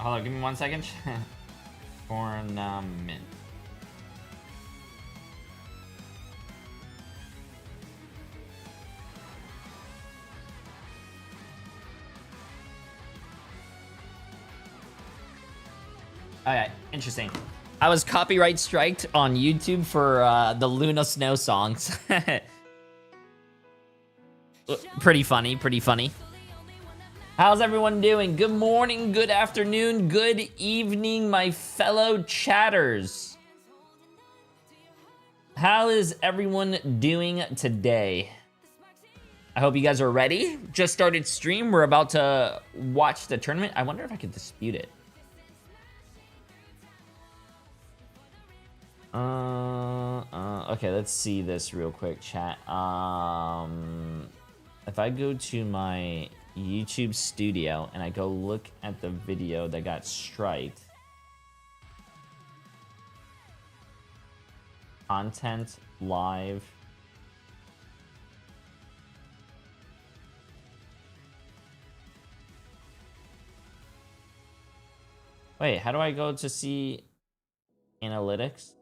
Hold on, give me 1 second. Tournament. Okay, interesting. I was copyright striked on YouTube for the Luna Snow songs. Pretty funny, pretty funny. How's everyone doing? Good morning, good afternoon, good evening, my fellow chatters. How is everyone doing today? I hope you guys are ready. Just started stream. We're about to watch the tournament. I wonder if I could dispute it. Okay, let's see this real quick, chat. If I go to my YouTube studio and I go look at the video that got striked. Content live. Wait, how do I go to see analytics?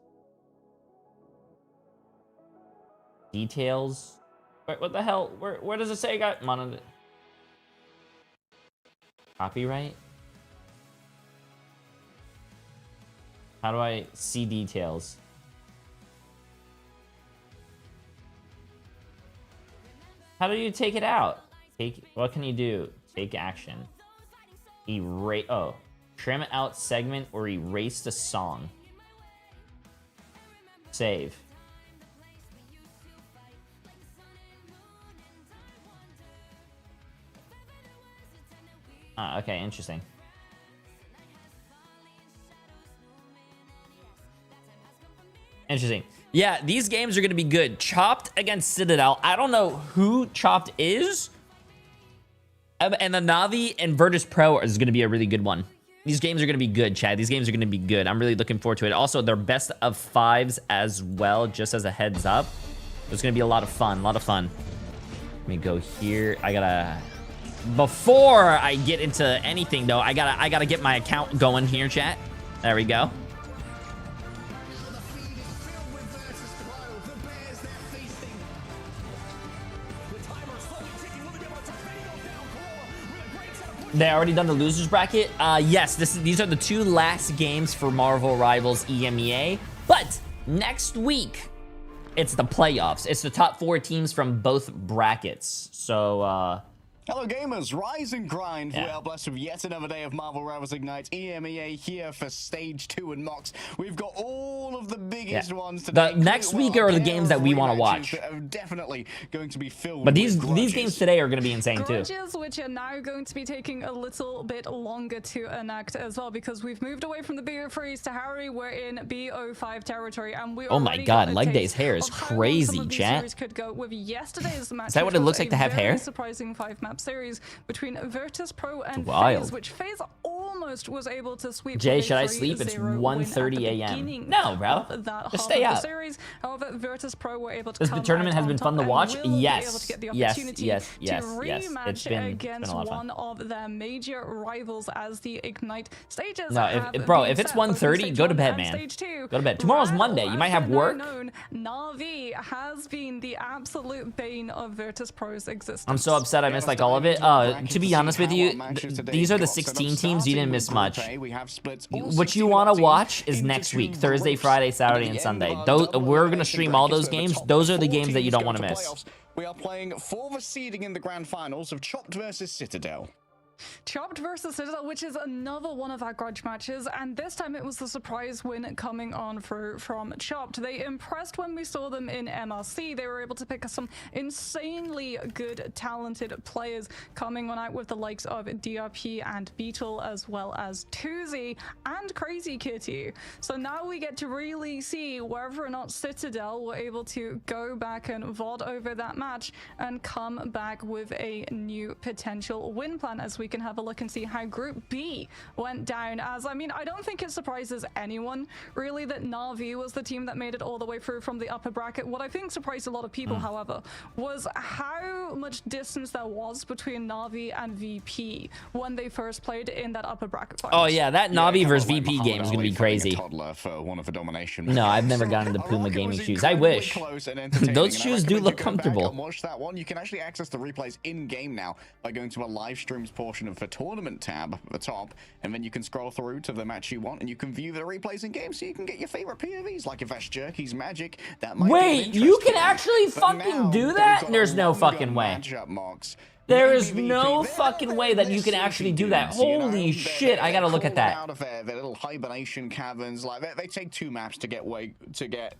Details? Wait, what the hell? Where does it say I got mono? Copyright? How do I see details? How do you take it out? What can you do? Take action. Erase. Oh, trim out segment or erase the song. Save. Okay, interesting. Interesting. Yeah, these games are going to be good. Chopped against Citadel. I don't know who Chopped is. And the Navi and Virtus.Pro is going to be a really good one. These games are going to be good, Chad. These games are going to be good. I'm really looking forward to it. Also, they're best of fives as well, just as a heads up. It's going to be a lot of fun. A lot of fun. Let me go here. I got to... Before I get into anything, though, I gotta get my account going here, chat. There we go. They already done the losers bracket. Yes, these are the two last games for Marvel Rivals EMEA. But next week, it's the playoffs. It's the top 4 teams from both brackets. So, Hello gamers, rise and grind. We are blessed with yet another day of Marvel Rivals Ignite EMEA here for Stage 2 and Mox. We've got all of the biggest ones today. The next week are the games that we want to watch. That are definitely going to be filled but these with games today are going to be insane grudges, too. Which are now going to be taking a little bit longer to enact as well, because we've moved away from the BO3s to Harry. We're in BO5 territory, and we oh my god, Leg Day's hair is crazy, chat. Could go with yesterday's match. Is that what it looks like to have hair? Surprising 5-map series between Virtus.Pro and FaZe, which FaZe almost was able to sweep. Jay, should I sleep? It's 1:30 a.m. No, bro. Just stay up. However, Virtus.Pro were able to the tournament has been fun to watch. Yes, yes. It's been against a lot of fun. One of their major rivals as the Ignite stages. No, if it's 1:30, go to bed, man. Go to bed. Tomorrow's Monday. You might have work. Na'Vi has been the absolute bane of Virtus.Pro's existence. I'm so upset I missed like all of it. To be honest with you, these are the 16 teams. You didn't miss much. What you want to watch is next week, Thursday, Friday, Saturday, and Sunday. We're going to stream all those games. Those are the games that you don't want to miss. We are playing for the seeding in the grand finals of Chopped versus Citadel. Chopped versus Citadel, which is another one of our grudge matches, and this time it was the surprise win coming on from Chopped. They impressed when we saw them in MRC. They were able to pick some insanely good, talented players coming on out with the likes of DRP and Beetle, as well as Tuzi and Crazy Kitty. So now we get to really see whether or not Citadel were able to go back and VOD over that match and come back with a new potential win plan, as we can have a look and see how Group B went down. As I mean, I don't think it surprises anyone really that Na'Vi was the team that made it all the way through from the upper bracket. What I think surprised a lot of people, however, was how much distance there was between Na'Vi and VP when they first played in that upper bracket finals. Oh yeah, that Na'Vi versus VP game is gonna be crazy. For one of the domination. No, I've never gotten into Puma gaming shoes. I wish. Those shoes do look comfortable. Watch that one. You can actually access the replays in game now by going to a live streams portion of the tournament tab at the top, and then you can scroll through to the match you want, and you can view the replays in game, so you can get your favorite POVs. Like if that's Jerky's Magic, that might Wait, be you can actually fucking do that? There's no fucking way. There is no fucking way that you can actually do that. Holy shit, I gotta look at that. Out of their little hibernation caverns, like they take 2 maps to get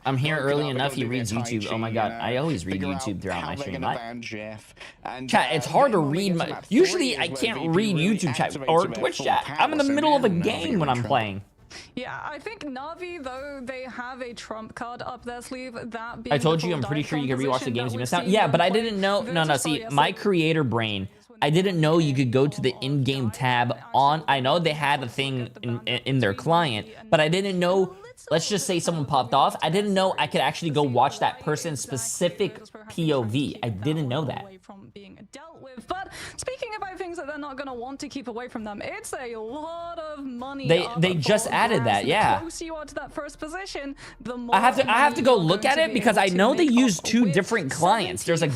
I'm here early enough, he reads YouTube. Oh my god, I always read YouTube throughout my stream. Chat, it's hard to read my... Usually I can't read YouTube chat or Twitch chat. I'm in the middle of a game when I'm playing. Yeah, I think Na'Vi, though, they have a trump card up their sleeve. That being I told you, I'm pretty sure you can rewatch the games you missed out. Yeah, but I didn't know. No, see, my creator brain, I didn't know you could go to the in-game tab on. I know they had a thing in their client, but I didn't know. Let's just say someone popped off. I didn't know I could actually go watch that person's specific POV. I didn't know that. But speaking about things that they're not going to want to keep away from them, it's a lot of money. They just added that, yeah. The closer you are to that first position, the more I have to go look at it because I know they use 2 different clients. There's a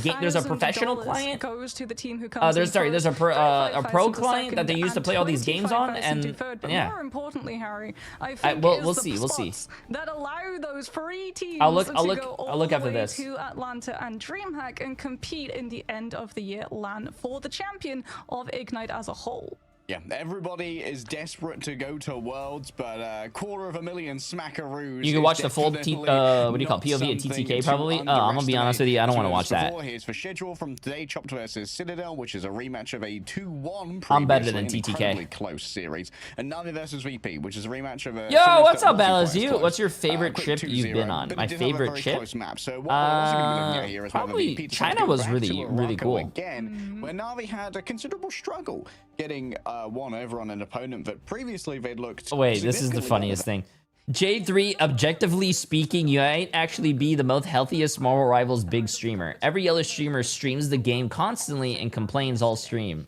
professional client. Goes to the team who comes there's a pro client that they use to play all these games on, and yeah. More importantly, Harry, I think we'll see. That allow those 3 teams I'll look to after this. to Atlanta and DreamHack and compete in the end of the year LAN for the champion of Ignite as a whole. Yeah, everybody is desperate to go to Worlds, but 250,000 smackaroos. You can watch the full what do you call POV at TTK probably. I'm gonna be honest with you, I don't want to watch that. Here's for schedule from today: Chopped versus Citadel, which is a rematch of a 2-1. I'm better than TTK. Close series, and Na'Vi versus VP, which is a rematch of a. Yo, what's up, Alice? What's your favorite trip you've been on? My favorite trip? Probably China was really cool. Again, where Na'Vi had a considerable struggle getting one over on an opponent that previously they'd looked. Oh, wait, this is the funniest thing. J3, objectively speaking, you ain't actually be the most healthiest Marvel Rivals big streamer. Every other streamer streams the game constantly and complains all stream.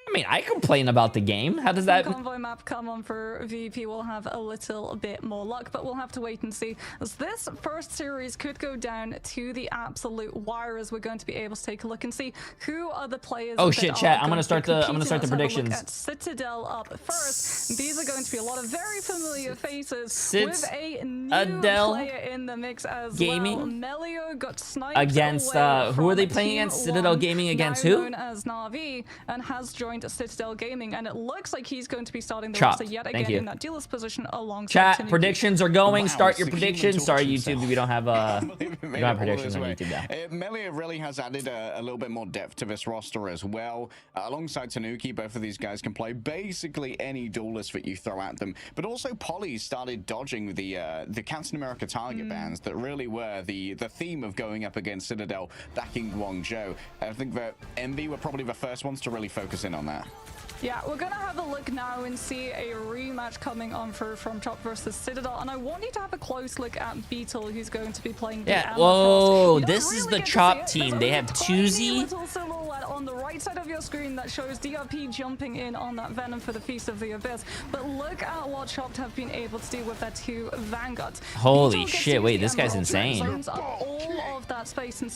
I mean, I complain about the game. How does that... Convoy map come on for VP. We'll have a little bit more luck, but we'll have to wait and see, as this first series could go down to the absolute wire, as we're going to be able to take a look and see who are the players. Oh shit, chat! I'm gonna start the predictions. At Citadel up first. These are going to be a lot of very familiar faces with a new player in the mix as Gaming. well. Melio got sniped against who are they playing against? Citadel Gaming against who? Known as Na'Vi, and has joined Citadel Gaming, and it looks like he's going to be starting the Chopped. roster yet again in that dealer's position alongside Chat, Tanuki. predictions are going. Start your predictions. Sorry, YouTube, we don't have predictions on YouTube now. Melia really has added a little bit more depth to this roster as well. Alongside Tanuki, both of these guys can play basically any duelist that you throw at them, but also Polly started dodging the Captain America target bans that really were the theme of going up against Citadel back in Guangzhou. I think that MB were probably the first ones to really focus in on that. Yeah, we're gonna have a look now and see a rematch coming on from Chopped versus Citadel, and I want you to have a close look at Beetle, who's going to be playing the whoa, this is the Chopped team. They have Tuzi. On the right side of your screen that shows DRP jumping in on that Venom for the Feast of the Abyss, but look at what Chopped have been able to do with their 2 Vanguards. Holy shit, wait, this guy's insane.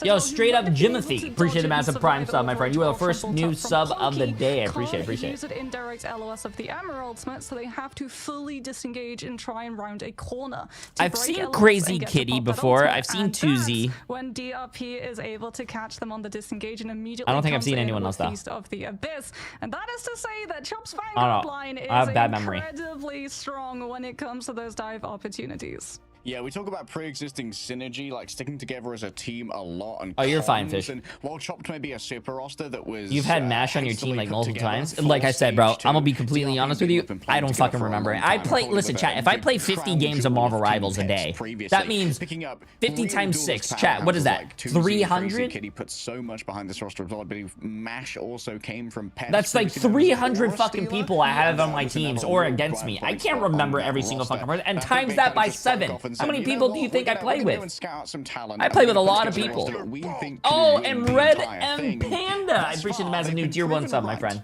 Yo, straight up Jimothy. Appreciate the massive prime sub, my friend. You are the first new sub of the day. I appreciate it. Use it in direct LOS of the Emerald Smith, so they have to fully disengage and try and round a corner. I've seen Crazy Kitty before. I've seen Tuzi. When DRP is able to catch them on the disengage and immediately. I don't think I've seen anyone everyone else though. Feast of the Abyss. And that is to say that Chop's I Vanguard don't know. line is I have bad memory. incredibly strong when it comes to those dive opportunities. Yeah, we talk about pre-existing synergy, like sticking together as a team a lot. And Oh, you're fine, comms, Fish. And while Chopped may be a super roster that was... You've had MASH on your team hastily like put multiple together, times. full Like I said, bro, stage I'm gonna two, be completely DRP honest with you. have been playing I don't together fucking for a remember long it. I time, play, probably listen, with chat, a if I big play 50 crown games of jewel Marvel team Rivals a picks day, previously, that means picking up 50 real times duelist 6. Chat, what is powerhouses that? like 2Z, 300? Kitty put so much behind this roster as well. I believe MASH also came from Pep. That's like 300 fucking people I have on my teams or against me. I can't remember every single fucking person. And times that by 7. How many people do you think I play with? I play with a lot of people. Oh, and Red M Panda. I appreciate him as a new tier 1 sub, my friend.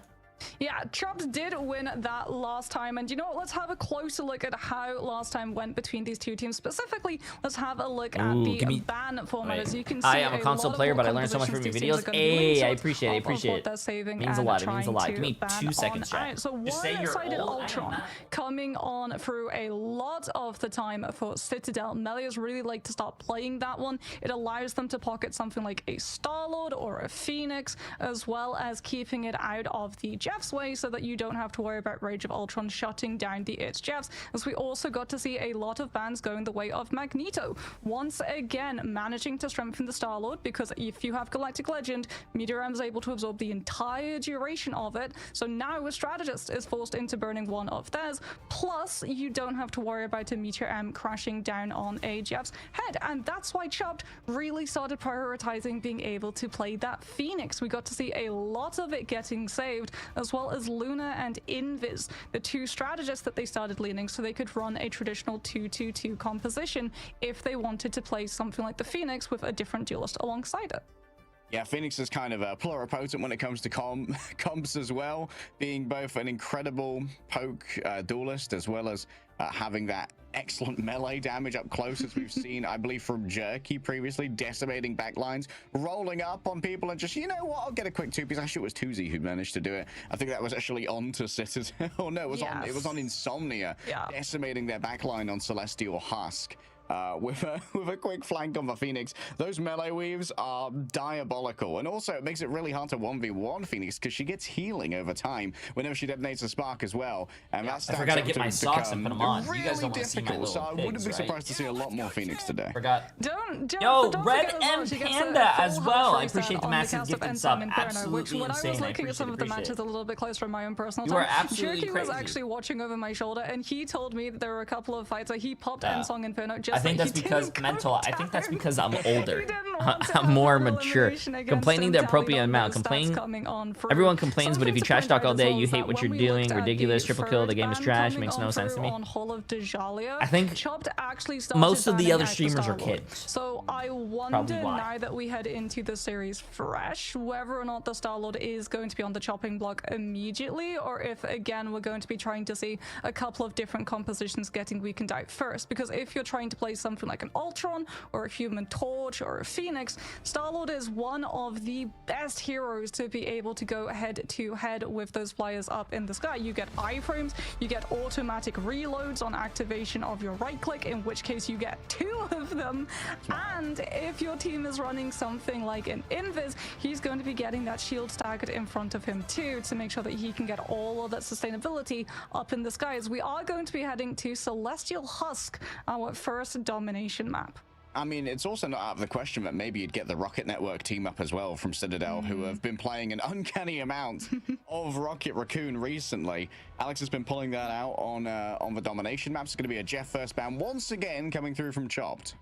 Yeah, Chopped did win that last time, and you know what? Let's have a closer look at how last time went between these two teams. Specifically, let's have a look at the ban format. As you can see, I am a console player, but I learned so much from your videos. Hey, I appreciate it. Appreciate it. Means a lot. It means a lot. Give me 2 seconds, chat. So one-sided Ultron coming on through a lot of the time for Citadel. Melias really like to start playing that one. It allows them to pocket something like a Star-Lord or a Phoenix, as well as keeping it out of the Jeff's way so that you don't have to worry about Rage of Ultron shutting down the It's Jeffs, as we also got to see a lot of bans going the way of Magneto. Once again, managing to strengthen the Star-Lord, because if you have Galactic Legend, Meteor M is able to absorb the entire duration of it, so now a strategist is forced into burning one of theirs, plus you don't have to worry about a Meteor M crashing down on a Jeff's head, and that's why Chopped really started prioritizing being able to play that Phoenix. We got to see a lot of it getting saved, as well as Luna and Invis, the two strategists that they started leaning, so they could run a traditional 2-2-2 composition if they wanted to play something like the Phoenix with a different duelist alongside it. Yeah, Phoenix is kind of a pluripotent when it comes to comps as well, being both an incredible poke duelist as well as having that excellent melee damage up close, as we've seen, I believe, from Jerky previously, decimating backlines, rolling up on people and just, you know what, I'll get a quick 2-piece. Actually, it was 2Z who managed to do it. I think that was actually on to Citadel. Oh, no, it was on Insomnia, decimating their backline on Celestial Husk. With a quick flank on the Phoenix. Those melee weaves are diabolical, and also it makes it really hard to 1v1 Phoenix because she gets healing over time whenever she detonates a spark as well, and that's I forgot to get my socks and put them on. You guys don't want to see my little so I wouldn't be surprised to see a lot more Phoenix today. Don't Yo, Red forget M Panda as well. I appreciate the massive gift sub. Absolutely when insane. I was looking at some of the matches a little bit closer in my own personal time, Jerky was actually watching over my shoulder, and he told me that there were a couple of fights where he popped Ensong Inferno just I think that's because mental. I think that's because I'm older. I'm more mature. Complaining the appropriate amount. Everyone complains, but if you trash talk all day, you hate what you're doing. Ridiculous. Triple kill. The game is trash. Makes no sense to me. I think most of the other streamers are kids. So I wonder now that we head into the series fresh, whether or not the Star-Lord is going to be on the chopping block immediately, or if again we're going to be trying to see a couple of different compositions getting weakened out first. Because if you're trying to play something like an Ultron or a Human Torch or a Phoenix, Star-Lord is one of the best heroes to be able to go head to head with those flyers up in the sky. You get iframes, you get automatic reloads on activation of your right click, in which case you get 2 of them, and if your team is running something like an Invis, he's going to be getting that shield staggered in front of him too, to make sure that he can get all of that sustainability up in the skies. We are going to be heading to Celestial Husk, our first domination map. I mean, it's also not out of the question that maybe you'd get the Rocket Network team up as well from Citadel, who have been playing an uncanny amount of Rocket Raccoon recently. Alex has been pulling that out on the domination maps. It's going to be a Jeff first ban once again coming through from Chopped.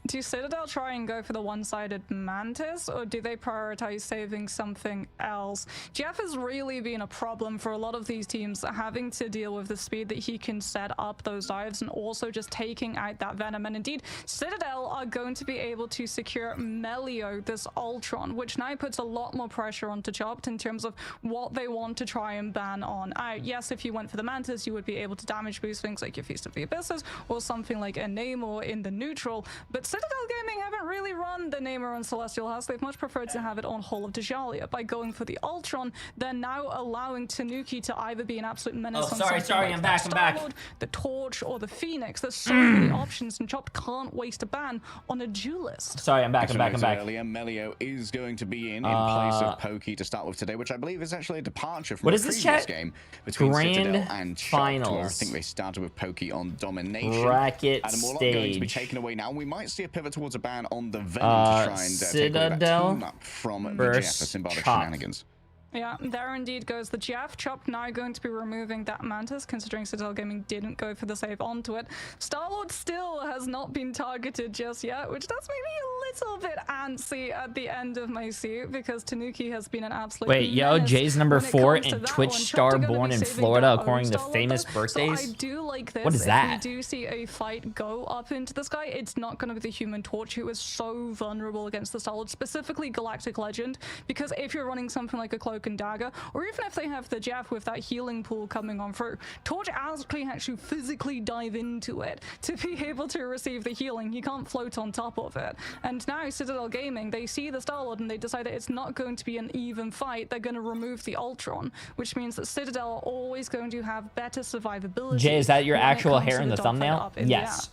Do Citadel try and go for the one-sided Mantis, or do they prioritize saving something else? Jeff has really been a problem for a lot of these teams, having to deal with the speed that he can set up those dives and also just taking out that Venom. And indeed, Citadel are going to be able to secure Melio, this Ultron, which now puts a lot more pressure onto Chopped in terms of what they want to try and ban on out. Yes, if you went for the Mantis, you would be able to damage boost things like your Feast of the Abysses or something like a Namor in the neutral, but Citadel Gaming haven't really run the Namor on Celestial House. They've much preferred to have it on Hall of Djalia by going going for the Ultron, they're now allowing Tanuki to either be an absolute menace Oh, on sorry, something like I'm back, I'm back. Star-Lord, the Torch, or the Phoenix. There's so many options, and Chopped can't waste a ban on a duelist. Sorry, I'm back. Earlier, Melio is going to be in place of Pokey to start with today, which I believe is actually a departure from what the is this, previous chat? game between Grand Citadel and Chopped, where I Finals. think they started with Pokey on domination. Bracket and more going to be stage. taken away now. We might see a pivot towards a ban on the Venom to try and take away that Citadel team-up from the versus Jeff for symbolic Chopped. shenanigans. Yeah, there indeed goes the Jeff. Chopped now going to be removing that Mantis, considering Citadel Gaming didn't go for the save onto it. Star-Lord still has not been targeted just yet, which does make me a little bit antsy at the end of my suit, because Tanuki has been an absolute Wait, yo, menace Jay's number when it 4 comes to and that Twitch one. star Chopped are gonna born be in saving Florida their according own to Star-Lord, famous though. birthdays? So I do like this. What is that? If we do see a fight go up into the sky, it's not going to be the Human Torch, who is so vulnerable against the Star-Lord, specifically Galactic Legend, because if you're running something like a Cloak and Dagger, or even if they have the Jeff with that healing pool coming on through, Torch actually physically dive into it to be able to receive the healing. He can't float on top of it. And now Citadel Gaming, they see the Star-Lord and they decide that it's not going to be an even fight. They're going to remove the Ultron, which means that Citadel are always going to have better survivability. Jay, is that your when it actual comes hair to in the dogfight thumbnail? up in the air. Yes.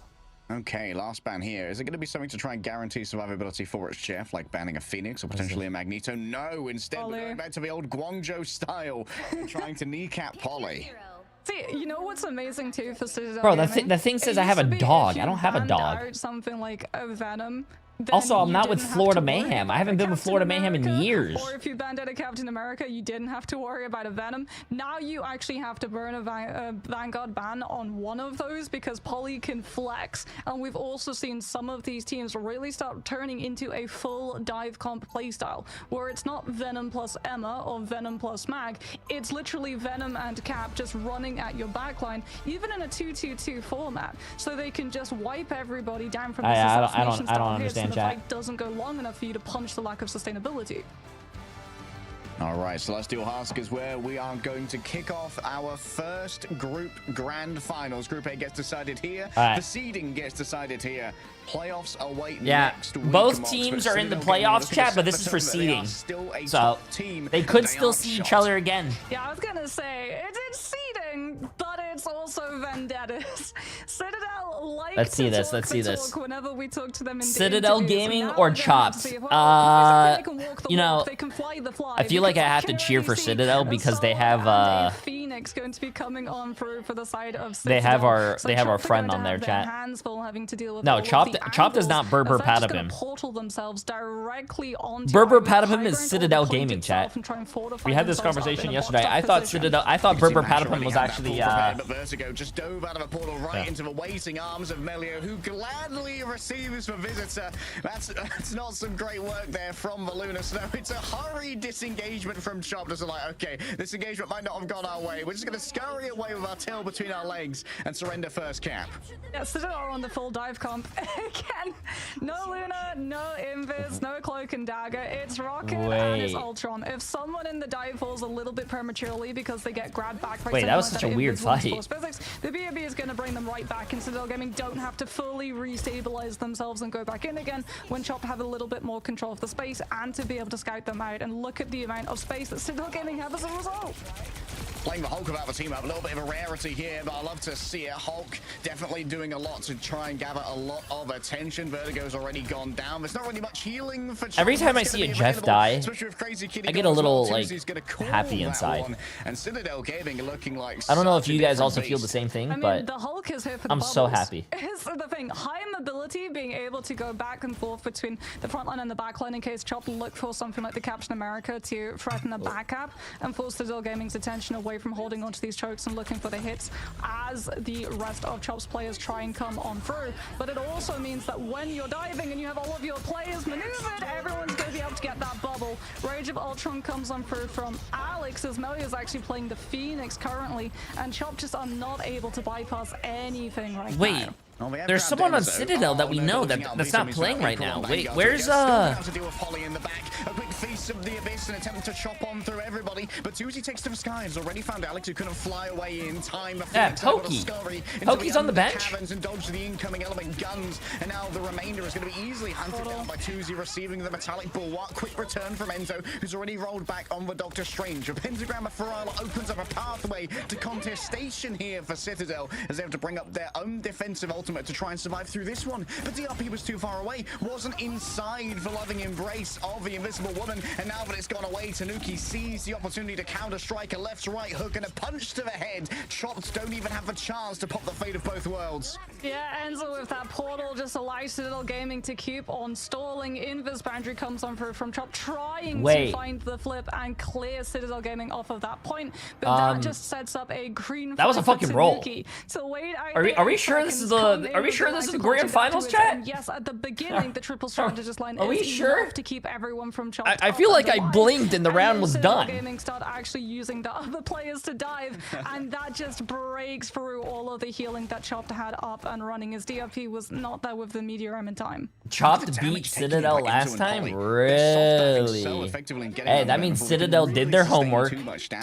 Okay, last ban here. Is it going to be something to try and guarantee survivability for its Jeff, like banning a Phoenix or potentially a Magneto? No, instead we're going back to the old Guangzhou style, trying to kneecap Polly. See, you know what's amazing too for Citadel Bro, Gaming? the thing says It I have a used to be dog. if I you don't have a banned dog. out something like a Venom, then Also, I'm you not with didn't have Florida to worry Mayhem. about I haven't a been with Captain Florida Mayhem in America, years. Or if you banned out a Captain America, you didn't have to worry about a Venom. Now you actually have to burn a Vanguard ban on one of those, because Polly can flex. And we've also seen some of these teams really start turning into a full dive comp playstyle, where it's not Venom plus Emma or Venom plus Mag. It's literally Venom and Cap just running at your backline, even in a 2-2-2 format, so they can just wipe everybody down from this assassination style hits, and the fight doesn't go long enough for you to punch the lack of sustainability. All right, Celestial Husk is where we are going to kick off our first group grand finals. Group A gets decided here. The seeding gets decided here. Playoffs await next week. Both teams are in the playoffs, chat, but this is for seeding. So they could still see each other again. Yeah, I was gonna say it's seeding, but it's also vendettas. Citadel like Let's see to this. talk Let's see the this. talk whenever we talk to them in Citadel interviews, Gaming and now or we're gonna have to Chopped? see if, well, they can walk the You know, walk, they can fly the fly, I feel like I because have to can cheer already for see Citadel a because they Sol have and a Phoenix going to be coming on for the side of Citadel. they have our So they have our Chopped are friend going on to their have chat. hands full having to deal with No, all of Chopped the Chopped is angles, not Berber as they're just gonna Patapim. portal themselves directly onto Berber either the Patapim high is ground or Citadel the point Gaming, itself chat. and try and fortify We had this themselves up conversation in a yesterday. boxed-up I thought position. I thought Berber Match Patapim already was had that actually pull prepared, but Vertigo just dove out of a portal right into the waiting arms of Melio, who gladly receives the visitor. That's not some great work there from the Lunar Snow. It's a hurried disengagement from Chop. Just like, okay, this engagement might not have gone our way. We're just going to scurry away with our tail between our legs and surrender first cap. Yeah, Citadel are on the full dive comp. Again, no Luna, no Invis, no Cloak and Dagger. It's Rocket and it's Wait. Ultron. If someone in the dive falls a little bit prematurely because they get grabbed back by Wait, that was someone such a that weird Invis wants fight. force physics, the BOB is going to bring them right back, and Citadel Gaming don't have to fully restabilize themselves and go back in again when Chop have a little bit more control of the space and to be able to scout them out. And look at the amount of space that Citadel Gaming have as a result. Playing the Hulk about the team up, a little bit of a rarity here, but I love to see it. Hulk definitely doing a lot to try and gather a lot of attention. Vertigo's already gone down. There's not really much healing for Chop. Every time I see a Jeff die, I get a little like happy inside. And Citadel Gaming looking like I don't know if such a you guys different also feel the beast. same thing, I mean, but the Hulk is here for the I'm so bubbles. happy. Here's the thing, high mobility, being able to go back and forth between the front line and the back line in case Chop look for something like the Captain America to threaten the back cap and force Citadel Gaming's attention away from holding onto these chokes and looking for the hits as the rest of Chop's players try and come on through. But it also means that when you're diving and you have all of your players maneuvered, everyone's going to be able to get that bubble. Rage of Ultron comes on through from Alex, as Melio is actually playing the Phoenix currently, and Chop just are not able to bypass anything right now. wait, Well, they have There's grabbed someone on Enzo. Citadel that we no, know looking out, that's Vito not means playing that right April now. on Wait, Vanguard. where's Still down to deal with Polly in the back. A quick feast of the abyss, an attempt to chop on through everybody, but Tuesday takes to the sky. Has already found Alex, who couldn't fly away in time. Yeah, Pokey. Pokey's on the bench. And dodge the incoming element guns, and now the remainder is going to be easily hunted down by Tuesday, receiving the metallic bulwark. Quick return from Enzo, who's already rolled back on the Doctor Strange. A pentagram of Pharrell opens up a pathway to contestation here for Citadel, as they have to bring up their own defensive ultimate to try and survive through this one. But DRP was too far away, wasn't inside the loving embrace of the Invisible Woman, and now that it's gone away, Tanuki sees the opportunity to counter-strike a left-right hook and a punch to the head. Chopped don't even have the chance to pop the fate of both worlds. Yeah, Enzo with that portal just allows Citadel Gaming to keep on stalling. Invis boundary comes on through from Chop, trying to find the flip and clear Citadel Gaming off of that point. But that just sets up a green. That was a fucking roll. So wait, Are we sure this is the grand finals, chat? And yes, at the beginning, the triple strategist line Are we is sure? enough to keep everyone from Chop. I feel like I blinked and the round was Citadel done. Gaming start actually using the other players to dive, and that just breaks through all of the healing that Chopped had up and running, as DRP was not there with the Meteor in time. Chopped beat Citadel last time? Really? Hey, that means Citadel did their homework,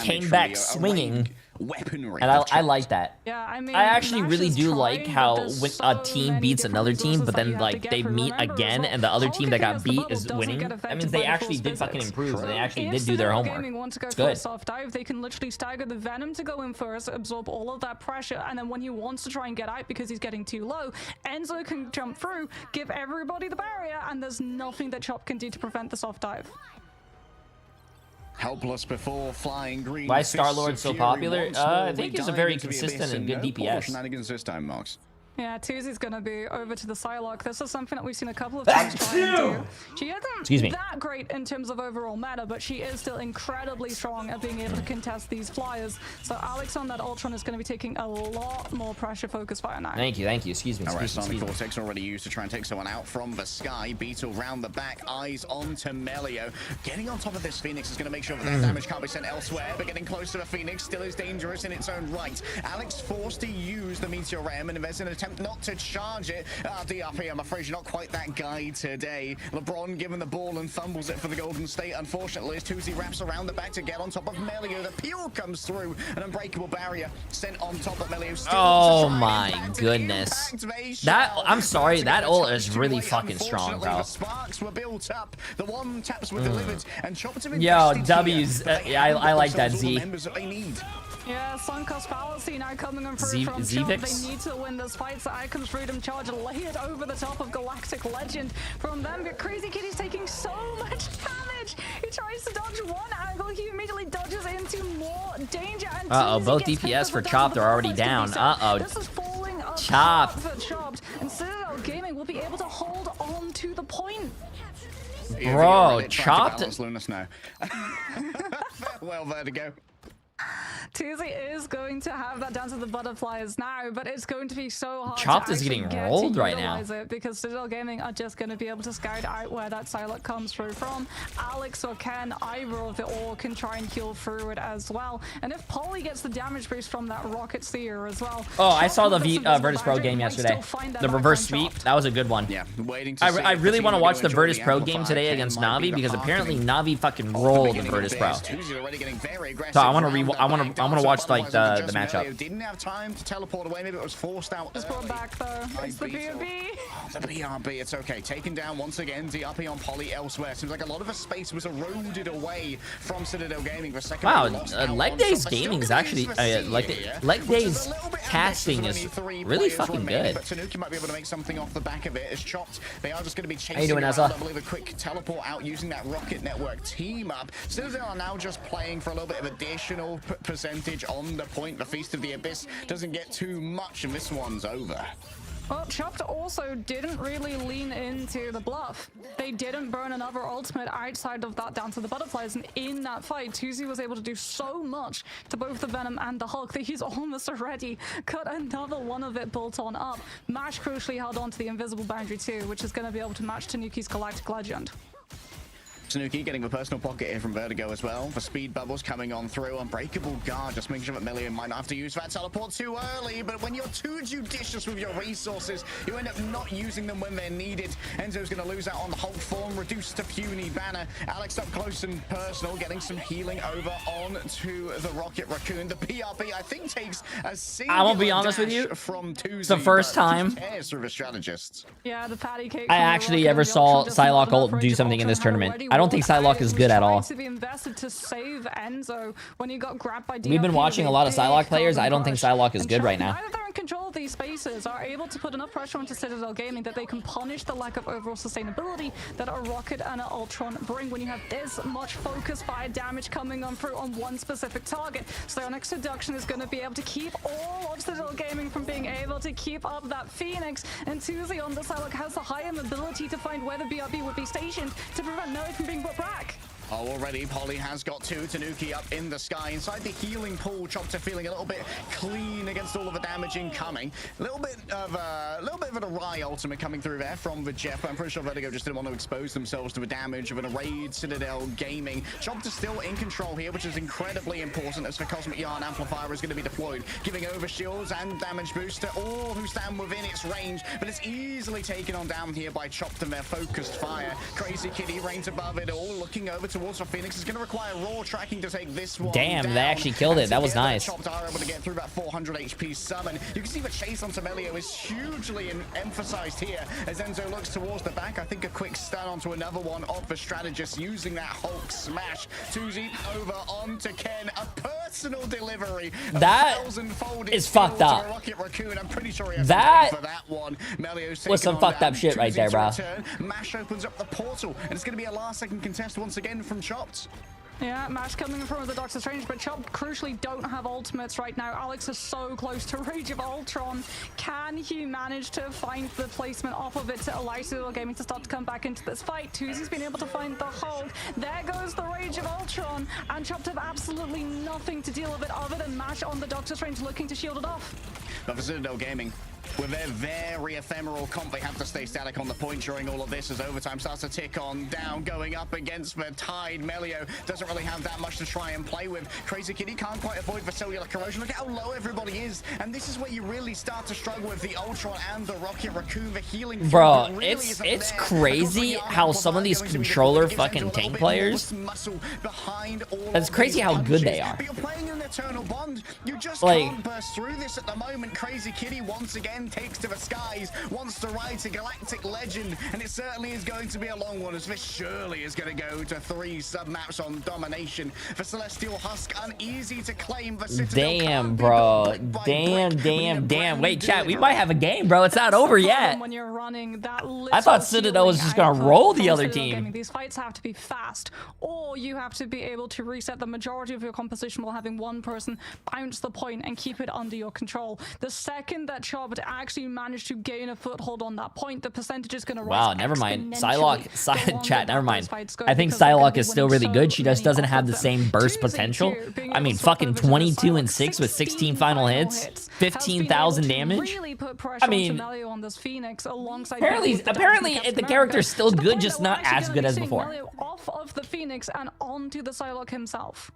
came back swinging, weaponry, and I like that. Yeah, I mean, I actually Nash really is do like trying, how but there's when so a team many beats different another team, resources but that then you have like to they get through. meet Remember as again, well, and the other Hulk team that got against the beat bubble is doesn't winning. get That affected means by they the actually force did fucking physics. improve, and they actually did If do their Citadel homework. Gaming want to go It's for a good. soft dive, they can literally stagger the Venom to go in first, absorb all of that pressure, and then when he wants to try and get out because he's getting too low, Enzo can jump through, give everybody the barrier, and there's nothing that Chop can do to prevent the soft dive. Helpless before flying green. Why is Star-Lord so popular? I think he's a very into the consistent abyss and good no poor DPS. shenanigans this time, Marks. Yeah, Tuesday's gonna be over to the Psylocke. This is something that we've seen a couple of times try and do. She isn't that great in terms of overall meta, but she is still incredibly strong at being able to contest these flyers. So Alex on that Ultron is gonna be taking a lot more pressure focus fire now. Thank you. Excuse me. Alright, Sonic Vortex already used to try and take someone out from the sky. Beetle round the back, eyes onto Melio. Getting on top of this Phoenix is going to make sure that that damage can't be sent elsewhere, but getting close to the Phoenix still is dangerous in its own right. Alex forced to use the Meteor Ram, and there's an attempt not to charge it. DRP, I'm afraid you're not quite that guy today. LeBron given the ball and fumbles it for the Golden State. Unfortunately, as Tuesday wraps around the back to get on top of Melio, the peel comes through, an unbreakable barrier sent on top of Melio. Oh my goodness. I'm sorry, that ult is really fucking strong, bro. The sparks were built up, the one taps were delivered, and Yo, W's. I like that, Z. Yeah, sunk cost fallacy now coming in through from Chop. They need to win this fight, so Icon's Freedom Charge layered over the top of Galactic Legend from them. But Crazy Kitty's taking so much damage. He tries to dodge one angle, he immediately dodges into more danger. Uh-oh, both DPS for Chopped are already down. Uh-oh. This is falling apart Chopped. for Chopped, and Citadel Gaming will be able to hold on to the point. Bro, Chopped. Well, Vertigo. Tuesday is going to have that down to the butterflies now, but it's going to be so hard. Chopped to is getting actually rolled get to right now. utilize it, because Citadel Gaming are just going to be able to scout out where that Psylocke comes through from. Alex or Ken, either of the all can try and heal through it as well. And if Polly gets the damage boost from that Rocket Seer as well. Oh, I saw the Virtus.Pro game yesterday. The reverse sweep, that was a good one. Yeah, waiting I really want to watch the Virtus.Pro game today against Navi, because apparently Navi fucking rolled the Virtus.Pro. So I want to watch like the matchup. Didn't have time to teleport away. Maybe it was forced out. It's brought back though. It's the BRB. The BRB, it's okay. Taken down once again. DRP on Polly elsewhere. Seems like a lot of the space was eroded away from Citadel Gaming for a second. Wow, Leg Day's gaming is actually Leg Day's casting is really fucking good. But Tanuki might be able to make something off the back of it. It's Chopped. They are just going to be chasing. How you doing, around. Ezra? I believe a quick teleport out using that Rocket Network team up. Citadel are now just playing for a little bit of additional percentage on the point. The Feast of the Abyss doesn't get too much, and this one's over. Well, Chopped also didn't really lean into the bluff. They didn't burn another ultimate outside of that down to the butterflies, and in that fight, Tuesday was able to do so much to both the Venom and the Hulk that he's almost already cut another one of it bolt on up. Mash crucially held on to the invisible boundary too, which is going to be able to match Tanuki's Galactic Legend. Tanuki getting the personal pocket here from Vertigo as well. The speed bubbles coming on through. Unbreakable guard, just making sure that Million might not have to use that teleport too early. But when you're too judicious with your resources, you end up not using them when they're needed. Enzo's going to lose out on the Hulk form, reduced to puny banner. Alex up close and personal, getting some healing over on to the Rocket Raccoon. The PRP, I think, takes a single I won't be honest with you. From It's the first time through the strategists. Yeah, the patty cake. I actually ever saw Psylocke ult do something in this tournament. I don't think Psylocke is good at all. To be invested to save Enzo when he got grabbed by DRP. We've been watching a lot of Psylocke players. I don't think Psylocke is good right now. Either they're in control of these spaces, are able to put enough pressure onto Citadel Gaming that they can punish the lack of overall sustainability that a Rocket and an Ultron bring when you have this much focus fire damage coming on through on one specific target. Psionic Seduction is going to be able to keep all of Citadel Gaming from being able to keep up that Phoenix, and Tuesday on the Psylocke has the higher ability to find where the BRB would be stationed to prevent Noe from being brought back. Oh, already Polly has got two. Tanuki up in the sky inside the healing pool. Chopper feeling a little bit clean against all of the damage incoming. A little bit of an awry ultimate coming through there from the Jeff, but I'm pretty sure Vertigo just didn't want to expose themselves to the damage of an arrayed Citadel Gaming. Chopper still in control here, which is incredibly important as the Cosmic Yarn Amplifier is going to be deployed, giving over shields and damage boost to all who stand within its range, but it's easily taken on down here by Chopped and their focused fire. Crazy Kitty reigns above it all, looking over towards the Phoenix. Is going to require raw tracking to take this one Damn, down. they actually killed it. That was nice. Chopped are able to get through that 400 HP summon. You can see the chase on Melio is hugely emphasized here as Enzo looks towards the back. I think a quick stun onto another one of the strategists using that Hulk smash. Tuzi over onto Ken. A personal delivery. That is fucked up. Rocket Raccoon. I'm pretty sure he has that for that one. Melio's was some fucked up shit right there, bro. Mash opens up the portal, and it's going to be a last-second contest once again from Chopped. Yeah, Mash coming in front of the Doctor Strange, but Chopped crucially don't have ultimates right now. Alex is so close to Rage of Ultron. Can he manage to find the placement off of it to allow Citadel Gaming to start to come back into this fight? Tuzi's been able to find the Hulk. There goes the Rage of Ultron, and Chopped have absolutely nothing to deal with it other than Mash on the Doctor Strange looking to shield it off. But for Citadel Gaming, with their very ephemeral comp, they have to stay static on the point during all of this as overtime starts to tick on down, going up against the Tide. Melio doesn't really have that much to try and play with. Crazy Kitty can't quite avoid the cellular corrosion. Look at how low everybody is, and this is where you really start to struggle with the Ultron and the Rocket Raccoon. The healing, bro, it's crazy how some of these controller fucking tank players, it's crazy how good they are. But you're playing an eternal bond. You just like, can't burst through this at the moment. Crazy Kitty once again takes to the skies, wants to ride to Galactic Legend, and it certainly is going to be a long one, as this surely is going to go to 3 sub-maps on domination. For Celestial Husk, uneasy to claim. The Citadel damn, bro. Damn. Wait, chat, we might have a game, bro. It's not over yet. When you're running that, I thought Citadel was just going to roll the other team. These fights have to be fast, or you have to be able to reset the majority of your composition while having one person bounce the point and keep it under your control. The second that Chopped actually managed to gain a foothold on that point, the percentage is going to rise. Wow, never mind. Psylocke, chat, never mind. I think Psylocke is still really good. She just doesn't have the same burst potential. I mean, fucking 22 and 6 with 16 final hits, 15,000 damage. I mean, apparently the character's still good, just not as good as before. Off of the Phoenix and onto the Psylocke himself.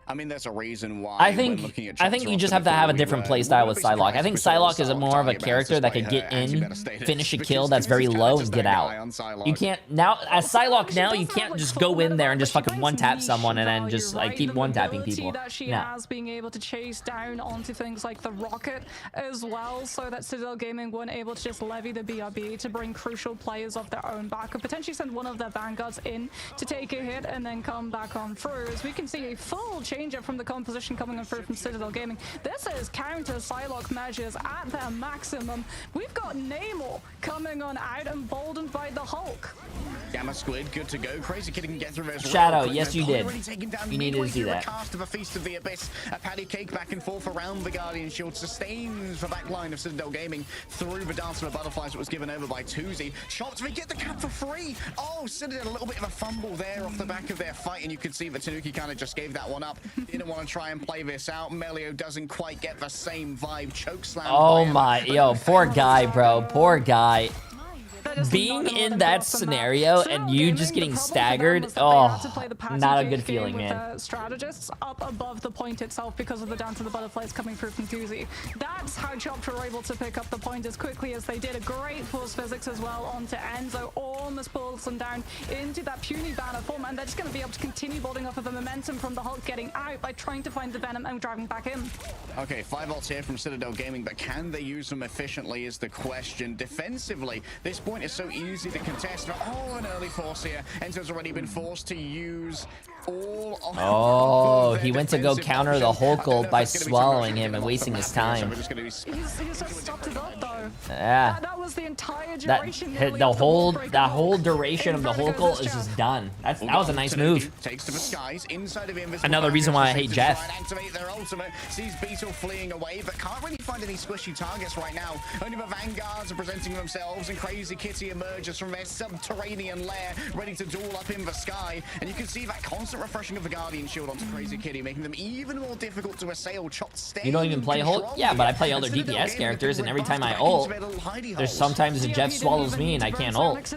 I mean, there's a reason why. I think you just have to have a different playstyle with Psylocke. I think Psylocke is more of a character that could get in, finish a kill that's very low, and get out. You can't now as Psylocke now. You can't just go in there and just fucking one tap someone and then just like keep one tapping people. That she has being able to chase down onto things like the Rocket as well, so that Citadel Gaming weren't able to just levy the BRB to bring crucial players off their own back, or potentially send one of their vanguards in to take a hit and then come back on through. As we can see a full change up from the composition coming on through from Citadel Gaming. This is counter Psylocke measures at their maximum. We've got Namor coming on out, emboldened by the Hulk. Gamma Squid, good to go. Crazy Kid can get through as well. Shadow, yes you did. You needed to see that. Cast of a Feast of the Abyss. A patty cake back and forth around the Guardian Shield. Sustains the back line of Citadel Gaming through the Dance of the Butterflies that was given over by Tuzi. Chopped, we get the cap for free. Oh, Citadel, a little bit of a fumble there off the back of their fight, and you could see that Tanuki kind of just gave that one up. Didn't want to try and play this out. Melio doesn't quite get the same vibe. Chokeslam. Oh my, yo, poor guy, bro. Poor guy. being in that scenario and you just getting staggered, not a good feeling, man. Strategists up above the point itself because of the dance of the butterflies coming through from Doozy. That's how Chopped were able to pick up the point as quickly as they did. A great force physics as well onto Enzo, almost pulls them down into that puny banner form, and they're just going to be able to continue building off of the momentum from the Hulk getting out by trying to find the Venom and driving back in. Okay, 5 ults here from Citadel Gaming, but can they use them efficiently is the question. Defensively, this point is so easy to contest. Oh, an early force here. Enzo's already been forced to use all of Oh, he went to go counter the Hulk ult by swallowing him and wasting his time. He's just stopped it up though. Yeah. That was the entire duration. That whole duration of the Hulk ult is just done. That was a nice move. Another reason why I hate Jeff. Activate their ultimate. Sees Beetle fleeing away, but can't really find any squishy targets right now. Only the Vanguards are presenting themselves, and Crazy Kitty emerges from their subterranean lair, ready to duel up in the sky. And you can see that constant refreshing of the Guardian Shield onto Crazy Kitty, making them even more difficult to assail. Chopped. You don't even play Hulk? Yeah, but I play other DPS characters, and every time I ult, there's sometimes that Jeff swallows me and I can't ult.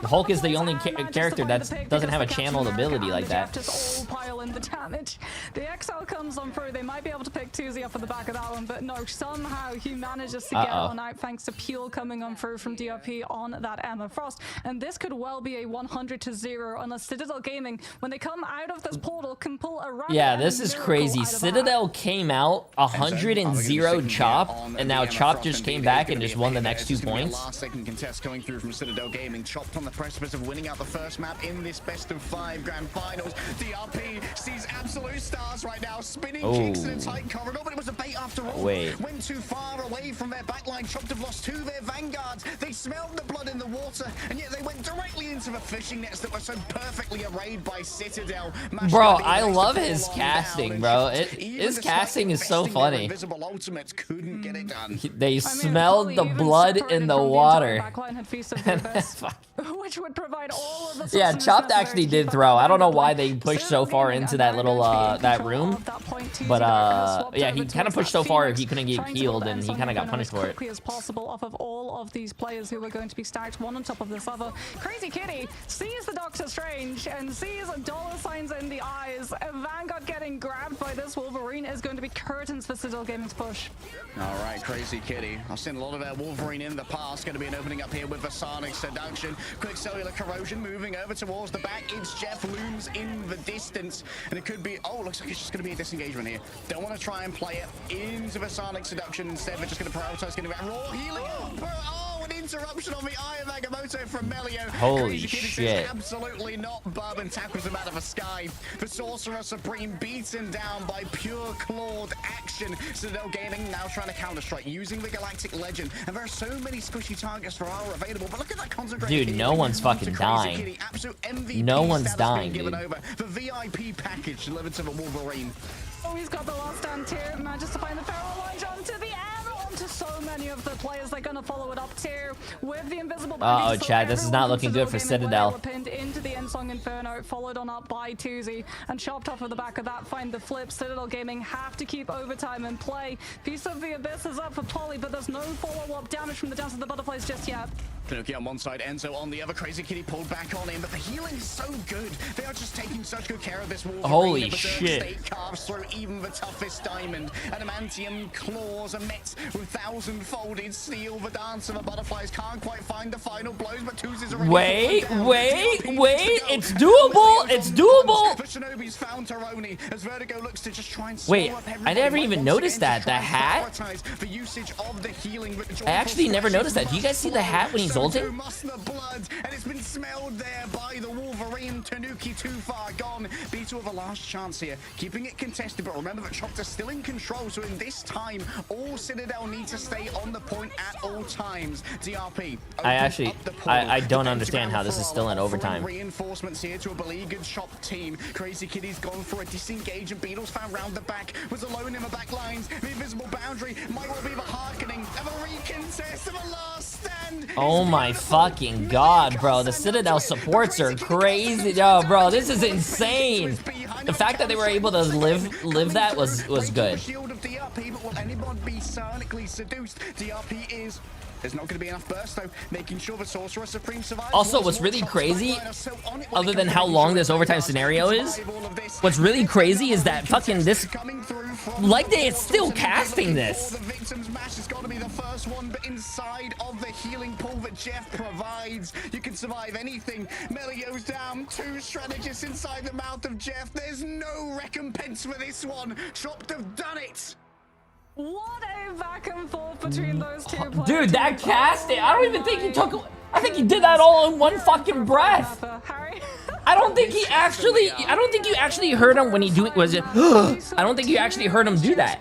Hulk is the only character that doesn't have a channeled ability like that. Just all pile in the damage. The Exile comes on through. They might be able to pick Tuzi up at the back of that one, but no, somehow he manages to get on out thanks to Peel coming on through from DRP on that Emma Frost. And this could well be a 100-0 unless Citadel Gaming, when they come out of this portal, can pull a run. Yeah, this is crazy. Citadel came out 100-0 Chop, and now Chop just came back and just won the next 2 points. Last second contest coming through from Citadel Gaming. Chopped on the precipice of winning out the first map in this best of 5 grand finals. DRP sees absolute stars right now, spinning kicks in a tight corridor, but it was a bait after all. Went too far away from their backline. Chopped have lost 2 of their Vanguards. They smelled the blood in the water, and yet they went directly into the fishing nets that were so perfectly arrayed by Citadel. Bro, I love his casting, bro. His casting is so funny. Invisible ultimates couldn't get it done. They smelled the blood in the water. Which would provide all of the yeah, Chopped actually did throw. I don't know why they pushed so far into that little that room, but yeah, he kind of pushed so far he couldn't get healed, and he kind of got punished for it. As possible off of all of these players who are going to be stacked one on top of this other. Crazy Kitty sees the Doctor Strange and sees dollar signs in the eyes. Vanguard getting grabbed by this Wolverine is going to be curtains for Citadel Gaming's push. All right, Crazy Kitty. I've seen a lot of their Wolverine in the past. Going to be an opening up here with the Sonic Seduction. Quick cellular corrosion moving over towards the back. It's Jeff looms in the distance, and it could be, oh, looks like it's just going to be a disengagement here. Don't want to try and play it into the Sonic Seduction. Instead, they're just going to prioritize getting that raw healing. Oh, an interruption on the Eye of Agamotto from Melio. Holy shit. Absolutely not. Bub and tackles him out of the sky. The Sorcerer Supreme beaten down by pure clawed action. Citadel Gaming now trying to counter-strike using the Galactic Legend. And there are so many squishy targets for our available. But look at that concentrated. Dude, no one's fucking dying. No one's dying, dude. The VIP package delivered to the Wolverine. Oh, he's got the last stand here. Manages to find the Feral Launch onto the air, onto so many of the players. They're going to follow it up too with the invisible. Oh, Chad, this is not looking good for Citadel. Pinned into the Ensong Inferno, followed on up by Tuzi, and chopped off of the back of that. Find the flip. Citadel Gaming have to keep overtime and play. Piece of the Abyss is up for Polly, but there's no follow-up damage from the Dance of the Butterflies just yet. Tanuki on one side, Enzo on the other. Crazy Kitty pulled back on him, but the healing is so good. They are just taking such good care of this Wolverine. Holy shit. State carves through even the toughest diamond. Adamantium claws are met with 1,000-folded steel. The Dance of the Butterflies can't quite find the final blows, but Tuzi's already wait, it's doable, it's doable. The Shinobi's found Taroni as Vertigo looks to just try and wait, I never even noticed that. The hat? The usage of the healing. I actually never noticed that. Do you guys see the hat when he's ulting? Blood, and it's been smelled there by the Wolverine. Tanuki too far gone. Beetle with a last chance here, keeping it contested, but remember that Chopped is still in control, so in this time, all Citadel need to stay on the point at all times. DRP. I don't understand how this is still in overtime. Reinforcements here to a beleaguered Chopped team. Crazy Kitty's gone for a disengage, and Beetle's found round the back, was alone in the back lines. The invisible boundary might well be the hearkening of a recontest of a last stand. Oh my fucking god, bro. The Citadel supports are crazy. Yo, bro, this is insane. The fact that they were able to live that was good. Shield of DRP, but will anyone be sonically seduced? DRP is There's not going to be enough burst, though, making sure the Sorcerer Supreme survives. Also, what's really crazy, other than how long this overtime scenario is, what's really crazy is that fucking this, like they is still casting this. The Victim's Mash has got to be the first one, but inside of the healing pool that Jeff provides, you can survive anything. Melio's down, 2 strategists inside the mouth of Jeff. There's no recompense for this one. Chopped have done it. What a back and forth between those two players. Dude, that casting, I don't even think he took, I think he did that all in one fucking breath. I don't think he actually, I don't think you actually heard him when he do it, was it? I don't think you actually heard him do that.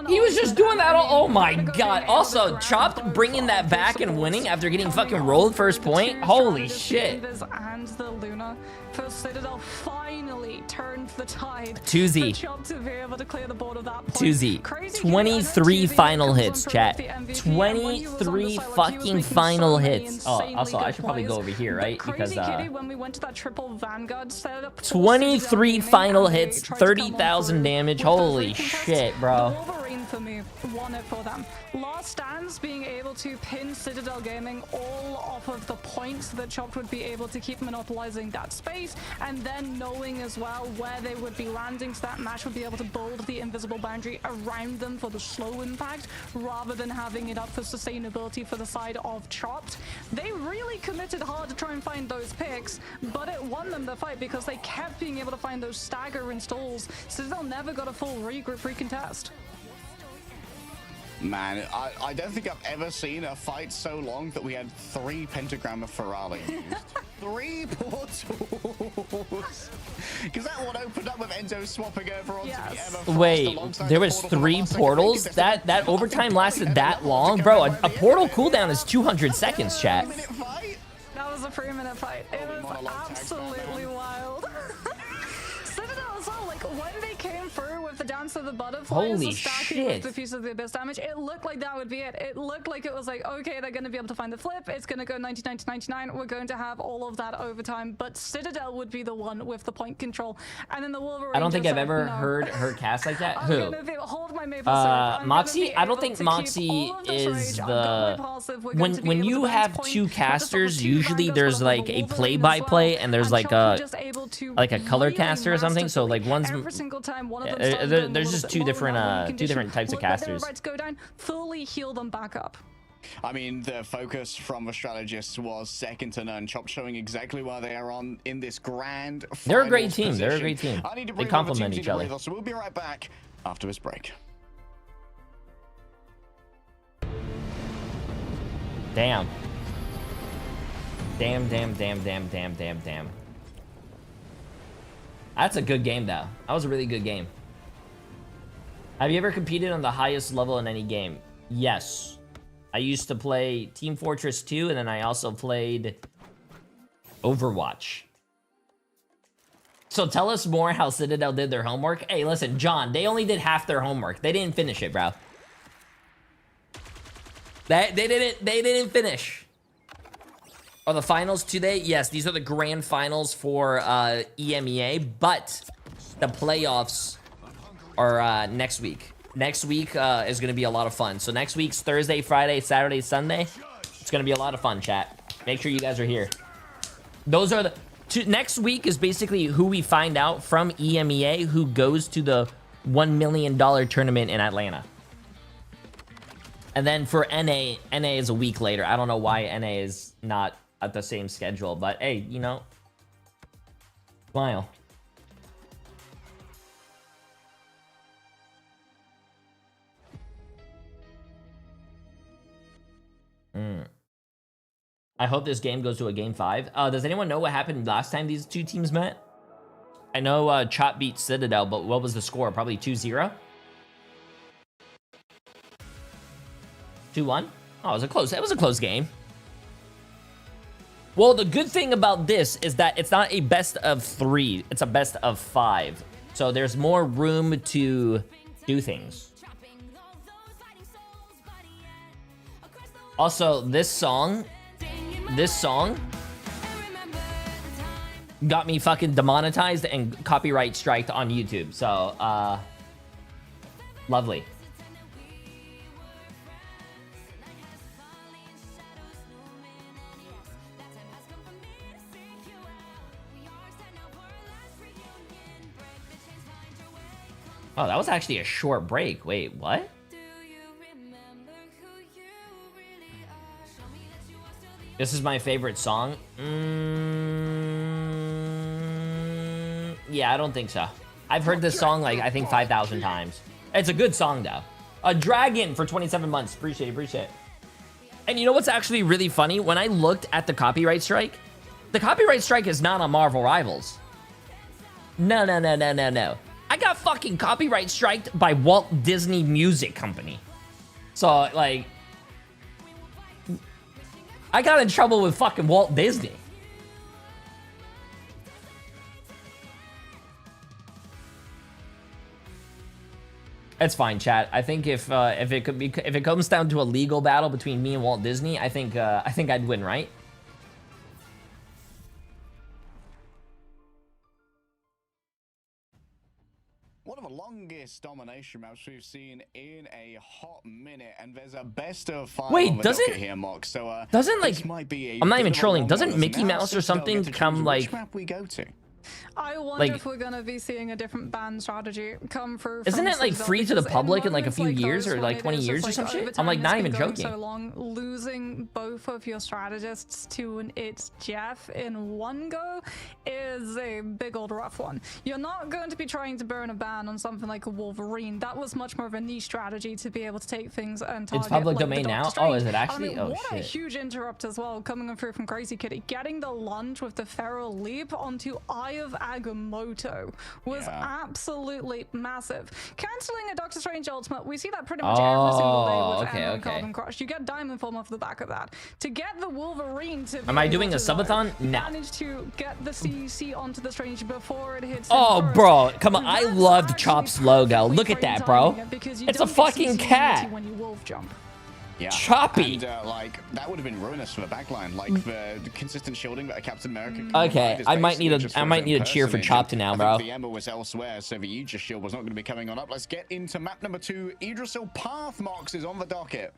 He was just doing that all, oh my god. Also, Chopped bringing that back and winning after getting fucking rolled first point. Holy shit. And the Luna for Citadel finally turned the tide. 2Z. To be able to clear the board of that point. 2Z. 23 final hits, chat. 23 fucking final hits. Oh, also, I should probably go over here, right? Because, when we went to that triple Vanguard setup, 23 final hits, 30,000 damage. Holy shit, bro. For me, won it for them. Last Stands being able to pin Citadel Gaming all off of the points that Chopped would be able to keep monopolizing that space, and then knowing as well where they would be landing, so that match would be able to build the invisible boundary around them for the slow impact rather than having it up for sustainability for the side of Chopped. They really committed hard to try and find those picks, but it won them the fight because they kept being able to find those stagger installs. Citadel never got a full regroup recontest. Man, I don't think I've ever seen a fight so long that we had 3 pentagram of Ferrari used. 3 portals. Because that one opened up with Enzo swapping over onto the ever fast. Wait, there was 3 portals? That overtime lasted that long? Bro, a portal cooldown is 200 seconds, chat. That was a 3-minute fight. It was absolutely wild. Citadel as well, like when they came through with the dance of the butterflies, holy stacking shit, with the piece of the abyss damage, it looked like that would be it. It looked like it was like, okay, they're going to be able to find the flip, it's going to go 99 to 99, we're going to have all of that overtime, but Citadel would be the one with the point control. And then the Wolverine, I don't think I've ever heard her cast like that. Who? Hold my maple syrup. Moxie? I don't think Moxie is the... When you have 2 casters, usually there's like a play-by-play and there's like a color caster or something, so like one's... Every single time one of them there's just two different types of casters. Go down, fully heal them back up. I mean, the focus from the strategists was second to none. Chop showing exactly where they are on in this grand. They're a great team. They're a great team. I need to they complement each other. So we'll be right back after this break. Damn. Damn. That's a good game, though. That was a really good game. Have you ever competed on the highest level in any game? Yes. I used to play Team Fortress 2, and then I also played Overwatch. So tell us more how Citadel did their homework. Hey, listen, John, they only did half their homework. They didn't finish it, bro. They didn't finish. Are the finals today? Yes, these are the grand finals for EMEA, but the playoffs are next week. Next week is going to be a lot of fun. So next week's Thursday, Friday, Saturday, Sunday. It's going to be a lot of fun, chat. Make sure you guys are here. Those are the... next week is basically who we find out from EMEA who goes to the $1 million tournament in Atlanta. And then for NA is a week later. I don't know why NA is not at the same schedule, but hey, you know, smile. I hope this game goes to a game 5. Does anyone know what happened last time these two teams met? I know Chop beat Citadel, but what was the score? Probably 2-0? 2-1? Oh, it was a close game. Well, the good thing about this is that it's not a best of 3. It's a best of 5. So there's more room to do things. Also, this song got me fucking demonetized and copyright striked on YouTube. So, lovely. Oh, that was actually a short break. Wait, what? This is my favorite song. Yeah, I don't think so. I've heard this song like I think 5,000 times. It's a good song though. A dragon for 27 months. Appreciate it, appreciate it. And you know what's actually really funny? When I looked at the copyright strike, the copyright strike is not on Marvel Rivals. No, no, no, no, no, no. I got fucking copyright striked by Walt Disney Music Company. So, like, I got in trouble with fucking Walt Disney. It's fine, chat. I think if it comes down to a legal battle between me and Walt Disney, I think I'd win, right? One of the longest domination maps we've seen in a hot minute, and there's a best of 5 Wait, on the doesn't docket here, Mock. So doesn't this like might be a I'm not bit even of a trolling. long Doesn't one, as Mickey now Mouse or Citadel something get to come choose like which map we go to. I wonder like, if we're gonna be seeing a different ban strategy come through. Isn't it like Citadel, free to the because public in like a moments few like years those or when like it 20 is years just or like some shit? over I'm like time not it's even been going joking. So long, losing both of your strategists to its Jeff in one go is a big old rough one. You're not going to be trying to burn a ban on something like a Wolverine. That was much more of a niche strategy to be able to take things and target. It's public like, domain the now? Doctor Oh, is Strange. it actually? I mean, Oh, what a shit. huge interrupt as well coming through from Crazy Kitty. Getting the lunge with the Feral Leap onto Eye of Agamotto was absolutely massive. Cancelling a Doctor Strange ultimate, we see that pretty much every single day with Emma and Carbon Crush. You get Diamond Form off the back of that. To get the Wolverine to Am I doing a subathon? No. Manage to get the CC onto the Strange before it hits Oh, him first. bro, come on. I That's loved actually Chop's logo. perfectly Look at that, great bro. timing, because you It's a don't get fucking CC cat. when you wolf jump. Yeah. Choppy. And like that would have been ruinous for the backline. Like the consistent shielding that a Captain America can Okay, provide is I might basically need just a for his own cheer for personage. Chop to now, I bro. think the Emma was elsewhere, so the Aegis shield was not going to be coming on up. Let's get into map number 2. Yggdrasil Path Mox is on the docket.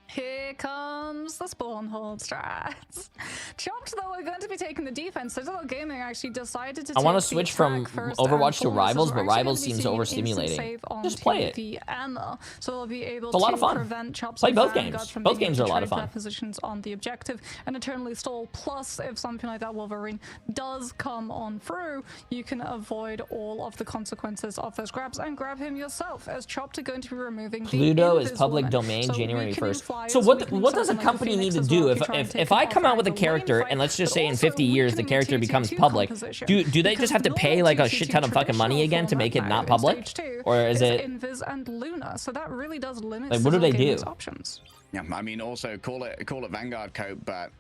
Here comes the spawn hold strats. Chopped, though, are going to be taking the defense. Citadel Gaming actually decided to I want to take switch the from attack first Overwatch to and foremost, Rivals, as but we're actually Rivals gonna be seems seeing an instant overstimulating. save Just onto play it. The Emma, so they'll be able It's a lot of to fun. prevent Chops Play and both Vanguard games. from Both being games able are a to lot of trade fun. their positions on the objective and eternally stall. Plus, if something like that Wolverine does come on through, you can avoid all of the consequences of those grabs and grab him yourself, as Chopped are going to be removing Pluto the is public Invis domain woman. So January weakening 1st. flyers, So what weakening does a something like company the need Phoenix to as do well if you try and if take I him come off out with a angle character lane and let's just fight, say but in also 50 years the weakening character becomes 2-2-2 public? composition. Do they just have to Because pay like a normal shit ton of fucking money traditional again to make it format not now in public? stage 2 Or is it Invis and Luna, so that really does limit like what do they do? Gaming's options. Yeah, I mean, also call it Vanguard coat, but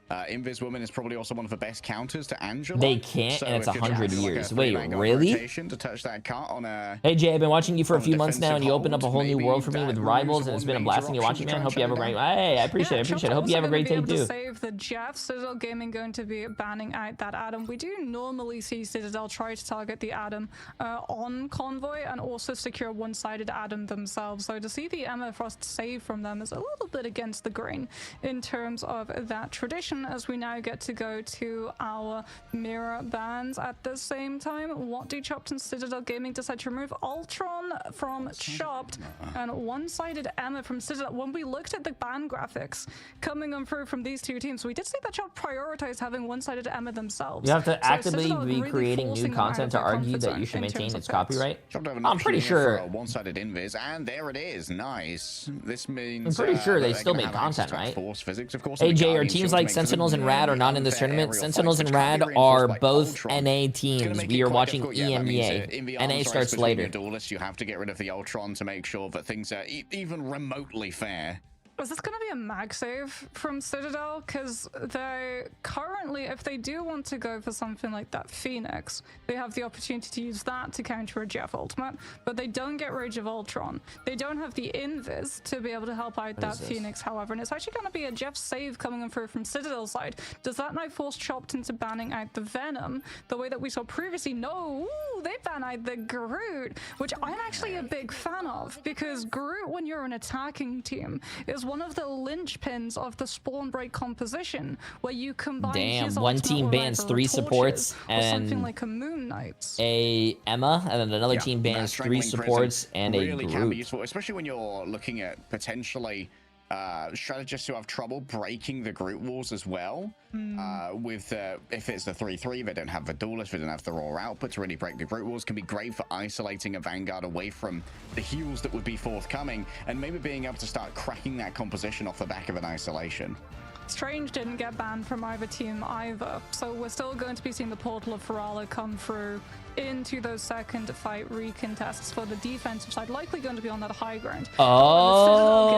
Invis Woman is probably also one of the best counters to Angela. They can't, so and it's if you're trying 100 to do, like, years. a Wait, 3 Vanguard really? rotation to touch that cut on a Hey Jay, I've been watching you for a on a few months now, and you defensive opened up a whole new hold, world for me maybe with that Rivals, removes and it's been a one blast when you're major watching, option man. to Hope you have a try great. and shut Hey, I appreciate it. Chopped Hope you have a also great day gonna be able too. to save the Jeff. Citadel Gaming going to be banning out that Adam. We do normally see Citadel try to target the Adam on Convoy and also secure one-sided Adam themselves. So to see the Emma Frost save from them is a little bit against the grain in terms of that tradition, as we now get to go to our mirror bans at the same time. What do Chopped and Citadel Gaming decide to remove? Ultron from Chopped and one-sided Emma from Citadel. When we looked at the ban graphics coming on through from these two teams, we did see that Chopped prioritized having one-sided Emma themselves. You have to So actively Citadel be really creating forcing new them out content of to their argue comfort that zone you should in maintain terms its of builds. copyright. Chopped have an I'm pretty option here sure. for a one-sided invis, and there it is. Nice. This means I'm pretty sure they they're still gonna make have access content, to right? Force physics, of course. AJ, are Guardian teams shield like to make Sentinels and them Rad are not in this unfair tournament? aerial Sentinels fights, and which can't Rad be reinforced are by both Ultron. NA It's gonna teams. make We it are quite watching difficult. Yeah, that means EMEA. in the NA arms race starts between later. your duelists, you have to get rid of the Ultron to make sure that things are even remotely fair. Is this going to be a mag save from Citadel? Because they currently, if they do want to go for something like that Phoenix, they have the opportunity to use that to counter a Jeff ultimate, but they don't get Rage of Ultron. They don't have the Invis to be able to help out that Phoenix, however, and it's actually going to be a Jeff save coming in through from Citadel's side. Does that now force Chopped into banning out the Venom the way that we saw previously? No! Ooh, Ooh, they banned the Groot, which I'm actually a big fan of, because Groot, when you're an attacking team, is one of the linchpins of the spawn break composition, where you combine his one ultimate team with bans either 3 torches supports or something and like a Moon Knight. a Emma, and then another team bans 3 supports and a really can be Groot. useful, especially when you're looking at potentially strategists who have trouble breaking the Groot walls as well. With if it's the 3-3, they don't have the duelist, they don't have the raw output to really break the Groot walls. Can be great for isolating a Vanguard away from the heals that would be forthcoming, and maybe being able to start cracking that composition off the back of an isolation. Strange didn't get banned from either team either, so we're still going to be seeing the Portal of Ferala come through into those second fight recontests for the defensive side, likely going to be on that high ground. Oh.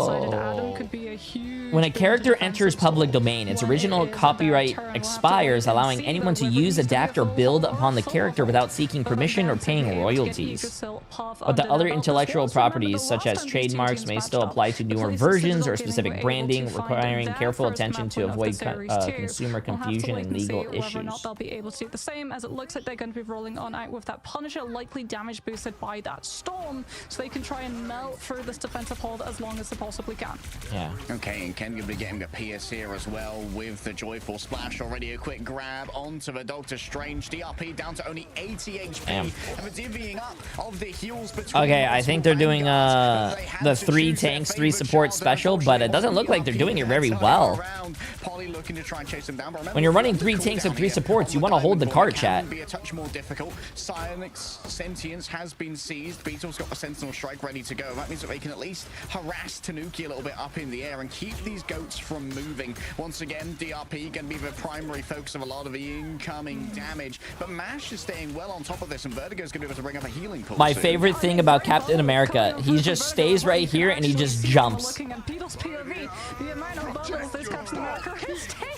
Getting the one-sided Adam could be a huge... When a character enters public domain, its original copyright expires, allowing anyone to use, adapt, or build upon the character without seeking permission or paying royalties. But the other intellectual properties, such as trademarks, may still apply to newer versions or specific branding, requiring careful attention to avoid consumer confusion and legal issues. They'll be able to do the same, as it looks like they're going to be rolling on out with that Punisher, likely damage boosted by that Storm, so they can try and melt through this defensive hold as long as they possibly can. Yeah. Okay, and Ken going to be getting the PS here as well with the Joyful Splash. Already a quick grab onto the Doctor Strange. DRP down to only 80 HP. Damn. And the divvying up of the heals between... Okay, I think they're doing the 3 tanks, 3 support special, but it doesn't look like they're doing it very well. When you're running 3 tanks and 3 supports, you want to hold the cart, chat. Be a touch more difficult. Psionic's sentience has been seized. Beetle's got the Sentinel Strike ready to go. That means that they can at least harass Tanuki a little bit up in the air and keep these goats from moving. Once again, DRP going to be the primary focus of a lot of the incoming damage. But MASH is staying well on top of this, and Vertigo's going to be able to bring up a healing pool. My favorite thing about Captain America, he just stays right here and he just jumps. Looking at Beetle's POV, the amount of bubbles this Captain America is taking.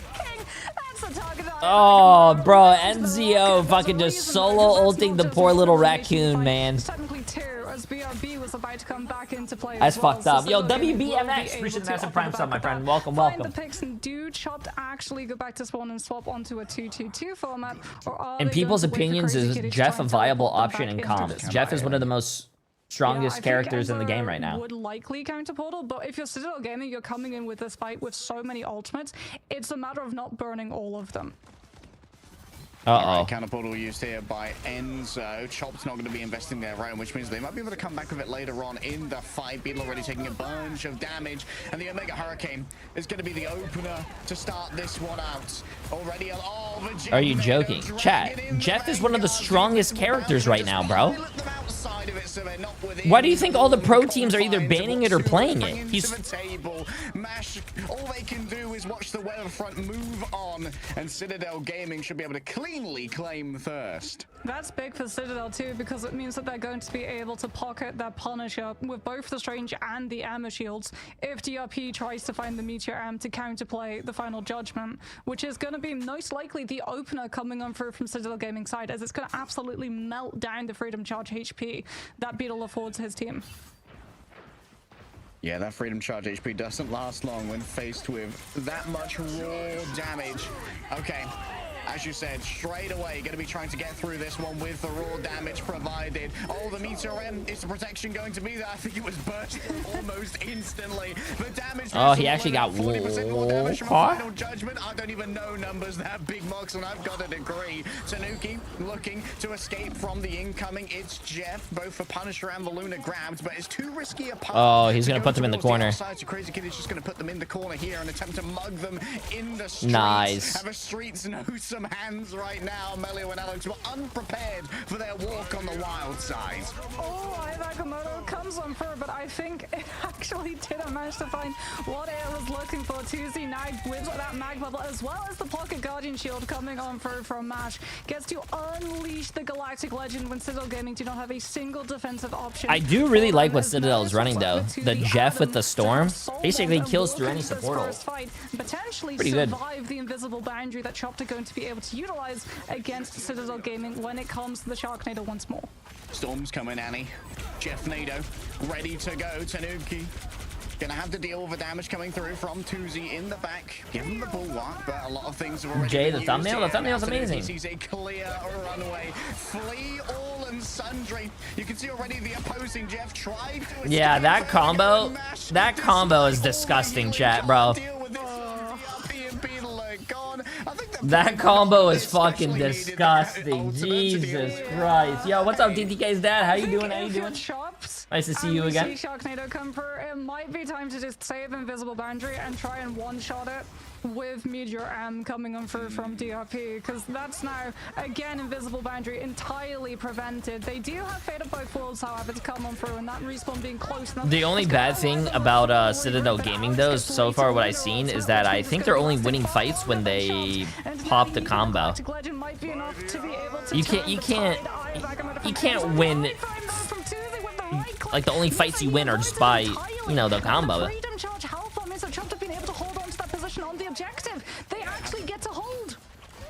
That's the target. Oh, bro, NZO fucking just solo ulting the poor little raccoon, man. Technically 2, as BRB was about to come back into play. That's fucked up. Yo, WBMX, appreciate the massive prime sub, my friend. Welcome, welcome. The picks, and do Chopped actually go back to spawn and swap onto a 2-2-2 format? Or In people's opinions, is Jeff a viable option in comps? Jeff is one of the most strongest characters in the game right now. Would likely counter Portal, but if you're Citadel Gaming, you're coming in with this fight with so many ultimates, it's a matter of not burning all of them. Right, counter portal used here by Enzo. Chopped's not going to be investing their own, which means they might be able to come back with it later on in the fight. Beetle already taking a bunch of damage, and the Omega Hurricane is going to be the opener to start this one out. Already, are you joking? Chat, Jeff is one of the strongest characters right now, bro. Why do you think all the pro teams are either banning it or playing it? He's MASH, all they can do is watch the weather front move on, and Citadel Gaming should be able to cleanly claim first. That's big for Citadel too, because it means that they're going to be able to pocket that Punisher with both the Strange and the Armor Shields if DRP tries to find the Meteor Arm to counterplay the Final Judgment, which is going to be most likely the opener coming on through from Citadel Gaming side, as it's going to absolutely melt down the Freedom Charge HP that Beetle affords his team. Yeah, that Freedom Charge HP doesn't last long when faced with that much raw damage. Okay. As you said, straight away, going to be trying to get through this one with the raw damage provided. Oh, the Meteor M, is the protection going to be there? I think it was bursting almost instantly. The damage... Oh, he actually got 40% more damage from Final Judgment. I don't even know numbers that big marks, and I've got a degree. Tanuki looking to escape from the incoming. It's Jeff, both for Punisher and the Luna grabbed, but it's too risky a path. Oh, he's going to put them in the corner. So Crazy Kid is just going to put them in the corner here and attempt to mug them in the streets. Nice. Have a streets know some hands right now. Melio and Alex were unprepared for their walk on the wild side. Oh, Nakamoto comes on through, but I think it actually didn't manage to find what it was looking for. 2Z Nag with that mag bubble, as well as the Pocket Guardian Shield coming on through from MASH. Gets to unleash the Galactic Legend when Citadel Gaming do not have a single defensive option. I do really like what Citadel is running, though. The Jeff with the Storm basically kills through any support. Potentially pretty good. Survive the invisible boundary that Chopped are going to be able to utilize against Citadel Gaming when it comes to the Sharknado once more. Storm's coming, Annie. Jeff Nado ready to go. Tanuki Gonna have to deal with the damage coming through from Tuzi in the back. Give him the bulwark, but a lot of things have already Jay, been the thumbnail? used The thumbnail's here. amazing. He sees a clear runway. Flee all and sundry. You can see already the opposing Jeff tried to Yeah, escape that combo, that combo is all disgusting, healing chat, can't bro. deal with this. DRP and Beetle are gone. I think the That combo is fucking especially needed disgusting. ultimate to deal Jesus with. Christ. Yo, what's up, DTK's dad? How you doing? How you If you're doing? chopped, Nice to see and you we again. See Sharknado come through, it might be time to just save Invisible Boundary and try and one-shot it with Meteor M coming on through from DRP, because that's now, again, Invisible Boundary entirely prevented. They do have Fate of Both Worlds, however, to come on through, and that respawn being close enough. The only bad thing about Citadel Gaming, though, so far what I've seen is that I think they're only winning fights when they pop the combo. You can't win. Like, the only fights you win are just by, you know, the combo. Freedom charge health on this, so Chop have been able to hold on to that position on the objective. They actually get to hold.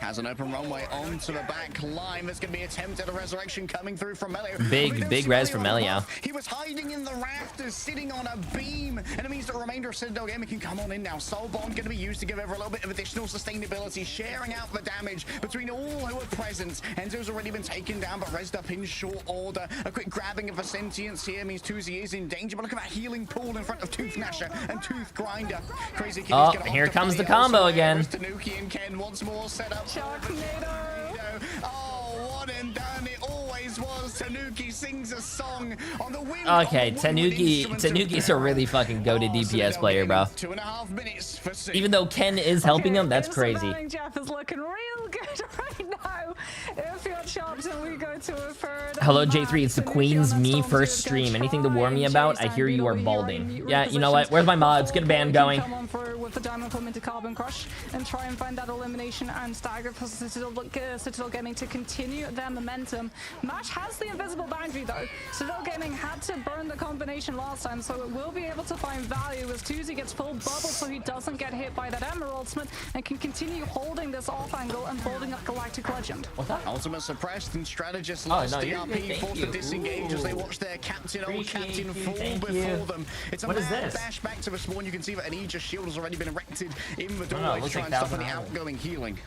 Has an open runway onto the back line. There's going to be attempted a resurrection coming through from Melio. Big res from Melio. He was hiding in the rafters, sitting on a beam, and it means the remainder of Citadel Gaming can come on in now. Soul Bond going to be used to give over a little bit of additional sustainability, sharing out the damage between all who are present. Enzo's already been taken down, but rezzed up in short order. A quick grabbing of a sentience here means Tuzi is in danger, but look at that healing pool in front of Tooth Gnasher and Tooth Grinder. Crazy Kitty's Oh, gonna here opt to comes the play combo elsewhere. again. Tanuki and Ken once more set up. Sharknado. Oh, one and done. It always was. Tanuki sings a song on the wind. Okay, Tanuki's a really fucking goated DPS player, bro. 2.5 minutes for C. Even though Ken is helping him, that's crazy. Jeff is looking real good right now. If you're chopped and we go to a third. Hello, J3. It's the Queen's Me first stream. Anything to warn me about? I hear you are balding. Yeah, you know what? Where's my mods? Get a band going. Come on through with the diamond implemented carbon crush and try and find that elimination and stagger for Citadel Gaming to continue their momentum. Match has the invisible boundary though. Citadel Gaming had to burn the combination last time, so it will be able to find value as Tuzi gets full bubble so he doesn't get hit by that Emerald ultimate and can continue holding this off angle and building up Galactic Legend. What's that? Ultimate suppressed and strategist Oh, lost. no, you're good. DRP Thank forced you. to disengage as they watch their captain, old Appreciate captain, you. fall Thank before you. them. It's a What is mad this? dash back to the spawn. You can see that an Aegis shield has already been erected in the no, doorway it to looks try like and stop Thousand any Island. outgoing healing.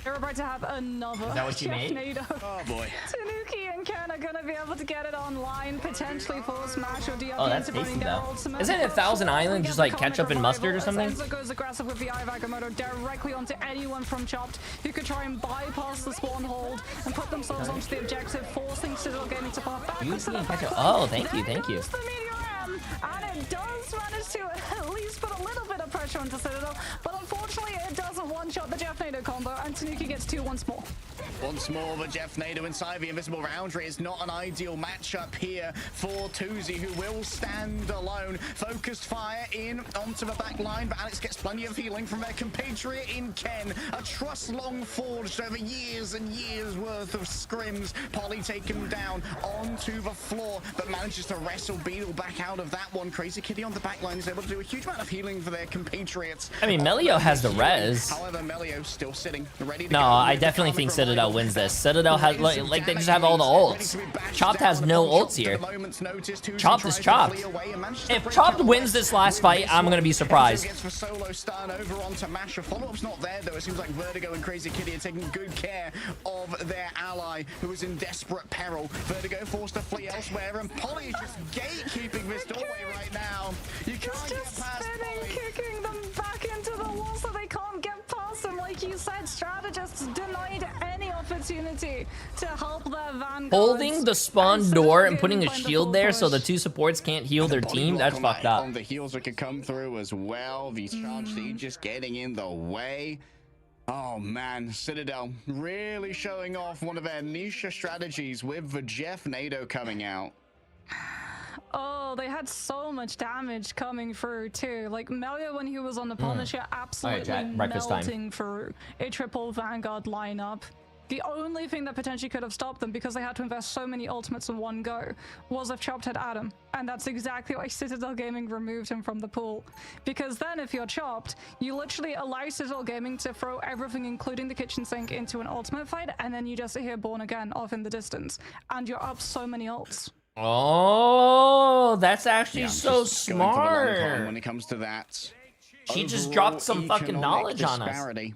They're about to have another. Is that what you made? Sharknado. Oh boy. Tanuki and Ken are gonna be able to get it online, potentially for Smash or DRP. Oh, that's into burning tasty, their though. ultimate. Isn't it Thousand Island just like ketchup and mustard or something? Enzo goes aggressive with the Ivagamoto directly onto anyone from Chopped who could try and bypass the spawn hold and put themselves onto the objective, forcing Citadel Gaming to path back. Usually in ketchup. Oh, thank you, thank you. The Meteor M, and it does manage to at least put a little bit of pressure onto Citadel, but unfortunately it doesn't one-shot the Jeff Nado combo, and Tanuki gets 2 once more. Once more, the Jeff Nado inside the invisible boundary is not an ideal matchup here for Tuzi, who will stand alone. Focused fire in onto the back line, but Alex gets plenty of healing from their compatriot in Ken. A trust long forged over years and years worth of scrims. Polly taken down onto the floor, but manages to wrestle Beetle back out of that one. Crazy Kitty on the back line is able to do a huge amount of healing for their compatriots. I mean, Melio has the res. However, Melio still sitting, ready to No, go I with the definitely Karmic think Citadel Revival. wins this. Citadel has, like they just have all the ults. Chopped has no ults here. Chopped is Chopped. If Chopped wins this last fight, I'm gonna be surprised. Gets for solo stun over onto Masher. Follow-up's not there though. It seems like Vertigo and Crazy Kitty are taking good care of their ally who is in desperate peril. Vertigo forced to flee elsewhere, and Polly is just gatekeeping this doorway right now. You can't get Just past spinning, Polly. kicking them back into the wall so they can't get past them. Like you said, strategists denied any opportunity to help their vanguards. Holding the spawn And door Citadel and putting a Gaming find the shield full there so the push. 2 supports can't heal their team, that's fucked up. On the heels that could come through as well. These charge siege just getting in the way. Oh man, Citadel really showing off one of their niche strategies with the Jeff Nado coming out. Oh, they had so much damage coming through too. Like Melio, when he was on the Punisher, absolutely chat, breakfast time. melting for a triple Vanguard lineup. The only thing that potentially could have stopped them, because they had to invest so many ultimates in one go, was if Chopped had Adam. And that's exactly why Citadel Gaming removed him from the pool. Because then if you're Chopped, you literally allow Citadel Gaming to throw everything, including the kitchen sink, into an ultimate fight, and then you just hear Born Again off in the distance. And you're up so many ults. Oh, that's actually Yeah, so just going for the long con smart. when it comes to that. She just Overall dropped some fucking economic knowledge on us. disparity.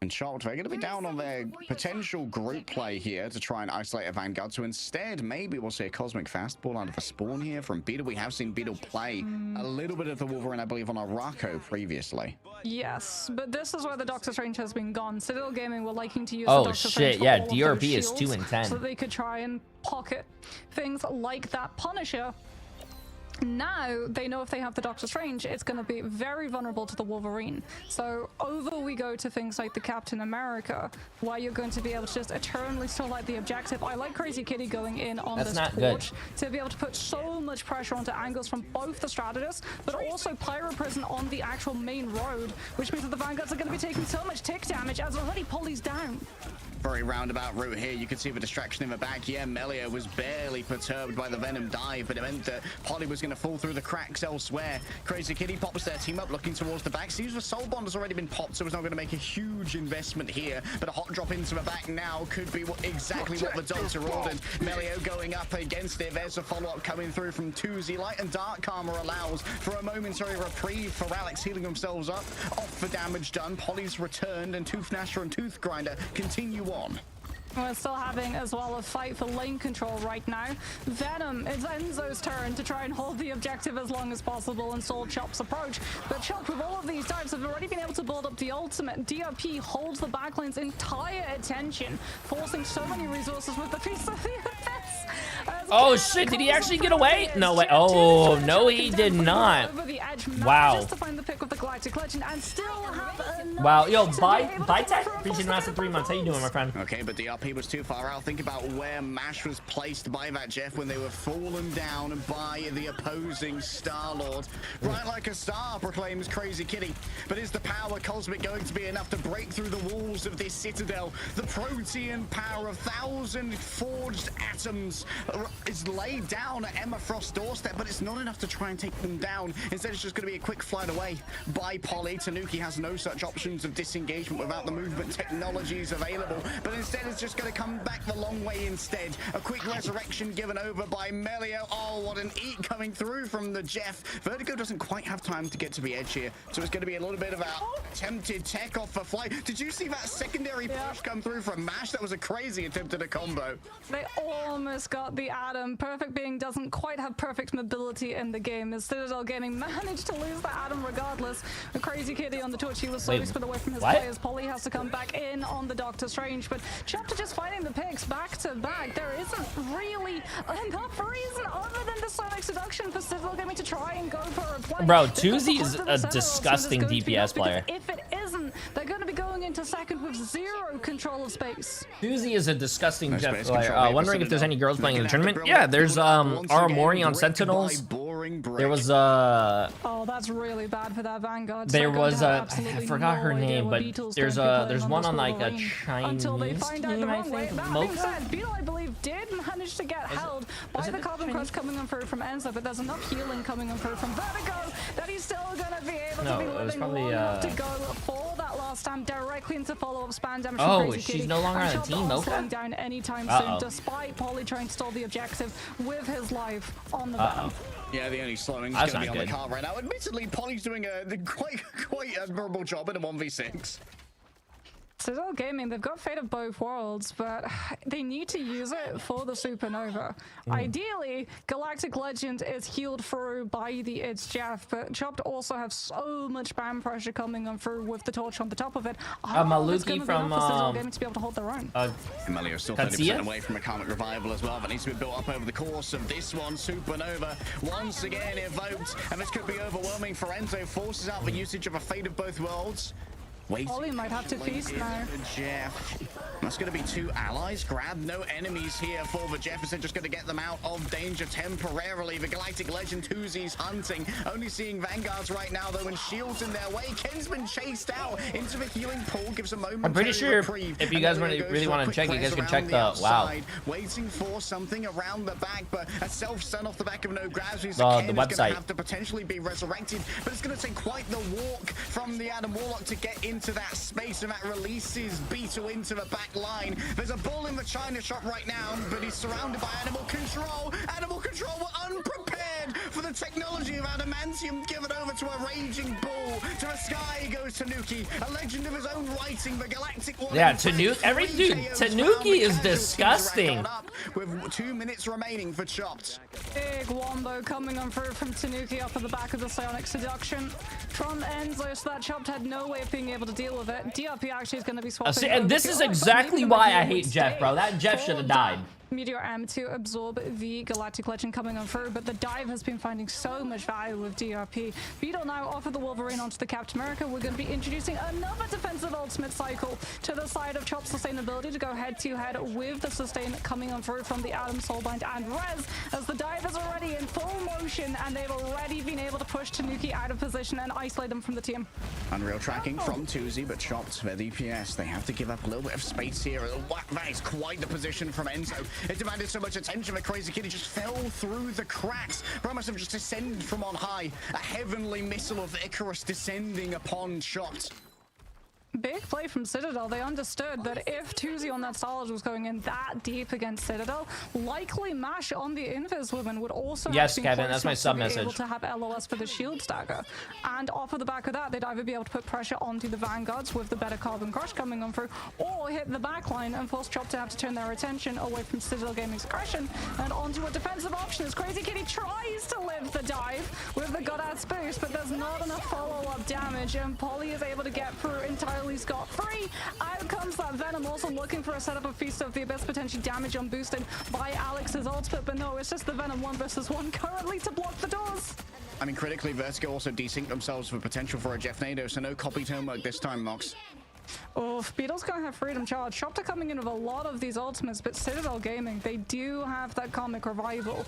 And Chopped, they're going to be down on their potential group play here to try and isolate a Vanguard. So instead, maybe we'll see a Cosmic Fastball out of a spawn here from Beetle. We have seen Beetle play a little bit of the Wolverine, I believe, on Araco previously. Yes, but this is where the Doctor Strange has been gone. Citadel Gaming were liking to use Oh, the Doctor shit, Strange for yeah, all of DRP those is 2 shields and 10. so that they could try and pocket things like that Punisher. Now they know if they have the Doctor Strange, it's going to be very vulnerable to the Wolverine. So over we go to things like the Captain America, where you're going to be able to just eternally starlight the objective. I like Crazy Kitty going in on That's this not torch good. to be able to put so much pressure onto angles from both the Strategist, but also Pyro Prison on the actual main road, which means that the Vanguards are going to be taking so much tick damage as already Polly's down. Very roundabout route here. You can see the distraction in the back. Yeah, Melia was barely perturbed by the Venom dive, but it meant that Polly was going to fall through the cracks elsewhere. Crazy Kitty pops their team up looking towards the back. Seems the Soul Bond has already been popped, so it's not going to make a huge investment here. But a hot drop into the back now could be exactly what the Doctor ordered. Melio going up against it. There's a follow-up coming through from Tuzi. Light and Dark Karma allows for a momentary reprieve for Alex healing themselves up. Off the damage done. Polly's returned, and Tooth Gnasher and Tooth Grinder continue on. We're still having as well a fight for lane control right now. Venom, it's Enzo's turn to try and hold the objective as long as possible and stall Chop's approach. But Chop, with all of these dives, have already been able to build up the ultimate. DRP holds the backlane's entire attention, forcing so many resources with the piece of the abyss. Oh shit, did he actually get away? No way. Oh, no he did not. Wow. Just to find the pick of the Galactic Legend and still have enough Wow, yo, to be bye able to bye go tech. for a Appreciate the full massive 3 months. How you doing, my friend? Okay, but DRP was too far out. Think about where MASH was placed by that Jeff when they were fallen down by the opposing Star-Lord. Right like a star, proclaims Crazy Kitty. But is the power cosmic going to be enough to break through the walls of this citadel? The protean power of 1,000 forged atoms is laid down at Emma Frost's doorstep, but it's not enough to try and take them down. Instead, it's just going to be a quick flight away by Polly. Tanuki has no such options of disengagement without the movement technologies available, but instead it's just going to come back the long way instead. A quick resurrection given over by Melio. Oh, what an eat coming through from the Jeff. Vertigo doesn't quite have time to get to the edge here, so it's going to be a little bit of a attempted tech off the flight. Did you see that secondary push come through from MASH? That was a crazy attempt at a combo. They almost got the Atom. Perfect Being doesn't quite have perfect mobility in the game, as Citadel Gaming managed to lose the Atom regardless. A Crazy Kitty on the torch, he was slowly split away from his players. Polly has to come back in on the Doctor Strange, but Chapter just finding the picks back to back. There isn't really enough reason other than the Sonic Seduction for Citadel Gaming to try and go for a play. Bro, Tuzi is a disgusting DPS player. If it isn't, they're going to be going into second with zero control of space. Tuzi is a disgusting Jeff space player. control Wondering if there's any girls playing in the tournament. Yeah, there's Aramori on Sentinels. There was Oh, that's really bad for that Vanguard. there So was I I forgot her name, but there's one on like a Chinese until they find out the team, I wrong way. think. That being Mocha? said, Beetle, I believe, did manage to get held by it the a Carbon Chinese? Crush coming on through from Enzo, but there's enough healing coming on through from Vertigo that he's still gonna be able No, to be it was living probably, long enough to go for that last time directly into follow-up spam damage Oh, from Crazy she's Kitty. no longer And on the Chop team, not Mocha? slowing down anytime Uh-oh. soon, despite Polly trying to stall the objective with his life on the van. Yeah, the only slowing is That's going to be not on the good. car right now. Admittedly, Polly's doing a quite admirable job in a 1v6. Citadel Gaming, they've got Fate of both worlds, but they need to use it for the Supernova. Ideally, Galactic Legend is healed through by the It's Jeff, but Chopped also have so much spam pressure coming on through with the torch on the top of it. Maluki from, Citadel Gaming to be able to hold their own. Emilio's still Katsuya? 30% away from a Karmic Revival as well. That needs to be built up over the course of this one. Supernova once again evoked, and this could be overwhelming for Enzo. Forces out the usage of a Fate of both worlds. Ollie might have to feast now. Jeff. That's going to be 2 allies. Grab no enemies here for the Jefferson. Just going to get them out of danger temporarily. The Galactic Legend Tuzi's hunting. Only seeing Vanguards right now, though, and shields in their way. Ken's been chased out into the healing pool. Gives a moment. I'm pretty sure if you guys really want to check, you guys can check the wow. Waiting for something around the back, but a self-stun off the back of no grabs. The Ken is website. going to have to potentially be resurrected, but it's going to take quite the walk from the Adam Warlock to get in into that space, and that releases Beetle into the back line. There's a bull in the China shop right now, but he's surrounded by Animal Control. Animal Control were unprepared for the technology of adamantium given over to a raging bull. To the sky goes Tanuki, a legend of his own writing, the Galactic one. Yeah, Tanuki, Tanuki is disgusting. With 2 minutes remaining for Chopped. Big wombo coming on through from Tanuki up at the back of the Psionic Seduction. From Enzo, so that Chopped had no way of being able to deal with it. DRP actually is going to be swapping. See, and this is exactly why I hate Jeff, bro. That Jeff should have died. Meteor M to absorb the Galactic Legend coming on through, but the dive has been finding so much value with DRP. Beetle now offer the Wolverine onto the Captain America. We're going to be introducing another defensive ultimate cycle to the side of Chop's sustainability to go head-to-head with the sustain coming on through from the Adam, Soulbind, and Rez, as the dive is already in full motion, and they've already been able to push Tanuki out of position and isolate them from the team. Unreal tracking from Tuzi, but Chopped their DPS. They have to give up a little bit of space here. That is quite the position from Enzo. It demanded so much attention that Crazy Kitty just fell through the cracks. Bro must have just descended from on high. A heavenly missile of Icarus descending upon Chopped. Big play from Citadel. They understood that if Tuzi on that solid was going in that deep against Citadel, likely Mash on the Invis woman would also yes, Kevin, that's my sub message. Able to have LOS for the shield stagger, and off of the back of that, they'd either be able to put pressure onto the Vanguards with the better Carbon Crush coming on through, or hit the backline and force Chop to have to turn their attention away from Citadel Gaming's aggression and onto a defensive option as Crazy Kitty tries to live the dive with the Goddard's boost, but there's not enough follow-up damage, and Polly is able to get through entirely scot-free. Out comes that Venom, also looking for a setup of Feast of the Abyss, potentially damage on boosted by Alex's ultimate, but no, it's just the Venom 1 versus 1 currently to block the doors. I mean, critically, Vertigo also desynced themselves for potential for a Jeff Nado, so no copy homework this time, Mox. Oh, Beetle's gonna have Freedom Charge. Shopta coming in with a lot of these ultimates, but Citadel Gaming, they do have that Comic Revival.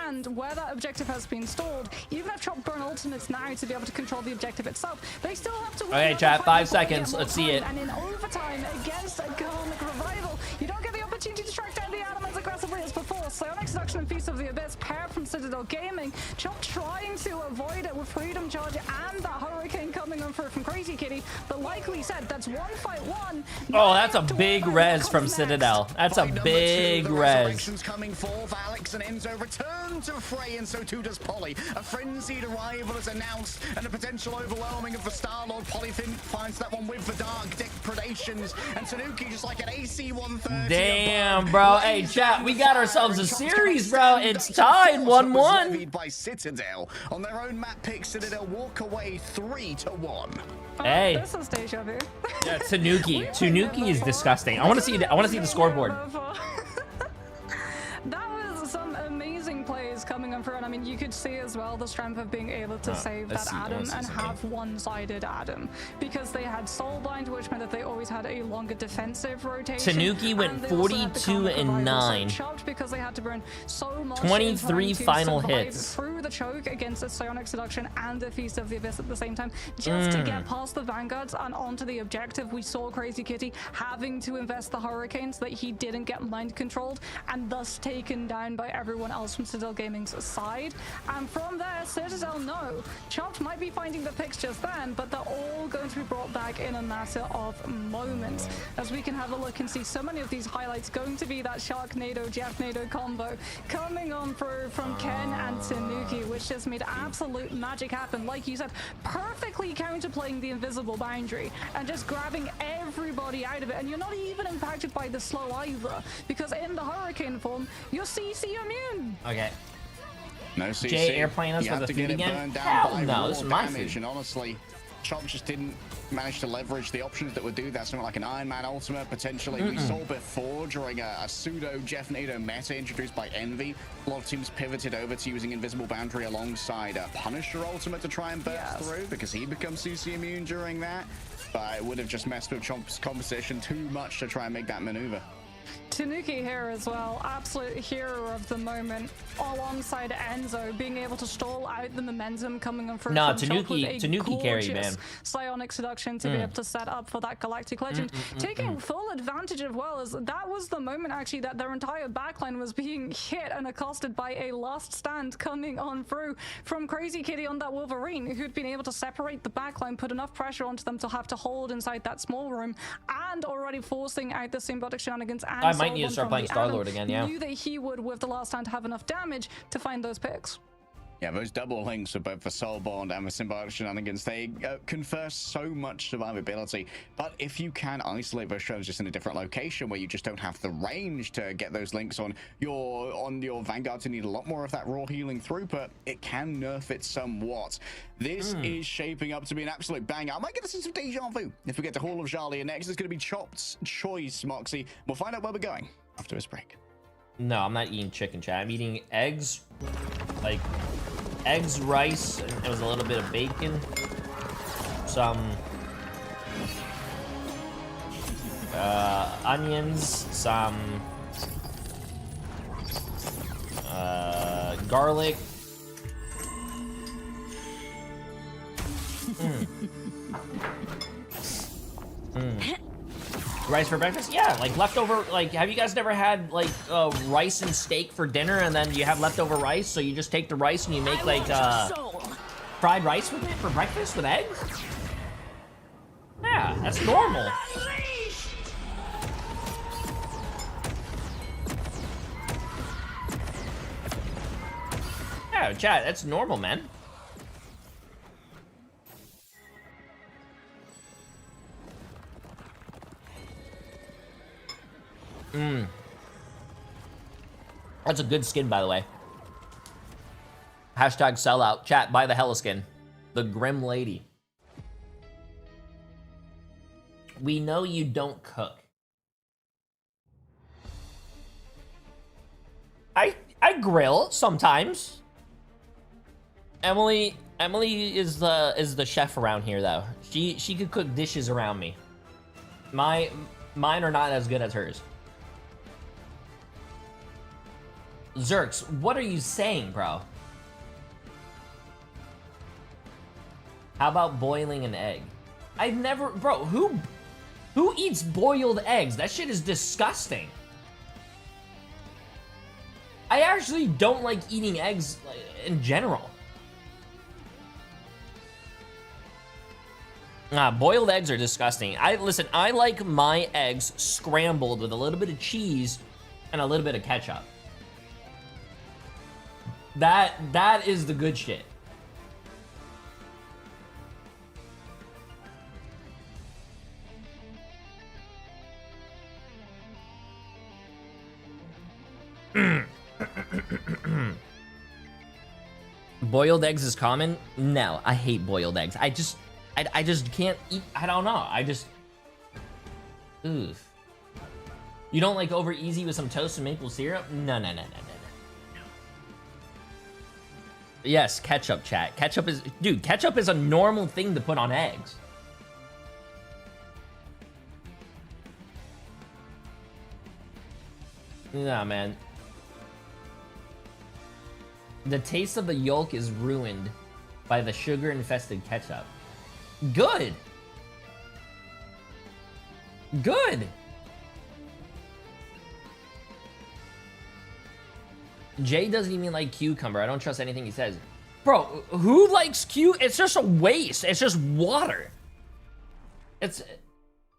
And where that objective has been stalled, even if Chop burn ultimates now to be able to control the objective itself, they still have to win. Okay, chat, 5 seconds. Let's see it. And in overtime against a Comic Revival, you don't get the opportunity to track down the Adam as aggressively as before. Psionic Seduction and Feast of the Abyss pair from Citadel Gaming. Chop trying to avoid it with Freedom Charge and that Hurricane coming on through from Crazy Kitty, but like we said, that's 1-5-1. Oh, that's a big res from Citadel. That's a big res. Coming forth, Alex and Enzo return to fray, and so too does Polly. A frenzied arrival is announced, and a potential overwhelming of the Star-Lord. Polly finds that one with the Dark Depredations, and Tanuki just like an AC-130. Damn, bro. Hey, chat, we got ourselves a series, bro. It's tied 1-1. By Citadel on their own map pick. Citadel walk away 3-1. Hey, this is deja vu. Yeah, Tanuki. Tanuki is disgusting. I want to see the scoreboard. That was some amazing plays coming on through, and I mean, you could see as well the strength of being able to save that Adam and have one-sided Adam, because they had Soulbind, which meant that they always had a longer defensive rotation. Tanuki went 42-9. Chopped because they had to burn so much. 23 final hits through the choke against a Psionic Seduction and a Feast of the Abyss at the same time, just to get past the Vanguards and onto the objective. We saw Crazy Kitty having to invest the Hurricanes so that he didn't get mind controlled and thus taken down by everyone else from Citadel Gaming's side. And from there, Citadel know Chopped might be finding the picks just then, but they're all going to be brought back in a matter of moments, as we can have a look and see so many of these highlights going to be that Sharknado Jeff Nado combo coming on through from Ken and Tanuki, which just made absolute magic happen. Like you said, perfectly counterplaying the invisible boundary and just grabbing everybody out of it, and you're not even impacted by the slow either, because in the Hurricane form you're CC immune. Okay. No CC. Jay airplane us with a feed again? Hell no, this is my food. And honestly, Chop just didn't manage to leverage the options that would do that. Something like an Iron Man ultimate, potentially. We saw before during a pseudo Jeff Nado meta introduced by Envy. A lot of teams pivoted over to using Invisible Boundary alongside a Punisher ultimate to try and burst through, because he becomes CC immune during that. But it would have just messed with Chomp's composition too much to try and make that maneuver. Tanuki here as well, absolute hero of the moment, alongside Enzo, being able to stall out the momentum coming on from Tanuki carry, man. psionic seduction to be able to set up for that Galactic Legend, taking full advantage of, well, as that was the moment actually that their entire backline was being hit and accosted by a last stand coming on through from Crazy Kitty on that Wolverine, who'd been able to separate the backline, put enough pressure onto them to have to hold inside that small room, and already forcing out the symbiotic shenanigans. And I might need to start playing Star-Lord again, yeah. Knew that he would, with the last stand, have enough damage to find those picks. Yeah, those double links for both the Soulborn and the Symbiotic Shenanigans, they confer so much survivability. But if you can isolate those shreds just in a different location where you just don't have the range to get those links on your Vanguard to need a lot more of that raw healing throughput, it can nerf it somewhat. This is shaping up to be an absolute banger. I might get us some deja vu if we get to Hall of Djalia next. It's going to be Chopped's choice, Moxie. We'll find out where we're going after this break. No, I'm not eating chicken, chat. I'm eating eggs, like eggs, rice, and there was a little bit of bacon, some onions, some garlic. Rice for breakfast? Yeah, like leftover, like, have you guys never had, like, rice and steak for dinner, and then you have leftover rice, so you just take the rice and you make, like, fried rice with it for breakfast with eggs? Yeah, that's normal. Yeah, chat, that's normal, man. That's a good skin, by the way. Hashtag sellout. Chat, buy the Hella skin. The Grim Lady. We know you don't cook. I grill sometimes. Emily is the chef around here, though. She could cook dishes around me. Mine are not as good as hers. Zerx, what are you saying, bro? How about boiling an egg? I've never, bro, who eats boiled eggs? That shit is disgusting. I actually don't like eating eggs in general. Boiled eggs are disgusting. Listen, I like my eggs scrambled with a little bit of cheese and a little bit of ketchup. That is the good shit. Boiled eggs is common? No, I hate boiled eggs. I just can't eat. I don't know. Oof. You don't like over easy with some toast and maple syrup? No. Yes, ketchup, chat. Ketchup is a normal thing to put on eggs. Nah, man. The taste of the yolk is ruined by the sugar-infested ketchup. Good. Good. Jay doesn't even like cucumber. I don't trust anything he says. Bro, who likes It's just a waste. It's just water. It's...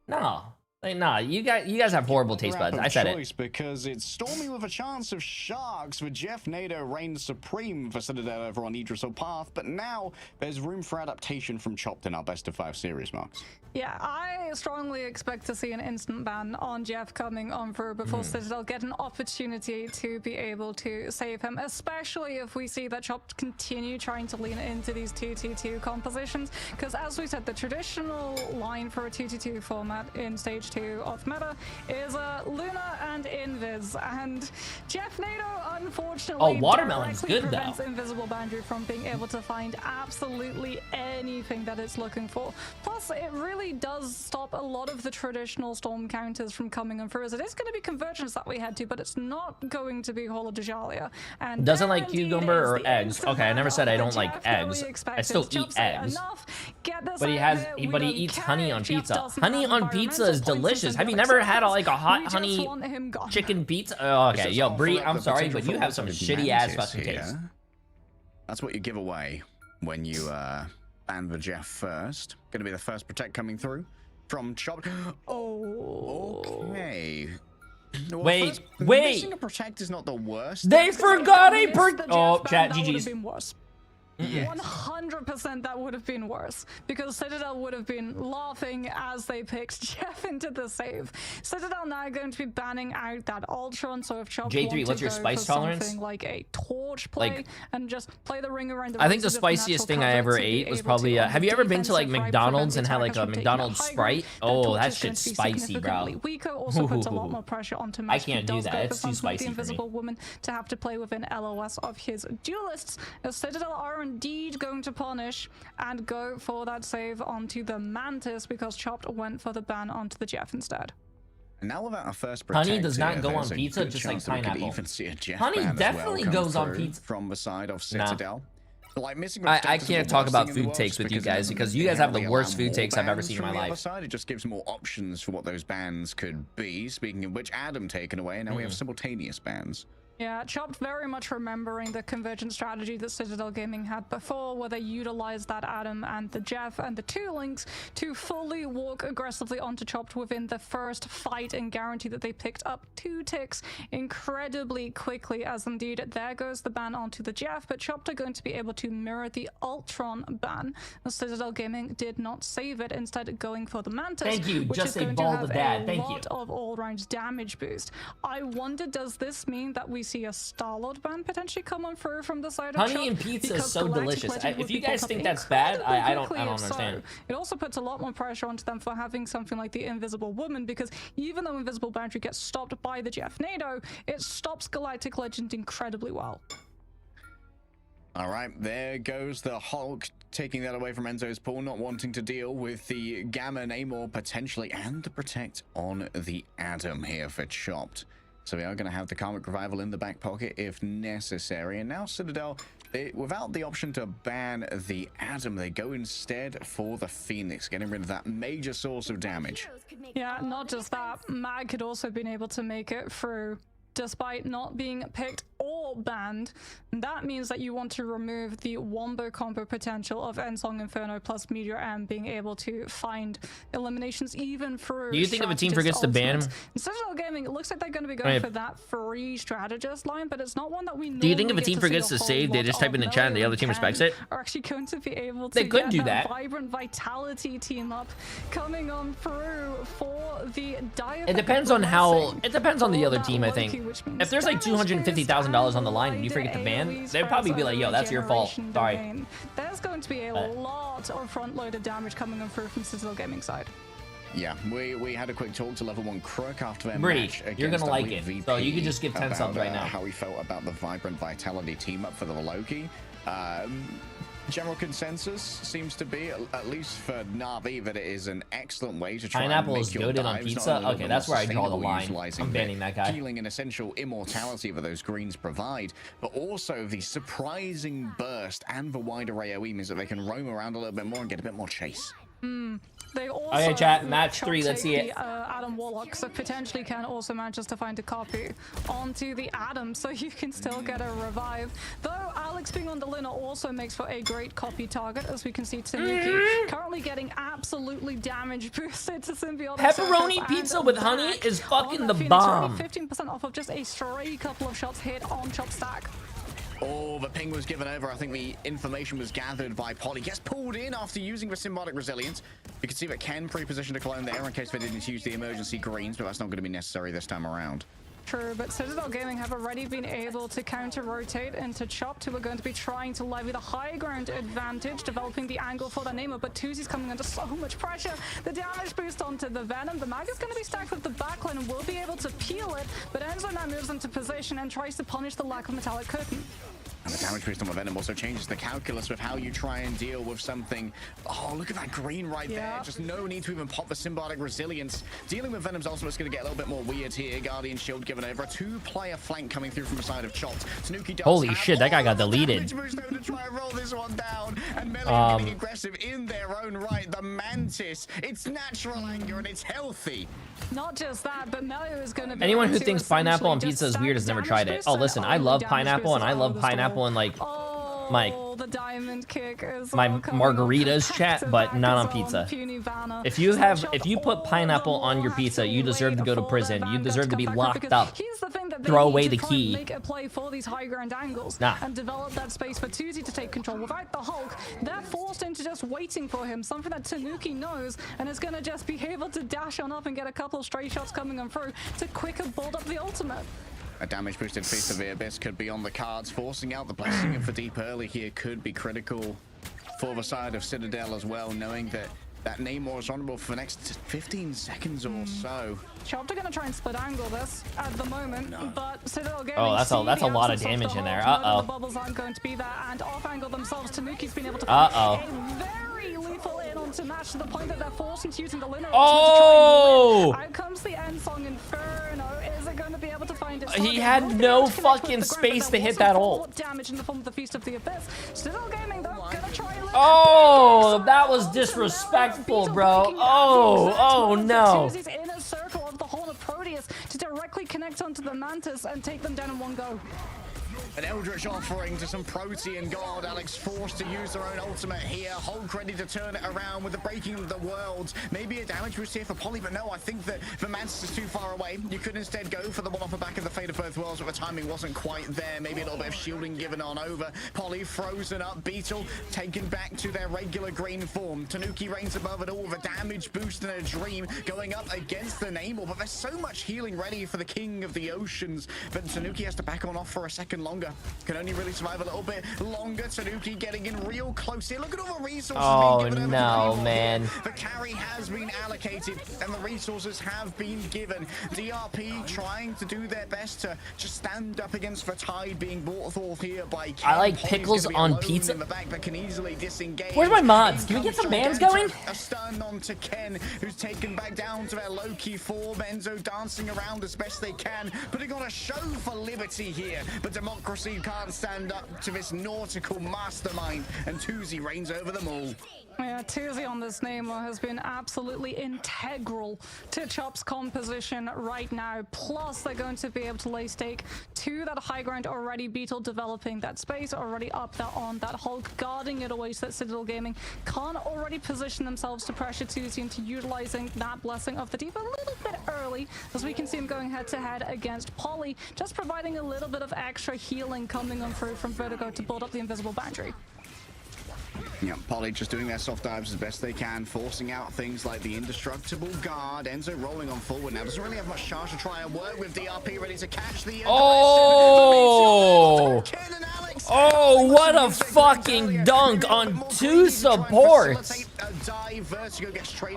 No. Like, nah, you guys have horrible taste buds. I said it. Because it's Stormy with a chance of sharks, with Jeff Nader reigns supreme for Citadel over on Yggdrasil path, but now there's room for adaptation from Chopped in our best of 5 series, Marks. Yeah, I strongly expect to see an instant ban on Jeff coming on through before Citadel get an opportunity to be able to save him, especially if we see that Chopped continue trying to lean into these 2-2-2 compositions, because as we said, the traditional line for a 2-2-2 format in Stage 2 2 of meta is Luna and Invis. And Jeff Nato, unfortunately, Watermelon's directly good, though. prevents Invisible Boundary from being able to find absolutely anything that it's looking for. Plus, it really does stop a lot of the traditional storm counters from coming on through, as it is going to be Convergence that we head to, but it's not going to be Hall of Djalia. And Doesn't like indeed cucumber is or the eggs. Okay, I never said I don't like Jeff that we eggs. I expected. still Chop eat say eggs. enough. Get this But he out has, there. We but he don't eats care honey if on Jeff pizza. doesn't Honey have on pizza is environmental delicious. points Have you and never drugs. had like a We hot just honey want him gone. chicken pizza? Oh, okay, It's yo, just Bree, offer I'm up the sorry, potential but you for have some alternative shitty ass mantis fucking here. taste. That's what you give away when you ban the Jeff first. Gonna be the first protect coming through from Chop. Oh. Okay. Well, Wait, first, wait. Missing a protect is not the worst. They forgot a Missed the oh, Jeff chat, ban, that would have GG's. been worse. Yes. 100% that would have been worse, because Citadel would have been laughing as they picked Jeff into the save. Citadel now going to be banning out that Ultron, so if Chop J3, want what's to your go spice for tolerance? something like a torch play Like, and just play the ring around the I think the roses of natural spiciest thing I cover ever to be ate was able probably, to, on have the you ever been to like defensive side, McDonald's and prevent had the like attackers a from taking McDonald's the high Sprite? ground. Oh, Torch that is going shit's to be spicy, significantly bro. weaker, also puts a lot more pressure onto Mesh, who can't do does that. go It's for too something like spicy the for me. Invisible Woman to have to play within LOS of his duelists, as Citadel are indeed going to punish and go for that save onto the Mantis, because Chopped went for the ban onto the Jeff instead. And now without our first Honey protect does not here, go there's on a pizza, good just like chance that we could pineapple. even see a Jeff Honey ban as definitely well come goes on through pizza. from the side of Citadel. Like missing a I protect isn't can't the talk worst about thing in the food world, takes with you it guys, doesn't because you guys have the inherently worst allow food more takes I've ever bans seen in from my the other life. side. It just gives more options for what those bans could be. Speaking of which, Adam taken away, and now we have simultaneous bans. Yeah, Chopped very much remembering the convergent strategy that Citadel Gaming had before, where they utilized that Adam and the Jeff and the two links to fully walk aggressively onto Chopped within the first fight, and guarantee that they picked up 2 ticks incredibly quickly, as indeed there goes the ban onto the Jeff, but Chopped are going to be able to mirror the Ultron ban, as Citadel Gaming did not save it, instead going for the Mantis, Thank you, which just is a going ball to to have dad. a Thank you. lot of all-round damage boost. I wonder, does this mean that we see a Star-Lord ban potentially come on through from the side of Honey Chopped? and pizza is Because so Galactic delicious. Legend If would you be guys picked up think that's bad, I don't incredibly quickly if understand. so. It also puts a lot more pressure onto them for having something like the Invisible Woman, because even though Invisible Boundary gets stopped by the Jeff Nato, it stops Galactic Legend incredibly well. All right, there goes the Hulk, taking that away from Enzo's pool, not wanting to deal with the Gamma Namor potentially, and the protect on the Adam here for Chopped. So we are going to have the Karmic Revival in the back pocket if necessary. And now Citadel, without the option to ban the Adam, they go instead for the Phoenix, getting rid of that major source of damage. Yeah, not just that, Mag had also been able to make it through despite not being picked or banned. That means that you want to remove the wombo combo potential of Ensong Inferno plus Meteor M being able to find eliminations even through. Do you think if a team forgets to ban him? Citadel Gaming, it looks like they're going to be going for that free strategist line, but it's not one that we Do you think if a normally team get to see forgets to a whole save, they lot just type in the of. chat and the Melee other team and respects Ken it? are actually going to be able to They could get do that. Vibrant Vitality team up coming on through for the It depends on how. It depends on the other team, I think. If there's like $250,000 on the line and you forget the ban, they'd probably be like, "Yo, that's your fault. Sorry." There's going to be a lot of front-loaded damage coming on through from Citadel Gaming side. Yeah, we had a quick talk to level 1 Crook after their Bree, match against you're gonna like Elite it. VP So you can just give 10 about, subs right now. How he felt about the Vibrant Vitality team up for the Loki. General consensus seems to be, at least for Na'Vi, that it is an excellent way to try Pineapple and is make your goated on dives pizza? not only a little Okay, bit that's more where I draw the sustainable, line. utilizing I'm the banning that guy. healing and essential immortality that those greens provide, but also the surprising burst and the wider AoE means that they can roam around a little bit more and get a bit more chase. They also Okay, chat, match Chop 3, let's see take it. the, Adam Warlock, so potentially can also manage to find a copy onto the Adam, so you can still get a revive. Though Alex being on the Luna also makes for a great copy target, as we can see Tanuki currently getting absolutely damage boosted to symbiotic Pepperoni circles pizza and with honey back is fucking on the Phoenix, bomb. already 15% off of just a stray couple of shots hit on Chop Stack. Oh, the ping was given over. I think the information was gathered by Polly. Gets pulled in after using the symbiotic resilience. You can see that Ken pre-positioned a clone there in case they didn't use the emergency greens, but that's not going to be necessary this time around. True, but Citadel Gaming have already been able to counter-rotate into Chopped, who are going to be trying to levy the high ground advantage, developing the angle for their Nemo, but Tuzi's coming under so much pressure. The damage boost onto the Venom. The Mag is going to be stacked with the backline and will be able to peel it, but Enzo now moves into position and tries to punish the lack of metallic curtain. And the damage boost on the Venom also changes the calculus with how you try and deal with something. Oh, look at that green right there. Just no need to even pop the symbiotic resilience. Dealing with Venom's ultimate is going to get a little bit more weird here. Guardian Shield given over. A two-player flank coming through from the side of Chopped. Tanuki does Holy shit, that guy got deleted. Boost to try and roll this one down. And Melee getting aggressive in their own right. The Mantis, it's natural anger and it's healthy. Not just that, but Melee is going to be... Anyone who thinks pineapple on pizza is weird has never tried it. Oh, listen, I love pineapple, and I love pineapple and like the diamond kick is my margaritas chat, but not on pizza. If you put pineapple on your pizza, you deserve to go to prison. You deserve to be locked up. Throw away the key. Make a play for these high ground angles and develop that space for Tuzi to take control. Without the Hulk, they're forced into just waiting for him, something that Tanuki knows, and is going to just be able to dash on up and get a couple of stray shots coming on through to quicker build up the ultimate. A damage boosted Feast of the Abyss could be on the cards. Forcing out the Blessing of the Deep early here could be critical for the side of Citadel as well, knowing that that Namor is vulnerable for the next 15 seconds or so. Chopped are going to try and split angle this at the moment, but Citadel Gaming... Oh, that's a lot of damage in there. The bubbles aren't going to be there, and off angle themselves. Tanuki's been able to a very lethal in on to match to the point that they're forcing to using the Lunar. Oh! Out comes the end song Inferno. Is it going to be able to find it? He had no fucking space to hit that ult. Damage in the form of the Feast of the Abyss. Citadel Gaming though gonna try and oh, that was disrespectful, bro. Oh no. Inner circle of the Horn of Proteus to directly connect onto the Mantis and take them down in one go. An Aldrich offering to some Protean god. Alex forced to use their own ultimate here. Hulk ready to turn it around with the breaking of the worlds. Maybe a damage boost here for Polly, but no, I think that the Mantis is too far away. You could instead go for the one off the back of the Fate of Both Worlds, but the timing wasn't quite there. Maybe a little bit of shielding given on over. Polly frozen up. Beetle taken back to their regular green form. Tanuki reigns above it all with a damage boost and a dream going up against the Namor, but there's so much healing ready for the King of the Oceans. But Tanuki has to back on off for a second longer. Can only really survive a little bit longer. Tanuki getting in real close here. Look at all the resources being given. No, man. The carry has been allocated and the resources have been given. DRP trying to do their best to just stand up against the tide being brought forth here by Ken. I like pickles on pizza. In the back, but can easily disengage. Where's my mods? Can we get some bans going? A stun on to Ken, who's taken back down to their low-key form. Enzo dancing around as best they can, putting on a show for liberty here. But democracy can't stand up to this nautical mastermind, and Tuzi reigns over them all. Yeah, Tuzi on this Namor has been absolutely integral to Chop's composition right now. Plus, they're going to be able to lay stake to that high ground already. Beetle developing that space already up there on that Hulk, guarding it away so that Citadel Gaming can't already position themselves to pressure Tuzi into utilizing that Blessing of the Deep a little bit early, as we can see him going head to head against Polly, just providing a little bit of extra healing coming on through from Vertigo to build up the invisible boundary. Yeah, Polly just doing their soft dives as best they can, forcing out things like the indestructible guard. Enzo rolling on forward now. Doesn't really have much charge to try and work with. DRP ready to catch the... Oh! Oh, what a fucking dunk on two supports.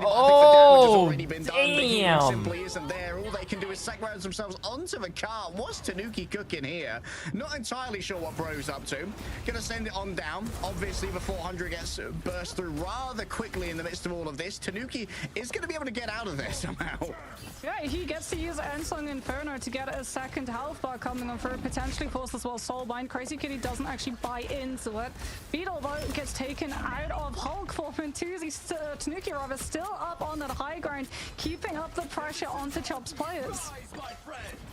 Oh, damn. Simply isn't there. All they can do is sacrifice themselves onto the cart. What's Tanuki cooking here? Not entirely sure what Bro's up to. Gonna send it on down. Obviously, the 400 gets burst through rather quickly in the midst of all of this. Tanuki is going to be able to get out of there somehow. Yeah, he gets to use Ensong Inferno to get a second health bar coming on through, potentially force as well Soulbind. Crazy Kitty doesn't actually buy into it. Beetle, though, gets taken out of Hulk form, and Tanuki rather still up on that high ground, keeping up the pressure onto Chop's players.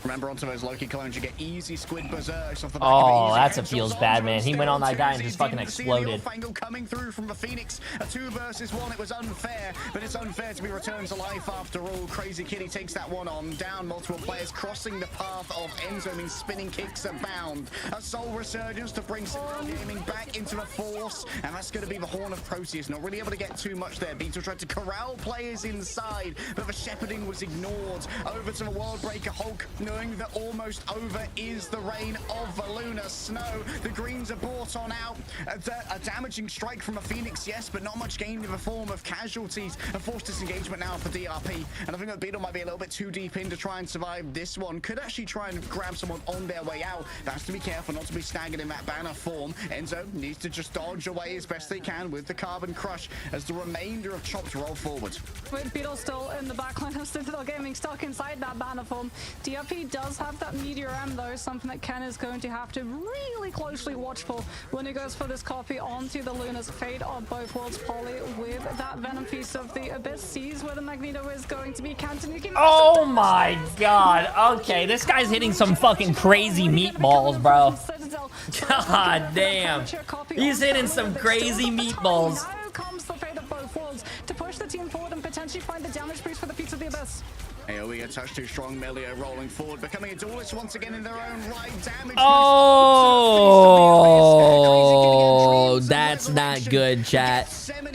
Remember, onto those Loki clones, you get easy squid berserks off the back oh, of that's a feels bad, man. He went on that guy and just fucking exploded. Coming through from the Phoenix, a 2 versus 1. It was unfair, but it's unfair to be returned to life after all. Crazy Kitty takes that one on down. Multiple players crossing the path of Enzo means spinning kicks abound. A soul resurgence to bring Citadel Gaming back into the force, and that's going to be the Horn of Proteus. Not really able to get too much there. Beetle tried to corral players inside, but the shepherding was ignored. over to the World Breaker Hulk, knowing that almost over is the reign of the lunar snow. The greens are brought on out. A damaging strike from a Phoenix, yes, but not much gained in the form of casualties. A forced disengagement now for DRP. And I think that Beetle might be a little bit too deep in to try and survive this one. Could actually try and grab someone on their way out. That's to be careful not to be staggered in that banner form. Enzo needs to just dodge away as best they can with the Carbon Crush as the remainder of Chopped roll forward. With Beetle still in the backline of Citadel Gaming, stuck inside that banner form. DRP does have that Meteor M though, something that Ken is going to have to really closely watch for when he goes for this copy onto the Luna's Fate of both worlds. Poly with that Venom Piece of the Abyss, sees where the Magneto is going to be. Cantanuki. Oh my god. Okay, this guy's hitting some fucking crazy meatballs, bro. God damn. He's hitting some crazy meatballs. Now comes the fate of both worlds to push the team forward and potentially find the damage boost for the Piece of the Abyss. AoE a touch too strong. Melio rolling forward, becoming a duelist once again in their own right. Damage. Oh, that's not good, chat.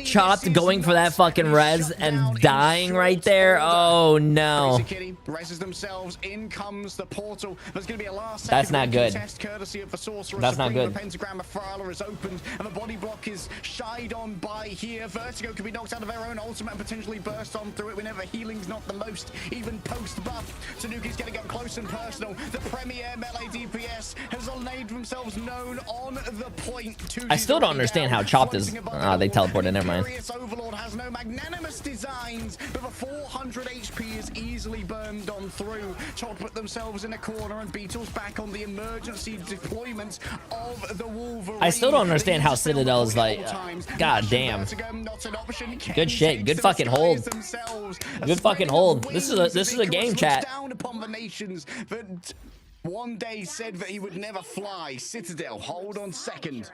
Chopped going for that fucking res and dying right there. Oh no. Reses themselves. In comes the portal. There's going to be a last That's not good. Courtesy of the Sorcerer. That's not good. The pentagram of Frala is opened and the body block is shied on by here. Vertigo could be knocked out of their own ultimate and potentially burst on through it whenever healing's not the most. Even post buff, Tanuki's getting up close and personal. The premier melee DPS has made themselves known on the point. I still don't understand how Chopped is. Oh, they teleported. Never mind. Overlord has no magnanimous designs, but the 400 HP is easily burned on through. Chopped put themselves in a corner, and Beetle's back on the emergency deployment of the Wolverine. I still don't understand how Citadel is like. God damn. Good shit. Good fucking hold. Good fucking hold. This is a game, chat. Down upon the nations that one day said that he would never fly. Citadel, hold on second.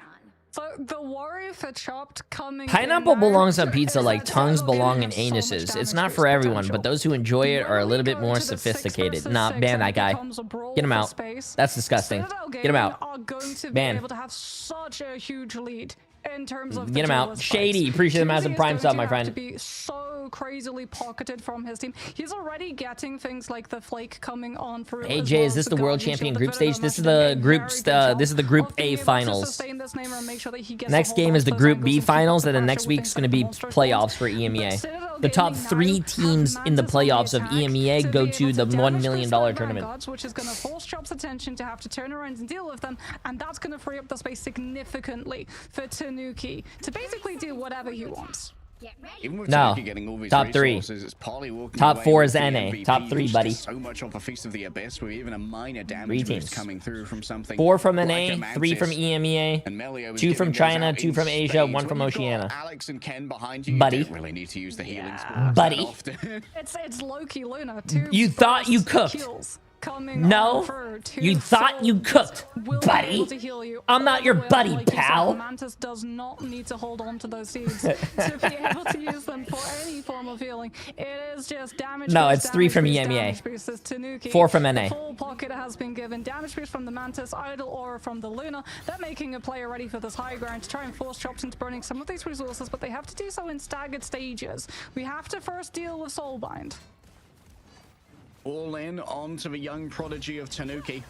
So the worry for Chopped coming. Pineapple belongs on pizza like tongues belong in anuses. It's not for everyone, but those who enjoy it are a little bit more sophisticated. Nah, ban that guy. Get him out. That's disgusting. Get him out. Ban. Able to have such a huge lead in terms of get him out. Shady. Appreciate the massive prime sub, my friend. To be so crazily pocketed from his team. He's already getting things like the Flake coming on through. Hey Jay, is this the world champion group stage? This is the group A finals. Next game is the group B finals, and then next week's going to be playoffs for EMEA. The top 3 teams in the playoffs of EMEA go to the $1 million tournament. Which is going to force Chopp's attention to have to turn around and deal with them, and that's going to free up the space significantly for Tanuki to basically do whatever he wants. No, top 3. Top 4 is NA. Top 3, buddy. So much of a Feast of the Abyss with even a minor damage boost coming through from something. 4 from NA, 3 from EMEA, 2 from China, 2 from Asia, 1 from Oceania. Alex and Ken behind you. Buddy. You don't really need to use the healing spells buddy. It's low-key Luna. You thought you cooked. No, you thought you cooked, buddy. I'm not your buddy, pal. Mantis does not need to hold on to those seeds to be able to use them for any form of healing. It is just damage. No, it's 3 from EMEA, 4 from NA. Full pocket has been given. Damage boost from the Mantis, Idle Aura from the Luna. They're making a player ready for this high ground to try and force Chops into burning some of these resources, but they have to do so in staggered stages. We have to first deal with Soulbind. All in onto the young prodigy of Tanuki,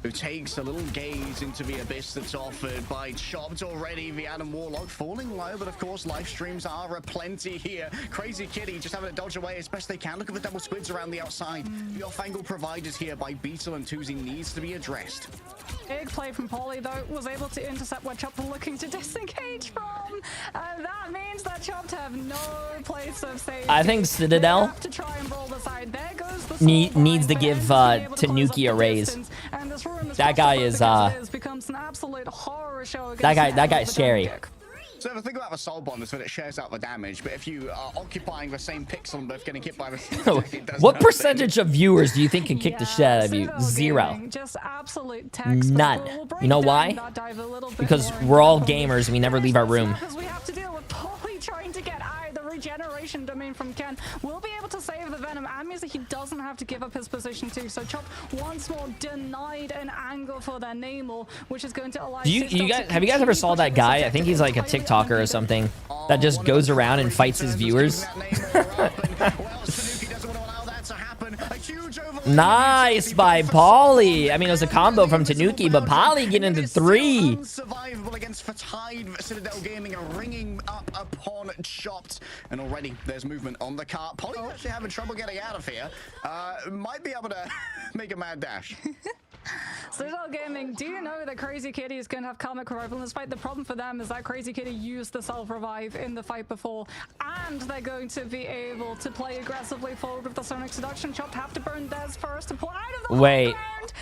who takes a little gaze into the abyss that's offered by Chopped already. The Adam Warlock falling low, but of course live streams are aplenty here. Crazy Kitty just having to dodge away as best they can. Look at the double squids around the outside. The off-angle providers here by Beetle and Tuzi needs to be addressed. Big play from Poly though, was able to intercept where Chopped was looking to disengage from, and that means that Chopped have no place of safety. I think Citadel needs to give Tanuki a raise. That guy is that guy's scary. So the thing about the soul bond is that it shares out the damage, but if you are occupying the same pixel and both getting hit by the what percentage of viewers do you think can kick the shit out of you? 0. Just absolute none. You know why? Because we're all gamers and we never leave our room. We have to deal with Poly trying to get out the regeneration domain from Ken. We'll be able to save the Venom, and means that he doesn't have to give up his position too. So Chop once more denied an angle for their Namor, which is going to allow. Have you guys ever saw that guy? I think he's like a TikToker or something that just goes around and fights his viewers. huge overlap. Nice by Polly. I mean, it was a combo from Tanuki, but Polly getting into 3. Unsurvivable against Fatide. Citadel Gaming are ringing up upon Chopped, and already there's movement on the cart. Polly actually having trouble getting out of here. Might be able to make a mad dash. Citadel Gaming, do you know that Crazy Kitty is going to have Karmic Revival in this fight? The problem for them is that Crazy Kitty used the self-revive in the fight before, and they're going to be able to play aggressively forward with the Sonic Seduction. Chopped have to burn Dez first to pull out of the Wait. ground,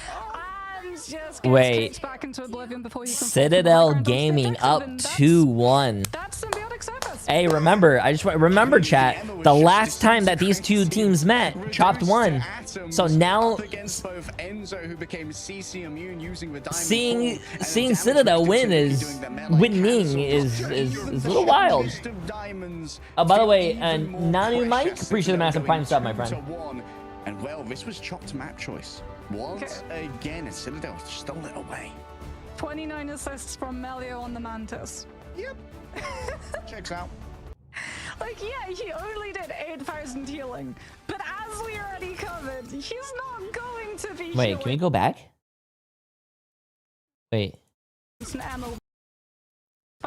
and just Wait. gets back into oblivion before he can Citadel Gaming up 2-1. That's symbiotic surface. Hey, remember, I just want remember, chat. The last time that these two teams met, Chopped won. So now, seeing Citadel win is winning is a little wild. Oh, by the way, Nanu Mike, appreciate the massive prime sub, my friend. And well, this was Chopped map choice. Once again, Citadel stole it away. 29 assists from Melio on the Mantis. Yep. Checks out. Like, yeah, he only did 8,000 healing, but as we already covered, he's not going to be Wait, can we go back? Wait.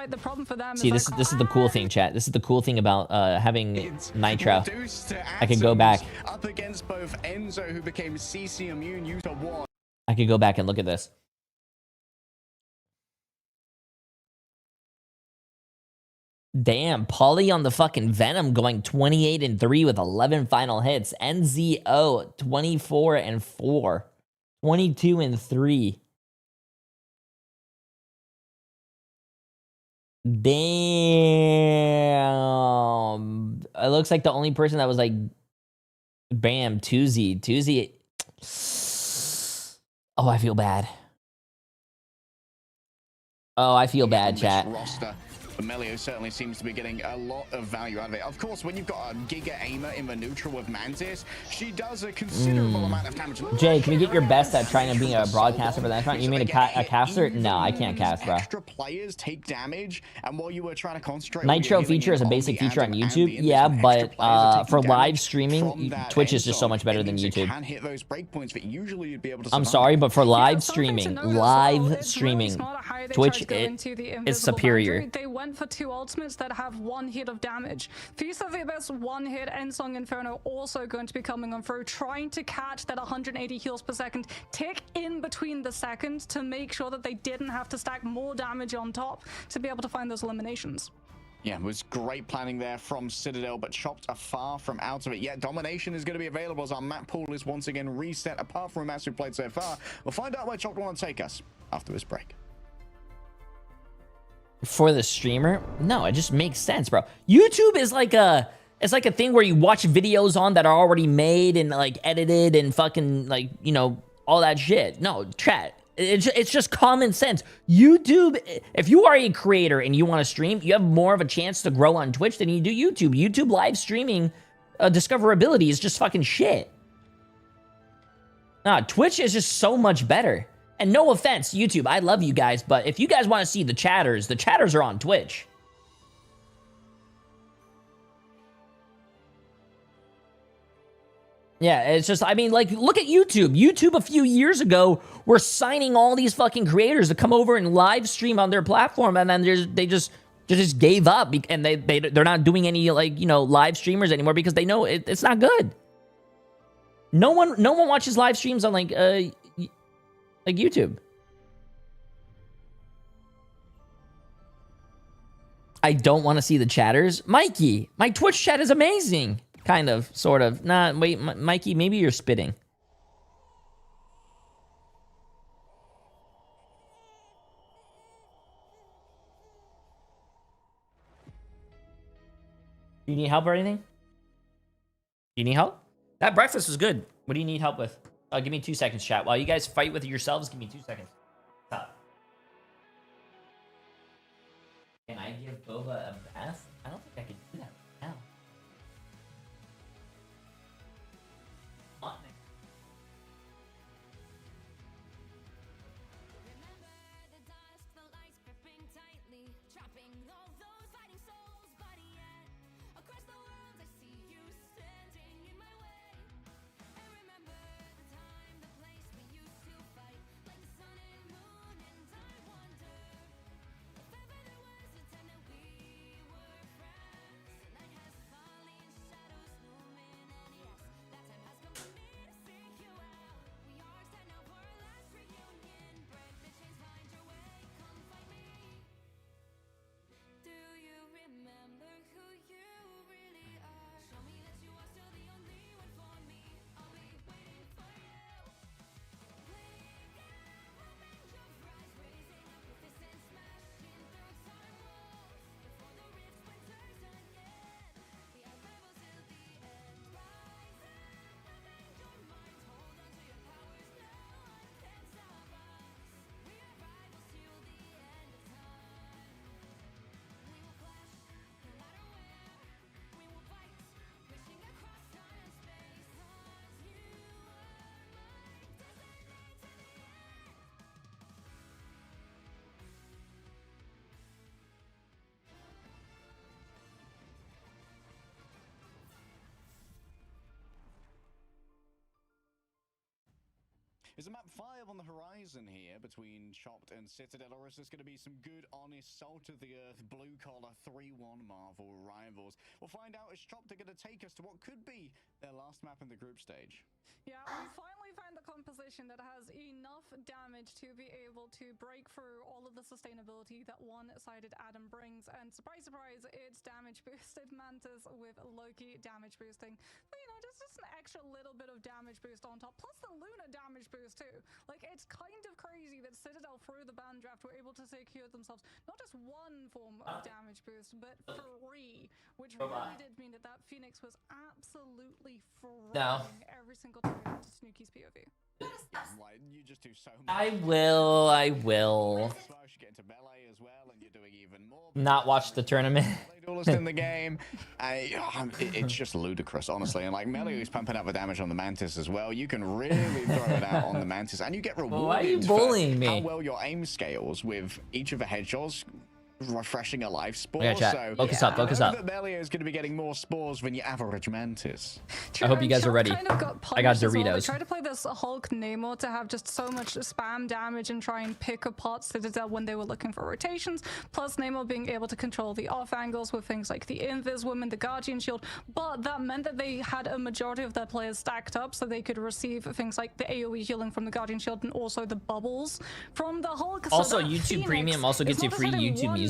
The problem for them See, this is the cool thing, chat. This is the cool thing about having Nitro. I could go back. Up against both Enzo, who became CC immune, used a one. I could go back and look at this. Damn, Polly on the fucking Venom going 28-3 with 11 final hits. NZO 24-4. 22-3. Damn. It looks like the only person that was like, bam, Tuesday. Oh, I feel bad. Oh, I feel bad, chat. But Melio certainly seems to be getting a lot of value out of it. Of course, when you've got a Giga Aimer in the neutral with Mantis, she does a considerable amount of damage. Jay, can you get your best at trying to be a broadcaster for that front? You mean a caster? No, I can't cast, bro. Extra players take damage, and while you were trying to concentrate, Nitro feature is a basic feature on YouTube, yeah, but for live streaming, Twitch is just so much better than YouTube. I'm sorry, but for live streaming, Twitch is superior. They went for 2 ultimates that have 1 hit of damage. Feast of the Abyss, 1 hit, Endsong Inferno also going to be coming on through, trying to catch that 180 heals per second, tick in between the seconds to make sure that they didn't have to stack more damage on top to be able to find those eliminations. Yeah, it was great planning there from Citadel, but Chopped are far from out of it yet. Domination is going to be available as our map pool is once again reset, apart from a match we've played so far. We'll find out where Chopped want to take us after this break. For the streamer? No, it just makes sense, bro. YouTube is like it's like a thing where you watch videos on that are already made and like edited and fucking like, you know, all that shit. No, chat. It's just common sense. YouTube, if you are a creator and you want to stream, you have more of a chance to grow on Twitch than you do YouTube. YouTube live streaming discoverability is just fucking shit. Nah, Twitch is just so much better. And no offense, YouTube, I love you guys, but if you guys want to see the chatters are on Twitch. Yeah, it's just, I mean, like, look at YouTube. YouTube a few years ago were signing all these fucking creators to come over and live stream on their platform, and then they just gave up, and they're not doing any, like, you know, live streamers anymore because they know it's not good. No one watches live streams on like YouTube. I don't want to see the chatters. Mikey, my Twitch chat is amazing. Kind of, sort of. Nah, wait, Mikey, maybe you're spitting. Do you need help or anything? Do you need help? That breakfast was good. What do you need help with? Give me 2 seconds, chat. While you guys fight with yourselves, give me 2 seconds. Stop. Can I give Boba a bath? I don't think I can do that right now. Is a map 5 on the horizon here between Chopped and Citadel, or is this going to be some good, honest, salt-of-the-earth, blue-collar 3-1 Marvel rivals? We'll find out as Chopped are going to take us to what could be their last map in the group stage. Yeah, we finally found the composition that has enough damage to be able to break through all of the sustainability that one-sided Adam brings. And surprise, surprise, it's damage boosted Mantis with Loki damage boosting. But, you know, just an extra little bit of damage boost on top, plus the Luna damage boost too. Like, it's kind of crazy that Citadel through the ban draft were able to secure themselves not just one form of damage boost, but 3, which really did mean that that Phoenix was absolutely throwing every single time into Snooki's POV. Like, you just do so much. I will. Get into melee as well, and you're doing even more. Not watch the tournament. Duelist in the game. It's just ludicrous, honestly. And like Melee is pumping out the damage on the Mantis as well. You can really throw it out on the Mantis, and you get rewarded. Why are you bullying me? How well your aim scales with each of the headshots. Refreshing a life spore. Okay, chat. So Focus up, focus up. Melee is going to be getting more spores than your average Mantis. I hope you guys are ready. Kind of I got Doritos. Doritos. They tried to play this Hulk Namor to have just so much spam damage and try and pick apart Citadel when they were looking for rotations. Plus Namor being able to control the off angles with things like the Invis Woman, the Guardian Shield. But that meant that they had a majority of their players stacked up so they could receive things like the AoE healing from the Guardian Shield and also the bubbles from the Hulk. Also, so YouTube Phoenix Premium also gets you free YouTube music.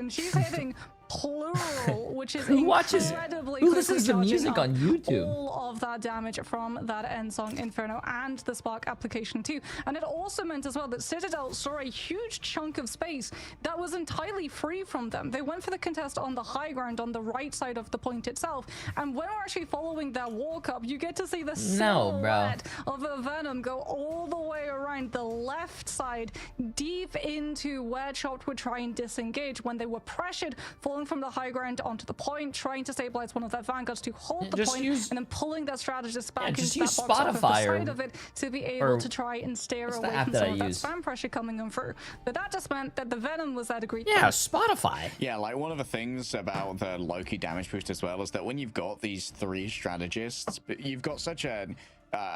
She's hitting plural, which is Who listens to music on YouTube? all of that damage from that end song Inferno and the Spark application too. And it also meant as well that Citadel saw a huge chunk of space that was entirely free from them. They went for the contest on the high ground on the right side of the point itself, and when we're actually following their walk up, you get to see the silhouette of a Venom go all the way around the left side deep into where Chopped would try and disengage when they were pressured, falling from the high ground onto the point, trying to stabilize one of their vanguards to hold the point, and then pulling their strategists back into that box off of the side of it to be able to try and steer away from some of that spam pressure coming in through. But that just meant that the Venom was at a great Spotify. Yeah, like one of the things about the Loki damage boost as well is that when you've got these 3 strategists, you've got such a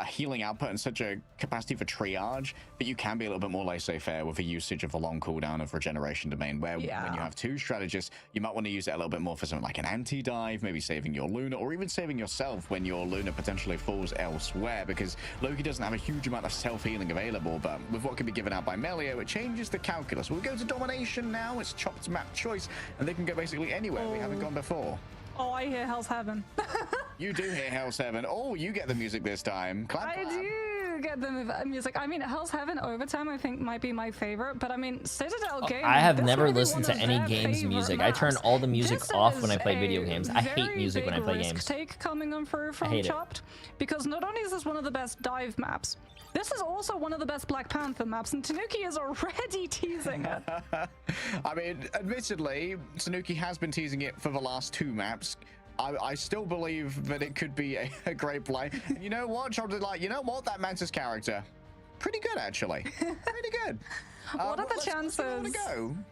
healing output and such a capacity for triage, but you can be a little bit more laissez-faire with the usage of a long cooldown of regeneration domain, where when you have 2 strategists, you might want to use it a little bit more for something like an anti-dive, maybe saving your Luna, or even saving yourself when your Luna potentially falls elsewhere, because Loki doesn't have a huge amount of self-healing available, but with what can be given out by Melee, it changes the calculus. We'll go to Domination now. It's Chopped's map choice, and they can go basically anywhere they haven't gone before. Oh, I hear Hell's Heaven. You do hear Hell's Heaven. Oh, you get the music this time. Clap, I do get the music. I mean, Hell's Heaven Overtime, I think, might be my favorite, but I mean, Citadel game. I have never listened to any game's music. I turn all the music off when I play video games. I hate music when I play games. Take coming on through from Chopped, because not only is this one of the best dive maps, this is also one of the best Black Panther maps, and Tanuki is already teasing it. I mean, admittedly, Tanuki has been teasing it for the last 2 maps. I still believe that it could be a great play. And you know what? Chopped is like, you know what? That Mantis character, pretty good actually. Pretty good. What are the chances?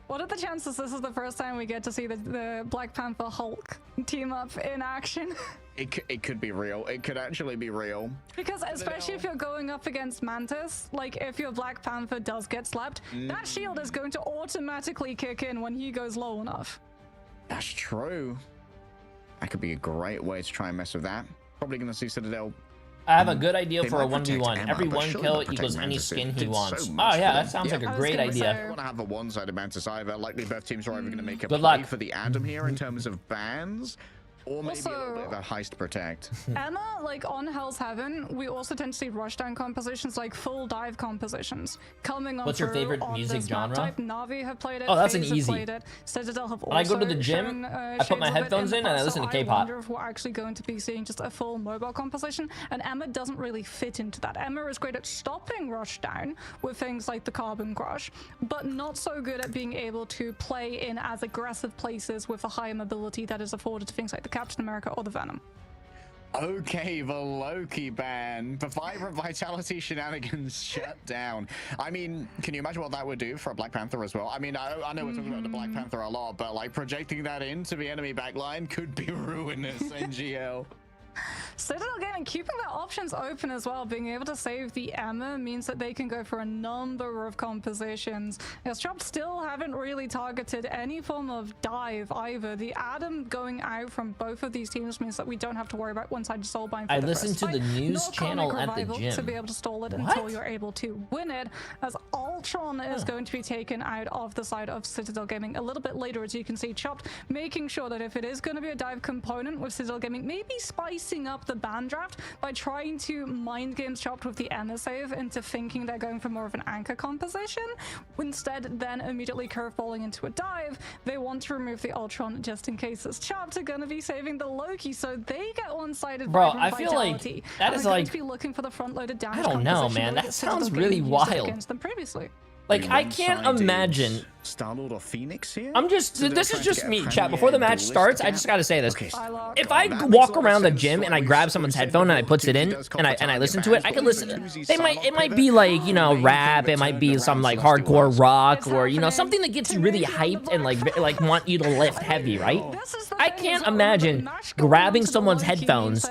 What are the chances this is the first time we get to see the Black Panther Hulk team up in action? It could be real. It could actually be real. Because especially if you're going up against Mantis, like if your Black Panther does get slapped, that shield is going to automatically kick in when he goes low enough. That's true. That could be a great way to try and mess with that. Probably going to see Citadel. I have a good idea for a 1v1. Every 1 kill equals any skin he wants. Oh yeah, that sounds like a great idea. I don't want to have a one-sided Mantis either. Likely both teams are either going to make a play for the Adam here in terms of bans, or maybe a little bit of a heist protect. Emma, like on Hell's Heaven, we also tend to see rushdown compositions, like full dive compositions coming on. What's your favorite music genre? Type. Navi have played it. Oh, that's an easy. Played it. Citadel have also when I go to the gym, I put my headphones in and I listen to K-pop. I wonder if we're actually going to be seeing just a full mobile composition, and Emma doesn't really fit into that. Emma is great at stopping rushdown with things like the Carbon Crush, but not so good at being able to play in as aggressive places with the higher mobility that is afforded to things like the Captain America or the Venom. Okay, the Loki ban. The Vibrant Vitality shenanigans shut down. I mean, can you imagine what that would do for a Black Panther as well? I mean, I know we're talking about the Black Panther a lot, but like projecting that into the enemy backline could be ruinous, NGL. Citadel Gaming keeping their options open as well. Being able to save the Emma means that they can go for a number of compositions. As Chopped still haven't really targeted any form of dive either. The Adam going out from both of these teams means that we don't have to worry about one-sided soulbind. I listened to the news channel at the gym to be able to stall it What? until you're able to win it, as Ultron is going to be taken out of the side of Citadel Gaming a little bit later. As you can see, Chopped making sure that if it is going to be a dive component with Citadel Gaming, maybe spicing up the ban draft by trying to mind games Chopped with the Emma save into thinking they're going for more of an anchor composition. Instead, then immediately curveballing into a dive. They want to remove the Ultron just in case it's Chopped are going to be saving the Loki, so they get one-sided. Bro, I feel like that is like, to be looking for the front-loaded damage. I don't know, man. That sounds really wild. Against them previously. Like, I can't imagine. Star-Lord or Phoenix here? I'm just, this is just me, chat. Before the match starts, I just gotta say this. Okay. If I walk around the gym and I grab someone's headphone and I puts it in and I listen to it, I can listen. It might be like, you know, rap. It might be some like hardcore rock, or you know, something that gets you really hyped and like want you to lift heavy, right? I can't imagine grabbing someone's headphones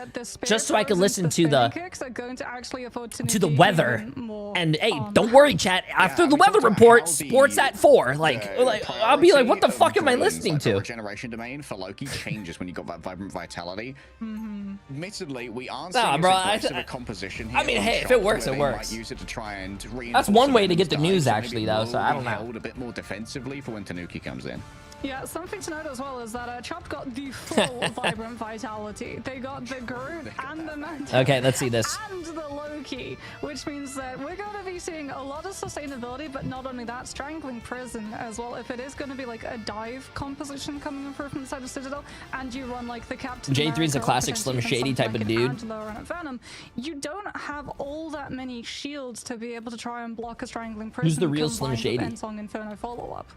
just so I can listen to the weather. And hey, don't worry, chat. After the weather report, sports at 4. Like I'll be like, what the fuck am I listening to? Regeneration domain for Loki changes when you got that vibrant vitality. Admittedly, we aren't Nah, seeing bro, a composition here. I mean, hey, if it works, it works. Might use it to try and That's one way to get the news, actually, though. So I don't know. Hold a bit more defensively for when Tanuki comes in. Yeah, something to note as well is that Chopped got the full Vibrant Vitality. They got the Groot and the Mantis. Okay, let's see this. And the Loki, which means that we're going to be seeing a lot of sustainability, but not only that, Strangling Prison as well. If it is going to be like a dive composition coming in from the side of Citadel, and you run like the Captain J3 is a classic Slim Shady type of dude. Venom, you don't have all that many shields to be able to try and block a Strangling Prison. Who's the real Slim Shady? Ensong Inferno follow-up.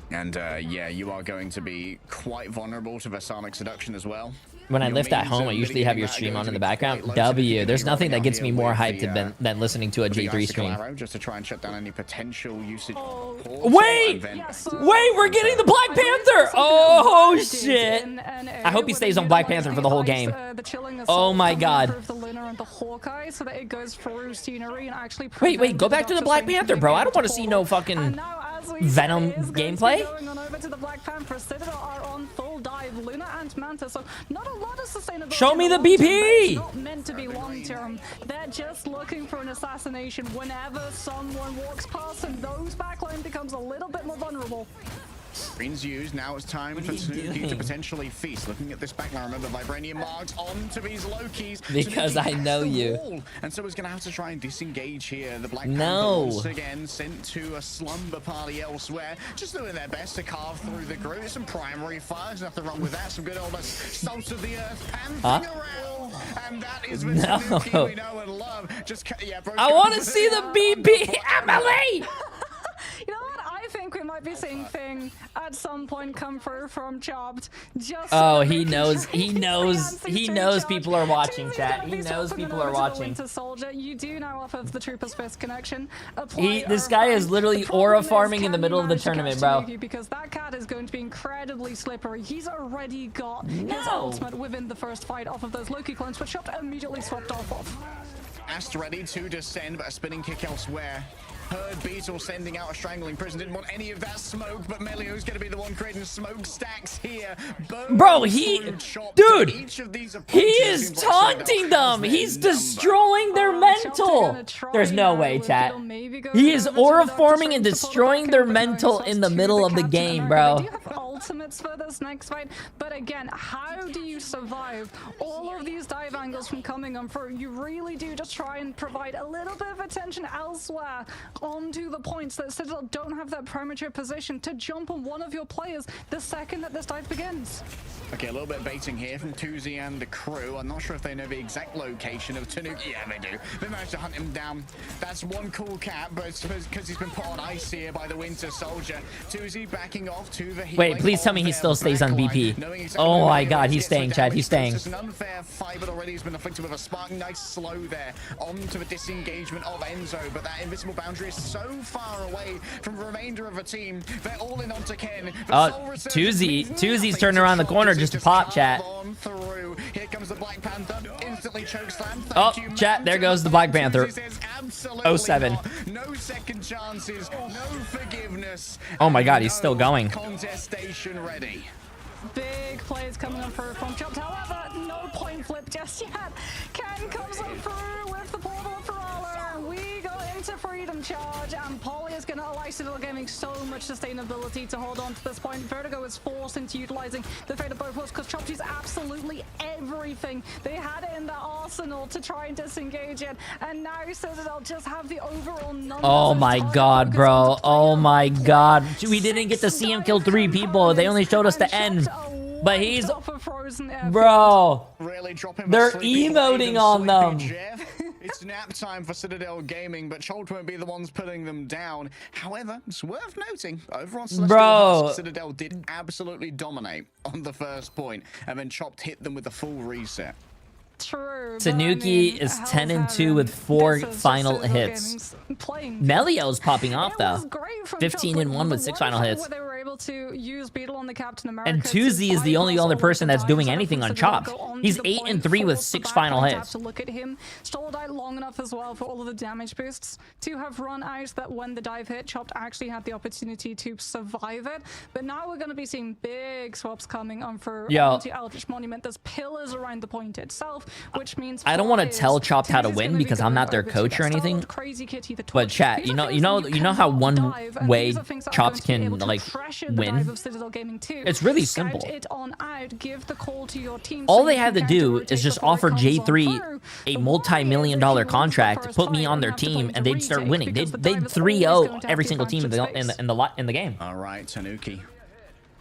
And yeah, you are going to be quite vulnerable to Vasonic Seduction as well. When I lift at home, I usually have your stream on in the background. W. There's nothing that gets me more hyped than listening to a J3 stream. Just to try and shut down any potential usage. Wait! Wait, we're getting the Black Panther! Oh, shit! I hope he stays on Black Panther for the whole game. Oh my god. Wait, go back to the Black Panther, bro. I don't want to see no fucking Venom gameplay. Show me the BP! Not meant to be long term. They're just looking for an assassination whenever someone walks past, and those backline becomes a little bit more vulnerable. Green's used. Now it's time for Tanuki to potentially feast. Looking at this backline, remember Vibranium marks onto these Lokis. Because I know you. And so he's going to have to try and disengage here. The Black Panther once again sent to a slumber party elsewhere. Just doing their best to carve through the group. Some primary fire. There's nothing wrong with that. Some good old salt of the earth panting around. And that is the Tanuki we know and love. Just, yeah, I want to see the BP, Emily! You know what? I think we might be seeing Thing at some point come through from Chopped. Just he knows people are watching, chat. He knows people are watching. Soldier, you do now off of the Trooper's Fist connection. This guy is literally aura farming in the middle of the tournament, bro. Because that cat is going to be incredibly slippery. He's already got his ultimate within the first fight off of those Loki clones, but Chopped immediately swapped off of. Ast ready to descend, but a spinning kick elsewhere. Heard Beetle sending out a Strangling Prison. Didn't want any of that smoke, but Melio's going to be the one creating smoke stacks here. Bro, dude, he is taunting them. He's destroying their mental. There's no way, chat. He is aura forming and destroying their mental in the middle of the game, bro. Ultimates for this next fight, but again, how do you survive all of these dive angles from coming on through? You really do just try and provide a little bit of attention elsewhere onto the points that Citadel don't have that premature position to jump on one of your players the second that this dive begins. Okay, a little bit of baiting here from Tuzi and the crew. I'm not sure if they know the exact location of Tanuki. Yeah, they do. They managed to hunt him down. That's one cool cat, but it's because he's been put on ice here by the Winter Soldier. Tuzi backing off to the healing. Wait, please tell me he still stays on BP. Oh my god, he's staying, Chad. He's staying. It's an unfair fight, but already he's been afflicted with a spark. Nice slow there onto the disengagement of Enzo, but that invisible boundary is so far away from the remainder of the team. They're all in onto Ken. Tuzi's turning around the corner just to pop, chat. Here comes the Black Panther. Instantly chokeslam. Oh, chat, there goes the Black Panther. 07. No second chances, no forgiveness. Oh my god, he's still going. Contestation ready. Big plays coming up from Chopped. However, no point flip just yet. Ken comes up through with the portal Ferala. We go into freedom charge, and Polly is going to allow Citadel Gaming so much sustainability to hold on to this point. Vertigo is forced into utilizing the fate of both worlds because Chopped used absolutely everything they had in their arsenal to try and disengage it, and now Citadel just have the overall numbers. Oh my god, bro. Oh my god. We didn't get to see him kill 3 people. They only showed us the end. But he's... Bro. Really they're emoting on them. It's nap time for Citadel Gaming, but Cholt won't be the ones putting them down. However, it's worth noting, over on Celestial Husk, Citadel did absolutely dominate on the first point, and then Chopped hit them with a full reset. True. Tanuki is 10-2 with 4 final hits. Melio's popping off though. 15-1 with 6 final hits. They were able to use Beetle on the Captain America. And Tuzi is the only other person that's doing anything on Chopped. He's 8-3 with 6 final hits. To look at him, stalled out long enough as well for all of the damage boosts to have run out that when the dive hit, Chopped actually had the opportunity to survive it. But now we're going to be seeing big swaps coming on for onto Aldrich Monument. There's pillars around the point itself, which means I don't want to tell Chopped how to win because I'm not their coach or anything. But chat, you know how one way Chopped can like win? It's really simple. All they have to do is just offer J3 a multi-million-dollar contract to put me on their team, and they'd start winning. They'd 3-0 every single team in the game. All right, Tanuki.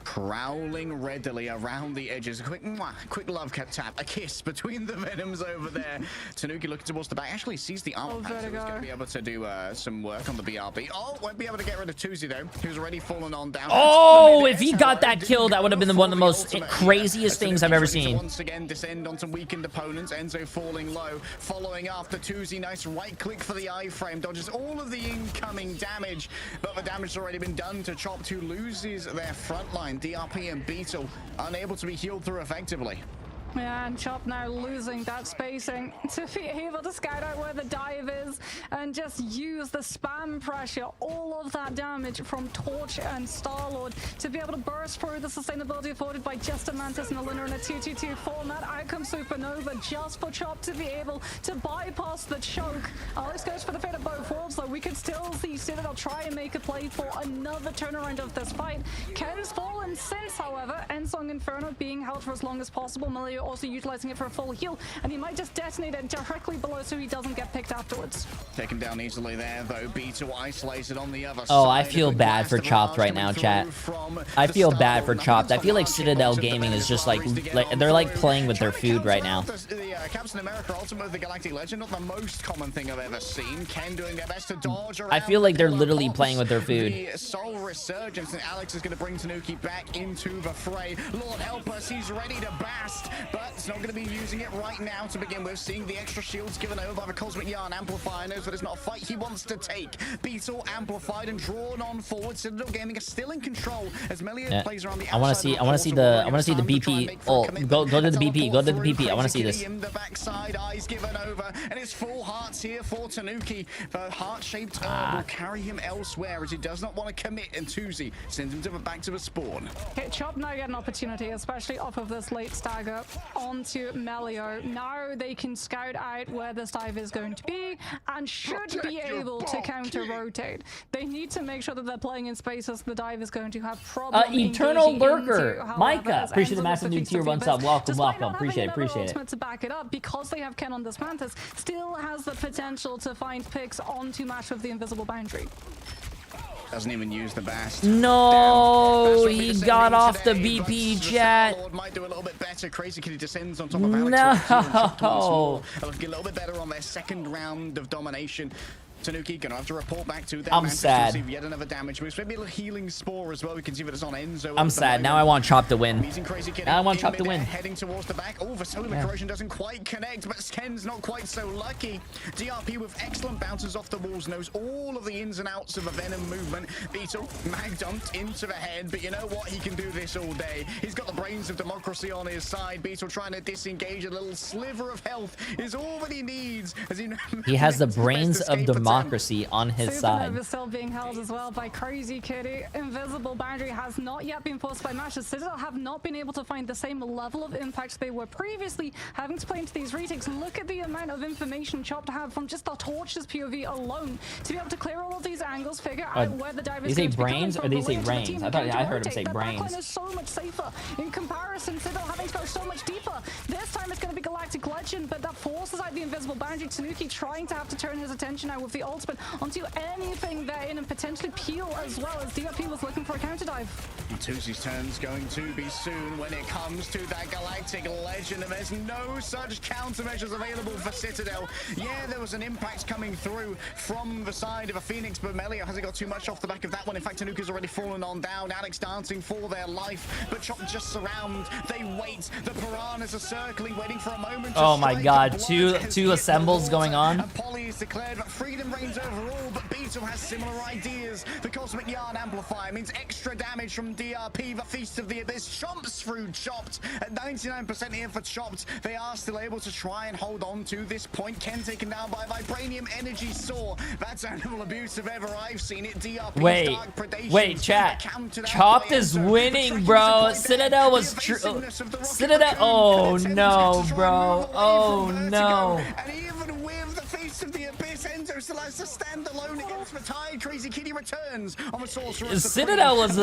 Prowling readily around the edges. Quick love tap. A kiss between the Venoms over there. Tanuki looking towards the back. Actually sees the armor pack, so he's going to be able to do some work on the BRB. Oh, won't be able to get rid of Tuzi, though. Who's already fallen on down. Oh, if he got that kill, that would have been one of the most craziest things I've ever seen. Once again, descend on some weakened opponents. Enzo falling low. Following after Tuzi. Nice right click for the iframe. Dodges all of the incoming damage. But the damage has already been done to Chopped, who loses their front line. DRP and Beetle unable to be healed through effectively. Yeah, and Chop now losing that spacing to be able to scout out where the dive is and just use the spam pressure, all of that damage from Torch and Star-Lord to be able to burst through the sustainability afforded by just a Mantis and a Luna in a 2-2-2 format. Out comes Supernova just for Chop to be able to bypass the choke. Alex goes for the fate of both worlds, though. We could still see Citadel try and make a play for another turnaround of this fight. Ken's fallen since, however. Ensong Inferno being held for as long as possible. Melio also utilizing it for a full heal, and he might just detonate it directly below so he doesn't get picked afterwards. Taken down easily there, though. Beetle isolated on the other side. Oh, I feel bad for Chopped right now, chat. I feel bad for Chopped. I feel like Citadel Gaming is just like they're like playing with their food right now. The Captain America Ultimate of the Galactic Legend, not the most common thing I've ever seen. Ken doing their best to dodge around. I feel like they're literally playing with their food. The Soul Resurgence, and Alex is going to bring Tanuki back into the fray. Lord help us, he's ready to bast, but it's not going to be using it right now to begin with. Seeing the extra shields given over by the Cosmic Yarn. Amplifier knows that it's not a fight he wants to take. Beetle amplified and drawn on forward. Citadel Gaming is still in control as Melio plays around the outside. I want to see the BP. Oh, go to the BP. Go to the BP. I want to see this. The backside eyes given over, and it's full hearts here for Tanuki. The heart-shaped herb will carry him elsewhere as he does not want to commit, and Tuzi sends him back to the spawn. Okay, Chop now get an opportunity, especially off of this late stagger onto Melio. Now they can scout out where this dive is going to be and should be able to counter-rotate. They need to make sure that they're playing in spaces the dive is going to have problems. Eternal Lurker, Micah, appreciate the massive new tier 1 sub. Welcome. Appreciate it. To back it up, because they have Ken on this Mantis, still has the potential to find picks onto match with the invisible boundary. Doesn't even use the bast. No, he got off the BP, chat. Might do a little bit better. Crazy Kitty descends on top of Alex. No. Looking a little bit better on their second round of domination. Tanuki gonna have to report back to them. I'm sad. Receive yet another damage boost. Maybe a little healing spore as well. We can see that it's on Enzo. I'm sad. Now I want Chop to win. Now I want Chop to win. Heading towards the back. Oh, the solar corrosion doesn't quite connect, but Ken's not quite so lucky. DRP with excellent bounces off the walls, knows all of the ins and outs of a Venom movement. Beetle mag dumped into the head, but you know what? He can do this all day. He's got the brains of democracy on his side. Beetle trying to disengage. A little sliver of health is all that he needs. As he has the brains of democracy on his side. Supernova still being held as well by Crazy Kitty. Invisible boundary has not yet been forced by Mash. Citadel have not been able to find the same level of impact they were previously having to play into these retakes. Look at the amount of information Chop to have from just the Torch's POV alone to be able to clear all of these angles, figure out where the dive is going to be coming brains from, or they the say way to the brains? team. I heard him say brains. Backline is so much safer in comparison. Citadel having to go so much deeper. This time it's going to be Galactic Legend, but that forces out the invisible boundary. Tanuki trying to have to turn his attention now with the ultimate onto anything there in and potentially peel as well, as DRP was looking for a counter dive. Tuzi's turn's going to be soon when it comes to that Galactic Legend, and there's no such countermeasures available for Citadel. Yeah, there was an impact coming through from the side of a Phoenix, but Melio hasn't got too much off the back of that one. In fact, Tanuka's already fallen on down. Alex dancing for their life, but Chop just surround. They wait. The Piranhas are circling, waiting for a moment to oh my god, strike. two assembles going on. And Polly is declared that freedom reigns overall, but Beetle has similar ideas. The Cosmic Yarn Amplifier means extra damage from DRP. The Feast of the Abyss chomps through Chopped. At 99% here for Chopped, they are still able to try and hold on to this point. Ken taken down by Vibranium Energy Saw. That's animal abuse if ever I've seen it. DRP wait, chat. Chopped is winning, bro. Citadel was Citadel. Oh no, bro. Oh no. And even with the Feast of the Abyss, Enzo still has to stand alone against the tide. Crazy Kitty returns on the Sorcerer. Citadel was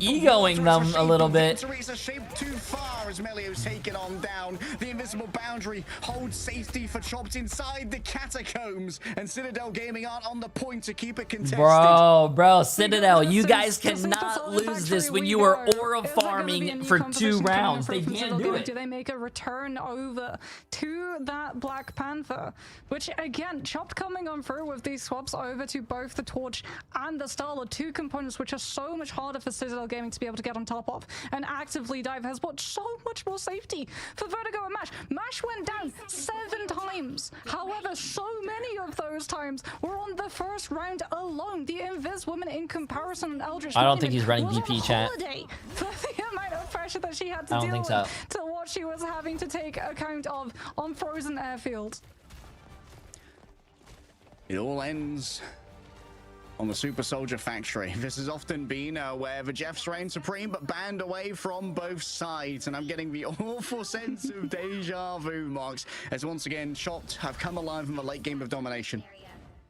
egoing them a little bit. It's a shape too far as Melio's taken on down. The invisible boundary holds safety for Chopped inside the catacombs, and Citadel Gaming aren't on the point to keep it contested. Bro, Citadel, you guys cannot lose this when you were aura farming for 2 rounds. They can't do it. Do they make a return over to that Black Panther? Which again, Chopped coming on through with these swaps over to both the Torch and the Starlord, 2 components which are so much harder for Citadel Gaming to be able to get on top of. And actively dive has brought so much more safety for Vertigo and Mash. Mash went down 7 times. However, so many of those times were on the first round alone. The Invis woman in comparison and Aldrich. I don't think he's running DP, chat. For the amount of pressure that she had to deal with to what she was having to take account of on frozen airfields. It all ends on the Super Soldier Factory. This has often been where the Jeffs reign supreme, but banned away from both sides. And I'm getting the awful sense of deja vu, Marks, as once again, Chopped have come alive in the late game of domination.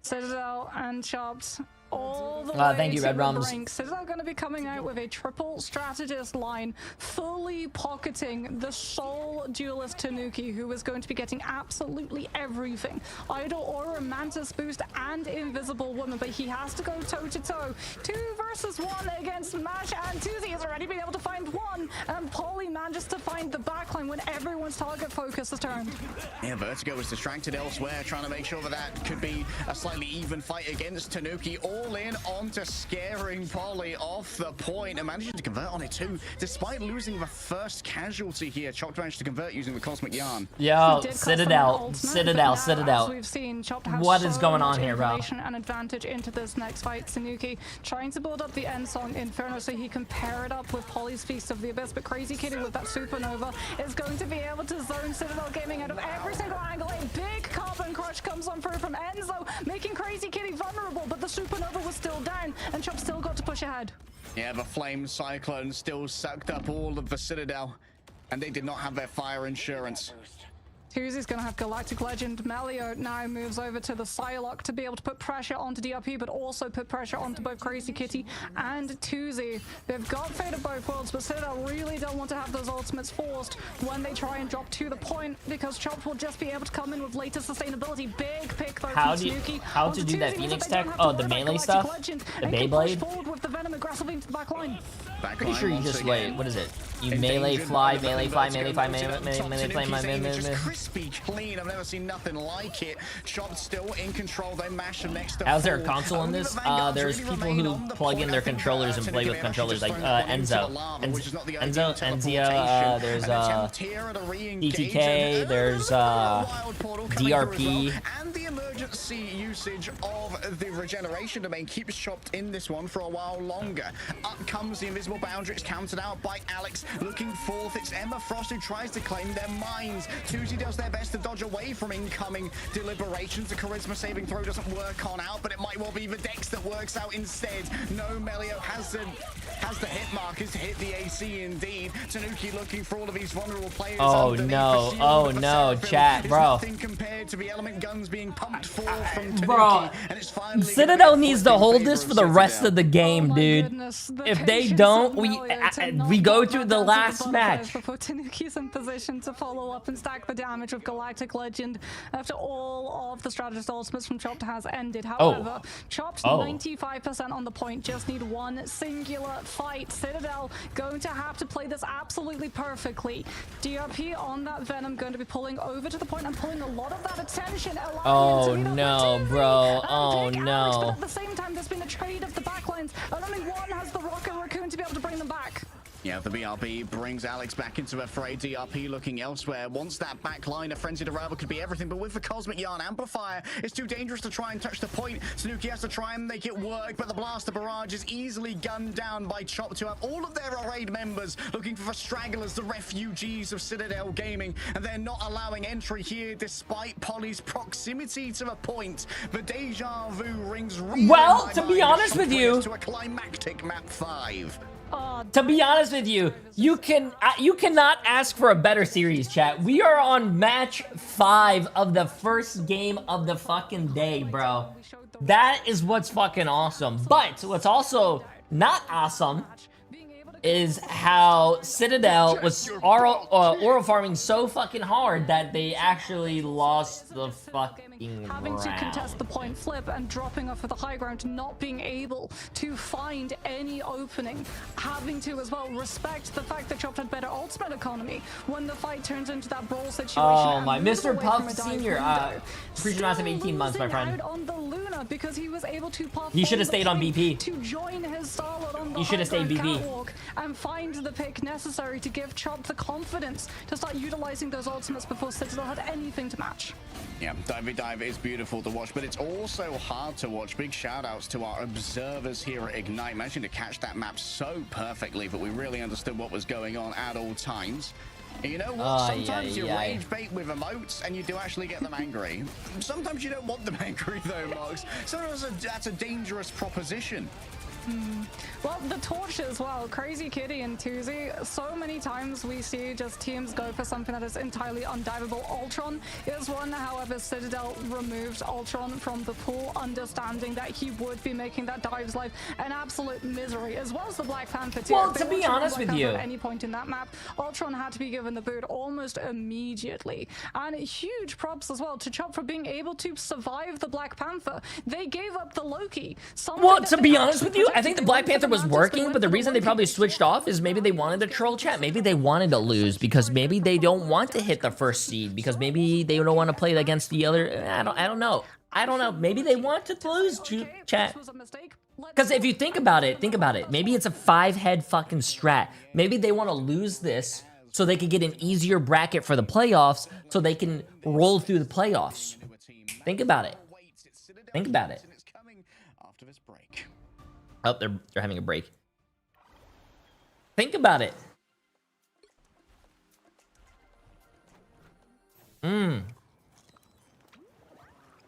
Citadel and Chopped all the way thank you, to Red the Rums. brink. Citadel going to be coming out with a triple strategist line, fully pocketing the sole duelist Tanuki, who is going to be getting absolutely everything. Idol Aura, Mantis Boost, and Invisible Woman, but he has to go toe-to-toe. 2 versus 1 against Mash, and Tuzi has already been able to find 1, and Polly manages to find the backline when everyone's target focus is turned. Yeah, Vertigo was distracted elsewhere, trying to make sure that could be a slightly even fight against Tanuki. All in onto scaring Polly off the point and managing to convert on it too. Despite losing the first casualty here, Chopped managed to convert using the Cosmic Yarn. Yo, Citadel. We've seen Chopped have what is going on here, bro? An advantage into this next fight. Tanuki trying to build up the end song Inferno so he can pair it up with Polly's Feast of the Abyss, but Crazy Kitty with that Supernova is going to be able to zone Citadel Gaming out of every single angle. A big carbon crush comes on through from Enzo, making Crazy Kitty vulnerable, but the Supernova was still down and Chop still got to push ahead. Yeah, the Flame Cyclone still sucked up all of the Citadel, and they did not have their fire insurance. Tuzi's going to have Galactic Legend. Melio now moves over to the Psylocke to be able to put pressure onto DRP, but also put pressure onto both Crazy Kitty and Tuzi. They've got Fate of both worlds, but Citadel really don't want to have those ultimates forced when they try and drop to the point, because Chopped will just be able to come in with later sustainability. Big pick though how from do Tanuki. do that Phoenix tech? Oh, the melee stuff? The Beyblade? Forward with the Venom aggressively into the back line. Pretty sure you just wait. What is it? You melee fly, melee fly, melee fly, melee fly, just crispy clean. I've never seen nothing like it. Chop still in control. They mash him next to How's there a console in this? There's people who plug in their controllers and play with controllers, like Enzo, there's DTK, there's DRP. And the emergency usage of the regeneration domain keeps Chopped in this one for a while longer. Up comes the invisible boundary. It's countered out by Alex. Looking forth, it's Emma Frost who tries to claim their minds. Tuesday does their best to dodge away from incoming deliberations. The charisma saving throw doesn't work on out, but it might well be the dex that works out instead. No, Melio has the hit markers to hit the AC indeed. Tanuki looking for all of these vulnerable players. Oh no, chat, bro. Compared to the element guns being pumped forth from Tanuki, bro, and it's finally Citadel needs to hold this for the rest of the game, Oh dude. goodness, the If they patience don't, of we Melio to not go knock to that the down last butterflies match. Before Tanuki's in position to follow up and stack the damage of Galactic Legend after all of the strategist ultimates from Chopped has ended. However, Chopped 95% on the point, just need one singular fight. Citadel going to have to play this absolutely perfectly. DRP on that Venom going to be pulling over to the point and pulling a lot of that attention. Oh no, bro. Oh But no. at the same time, there's been a trade of the backlines, and only one has the Rocket Raccoon to be able to bring them back. Yeah, the BRB brings Alex back into the fray. DRP looking elsewhere. Once that back line, a frenzied arrival could be everything, but with the Cosmic Yarn Amplifier, it's too dangerous to try and touch the point. Tanuki has to try and make it work, but the Blaster Barrage is easily gunned down by Chop to have all of their arrayed members looking for the stragglers, the refugees of Citadel Gaming, and they're not allowing entry here despite Polly's proximity to the point. The deja vu rings real. Well, to be honest with you, to a climactic map 5. To be honest with you, you cannot ask for a better series, chat. We are on match 5 of the first game of the fucking day, bro. That is what's fucking awesome. But what's also not awesome is how Citadel was oral farming so fucking hard that they actually lost the fucking Having to round. contest the point flip and dropping off of the high ground, not being able to find any opening, having to as well respect the fact that Chopped had better ultimate economy when the fight turns into that brawl situation. Oh and my, move Mr. away Puff from a dive Senior, window. appreciate the massive 18 months, my Still friend. losing out on the Luna because he was able to pop You should have on the stayed on point BP. to join his Starlord on the You should have stayed high ground BP. catwalk and find the pick necessary to give Chopped the confidence to start utilizing those ultimates before Citadel had anything to match. Yeah, Dive is beautiful to watch, but it's also hard to watch. Big shout outs to our observers here at Ignite, managing to catch that map so perfectly that we really understood what was going on at all times. And you know what? Sometimes you rage bait with emotes and you do actually get them angry. Sometimes you don't want them angry though, Mox. Sometimes that's a dangerous proposition. Well, the torch as well. Crazy Kitty and Tuzi. So many times we see just teams go for something that is entirely undiveable. Ultron is one, however, Citadel removed Ultron from the pool, understanding that he would be making that dive's life an absolute misery, as well as the Black Panther too. Well, If to they be wanted honest Black with you, Panther at any point in that map, Ultron had to be given the boot almost immediately. And huge props as well to Chop for being able to survive the Black Panther. They gave up the Loki. Well, to be honest with you, I think the Black Panther was working, but the reason they probably switched off is maybe they wanted to troll chat. Maybe they wanted to lose because maybe they don't want to hit the first seed because maybe they don't want to play against the other. I don't know. Maybe they want to lose chat. Because if you think about it, maybe it's a 5-head fucking strat. Maybe they want to lose this so they can get an easier bracket for the playoffs so they can roll through the playoffs. Think about it. Think about it. Oh, they're having a break. Think about it.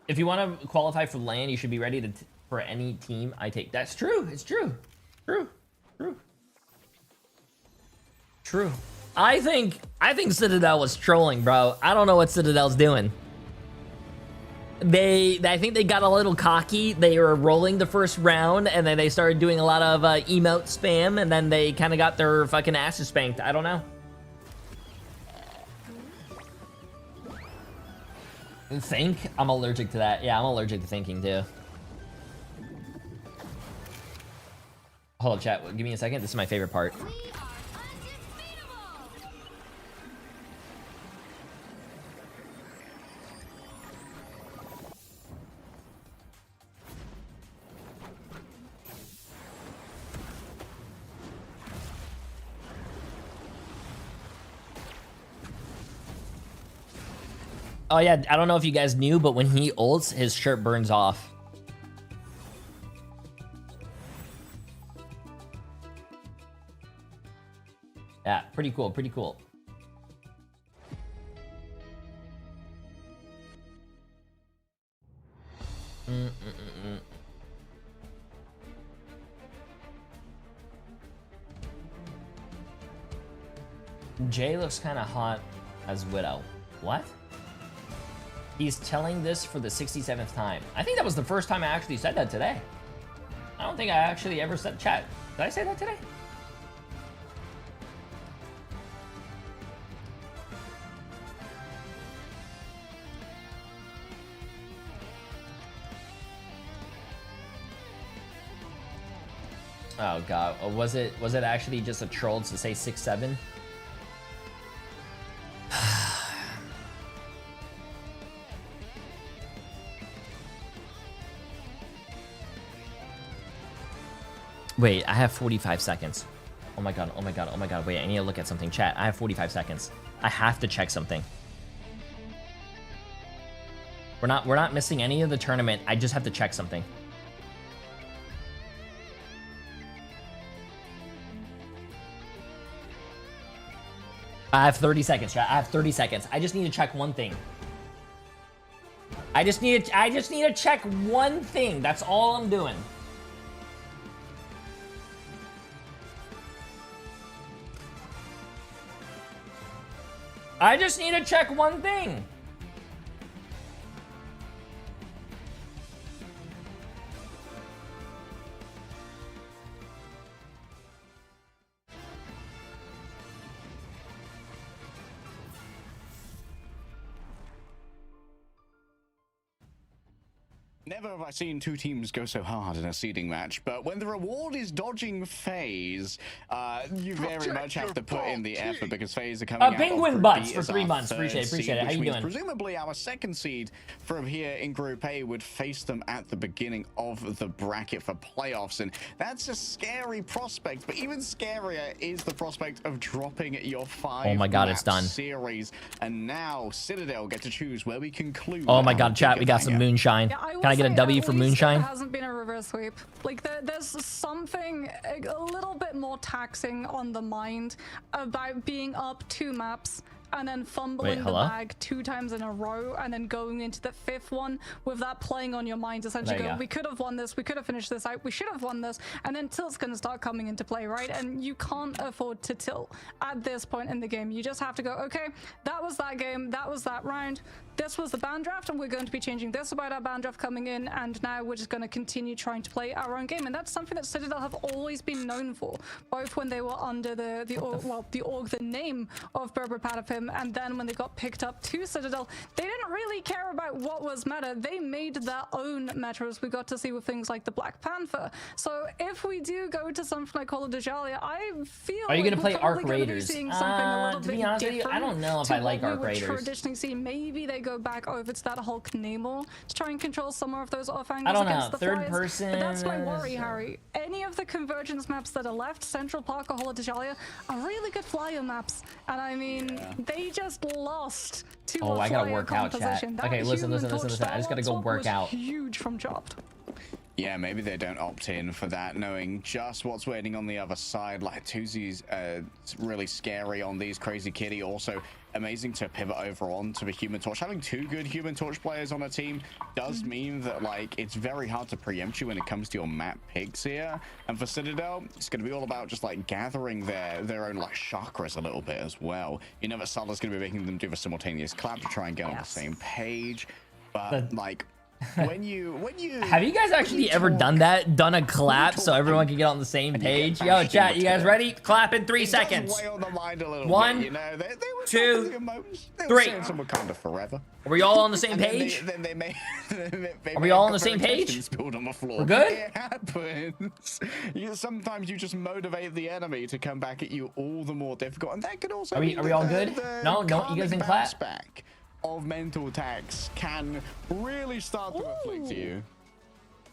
If you want to qualify for LAN, you should be ready for any team I take. That's true. It's true. True. I think Citadel was trolling, bro. I don't know what Citadel's doing. I think they got a little cocky. They were rolling the first round, and then they started doing a lot of emote spam, and then they kind of got their fucking asses spanked. I don't know. Think? I'm allergic to that. Yeah, I'm allergic to thinking too. Hold up, chat. Give me a second. This is my favorite part. Oh yeah, I don't know if you guys knew, but when he ults, his shirt burns off. Yeah, pretty cool, pretty cool. Jay looks kind of hot as Widow. What? He's telling this for the 67th time. I think that was the first time I actually said that today. I don't think I actually ever said chat. Did I say that today? Oh god, was it actually just a troll to say 6-7? Wait, I have 45 seconds. Oh my god, oh my god, oh my god. Wait, I need to look at something. Chat, I have 45 seconds. I have to check something. We're not missing any of the tournament. I just have to check something. I have 30 seconds, chat. I have 30 seconds. I just need to check one thing. I just need to check one thing. That's all I'm doing. I just need to check one thing. Never have I seen two teams go so hard in a seeding match, but when the reward is dodging FaZe, you very much have to put in the effort because FaZe are coming out Penguin of butts Group B for as 3 our months. third Appreciate seed, it. How which you means doing? presumably our second seed from here in Group A would face them at the beginning of the bracket for playoffs, and that's a scary prospect. But even scarier is the prospect of dropping your 5 Oh my god, it's done. series, and now Citadel get to choose where we conclude. Oh my god, chat, we got some moonshine. Yeah, Can I get a W for moonshine? There hasn't been a reverse sweep. Like there's something a little bit more taxing on the mind about being up 2 maps and then fumbling the bag 2 times in a row and then going into the 5th one with that playing on your mind, essentially going, we could have won this, we could have finished this out, we should have won this, and then tilt's gonna start coming into play, right? And you can't afford to tilt at this point in the game. You just have to go, okay, that was that game, that was that round, this was the ban draft, and we're going to be changing this about our ban draft coming in, and now we're just going to continue trying to play our own game. And that's something that Citadel have always been known for, both when they were under the name of Berber Patapim, and then when they got picked up to Citadel, they didn't really care about what was meta. They made their own meta, as we got to see with things like the Black Panther. So if we do go to something like Call of Djalia, I feel Are you gonna play Arc gonna Raiders? seeing something a little to be bit honest with you, I don't know if I like Arc Raiders. Traditionally see, maybe they go back over to that Hulk Namor to try and control some more of those off angles I don't against know. the Third Flyers. person. But that's my worry, Harry. Any of the convergence maps that are left, Central Park or Hall of Djalia, are really good flyer maps. And I mean, they just lost to a I gotta flyer work out, chat. composition. That Okay, listen. Human Torch I just gotta go swap work was out. Huge from Chopped. Yeah, maybe they don't opt in for that, knowing just what's waiting on the other side. Like, Tuzi's really scary on these. Crazy Kitty also amazing to pivot over on to the Human Torch. Having 2 good Human Torch players on a team does mean that, like, it's very hard to preempt you when it comes to your map picks here. And for Citadel, it's going to be all about just, like, gathering their own, like, chakras a little bit as well. You know that Salah's going to be making them do the simultaneous clap to try and get on the same page. But, like... when you have you guys actually ever done a clap so everyone can get on the same page? Yo, chat, you guys ready? Clap in 3 seconds. 1, 2, 3. Kind of forever. Are we all on the same page? Are we all on the same page? We're good? It happens. Sometimes you just motivate the enemy to come back at you all the more difficult, and that could also. Are we all good? No, you guys didn't clap. Back of mental attacks can really start to afflict you.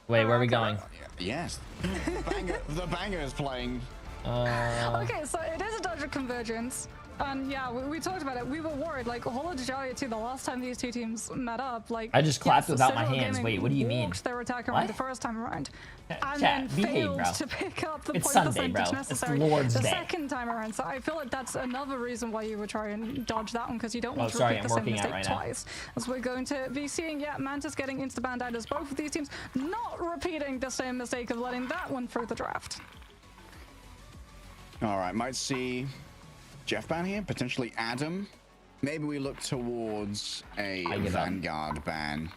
Wait, where are we going? Yes, the banger is playing. Okay, so it is a dodge of convergence. And yeah, we talked about it. We were worried, like, Holo Djalia too, the last time these two teams met up, like... I just clapped without my Citadel hands. Gaming Wait, what do you mean? walked their attack around What? the first time around. And Chat, then behave, failed bro. to pick up the It's point Sunday, percentage bro. necessary It's Lord's the Day. second time around. So I feel like that's another reason why you would try and dodge that one, because you don't want to sorry, repeat I'm the same working out mistake right now. twice. As we're going to be seeing, yeah, Mantis getting into the band out as both of these teams not repeating the same mistake of letting that one through the draft. All right, might see Jeff ban here, potentially Adam. Maybe we look towards a Vanguard ban.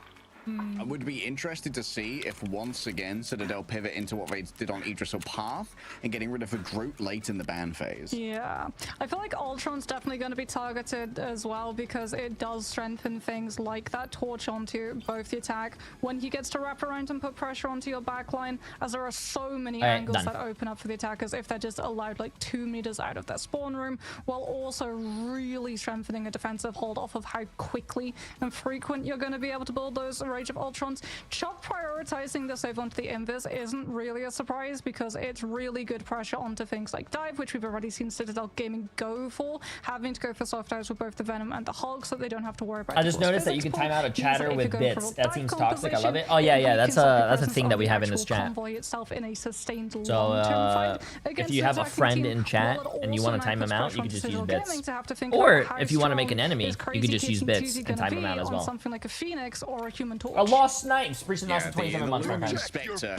I would be interested to see if once again Citadel pivot into what they did on Yggdrasil Path and getting rid of the Groot late in the ban phase. Yeah, I feel like Ultron's definitely going to be targeted as well, because it does strengthen things like that torch onto both the attack when he gets to wrap around and put pressure onto your backline, as there are so many angles that open up for the attackers if they're just allowed like 2 meters out of their spawn room, while also really strengthening a defensive hold off of how quickly and frequent you're going to be able to build those Rage of Ultrons. Chop prioritizing the save onto the Invis isn't really a surprise, because it's really good pressure onto things like Dive, which we've already seen Citadel Gaming go for, having to go for soft dives with both the Venom and the Hulk, so they don't have to worry about. I just noticed that you can time out a chatter with bits. That seems toxic. I love it. Oh yeah, that's a thing that we have in this chat. In a sustained So if you have a friend in chat and you want to time them out, you can just use bits. Or if you want to make an enemy, you can just use bits and time them out as well. Something like a Phoenix or a Human Torch. A Lost Snipes, appreciate Yeah, the 27 months, my friend. Spectre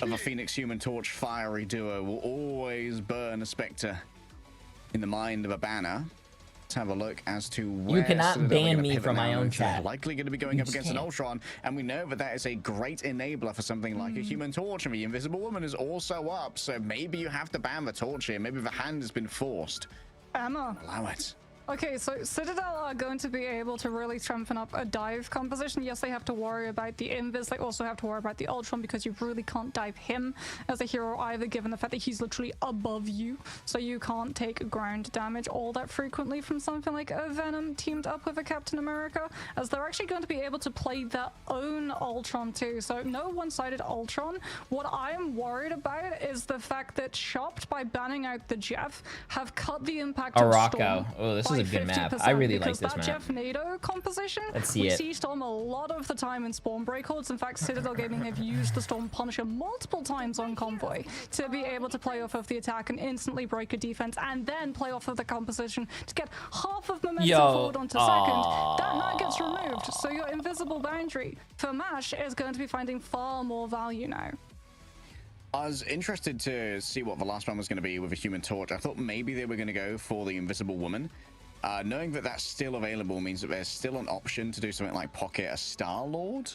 of a Phoenix Human Torch fiery duo will always burn a Spectre in the mind of a banner. Let's have a look as to where you cannot Citadel ban me from my own They're chat. likely going to be going up against an Ultron, and we know that that is a great enabler for something like a Human Torch, and the Invisible Woman is also up, so maybe you have to ban the Torch here. Maybe the hand has been forced. Emma. Allow it. Okay, so Citadel are going to be able to really strengthen up a dive composition. Yes, they have to worry about the Invis. They also have to worry about the Ultron, because you really can't dive him as a hero either, given the fact that he's literally above you. So you can't take ground damage all that frequently from something like a Venom teamed up with a Captain America, as they're actually going to be able to play their own Ultron too. So no one-sided Ultron. What I am worried about is the fact that Chopped, by banning out the Jeff, have cut the impact of Storm. Oh, this is a good map. I really like this map. Jeff NATO composition, Let's see we it. see Storm a lot of the time in spawn break holds. In fact, Citadel Gaming have used the Storm Punisher multiple times on Convoy to be able to play off of the attack and instantly break a defense, and then play off of the composition to get half of momentum forward onto second. That now gets removed, so your invisible boundary for MASH is going to be finding far more value now. I was interested to see what the last one was going to be with a Human Torch. I thought maybe they were going to go for the Invisible Woman. Knowing that that's still available means that there's still an option to do something like pocket a Star-Lord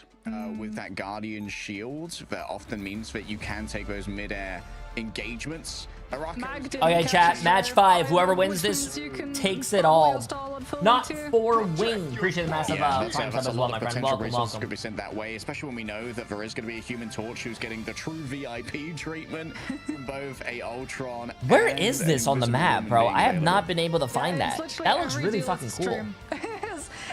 with that Guardian shield. That often means that you can take those mid-air engagements. Okay, chat, match 5. Whoever wins this takes it all. Not for wing. Appreciate the massive prime sub as well, my friend. Welcome. Could be sent that way, especially when we know that there is going to be a Human Torch who's getting the true VIP treatment from both a Ultron. Where is this on the map, bro? I have not been able to find that. That looks really fucking cool.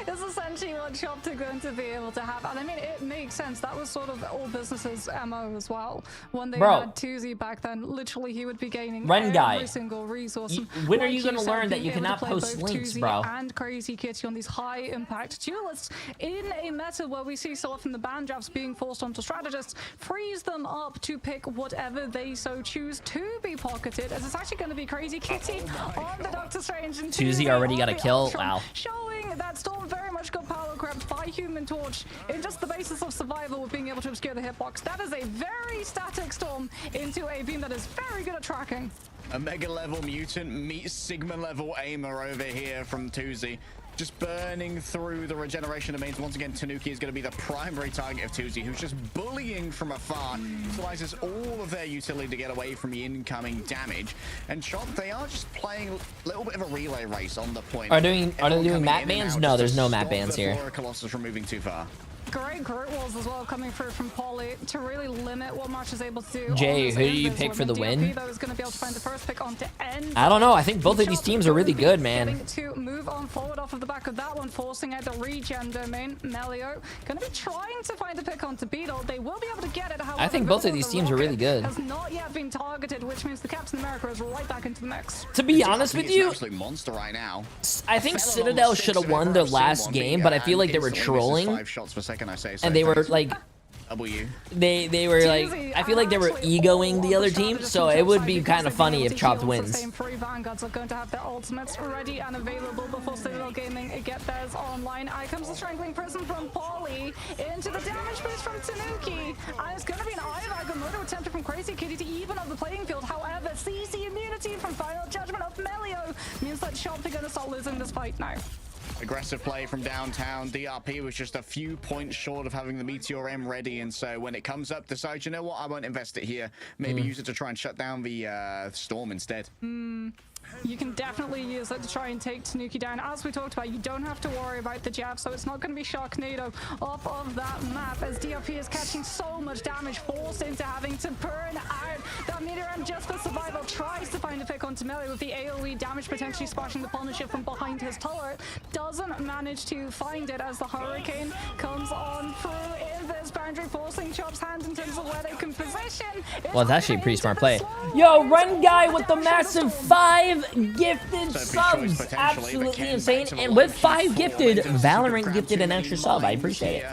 Is essentially what Chopped are going to be able to have, and I mean, it makes sense. That was sort of all businesses' MO as well. When they had Tuesday back then, literally he would be gaining every single resource. When are you going to learn that you cannot post links, bro? And Crazy Kitty on these high impact duelists in a meta where we see so often the ban drafts being forced onto strategists, frees them up to pick whatever they so choose to be pocketed, as it's actually going to be Crazy Kitty on the Doctor Strange and Tuesday already got a kill. Wow. Showing that Storm very much got power crept by Human Torch in just the basis of survival with being able to obscure the hitbox. That is a very static Storm into a beam that is very good at tracking. A mega level mutant meets Sigma level aimer over here from Tuesday. Just burning through the regeneration domains. Once again, Tanuki is going to be the primary target of Tuesday, who's just bullying from afar. Utilizes all of their utility to get away from the incoming damage. And Chop, they are just playing a little bit of a relay race on the point. Are they doing map bans? No, there's no map bans here. Colossus from moving too far. Great group walls as well coming through from Poly to really limit what March is able to do. Jay, who do you pick for the win? Though is going to be able to find the first pick on to end. I don't know. I think both of these teams are really good, man. To move on forward off of the back of that one, forcing out the regen domain. Melio going to be trying to find the pick onto Beetle. They will be able to get it. However, I think both of these teams are really good. Has not yet been targeted, which means the Captain America is right back into the mix. To be honest with you, absolute monster right now. I think Citadel should have won their last game, but I feel like they were trolling. 5 shots per second, I say. So And they were like, W. they were like, I feel like they were egoing the other team, so it would be kind of funny if Chopped wins. Same three Vanguards are going to have their ultimates ready and available before Citadel Gaming get theirs online. Out comes the Strangling Prism from Poly into the damage boost from Tanuki, and it's going to be an Ivago motor attempted from Crazy Kitty to even up the playing field. However, CC immunity from Final Judgment of Melio means that Chopped are going to start losing this fight now. Aggressive play from downtown. DRP was just a few points short of having the Meteor M ready, and so when it comes up, decides, you know what, I won't invest it here. Maybe use it to try and shut down the Storm instead. You can definitely use it to try and take Tanuki down. As we talked about, you don't have to worry about the jab, so it's not going to be Sharknado off of that map, as DRP is catching so much damage, forced into having to burn out. That Meteor M just for survival tries to find a pick onto Melly with the AoE damage potentially splashing the Punisher from behind his turret. Doesn't manage to find it as the Hurricane comes on through in this boundary, forcing Chop's hand in terms of where they can position. Well, it's actually a pretty smart play. Yo, Run Guy with the massive 5 gifted subs. Absolutely insane. And with 5 gifted, Valorant gifted an extra sub. I appreciate it.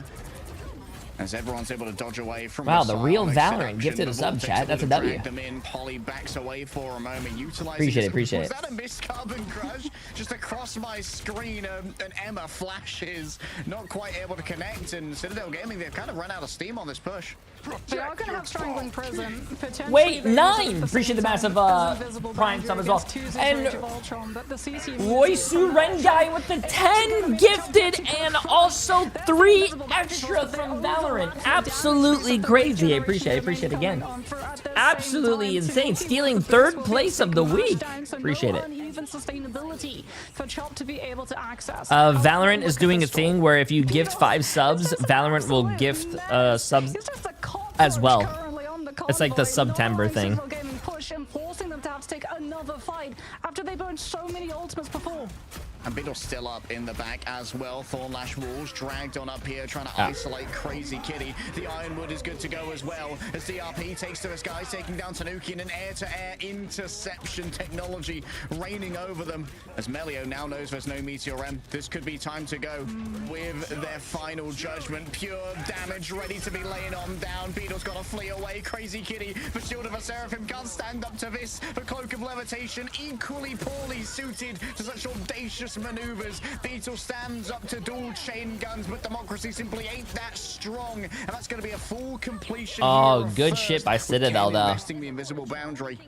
As everyone's able to dodge away from wow, the real Valorant gifted a sub, chat. That's a W. Polly backs away for a moment, Appreciate it. Was that a missed carbon crush? Just across my screen, an Emma flashes, not quite able to connect, and Citadel Gaming, they've kind of run out of steam on this push. They are going to have Strangling Prison. Wait, 9! Appreciate the massive Prime sub as well. And Woisu Rengai with the 10 gifted and also 3 extra from Valorant. Absolutely crazy. I appreciate it again. Absolutely insane. Stealing 3rd place of the week. Appreciate it. Valorant is doing a thing where if you gift 5 subs, Valorant will gift subs as well. It's like the September thing. Forcing them to have to take another fight after they burned so many ultimates before. And Beetle's still up in the back as well. Thornlash Walls dragged on up here, trying to isolate Crazy Kitty. The Ironwood is good to go as well, as DRP takes to his guys, taking down Tanuki, and an air-to-air interception technology reigning over them. As Melio now knows there's no Meteor M, this could be time to go with their final judgment. Pure damage ready to be laying on down. Beetle's got to flee away. Crazy Kitty, the Shield of a Seraphim can't stand up to this. The Cloak of Levitation, equally poorly suited to such audacious maneuvers. Beetle stands up to dual chain guns, but democracy simply ain't that strong, and that's going to be a full completion. Oh, good shit by Citadel though. The invisible boundary.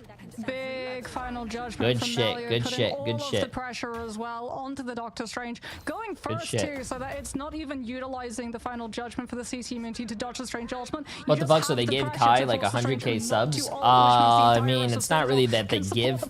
Big final judgment. Good shit. Good shit. Good shit. The pressure as well onto the Doctor Strange, going first too, so that it's not even utilizing the final judgment for the CC immunity to Doctor Strange ultimate. What the fuck? So they gave Kai like 100k subs? I mean, it's not really that they give.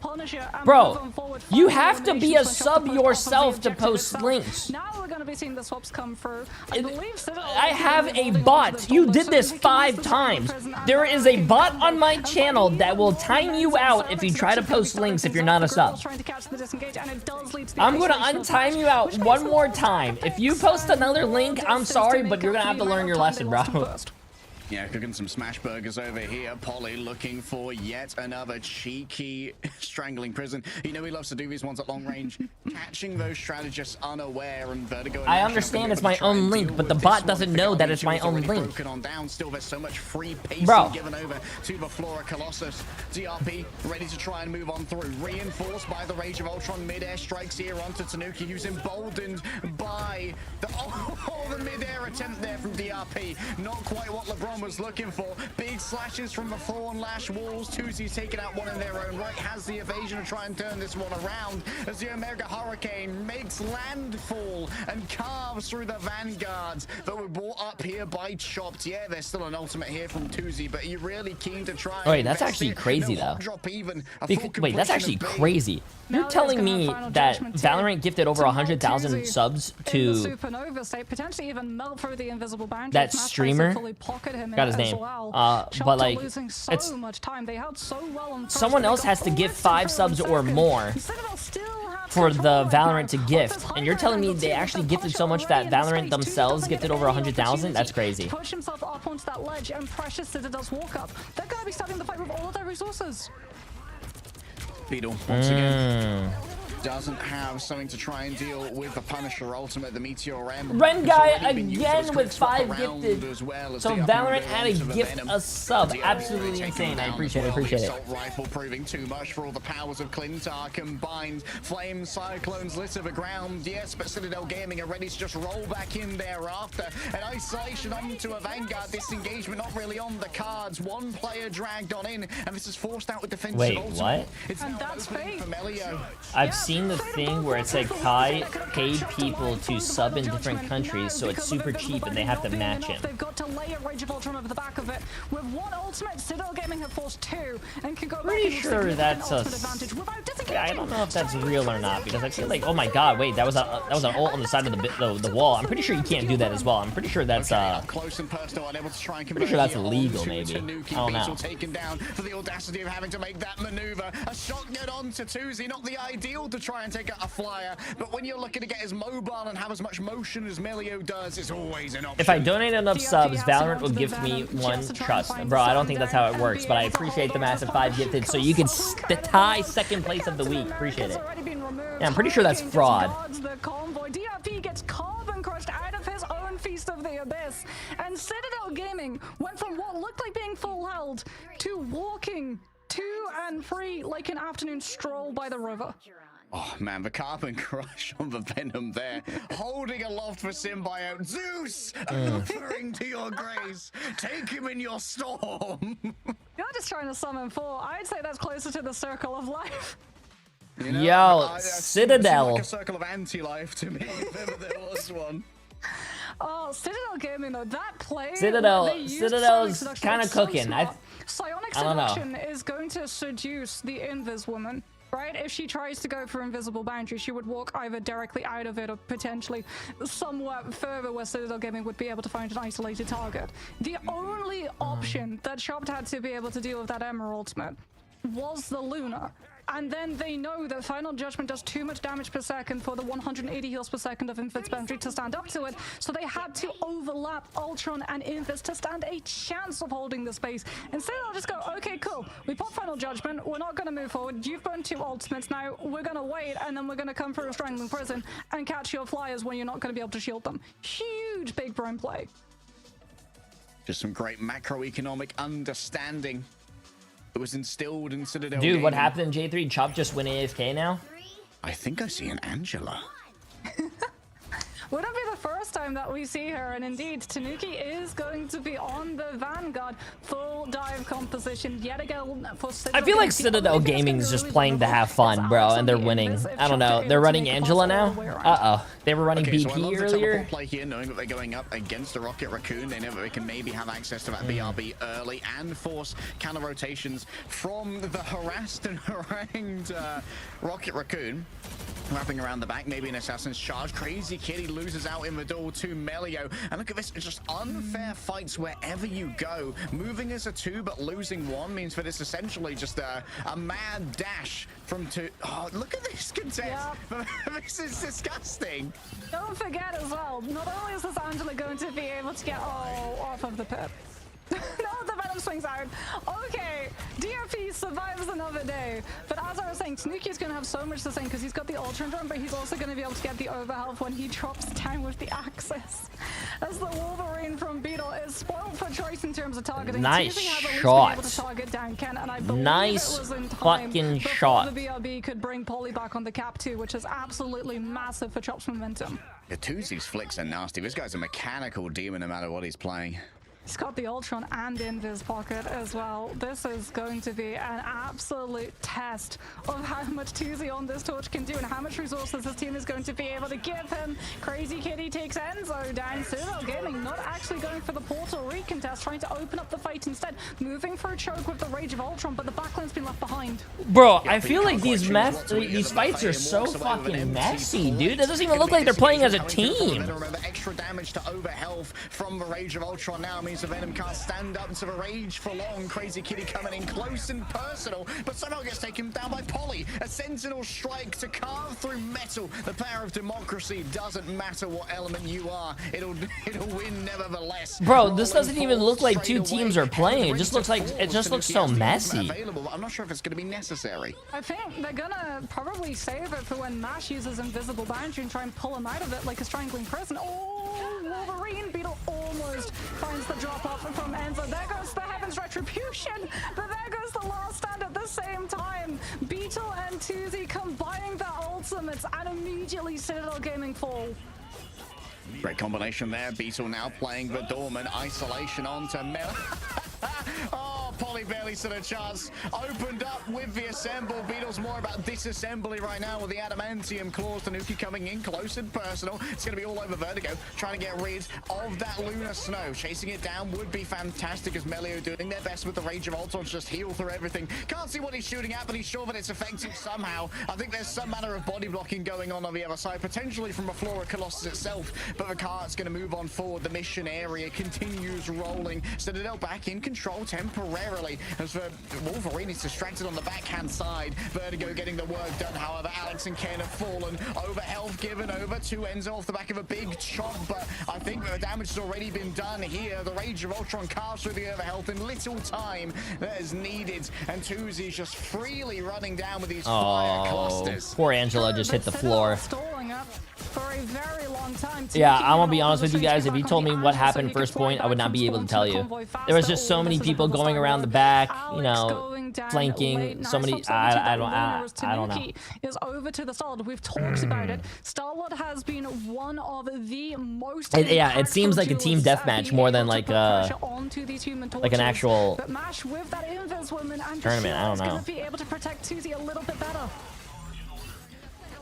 Bro, you have to be a sub yourself to post links. Now we're going to be seeing the swaps come through. I have a bot. You did this 5 times. There is a bot on my channel that will time you out if you try to post links if you're not a sub. I'm going to untime you out one more time. If you post another link, I'm sorry, but you're going to have to learn your lesson, bro. Yeah, cooking some smash burgers over here. Polly looking for yet another cheeky Strangling Prison. You know he loves to do these ones at long range. Catching those strategists unaware, and Vertigo. I understand it's my own link, but the bot doesn't know that it's my own link. Still, there's so much free pacing given over to the Flora Colossus. DRP ready to try and move on through. Reinforced by the Rage of Ultron. Mid-air strikes here onto Tanuki, who's emboldened by the mid-air attempt there from DRP. Not quite what LeBron everyone was looking for. Big slashes from the Thorn Lash walls. Tuzi's taking out one in their own right, has the evasion to try and turn this one around as the Omega Hurricane makes landfall and carves through the vanguards that were brought up here by Chopped. Yeah, there's still an ultimate here from Tuzi, but you're really keen to try. Wait, that's actually crazy though. Wait, that's actually crazy. You're telling me that Valorant gifted over 100,000 subs to supernova state, potentially even melt through the invisible boundary. that streamer? Got his name. But like, it's much time. They held so well on someone else has to give 5 subs or more for the Valorant to gift, and you're telling me they actually gifted so much that Valorant themselves gifted over 100,000? That's crazy. Push himself up onto that ledge, and Precious Citadel's walk up. They're gonna be starting the fight with all of their resources. Beetle once again doesn't have something to try and deal with the Punisher ultimate. The Meteor M. Ren guy again with 5 gifted. So Valorant had to gift a sub. Absolutely insane. I appreciate it. Assault rifle proving too much for all the powers of Clintar combined. Flame cyclones litter the ground. Yes, but Citadel Gaming are ready to just roll back in thereafter. An isolation onto a Vanguard disengagement, not really on the cards. One player dragged on in, and this is forced out with defensive. Wait, ultimate. what? It's and that's fate. I've seen the thing where it's like Kai paid people to sub in different countries, so it's super cheap and they have to match him. They've got to lay a Rage of Ultron over the back of it. With one ultimate, Citadel Gaming have forced 2 and can go pretty sure that's a. I don't know if that's real or not, because I feel like, oh my god, wait, that was an ult on the side of the wall. I'm pretty sure you can't do that as well. I'm pretty sure that's pretty sure that's illegal, maybe. I don't know. Taken down for the audacity of having to make that maneuver. A shotgun onto Tuzi, not the ideal to try and take out a flyer, but when you're looking to get as mobile and have as much motion as Melio does, it's always an option. If I donate enough subs, Valorant will give me 1 trust. Bro, I don't think that's how it works, but I appreciate the massive 5 gifted, so you can tie 2nd place of the week. Appreciate it. Yeah, I'm pretty sure that's fraud. DRP gets carbon crushed out of his own Feast of the Abyss, and Citadel Gaming went from what looked like being full held to walking to and free like an afternoon stroll by the river. Oh man, the carbon crush on the Venom there, holding aloft for Symbiote. Zeus, offering to your grace, take him in your storm. You're just trying to summon 4. I'd say that's closer to the circle of life. You know, yo, Citadel. Like a circle of anti-life to me, if ever there was one. Oh, Citadel Gaming though, that play. Citadel's kind of cooking. Psionic I don't know. Seduction is going to seduce the Invis woman. Right? If she tries to go for invisible boundary, she would walk either directly out of it or potentially somewhat further where Citadel Gaming would be able to find an isolated target. The only option that Chopped had to be able to deal with that Emerald ultimate was the Luna. And then they know that Final Judgment does too much damage per second for the 180 heals per second of Invis boundary to stand up to it, so they had to overlap Ultron and Invis to stand a chance of holding the space. Instead, I'll just go, okay, cool, we pop Final Judgment, we're not going to move forward, you've burned 2 ultimates, now we're going to wait, and then we're going to come through a Strangling Prison and catch your flyers when you're not going to be able to shield them. Huge big brain play. Just some great macroeconomic understanding. It was instilled in Citadel. Dude, what happened in J3? Chop just went AFK now? I think I see an Angela. Wouldn't be the first time that we see her, and indeed, Tanuki is going to be on the Vanguard full dive composition yet again for Citadel. I feel like Citadel Gaming's just playing to have fun, bro, and they're winning. I don't know. They're running Angela now? Uh-oh. They were running BP earlier? Play here, knowing that they're going up against the Rocket Raccoon. They know that they can maybe have access to that BRB early and force counter rotations from the harassed and harangued Rocket Raccoon. Wrapping around the back, maybe an Assassin's Charge. Crazy Kitty loses out in the duel to Melio. And look at this, it's just unfair fights wherever you go. Moving as a 2, but losing 1 means that it's essentially just a mad dash from 2. Oh, look at this contest. Yep. This is disgusting. Don't forget as well, not only is this Angela going to be able to get off of the pit. No, the Venom swings out. Okay, DRP survives another day. But as I was saying, Tanuki is going to have so much to say because he's got the Ultra Drone, but he's also going to be able to get the overhealth when he drops down with the Axis. As the Wolverine from Beetle is spoiled for choice in terms of targeting. Nice shot. Nice fucking shot. The BRB could bring Polly back on the cap too, which is absolutely massive for Chop's momentum. The Tuzi's flicks are nasty. This guy's a mechanical demon no matter what he's playing. He's got the Ultron and in his pocket as well. This is going to be an absolute test of how much Tuzi on this torch can do and how much resources his team is going to be able to give him. Crazy Kitty takes Enzo down. Citadel Gaming not actually going for the portal recontest, trying to open up the fight instead. Moving for a choke with the Rage of Ultron, but the backlane's been left behind. Bro, I feel like these fights are so fucking messy, dude. It doesn't even look like they're playing as a team. Remember, extra damage to overhealth from the Rage of Ultron now means the Venom can't stand up to the Rage for long. Crazy Kitty coming in close and personal, but somehow gets taken down by Polly. A Sentinel strike to carve through metal. The power of democracy doesn't matter what element you are. It'll win nevertheless. Bro, this doesn't even look like two teams are playing. It just looks like so messy. I'm not sure if it's going to be necessary. I think they're gonna probably save it for when Mash uses Invisible Boundary and try and pull him out of it like a strangling prison. Oh, Wolverine Beetle almost finds the drop off from Enzo. There goes the Heaven's Retribution, but there goes the last stand at the same time. Beetle and Tuzi combining their ultimates and immediately Citadel Gaming fall. Great combination there. Beetle now playing the Dorman. Isolation onto Mel. Oh, Polly barely stood a chance. Opened up with the assemble. Beetle's more about disassembly right now with the adamantium claws. Tanuki coming in close and personal. It's going to be all over Vertigo, trying to get rid of that Lunar Snow. Chasing it down would be fantastic as Melio doing their best with the Rage of Ultron to just heal through everything. Can't see what he's shooting at, but he's sure that it's effective somehow. I think there's some manner of body blocking going on the other side, potentially from a Flora Colossus itself, but the cart's going to move on forward. The mission area continues rolling. Citadel back in control temporarily as Wolverine is distracted on the backhand side. Vertigo getting the work done. However, Alex and Ken have fallen. Over health given over to Enzo off the back of a big chop, but I think the damage has already been done here. The Rage of Ultron carves through the over health in little time that is needed, and Tuzi's just freely running down with these fire clusters. Poor Angela just hit the floor. Stalling up for a very long time. Yeah, I'm gonna be honest with you guys. If you told me what happened first point, I would not be able to tell you. There was just so many people going around the back, you know, flanking. So many. I don't know. Is over to the Starlord. We've talked about it. Starlord has been one of the most. Yeah, it seems like a team deathmatch more than like an actual but Mash with that Invis woman and tournament. I don't know. Gonna be able to protect Tuzi a little bit better.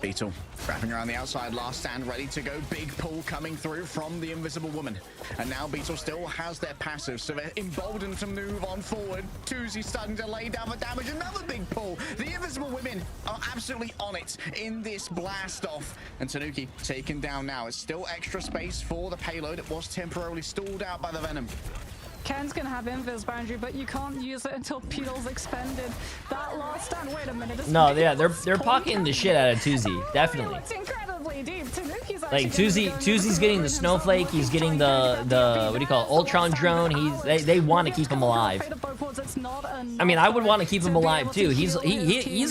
Beetle wrapping around the outside, last stand ready to go. Big pull coming through from the Invisible Woman. And now Beetle still has their passive, so they're emboldened to move on forward. Tuzi starting to lay down the damage. Another big pull. The Invisible Women are absolutely on it in this blast off. And Tanuki taken down now. It's still extra space for the payload. It was temporarily stalled out by the Venom. Ken's gonna have Invis Boundary, but you can't use it until Beetle's expended. That last stand, wait a minute. No, yeah, they're pocketing the shit out of Tuzi, definitely. It's incredibly deep. Tanuki's like Tuzi's getting the snowflake, he's getting the what do you call it, Ultron drone. They want to keep him alive. I mean, I would want to keep him alive too. He's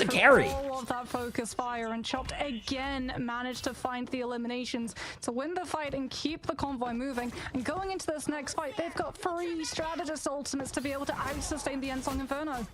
a carry. That focus fire, and Chopped again managed to find the eliminations to win the fight and keep the convoy moving. And going into this next fight, they've got 3 strategist ultimates to be able to out-sustain the Endsong Inferno.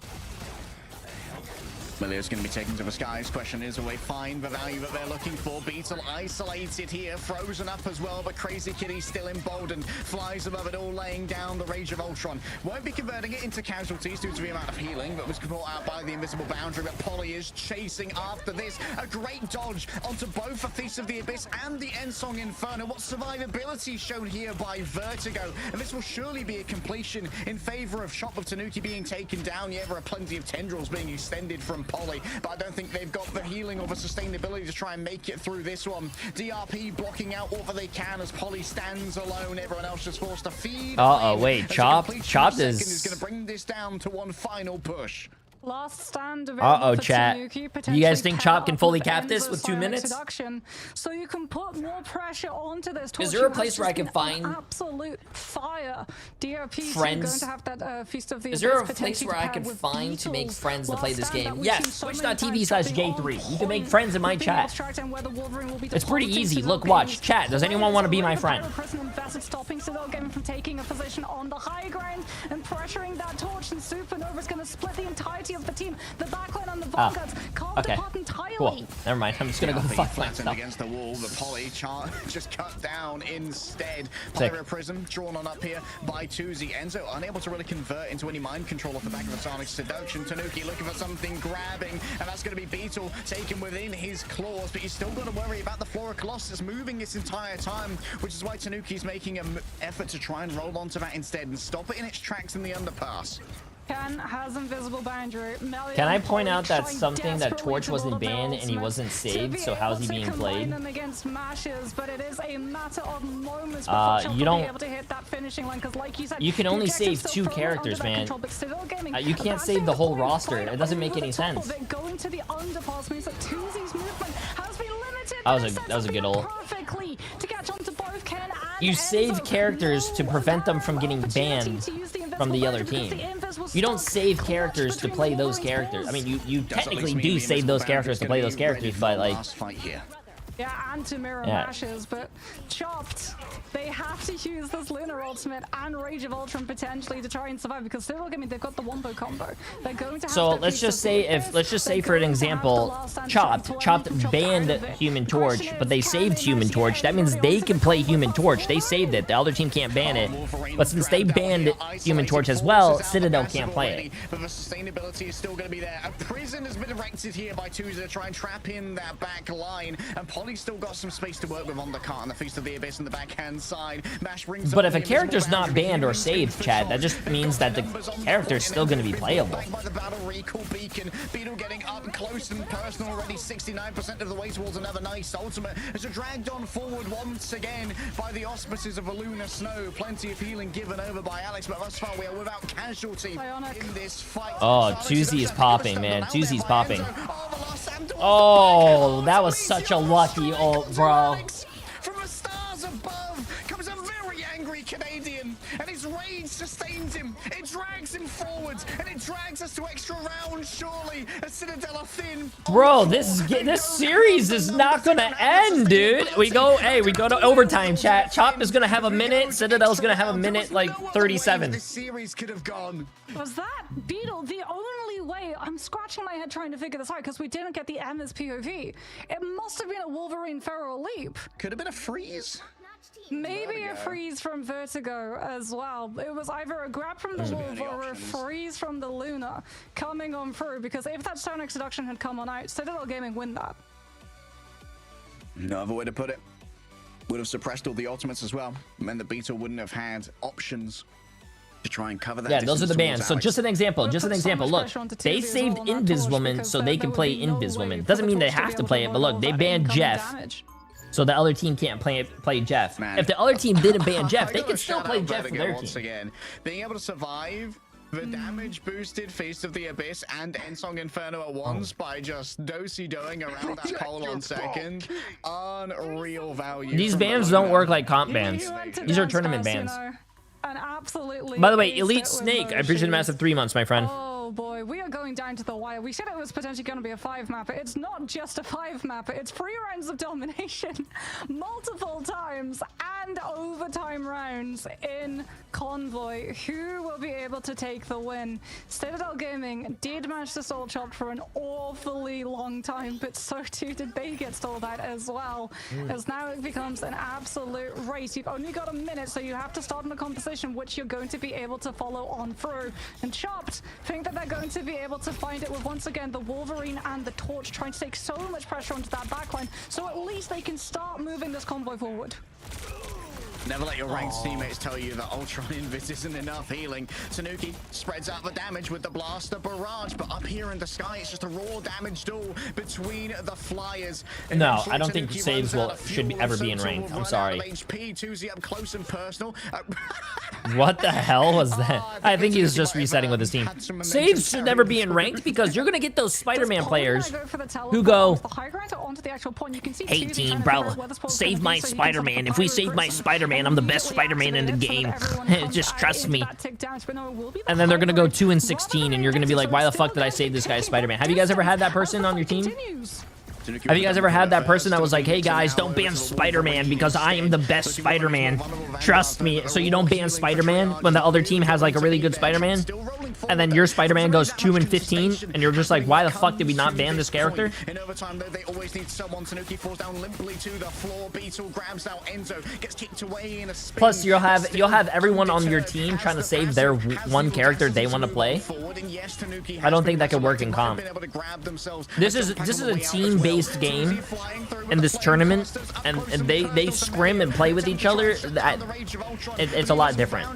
Melio's going to be taken to the skies. Question is, will they find the value that they're looking for? Beetle isolated here, frozen up as well, but Crazy Kitty still emboldened. Flies above it all, laying down the Rage of Ultron. Won't be converting it into casualties due to the amount of healing, but was brought out by the Invisible Boundary. But Polly is chasing after this. A great dodge onto both the Thief of the Abyss and the Endsong Inferno. What survivability shown here by Vertigo. And this will surely be a completion in favor of Shop of Tanuki being taken down. Yeah, there are plenty of tendrils being extended from Polly, but I don't think they've got the healing or the sustainability to try and make it through this one. DRP blocking out whatever they can as Polly stands alone. Everyone else just forced to feed. Wait, Chopped is going to bring this down to one final push. Last stand chat. You guys think Chop can fully cap this with 2 minutes? So you can put more pressure onto this. Is there a place where I can find absolute fire? DRP friends? Going to have that Feast of the Is there a place where I can find to make friends to play this game? Yes, twitch.tv/J3. You can make friends in my chat. It's pretty easy. Look, watch, chat. Does anyone want to be my friend? Citadel Gaming from taking a position on the high ground and pressuring that torch, and Supernova is going to split the entirety of the team. The backline on the Vanguards can't depart entirely. Cool. Never mind. I'm just going to go fuck flattened myself. against the wall. The Poly chart just cut down instead. Pirate Prism drawn on up here by Tuzi. Enzo unable to really convert into any mind control off the back of the Sonic Seduction. Tanuki looking for something grabbing, and that's going to be Beetle taken within his claws, but he's still got to worry about the Flora Colossus moving this entire time, which is why Tanuki's making an effort to try and roll onto that instead and stop it in its tracks in the underpass. Ken has invisible boundary. Can I point out that something that Torch wasn't banned and he wasn't saved, so how's he being played? Them against mashes, but it is a matter of moments you don't. be able to hit that finishing line, because like you said, you can only save 2 characters, man. You can't save the whole roster. It doesn't make any sense. Going to the underpass means that Tuzi's movement has been limited. That was a good ult. Perfectly to catch on to both Ken and You save characters to prevent them from getting banned from the other team. You don't save characters to play those characters. I mean, you technically do save those characters to play those characters, but like... Yeah, and to mirror mashes, but Chopped, they have to use this Lunar Ultimate and Rage of Ultron potentially to try and survive, because they're I mean, they've got the Wombo combo. They're going to have so let's just say for an example, Chopped banned Human Torch, but they saved Human Torch. That means they can play Human Torch. They saved it. The other team can't ban it. But since they banned Human Torch as well, Citadel can't play it. But the sustainability is still going to be there. A prison has been erected here by Tuzi to try and trap in that back line, and Poly's still got some space to work with on the cart and the Feast of the Abyss on the backhand side. Mash brings but if a character's not banned or saved, Chad, that just means that the character's still going to be playable. By the battle recall beacon, Beetle getting up close and personal already, 69% of the way towards another nice ultimate. As you're dragged on forward once again by the auspices of a lunar snow. Plenty of healing given over by Alex, but thus far we are without casualty in this fight. Oh, Tuzi is popping, man. Tuzi's popping. Oh, that was such a lucky ult, bro. From the stars above comes a very angry Canadian, and his rage sustains him. It drags him forwards, and it drags us to extra rounds, surely. A Citadel are thin. Bro, this series is not gonna end, dude. We go to overtime, chat. Chop is gonna have a minute. Citadel's gonna have a minute, like 37. This series could have gone. Was that Beetle the only way? I'm scratching my head trying to figure this out, because we didn't get the M as POV. It must have been a Wolverine Feral Leap. Could have been a freeze. Maybe a freeze from Vertigo as well. It was either a grab from the Wolf or a freeze from the Luna coming on through, because if that Sonic Seduction had come on out, Citadel Gaming win that. No other way to put it. Would have suppressed all the ultimates as well. Meant the Beetle wouldn't have had options to try and cover that. Yeah, those are the bans. So just an example. Look, they saved Inviswoman so they can play Inviswoman. Doesn't mean they have to play it, but look, they banned Jeff. So the other team can't play Jeff. Man. If the other team didn't ban Jeff, they could still play Jeff for their team. Again, being able to survive the damage boosted Feast of the Abyss and Ensong Inferno at once by just do-si-doing around that pole on second. Unreal value. These bans don't work like comp bans. These are tournament bans. By the way, Elite Snake, I appreciate the massive 3 months, my friend. Oh boy, we are going down to the wire. We said it was potentially going to be a 5-mapper. It's not just a 5-mapper. It's 3 rounds of domination, multiple times, and overtime rounds in Convoy. Who will be able to take the win? Citadel Gaming did manage to stall Chopped for an awfully long time, but so too did they get stalled out as well. As now it becomes an absolute race. You've only got a minute, so you have to start in a composition which you're going to be able to follow on through. And Chopped think that they're going to be able to find it with, once again, the Wolverine and the Torch trying to take so much pressure onto that backline, so at least they can start moving this convoy forward. Never let your ranked teammates tell you that Ultron Invis isn't enough healing. Tanuki spreads out the damage with the Blaster Barrage, but up here in the sky, it's just a raw damage duel between the Flyers. No, I don't think saves should ever be in ranked. I'm sorry. HP, Tuzi up close and personal. What the hell was that? I think he's just resetting with his team. Saves should never be in ranked, because you're gonna get those Spider-Man players who go, "Hey team, bro, save my Spider-Man. If we save my Spider-Man, I'm the best Spider-Man in the game. Just trust me." And then they're gonna go 2-16, and you're gonna be like, "Why the fuck did I save this guy's Spider-Man?" Have you guys ever had that person on your team? Have you guys ever had that person that was like, hey guys, don't ban Spider-Man because I am the best Spider-Man. Trust me. So you don't ban Spider-Man when the other team has like a really good Spider-Man? And then your Spider-Man goes 2 and 15, and you're just like, why the fuck did we not ban this character? In overtime, though, they always need someone. Tanuki falls down limply to the floor. Beetle grabs now Enzo, gets kicked away in a spin. Plus, you'll have everyone on your team trying to save their one character they want to play. I don't think that could work in comp. This is a team-based game in this tournament, and they scrim and play with each other. It's a lot different.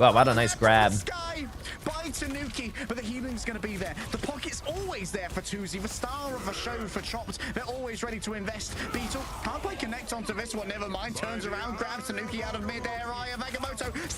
Wow, what a nice grab. By Tanuki, but the healing's going to be there. The pocket's always there for Tuzi, the star of the show for Chopped. They're always ready to invest. Beetle can't quite connect onto this one. Never mind, turns around, grabs Tanuki out of midair.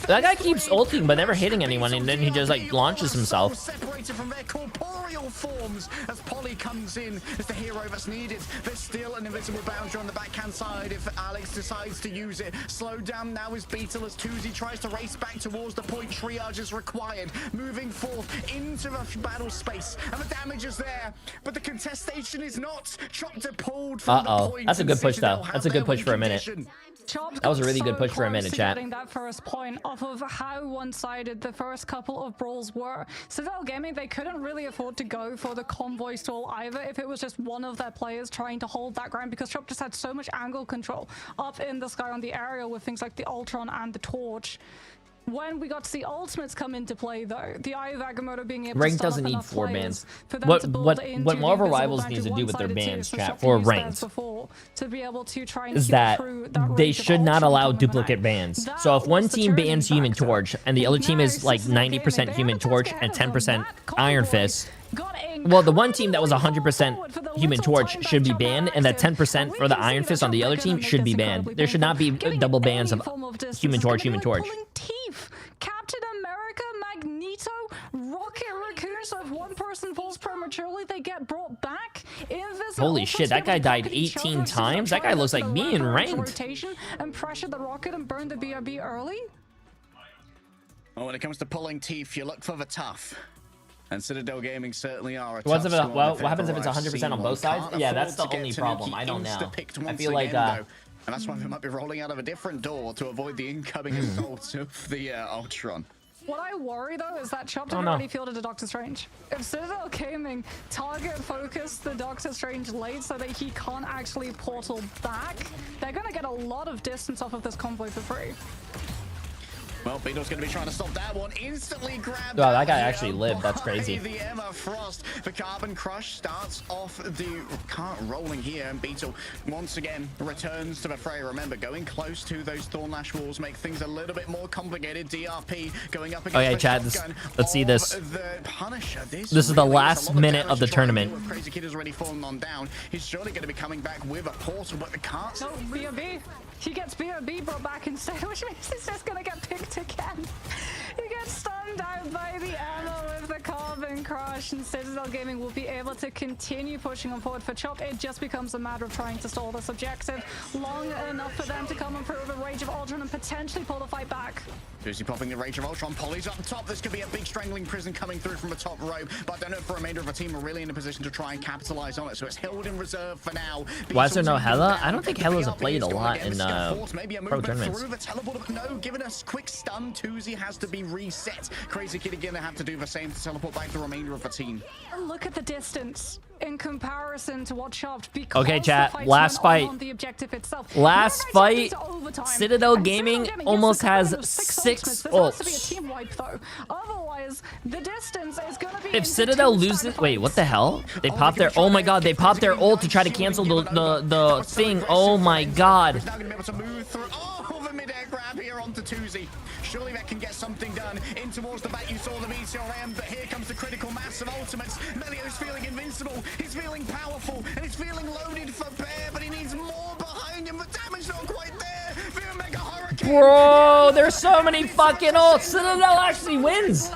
That guy keeps ulting but never hitting anyone, and then he just like launches himself. Separated from their corporeal forms as Polly comes in as the hero that's needed. There's still an invisible boundary on the backhand side if Alex decides to use it. Slowed down now is Beetle as Tuzi tries to race back towards the point. Triage is required. Moving forth into the battle space, and the damage is there, but the contestation is not. Chopped and pulled from the point. That's a good push though. That's a good push for a minute. That was a really good push for a minute, chat. Getting that first point off of how one-sided the first couple of brawls were. Citadel Gaming, they couldn't really afford to go for the convoy stall either if it was just one of their players trying to hold that ground, because Chop just had so much angle control up in the sky on the area with things like the Ultron and the Torch. When we got to see ultimates come into play, though, the Eye of Agamotto being able Rank to doesn't need 4 bans. What Marvel Rivals needs to do with their bans, chat, for ranked, is that they should not allow duplicate bans. So if one team bans Human Torch and the other team is like 90% Human Torch and 10% Iron Fist, well, the one team that was 100% Human Torch should be banned, and that 10% for the Iron Fist on the other team should be banned. There should not be double bans of Human Torch, Human Torch. Captain America, Magneto, Rocket Raccoon, so if one person falls prematurely, they get brought back. Holy shit, that guy died 18 times? That guy looks like me in ranked. And pressure the rocket and burn the BRB early? Well, when it comes to pulling teeth, you look for the tough. And Citadel Gaming certainly are a what happens if it's 100% on both sides? Yeah, that's the only problem. I don't know. I feel like and that's why they might be rolling out of a different door to avoid the incoming assault of the Ultron. What I worry, though, is that Chopped had already fielded a Doctor Strange. If Citadel Gaming target focus the Doctor Strange late so that he can't actually portal back, they're going to get a lot of distance off of this convoy for free. Well, Beetle's going to be trying to stop that one. Instantly grabbed. Wow, that guy actually lived. That's crazy. The Emma Frost. The Carbon Crush starts off the cart rolling here, and Beetle once again returns to the fray. Remember, going close to those Thornlash walls make things a little bit more complicated. DRP going up against Chad, let's see this. This is the last minute of the tournament. Crazy Kid has already fallen on down. He's surely going to be coming back with a portal, but the cart's no, BRB. He gets BRB brought back instead, which means he's just going to get picked again. He gets stunned out by the ammo with the Carbon Crush, and Citadel Gaming will be able to continue pushing on forward for Chop. It just becomes a matter of trying to stall this objective long enough for them to come and prove the Rage of Ultron and potentially pull the fight back. Tuzi popping the Rage of Ultron. Polly's up top. This could be a big strangling prison coming through from the top row, but I don't know if the remainder of the team are really in a position to try and capitalize on it, so it's held in reserve for now. Why is there no Hella? I don't think Hella's played a lot in pro tournaments. No, given a quick stun, Tuzi has to be reset. Crazy Kid again, they have to do the same to teleport back the remainder of the team. And look at the distance in comparison to what Chopped. Okay, chat, last fight. Last fight, Citadel Gaming almost has 6 ults. Otherwise, the distance is going to be. If Citadel loses, wait, what the hell? They popped their, oh my god, they popped their ult to try to cancel the thing. Oh my god. The mid-air grab here onto Tuzi. Surely that can get something done. In towards the back, you saw the Meteor M, but here comes the critical mass of ultimates. Melio's feeling invincible. He's feeling powerful, and he's feeling loaded for bear, but he needs more behind him. The damage not quite there. The Mega Hurricane. Bro, there's so many fucking ults. Citadel actually wins.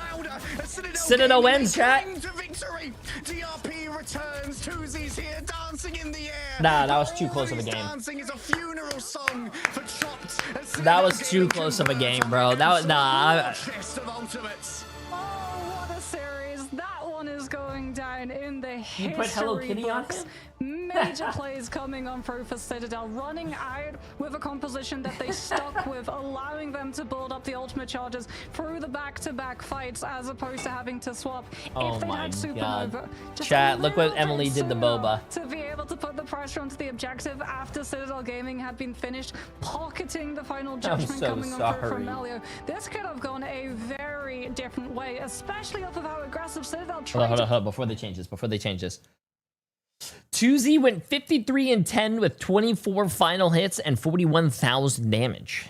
Citadel wins, chat. DRP returns. Tuzi's here dancing in the air. Nah, that was too close of a game. Dancing is a funeral song for Chopped. That was too close of a game, bro. That was, nah. going down in the You put Hello history Kitty on books. him? Major plays coming on through for Citadel, running out with a composition that they stuck with, allowing them to build up the ultimate charges through the back-to-back fights as opposed to having to swap. Oh if they my had Supernova, God. just Chat, a look what little Emily bit did to sooner Boba. to be able to put the pressure onto the objective after Citadel Gaming had been finished, pocketing the final judgment so coming on through sorry. from Melio. This could have gone a very different way, especially off of how aggressive Citadel Hold tried. on, hold on. Before they change this. 2Z went 53-10 with 24 final hits and 41,000 damage.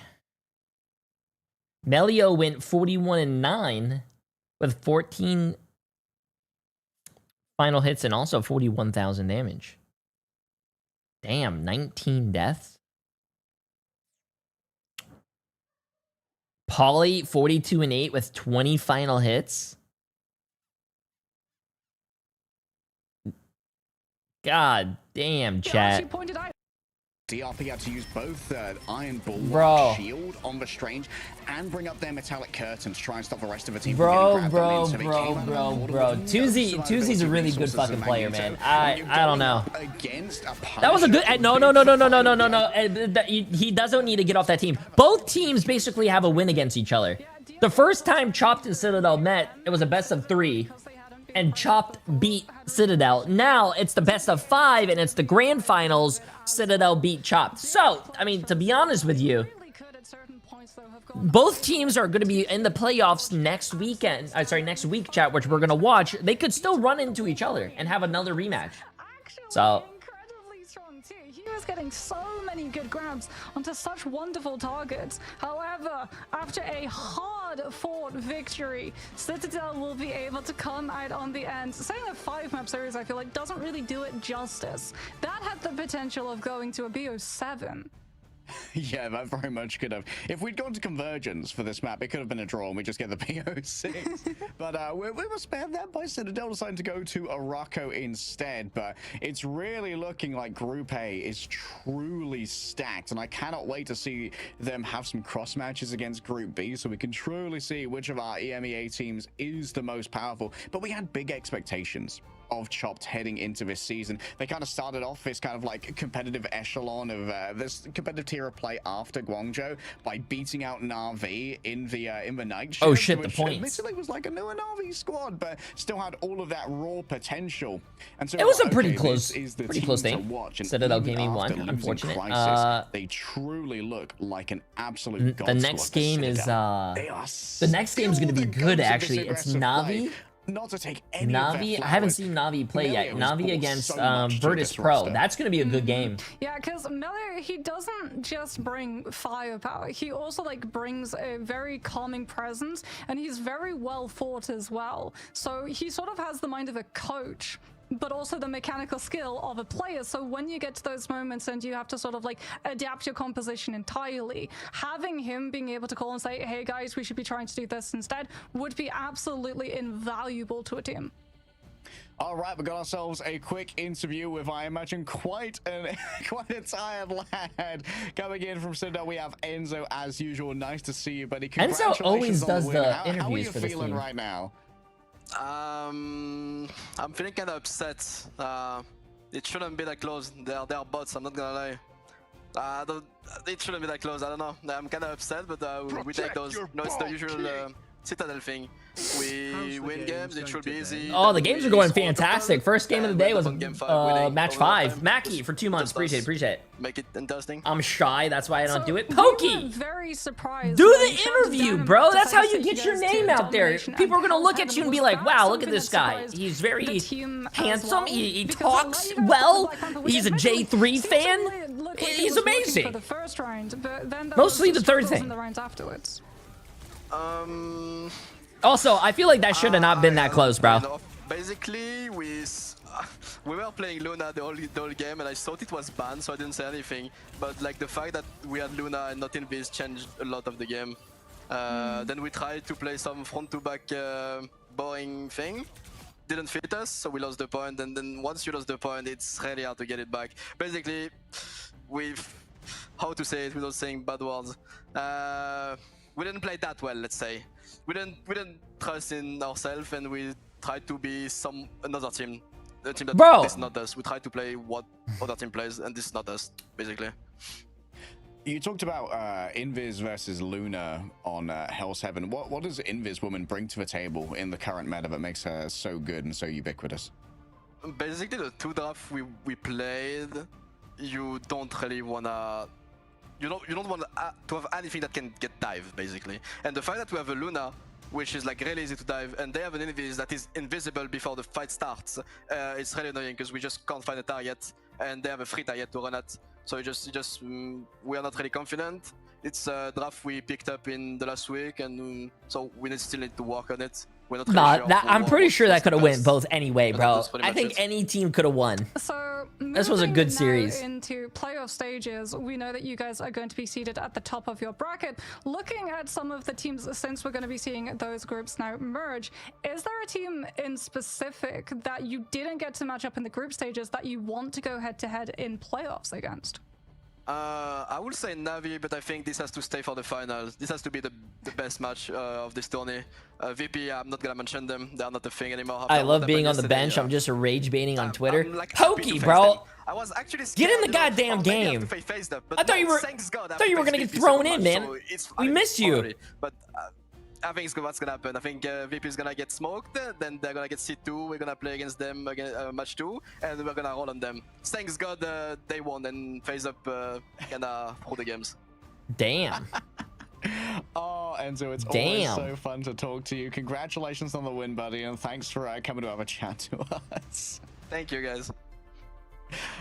Melio went 41-9 with 14 final hits and also 41,000 damage. Damn, 19 deaths. Polly 42-8 with 20 final hits. God damn, Yeah, chat. she pointed out DRP had to use both Iron Bro. Bulwark shield on the Strange and bring up their metallic curtain to try and stop the rest of the team from Bro. getting grabbed on in. So they came out on the border with no 2Z's a survivability really good resources fucking and player, Magneto. man. When you're I don't going know. up against a That was a good. Punisher No. with He doesn't need to get off that team. Both teams basically have a win against each other. The first time Chopped and Citadel met, it was a best of 3, and Chopped beat Citadel. Now it's the best of 5, and it's the grand finals. Citadel beat Chopped. So, I mean, to be honest with you, really could at certain points though have gone both teams are going to be in the playoffs next weekend. Next week, chat, which we're going to watch. They could still run into each other and have another rematch. actually So- incredibly strong too. He was getting so many good grabs onto such wonderful targets. However, after a hard-fought victory, Citadel will be able to come out on the end. Saying a 5-map series, I feel like, doesn't really do it justice. That had the potential of going to a BO7. Yeah, that very much could have. If we'd gone to Convergence for this map, it could have been a draw and we just get the PO6. But we were spared that by Citadel deciding to go to Araco instead. But it's really looking like Group A is truly stacked. And I cannot wait to see them have some cross matches against Group B so we can truly see which of our EMEA teams is the most powerful. But we had big expectations of Chopped heading into this season. They kind of started off this kind of like competitive echelon of this competitive tier of play after Guangzhou by beating out Na'Vi in the night shift. Oh shit, the which points. admittedly was like a newer Na'Vi squad, but still had all of that raw potential. And so It was a okay, pretty this close- is the pretty team close to thing. watch. And Citadel even Gaming after won, losing unfortunate. Crisis, they truly look like an absolute god The squad next for game is Citadel. They are the next game is going to be still the good goats of this actually. It's aggressive play. Navi. Not to take any of Navi, their I haven't flowers. seen Navi play yet. Melio has Navi brought against so much to this Virtus.Pro. roster. That's going to be a good game. Yeah, because Melio, he doesn't just bring firepower. He also like brings a very calming presence, and he's very well fought as well. So he sort of has the mind of a coach, but also the mechanical skill of a player. So when you get to those moments and you have to sort of like adapt your composition entirely, having him being able to call and say, hey guys, we should be trying to do this instead, would be absolutely invaluable to a team. All right, we got ourselves a quick interview with, I imagine, quite a tired lad coming in from Citadel. We have Enzo as usual. Nice to see you, buddy. Enzo always Congratulations on does win. the How are interviews you for this feeling team. right now? I'm feeling kind of upset. It shouldn't be that close. They're bots, I'm not gonna lie. It shouldn't be that close, I don't know. I'm kind of upset, but we take those. No, it's the usual Citadel thing. We win games, it should be easy. Oh, the games are going We score fantastic. total, First game of the and day we was end up on game 5 winning match over 5. time. Mackie for 2 months. Just us. Appreciate it. Make it interesting. I'm shy, that's why I don't So do it. we were Pokey! very surprised Do when the Chopped interview, Dynamite bro. That's how decided you to get your go to name out there. domination, People are and gonna look Heaven at you and was be like, that wow, look at something this that guy. surprised He's the very team as handsome. well? He Because talks Elo Hell well. was like, He's a admittedly J3 seemed to fan. look like it He's was working amazing. For the first round, but then there Mostly was the third struggles thing. in the rounds afterwards. Also, I feel like that should have not been that close, bro. You know, basically, we were playing Luna the whole game, and I thought it was banned, so I didn't say anything. But like the fact that we had Luna and not Invis changed a lot of the game. Then we tried to play some front-to-back boring thing. Didn't fit us, so we lost the point. And then once you lost the point, it's really hard to get it back. Basically, how to say it without saying bad words. We didn't play that well, let's say. We didn't trust in ourselves, and we try to be another team. The team that Bro. this is not us. We try to play what other team plays, and this is not us, basically. You talked about Invis versus Luna on Hell's Heaven. What does Invis woman bring to the table in the current meta that makes her so good and so ubiquitous? Basically, the 2 drafts we played, you don't really wanna. You don't want to have anything that can get dive, basically. And the fact that we have a Luna, which is like really easy to dive, and they have an Invis that is invisible before the fight starts, it's really annoying because we just can't find a target, and they have a free target to run at. So we are not really confident. It's a draft we picked up in the last week, and so we still need to work on it. We're not really sure I'm pretty sure that could have went both anyway, bro. that's pretty I much think it. any team could have won. So This was a good moving now series. Into playoff stages, we know that you guys are going to be seated at the top of your bracket. Looking at some of the teams, since we're going to be seeing those groups now merge, is there a team in specific that you didn't get to match up in the group stages that you want to go head-to-head in playoffs against? I would say Navi, but I think this has to stay for the finals. This has to be the best match of this tourney. VP, I'm not gonna mention them. They are not a thing anymore. I love being on the bench. I'm just rage baiting on Twitter. I'm, like, happy to Pokey, face bro. them. I was actually Get in the scared, goddamn maybe I have game. to face them, but I thought no, you were. thanks God, I thought you were have to gonna face get VP thrown second in, match, man. so it's We fine, missed you. already. But I think it's what's gonna happen. I think VP is gonna get smoked, then they're gonna get C2. We're gonna play against them again, match 2, and we're gonna roll on them. Thanks God they won and phase up kinda through the games. Damn. Oh, Enzo, it's always so fun to talk to you. Congratulations on the win, buddy, and thanks for coming to have a chat to us. Thank you, guys.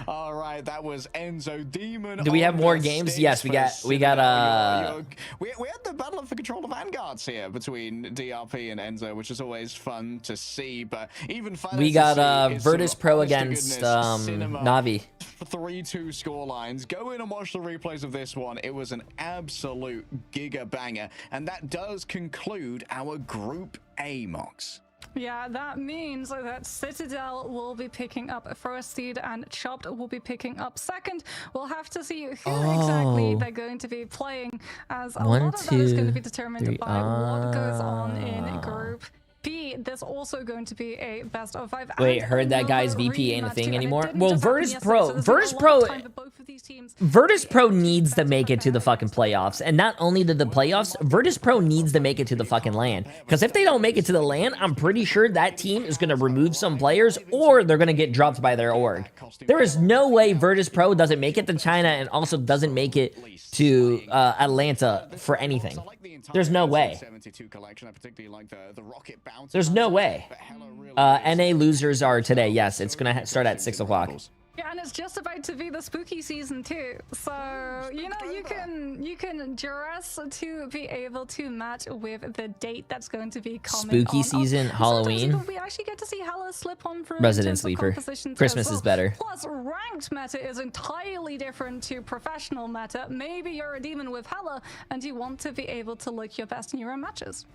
All right, that was Enzo Demon. Do we have on more the games? sticks Yes, we for got Citadel. We had the battle of the control of vanguards here between DRP and Enzo, which is always fun to see. But even fun. We got Virtus.Pro against Navi. 3-2 scorelines. Go in and watch the replays of this one. It was an absolute giga banger, and that does conclude our Group A, Mox. Yeah, that means that Citadel will be picking up first seed and Chopped will be picking up second. We'll have to see who exactly they're going to be playing, as a lot of that is going to be determined by what goes on in Group B. There's also going to be a best of 5. Wait, heard that guy's VP ain't a thing anymore? Well, Virtus.Pro needs to make it to the fucking playoffs. And not only to the playoffs, Virtus.Pro needs to make it to the fucking LAN. Because if they don't make it to the LAN, I'm pretty sure that team is going to remove some players or they're going to get dropped by their org. There is no way Virtus.Pro doesn't make it to China and also doesn't make it to Atlanta for anything. There's no way. There's no way. NA losers are today. Yes, it's going to start at 6 o'clock. Yeah, and it's just about to be the spooky season too. So, you know, you can dress to be able to match with the date that's going to be coming Spooky season, Halloween. We actually get to see Hella slip on through Resident Sleeper. Christmas is better. Plus, ranked meta is entirely different to professional meta. Maybe you're a demon with Hella and you want to be able to look your best in your own matches.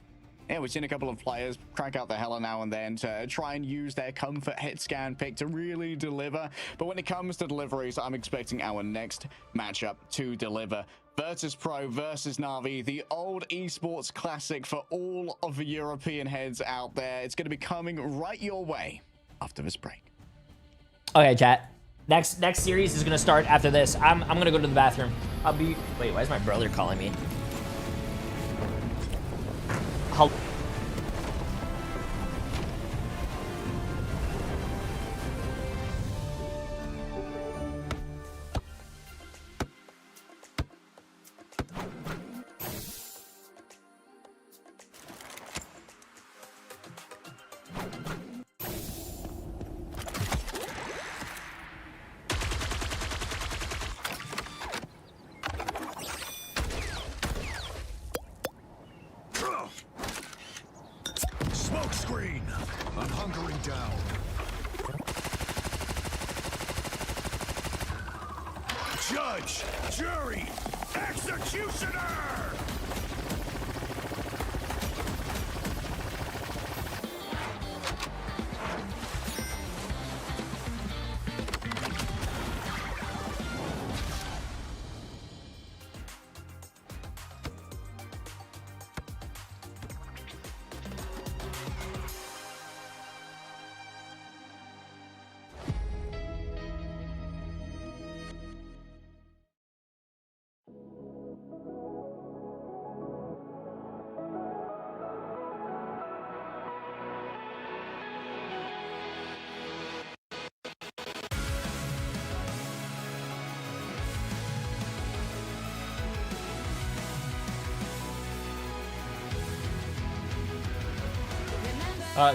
Yeah, we've seen a couple of players crank out the Hella now and then to try and use their comfort hit scan pick to really deliver. But when it comes to deliveries, I'm expecting our next matchup to deliver. Virtus.Pro versus Navi, the old esports classic for all of the European heads out there. It's going to be coming right your way after this break. Okay, chat. Next series is going to start after this. I'm going to go to the bathroom. Wait, why is my brother calling me? Smoke screen! I'm hunkering down. Judge! Jury! Executioner!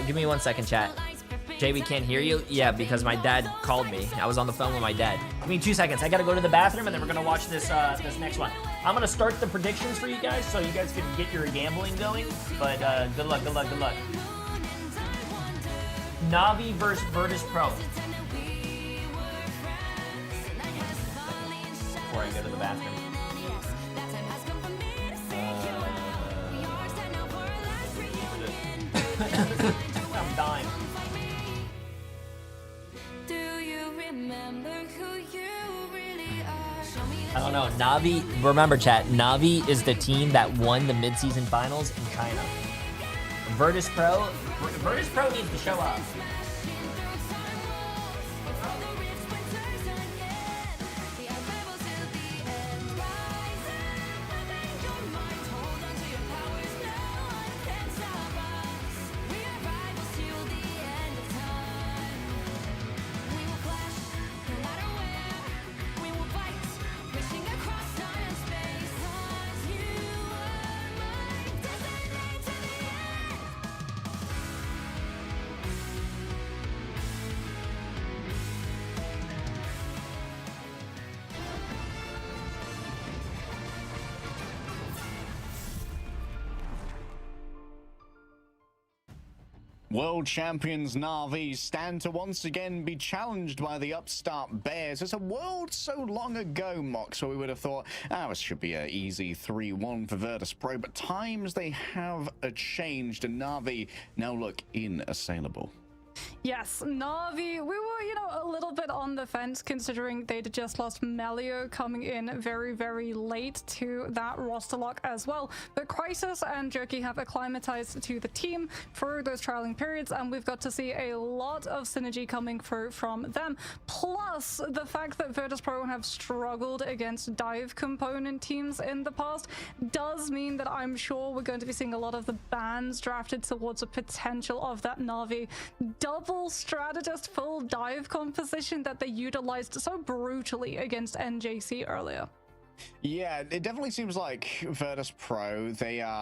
Give me 1 second, chat. Jay, we can't hear you? Yeah, because my dad called me. I was on the phone with my dad. Give me 2 seconds. I gotta go to the bathroom, and then we're gonna watch this this next one. I'm gonna start the predictions for you guys, so you guys can get your gambling going. But good luck, good luck, good luck. Navi versus Virtus.Pro. Before I go to the bathroom. I'm dying. I don't know. Navi, remember chat, Navi is the team that won the mid-season finals in China. Virtus.Pro needs to show up. World champions Na'Vi stand to once again be challenged by the upstart Bears. It's a world so long ago, Mox, so we would have thought, this should be an easy 3-1 for Virtus.Pro, but times they have changed, and Na'Vi now look inassailable. Yes, Na'Vi, we were, you know, a little bit on the fence considering they'd just lost Melio coming in very, very late to that roster lock as well. But Crisis and Jerky have acclimatized to the team through those trialing periods, and we've got to see a lot of synergy coming through from them. Plus, the fact that Virtus.Pro have struggled against dive component teams in the past does mean that I'm sure we're going to be seeing a lot of the bans drafted towards a potential of that Na'Vi double strategist full dive composition that they utilized so brutally against NJC earlier. Yeah, it definitely seems like Virtus.Pro, they're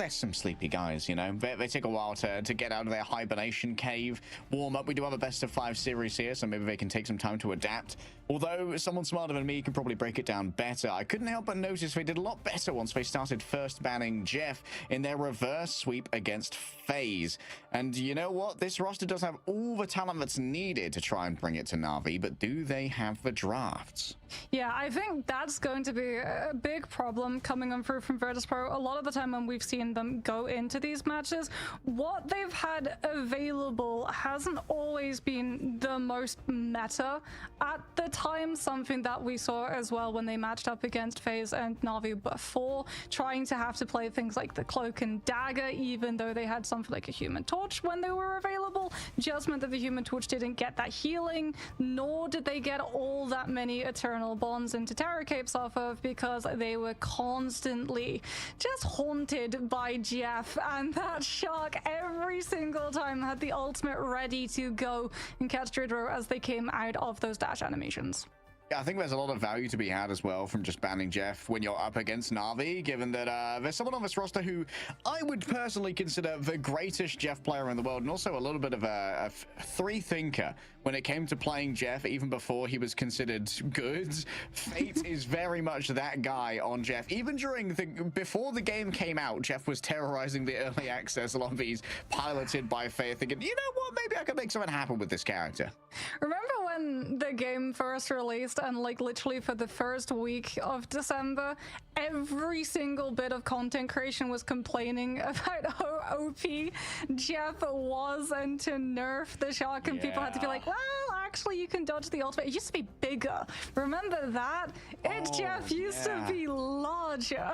some sleepy guys, you know. They take a while to get out of their hibernation cave, warm up. We do have a best of 5 series here, so maybe they can take some time to adapt. Although someone smarter than me can probably break it down better. I couldn't help but notice they did a lot better once they started first banning Jeff in their reverse sweep against FaZe. And you know what? This roster does have all the talent that's needed to try and bring it to Na'Vi, but do they have the drafts? Yeah, I think that's going to be a big problem coming on through from Virtus.Pro. A lot of the time when we've seen them go into these matches, what they've had available hasn't always been the most meta at the time, something that we saw as well when they matched up against FaZe and Na'Vi before, trying to have to play things like the Cloak and Dagger, even though they had something like a Human Torch when they were available, just meant that the Human Torch didn't get that healing, nor did they get all that many Eternal Bonds into Terror Capes off of, because they were constantly just haunted by Jeff, and that Shark every single time had the ultimate ready to go and catch Dridro as they came out of those dash animations. Yeah, I think there's a lot of value to be had as well from just banning Jeff when you're up against Na'Vi, given that there's someone on this roster who I would personally consider the greatest Jeff player in the world, and also a little bit of a free thinker when it came to playing Jeff, even before he was considered good. Fate is very much that guy on Jeff. Even before the game came out, Jeff was terrorizing the early access lobbies piloted by Fate, thinking, you know what, maybe I could make something happen with this character. Remember when the game first released, and like literally for the first week of December, every single bit of content creation was complaining about how OP Jeff was, and to nerf the Shark, and people had to be like, well, actually you can dodge the ultimate. It used to be bigger. Remember that? Jeff used to be larger.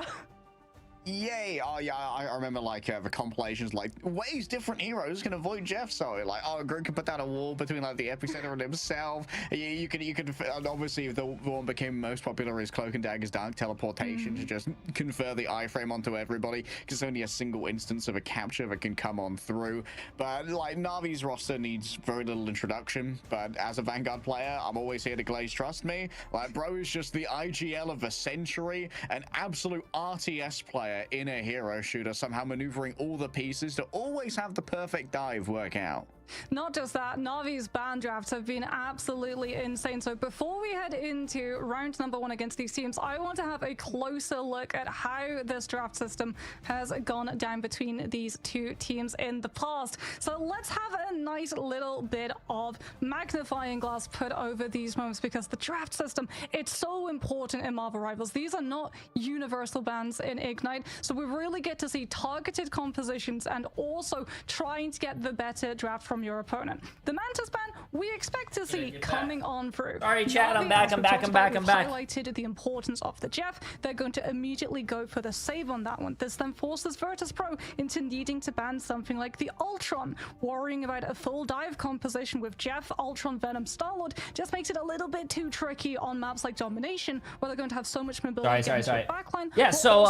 Yay! Oh yeah, I remember like the compilations, like ways different heroes can avoid Jeff. So like, Grid can put down a wall between like the epicenter and himself. You could obviously the one became most popular is Cloak and Dagger's Dark Teleportation to just confer the iframe onto everybody, because it's only a single instance of a capture that can come on through. But like Na'Vi's roster needs very little introduction. But as a Vanguard player, I'm always here to glaze. Trust me. Like, bro is just the IGL of the century, an absolute RTS player. in a hero shooter, somehow maneuvering all the pieces to always have the perfect dive work out. Not just that, Navi's ban drafts have been absolutely insane. So before we head into round number 1 against these teams, I want to have a closer look at how this draft system has gone down between these two teams in the past. So let's have a nice little bit of magnifying glass put over these moments, because the draft system, it's so important in Marvel Rivals. These are not universal bans in Ignite, so we really get to see targeted compositions and also trying to get the better draft from your opponent. The Mantis ban, we expect to see coming on through. All right, chat, I'm back. Highlighted the importance of the Jeff. They're going to immediately go for the save on that one. This then forces Virtus.Pro into needing to ban something like the Ultron. Worrying about a full dive composition with Jeff, Ultron, Venom, Star-Lord just makes it a little bit too tricky on maps like Domination, where they're going to have so much mobility. Sorry. Backline, Yeah, so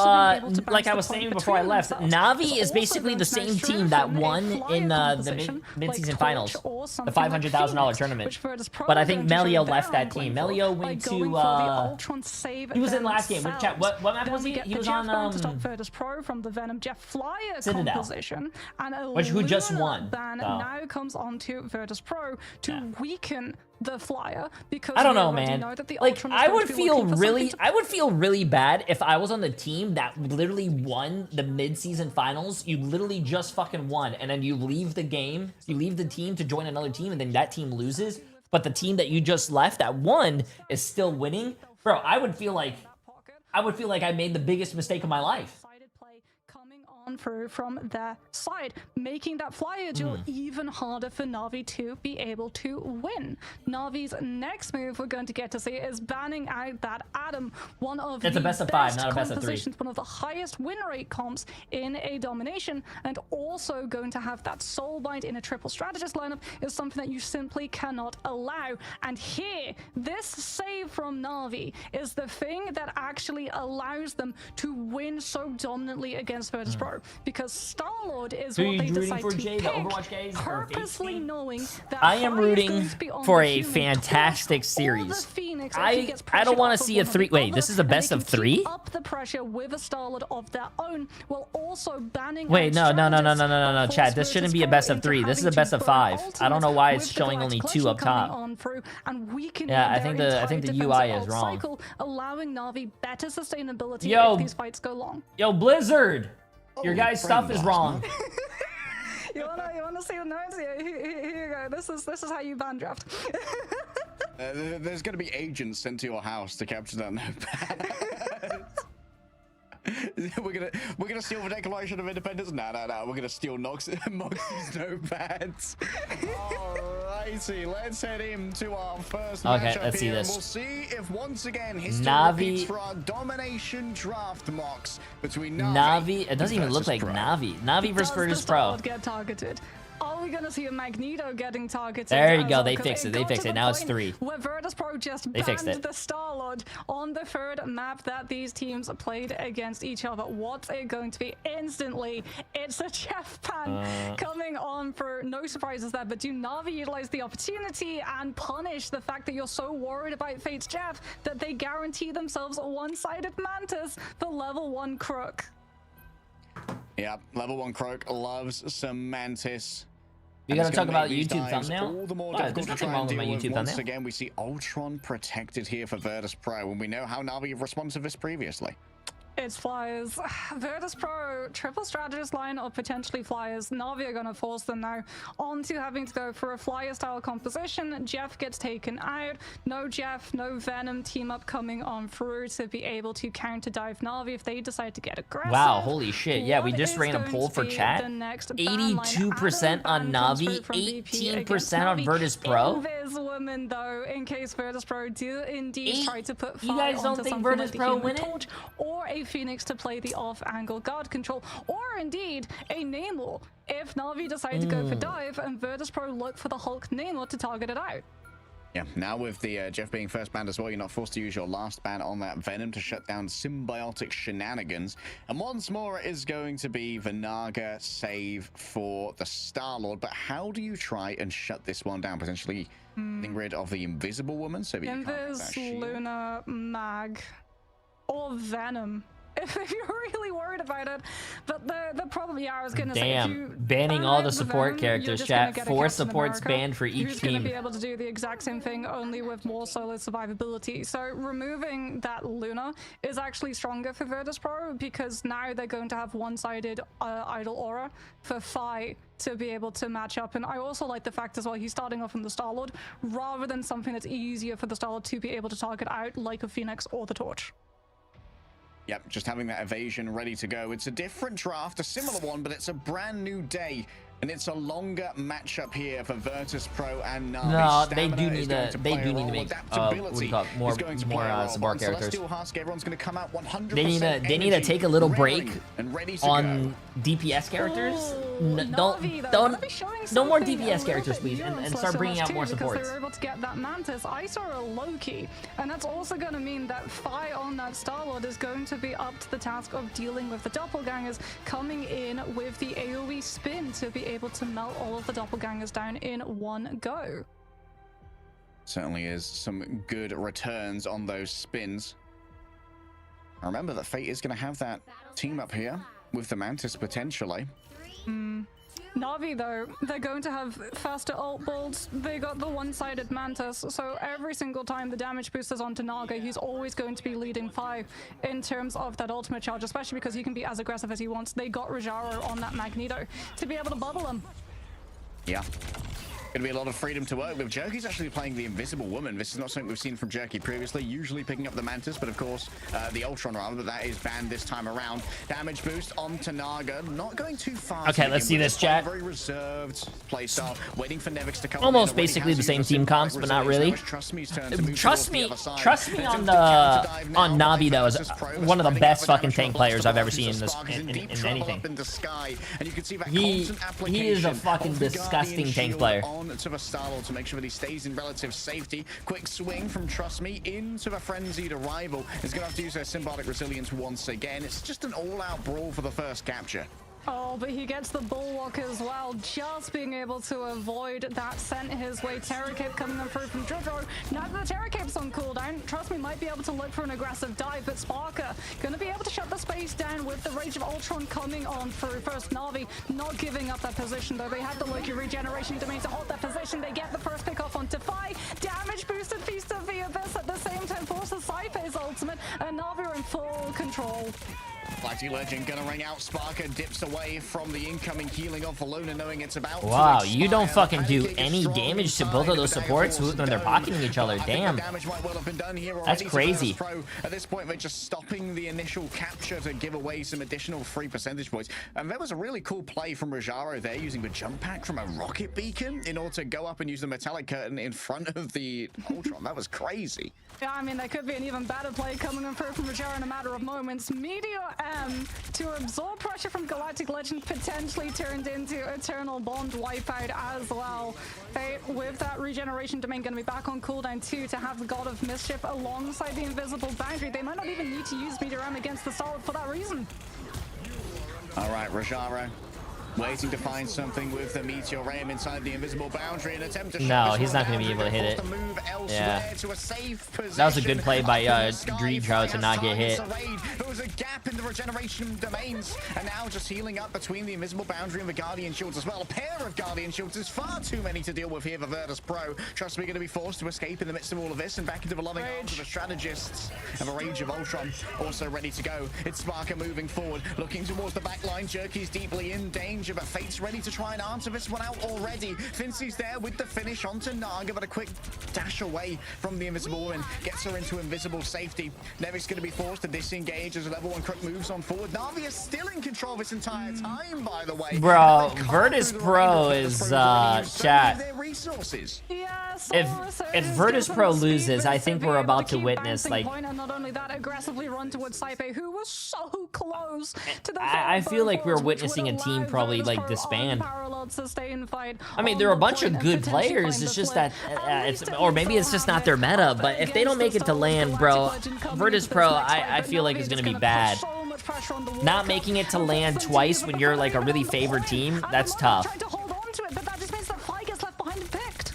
like I was saying before I left, Navi is basically the same team that won in the mid-season finals, the $500,000 tournament. But I think Melio left that team. Melio went to he was in last game. Chat, what map was he? He was on Virtus.Pro from the Venom Jeff Flyer Citadel, composition, and who just won. Ban now comes onto Virtus.Pro to weaken the Flyer, because I don't know, man. Like, I would feel really bad if I was on the team that literally won the mid-season finals. You literally just fucking won, and then you leave the game, you leave the team to join another team, and then that team loses, but the team that you just left that won is still winning. Bro, I would feel like I made the biggest mistake of my life. Through from their side, making that Flyer duel even harder for Na'Vi to be able to win. Na'Vi's next move we're going to get to see is banning out that Adam, one of the best of 5, not a best of 3. One of the highest win rate comps in a Domination, and also going to have that Soulbind in a triple strategist lineup is something that you simply cannot allow. And here, this save from Na'Vi is the thing that actually allows them to win so dominantly against Virtus.Pro. Because Star-Lord is what they decide to pick, purposely knowing that I am rooting for a fantastic series. I don't want to see a 3. Wait, this is a best of 3? Up the pressure with a Star-Lord of their own, while also banning. Wait, no, chat. This shouldn't be a best of 3. This is a best of 5. I don't know why it's showing only 2 up top. Yeah, I think the UI is wrong. Allowing Na'Vi better sustainability Yo, if these fights go long. Yo, Blizzard. Your guys' stuff is wrong. you wanna see the notes? Here you go. This is how you ban draft. There's gonna be agents sent to your house to capture that notepad. We're gonna steal the Declaration of Independence. No. We're gonna steal Moxie's notepads. Alrighty, let's head into our first matchup let's see here. this. We'll see if once again history repeats for our Domination draft mocks between Navi. It doesn't even look like Navi. Navi versus Virtus.Pro. Get targeted. Are we gonna see a Magneto getting targeted? There you go. They fixed it. Now it's 3. Where Virtus.Pro just banned the Star-Lord on the 3rd map that these teams played against each other. What's it going to be? Instantly, it's a Jeff ban coming on for no surprises there. But do Na'Vi utilize the opportunity and punish the fact that you're so worried about Fate's Jeff that they guarantee themselves a one-sided Mantis for level 1 Crook? Yeah, level 1 Croak loves some Mantis. We gotta talk about YouTube thumbnail. All the more There's difficult to nothing try wrong and with my deal YouTube with. Once thumbnail. again, we see Ultron protected here for Virtus.Pro, and we know how Navi have responded to this previously. It's Flyers. Virtus.Pro, triple strategist line or potentially Flyers. Na'Vi are going to force them now onto having to go for a Flyer-style composition. Jeff gets taken out. No Jeff, no Venom team up coming on through to be able to counter-dive Na'Vi if they decide to get aggressive. Wow, holy shit. Yeah, we just ran a poll for chat. 82% on Navi, 18% on Virtus.Pro. Woman, though, in case Virtus.Pro do indeed try to put fire you guys don't onto think something Virtus.Pro like the Human winning? Torch, or a Phoenix to play the off-angle guard control, or indeed a Namor if Na'Vi decide to go for dive and Virtus.Pro look for the Hulk Namor to target it out. Yeah, now with the Jeff being first banned as well, you're not forced to use your last ban on that Venom to shut down symbiotic shenanigans. And once more, it is going to be the Naga save for the Star-Lord. But how do you try and shut this one down? Potentially getting rid of the Invisible Woman? So that you can't have that shield. Luna, Mag, or Venom. if you're really worried about it. But the problem, yeah, I was gonna say, if you Damn, banning ban all out the support Venom, characters, you're just gonna chat. get a 4 Captain supports America banned for each who's team. gonna be able to do the exact same thing, only with more solo survivability. So removing that Luna is actually stronger for Virtus.Pro, because now they're going to have one-sided idle aura for Phi to be able to match up. And I also like the fact as well, he's starting off in the Star-Lord rather than something that's easier for the Star-Lord to be able to target out, like a Phoenix or the Torch. Yep, just having that evasion ready to go. It's a different draft, a similar one, but it's a brand new day. And it's a longer matchup here for Virtus.Pro and Navi. No, they Stamina do is need going to. to They play do a need to role. make Adaptability what do you call it? is going to play a role. support On characters. Celestial Husk, everyone's going to come out 100% They need to energy, take a little break raring and ready to on go. DPS characters. Navi, though, Don't gonna be showing no more something a DPS little characters, bit please, new and on start Celestial bringing out Husk more too, because supports. they were able to get that Mantis. I saw a Loki, and that's also going to mean that Phi on that Star-Lord is going to be up to the task of dealing with the doppelgangers, coming in with the AoE spin to be able to melt all of the doppelgangers down in one go. Certainly is some good returns on those spins. Remember that Fate is going to have that team up here with the Mantis potentially. Navi, though, they're going to have faster ult builds. They got the one-sided Mantis, so every single time the damage boost is onto Naga, he's always going to be leading 5 in terms of that ultimate charge, especially because he can be as aggressive as he wants. They got Rajaro on that Magneto to be able to bubble him. Yeah. Going to be a lot of freedom to work with. Jerky's actually playing the Invisible Woman. This is not something we've seen from Jerky previously, usually picking up the Mantis, but of course the Ultron rather, but that is banned this time around. Damage boost onto Naga, not going too far. Okay, let's see this, chat. Very reserved playstyle, waiting for Nevix to come Almost in. basically the same team comps, but not really. Trust me's turn to move Trust towards me the other side. on Attempts the to counter-dive now, on but Navi though is Virtus.Pro one of the spreading best out the fucking damage tank on players I've ever Blast. seen in this Spark is in deep trouble anything. up in the sky, and you can see that He constant is a application fucking of the disgusting Guardian tank shield player. on to the Star-Lord to make sure that he stays in relative safety. Quick swing from Trust Me into the frenzied arrival. Is going to have to use their symbiotic resilience once again. It's just an all-out brawl for the first capture. Oh, but he gets the bulwark as well, just being able to avoid that sent his way. Terror Cape coming through from Jojo. Now that the Terror Cape's on cooldown, Trust Me might be able to look for an aggressive dive, but Sparker going to be able to shut the space down with the Rage of Ultron coming on through. First Navi not giving up that position though. They have the Loki regeneration domain to hold that position. They get the first pick off onto Phi. Damage boosted Feast of the Abyss at the same time forces Saipe's ultimate, and Navi are in full control. Mighty Legend gonna ring out. Sparker dips away from the incoming healing of Valona, knowing it's about Wow, to you don't expire. fucking do Pancake is any strong damage to inside both of of those the supports Dire when they're Force pocketing each other. I think the Damn. damage might well have been done here That's already to crazy. Virtus.Pro. At this point, they're just stopping the initial capture to give away some additional 3 percentage points. And there was a really cool play from Rajaro there, using the jump pack from a rocket beacon in order to go up and use the metallic curtain in front of the Ultron. That was crazy. Yeah, I mean, there could be an even better play coming in through from Rajaro in a matter of moments. Meteor M to absorb pressure from Galactic Legend, potentially turned into Eternal Bond wipeout as well. Fate with that regeneration domain going to be back on cooldown too, to have the God of Mischief alongside the Invisible Boundary. They might not even need to use Meteor M against the Solid for that reason. All right, Rajaro waiting to find something with the Meteor Ram inside the Invisible Boundary, an attempt to No, shut he's this not one gonna be down. able to hit Forced it. Move Yeah. elsewhere to a safe That was a good position play by up in the sky. Dreamchild to not get hit. There was a gap in the regeneration domains, and now just healing up between the Invisible Boundary and the Guardian Shields as well. A pair of Guardian Shields is far too many to deal with here for Virtus.Pro. Trust me, going to be forced to escape in the midst of all of this and back into the loving arms of the strategists and the Rage of Ultron also ready to go. It's Sparker moving forward, looking towards the back line. Jerky's deeply in danger, but Fate's ready to try and answer this one out already. Fincy's there with the finish onto Naga, but a quick dash away from the Invisible Woman gets her into invisible safety. Nevix going to be forced to disengage as level 1 Crook moves on forward. Navi is still in control this entire time, by the way. Bro, And they can't Virtus.Pro through the is, Virtus.Pro's already used so many chat. of their resources. Yes, If Virtus.Pro loses, I think we're about to witness, like, and not only that, aggressively run towards Saipe, who was so close to the I feel like we're force, which witnessing would a team allow probably like Virtus.Pro disband. unparalleled sustain fight I mean, on there are a the bunch point of and good potentially players. find It's the just flip. that At it's, least or maybe it's just not their meta. But if they don't make it to land, bro, Virtus.Pro, I feel like is gonna be bad. Not making it to land twice when you're like a really favored team, that's tough. Tried to hold on to it, but that just means that Phi gets left behind and picked.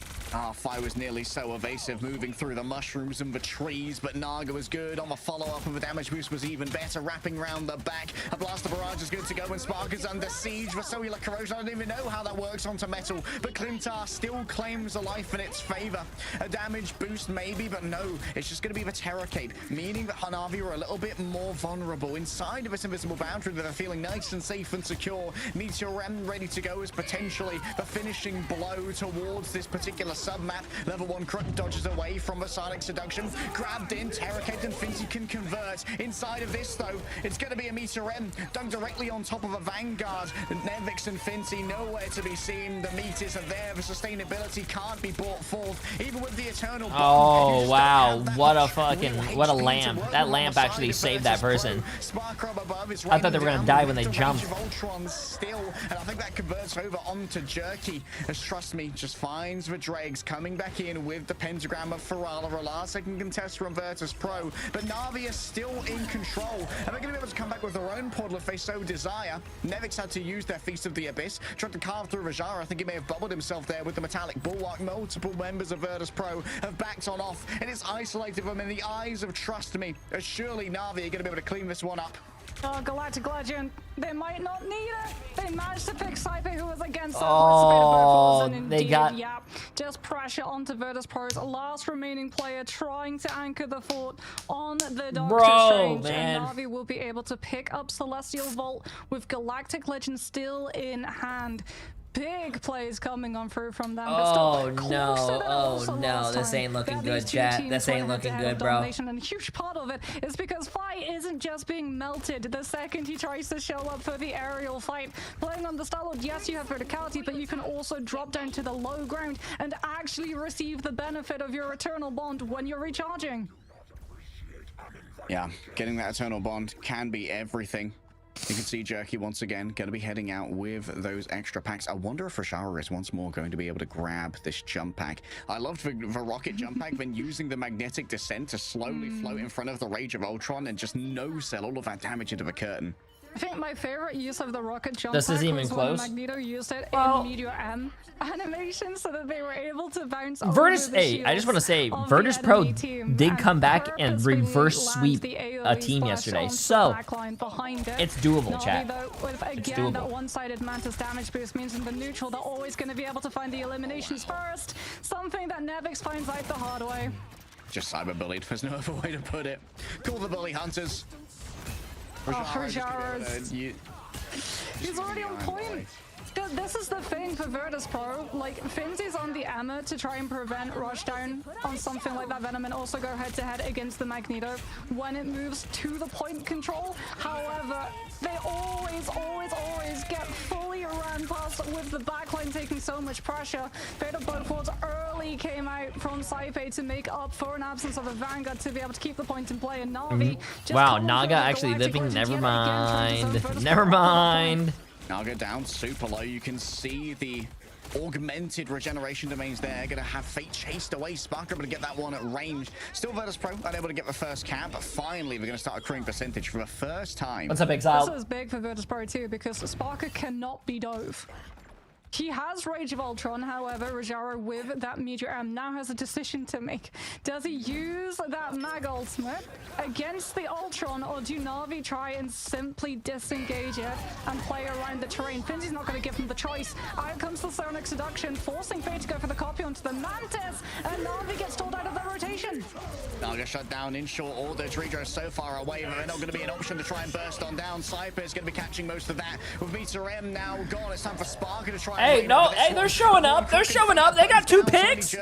Fire was nearly so evasive, moving through the mushrooms and the trees, but Naga was good on the follow-up, and the damage boost was even better, wrapping around the back. A Blaster Barrage is good to go when Spark is under siege. The Cellular Corrosion, I don't even know how that works onto metal, but Clintar still claims a life in its favor. A damage boost maybe, but no, it's just going to be the Terror Cape, meaning that Hanavi are a little bit more vulnerable inside of this invisible boundary that are feeling nice and safe and secure. Meteorem ready to go is potentially the finishing blow towards this particular sub-map. Level 1 Crook dodges away from the Sonic Seduction, grabbed in, Terror Cape and Finty can convert. Inside of this though, it's going to be a Meteorem dug directly on top of a Vanguard. Nevix and Finty nowhere to be seen. The meters are there, the sustainability can't be brought forth, even with the Eternal Bomb. Oh, wow. What a lamp. That lamp actually saved that person. I thought they were going to die when they jumped. Still, and I think that converts over onto Jerky, as Trust Me just finds the dregs, coming back in with the pentagram of Ferala. A last second contest from Virtus.Pro, but Na'Vi is still in control, and they're going to be able to come back with their own portal if they so desire. Nevix had to use their Feast of the Abyss, tried to carve through Rajara. I think he may have bubbled himself there with the metallic bulwark. Multiple members of Virtus.Pro have backed on off, and it's isolated them in the eyes of Trust Me, as surely Na'Vi are going to be able to clean this one up. Oh, Galactic Legend, they might not need it. They managed to pick Saipe, who was against Oh, and they got... Yeah, just pressure onto Virtus.Pro's last remaining player, trying to anchor the fort on the Doctor Strange. Man. And Na'Vi will be able to pick up Celestial Vault with Galactic Legend still in hand. Big plays coming on through from them. Oh no, this ain't looking good, chat. This ain't looking good, bro. And a huge part of it is because Fly isn't just being melted the second he tries to show up for the aerial fight. Playing on the Star-Lord, yes, you have verticality, but you can also drop down to the low ground and actually receive the benefit of your Eternal Bond when you're recharging. Yeah, getting that Eternal Bond can be everything. You can see Jerky once again going to be heading out with those extra packs. I wonder if Rashara is once more going to be able to grab this jump pack. I loved the rocket jump pack, then using the magnetic descent to slowly float in front of the Rage of Ultron and just no-sell all of that damage into the curtain. I think my favorite use of the rocket jump this pack is even was close. when Magneto used it in Meteor M animation so that they were able to bounce over Virtus, the hey, I just want to say, Virtus.Pro did come back and reverse sweep a team yesterday, so it's doable, chat. It's doable. That one-sided Mantis damage boost means in the neutral they're always going to be able to find the eliminations first, something that Nevix finds out the hard way. Just cyber-bullied, there's no other way to put it. Call the bully hunters. Rajara's... He's already on point. This is the thing for Virtus.Pro. Like, Finzy's on the Emma to try and prevent rushdown on something like that Venom and also go head-to-head against the Magneto when it moves to the point control. However, they always get fully ran past with the backline taking so much pressure. Fatal Boatfords early came out from Saipe to make up for an absence of a Vanguard to be able to keep the point in play, and Na'Vi just wow, Naga actually living. Never mind. Naga down super low. You can see the augmented regeneration domains there. Gonna have Fate chased away. Spark able to get that one at range. Still Virtus.Pro unable to get the first cap, but finally we're gonna start accruing percentage for the first time. What's up, Exile? This is big for Virtus.Pro too because Sparker cannot be dove. He has Rage of Ultron, however, Rajara with that Meteor M now has a decision to make. Does he use that Mag Ultimate against the Ultron, or do Na'Vi try and simply disengage it and play around the terrain? Finzy's not going to give him the choice. Out comes the Sonic Seduction, forcing Fate to go for the copy onto the Mantis, and Na'Vi gets told out of the rotation. Naga shut down in short order. Trigo so far away, but they're not going to be an option to try and burst on down. Saipe is going to be catching most of that. With Meteor M now gone, it's time for Sparker to try. Hey, no, hey, they're showing up. They're showing up. They got 2 picks.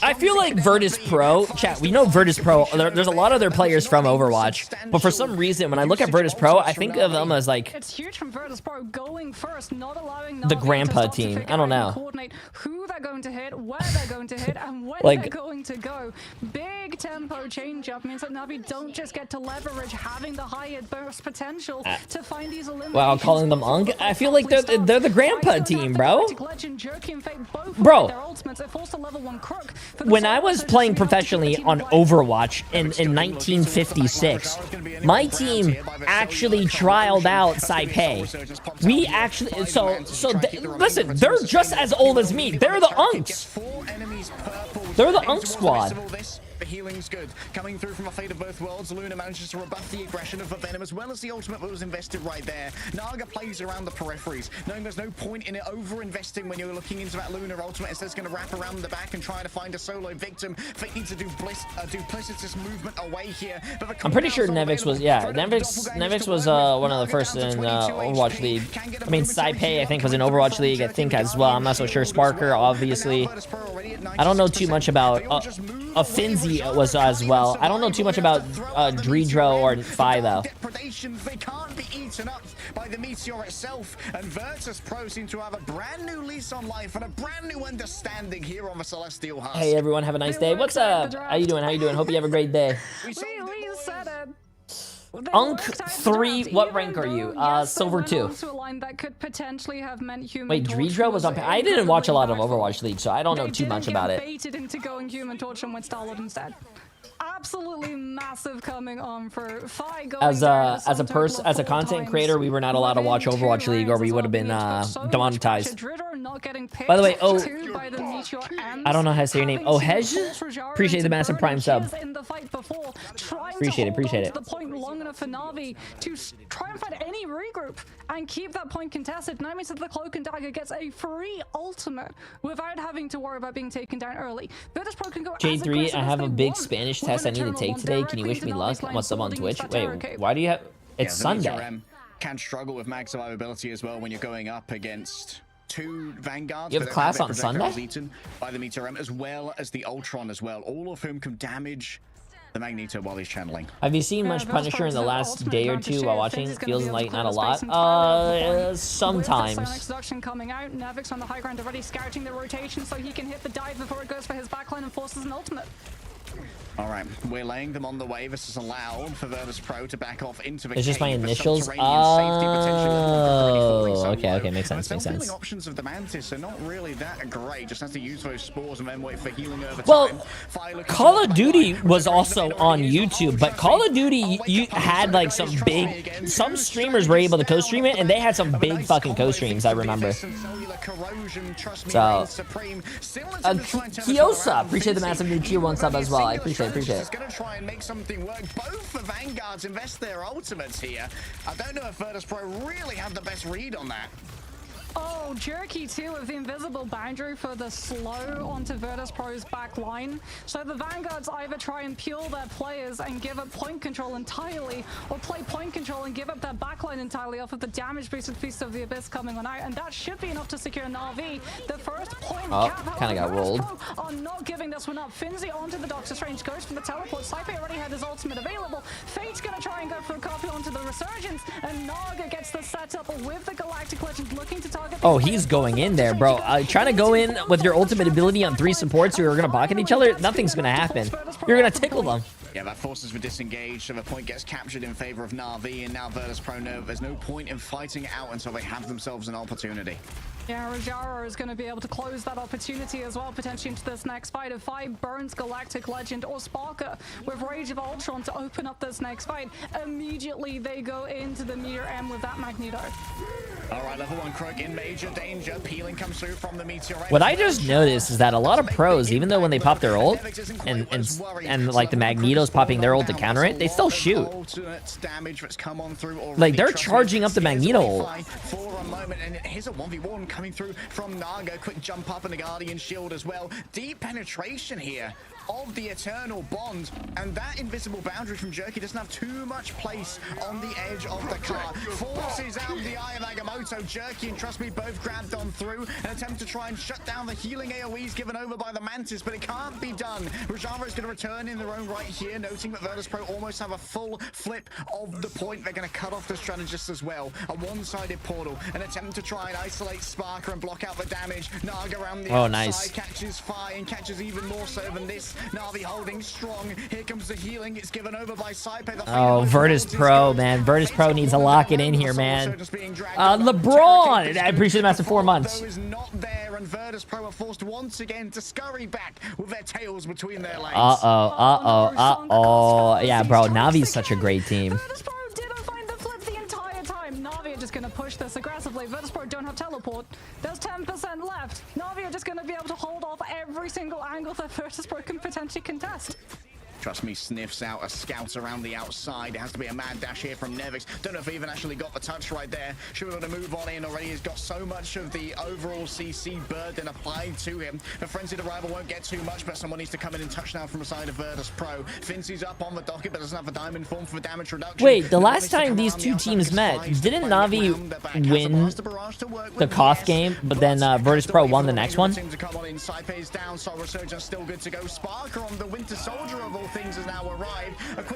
I feel like Virtus.Pro, chat, we know Virtus.Pro, there's a lot of their players from Overwatch, but for some reason, when I look at Virtus.Pro, I think of them as like... It's huge from Virtus.Pro going first, not allowing the grandpa team. I don't know. Coordinate who they're going to hit, where they're going to hit, and when like, they're going to go. Big tempo change-up means that Na'Vi don't just get to leverage having the higher burst potential to find these eliminations. Wow, calling them Unk? I feel like like they're the grandpa team, bro. Bro, when I was playing professionally on Overwatch in 1956, my team actually trialed out Saipei. We actually, listen, they're just as old as me. They're the Unks. They're the Unk squad. The healing's good. Coming through from a Fate of Both Worlds, Luna manages to rebuff the aggression of the Venom as well as the ultimate that was invested right there. Naga plays around the peripheries, knowing there's no point in it over-investing when you're looking into that Luna ultimate. Instead, it's going to wrap around the back and try to find a solo victim. Fate needs to do duplicitous movement away here. But I'm pretty sure Nevix was, yeah, Nevix was one of the first in Overwatch League. I mean, Saipei, I think, was in Overwatch League, I think, as well. I'm not so sure. Sparker, obviously. I don't know too much about Finzi was as well. I don't know too much about Dredro or Phi though. They can't be eaten up by the meteor itself, and Virtus.Pro seem to have a brand new lease on life and a brand new understanding here on the Celestial Husk. Hey everyone, have a nice day. What's up? How you doing? How you doing? Hope you have a great day. We said it. Unk 3, what rank are you? Silver 2. Wait, Dredro was up. I didn't watch a lot of Overwatch League, so I don't know too much about it. Baited into going Human Torch and went Starlord instead. Absolutely massive coming on for Phi going as a content creator, we were not allowed to watch Overwatch League, or we would have been demonetized. By the way, I don't know how to say your name. Hej? Appreciate the massive Prime sub. Appreciate it. The point long enough for Na'Vi to try and find any regroup and keep that point contested. Now means that the Cloak and Dagger gets a free ultimate without having to worry about being taken down early. Virtus.Pro can go J3, I have a big Spanish test I need to take today. Can you wish me luck? What's up on Twitch? Wait, why do you have... It's Sunday. Can struggle with mag survivability as well when you're going up against two Vanguards. You have class on Sunday? Eaten by the Meteor M, as well as the Ultron as well, all of whom can damage the Magneto while he's channeling. Have you seen much Punisher in the last day or two while watching? Feels like not a lot. Sometimes. Coming out, Nevix on the high ground already scouting the rotation so he can hit the dive before it goes for his backline and forces an ultimate. All right, we're laying them on the way. This is allowed for Virtus.Pro to back off into the It's just my initials. Okay, makes sense. Options of the Mantis are not really that great. Just has to use those spores and then wait for healing over time. Well, Call of Duty was also on YouTube, but Call of Duty, you had like some streamers were able to co-stream it, and they had some big fucking co-streams, I remember. So, Kiosa, appreciate the massive new tier 1 sub as well. I appreciate it. It's going to try and make something work. Both the Vanguards invest their ultimates here. I don't know if Virtus.Pro really have the best read on that. Oh, Jerky too with the invisible boundary for the slow onto Virtus.Pro's back line. So the Vanguards either try and peel their players and give up point control entirely, or play point control and give up their backline entirely off of the damage boosted Feast of the Abyss coming on out. And that should be enough to secure Na'Vi. The first point cap, kind of got rolled. Are not giving this one up. Finzi onto the Doctor Strange, goes for the teleport. Saipei already had his ultimate available. Fate's gonna try and go for a copy onto the Resurgence, and Naga gets the setup with the Galactic Legend looking to target. Oh, he's going in there, bro. Trying to go in with your ultimate ability on 3 supports who are going to pocket each other, nothing's going to happen. You're going to tickle them. Yeah, that forces the disengage, so the point gets captured in favor of Na'Vi, and now Virtus.Pro know there's no point in fighting it out until they have themselves an opportunity. Yeah, Rajara is going to be able to close that opportunity as well, potentially into this next fight. If Phi burns Galactic Legend or Sparker with Rage of Ultron to open up this next fight, immediately they go into the Meteor M with that Magneto. All right, level 1 Crook in major danger. Peeling comes through from the Meteor M. What I just noticed is that a lot of pros, even though when they pop their ult, and like the Magneto's popping their ult to counter it, they still shoot. Like, they're charging up the Magneto ult. For a moment, and here's a 1v1 coming through from Naga. Quick jump up in the Guardian shield as well. Deep penetration here of the Eternal Bond, and that invisible boundary from Jerky doesn't have too much place on the edge of the car. Forces out the Eye of Agamotto. Jerky and Trust Me both grabbed on through an attempt to try and shut down the healing AoEs given over by the Mantis, but it can't be done. Rajara is going to return in their own right here, noting that Virtus.Pro almost have a full flip of the point. They're going to cut off the strategist as well. A one-sided portal, an attempt to try and isolate Sparker and block out the damage. Naga around the outside catches Phi and catches even more so than this. Navi holding strong. Here comes the healing. It's given over by Saipe. Oh, Virtus.Pro, man. Virtus.Pro needs to lock it in here, man. LeBron! I appreciate the massive 4 months. Is not there, and Virtus.Pro are forced once again to scurry back with their tails between their legs. Yeah, bro, Navi's such a great team. Virtus.Pro didn't find the flip the entire time. Navi are just going to push this aggressively. Virtus.Pro don't have teleport. There's 10% left. Navi are just going to be able to hold off every single angle that Virtus.Pro can potentially contest. Trust me, sniffs out a scout around the outside. It has to be a mad dash here from Nevix. Don't know if he even actually got the touch right there. Should be able to move on in already. He's got so much of the overall CC burden applied to him. The frenzied arrival won't get too much, but someone needs to come in and touch now from the side of Virtus.Pro. Fincy's up on the docket, but doesn't have a diamond form for damage reduction. Wait, the last time these two teams met, didn't Navi win the Koth game, but then Virtus.Pro won the next one?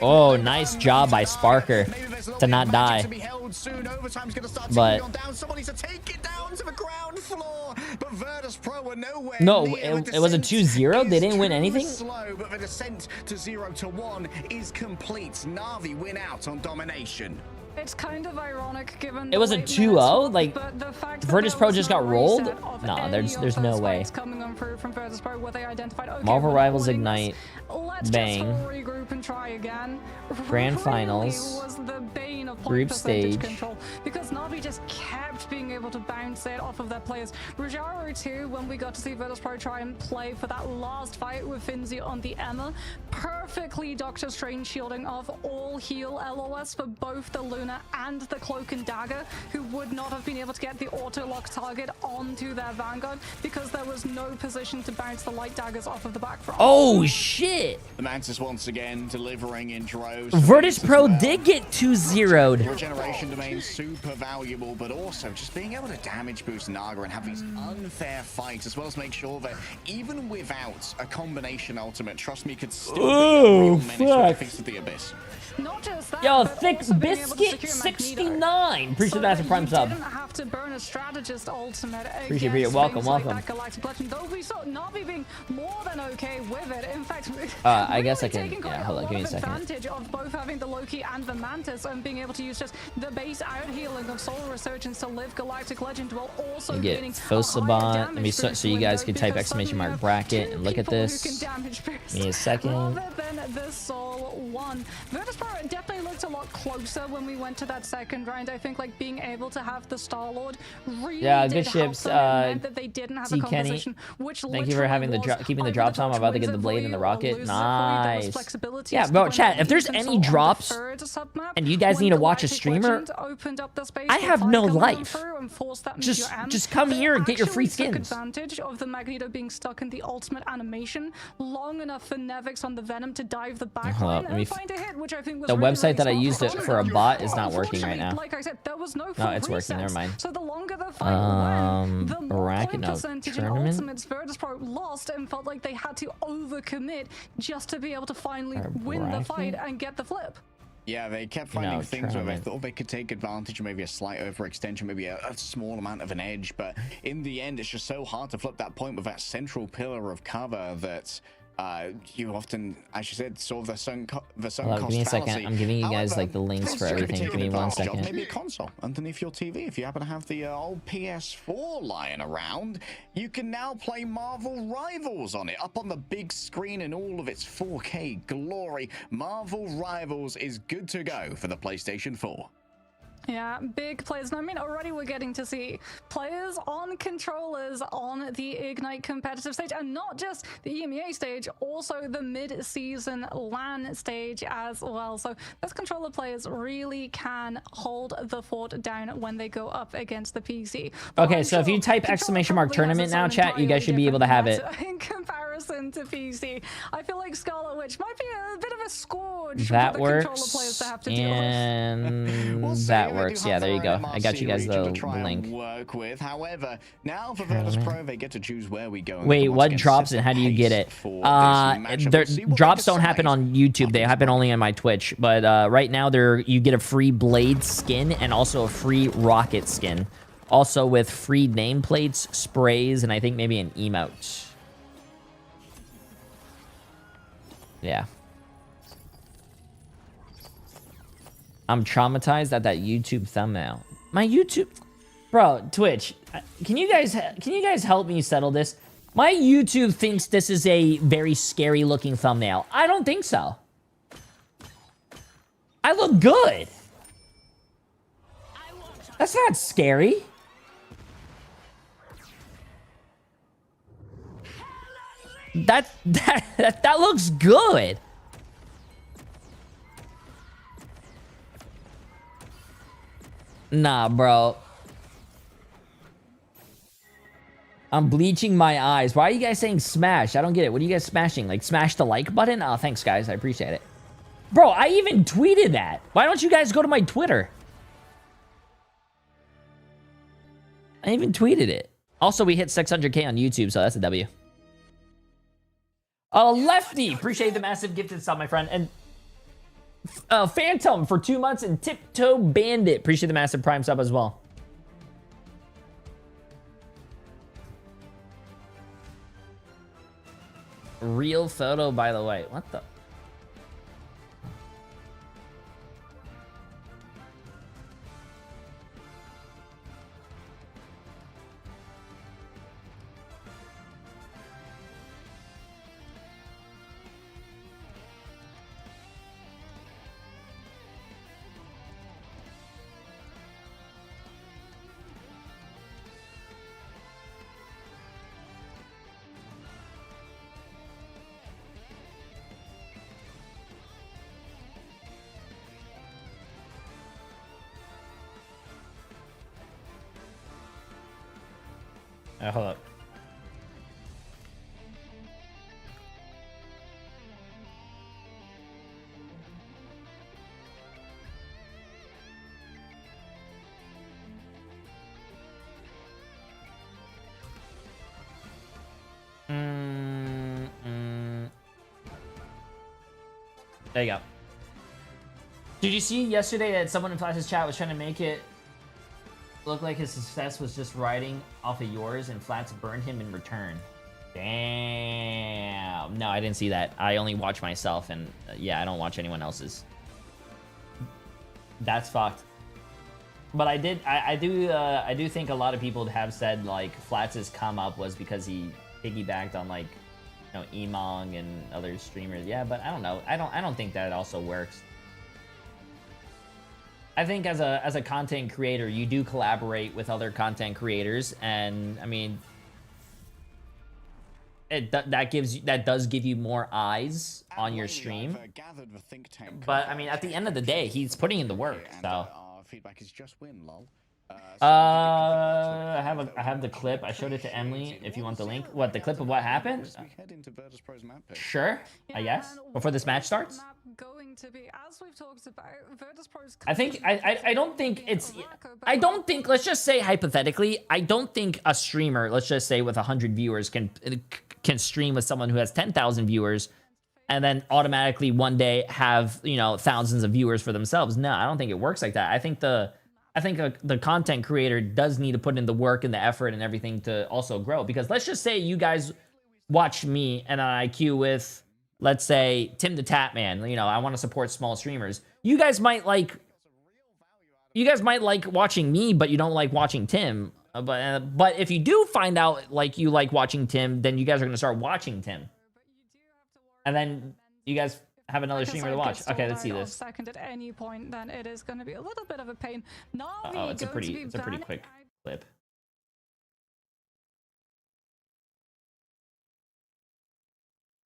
Oh, nice job by Sparker to not die. But no, it was a 2-0. They didn't win anything. But the descent to 0-1 is complete. Navi win out on domination. It's kind of ironic given it was a 2-0, like Virtus.Pro just got rolled. No, there's no way. Coming on through from Virtus.Pro where they identified, okay, Marvel Rivals Ignite, bang, regroup and try again. Grand Finals, was the bane of group stage control because Navi just kept being able to bounce it off of their players. Rujaro too, when we got to see Virtus.Pro try and play for that last fight with Finzi on the Emma, perfectly Doctor Strange shielding off all heal LOS for both the Luna and the Cloak and Dagger, who would not have been able to get the auto-lock target onto their Vanguard because there was no position to bounce the light daggers off of the back from. Oh, shit! The Mantis once again delivering in droves. Virtus.Pro did get 2-0'd. Regeneration domain super valuable, but also just being able to damage boost Naga and have these unfair fights, as well as make sure that even without a combination ultimate, trust me, could still be a real menace to the Abyss. Not just that, yo, Thick Biscuit 69. Appreciate that for Prime sub. Didn't have to burn a strategist ultimate. Appreciate it. Welcome, welcome. Like Galactic Legend, though we saw Navi being more than okay with it. In fact, I guess I can. Yeah, hold on, give me a second. Advantage of both having the Loki and the Mantis and being able to use just the base out healing of Soul Resurgence to live Galactic Legend while also get Fosabot. Let me so you guys can type exclamation mark bracket and look at this. Give me a second. Rather than the Soul one, Virtus.Pro definitely looked a lot closer when we went to that second round. I think like being able to have the Star-Lord really good ships. Meant that they didn't have a composition, which thank you for having the keeping the drops on. I'm about to get the blade and the rocket. Nice. Yeah, bro, chat. If there's any drops and you guys need to watch a streamer, I have no life. Just come here and get your free skins. Advantage of the Magneto being stuck in the ultimate animation long enough for Nevix on the Venom to dive the backline and find a hit, which I think was the website that I used it for a bot is not working right now. Like I said, there was no it's working. Never mind. So the longer the fight went, the more racket, point percentage in ultimates Virtus.Pro lost and felt like they had to overcommit just to be able to finally win the fight and get the flip. Yeah, they kept finding things where they thought they could take advantage of maybe a slight overextension, maybe a small amount of an edge, but in the end, it's just so hard to flip that point with that central pillar of cover that you often, as you said, sort of the sunk cost give me a second. fallacy. I'm giving you guys like the links for everything. Give me 1 second. Maybe a console underneath your TV. If you happen to have the old PS4 lying around, you can now play Marvel Rivals on it, up on the big screen in all of its 4K glory. Marvel Rivals is good to go for the PlayStation 4. Yeah, big players. And I mean, already we're getting to see players on controllers on the Ignite competitive stage, and not just the EMEA stage, also the mid-season LAN stage as well. So those controller players really can hold the fort down when they go up against the PC. But okay, so if you type exclamation mark tournament now, chat, you guys should be able to have it. In comparison to PC, I feel like Scarlet Witch might be a bit of a scourge that for the controller players to have to deal with. And that works. Yeah, there you go. I got you guys the link. Work with. However, now for Virtus.Pro, they get to choose where we go. Wait, what drops and how do you get it? Drops don't happen on YouTube. They happen only on my Twitch. But right now, you get a free Blade skin and also a free Rocket skin. Also with free nameplates, sprays, and I think maybe an emote. Yeah. I'm traumatized at that YouTube thumbnail. My YouTube, bro, Twitch. Can you guys help me settle this? My YouTube thinks this is a very scary looking thumbnail. I don't think so. I look good. That's not scary. That looks good. Nah, bro. I'm bleaching my eyes. Why are you guys saying smash? I don't get it. What are you guys smashing? Like, smash the like button? Oh, thanks, guys. I appreciate it. Bro, I even tweeted that. Why don't you guys go to my Twitter? I even tweeted it. Also, we hit 600K on YouTube, so that's a W. Lefty, appreciate the massive gifted sub, my friend. And Phantom for 2 months, and Tiptoe Bandit, appreciate the massive prime sub as well. Real photo, by the way. What the? Hold up. There you go. Did you see yesterday that someone in Flash's chat was trying to make it look like his success was just riding off of yours and Flats burned him in return? Damn. No, I didn't see that. I only watch myself, and yeah, I don't watch anyone else's. That's fucked. But I do think a lot of people have said like Flats' come up was because he piggybacked on like, you know, Emong and other streamers. Yeah, but I don't know. I don't think that also works. I think as a content creator, you do collaborate with other content creators, and I mean, that does give you more eyes on your stream. But I mean, at the end of the day, he's putting in the work. So feedback is just win, lol. I have the clip. I showed it to Emily. If you want the link, what the clip of what happened? Sure, I guess before this match starts. Going to be, as we've talked about, Virtus.Pro's I think I don't think it's. I don't think. Let's just say hypothetically, I don't think a streamer, let's just say with 100 viewers, can stream with someone who has 10,000 viewers, and then automatically one day have, you know, thousands of viewers for themselves. No, I don't think it works like that. I think the content creator does need to put in the work and the effort and everything to also grow. Because let's just say you guys watch me and I queue with, let's say, Tim the Tatman. You know, I want to support small streamers. You guys might like watching me, but you don't like watching Tim. But if you do find out like you like watching Tim, then you guys are gonna start watching Tim, and then you guys have another streamer to watch. Okay, let's see this. Second at any point, then it is going to be a little bit of a pain. Oh, it's a pretty quick clip.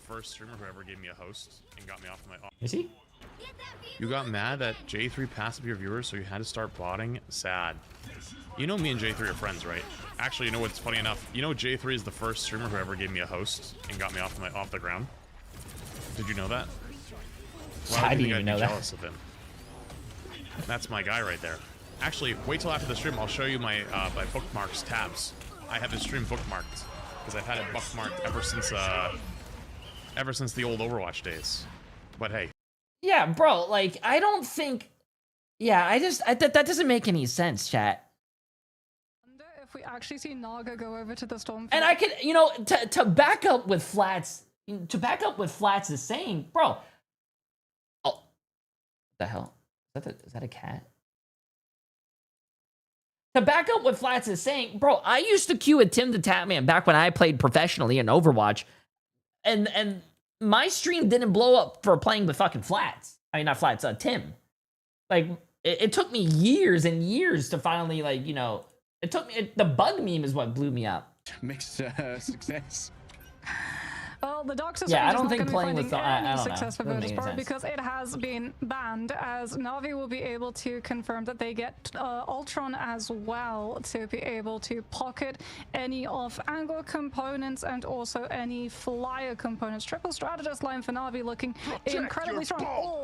First streamer who ever gave me a host and got me off of my. Is he? You got mad that J3 passed up your viewers, so you had to start botting? Sad. You know me and J3 are friends, right? Actually, you know what's funny enough? You know J3 is the first streamer who ever gave me a host and got me off the ground? Did you know that? I didn't even know that. Jealous of him. That's my guy right there. Actually, wait till after the stream. I'll show you my my bookmarks tabs. I have his stream bookmarked because I've had it bookmarked ever since the old Overwatch days. But hey. Yeah, bro. Like, I don't think. Yeah, that doesn't make any sense, chat. If we actually see Naga go over to the Storm, and I could, you know, to back up with Flats, to back up what Flats is saying, bro. Oh, what the hell? Is that a cat? To back up what Flats is saying, bro, I used to queue with Tim the Tatman back when I played professionally in Overwatch, and my stream didn't blow up for playing with fucking Flats. I mean, not Flats, Tim. Like, it took me years and years to finally, like, you know, it took me, the bug meme is what blew me up. Mixed success. Well, the Doctor Yeah, I Strange don't is think not playing gonna be with finding I any don't know. success for Doesn't make any Virtus.Pro sense. because it has been banned, as Na'Vi will be able to confirm that they get Ultron as well to be able to pocket any of angle components and also any flyer components. Triple strategist line for Na'Vi looking incredibly strong. Oh,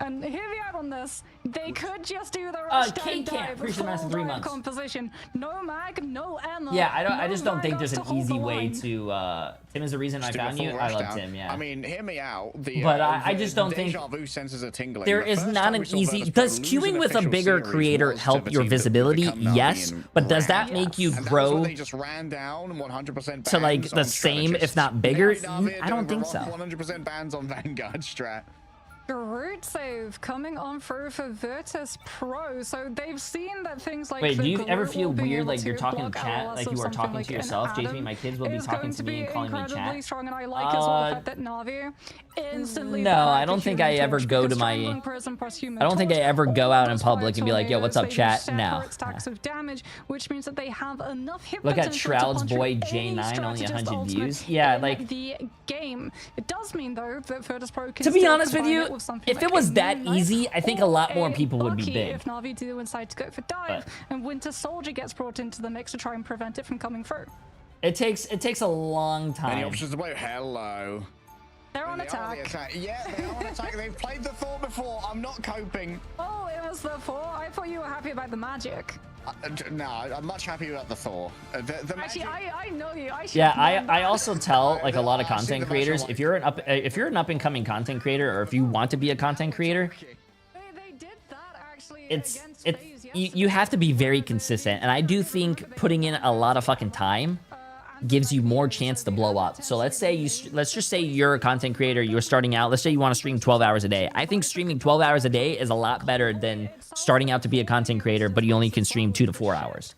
and hear me out on this. They could just do the rush down dive Appreciate the massive 3 months. composition. No mag, no ammo. Yeah, I no just don't think mag there's to an hold easy the way line. to. Tim is the reason I Do a found you. full I love rushdown. Tim. Yeah. I mean, hear me out. But I just don't think deja vu senses are tingling. there The is first not time an we saw easy. Virtus.Pro Does lose queuing an with a official bigger series creator was to help the your team that would visibility? become Na'Vi Yes, and but does that Ram. make you And that was grow when they just ran down 100% to like bans the on same, if strategists. not bigger? Na'Vi I don't doing think so. 100% bans on Vanguard strat. Root save coming on through for Virtus.Pro. So they've seen that things like Wait, the do you ever Groot feel will be weird able like you're to talking block to chat, LLS like or you are something talking like to an yourself? Adam J3, my kids will be is talking going to me and calling me incredibly chat. strong, and I like as well the fact that Na'Vi instantly. No, I don't think I ever go to my. I don't think I ever go out in public and be like, "Yo, what's up, chat?" No. Stacks of damage, which means that they have enough hit Look at potential to Shroud's punch boy through any J9, only strategist 100 ultimate views. Yeah, in like the game. It does mean though that Virtus.Pro can to be still honest with combine you, it with something if like it was a that Moon Knight easy, I think a lot more or people would be Bucky big. if Na'Vi do decide to go for dive, and Winter Soldier gets brought into the mix to try and prevent it from coming through. It takes a long Many time. options to play. Hello. They're on They are the attack. Yeah, they're on attack. They've played the Thor before. I'm not coping. Oh, it was the 4. I thought you were happy about the magic. No, I'm much happier about the Thor. The Actually, magic- I know you. I Yeah, should've known I that. also tell like a lot of I see content the creators, magic if you're an up and coming content creator, or if you want to be a content creator, They did that actually it's against FaZe you yesterday. have to be very consistent, and I do think putting in a lot of fucking time gives you more chance to blow up. So let's just say you're a content creator, you're starting out, let's say you want to stream 12 hours a day. I think streaming 12 hours a day is a lot better than starting out to be a content creator, but you only can stream 2 to 4 hours.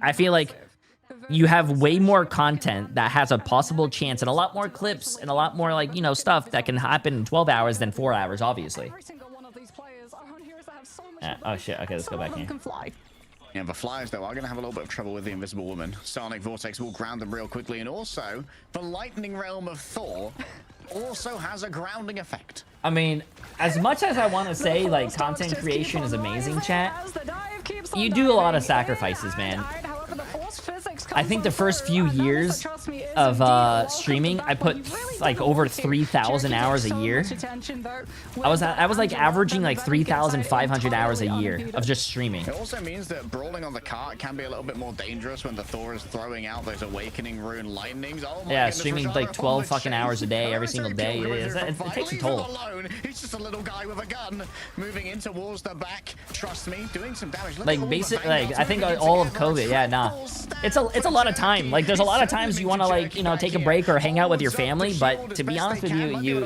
I feel like you have way more content that has a possible chance and a lot more clips and a lot more like, you know, stuff that can happen in 12 hours than 4 hours, obviously. Every single one of these players are on heroes that have so much Oh shit, okay, let's go back here. here. Can fly. Yeah, the Flyers, though, are going to have a little bit of trouble with the Invisible Woman. Sonic Vortex will ground them real quickly, and also, the Lightning Realm of Thor also has a grounding effect. I mean, as much as I want to say, like, content creation is amazing, chat, you do a lot of sacrifices, man. I think the first few years of streaming, I put like over 3,000 hours a year. I was like averaging like 3,500 hours a year of just streaming. It also means that brawling on the cart can be a little bit more dangerous when the Thor is throwing out those Awakening Rune lightnings. Oh my Yeah, goodness, streaming Rashad like up 12 on the fucking hours a day, every single day. It takes a toll. Leave him alone. He's just a little guy with a gun moving in towards the back. Trust me, doing some damage. Look at all Like the basic, Vanguards like I think moving all of together. COVID, yeah, nah. It's a lot of time. Like there's a lot of times you want to like, you know, take a break or hang out with your family, but to be honest with you,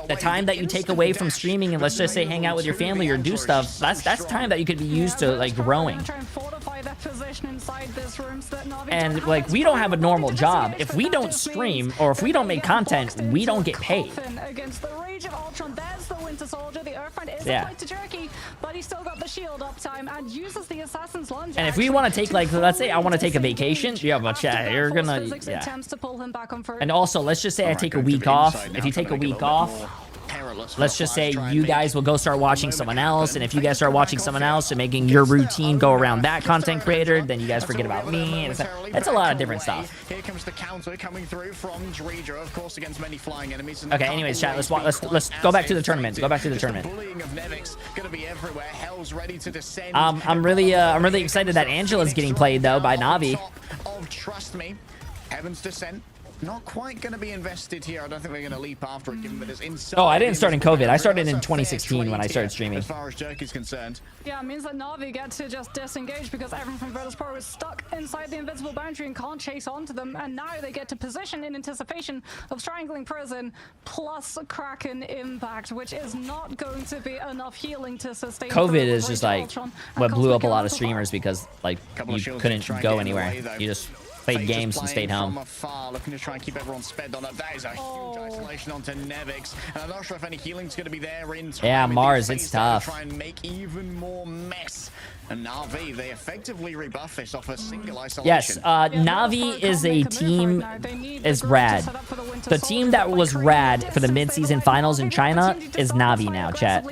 the time that you take away from streaming and let's just say hang out with your family or do stuff, that's time that you could be used to like growing. And like we don't have a normal job. If we don't stream or if we don't make content, we don't get paid. Against the Rage of Ultron, there's the Winter Soldier. The Earthfind is Yeah. applied to Jerky, but he's still got the shield uptime and uses the Assassin's Lunge. And if we want to take like, let's say I want to take a vacation, yeah, but yeah, you're gonna, yeah. Attempts to pull him back on And also, let's just say I take a week off. If you take a week off, let's just say you guys will go start watching someone else, and if you guys start watching someone else and making your routine go around that content creator, then you guys forget about me. And it's a lot of different stuff. Here comes the counter coming through from Djalia, of course, against many flying enemies. Okay, anyways, chat, let's go back to the tournament. Go back to the tournament. Bullying of Nevix gonna be everywhere. Hell's ready to descend. I'm really excited that Angela's getting played though by Na'Vi. Of Trust Me, Heaven's Descent. not quite going to be invested here. I don't think we're going to leap after it, given that it's inside. Oh, I didn't start in COVID. I started in That's a fair 2016 when I trade started here, streaming. as far as Jerk is concerned. Yeah, it means that Na'Vi get to just disengage because everyone from Virtus.Pro is stuck inside the invincible boundary and can't chase onto them. And now they get to position in anticipation of Strangling Prison plus Kraken Impact, which is not going to be enough healing to sustain. COVID is just like what blew up a lot of streamers because like you couldn't go anywhere. You just played games and stayed home. From afar, looking to try and keep everyone sped on up. That is a huge isolation onto Nevix, and I'm not sure if any healing's going to be there in time. Yeah, with Mars, these it's phases to tough. Try and make even more mess. And Na'Vi, they effectively rebuff this off a single isolation. Yes, Na'Vi is a team is rad. The team that was rad for the mid-season finals in China is Na'Vi now, chat.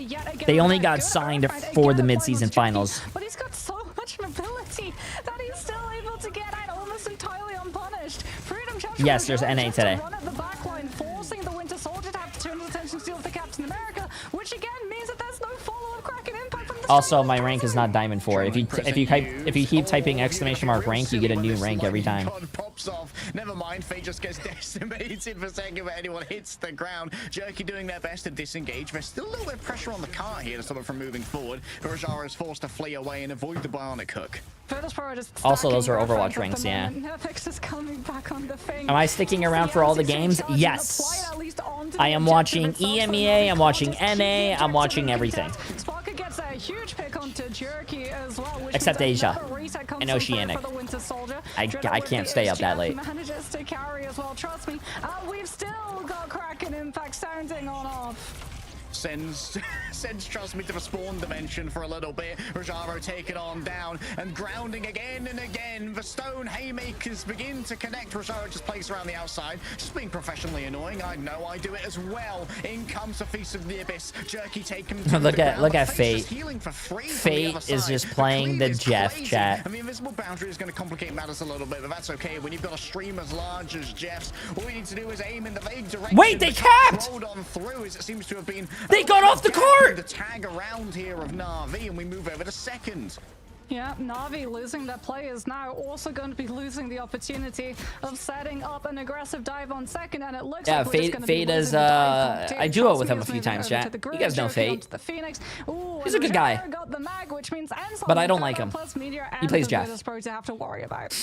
They only got signed for the mid-season finals. But he's got so much mobility that he's still able to get out almost entirely unpunished. Freedom Chapter Yes, there's NA today. run at the back line, forcing the Winter Soldier to have to turn his attention to deal with the Captain America, which again means that there's no follow-up Kraken Impact from the Also, my rank is not Diamond 4. If you keep typing exclamation mark rank, you get a new rank every time. Pops off. Never mind, Fate just gets decimated for a second, but anyone hits the ground. Jerky doing their best to disengage. There's still a little bit of pressure on the car here to stop it from moving forward. Rajara is forced to flee away and avoid the bionic hook. Also, those are Overwatch ranks, yeah. Am I sticking around for all the games? Yes. I am watching EMEA, I'm watching NA, I'm watching everything. Gets a huge pick onto Jerky as well, except Asia and Oceanic. I can't stay up that late. Manages to carry as well. Trust me, we've still got Kraken Impact sounding on off. Sends Trust Me to the spawn dimension for a little bit. Rajaro taken on down and grounding again and again. The stone haymakers begin to connect. Rajaro just plays around the outside, just being professionally annoying. I know I do it as well. In comes the Feast of the Abyss. Jerky taken. Look at Fate. For free Fate is just playing the Jeff chat. And the invisible boundary is going to complicate matters a little bit, but that's okay. When you've got a stream as large as Jeff's, all you need to do is aim in the vague direction. Wait, they capped! Rolled on through as it seems to have been. They got off the court! The tag around here of Na'Vi, and we move over to second. Yeah, Na'Vi losing their players now, also going to be losing the opportunity of setting up an aggressive dive on second, and it looks like Fate is, I duo with him a few times, chat. You guys know Fate. He's a good guy. But I don't like him. He plays Jeff. To have to worry about.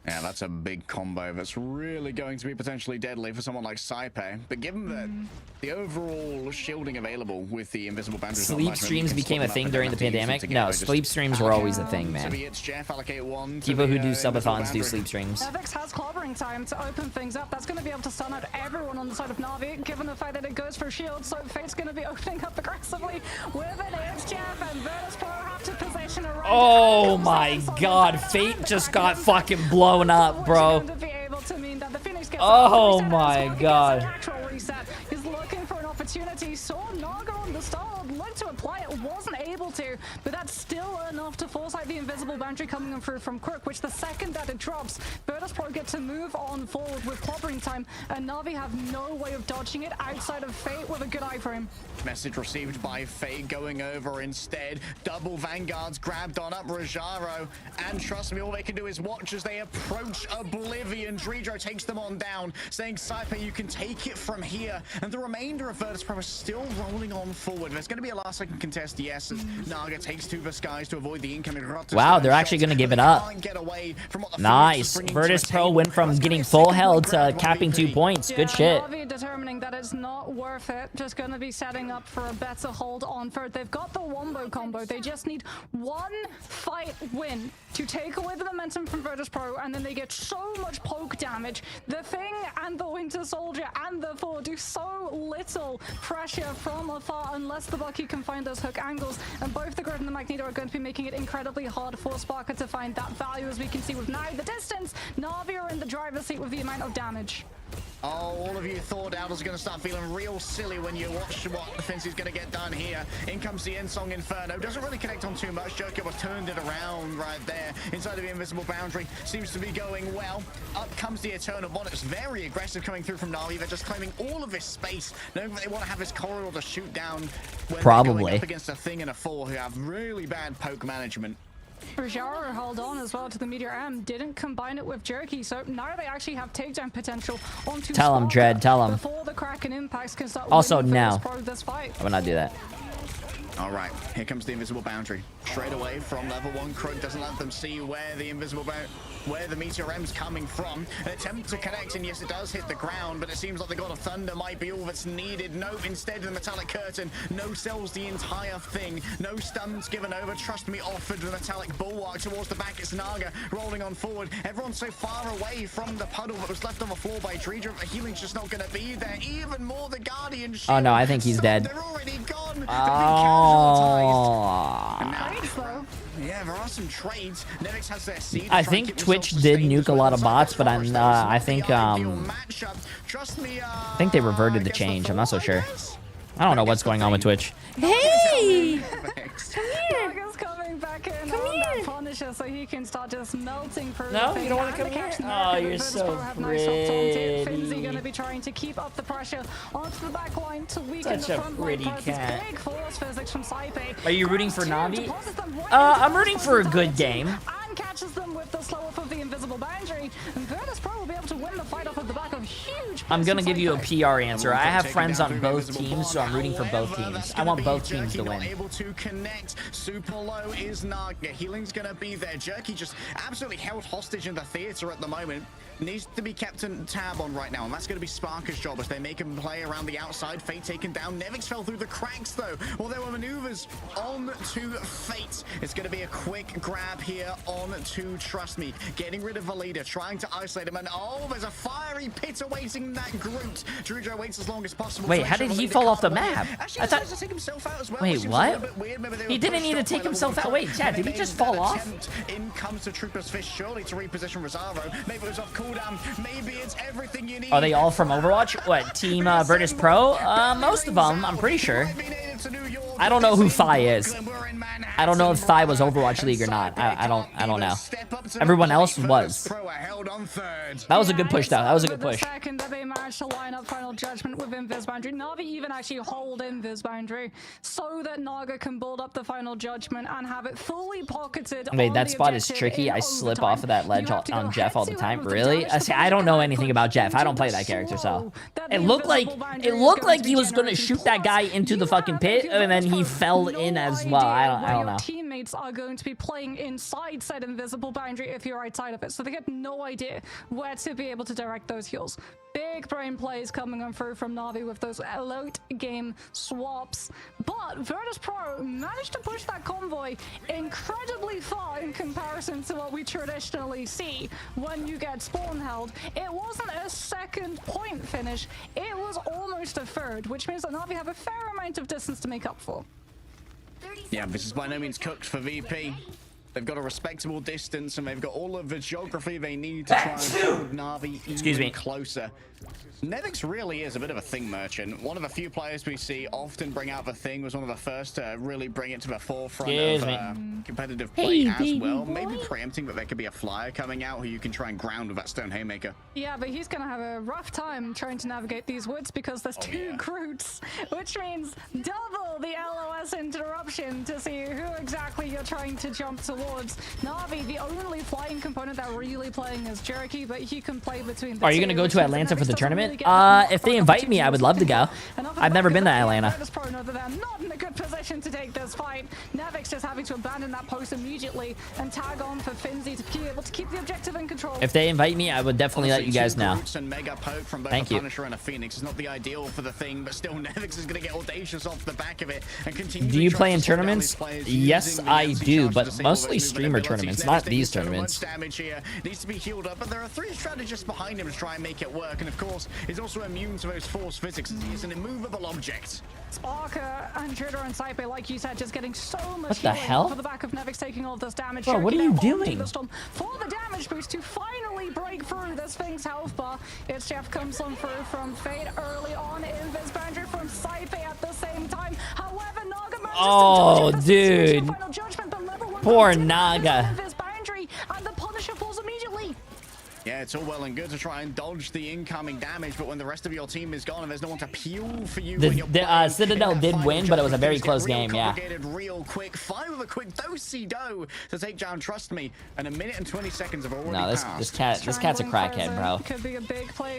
Yeah, that's a big combo that's really going to be potentially deadly for someone like Saipe. But given that the overall shielding available with the invisible boundaries, sleep streams became a thing during the pandemic. No, sleep streams were always a thing, man. People who do subathons do sleep streams. Nevix has clobbering time to open things up. That's going to be able to stun out everyone on the side of Na'Vi, given the fact that it goes for shield. So Fate's going to be opening up aggressively with an edge Jeff, and Virtus.Pro have to position around. Oh my god, Fate just got fucking blown up, bro. Oh my god. He's looking for an opportunity. Saw Naga on the start, looked to apply it, wasn't able to, but that's still enough to force out the invisible boundary coming in through from Crook, which the second that it drops, Virtus.Pro get to move on forward with clobbering time, and Na'Vi have no way of dodging it outside of Fate with a good eye for him. Message received by Fate going over instead. Double Vanguards grabbed on up Rajaro, and trust me, all they can do is watch as they approach Oblivion. Dredro takes them on down, saying, Saipe, you can take it from here. And the remainder of Virtus.Pro is still rolling on forward. There's going to be a last second contest, yes, as Naga takes to the skies to avoid the incoming Wow, they're actually going to give it up. Nice. Virtus.Pro went from getting full held to capping 2 points. Good shit. Na'Vi determining that it's not worth it. Just going to be setting up for a better hold on for it. They've got the wombo combo. They just need one fight win to take away the momentum from Virtus.Pro, and then they get so much poke damage. The Thing and the Winter Soldier and the Thor do so little pressure from afar unless the Bucky can find those hook angles, and both the Grid and the Magneto are going to be making it incredibly hard for Sparker to find that value, as we can see with now the distance. Na'Vi are in the driver's seat with the amount of damage. Oh, all of you Thor doubters are going to start feeling real silly when you watch what defense is going to get done here. In comes the Ensong Inferno. Doesn't really connect on too much. Joker was turned it around right there inside of the invisible boundary. Seems to be going well. Up comes the Eternal Bond. It's very aggressive coming through from Na'Vi. They're just claiming all of this space, knowing that they want to have this corridor to shoot down when they're going up against a Thing and a Thor who have really bad poke management. Rajaro held on as well to the Meteor M, didn't combine it with Jerky, so now they actually have takedown potential onto Tell him, Sparker Dread, tell him. before the Kraken impacts can start Also, winning now. Virtus.Pro this fight. I would not do that. All right, here comes the invisible boundary. Straight away from level 1, Krug doesn't let them see where the Meteor M's coming from. An attempt to connect, and yes, it does hit the ground, but it seems like the God of Thunder might be all that's needed. No, instead the Metallic Curtain, no sells the entire thing. No stuns given over. Trust me, offered the Metallic Bulwark towards the back. It's Naga rolling on forward. Everyone's so far away from the puddle that was left on the floor by Djalia. The healing's just not going to be there. Even more, the Guardian shield. Oh no, I think he's dead. They're already gone. Oh. Yeah, there are some trades. Nevix has their seed. I think Twitch did nuke a lot of bots, but I think they reverted the change. I'm not so sure. I don't know what's going on with Twitch. Hey! Naga's coming back in on that Punisher so he can start just melting through No, the you don't want to come here? Oh, you're so pretty. Finzy going to be trying to keep up the pressure onto the back line to weaken Such the a front pretty line. cat. Big force physics from Saipe. Are you rooting for Navi? Deposits them right I'm into rooting the for a front good game. and catches them with the slow up of the invisible boundary. And Virtus.Pro will be able to win the fight off of the back of huge. I'm gonna give you a Saipe. PR answer. I have friends on both teams, so I'm rooting for both teams. I want both teams to win. Able to connect. Super low is Naga. Healing's gonna be there. Jerky just absolutely held hostage in the theater at the moment. Needs to be kept in tab on right now, and that's going to be Sparker's job as they make him play around the outside. Fate taken down. Nevix fell through the cracks though. Well, there were maneuvers on to Fate. It's going to be a quick grab here on to Trust Me. Getting rid of the leader, trying to isolate him, and oh, there's a fiery pit awaiting that Groot. Djalia waits as long as possible. Wait, how did he fall off the map? Actually, I thought. to take himself out as well, Wait, which was a what? little bit weird. Maybe they He were didn't pushed need to up take by himself level out. Wait, Chad, did he just fall off? In comes the Trooper's Fist, surely to reposition Rosario. Maybe it was off cooldown. Maybe it's everything you need. Are they all from Overwatch? What, Team Virtus.Pro? Most of them, I'm pretty sure. I don't know who Thai is. I don't know if Thai was Overwatch League or not. I don't know. Everyone else was. That was a good push, though. That was a good push. The second that they managed to line up Final Judgment with Invis Boundary, Navi even actually hold Invis Boundary so that Naga can build up the Final Judgment and have it fully pocketed. Wait, on that the spot is objective tricky. in I slip overtime. off of that ledge You have to go on Jeff all the head-to-head time. with the Really? damage See, I don't know anything about Jeff. I don't into play the that character, so. slow that It the looked like invisible boundary is going to he be was gonna generating. shoot that guy into the You fucking have, pit, if you're and then he Virtus.Pro, fell no in as well. I idea don't where know. your teammates are going to be playing inside said invisible boundary if you're outside of it, so they get no idea where to be able to direct those heals. Big brain plays coming on through from Navi with those late game swaps, but Virtus.Pro managed to push that convoy incredibly far in comparison to what we traditionally see when you get spawn held. It wasn't a second point finish, it was almost a third, which means that Navi have a fair amount of distance to make up for. Yeah, this is by no means cooked for VP. They've got a respectable distance, and they've got all of the geography they need to try and hold Navi even closer. Nevix really is a bit of a thing merchant. One of the few players we see often bring out the thing, was one of the first to really bring it to the forefront of competitive play as well. Maybe preempting that there could be a flyer coming out who you can try and ground with that Stone Haymaker. Yeah, but he's gonna have a rough time trying to navigate these woods because there's two Groots, which means double the LOS interruption to see who exactly you're trying to jump towards. Navi, the only flying component that really playing is Jerky, but he can play between the Are you two, gonna go which to means Atlanta that for the Nevix doesn't tournament? really get If they invite me, I would love to go. I've never been to Atlanta. Virtus.Pro know that they're not in a good position to take this fight. Nevix just having to abandon that post immediately and tag on for Finzy to be able to keep the objective in control. If they invite me, I would definitely let you guys know. And mega poke from both Thank a you. Punisher and a Phoenix is not the ideal for the thing, but still Nevix is going to get audacious off the back of it and continue. Do you play in tournaments? Yes, I do, but mostly streamer tournaments, not these tournaments. Damage here needs to be healed up, but there are three strategists behind him to try and make it work, and of course, he's also immune to those force physics as he is an immovable object. Sparker and Trigger and Saipe, like you said, just getting so much What the healing hell? for the back of Nevix taking all of this damage. Bro, what are Jerky you now onto doing? the storm for the damage boost to finally break through this thing's health bar. It's Jeff comes on through from Fate early on. Invis boundary from Saipe at the same time. However, Naga manages Oh, to dodge it. dude. Final judgment, but level one Poor didn't have Naga. Invis boundary, and the Punisher falls immediately. Yeah, It's all well and good to try and dodge the incoming damage, but when the rest of your team is gone and there's no one to peel for you, Citadel did win, but it was a very close game. Yeah. Real quick, 5 of a quick do-si-do to take down. Trust me, and 1 minute and 20 seconds have already passed. this cat's a crackhead, bro.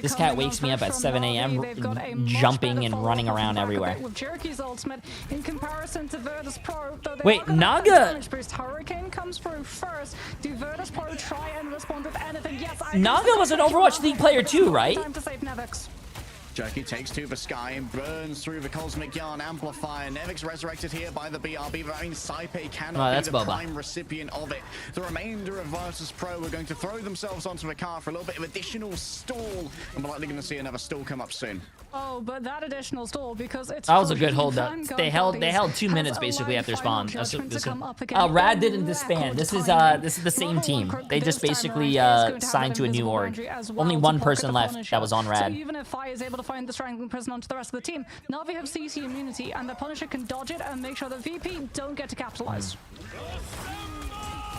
This cat wakes me up at 7 a.m. jumping and running around everywhere. With Jerky's ultimate in comparison to Virtus.Pro, wait, Naga. Hurricane comes through first. Do Virtus.Pro try and respond with anything? Yes. Naga was an Overwatch League player too, right? Time to save Nevix. Jerky takes to the sky and burns through the Cosmic Yarn Amplifier. Nevix resurrected here by the BRB, but I mean, Saipe cannot be the prime recipient of it. The remainder of Virtus.Pro are going to throw themselves onto the car for a little bit of additional stall, and we're likely going to see another stall come up soon. Oh, but that additional stall, because it's... That was a good hold though. They held 2 minutes basically after spawn. Rad didn't disband. This is the same team. They just basically signed to a new org. Only one person left that was on Rad. So even if Fi is able to find the strangling prison onto the rest of the team, Na'Vi have CC immunity, and the Punisher can dodge it and make sure that VP don't get to capitalize.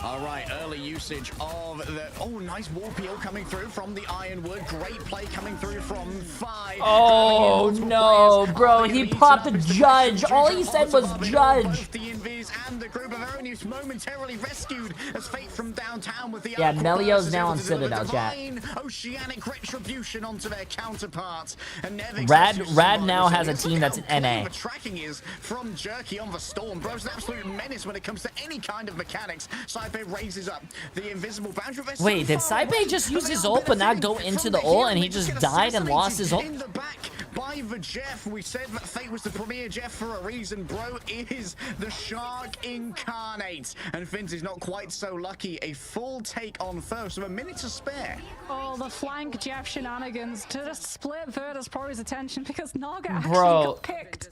All right, early usage of the... Oh, nice wall peel coming through from the Ironwood. Great play coming through from Fi. Oh, no, bro. He popped the Judge. All he said was Judge. Both the Invis and the group of Eronius momentarily rescued as Fate from downtown with the... Yeah, Nelio's now on Citadel, chat. Oceanic retribution onto their counterparts. And Rad now has a team that's an NA. The tracking is from Jerky on the Storm. Bro's an absolute menace when it comes to any kind of mechanics. Saipe raises up the invisible boundary. Wait, did Saipe just use his ult but not go into the ult and he just died and lost his ult? In the back by the Jeff. We said that Fate was the premier Jeff for a reason. Bro is the shark incarnate. And Finz is not quite so lucky. A full take on first with a minute to spare. Oh, the flank Jeff shenanigans to just split Virtus.Pro's attention because Naga actually got picked.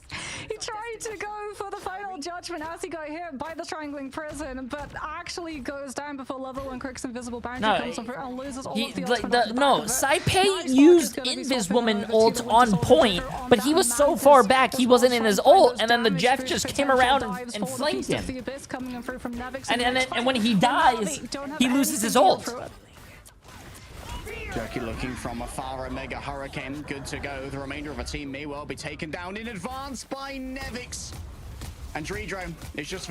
He tried to go for the final judgment as he got hit by the strangling prison, but actually goes down before level 1 Crick's invisible boundary comes up and loses all of the ultimate. Saipe used Inviswoman ult on point, but he was so far back he wasn't in his ult, and then the Jeff just came around and flanked him. And when he dies, he loses his ult. Jerky looking from afar, a mega hurricane, good to go. The remainder of the team may well be taken down in advance by Nevix. And Dredro is just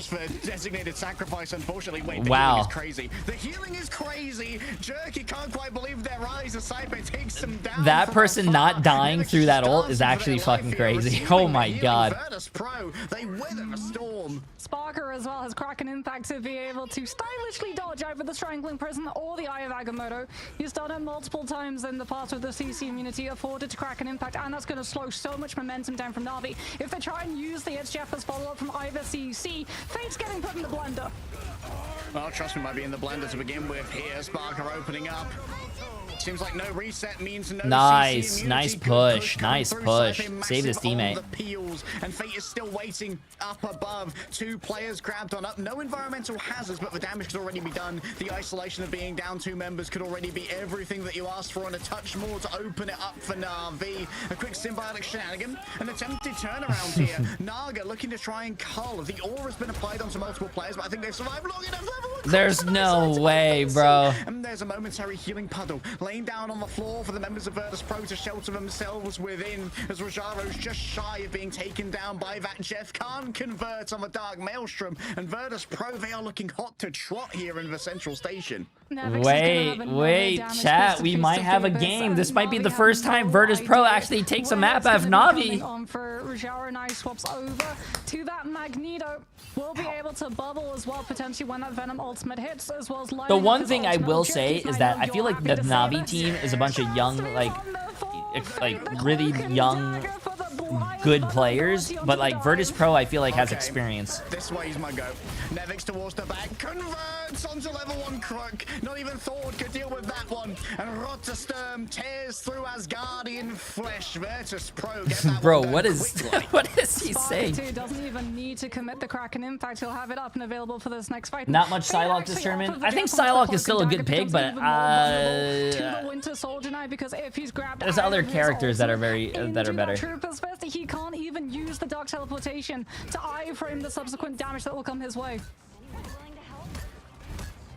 for designated sacrifice, unfortunately. Wait, the healing is crazy. The healing is crazy. Jerky can't quite believe their eyes as Saipe takes them down. That person not dying through that ult is actually fucking crazy. Oh my god. Virtus.Pro, they weather the storm. Sparker as well has Kraken Impact to be able to stylishly dodge over the strangling prison or the Eye of Agamotto. He's done it multiple times in the past with the CC immunity afforded to Kraken Impact, and that's going to slow so much momentum down from Na'Vi. If they try and use the Edge Jeff as follow-up from either CC, Fate's getting put in the blender. Well, trust me, might be in the blender to begin with here. Sparker opening up. Seems like no reset means no nice push. Save his teammate. And Fate is still waiting up above. 2 players grabbed on up. No environmental hazards, but the damage could already be done. The isolation of being down 2 members could already be everything that you asked for, and a touch more to open it up for Na'Vi. A quick symbiotic shenanigan, an attempted turnaround here. Naga looking to try and cull. The aura's been applied onto multiple players, but I think they've survived long enough. There's no way, bro. And there's a momentary healing puddle laying down on the floor for the members of Virtus.Pro to shelter themselves within, as Rojaro's just shy of being taken down by that Jeff. Can't convert on the Dark Maelstrom, and Virtus.Pro, they are looking hot to trot here in the central station. Wait, chat, we might have a game. This might be the first time Virtus.Pro actually takes a map out of Na'Vi. On for Rojaro now swaps over to that Magneto. We'll be able to bubble as well potentially when that Venom ultimate hits, as well as the one thing I will say is that I feel like the Na'Vi team is a bunch of young, like really young, good players, but like Virtus.Pro I feel like has experience. This way is my go. Nevix towards the back, converts onto level 1 Crook. Not even Thor could deal with that one. And Rotterdam tears through Asgardian flesh. Virtus.Pro get that bro, one what is he saying? Sparker 2 doesn't even need to commit the Kraken Impact. He'll have it up and available for this next fight. Not much Psylocke this tournament. I think Psylocke is still a good pick, but to the Winter Soldier now, because if he's grabbed there's other characters that are better. Troopers first, he can't even use the Dark Teleportation to iframe the subsequent damage that will come his way.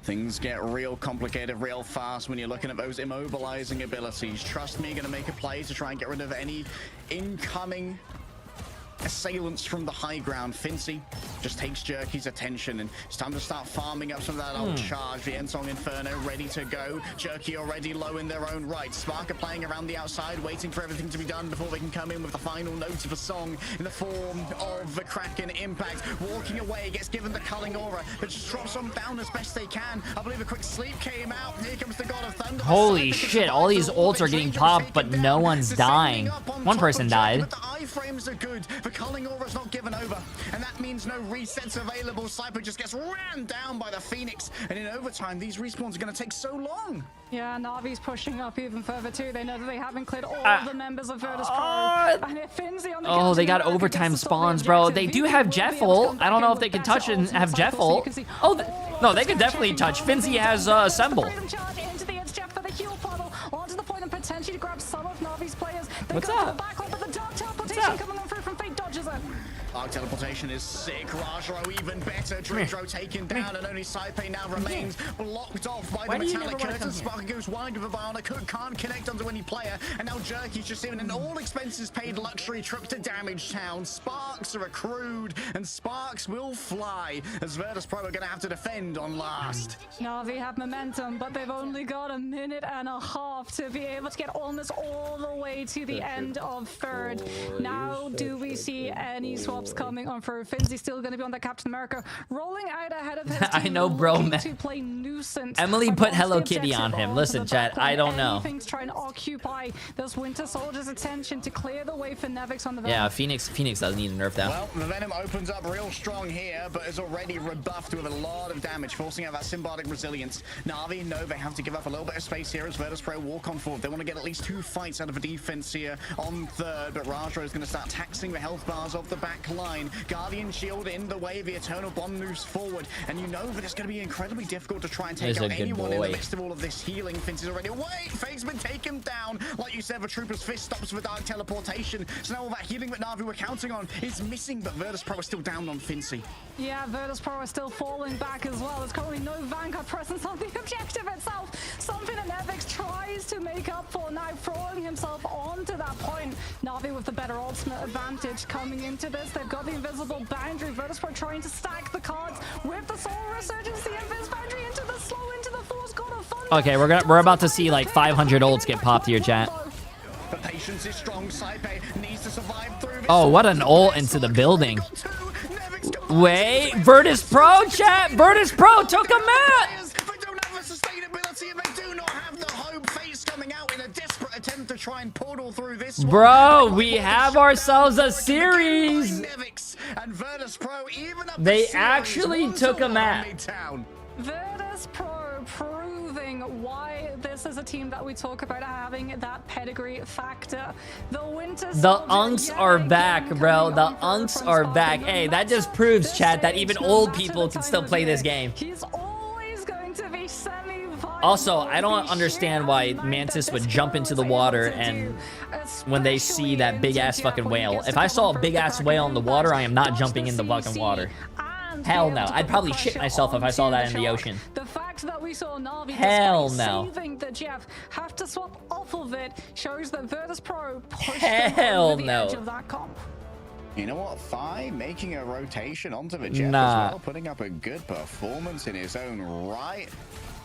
Things get real complicated real fast when you're looking at those immobilizing abilities. Trust me, gonna make a play to try and get rid of any incoming assailants from the high ground. Fincy just takes Jerky's attention, and it's time to start farming up some of that old charge. The Ensong Inferno ready to go. Jerky already low in their own right. Spark are playing around the outside, waiting for everything to be done before they can come in with the final notes of a song in the form of the Kraken Impact. Walking away, gets given the culling aura, but just drops them down as best they can. I believe a quick sleep came out. Here comes the God of Thunder. Holy shit, all these ults are getting popped, but no one's dying. One person died. But the iframes are good. The culling aura's not given over, and that means no resets available. Sniper just gets ran down by the Phoenix, and in overtime, these respawns are going to take so long. Yeah, Na'Vi's pushing up even further too. They know that they haven't cleared all of the members of Virtus.Pro. And if Finzy on the Oh, they got overtime spawns, bro. They do have Jeff ult. I don't know if they can touch it and have Jeff ult. Oh, no, they could definitely touch. Finzy has Assemble. Potentially to grab some of Na'Vi's players. What's up? But the dark teleportation coming on through from Fate dodges it. Our teleportation is sick. Rajro even better. Dridro taken down, and only Saipe now remains blocked off by the metallic curtain. Spark goes wide with a Bionic Hook, can't connect onto any player, and now Jerky's just in an all expenses paid luxury trip to Damage Town. Sparks are accrued, and Sparks will fly as Virtus.Pro are going to have to defend on last. Na'Vi have momentum, but they've only got a minute and a half to be able to get almost all the way to the end of third. Now, do we see any swaps coming on through? Finzy still going to be on that Captain America, rolling out ahead of his team. I know, bro, man. To play nuisance. Emily put Hello Kitty on him. Listen, chat, I don't know. Anything's trying to occupy those Winter Soldiers' attention to clear the way for Nevix on the Yeah, Phoenix does need a nerf down. Well, the Venom opens up real strong here, but is already rebuffed with a lot of damage, forcing out that symbiotic resilience. Na'Vi know they have to give up a little bit of space here as Virtus.Pro walk on forward. They want to get at least 2 fights out of a defense here on third, but Rajro is going to start taxing the health bars of the back line. Guardian Shield in the way, the Eternal Bomb moves forward, and you know that it's going to be incredibly difficult to try and take out anyone in the midst of all of this healing. Finch is already away. Fake's been taken down. Like you said, the Trooper's Fist stops with Dark Teleportation, so now all that healing that Na'Vi were counting on is missing, but Virtus.Pro is still down on Fincy. Yeah, Virtus.Pro are still falling back as well. There's currently no Vanguard presence on the objective itself. Something that Nevix tries to make up for now, throwing himself onto that point. Na'Vi with the better ultimate advantage coming into this. They've got the invisible boundary. Virtus.Pro trying to stack the cards with the Soul Resurgence, the Invis boundary into the slow, into the Force God of Thunder. Okay, we're about to see like 500 ults get popped here, chat. The patience is strong. Saipe needs to survive through this. Oh, what an ult into the building. Wait, Virtus.Pro, chat. Virtus.Pro took him out. They don't have the sustainability, and they do not have the hope. Face coming out in a desperate attempt to try and portal through this one. Bro, we have ourselves a series. And Virtus.Pro, even up They the series, actually took him out. Virtus.Pro proving why this is a team that we talk about having that pedigree factor. The Unks are back, bro. The Unks are back. Hey, that just proves, chat, that even old people can still play this game. He's always going to be semi-viable. Also, I don't understand why Mantis would jump into the water and when they see that big-ass fucking whale. If I saw a big-ass whale in the water, I am not jumping in the fucking water. Hell no. I'd probably shit myself if I saw that in the ocean. The fact that we saw Na'Vi saving the Jeff have to swap off of it shows that Virtus.Pro pushed them over the edge of that comp. You know what? Fi making a rotation onto the Jeff as well, putting up a good performance in his own right.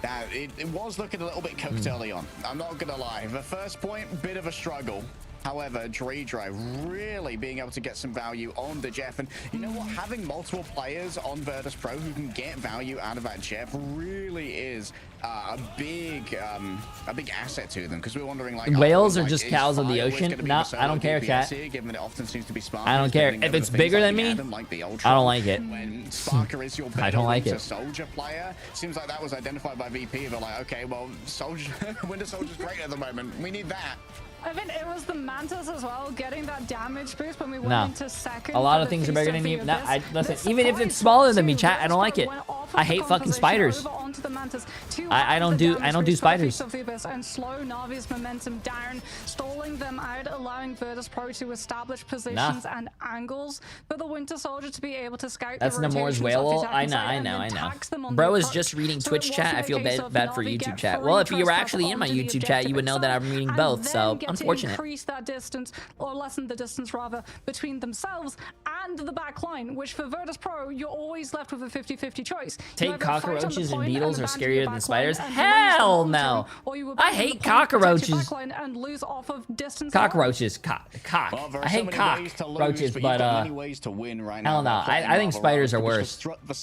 Now, it was looking a little bit cooked early on. I'm not going to lie. The first point, bit of a struggle. However, Djalia really being able to get some value on the Jeff. And you know what? Having multiple players on Virtus.Pro who can get value out of that Jeff really is a big asset to them. Because we're wondering, like, whales are just cows of the ocean. No, I don't care, chat. Given that it often seems to be I don't care. If it's bigger than me, I don't like it. When Sparker is your I don't like it. Soldier player, seems like that was identified by VP. They're like, okay, well, Soldier, Winter Soldier's great at the moment. We need that. I think it was the Mantis as well, getting that damage boost when we went into second. A lot of things are bigger than you. Listen, even if it's smaller than me, chat, I don't like it. off of I the hate fucking composition spiders. over onto the Mantis to I add don't the do damage spiders. boost of the Abyss and slow Navi's momentum down, stalling them out, allowing Virtus.Pro to establish positions and angles for the Winter Soldier to be able to scout That's the Namor's rotations whale. of the I attacking know, side I and know, then I know. tax them on Bro the is approach. just reading So Twitch it chat. wasn't I a feel case of bad for Na'Vi YouTube get chat. free Well, if you were trespass actually in my onto the YouTube chat, you would objective know that I'm itself, reading and both. then So get to unfortunate. increase that distance, or lessen the distance rather, between themselves and the back line, which for Virtus.Pro, you're always left with a 50-50 choice. You Take either fight on the cockroaches and point beetles are abandon scarier your than back spiders? line and Hell lose the no. momentum, or you I abandon hate the point, protect your cockroaches. back line and lose off of distance alone. Cockroaches. Cock. Well, there are I so hate many ways to lose, cockroaches, but but you've got many ways to win right now. hell no. They're I think playing spiders are Marvel worse. because the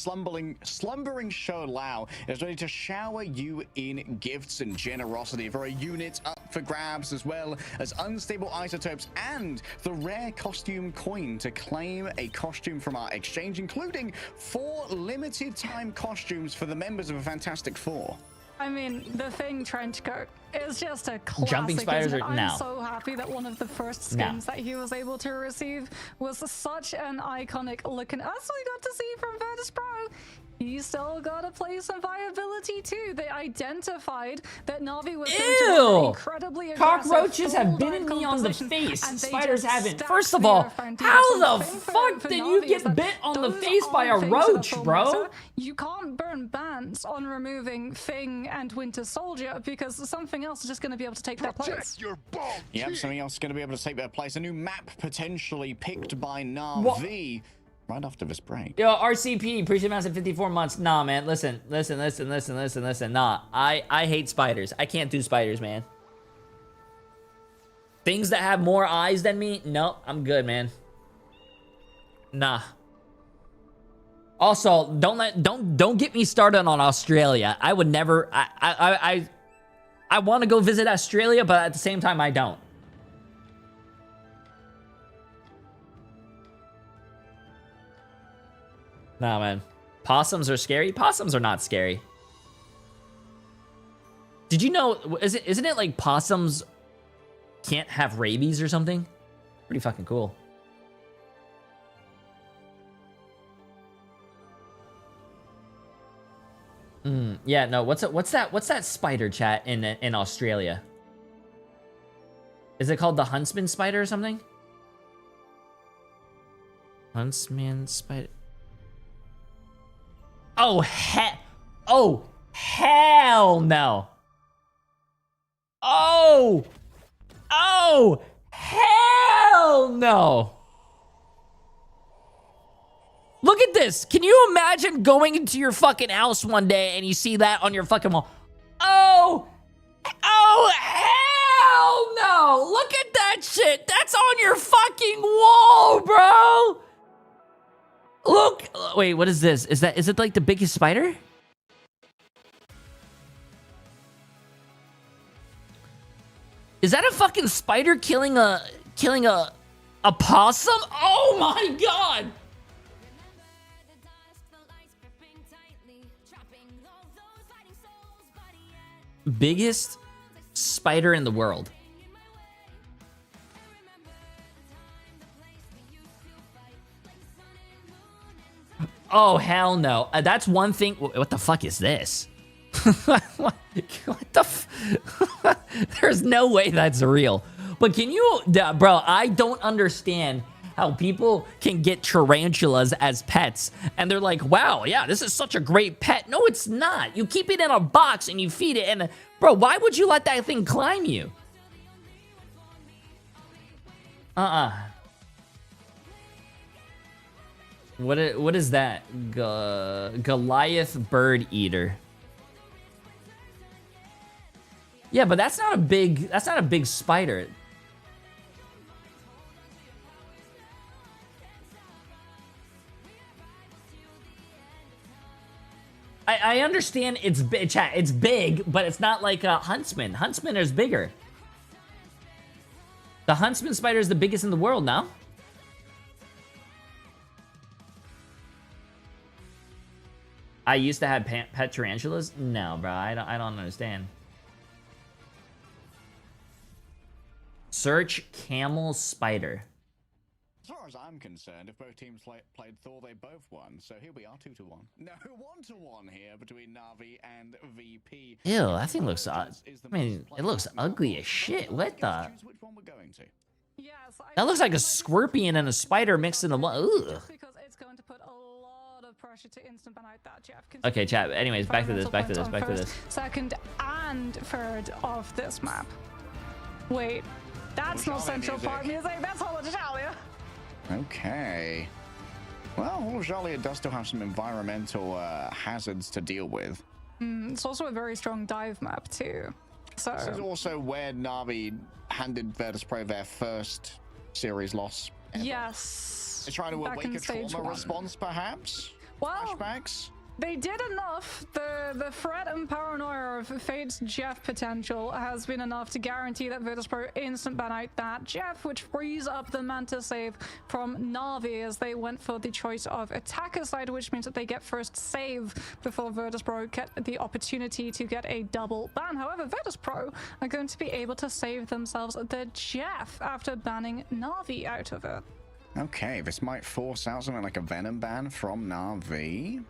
slumbering Show Lao is ready to shower you in gifts and generosity for a unit up for grabs, as well as unstable isotopes and the rare costume coin to claim a costume from our exchange, including 4 limited time costumes for the members of a Fantastic Four. I mean, the Thing trench coat is just a classic. Jumping spiders isn't it? are- I'm no. so happy that one of the first No. skins that he was able to receive was such an iconic looking. As we got to see from Virtus.Pro, he still got a place of viability too. They identified that Na'Vi was going to Ew! run incredibly aggressive, Cockroaches have full bitten dive me on the composition, face. and they Spiders just haven't. stacked First of the all, Earthbound how Demons. the The thing fuck for did you Na'Vi get is that bit on the those face by a aren't things that are roach, full bro? matter. You can't burn bans on removing Thing and Winter Soldier because something else is just going to be able to take their place. Protect your ball. Yep, kid. something else is going to be able to take their place. A new map potentially picked by Na'Vi right after this break. Yo, RCP, appreciate massive 54 months. Nah, man, listen. Nah, I hate spiders. I can't do spiders, man. Things that have more eyes than me, nope, I'm good, man. Nah. Also, don't get me started on Australia. I would never. I want to go visit Australia, but at the same time, I don't. Nah, man. Possums are scary? Possums are not scary. Did you know, isn't it like possums can't have rabies or something? Pretty fucking cool. Yeah, no, what's that spider chat in Australia? Is it called the huntsman spider or something? Huntsman spider. Oh hell no. Oh hell no. Look at this. Can you imagine going into your fucking house one day and you see that on your fucking wall? Oh hell no. Look at that shit. That's on your fucking wall, bro. Look, wait, what is this? Is it like the biggest spider? Is that a fucking spider killing a possum? Oh my god! Biggest spider in the world. Oh, hell no. That's one thing. What the fuck is this? what the There's no way that's real. But can you, bro, I don't understand how people can get tarantulas as pets. And they're like, wow, yeah, this is such a great pet. No, it's not. You keep it in a box and you feed it. And bro, why would you let that thing climb you? What is that? Goliath bird eater. Yeah, but that's not a big spider. I understand it's big, but it's not like a huntsman. Huntsman is bigger. The huntsman spider is the biggest in the world now. I used to have pet tarantulas. No, bro, I don't understand. Search camel spider. As far as I'm concerned, if both teams played Thor, they both won. So here we are, 2-1. No, 1-1 here between Na'Vi and VP. Ew, that thing looks... I mean, it looks ugly as shit. What the... Choose which one we're going to. Yes, That looks like a scorpion and a spider mixed in the one. Ugh. Just because it's going to put a lot of pressure to instant ban out that Jeff. Okay, chat. Anyways, back to this. Back to this. Back to this. Second and third of this map. Wait, that's not Central Park music. That's all of Djalia. Okay. Well, Hall of Djalia does still have some environmental hazards to deal with. It's also a very strong dive map too. So This is also where Na'Vi handed Virtus.Pro their first series loss ever. yes, They're trying to back awake in a stage trauma one. response, perhaps? Well, Flashbacks? they did enough. The threat and paranoia of Fate's Jeff potential has been enough to guarantee that Virtus.Pro instant ban out that Jeff, which frees up the Manta save from Na'Vi as they went for the choice of attacker side, which means that they get first save before Virtus.Pro get the opportunity to get a double ban. However, Virtus.Pro are going to be able to save themselves the Jeff after banning Na'Vi out of it. Okay, this might force out something like a Venom ban from Na'Vi.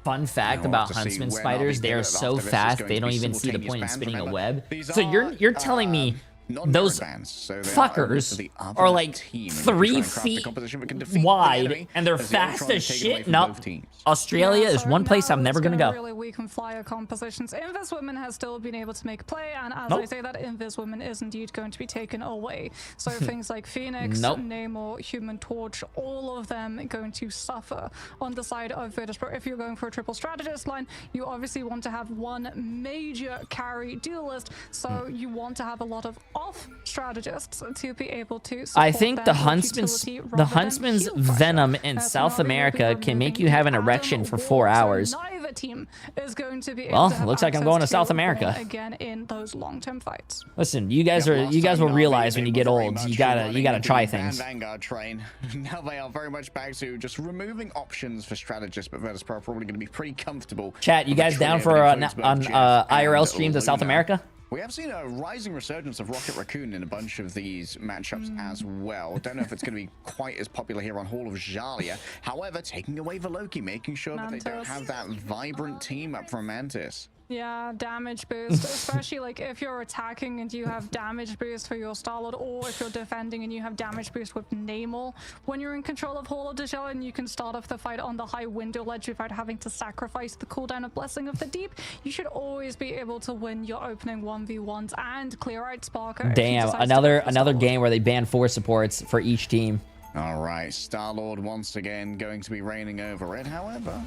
Fun fact We'll have about to see huntsman where spiders, Na'Vi they are pivot so after this is fast going they to don't be even see the simultaneous point in bans. spinning a Remember, web. these So are, you're telling me non-mirrored those bans, so they are only for fuckers the other are like team and 3 try and craft a feet composition that can defeat the wide enemy and they're as the fast Ultron as is taken away shit? from No, both teams. Australia is so one place now I'm never it's gonna go. Really weak and flyer compositions. Invis Women has still been able to make play, and as Nope. I say that, Invis Women is indeed going to be taken away. So things like Phoenix, Nope. Namor, Human Torch, all of them going to suffer on the side of Virtus.Pro. If you're going for a triple strategist line, you obviously want to have one major carry duelist, so you want to have a lot of off strategists to be able to support I think them the with Huntsman's utility rather than Huntsman's heal pressure. venom in So South Na'Vi will be America can make removing you have an Adam erection for Wall, 4 so hours. neither team is going to be able Well, to have looks like I'm access going to South Wall America. again in those long-term fights. Listen, you guys Yeah, are last you guys time will Na'Vi, realize when they you were get very old, much you gotta running the try Van things. Vanguard train. Now they are very much back to just removing options for strategists, but Virtus.Pro are probably going to be pretty comfortable. Chat, you with a guys down trio for that an includes both Jeff IRL and stream to South Luna. America? We have seen a rising resurgence of Rocket Raccoon in a bunch of these matchups as well. Don't know if it's going to be quite as popular here on Hall of Djalia. However, taking away Veloki, making sure that they don't Mantis. have that vibrant team up from Mantis. Yeah, damage boost, especially like if you're attacking and you have damage boost for your Starlord, or if you're defending and you have damage boost with Namor. When you're in control of Hall of Djalia and you can start off the fight on the high window ledge without having to sacrifice the cooldown of Blessing of the Deep, you should always be able to win your opening 1v1s and clear out Sparker. if you Damn, decide to another go for another Starlord. game where they ban 4 supports for each team. All right, Star-Lord once again going to be reigning over it. However,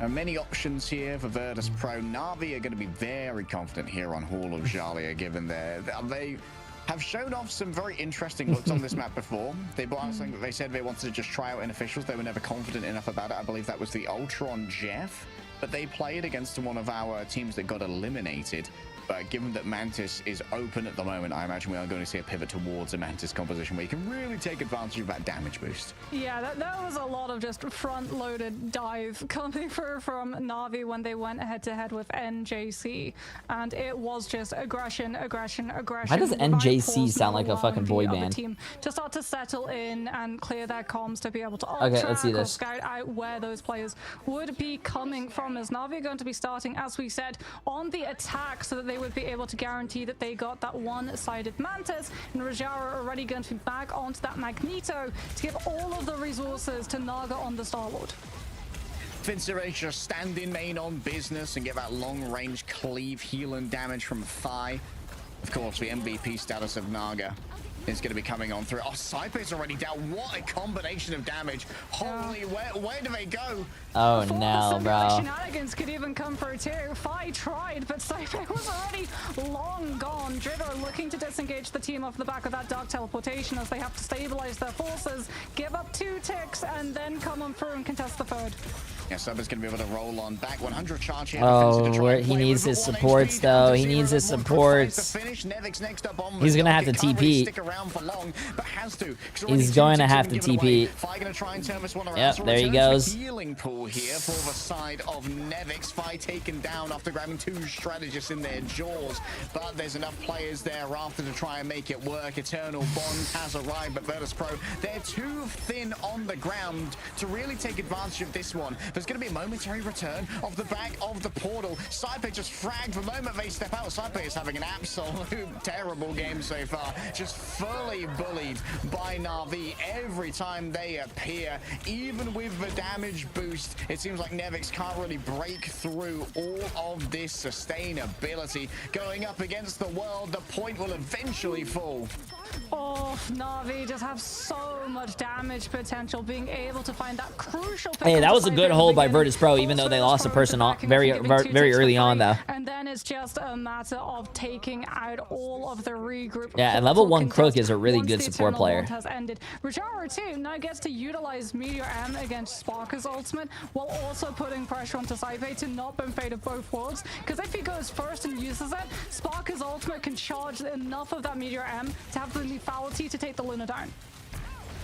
many options here for Virtus.Pro. Na'Vi are going to be very confident here on Hall of Djalia, given they have shown off some very interesting looks on this map before. They brought out something that they said they wanted to just try out in officials. They were never confident enough about it. I believe that was the Ultron Jeff, but they played against one of our teams that got eliminated. But given that Mantis is open at the moment, I imagine we are going to see a pivot towards a Mantis composition where you can really take advantage of that damage boost. Yeah, that was a lot of just front-loaded dive coming through from Na'Vi when they went head-to-head with NJC, and it was just aggression, aggression, aggression. Why does without NJC pause, sound like a not fucking allowing boy the other band? team to start to settle in and clear their comms to be able to Okay, let's see track or this. scout out where those players would be coming from. As Na'Vi are going to be starting, as we said, on the attack so that they would be able to guarantee that they got that one-sided Mantis, and Rajara already going to be back onto that Magneto to give all of the resources to Naga on the Starlord. Finsterage just stand in main on business and get that long-range cleave, heal, and damage from Phi. Of course, the MVP status of Naga is going to be coming on through. Oh, Saipe's already down. What a combination of damage. Holy, where do they go? Oh Before no, the bro. shenanigans could even come through too. Phi tried, but Saipe was already long gone. Driver looking to disengage the team off the back of that dark teleportation as they have to stabilize their forces, give up 2 ticks, and then come on through and contest the third. Yeah, Sub is going to be able to roll on back. 100 charge here. Oh, Defensive to try and he play needs with his 1 supports, HP down though. to He 0. needs his More precise supports. to finish. Nevic's next up on He's the gonna have docket. to Can't really TP. stick around ground for long, but has to. He's going to have to TP. Fi gonna try and turn this one around. Yep, So there he returns goes. the healing pool here for the side of Nevix. Fi taken down after grabbing 2 strategists in their jaws, but there's enough players there after to try and make it work. Eternal Bond has arrived, but Virtus.Pro, they're too thin on the ground to really take advantage of this one. There's going to be a momentary return of the back of the portal. Saipe just fragged the moment they step out. Saipe is having an absolute terrible game so far. Just fully bullied by Na'Vi every time they appear. Even with the damage boost, it seems like Nevix can't really break through all of this sustainability. Going up against the world, the point will eventually fall. Oh, Na'Vi just have so much damage potential, being able to find that crucial. Hey, that was a good hold by Virtus.Pro, even though they lost a person off very early on, though. And then it's just a matter of taking out all of the regroup. Yeah, and level 1 Crook is a really good support player. Has ended. Rajaro too now gets to utilize Meteor M against Sparker's ultimate, while also putting pressure onto Saipe to not been fate of both worlds. Because if he goes first and uses it, Sparker's ultimate can charge enough of that Meteor M to have the lethality to take the Luna down.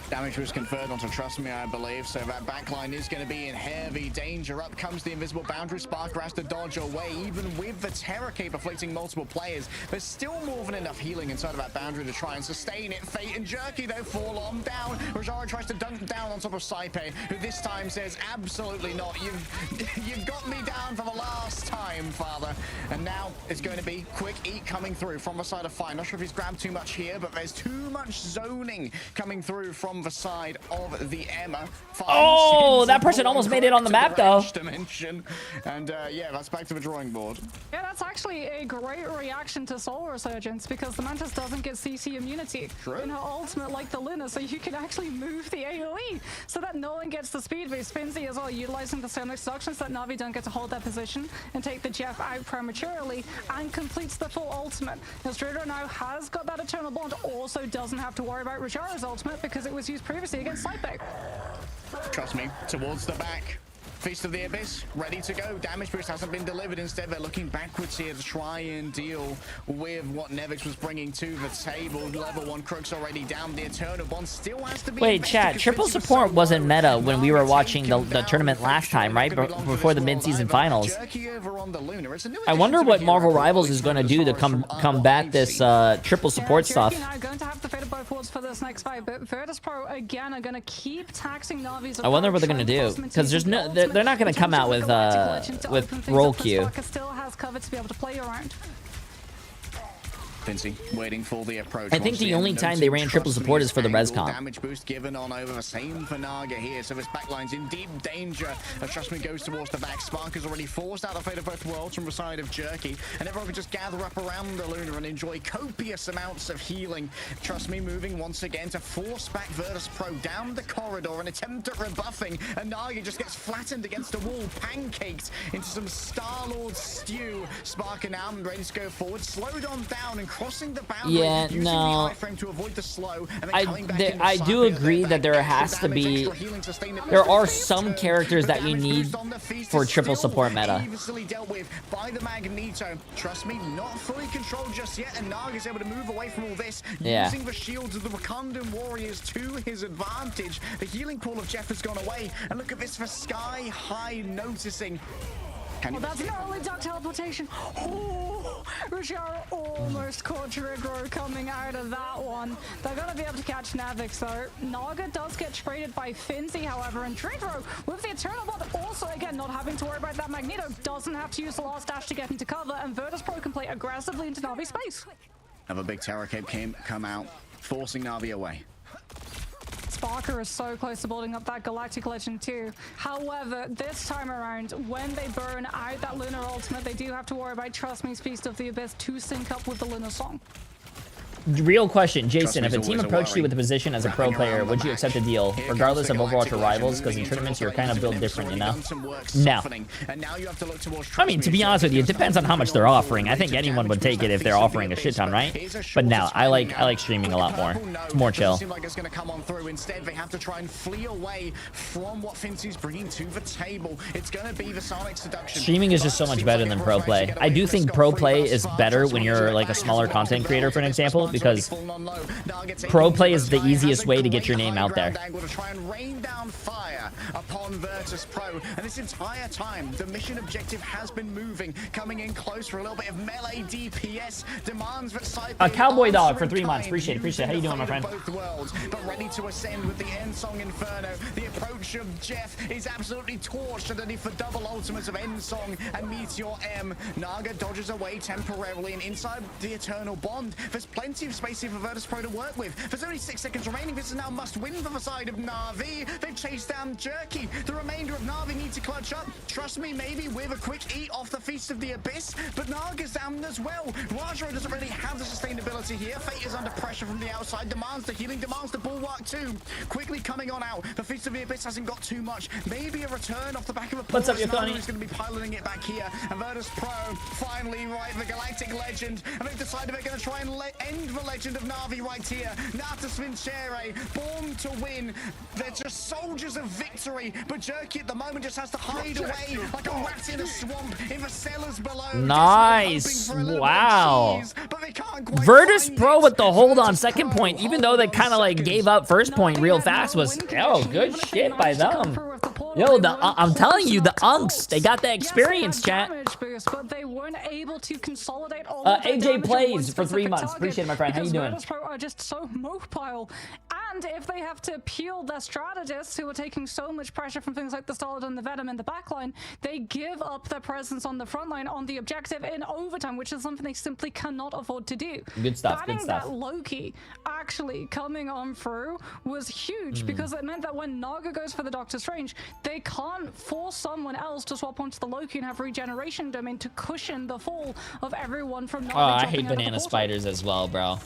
Damage was conferred onto Trust Me, I believe, so that backline is going to be in heavy danger. Up comes the invisible boundary. Sparker has to dodge away, even with the Terror Cape afflicting multiple players. There's still more than enough healing inside of that boundary to try and sustain it. Fate and Jerky, though, fall on down. Rajaro tries to dunk down on top of Saipe, who this time says, absolutely not. You've got me down for the last time, father. And now it's going to be quick eat coming through from the side of Fi. Not sure if he's grabbed too much here, but there's too much zoning coming through from the side of the Emma. Oh, that person almost made it on the map, though. Dimension. And yeah, that's back to the drawing board. Yeah, that's actually a great reaction to Soul Resurgence, because the Mantis doesn't get CC immunity in her ultimate like the Luna, so you can actually move the AoE so that no one gets the speed boost. Finzi as well, utilizing the Sonic Seduction so that Na'Vi don't get to hold that position and take the Jeff out prematurely, and completes the full ultimate. Now, Strider now has got that Eternal Bond, also doesn't have to worry about Rajaro's ultimate because it was used previously against Saipe. Trust me, towards the back. Feast of the Abyss, ready to go. Damage boost hasn't been delivered. Instead, they're looking backwards here to try and deal with what Nevix was bringing to the table. Level 1 Crook's already down. The Eternal Bond still has to be... Wait, chat, triple support wasn't meta when we were watching the tournament last time, right? Before the mid-season finals. I wonder what Marvel Rivals is going to do to combat this triple support stuff. Going to have the fate of both worlds for this next fight, but Virtus.Pro again are going to keep taxing Navi's. I wonder what they're going to do, because there's no... They're not going to come out with roll queue. Still has cover to be able to play around. Finzi waiting for the approach. I think the only time they ran triple support is for the res comp. Damage boost given on over the same for Naga here, so this backline's in deep danger as Trust Me goes towards the back. Spark has already forced out the fate of both worlds from the side of Jerky, and everyone can just gather up around the Luna and enjoy copious amounts of healing. Trust Me moving once again to force back Virtus.Pro down the corridor, an attempt at rebuffing, and Naga just gets flattened against a wall, pancaked into some Star-Lord stew. Spark now ready to go forward, slowed on down and crossing the boundary. Yeah, using no. the iframe to avoid the slow, and then coming back in I with do Cypher, agree they're that there back has into to damage, be. extra healing, sustainability. There are some characters that you need for triple support meta. Easily dealt with by the Magneto. Trust me, not fully controlled just yet, and Naga's able to move away from all this, using the shields of the Wakandan warriors to his advantage. The healing pool of Jeff has gone away, and look at this for Sky High noticing. Oh, that's an early duck teleportation. Oh, Rajaro almost caught Trigro coming out of that one. They're going to be able to catch Navix though. Naga does get traded by Finzi, however, and Trigro with the Eternal Bond also, again, not having to worry about that Magneto, doesn't have to use the last dash to get into cover, and Virtus.Pro can play aggressively into Navi's space. Another big Terror Cape come out, forcing Navi away. Sparker is so close to building up that Galactic Legend too. However, this time around, when they burn out that Lunar Ultimate, they do have to worry about Trust Me's Feast of the Abyss to sync up with the Lunar Song. Real question, Jason, if a team approached you with a position as a pro player, would you accept a deal, regardless of Overwatch or Rivals? Because in tournaments, you're kind of built different, you know? No. I mean, to be honest with you, it depends on how much they're offering. I think anyone would take it if they're offering a shit ton, right? But no, I like streaming a lot more. It's more chill. Seem like it's going to come on through. Instead, they have to try and flee away from what Finzi's bringing to the table. It's going to be the Sonic Seduction. Streaming is just so much better than pro play. I do think pro play is better when you're like a smaller content creator, for an example, because pro play is the easiest way to get your name out there. To try and rain down fire upon Virtus.Pro, and this entire time the mission objective has been moving, coming in close for a little bit of melee DPS. Demands that side A cowboy dog for 3 months. Appreciate it. How you doing, my friend? Both worlds, but ready to ascend with the Ensong Inferno. The approach of Jeff is absolutely torched underneath the double ultimates of Ensong and Meteor M. Naga dodges away temporarily, and inside the Eternal Bond, there's plenty of space here for Virtus.Pro to work with. There's only 6 seconds remaining. This is now must win for the side of Na'Vi. They've chased down Jerky. The remainder of Na'Vi need to clutch up. Trust me, maybe with a quick eat off the Feast of the Abyss, but Naga's down as well. Rajaro doesn't really have the sustainability here. Fate is under pressure from the outside. Demands the healing, demands the bulwark too. Quickly coming on out. The Feast of the Abyss hasn't got too much. Maybe a return off the back of a What's up, Yokani? He's going to be piloting it back here. And Virtus.Pro finally, right, the Galactic Legend. And they've decided they're going to try and end the legend of Na'Vi right here. Natus Vincere, born to win. They're just soldiers of victory. But Jerky at the moment just has to hide away like a rat in a swamp in the cellars below. Nice. Wow. Virtus.Pro with the hold on second point, even though they kind of like gave up first point real fast, was good shit by them. Yo, I'm telling you, the Unks, they got that experience, chat. But they weren't able to consolidate all AJ plays for 3 months. Appreciate it, my friend. How you doing? Virtus.Pro are just so mobile, and if they have to peel their strategists who are taking so much pressure from things like the Stolid and the Venom in the backline, they give up their presence on the front line on the objective in overtime, which is something they simply cannot afford to do. Good stuff. Banning Good stuff. that Loki actually coming on through was huge because it meant that when Naga goes for the Doctor Strange, they can't force someone else to swap onto the Loki and have regeneration domain to cushion the fall of everyone from Naga. Oh, I hate banana spiders as well, bro.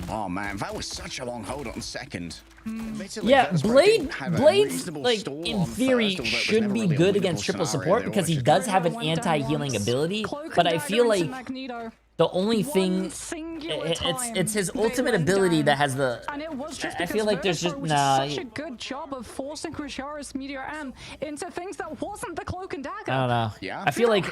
Oh man, that was such a long hold on second. Yeah, Blade's like in theory should be good against triple support because he does have an anti-healing ability, but I feel like the only thing, it's his ultimate ability that has the, I feel like there's just, such a good job of forcing Krisharis Meteor M into things that wasn't the Cloak and Dagger. I don't know. Yeah. I feel like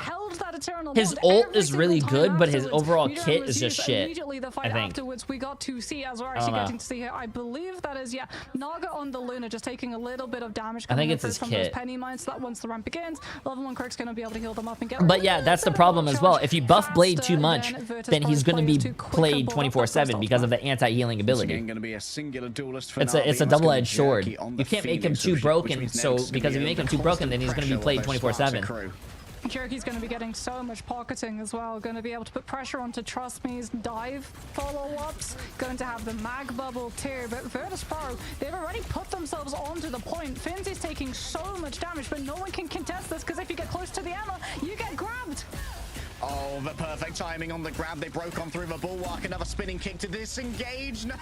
his ult is really good, but his overall kit is just shit. Immediately the fight I think. afterwards we got to see, as we're actually getting to see here, I believe that is, Naga on the Luna just taking a little bit of damage. I think it's his from kit. those penny mines, so that once the ramp begins, level 1 Croc's going to be able to heal them up and get. But yeah, that's the problem as well. If you buff Blade too much, then he's going to be played 24/7 because of the anti-healing ability. It's a double-edged sword. You can't make him too broken, so because if you make him too broken, then he's going to be played 24/7. Jerky's going to be getting so much pocketing as well. Going to be able to put pressure onto Trust Me's dive follow-ups. Going to have the mag bubble too. But Virtus.Pro, they've already put themselves onto the point. Finzy's taking so much damage, but no one can contest this because if you get close to the ammo, you get grabbed. Oh, the perfect timing on the grab. They broke on through the bulwark. Another spinning kick to disengage. No,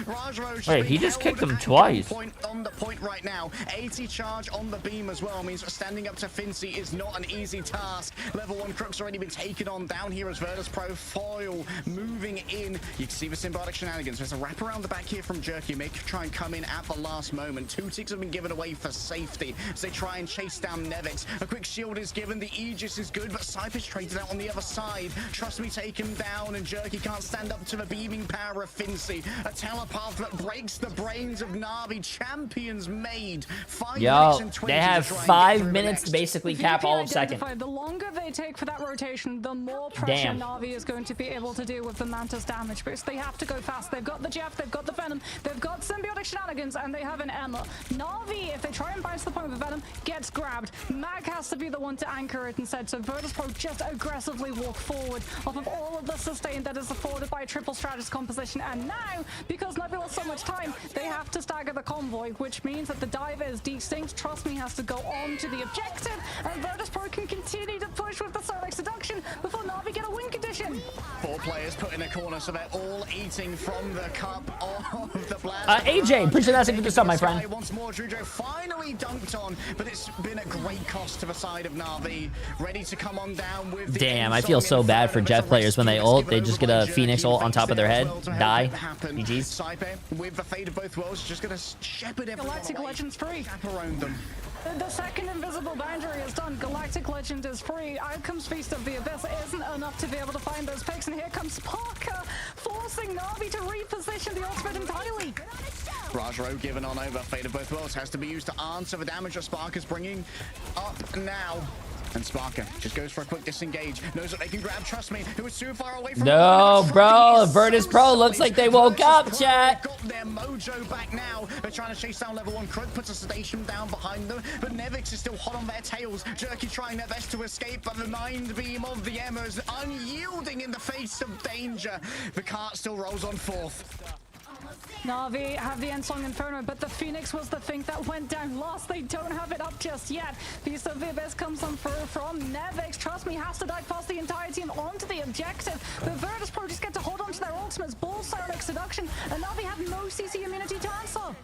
Rajaro. Wait, he just kicked him twice. On the point right now. 80 charge on the beam as well means standing up to Fincy is not an easy task. Level 1 Crook's already been taken on down here as Virtus.Pro foil moving in. You can see the symbiotic shenanigans. There's a wrap around the back here from Jerky. Make try and come in at the last moment. 2 ticks have been given away for safety as they try and chase down Nevix. A quick shield is given. The Aegis is good, but Cypher's traded out on the other side. Trust me, taken down, and Jerky can't stand up to the beaming power of Fincy. A telepath that breaks the brains of Na'Vi. Champions made. 5 minutes and 20 they have to try and 5 get minutes to basically cap all of second. The longer they take for that rotation, the more pressure Na'Vi is going to be able to do with the Mantis damage boost. They have to go fast. They've got the Jeff, they've got the Venom, they've got symbiotic shenanigans, and they have an Emma. Na'Vi, if they try and bounce the point with Venom, gets grabbed. Mag has to be the one to anchor it instead, so Virtus.Pro just aggressively walk forward off of all of the sustain that is afforded by a triple strategist composition, and now, because Na'Vi lost so much time, they have to stagger the convoy, which means that the dive is distinct. Trust me has to go on to the objective, and Virtus.Pro can continue to push with the Sonic Seduction before Na'Vi get a win condition. 4 players put in a corner, so they're all eating from the cup of the blast. Jay. Appreciate that. Thank you for the sub, my friend. Once more, Drujo finally dunked on, but it's been a great cost to the side of Na'Vi. Ready to come on down with the Damn, I feel so bad for Jeff players when they ult. They just get a Phoenix ult on top of their head, die. GG's. Saipe, with the fate of both worlds, just gonna shepherd everyone Galactic away. Legends free. Chaperone them. The second invisible boundary is done. Galactic Legend is free. Out comes Feast of the Abyss. It isn't enough to be able to find those picks, and here comes Parker, forcing Na'Vi to reposition the ultimate entirely. Rajro given on over. Fate of both worlds has to be used to answer the damage that Sparker's bringing up now. And Sparker just goes for a quick disengage. Knows what they can grab. Trust me, it was too far away from No, bro. Virtus.Pro looks like they woke up, chat. Got their mojo back now. They're trying to chase down level 1. Crook puts a sedation down behind them, but Nevix is still hot on their tails. Jerky trying their best to escape, but the mind beam of the Emma is unyielding in the face of danger. The cart still rolls on fourth. Na'Vi have the Ensong Inferno, but the Phoenix was the thing that went down last. They don't have it up just yet. Beast of the Abyss comes on through from Nevix. Trust me, has to dive past the entire team onto the objective. The Virtus.Pro just get to hold on to their ultimates. Bull Psionic Seduction, and Na'Vi have no CC immunity to answer.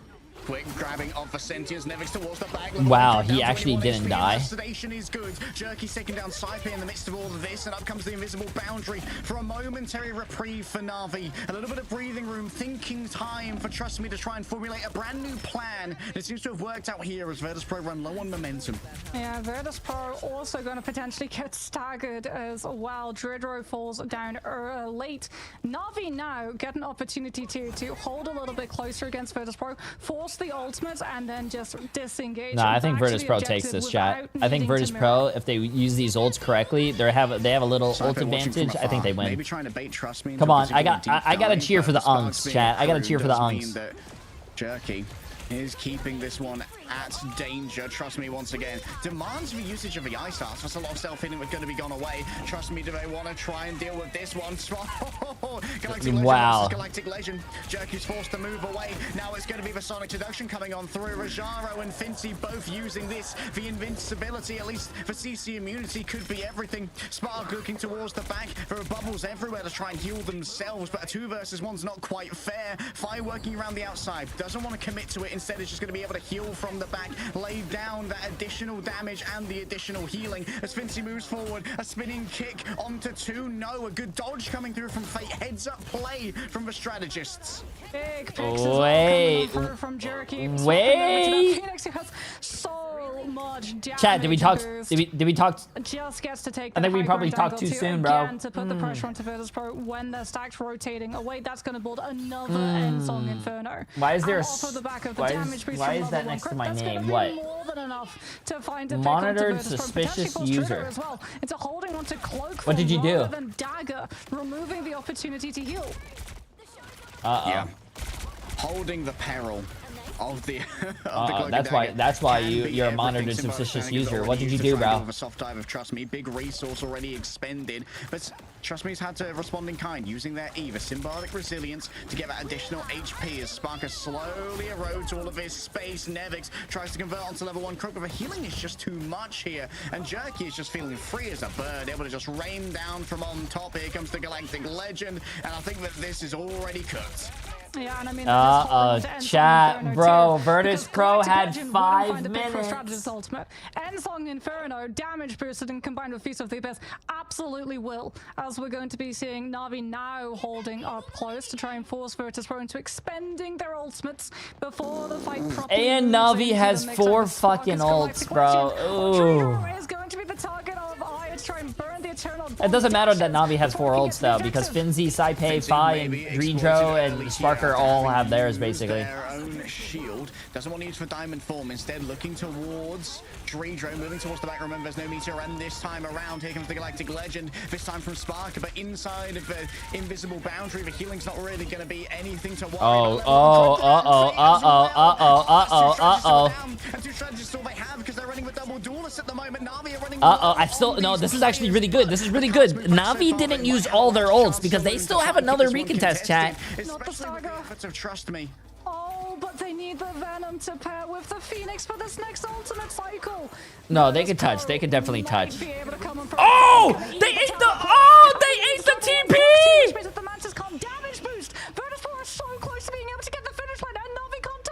Quick grabbing of the Sentience. Nevix towards the back. Wow, he actually didn't die. Sedation is good. Jerky's taking down Saipe in the midst of all of this, and up comes the invisible boundary for a momentary reprieve for Na'Vi. A little bit of breathing room, thinking time for Trust Me to try and formulate a brand new plan. It seems to have worked out here as Virtus.Pro run low on momentum. Yeah, Virtus.Pro also going to potentially get staggered as well. Dridro falls down late. Na'Vi now get an opportunity to hold a little bit closer against Virtus.Pro, force the ultimate, and then just disengage. Nah, I think Virtus.Pro takes this, chat. I think Virtus.Pro, if they use these ults correctly, they have a little ult advantage. I think they win. Maybe trying to bait Trust Me. Come on, I gotta cheer for the unks, chat. I gotta cheer for the unks. Jerky is keeping this one at danger. Trust Me once again demands the usage of the Ice Arts. That's a lot of self-hitting was going to be gone away. Trust Me, do they want to try and deal with this one? Galactic wow. Legend, Galactic Legend. Jerky's forced to move away. Now it's going to be the Sonic Seduction coming on through. Rajaro and Fincy both using this. The invincibility, at least for CC immunity, could be everything. Spark looking towards the back. There are bubbles everywhere to try and heal themselves, but a 2 versus 1's not quite fair. Fire working around the outside. Doesn't want to commit to it. Instead, it's just going to be able to heal from the back, lay down that additional damage and the additional healing. As Fincy moves forward, a spinning kick onto 2. No, a good dodge coming through from Fate. Heads up play from the strategists. Big picks Wait. from Jerky. Wait. Phoenix has so much damage. Chat, did we talk? Did we talk? Just gets to take. I think we probably talked too soon, bro. Again, to put the pressure onto Virtus.Pro when the stack's rotating away. That's going to build another Ensong Inferno. Why is there? Off of the back of the Why damage is that next to my name? What? More than enough to find a Monitored suspicious user. as well. It's a holding onto Cloak. What did you do? Rather than Dagger, removing the opportunity to heal. Yeah. Holding the peril of the that's why you're a monitored suspicious user. What did you do, bro? A soft dive of Trust Me, big resource already expended, but Trust Me's had to respond in kind, using their E, the symbolic resilience, to get that additional HP as Sparker slowly erodes all of his space. Nevix tries to convert onto level 1 Croak, but the healing is just too much here, and Jerky is just feeling free as a bird, able to just rain down from on top. Here comes the Galactic Legend, and I think that this is already cooked. Yeah, and I mean, chat, bro. Virtus.Pro had 5 minutes. Ultimate. Ensong Inferno, damage boosted and combined with Feast of the Abyss, absolutely will. As we're going to be seeing Na'Vi now holding up close to try and force Virtus.Pro into expending their ultimates before the fight properly. And Na'Vi has 4 fucking ults, bro. Ooh. Is going to be the target of Aya to try and burn the Eternal. It doesn't matter that Na'Vi has 4 ults though, because Finzy, Saipe, Fi, and Dridro, and Sparker all have theirs basically. Their own shield. Doesn't want to use for diamond form. Instead, looking towards Dridro, moving towards the back. Remember, there's no meteor, and this time around, here comes the Galactic Legend. This time from Sparker, but inside of the invisible boundary, the healing's not really going to be anything to worry about. And 2 strategists all they have, because they're running with double duelists at the moment. Na'Vi are running. I still no. This is actually really good. This is really good. Na'Vi didn't use all their ults because they still have another recontest, chat. Especially with the efforts of Trust Me. Oh, but they need the Venom to pair with the Phoenix for this next ultimate cycle. No, they could touch. They could definitely touch. Oh! They ate the. Oh! They ate the TP! The Mantis can't damage boost. Virtus.Pro are so close to being able to get the finish line, and Na'Vi can't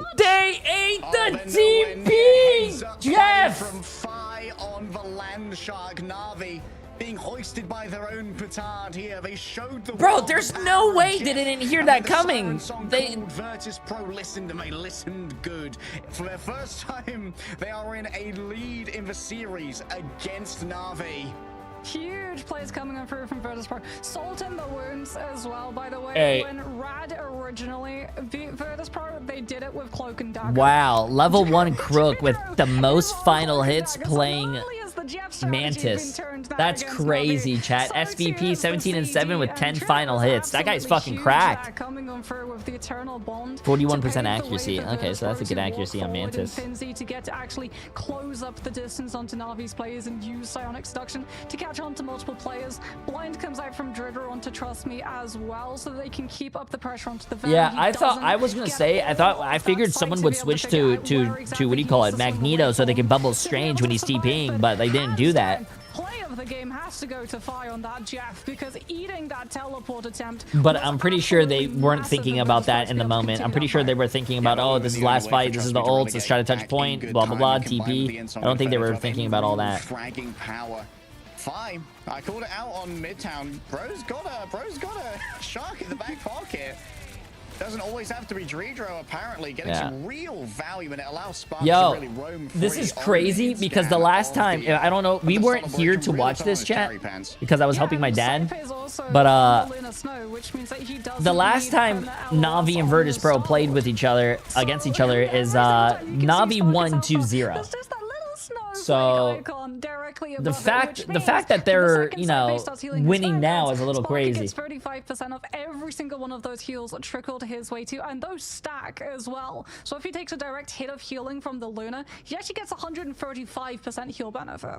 they ate the they're nowhere near TP! heads up Jeff! play from Fi on the land shark. Na'Vi being hoisted by their own petard here. They showed the Bro, world there's the no power of way Jeff. they didn't hear And that with the coming. siren song They- called Virtus.Pro listened, and they listened good. For their first time, they are in a lead in the series against Na'Vi. Huge plays coming on through from Virtus.Pro. Salt in the wounds as well, by the way. Hey. When Rad originally beat Virtus.Pro, they did it with Cloak and Dagger. Wow, level 1 Crook with the most It was final Cloak and hits Dagger. So playing not only is the Jeff strategy Mantis. been turned now That's against crazy, Na'Vi, chat. so SVP too is the 17 and 7 with CG, 10 and Trevor final was hits. That guy's absolutely fucking huge cracked. there, coming on through with the Eternal Bond. 41% to pave the way accuracy. for Okay, so that's a Virtus.Pro good to walk accuracy on forward Mantis. and Finzi to get to actually close up the distance onto Navi's players and use Psionic Seduction to catch on to multiple players. Blind comes out from Dridder onto Trust Me as well, so they can keep up the pressure onto the van. Yeah, He I thought doesn't I was gonna get say all I of figured that someone sight would be able switch figure to out to where exactly what do you he call wants it, to swing Magneto, away so they from can bubble to be Strange able when to he's survive, TPing, but they didn't do hands that. down, play of the game has to go to Fi on that Jeff, because eating that teleport attempt. But was I'm pretty sure they absolutely weren't massive thinking for about Virtus.Pro that to in be the able to moment. I'm continue pretty that sure they fight. were thinking Yeah, about, but oh, we're this is the the only last way for fight, this is Trust the Me to ult, really let's get try to touch back point, in good blah blah time blah, and combined with the TP. inside I don't think they were effect of thinking a about all real that. fragging power. Fine. I called it out on Midtown. Bro's got a shark in the back pocket. Doesn't always have to be Dridro, apparently. Getting some real value, and it allows Spark to Yo, really roam free. this is on crazy the because the scan last of time, the, I don't know, we the weren't celebration here to really watch put on this his chat cherry pants. because I was Yeah, helping my and dad. Saipe is also But on the Luna Snow, which means that he doesn't the last need time an Navi LOS and on Virtus.Pro his played sword. with each other against each other is Navi won 2-0. There's just that little snow So, icon directly the above it, fact which the means fact that the they're, second you Saipe know, starts healing his winning now friends, is a little Sparky crazy. gets 35% of every single one of those heals trickled his way too, and those stack as well. So if he takes a direct hit of healing from the Luna, he actually gets 135% heal benefit.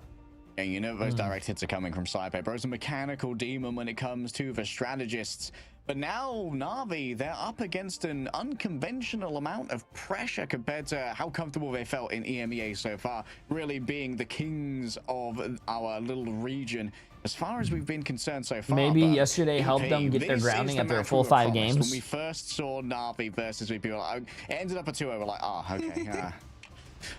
And you know those direct hits are coming from Saipe. Bro's a mechanical demon when it comes to the strategists. But now, Na'Vi, they're up against an unconventional amount of pressure compared to how comfortable they felt in EMEA so far, really being the kings of our little region. As far as we've been concerned so far. Maybe but yesterday helped them get their this is grounding the after a match full we were 5 promised. games. When we first saw Na'Vi versus VP, it ended up a 2-0. We're like, okay.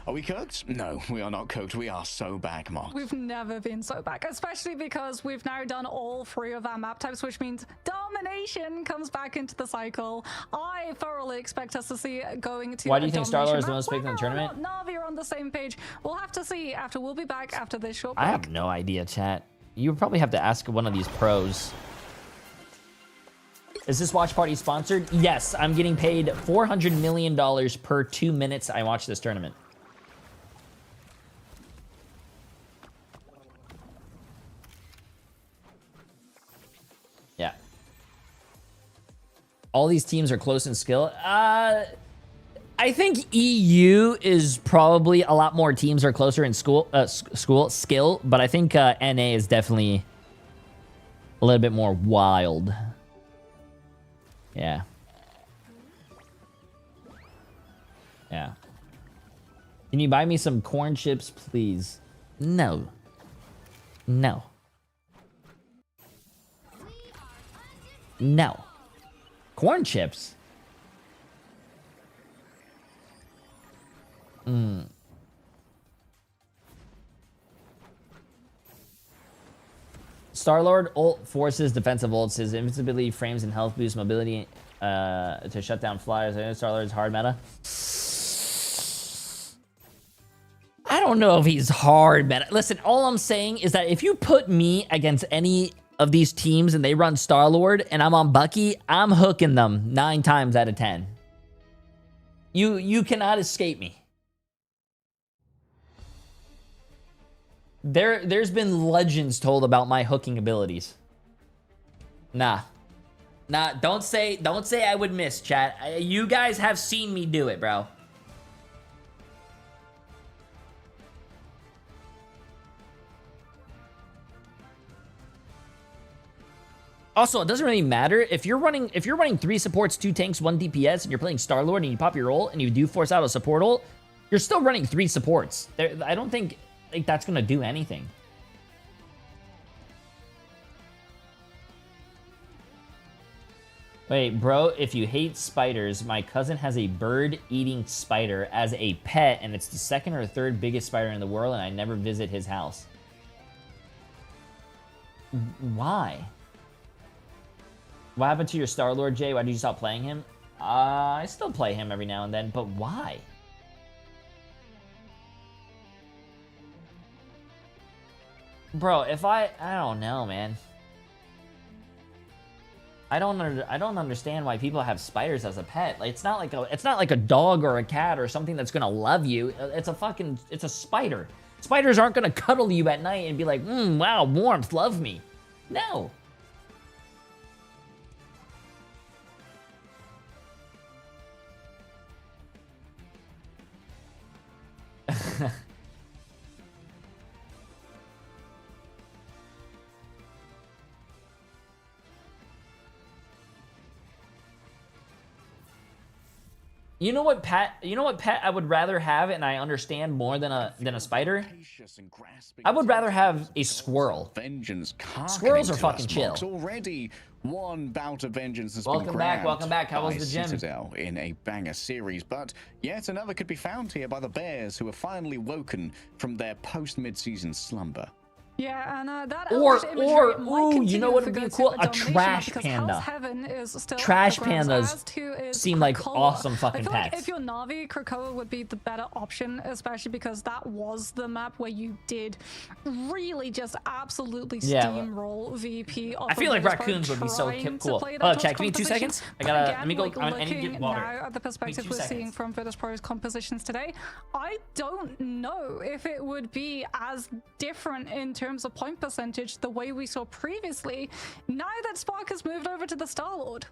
Are we cooked? No, we are not cooked. We are so back, Mark. We've never been so back, especially because we've now done all 3 of our map types, which means domination comes back into the cycle. I thoroughly expect us to see it going to. Why do you think Star-Lord is the map. most picked in the Whether or tournament? not Na'Vi are on the same page. We'll have to see after. We'll be back after this short I break. have no idea, chat. You would probably have to ask one of these pros. Is this watch party sponsored? Yes, I'm getting paid $400 million per 2 minutes I watch this tournament. Yeah. All these teams are close in skill. I think EU is probably a lot more teams are closer in skill, but I think NA is definitely a little bit more wild. Yeah. Yeah. Can you buy me some corn chips, please? No. No. No. Corn chips? Star-Lord ult forces defensive ults. His invincibility, frames, and health boost mobility to shut down flyers. Star-Lord's hard meta. I don't know if he's hard meta. Listen, all I'm saying is that if you put me against any of these teams and they run Star-Lord and I'm on Bucky, I'm hooking them 9 times out of 10. You cannot escape me. There's been legends told about my hooking abilities. Nah, don't say I would miss, chat. You guys have seen me do it, bro. Also, it doesn't really matter if you're running 3 supports, 2 tanks, 1 DPS, and you're playing Star-Lord and you pop your ult and you do force out a support ult. You're still running 3 supports. I don't think like that's gonna do anything. Wait, bro, if you hate spiders, my cousin has a bird-eating spider as a pet, and it's the second or third biggest spider in the world, and I never visit his house. Why? What happened to your Star-Lord, Jay? Why did you stop playing him? I still play him every now and then, but why? Bro, if I don't know, man. I don't understand why people have spiders as a pet. Like, it's not like a dog or a cat or something that's gonna love you. It's a spider. Spiders aren't gonna cuddle you at night and be like, wow, warmth, love me. No. You know what pet I would rather have, and I understand more than a spider? I would rather have a squirrel. Squirrels are fucking chill. Already one bout of vengeance has Welcome been back, grabbed welcome back. How was by the gym? Citadel in a banger series, but yet another could be found here by the Bears, who are finally woken from their post-mid-season slumber. Yeah, and that ooh, you know what would be cool? A trash panda. Trash pandas seem like awesome fucking pets. pets. Like if you're Na'Vi, Krakoa would be the better option, especially because that was the map where you did really just absolutely steamroll VP. I feel like raccoons would be so cool. Oh, chat, give me 2 seconds. Let me go. I need to get water. Now at the perspective we're seeing from Virtus.Pro's compositions today, I don't know if it would be as different in terms of point percentage the way we saw previously, now that Spark has moved over to the Star-Lord.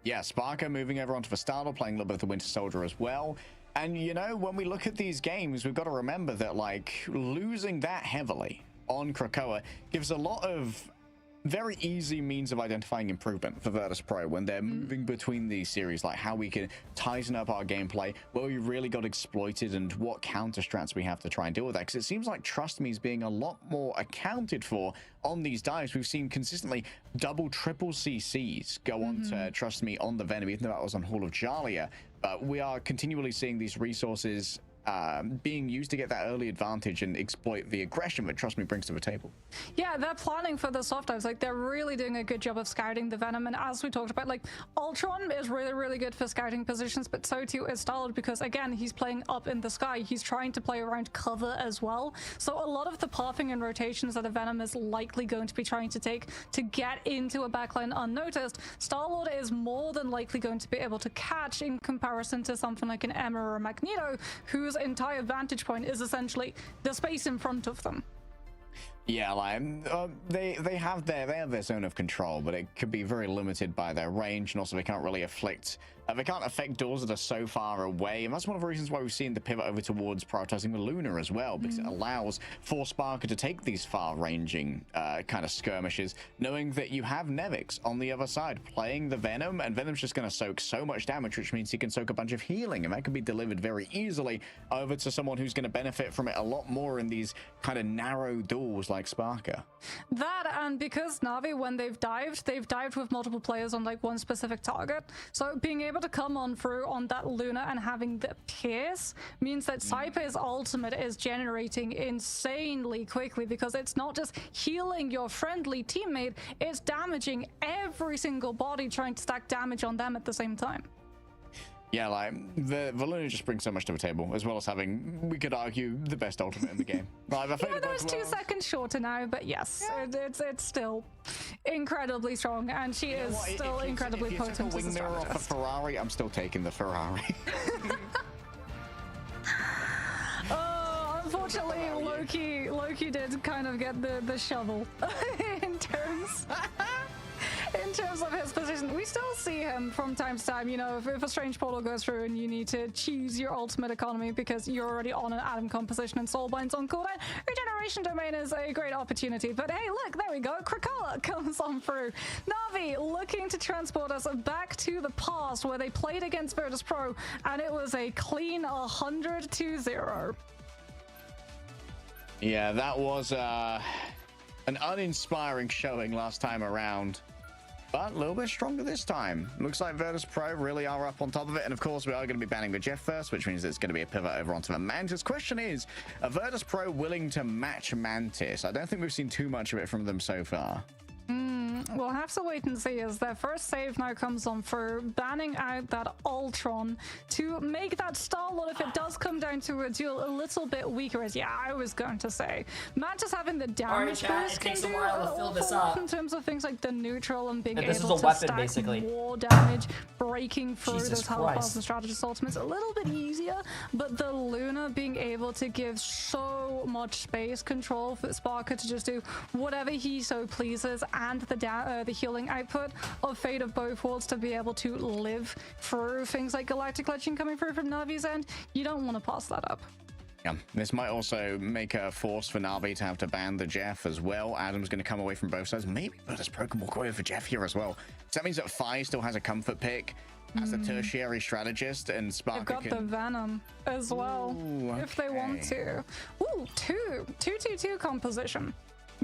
Yeah, Sparker moving over onto the Star-Lord, playing a little bit of the Winter Soldier as well. And, you know, when we look at these games, we've got to remember that, like, losing that heavily on Krakoa gives a lot of very easy means of identifying improvement for Virtus.Pro when they're moving between these series, like how we can tighten up our gameplay, where we really got exploited, and what counter strats we have to try and deal with that. Because it seems like Trust Me is being a lot more accounted for on these dives. We've seen consistently double, triple CCs go on to Trust Me on the Venom, even though that was on Hall of Djalia. But we are continually seeing these resources being used to get that early advantage and exploit the aggression that Trust Me brings to the table. Yeah, they're planning for the soft dives. Like, they're really doing a good job of scouting the Venom, and as we talked about, like, Ultron is really good for scouting positions, but so too is Star-Lord, because again, he's playing up in the sky. He's trying to play around cover as well. So a lot of the pathing and rotations that a Venom is likely going to be trying to take to get into a backline unnoticed, Star-Lord is more than likely going to be able to catch, in comparison to something like an Emma or a Magneto, whose entire vantage point is essentially the space in front of them. Yeah, like they have their zone of control, but it could be very limited by their range, and also they can't really affect doors that are so far away. And that's one of the reasons why we've seen the pivot over towards prioritizing the Luna as well, because it allows for Sparker to take these far-ranging kind of skirmishes, knowing that you have Nevix on the other side playing the Venom, and Venom's just going to soak so much damage, which means he can soak a bunch of healing, and that can be delivered very easily over to someone who's going to benefit from it a lot more in these kind of narrow doors like Sparker. That, and because Na'Vi, when they've dived with multiple players on like one specific target, so being able to come on through on that Luna and having the pierce means that Cypher's ultimate is generating insanely quickly, because it's not just healing your friendly teammate, it's damaging every single body, trying to stack damage on them at the same time. Yeah, like, the Luna just brings so much to the table, as well as having, we could argue, the best ultimate in the game. Like, yeah, though it's 2 seconds shorter now, but yes, it's still incredibly strong, and she is still incredibly potent. If you took a wing mirror off a Ferrari, I'm still taking the Ferrari. Unfortunately, Loki did kind of get the shovel in terms of his position. We still see him from time to time, you know, if a strange portal goes through and you need to choose your ultimate economy because you're already on an atom composition and Soulbind's on cooldown, Regeneration Domain is a great opportunity. But hey, look, there we go, Krakoa comes on through. Na'Vi looking to transport us back to the past where they played against Virtus.Pro, and it was a clean 100-0. Yeah, that was an uninspiring showing last time around. but a little bit stronger this time. Looks like Virtus.Pro really are up on top of it, and of course we are going to be banning the Jeff first, which means it's going to be a pivot over onto the Mantis. Question is, are Virtus.Pro willing to match Mantis? I don't think we've seen too much of it from them so far. We'll have to wait and see, as their first save now comes on for banning out that Ultron to make that Star-Lord, if it does come down to a duel, a little bit weaker. As I was going to say, Mantis having the damage boost can do a lot in terms of things like the neutral and being able to stack more damage, breaking through those health bars and strategist ultimates a little bit easier. But the Luna being able to give so much space control for Sparker to just do whatever he so pleases, and the healing output of Fate of both worlds to be able to live through things like Galactic Legend coming through from Navi's end, you don't want to pass that up. Yeah, this might also make a force for Navi to have to ban the Jeff as well. Adam's going to come away from both sides. Maybe Virtus.Pro can walk away for Jeff here as well. So that means that Fi still has a comfort pick as a tertiary strategist, and Sparker They've got the Venom as well. Ooh, if they want to. Ooh, 2-2-2 composition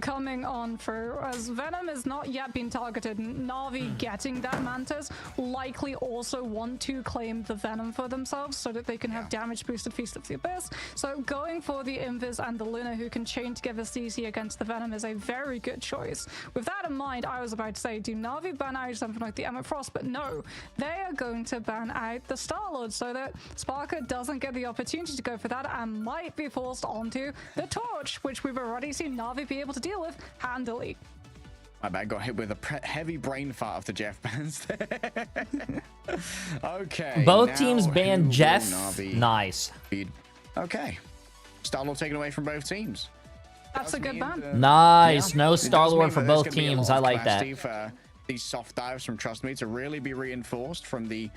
coming on through, as Venom has not yet been targeted. Navi getting that Mantis likely also want to claim the Venom for themselves so that they can have damage boosted Feast of the Abyss. So going for the Invis and the Luna, who can chain together CC against the Venom, is a very good choice. With that in mind, I was about to say, do Navi ban out something like the Emmet Frost? But no, they are going to ban out the Star-Lord so that Sparker doesn't get the opportunity to go for that and might be forced onto the Torch, which we've already seen Navi be able to deal with handily. My bad, got hit with a heavy brain fart of the Jeff bans there. Okay. Both teams banned Jeff. Nice. Okay. Star-Lord taken away from both teams. That's a good ban. Nice. No It Star-Lord does for mean that there's both gonna be a teams. lot I of like that. capacity for these soft dives from Trust Me to really be reinforced from the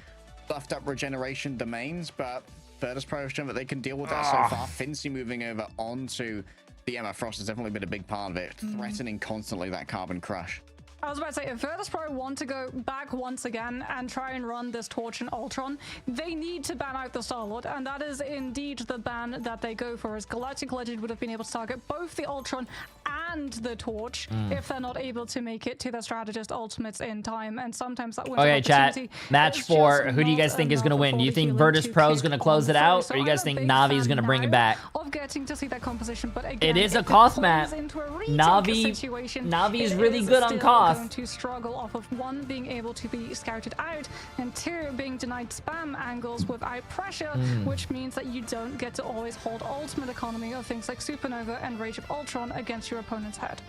buffed up regeneration domains, but Virtus.Pro has shown that they can deal with that so far. Fincy moving over onto the Emma Frost has definitely been a big part of it, threatening constantly that Carbon Crush. I was about to say, if Virtus.Pro want to go back once again and try and run this Torch and Ultron, they need to ban out the Star-Lord, and that is indeed the ban that they go for, as Galactic Legend would have been able to target both the Ultron and the Torch if they're not able to make it to their strategist ultimates in time, and sometimes that window of chat. opportunity Match is 4. just Who do you guys not think is going to enough win? Do you for the think healing Virtus.Pro is to going to kick close it on out, through. or you So guys I'm a think big Navi is fan going to bring it now back? of getting to see that composition, but again, It is a if cost plays map. into a retake Navi situation, is it really is good on still cost. going to struggle off of one, being able to be scouted out, and two, being denied spam angles without pressure, which means that you don't get to always hold ultimate economy of things like Supernova and Rage of Ultron against your opponent's head.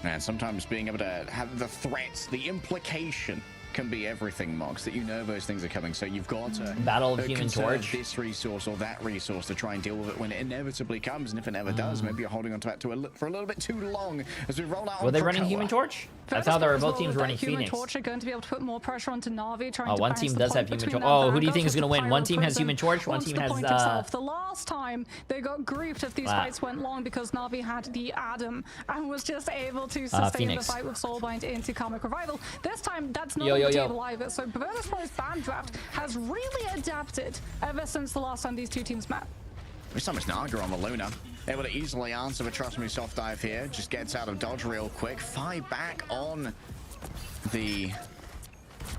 And sometimes being able to have the threats, the implication can be everything, Mox, that you know those things are coming. So you've got to Battle of Human conserve Torch. this resource or that resource to try and deal with it when it inevitably comes. And if it never does, maybe you're holding on to that for a little bit too long as we roll out. Were they running Human Torch? That's how they were. Both teams were running Human Phoenix. Torch are going to be able to put more pressure onto Navi, trying to One bounce team the does point have Human between Torch. that Oh, who do you Vanguard think is with going to the win? One Pyro team has Prism Human Torch. One onto team the has point itself. The last time they got grouped if these fights went long because Navi had the Adam and was just able to sustain the Phoenix. fight with Soulbind into Karmic Revival. This time, that's not Yo, on yo, the yo. table either. So Virtus.Pro's ban draft has really adapted ever since the last time these two teams met. This time it's Naga on the Luna. Able to easily answer the Trust Me soft dive here. Just gets out of dodge real quick. 5 back on the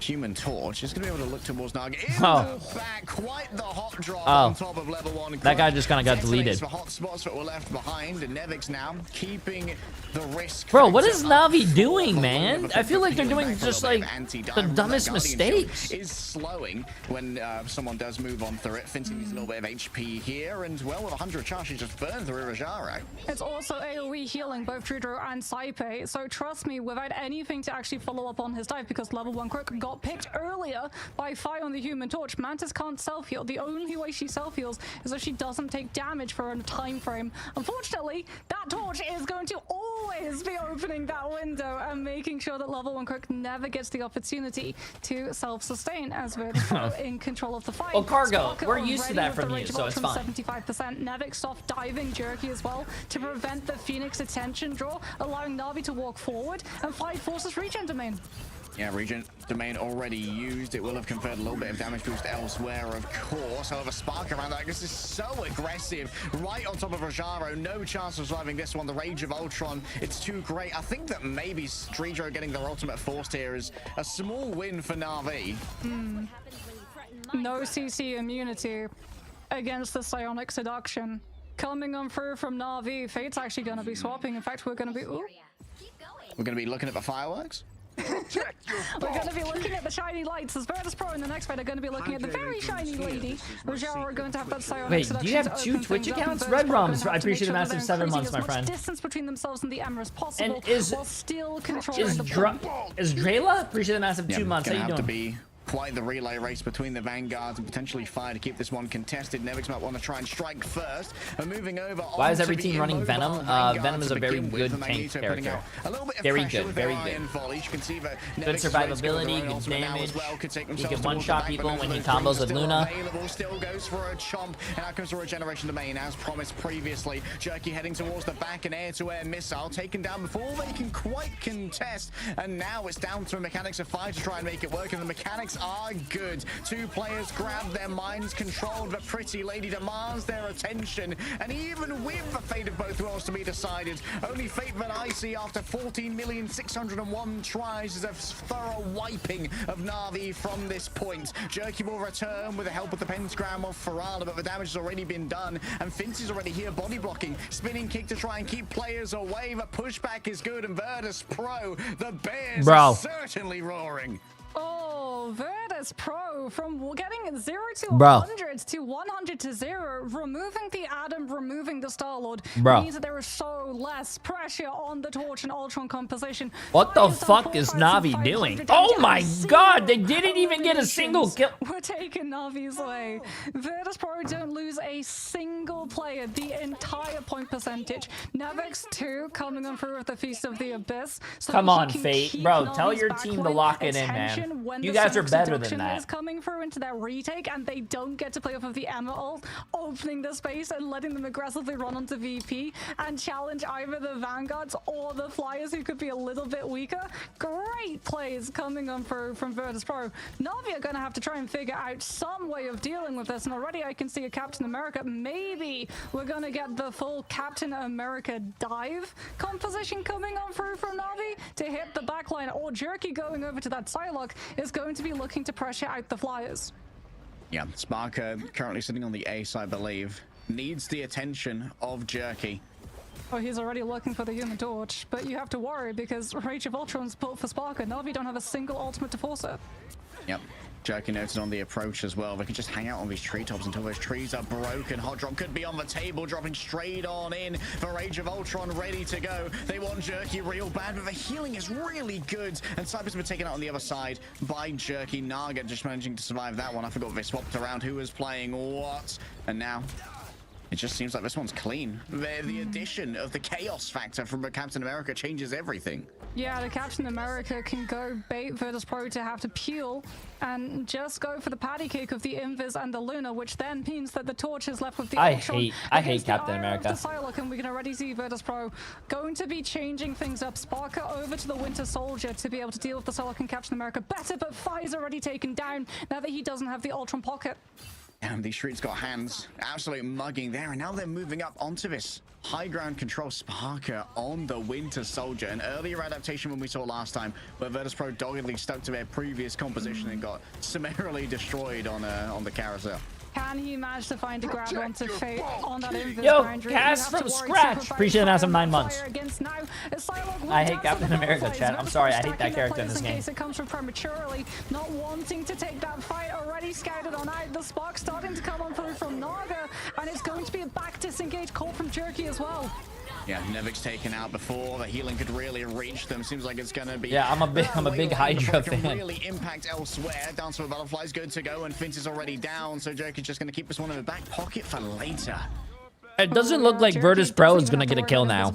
Human Torch. Just going to be able to look towards Naga. In the back, quite the hot drop on top of level 1. That guy just kind of got deleted. The hot spots that were left behind. And Nevix now keeping the risk. Bro, what is factor up. Navi doing, man? I feel like they're doing just like the dumbest mistakes. Is slowing when someone does move on through it. Fincy needs a little bit of HP here, and well, with 100 charges just burned through Rajaro. It's also AoE healing both Trudro and Saipe, so trust me, without anything to actually follow up on his dive, because level 1 Crook got picked earlier by Fi on the Human Torch, Mantis can't self-heal. The only way she self-heals is if she doesn't take damage for a time frame. Unfortunately, that Torch is going to always be opening that window and making sure that level 1 Crook never gets the opportunity to self-sustain, as Virtus.Pro in control of the fight. Well, Cargo, Sparker we're used to already that with the from you, Rage of so it's Ultron fine. 75%. Nevix soft diving jerky as well to prevent the Phoenix attention draw, allowing Navi to walk forward, and Fi forces regen domain. Yeah, Regent Domain already used. It will have conferred a little bit of damage boost elsewhere, of course. However, Spark around that, this is so aggressive. Right on top of Rajaro. No chance of surviving this one. The Rage of Ultron, it's too great. I think that maybe Streedro getting their ultimate forced here is a small win for Na'Vi. No CC immunity against the Psionic Seduction. Coming on through from Na'Vi. Fate's actually going to be swapping. In fact, we're going to be... Ooh. We're going to be looking at the fireworks. We're going to be looking at the shiny lights. As Virtus.Pro in the next fight are going to be looking at the very shiny lady. Rajaro are going to have that Psionic Wait, Seduction do you have two Twitch accounts? Red Rums, I appreciate the massive 7 months, my friend. Distance between themselves and the Emma as possible, And is while still controlling the Drayla? Appreciate the massive 2 months. How you Gonna have to doing? be quite the relay race between the Vanguards and potentially Fire to keep this one contested. Nevix might want to try and strike first. And moving over. Why is every team running Venom? Venom is a very good tank character. Very good, very good. Good survivability, good damage. He can one-shot people when he combos with Luna. Still goes for a chomp, and out comes the regeneration domain as promised previously. Jerky heading towards the back, and air-to-air missile taken down before they can quite contest. And now it's down to the mechanics of Fire to try and make it work, and the mechanics are good. Two players grab their minds controlled, but Pretty Lady demands their attention. And even with the fate of both worlds to be decided, only fate that I see after 14,601 tries is a thorough wiping of Na'Vi from this point. Jerky will return with the help of the pentagram of Farala, but the damage has already been done. And Finch is already here body blocking. Spinning kick to try and keep players away. The pushback is good, and Virtus.Pro, the Bears are certainly roaring. Oh, Virtus.Pro from getting 0 to 100 to 100 to 0, removing the Adam, removing the Star-Lord means that there is so less pressure on the Torch and Ultron composition. What the fuck is Na'Vi doing? Oh my god, they didn't even get a single kill. We're taking Na'Vi's way. Virtus.Pro don't lose a single player the entire point percentage. Nevix 2 coming on through with the Feast of the Abyss. So come on, Fate. Bro, tell your team to lock it in, man. You guys are better than that. Is coming through into their retake, and they don't get to play off of the Emma ult, opening the space and letting them aggressively run onto VP and challenge either the Vanguards or the Flyers, who could be a little bit weaker. Great plays coming on through from Virtus.Pro. Na'Vi are going to have to try and figure out some way of dealing with this, and already I can see a Captain America. Maybe we're going to get the full Captain America dive composition coming on through from Na'Vi to hit the backline, or Jerky going over to that Psylocke is going to be looking to pressure out the Flyers. Yeah, Sparker currently sitting on the ace, I believe. Needs the attention of Jerky. Oh, he's already looking for the Human Torch, but you have to worry because Rage of Ultron's built for Sparker. Na'Vi don't have a single ultimate to force it. Yep. Jerky noted on the approach as well. They can just hang out on these treetops until those trees are broken. Hot drop could be on the table, dropping straight on in. The Rage of Ultron ready to go. They want Jerky real bad, but the healing is really good. And Cyber's been taken out on the other side by Jerky. Naga just managing to survive that one. I forgot they swapped around who was playing what. And now it just seems like this one's clean. The addition of the chaos factor from Captain America changes everything. Yeah, the Captain America can go bait Virtus.Pro to have to peel and just go for the patty cake of the Invis and the Luna, which then means that the Torch is left with the Ultron. I hate Captain America. Psylocke, and we can already see Virtus.Pro going to be changing things up. Sparker over to the Winter Soldier to be able to deal with the Psylocke and Captain America better, but Fire's already taken down now that he doesn't have the Ultron pocket. And these streets got hands. Absolute mugging there. And now they're moving up onto this high ground control. Sparker on the Winter Soldier. An earlier adaptation when we saw last time, where Virtus.Pro doggedly stuck to their previous composition and got summarily destroyed on the carousel. Can he manage to find a grab onto Fate on that Invis boundary? Yo, cast from scratch. Appreciate that some 9 months. I hate Captain America, chat. I'm sorry, I hate that character in this game. It comes from prematurely, not wanting to take that fight. Already scouted on out. The spark starting to come on through from Naga, and it's going to be a back disengage call from Jerky as well. Yeah, Nevix taken out before the healing could really reach them. Seems like it's gonna be. Yeah, I'm a big Hydra fan. Really impact elsewhere. Dance with Butterfly's good to go, and Finch is already down. So Jerky's just gonna keep this one in the back pocket for later. It doesn't look like Virtus.Pro is gonna get a kill now.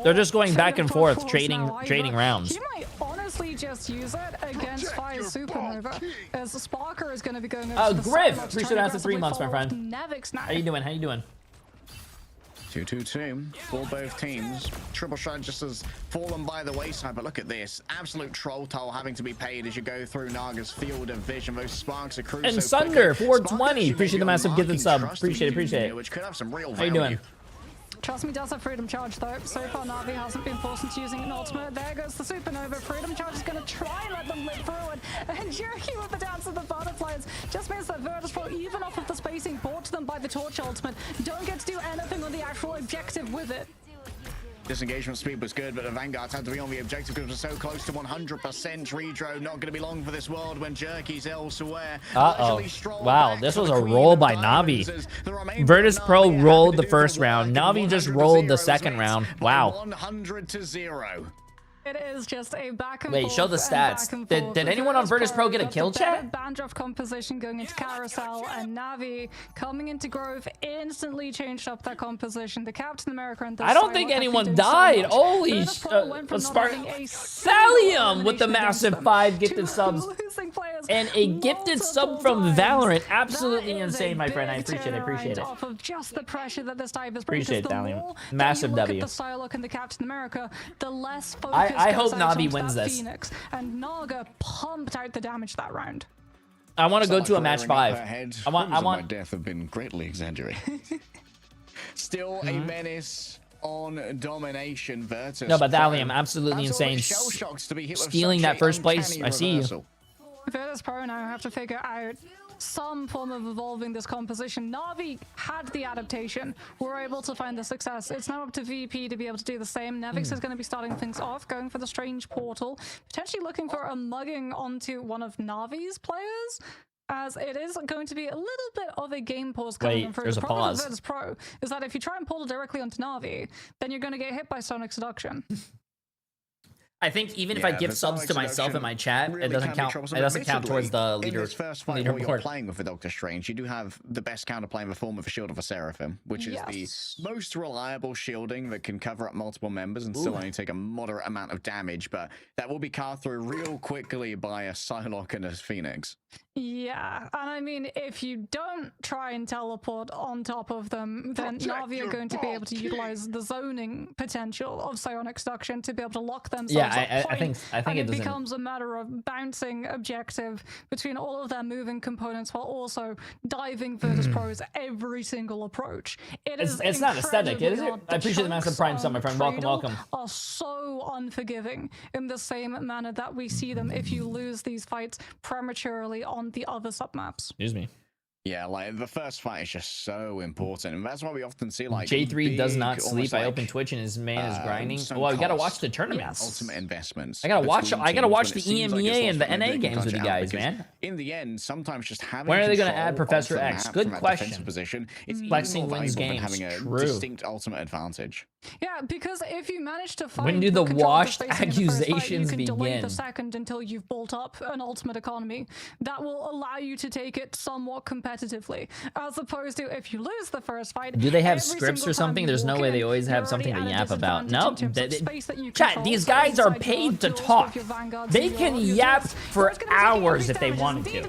They're just going back and forth, trading rounds. He might honestly just use it against Fire Supernova, as the Sparker is going to be going over to the Griff, Psylocke, appreciate that for 3 months, my friend. Nevix now. How you doing? How you doing? 2-2-2 for both teams. Triple Shot just has fallen by the wayside, but look at this. Absolute troll toll having to be paid as you go through Naga's field of vision. Those sparks are cruising. And Sunder, 420. Appreciate the massive gifted sub. Appreciate it. Which could have some real How you value. doing? Trust me, does have Freedom Charge though. So far, Na'Vi hasn't been forced into using an ultimate. There goes the Supernova. Freedom Charge is going to try and let them live through it. And Jerky with the Dance of the Butterflies just means that Virtus.Pro, even off of the spacing brought to them by the Torch ultimate, don't get to do anything on the actual objective with it. Disengagement speed was good, but the Vanguards had to be on the objective because it was so close to 100%. Redro not going to be long for this world when Jerky's elsewhere. Wow, this was a roll by Na'Vi. Virtus.Pro rolled the first round. Na'Vi just rolled the second round. Wow. 100-0. It is just a back and Wait, forth. show the stats. Did anyone on Virtus.Pro get a kill, chat? Bandref composition going into Carousel, and Na'Vi coming into Grove instantly changed up their composition. The Captain America and the I don't think anyone died. Holy Thallium with the massive 5 gifted subs. And a gifted sub from Valorant. Absolutely insane, my friend. I appreciate it. Off of just the pressure that this dive is Appreciate Thallium. Massive W. The Psylocke and the Captain America, the less focus I hope goes out Na'Vi onto wins that this. Phoenix, and Naga pumped out the damage that round. I want to go to a match 5. I want. My death have been greatly exaggerated. Still a menace on domination. Virtus. No, but Thallium, absolutely insane. Stealing that first place. I see you. Virtus.Pro now have to figure out some form of evolving this composition. Na'Vi had the adaptation. We're able to find the success. It's now up to VP to be able to do the same. Nevix is going to be starting things off, going for the strange portal, potentially looking for a mugging onto one of Na'Vi's players, as it is going to be a little bit of a game pause coming in. There's a pause. The Virtus.Pro is that if you try and portal directly onto Na'Vi, then you're going to get hit by Sonic Seduction. I think even if I give subs to myself in my chat, it doesn't count. It doesn't count towards the leader. First fight while you're playing with the Doctor Strange, you do have the best counterplay in the form of a Shield of a Seraphim, which is the most reliable shielding that can cover up multiple members and still only take a moderate amount of damage. But that will be carved through real quickly by a Psylocke and a Phoenix. Yeah, and I mean, if you don't try and teleport on top of them, then Na'Vi are going to be able to utilize the zoning potential of Psionic Seduction to be able to lock themselves I up. think it doesn't. Becomes a matter of bouncing objective between all of their moving components while also diving Virtus.Pro's every single approach. It's not aesthetic, is it? I appreciate the massive prime sub, my friend. Welcome. Are so unforgiving in the same manner that we see them if you lose these fights prematurely on the other submaps. Excuse me. Yeah, like the first fight is just so important, and that's why we often see like J3 does not sleep. I open Twitch and his man is grinding. Well, we gotta watch the tournaments. Ultimate investments. I gotta watch the EMEA and the NA games with you guys, man. In the end, sometimes just having. When are they gonna add Professor X? Good question. Position, it's flexing wins games. Having a distinct ultimate advantage. Yeah, because if you manage to find when do the washed accusations begin? Delay the second until you've built up an ultimate economy that will allow you to take it somewhat competitively, as opposed to if you lose the first fight. Do they have scripts or something? There's no way they always have something to yap about. No, chat. These guys are paid to talk. They can yap for hours if they wanted to.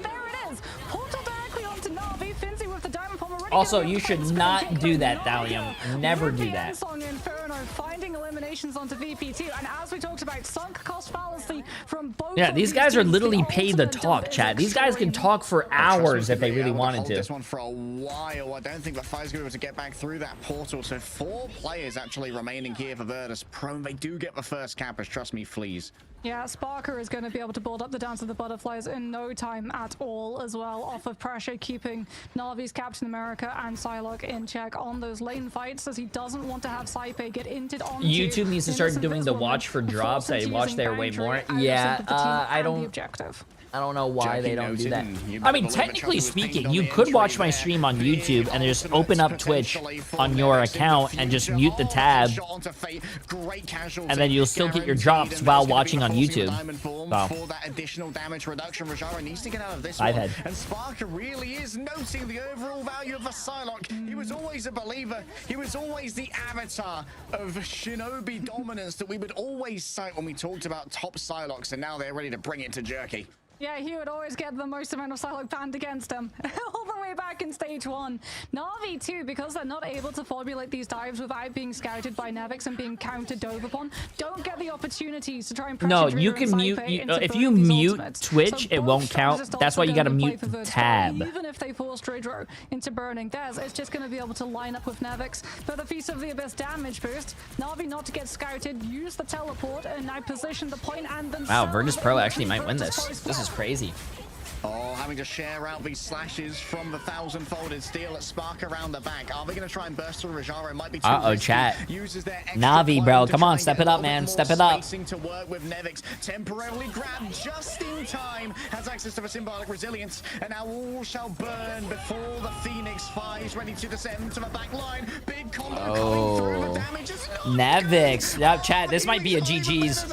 Also, you should not do that, Thallium. Never do that. Finding eliminations onto VP2, and as we talked about, sunk cost fallacy from both. Yeah, these guys are literally paid to talk, chat. These guys can talk for hours if they really wanted to. This one for a while. I don't think the Fire's going to be able to get back through that portal. So 4 players actually remaining here for Virtus.Pro. They do get the first cappers. Trust me, fleas. Yeah, Sparker is going to be able to build up the Dance of the Butterflies in no time at all as well, off of pressure, keeping Na'Vi's Captain America and Psylocke in check on those lane fights, as he doesn't want to have Saipe get inted on. YouTube needs to start doing the watch for drops. I watch there way more. Yeah, I don't know why they don't do that. I mean, technically speaking, you could watch my stream on YouTube and just open up Twitch on your account and just mute the tab, and then you'll still get your drops while watching on YouTube. Wow. For that additional damage reduction, Rajara needs to get out of this one. And Sparker really is noting the overall value of the Psylocke. He was always a believer. He was always the avatar of Shinobi dominance that we would always cite when we talked about top Psylocks, and now they're ready to bring it to Jerky. Yeah, he would always get the most amount of Psylocke banned against him, all the way way back in stage 1. Na'Vi too, because they're not able to formulate these dives without being scouted by Nevix and being counter dove upon, don't get the opportunities to try and pressure No, Drew you and can mute. Saipe into If you burning these mute ultimates. Twitch, So it both won't count. strategists That's also why you gotta gonna play mute for Virtus.Pro. tab. Even if they force Dredro into burning theirs, it's just going to be able to line up with Nevix for the Feast of the Abyss damage boost. Na'Vi not to get scouted, use the teleport, and now position the point and themselves. Wow, Virtus.Pro in actually the might win Virtus.Pro this. squad. This is crazy. Oh, having to share out these slashes from the thousand-folded steel at Spark around the back. Are they going to try and burst through Rajaro? Might be too risky. Chat. Uses their extra Na'Vi, bro. clone to Come try on, and step get it a up, little bit man. more Step it up. spacing to work with Nevix. Temporarily grabbed just in time. Has access to the symbolic resilience. And now all shall burn before the Phoenix flies ready to descend to the back line. Big combo coming through. The damage is not Nevix. Yep, chat. This might be a GG's.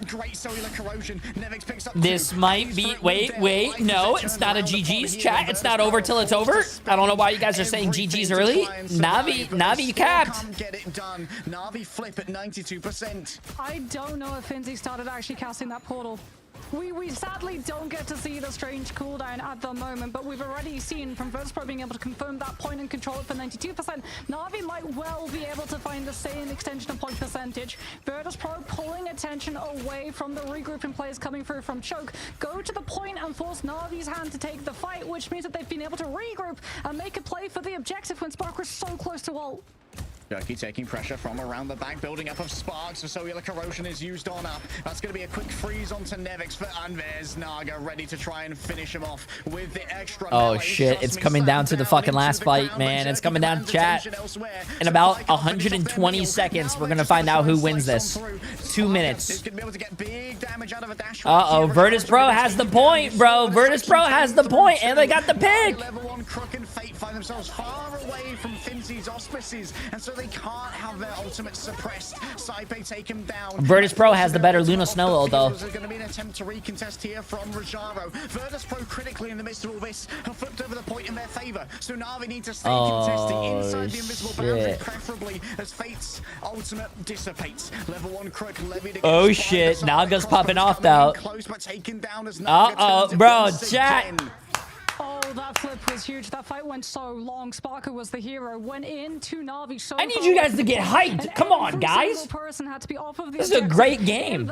Great cellular corrosion. Nevix picks up This might be. Wait. No, it's not a GG's, chat. It's not over till it's over. I don't know why you guys are saying GG's early. Na'Vi, you capped. Can't get it done. Na'Vi flip at 92%. I don't know if Finzi started actually casting that portal. We sadly don't get to see the strange cooldown at the moment, but we've already seen from Virtus.Pro being able to confirm that point and control it for 92%. Na'Vi might well be able to find the same extension of point percentage. Virtus.Pro pulling attention away from the regrouping players coming through from Choke. Go to the point and force Na'Vi's hand to take the fight, which means that they've been able to regroup and make a play for the objective when Spark was so close to ult. Jerky taking pressure from around the back, building up of sparks, so cellular corrosion is used on up. That's going to be a quick freeze onto Nevix, and there's Naga ready to try and finish him off with the extra melee. Shit, it's coming down to the fucking last fight, man. It's coming down to chat. In about 120 seconds, we're going to find out who wins this. 2 minutes. Uh-oh, Virtus.Pro has the point, bro. Virtus.Pro has the point, and they got the pick. Level 1 Crook and Fate find themselves far away from Finzi's auspices, and so they can't have their ultimate suppressed. Saipe take him down. Virtus.Pro has the better Luna Snow ult, though. There's going to be an attempt to recontest here from Rajaro. Virtus.Pro critically in the midst of all this have flipped over the point in their favor, so Na'Vi need to stay contesting inside the invisible boundary, preferably as Fate's ultimate dissipates. Level 1 Crook levied against Oh shit, Naga's popping off though. Close, but taken down as Bro, chat. Oh, that flip was huge. That fight went so long. Sparker was the hero. Went into Na'Vi so I need you guys to get hyped. Come on, guys. This is a great game.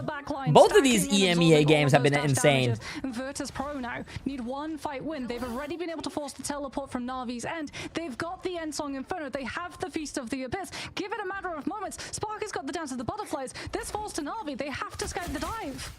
Both of these EMEA games have been insane. Virtus.Pro now need one fight win. They've already been able to force the teleport from Na'Vi's end. They've got the Endsong Inferno. They have the Feast of the Abyss. Give it a matter of moments. Sparker's got the Dance of the Butterflies. This falls to Na'Vi. They have to scout the dive.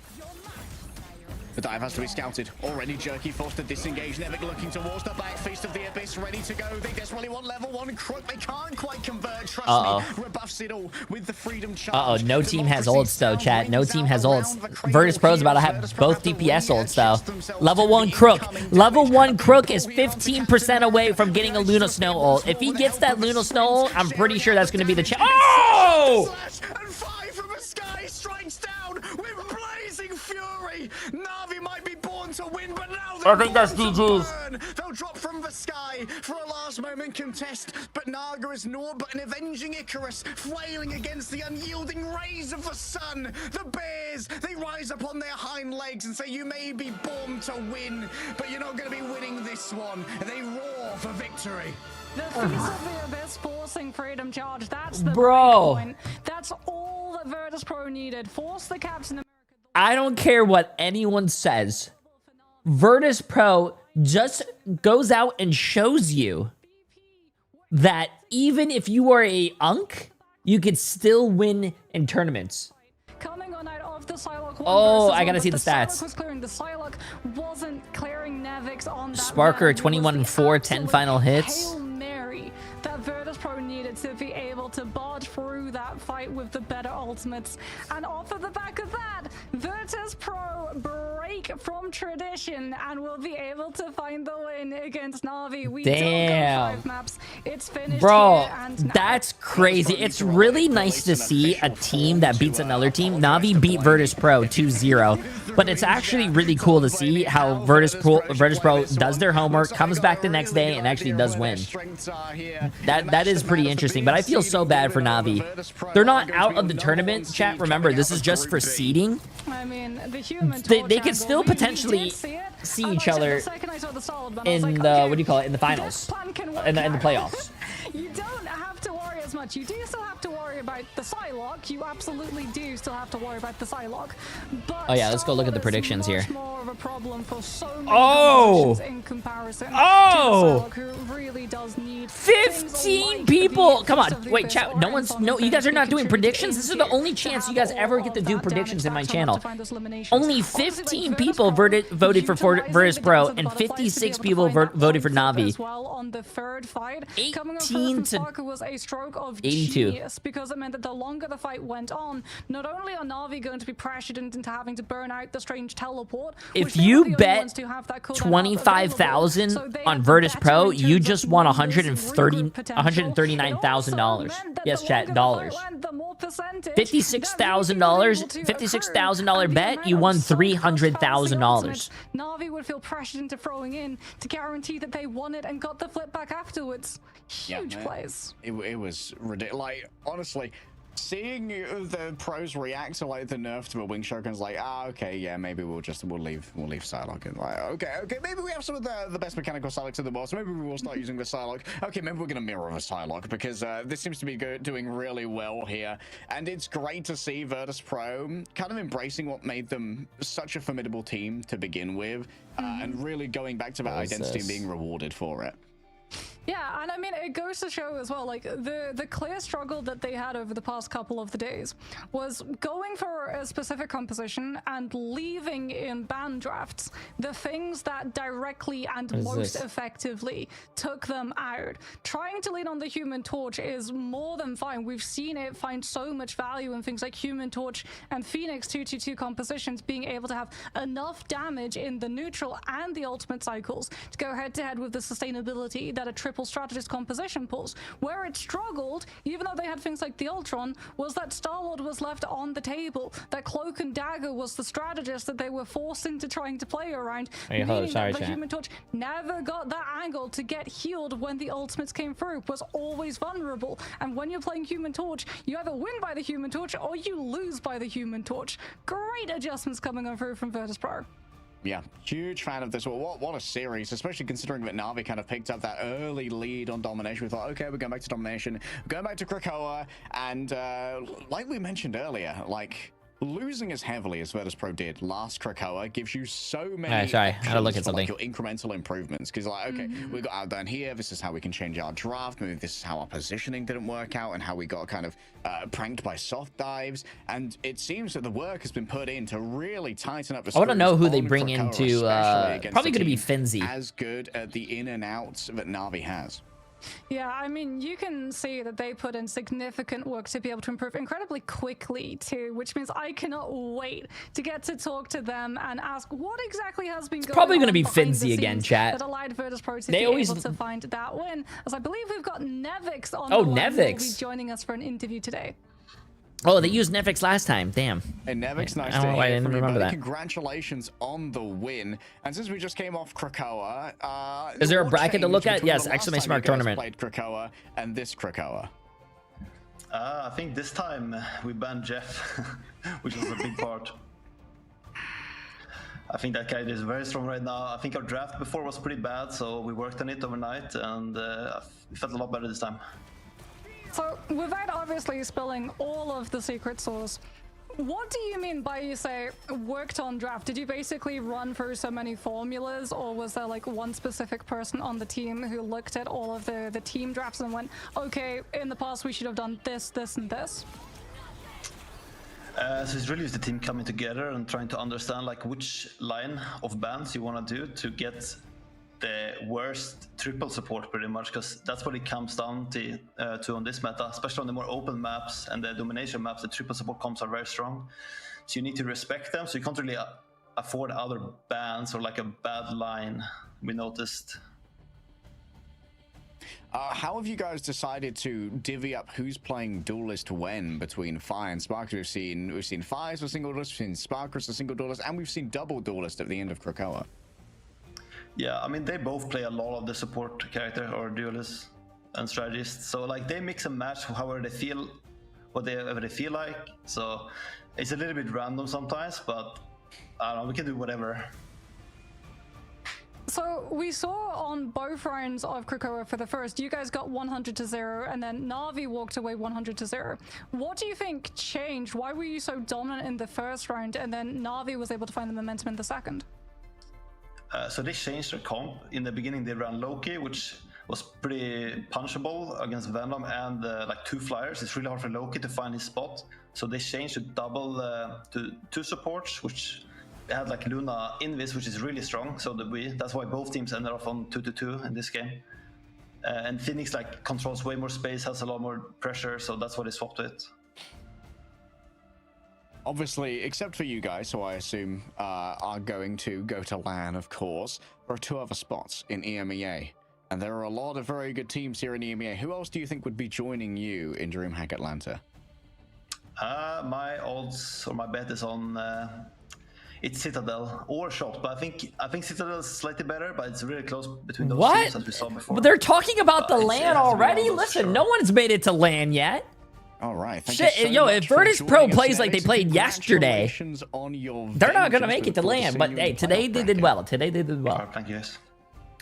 The dive has to be scouted. Already Jerky forced to disengage. Nevik looking towards the back. Feast of the Abyss ready to go. They desperately want level 1 Crook. They can't quite convert. Trust me. Rebuffs it all with the freedom charge. No team has ults though, chat. No team has ults. Virtus.Pro's about to have both DPS ults though. Level 1 Crook. Level 1 Crook is 15% away from getting a Luna Snow ult. If he gets that Luna Snow ult, I'm pretty sure that's going to be the Oh! And fire from the sky strikes down with blazing fury. Na'Vi might be born to win, but now I think that's GG's. They'll drop from the sky for a last moment contest, but Naga is naught but an avenging Icarus, flailing against the unyielding rays of the sun. The bears, they rise up on their hind legs and say, you may be born to win, but you're not going to be winning this one. And they roar for victory. The Feast of the Abyss forcing freedom charge. That's the point. That's all that Virtus.Pro needed. Force the Captain America. I don't care what anyone says. Virtus.Pro just goes out and shows you that even if you are a unk, you could still win in tournaments. Coming on out of the Psylocke. Oh, I gotta see the stats. Was clearing. The Psylocke wasn't clearing Nevix on that. Sparker 21-4, 10 final hits. Hail Mary that Virtus.Pro needed to be able to barge through that fight with the better ultimates. And off of the back of that, Virtus.Pro break from tradition and will be able to find the win against Na'Vi. We don't go 5 maps. It's finished. Bro, here and that's crazy. It's really nice to see a team that beats another team. Na'Vi beat Virtus.Pro 2-0. But it's actually really cool to see how Virtus.Pro does their homework, comes back the next day, and actually does win. That is pretty interesting, but I feel so bad for Na'Vi. They're not out of the tournament, chat. Remember, this is just for seeding. I mean, the human they could still potentially see And each like I said, other the second I saw the solid one, I was in like, the okay, what do you call it, in the this finals, plan can work in the out. playoffs. You don't have to worry as much. You do still have to worry about the Psylocke. You absolutely do still have to worry about the Psylocke. But Oh yeah, let's go look at the Starlord is predictions here. much more of a problem for so many Oh! compositions in comparison Oh! to the Psylocke, who really does need 15 like people. the Come on, Fist of the wait, Abyss chat. or No one's, no, you guys are not doing predictions. This is the only chance you guys ever get to do predictions in my channel. Only 15 people voted for Virtus.Pro and 56 people voted for Navi. As well on the third fight, 18 to was a stroke of 82. genius, because it meant that the longer the fight went on, not only are Navi going to be pressured into having to burn out the strange teleport, If you bet 25,000 on Virtus.Pro, you just won $139,000. Yes, chat, dollars. $56,000 bet, you won $300,000. Navi would feel pressured into throwing in to guarantee that they won it and got the flip back afterwards. Huge plays. It was ridiculous. Like, honestly, seeing the pros react to like the nerf to a wing shogun's like, okay, yeah, maybe we'll leave Psylocke, and like, okay, maybe we have some of the best mechanical Psylocke in the world, so maybe we will start using the Psylocke. Okay, maybe we're gonna mirror a Psylocke, because this seems to be doing really well here, and it's great to see Virtus.Pro kind of embracing what made them such a formidable team to begin with, and really going back to that identity and being rewarded for it. Yeah, and I mean, it goes to show as well, like, the clear struggle that they had over the past couple of the days was going for a specific composition and leaving in ban drafts the things that directly and most effectively took them out. Trying to lean on the Human Torch is more than fine. We've seen it find so much value in things like Human Torch and Phoenix 2-2-2 compositions being able to have enough damage in the neutral and the ultimate cycles to go head-to-head with the sustainability that a triple strategist composition pulls. Where it struggled, even though they had things like the Ultron, was that Starlord was left on the table. That Cloak and Dagger was the strategist that they were forced into trying to play around. Meaning that the Human Torch never got that angle to get healed when the ultimates came through, was always vulnerable. And when you're playing Human Torch, you either win by the Human Torch or you lose by the Human Torch. Great adjustments coming on through from Virtus.Pro. Yeah, huge fan of this. Well, what a series, especially considering that Navi kind of picked up that early lead on domination. We thought, okay, we're going back to domination, we're going back to Krakoa, and like we mentioned earlier, like, losing as heavily as Virtus.Pro did last Krakoa gives you so many sorry, I had to look at something. Like, your incremental improvements, because like, okay, we got outdone here, this is how we can change our draft, maybe this is how our positioning didn't work out and how we got kind of pranked by soft dives, and it seems that the work has been put in to really tighten up the I want to know who they bring Krakoa, into probably going to be team Finzi. as good at the in and outs that Navi has. Yeah, I mean, you can see that they put in significant work to be able to improve incredibly quickly too, which means I cannot wait to get to talk to them and ask what exactly has been going on. Probably going to be behind the Finzi again, scenes chat. That allowed Virtus.Pro to be able to find that win. As I believe we've got Nevix on the line, who will be joining us for an interview today. Oh, they used Nevix last time. Damn. And Nevix, nice I don't to know why I hear didn't from you, remember buddy. that. Congratulations on the win. And since we just came off Krakoa, is there a what bracket to look changed at? Yes, between the last exclamation time mark you guys tournament. played Krakoa and this Krakoa? I think this time we banned Jeff, which was a big part. I think that guy is very strong right now. I think our draft before was pretty bad, so we worked on it overnight, and it felt a lot better this time. So, without obviously spilling all of the secret sauce, what do you mean by, you say, worked on draft? Did you basically run through so many formulas, or was there like one specific person on the team who looked at all of the team drafts and went, okay, in the past we should have done this, this, and this? So it's really just the team coming together and trying to understand like which line of bans you want to do to get the worst triple support pretty much, because that's what it comes down to on this meta, especially on the more open maps and the domination maps. The triple support comps are very strong, so you need to respect them, so you can't really afford other bans or like a bad line, we noticed. How have you guys decided to divvy up who's playing duelist when between Fire and Spark? We've seen Fire as a single duelist, we've seen Spark as a single duelist, and we've seen double duelist at the end of Krakoa. Yeah, I mean, they both play a lot of the support character or duelists and strategists. So like they mix and match however they feel, whatever they feel like. So it's a little bit random sometimes, but I don't know, we can do whatever. So we saw on both rounds of Krakoa for the first, you guys got 100-0, and then Na'Vi walked away 100-0. What do you think changed? Why were you so dominant in the first round, and then Na'Vi was able to find the momentum in the second? So they changed their comp. In the beginning, they ran Loki, which was pretty punchable against Venom and like 2 flyers. It's really hard for Loki to find his spot. So they changed to double to 2 supports, which had like Luna Invis, which is really strong. So that's why both teams ended up on 2-2 in this game. And Phoenix like controls way more space, has a lot more pressure. So that's why they swapped it. Obviously, except for you guys, who I assume are going to go to LAN, of course, there are 2 other spots in EMEA. And there are a lot of very good teams here in EMEA. Who else do you think would be joining you in DreamHack Atlanta? My odds, or my bet is on it's Citadel or Shot, but I think Citadel is slightly better, but it's really close between those teams as we saw before. But they're talking about the LAN already? Listen, sure. no one's made it to LAN yet. All right. Shit, yo, if Virtus.Pro plays like they played yesterday, they're not going to make it to LAN. But hey, today they did well. Today they did well. Thank you, guys.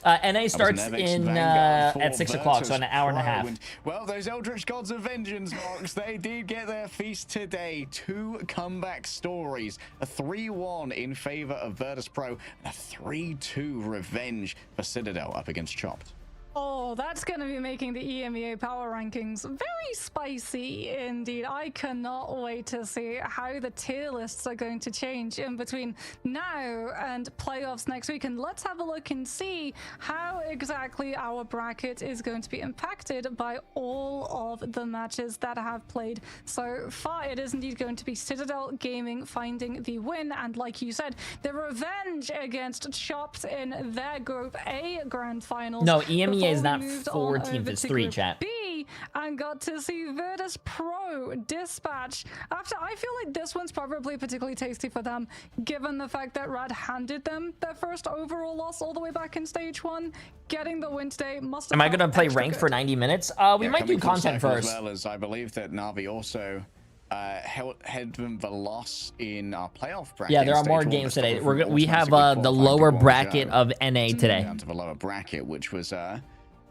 NA starts in at 6 o'clock, so an hour and a half. Well, those Eldritch Gods of Vengeance, Marks, they did get their feast today. 2 comeback stories. A 3-1 in favor of Virtus.Pro, and a 3-2 revenge for Citadel up against Chopped. Oh, that's going to be making the EMEA power rankings very spicy indeed. I cannot wait to see how the tier lists are going to change in between now and playoffs next week. And let's have a look and see how exactly our bracket is going to be impacted by all of the matches that have played so far. It is indeed going to be Citadel Gaming finding the win. And like you said, the revenge against Chopped in their Group A grand finals. No, EMEA is not 4 teams, it's 3, chat. B and got to see Virtus.Pro dispatch. After, I feel like this one's probably particularly tasty for them, given the fact that Rad handed them their first overall loss all the way back in stage 1. Getting the win today must have. Am I going to play ranked for 90 minutes? We might do content first. As well as I believe that Na'Vi also had them the loss in our playoff bracket. Yeah, there are more games today. We have the lower bracket of NA today. Down to the lower bracket, which was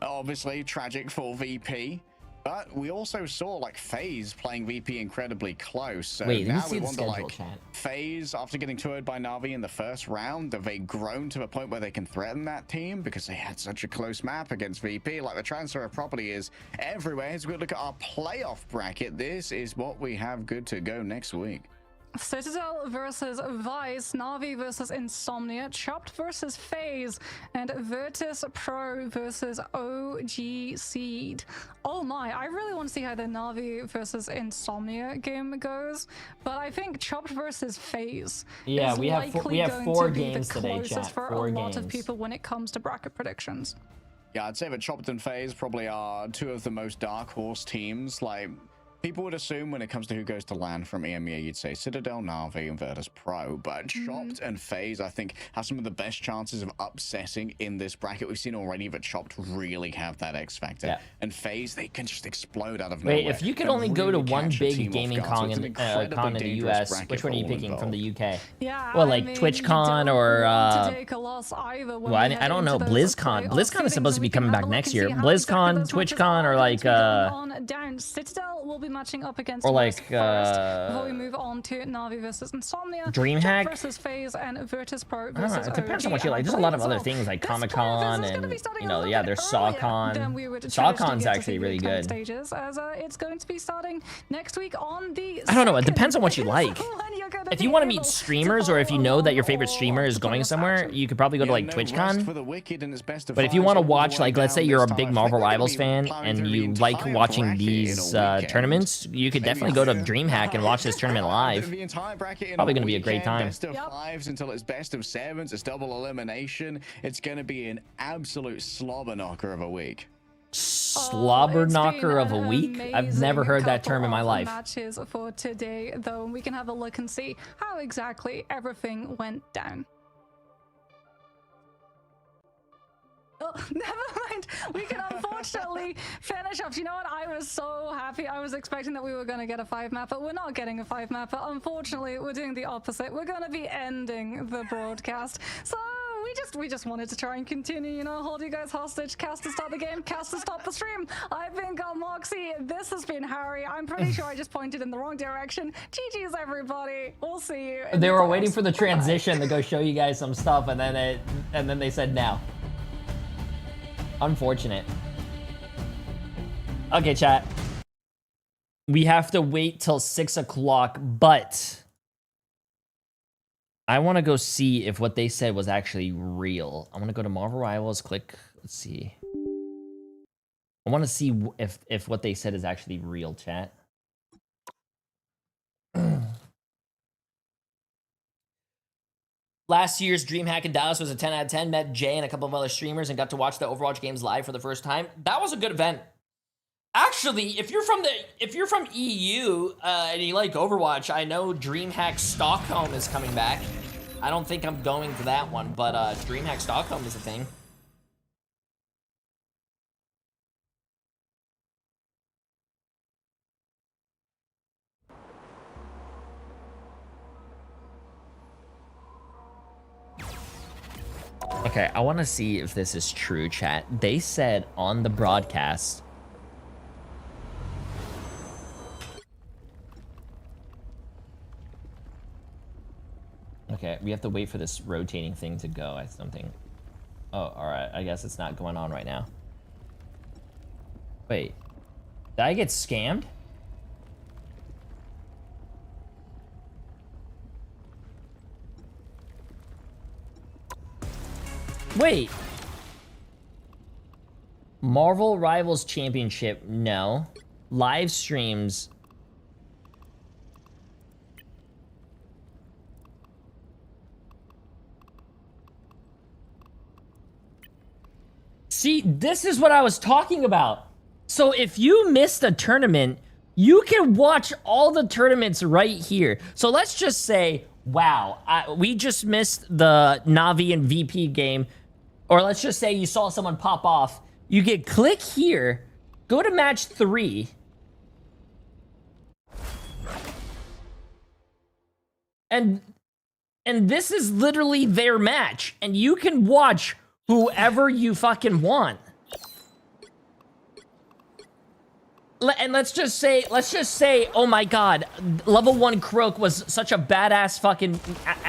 obviously tragic for VP, but we also saw like FaZe playing VP incredibly close. So wait, now let me see we the wonder, schedule, like, chat. FaZe, after getting 2-0'd by Na'Vi in the first round, have they grown to a point where they can threaten that team because they had such a close map against VP? Like, the transfer of property is everywhere. As we look at our playoff bracket, this is what we have good to go next week. Citadel versus Vice, Na'Vi versus Insomnia, Chopped versus FaZe, and Virtus.Pro versus OG Seed. Oh my, I really want to see how the Na'Vi versus Insomnia game goes, but I think Chopped versus FaZe yeah, is we have 4 games today, chat. For 4 a games. lot of people when it comes to bracket predictions. Yeah, I'd say that Chopped and FaZe probably are 2 of the most dark horse teams. Like, people would assume when it comes to who goes to LAN from EMEA, you'd say Citadel, Na'Vi, and Virtus.Pro. But Chopped and FaZe, I think, have some of the best chances of upsetting in this bracket. We've seen already that Chopped really have that X factor. Yeah. And FaZe, they can just explode out of nowhere. Wait, if you could only go to one big gaming con in the US, which one are you picking from the UK? Yeah, well, like TwitchCon or well, I don't know, BlizzCon. BlizzCon is supposed to be coming back next year. BlizzCon, TwitchCon, or like Citadel will be matching up against or like before we move on to Na'Vi versus Insomnia, DreamHack versus FaZe, and Virtus.Pro I don't know, versus it depends on OG. what you like. There's a lot of other things like Comic-Con and, you know, yeah, there's SawCon. SawCon's actually really good. Stages, as it's going to be starting next week on the I don't know, it depends on what you like. If you want to meet streamers, or if you know that your favorite streamer is going somewhere, you could probably go to like TwitchCon. But if you want to watch, like, let's say you're a big Marvel Rivals fan and you like watching these tournaments, you could definitely go to DreamHack and watch this tournament live. Probably going to be a great time. Best of 5s until it's best of 7s. It's double elimination. It's going to be an absolute slobber knocker of a week. Slobber knocker of a week? I've never heard that term in my life. Matches for today, though, and we can have a look and see how exactly everything went down. Oh, never mind. We can unfortunately finish off. You know what? I was so happy. I was expecting that we were going to get a 5-map, but we're not getting a 5-map. Unfortunately, we're doing the opposite. We're going to be ending the broadcast. So we just wanted to try and continue, you know, hold you guys hostage, cast to start the game, cast to stop the stream. I've been Got Moxie, this has been Harry. I'm pretty sure I just pointed in the wrong direction. GG's everybody. We'll see you. They were waiting for the transition to go show you guys some stuff, and then they said no. Unfortunate. Okay, chat. We have to wait till 6 o'clock, but I want to go see if what they said was actually real. I want to go to Marvel Rivals, click, let's see. I want to see if what they said is actually real, chat. Last year's DreamHack in Dallas was a 10 out of 10. Met Jay and a couple of other streamers and got to watch the Overwatch games live for the first time. That was a good event. Actually, if you're from EU and you like Overwatch, I know DreamHack Stockholm is coming back. I don't think I'm going to that one, but DreamHack Stockholm is a thing. Okay, I want to see if this is true, chat. They said on the broadcast. Okay, we have to wait for this rotating thing to go, I something. Oh, alright, I guess it's not going on right now. Wait, did I get scammed? Wait. Marvel Rivals Championship, no. Live streams. See, this is what I was talking about. So if you missed a tournament, you can watch all the tournaments right here. So let's just say, wow, we just missed the Navi and VP game. Or let's just say you saw someone pop off. You can click here, go to match 3. And this is literally their match. And you can watch whoever you fucking want. And let's just say, oh my god, level 1 Croak was such a badass fucking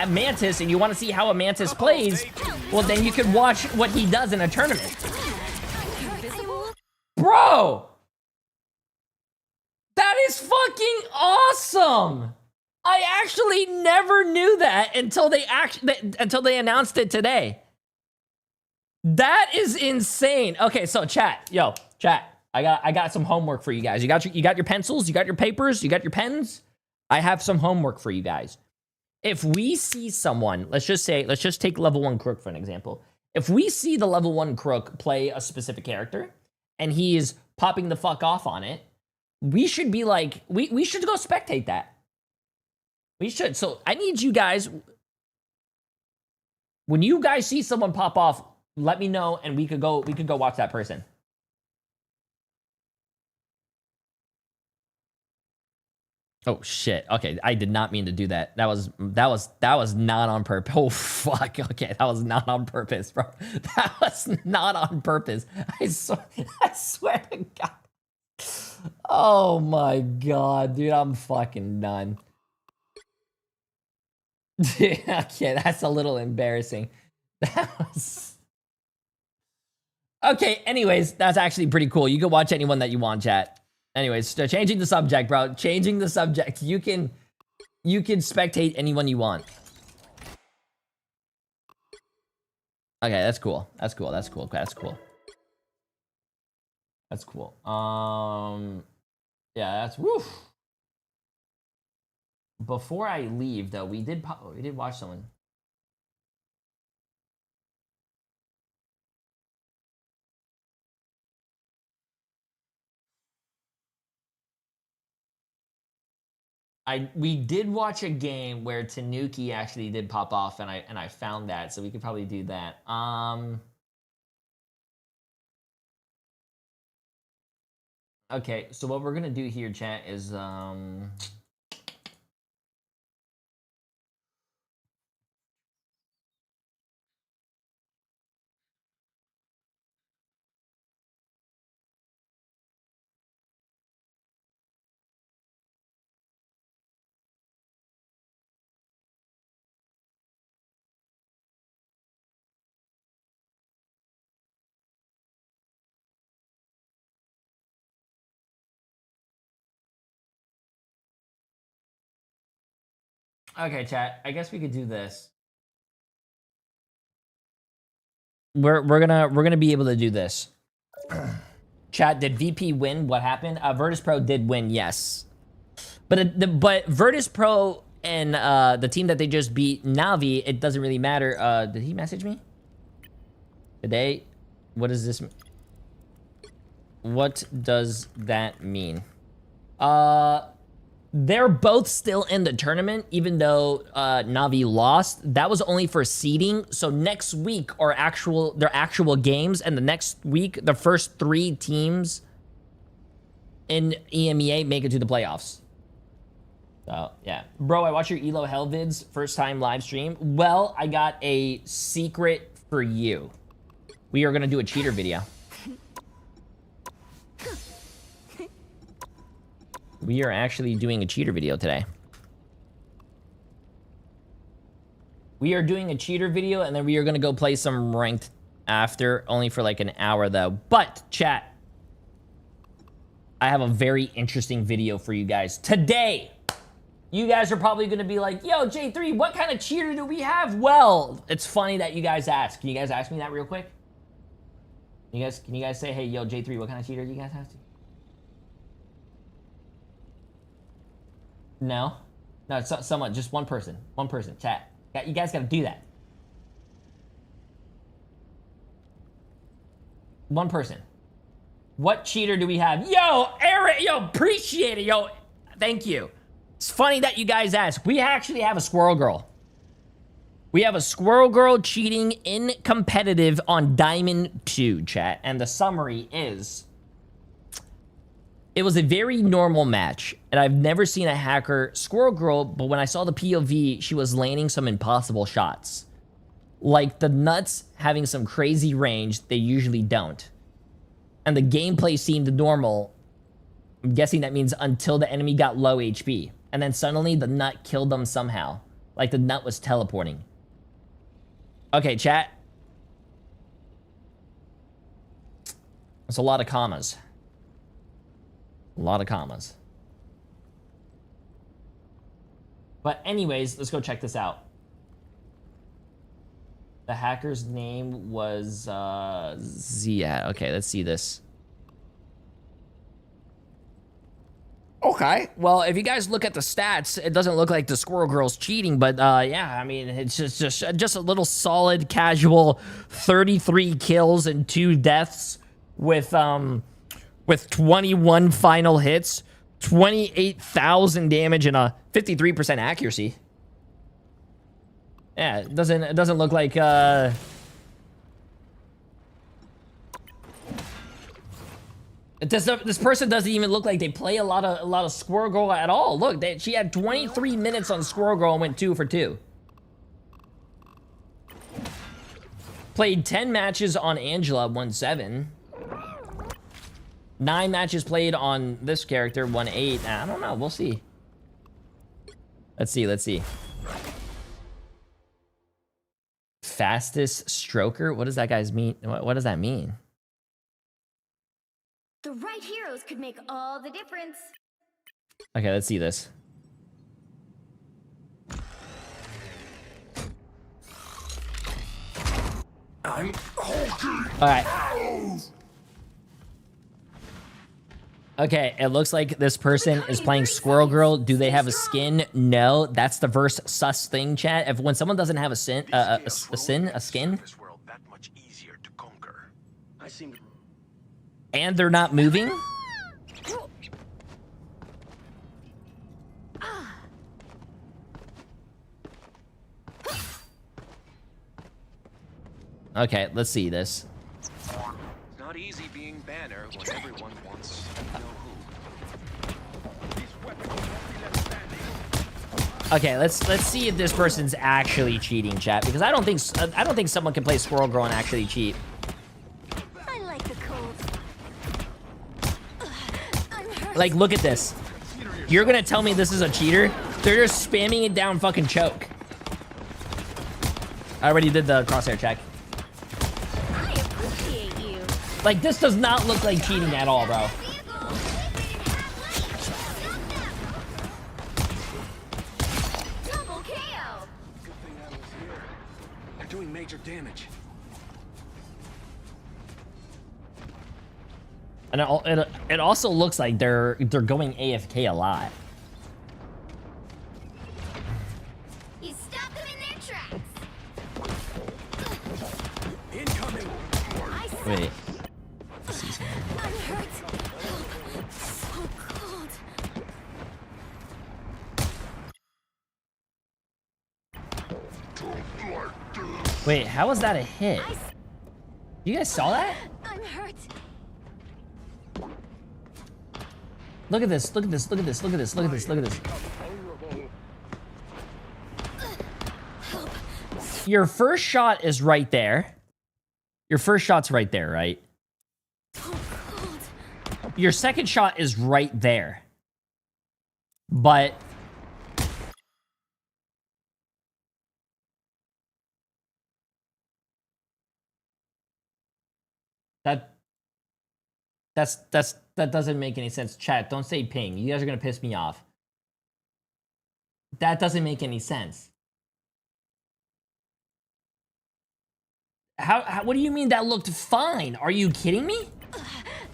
Mantis, and you want to see how a Mantis plays, well then you can watch what he does in a tournament. Bro! That is fucking awesome! I actually never knew that until they announced it today. That is insane. Okay, so chat, I got some homework for you guys. You got your pencils, you got your papers, you got your pens. I have some homework for you guys. If we see someone, let's just take level 1 Crook for an example. If we see the level 1 Crook play a specific character and he is popping the fuck off on it, we should be like, we should go spectate that. We should. So I need you guys, when you guys see someone pop off, let me know and we could go watch that person. Oh shit. Okay, I did not mean to do that. That was not on purpose. Oh fuck. Okay, that was not on purpose, bro. That was not on purpose. I swear to God. Oh my god, dude, I'm fucking done. Okay, that's a little embarrassing. That was... Okay, anyways, that's actually pretty cool. You can watch anyone that you want, chat. Anyways, changing the subject, bro. Changing the subject. You can spectate anyone you want. Okay, that's cool. That's cool. That's cool. That's cool. That's cool. Yeah, that's woof. Before I leave, though, we did watch someone. We did watch a game where Tanuki actually did pop off, and I found that, so we could probably do that. Okay, so what we're gonna do here, chat, is Okay, chat. I guess we could do this. We're gonna be able to do this. Chat, did VP win? What happened? Virtus.Pro did win, yes. But Virtus.Pro and the team that they just beat, Navi, it doesn't really matter. Did he message me today? What does this? What does that mean? They're both still in the tournament, even though Navi lost. That was only for seeding. So next week are their actual games, and the next week, the first 3 teams in EMEA make it to the playoffs. So yeah, bro, I watched your Elo Hell vids, first time live stream. Well, I got a secret for you. We are gonna do a cheater video. We are actually doing a cheater video today. We are doing a cheater video, and then we are gonna go play some ranked after, only for like an hour though. But chat, I have a very interesting video for you guys today. You guys are probably gonna be like, yo, J3, what kind of cheater do we have? Well, it's funny that you guys ask. Can you guys ask me that real quick? Can you guys say, hey, yo, J3, what kind of cheater do you guys have to? No? No, it's someone, just one person. One person, chat. You guys gotta do that. One person. What cheater do we have? Yo, Eric, yo, appreciate it, yo. Thank you. It's funny that you guys ask. We actually have a Squirrel Girl. We have a Squirrel Girl cheating in competitive on Diamond 2, chat. And the summary is, it was a very normal match, and I've never seen a hacker Squirrel Girl, but when I saw the POV, she was landing some impossible shots. Like the nuts having some crazy range they usually don't. And the gameplay seemed normal. I'm guessing that means until the enemy got low HP. And then suddenly the nut killed them somehow. Like the nut was teleporting. Okay, chat. That's a lot of commas. A lot of commas. But anyways, let's go check this out. The hacker's name was Zia. Okay, let's see this. Okay, well, if you guys look at the stats, it doesn't look like the Squirrel Girl's cheating, but yeah, I mean, it's just a little solid, casual 33 kills and 2 deaths with 21 final hits, 28,000 damage, and a 53% accuracy. Yeah, it doesn't look like this person doesn't even look like they play a lot of Squirrel Girl at all. Look, she had 23 minutes on Squirrel Girl and went 2 for 2. Played 10 matches on Angela, won 7. 9 matches played on this character, won 8. I don't know. We'll see. Let's see. Fastest stroker? What does that guy's mean? What does that mean? The right heroes could make all the difference. Okay, let's see this. I'm hulking. All right. Okay, it looks like this person is playing Squirrel Girl. Do they have a skin? No, that's the verse sus thing, chat. If when someone doesn't have a skin. And they're not moving? Okay, let's see this. It's not easy being banner when everyone wants to know who. Okay, let's see if this person's actually cheating, chat, because I don't think someone can play Squirrel Girl and actually cheat. I like the cold. Like, look at this. You're gonna tell me this is a cheater? They're just spamming it down fucking choke. I already did the crosshair check. I appreciate you. Like, this does not look like cheating at all, bro. Double damage. And it also looks like they're going AFK a lot. You stop them in their tracks. Incoming. Wait. I'm hurt. So cold. Wait, how was that a hit? You guys saw that? I'm hurt. Look at this, look at this, look at this, look at this, look at this, look at this. Your first shot is right there. Your first shot's right there, right? Your second shot is right there. But that doesn't make any sense. Chat, don't say ping. You guys are gonna piss me off. That doesn't make any sense. How what do you mean that looked fine? Are you kidding me?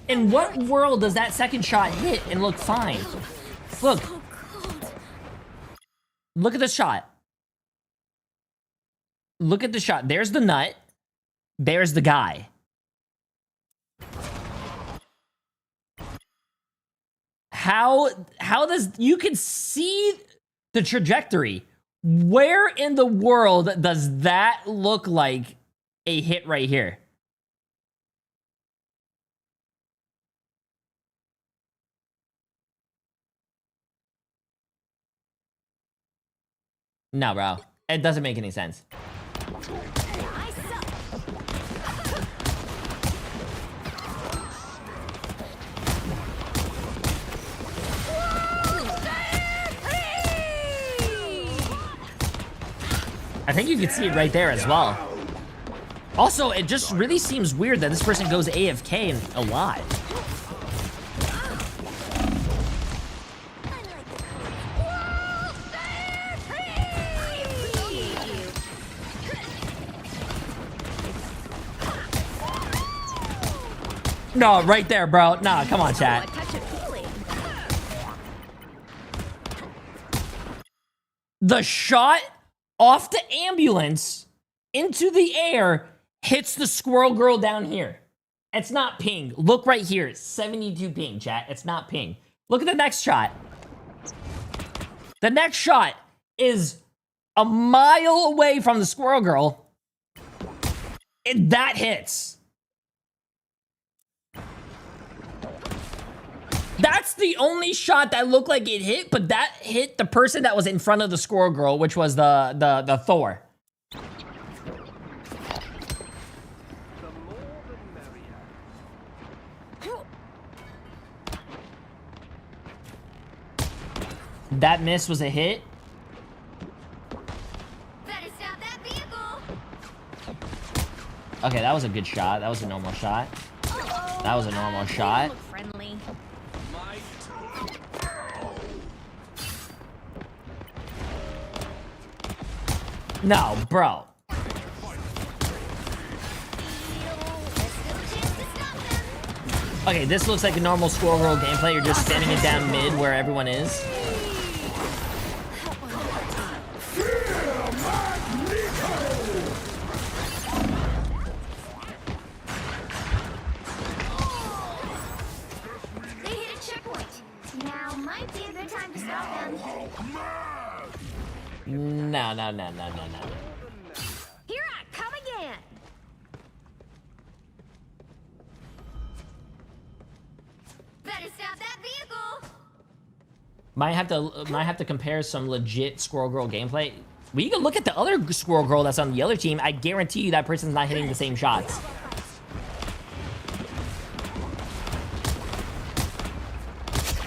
In what world does that second shot hit and look fine? Look. Look at the shot. Look at the shot. There's the nut. There's the guy. How does you can see the trajectory? Where in the world does that look like a hit right here? No, bro. It doesn't make any sense. I think you can see it right there as well. Also, it just really seems weird that this person goes AFK a lot. No, right there, bro. Nah, come on, chat. The shot off the ambulance into the air hits the squirrel girl down here. It's not ping. Look right here. 72 ping, chat. It's not ping. Look at the next shot. The next shot is a mile away from the squirrel girl. And that hits. That's the only shot that looked like it hit, but that hit the person that was in front of the squirrel girl, which was the Thor. That miss was a hit. Better stop that vehicle. Okay, that was a good shot. That was a normal shot. That was a normal shot. Look friendly. No, bro. Okay, this looks like a normal squirrel girl gameplay. You're just standing it down mid where everyone is. They hit a checkpoint. Now might be a good time to stop them. No. Here I come again. Better stop that vehicle. Might have to compare some legit squirrel girl gameplay. We can look at the other squirrel girl that's on the other team. I guarantee you that person's not hitting the same shots.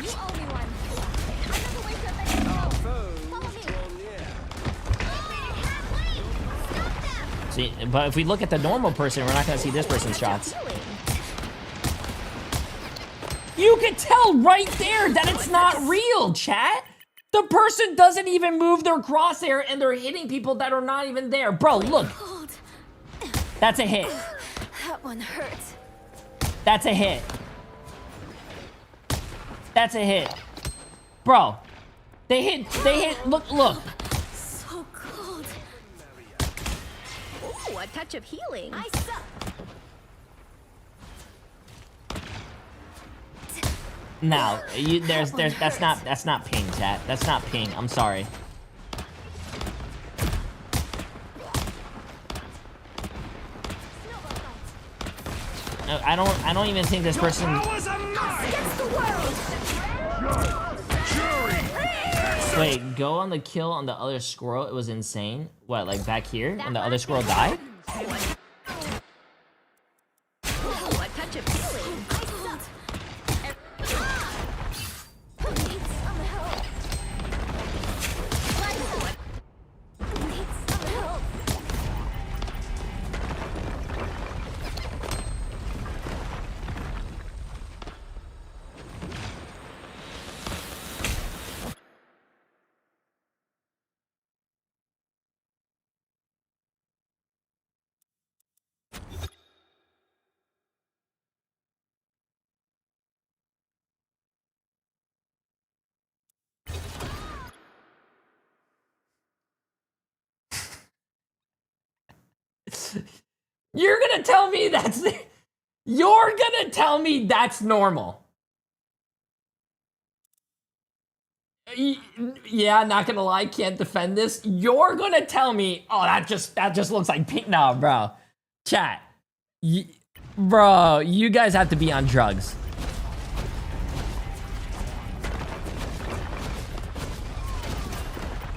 You owe me one. Another way to let you go. Follow me. Stop them. See, but if we look at the normal person, we're not gonna see this person's shots. You can tell right there that it's not real, chat. The person doesn't even move their crosshair and they're hitting people that are not even there. Bro, look. Cold. That's a hit. That one hurts. That's a hit. That's a hit. Bro. They hit, look. So cold. Ooh, a touch of healing. I suck. No, that's not ping, chat. That's not ping. I'm sorry. No, I don't even think this person. Wait, go on the kill on the other squirrel. It was insane. What, like back here when the other squirrel died? You're gonna tell me that's you're gonna tell me that's normal. Yeah, not gonna lie, can't defend this. You're gonna tell me, oh, that just looks like pink. No, bro. Chat. Bro, you guys have to be on drugs.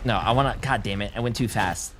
No, I wanna, god damn it, I went too fast.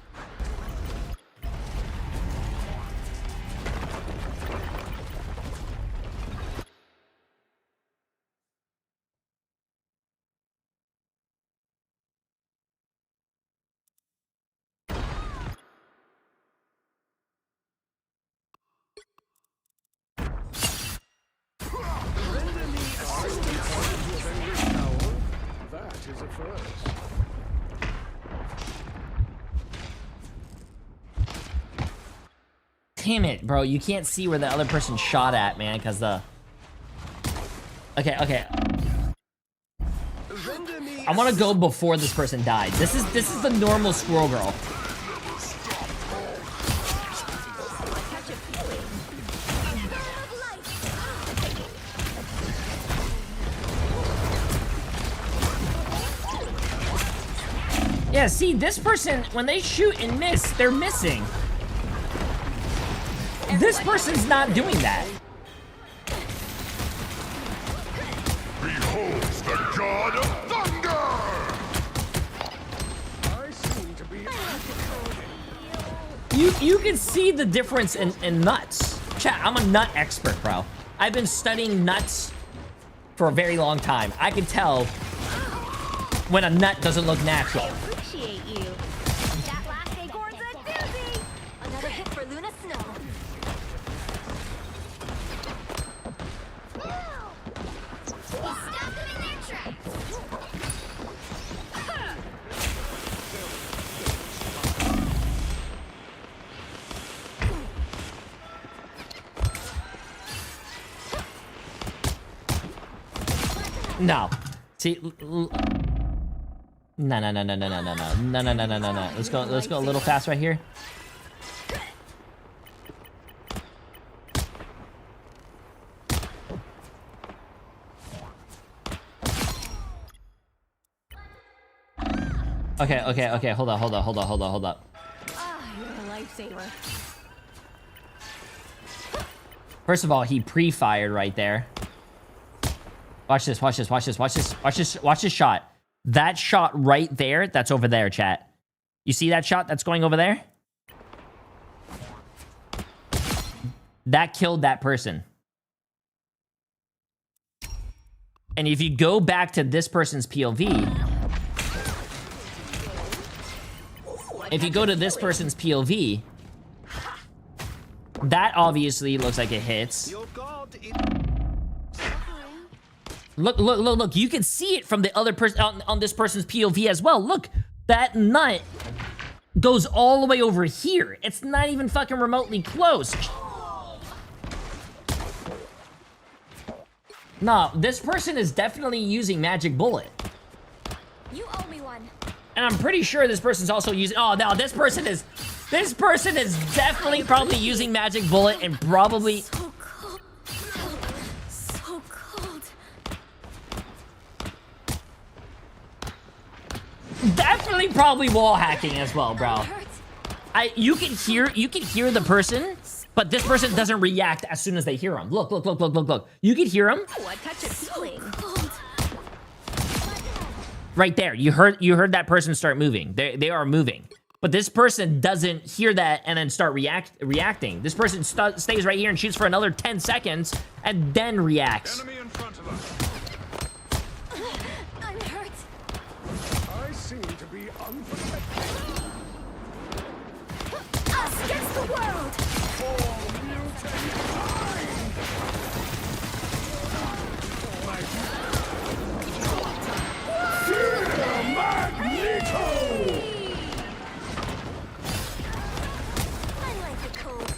Damn it, bro. You can't see where the other person shot at, man, because the... Okay. I want to go before this person died. This is the normal squirrel girl. Yeah, see, this person, when they shoot and miss, they're missing. This person's not doing that. Behold the god of thunder! I seem to be... You can see the difference in nuts. Chat, I'm a nut expert, bro. I've been studying nuts for a very long time. I can tell when a nut doesn't look natural. Appreciate you. That last acorn's a doozy. Another hit for Luna Snow. Stop them in their tracks. No. See, no. Let's go a little fast right here. Okay. Hold up. Ah, you're a lifesaver. First of all, he pre-fired right there. Watch this shot. That shot right there, that's over there, chat. You see that shot that's going over there? That killed that person. And if you go back to this person's POV, that obviously looks like it hits. Look. You can see it from the other person on this person's POV as well. Look, that nut goes all the way over here. It's not even fucking remotely close. No, this person is definitely using Magic Bullet. You owe me one. And I'm pretty sure this person's also using... Oh, no, this person is definitely probably using Magic Bullet and probably... So cold. So cold. Definitely probably wall hacking as well, bro. Hurts. You can hear the person, but this person doesn't react as soon as they hear him. Look. You can hear him Oh, a touch of healing. Cold. right there. You heard that person start moving. They are moving. But this person doesn't hear that and then start reacting. This person stays right here and shoots for another 10 seconds and then reacts. Enemy in front of us. I'm hurt. I seem to be unprotected. Us against the world. I like the cold.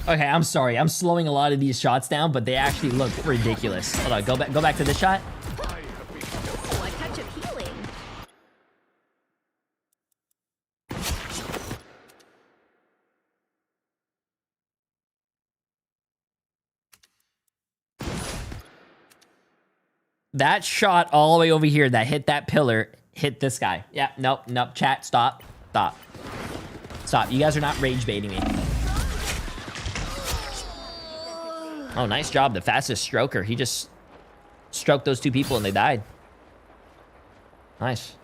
Okay, I'm sorry. I'm slowing a lot of these shots down, but they actually look ridiculous. Hold on, go back to this shot. Oh, a touch of healing. That shot all the way over here that hit that pillar hit this guy. Yeah, nope. Chat, stop. You guys are not rage baiting me. Oh, nice job. The fastest stroker. He just stroked those two people and they died. Nice.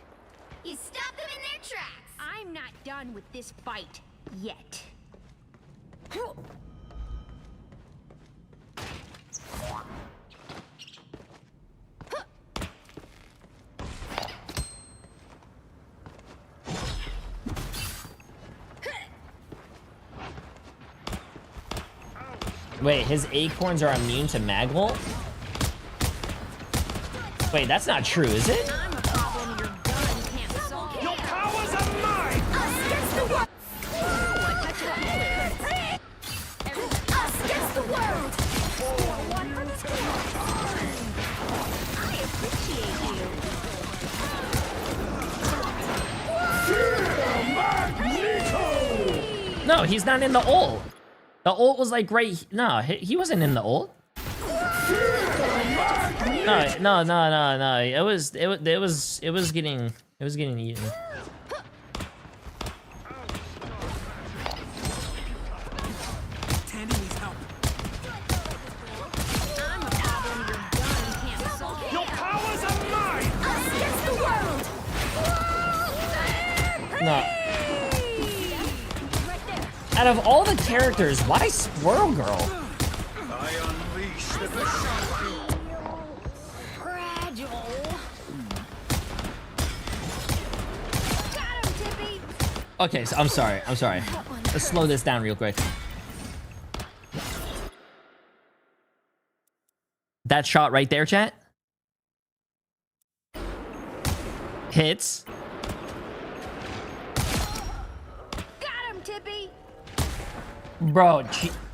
You stop them in their tracks. I'm not done with this fight yet. Wait, his acorns are immune to Magwell? Wait, that's not true, is it? I'm a problem your gun can't solve. Your powers are mine! Us against the world. Oh, a touch of healing. Us against the world. One for the skin. I appreciate you. No, he's not in the ult. The ult was like right... No, he wasn't in the ult. No. It was getting eaten. I'm a problem your gun can't solve. Your powers are mine! Us against the world. No. Right there. Out of all the characters, why Squirrel Girl? I unleash the Berserker. Fragile. Got him, Tippy. Okay, so I'm sorry. Let's slow this down real quick. That shot right there, chat. Hits. Got him, Tippy. Bro,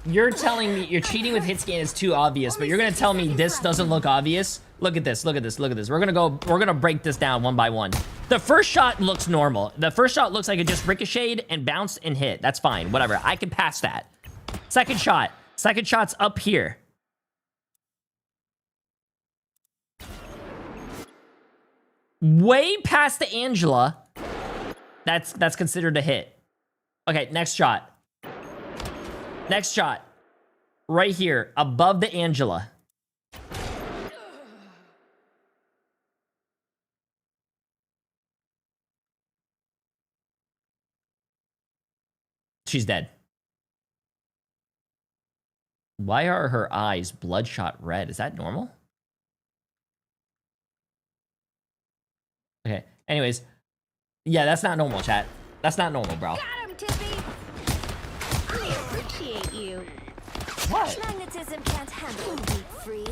you're telling me you're cheating with hit scan is too obvious, but you're gonna tell me this doesn't look obvious? Look at this. We're gonna break this down one by one. The first shot looks normal. The first shot looks like it just ricocheted and bounced and hit. That's fine, whatever. I can pass that. Second shot's up here. Way past the Angela. That's considered a hit. Okay, next shot. Right here, above the Angela. She's dead. Why are her eyes bloodshot red? Is that normal? Okay, anyways. Yeah, that's not normal, chat. That's not normal, bro. Got him, Tippy. I appreciate you. What? Magnetism can't handle a deep freeze.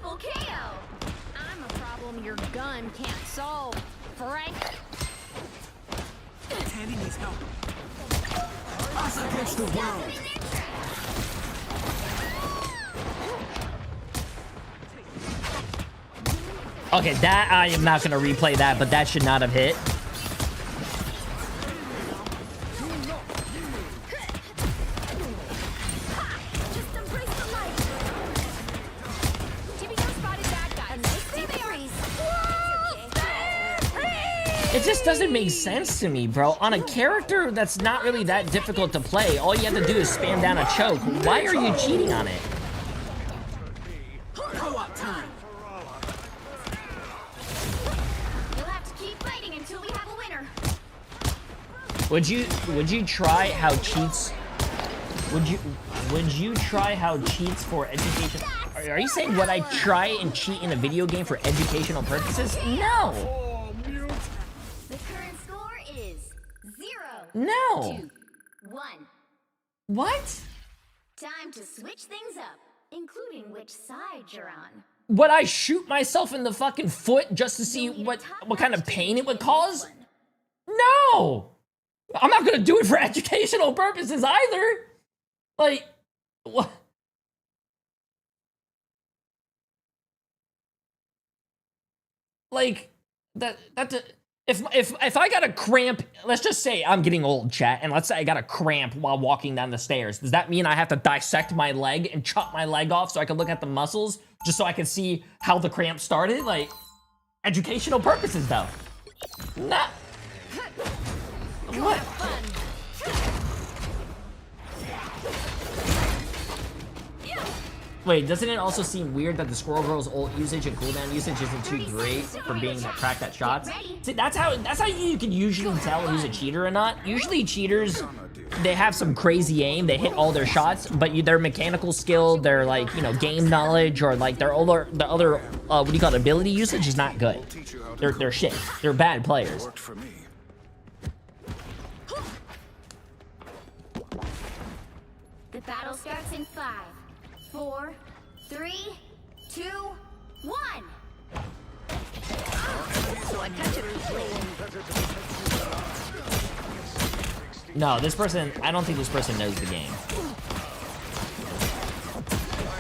Double KO. I'm a problem your gun can't solve, Frank. Tandy needs help. Us against the world. Okay, that I am not gonna replay that, but that should not have hit. Just embrace the light. TBO spotted that guy. A nice It just doesn't make sense to me, bro. On a character that's not really that difficult to play, all you have to do is spam down a choke. Why are you cheating on it? Co-op time. You'll have to keep fighting until we have a winner. Would you try how cheats? Would you try how cheats for education? Are you saying would I try and cheat in a video game for educational purposes? No. The current score is 0. No. 2, 1. What? Time to switch things up, including which side you're on. Would I shoot myself in the fucking foot just to see what kind of pain it would cause? No. I'm not gonna do it for educational purposes either. Like, what? Like, if I got a cramp, let's just say I'm getting old, chat, and let's say I got a cramp while walking down the stairs. Does that mean I have to dissect my leg and chop my leg off so I can look at the muscles just so I can see how the cramp started? Like, educational purposes, though. Nah. What? Wait, doesn't it also seem weird that the Squirrel Girl's ult usage and cooldown usage isn't too great for being that cracked at shots? See, that's how you can usually tell who's a cheater or not. Usually cheaters, they have some crazy aim, they hit all their shots, but their mechanical skill, their like, you know, game knowledge, or like their other what do you call it, ability usage is not good. They're shit. They're bad players. The battle starts in 5, 4, 3, 2, 1. So I touch it. No, this person, I don't think this person knows the game. I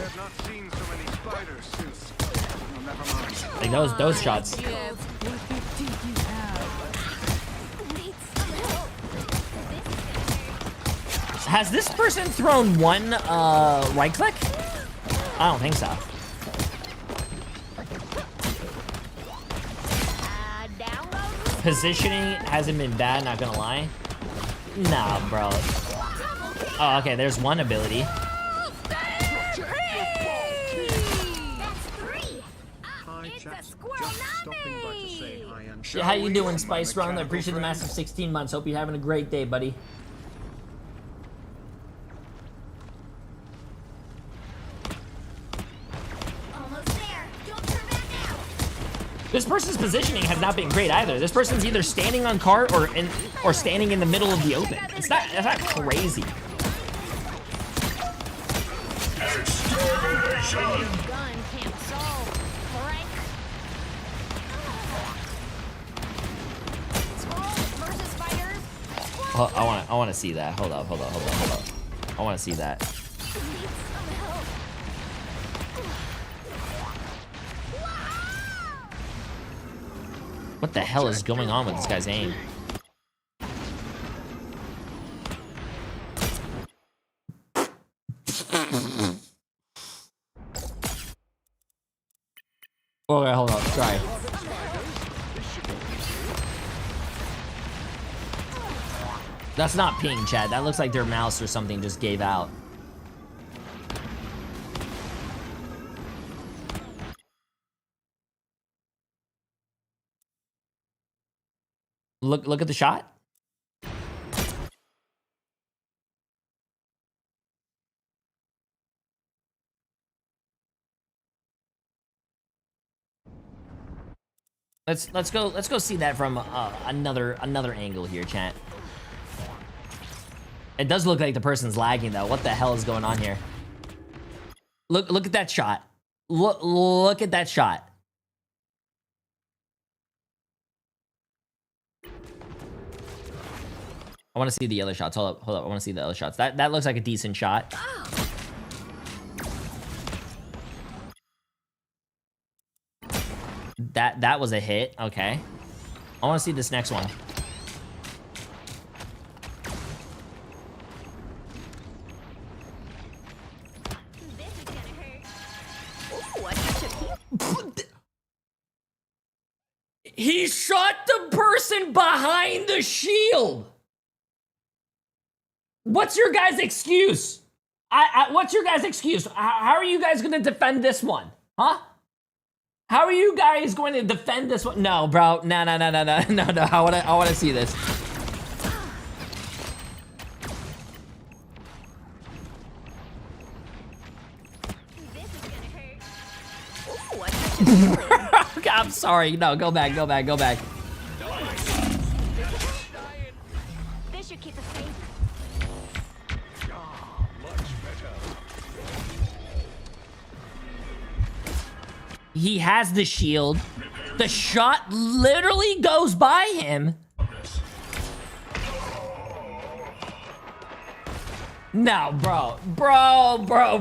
have not seen so many spiders since. Oh, never mind. Like those shots. Has this person thrown one right click? I don't think so. Positioning hasn't been bad, not gonna lie. Nah, bro. Oh, okay, there's one ability. How you doing, Spice Run? I appreciate the massive 16 months. Hope you're having a great day, buddy. This person's positioning has not been great either. This person's either standing on cart or standing in the middle of the open. That's not crazy. Oh, I want to see that. Hold up. I want to see that. What the hell is going on with this guy's aim? Okay, hold on. Sorry. That's not ping, chat. That looks like their mouse or something just gave out. Look at the shot. Let's go see that from another angle here, chat. It does look like the person's lagging though. What the hell is going on here? Look at that shot. Look at that shot. I want to see the other shots. Hold up. I want to see the other shots. That looks like a decent shot. That was a hit. Okay. I want to see this next one. This is gonna hurt. Ooh, I touch a heel. He shot the person behind the shield. What's your guys' excuse? What's your guys' excuse? How are you guys going to defend this one? Huh? How are you guys going to defend this one? No, bro. No. I want to see this. This is gonna hurt. Ooh, I touch a heel. I'm sorry. No, go back. This should keep us safe. He has the shield. The shot literally goes by him. No, bro. No.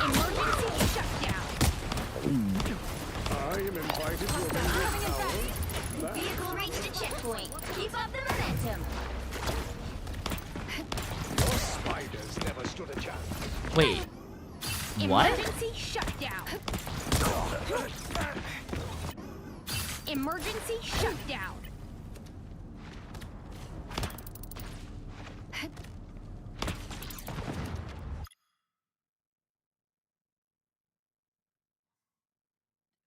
Emergency shutdown. I am invited to a Vehicle reached a checkpoint. Keep up the momentum. spiders never stood a chance. Wait. What? Emergency shutdown. Emergency shutdown.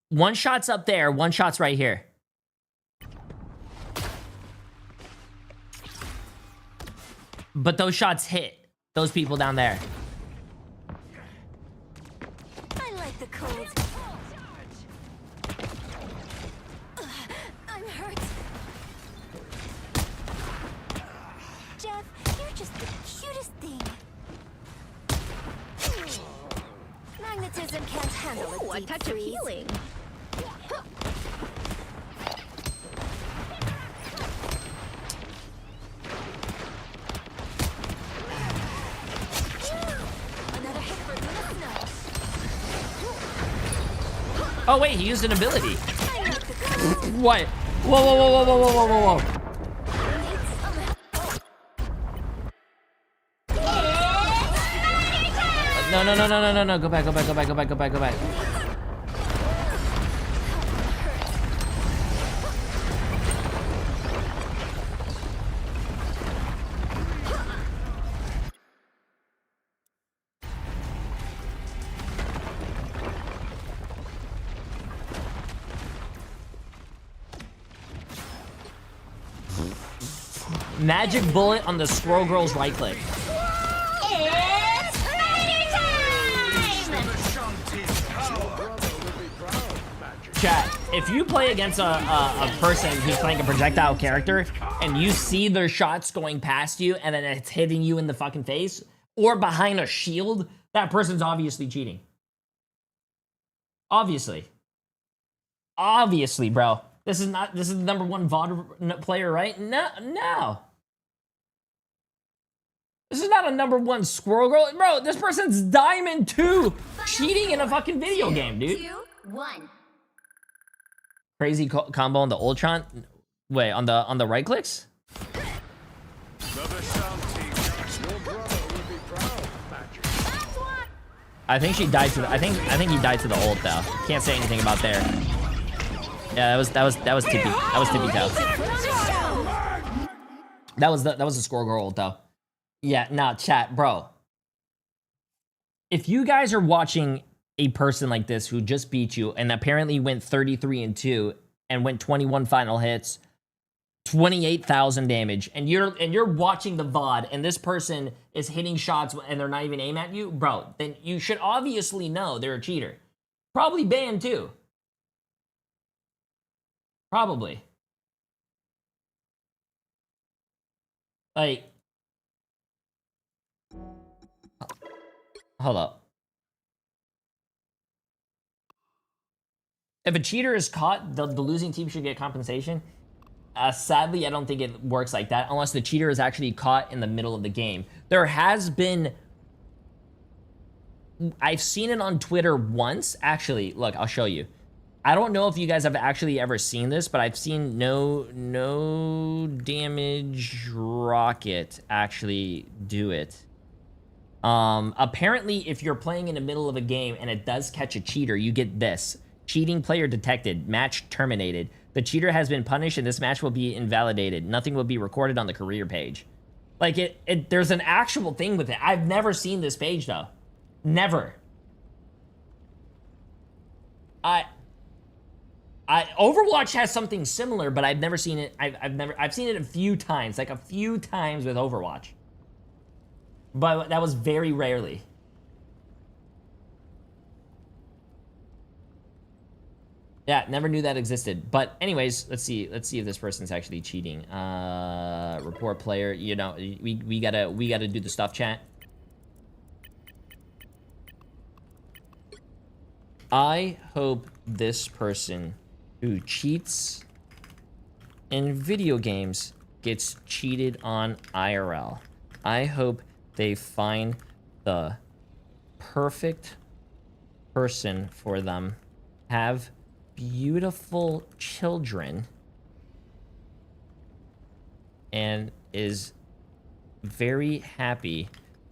One shot's up there, one shot's right here. But those shots hit those people down there. I like the cold. I'm hurt. Jeff, you're just the cutest thing. Magnetism can't handle a deep touch of healing. Another hit for Luna. Oh wait, he used an ability. I like the cold. What? Whoa. No. Go back. Magic bullet on the Squirrel Girl's right click. It's party time! Chat, if you play against a person who's playing a projectile character and you see their shots going past you and then it's hitting you in the fucking face or behind a shield, that person's obviously cheating. Obviously, bro. This is the number one VOD player, right? No. This is not a number one Squirrel Girl. Bro, this person's Diamond 2 cheating in a fucking video game, dude. 2, 1. Crazy combo on the Ultron. Wait, on the right clicks? I think she died to the, I think he died to the ult though. Can't say anything about there. Yeah, that was tippy. That was tippy toe. That was the Squirrel Girl ult though. Yeah, nah, chat, bro. If you guys are watching a person like this who just beat you and apparently went 33-2 and went 21 final hits, 28,000 damage, and you're watching the VOD and this person is hitting shots and they're not even aiming at you, bro, then you should obviously know they're a cheater. Probably banned too. Probably. Like, Hold up. If a cheater is caught, the losing team should get compensation. Sadly, I don't think it works like that unless the cheater is actually caught in the middle of the game. There has been... I've seen it on Twitter once. Actually, look, I'll show you. I don't know if you guys have actually ever seen this, but I've seen no damage rocket actually do it. Apparently, if you're playing in the middle of a game and it does catch a cheater, you get this. Cheating player detected. Match terminated. The cheater has been punished and this match will be invalidated. Nothing will be recorded on the career page. Like, there's an actual thing with it. I've never seen this page, though. Never. Overwatch has something similar, but I've never seen it. I've seen it a few times, like a few times with Overwatch. But that was very rarely. Yeah, never knew that existed. But anyways, let's see if this person's actually cheating. Report player, you know, we gotta do the stuff, chat. I hope this person who cheats in video games gets cheated on IRL. I hope they find the perfect person for them, have beautiful children, and is very happy,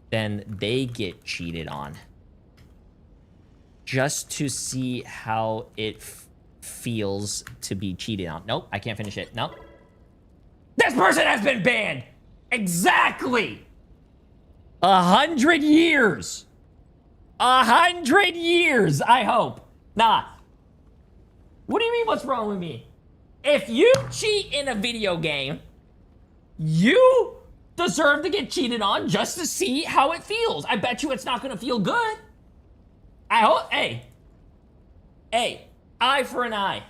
then they get cheated on. Just to see how it feels to be cheated on. Nope, I can't finish it. Nope. This person has been banned! Exactly! 100 years! 100 years, I hope. Nah. What do you mean, what's wrong with me? If you cheat in a video game, you deserve to get cheated on just to see how it feels. I bet you it's not gonna feel good. I hope, hey, eye for an eye.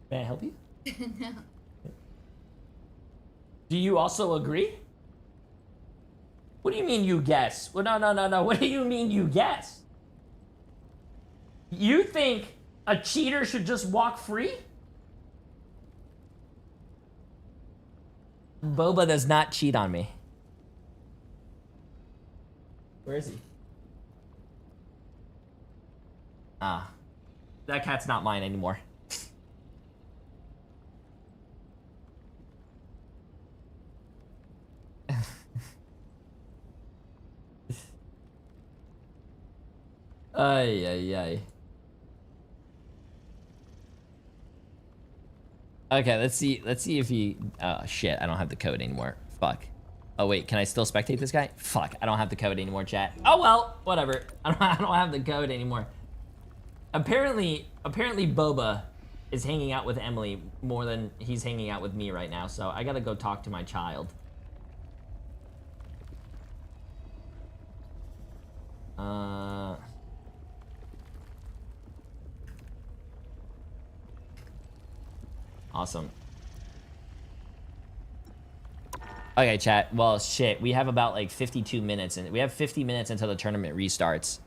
May I help you? No. Do you also agree? What do you mean you guess? Well, no. What do you mean you guess? You think a cheater should just walk free? Boba does not cheat on me. Where is he? Ah. That cat's not mine anymore. Ay. Okay, let's see if he... Oh, shit, I don't have the code anymore. Fuck. Oh, wait, can I still spectate this guy? Fuck, I don't have the code anymore, chat. Oh, well, whatever. I don't have the code anymore. Apparently Boba is hanging out with Emily more than he's hanging out with me right now, so I gotta go talk to my child. Awesome. Okay, chat. Well, shit. We have about like 52 minutes, and we have 50 minutes until the tournament restarts.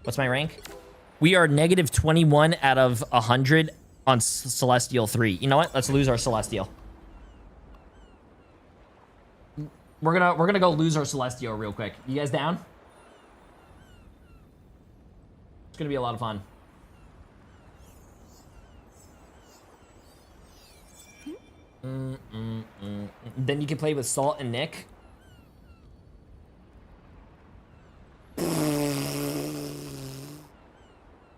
What's my rank? We are negative 21 out of 100 on Celestial 3. You know what? Let's lose our Celestial. We're gonna go lose our Celestial real quick. You guys down? It's gonna be a lot of fun. Then you can play with Salt and Nick.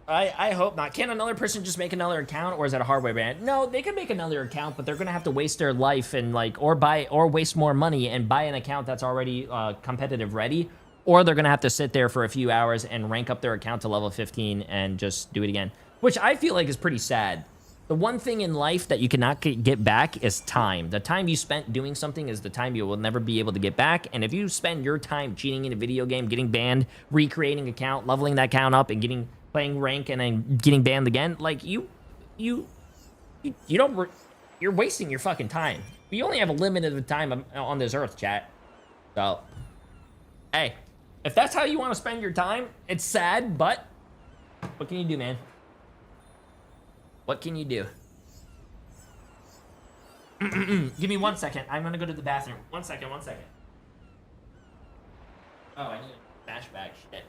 I hope not. Can another person just make another account, or is that a hardware ban? No, they can make another account, but they're gonna have to waste their life and like, or waste more money and buy an account that's already competitive ready, or they're gonna have to sit there for a few hours and rank up their account to level 15 and just do it again, which I feel like is pretty sad. The one thing in life that you cannot get back is time. The time you spent doing something is the time you will never be able to get back. And if you spend your time cheating in a video game, getting banned, recreating an account, leveling that account up, and playing rank and then getting banned again, like you don't you're wasting your fucking time. We only have a limited time on this earth, chat. So, hey, if that's how you want to spend your time, it's sad, but what can you do, man? What can you do? Give me 1 second. I'm gonna go to the bathroom. 1 second, 1 second. Oh, I need a flashback. Shit.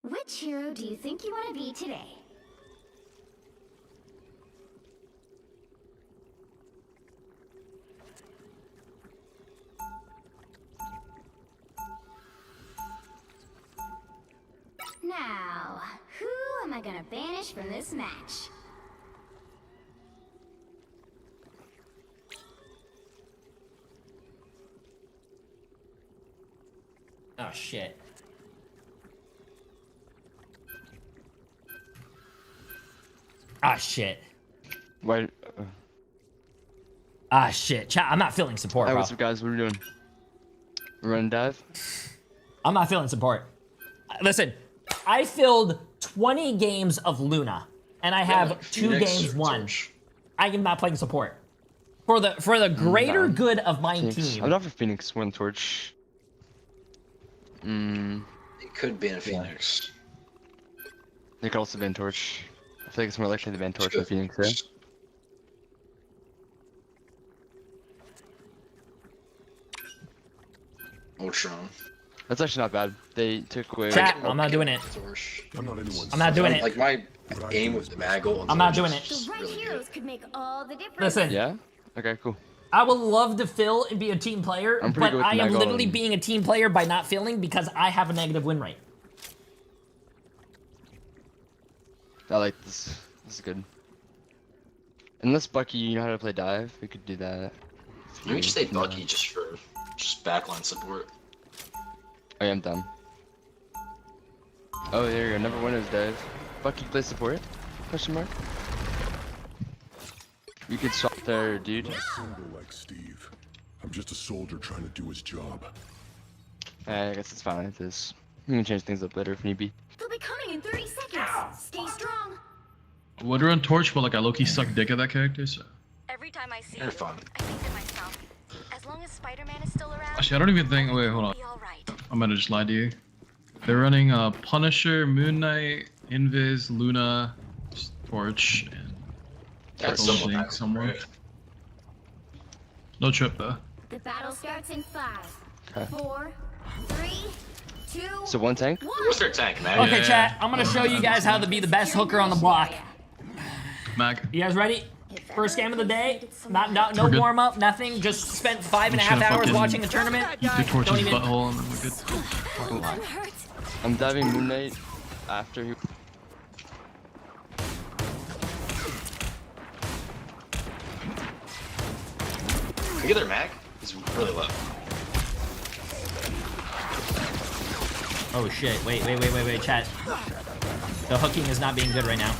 Which hero do you think you want to be today? Now, who am I gonna banish from this match? Oh, shit. Ah, shit. Wait. Ah, shit. Chat, I'm not feeling support, Hey, bro. what's up, guys? What are we doing? We're running dive? I'm not feeling support. Listen, I filled 20 games of Luna, and I have 2 games won. I am not playing support. For the greater good of my team. I'm not for Phoenix. One torch. It could be in Phoenix. They could also ban torch. I feel like it's more likely to ban torch than Phoenix, yeah? Ultron. That's actually not bad. They took away. Chat, I'm not doing it. I'm not doing it. Like my aim with the Maggle. I'm not doing it. The right heroes could make all the difference. Listen. Yeah? Okay, cool. I would love to fill and be a team player, I'm pretty but good with I am Maggle literally and- being a team player by not filling because I have a negative win rate. I like this. This is good. Unless Bucky, you know how to play dive, we could do that. You can stay Bucky just for backline support. Oh yeah, I'm done. Oh, there you go. Number 1 is dive. Bucky play support? Question mark. You could swap there, dude. Like Steve. I'm just a soldier trying to do his job. I guess it's fine like this. We can change things up later if need be. They'll be coming in 30 seconds. Stay strong. Would run torch, but like I low-key suck dick at that character, so. Every time I see You're fun. I think to myself, as long as Spider-Man is still around, Actually, I don't even think. Wait, hold on. be all right. I'm gonna just lie to you. They're running Punisher, Moon Knight, Invis, Luna, Torch, and That's Triple Link somewhere. No trip though. The battle starts in 5, Okay. 4, 3, 2, So 1 tank? 1. What's their tank, man? Okay, Yeah. chat, I'm gonna show you guys how to be the best hooker on the block. Mag. You guys ready? First game of the day, no We're good. warm up, nothing. Just spent 5.5 just gonna hours fucking watching the tournament. Eat the torch's Don't even- butthole and then we're good. I'm diving Moon Knight after he. Can we get their mag? He's really low. Oh shit! Wait, chat. The hooking is not being good right now.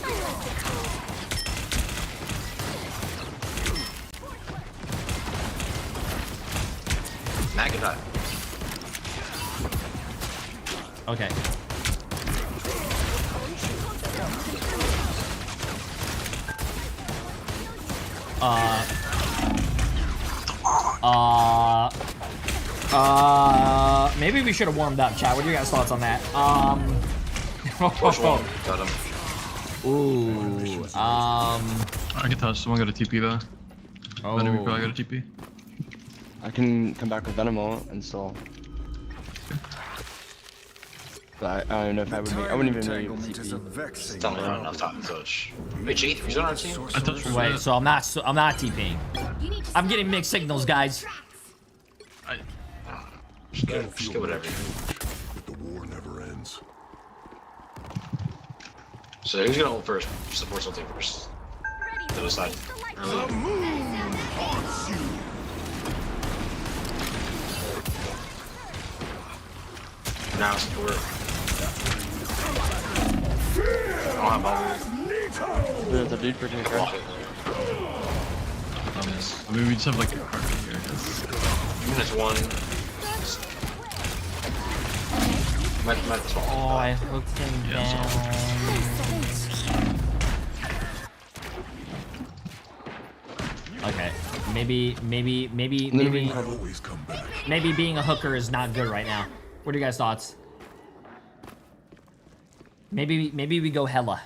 Mag and die. Okay. Maybe we should have warmed up, chat. What are your guys' thoughts on that? Push one. Got him. Ooh. I can touch. Someone got a TP though. Oh. Venom, you probably got a TP. I can come back with Venom ult and stall. But I don't know if I would. I wouldn't even know you TP. Still not enough time to touch. Wait, Jay3's on our team? I touched. Wait, so I'm not TPing. I'm getting mixed signals, guys. Just get whatever. But the war never ends. So who's gonna ult first? Support something first. The other side. Now support. I don't have bubble. There's a dude pretty aggressive. I mean, we just have like a card here. Units one. Might Oh, I hooked him down. Okay, maybe being a hooker is not good right now. What are your guys' thoughts? Maybe we go Hella.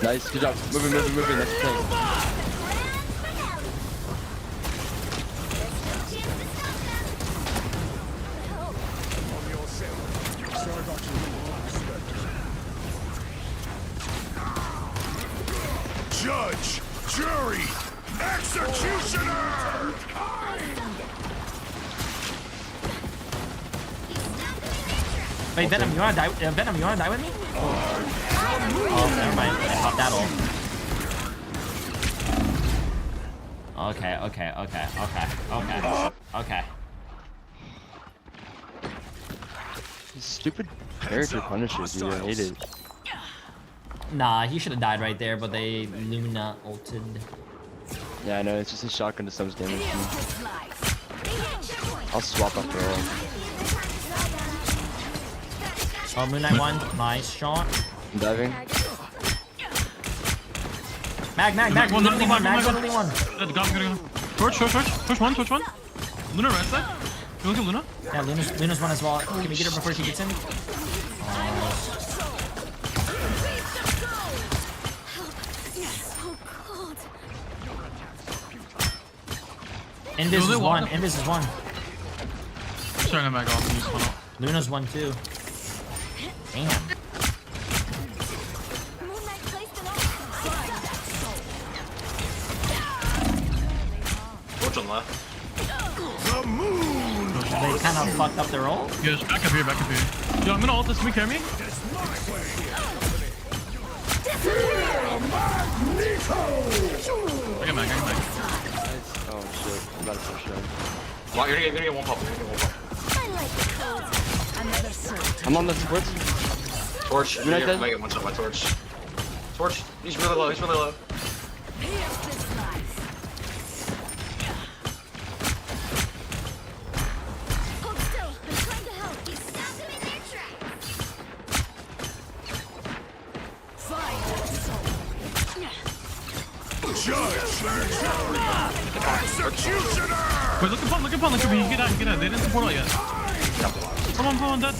Nice, good job. Moving. That's the thing. Judge, jury, executioner! Wait, Venom, you wanna die? Venom, you wanna die with me? Oh, never mind. I popped that ult. Okay. These stupid character punishes, dude. I hate it. Nah, he should have died right there, but they Luna ulted. Yeah, I know. It's just a shotgun to some damage. I'll swap after all. Oh, Moon Knight 1. Nice shot. I'm diving. Mag. Literally one. Go. Torch one. Luna right side. You look at Luna? Yeah, Luna's one as well. Can we get her before she gets in? Invis is one. I'm trying to mag off and use one out. Luna's one too. Damn. Torch on left. They kind of fucked up their ult. Yeah, just back up here. Yo, I'm gonna ult this. Can we carry me? I got mag. Oh shit. I'm about to push that. Well, you're gonna get one pop. I'm on the support. Torch. You're not dead? I get one shot by Torch. Torch. He's really low. Wait, look upon. Get out. They didn't support all yet. Come on, dead.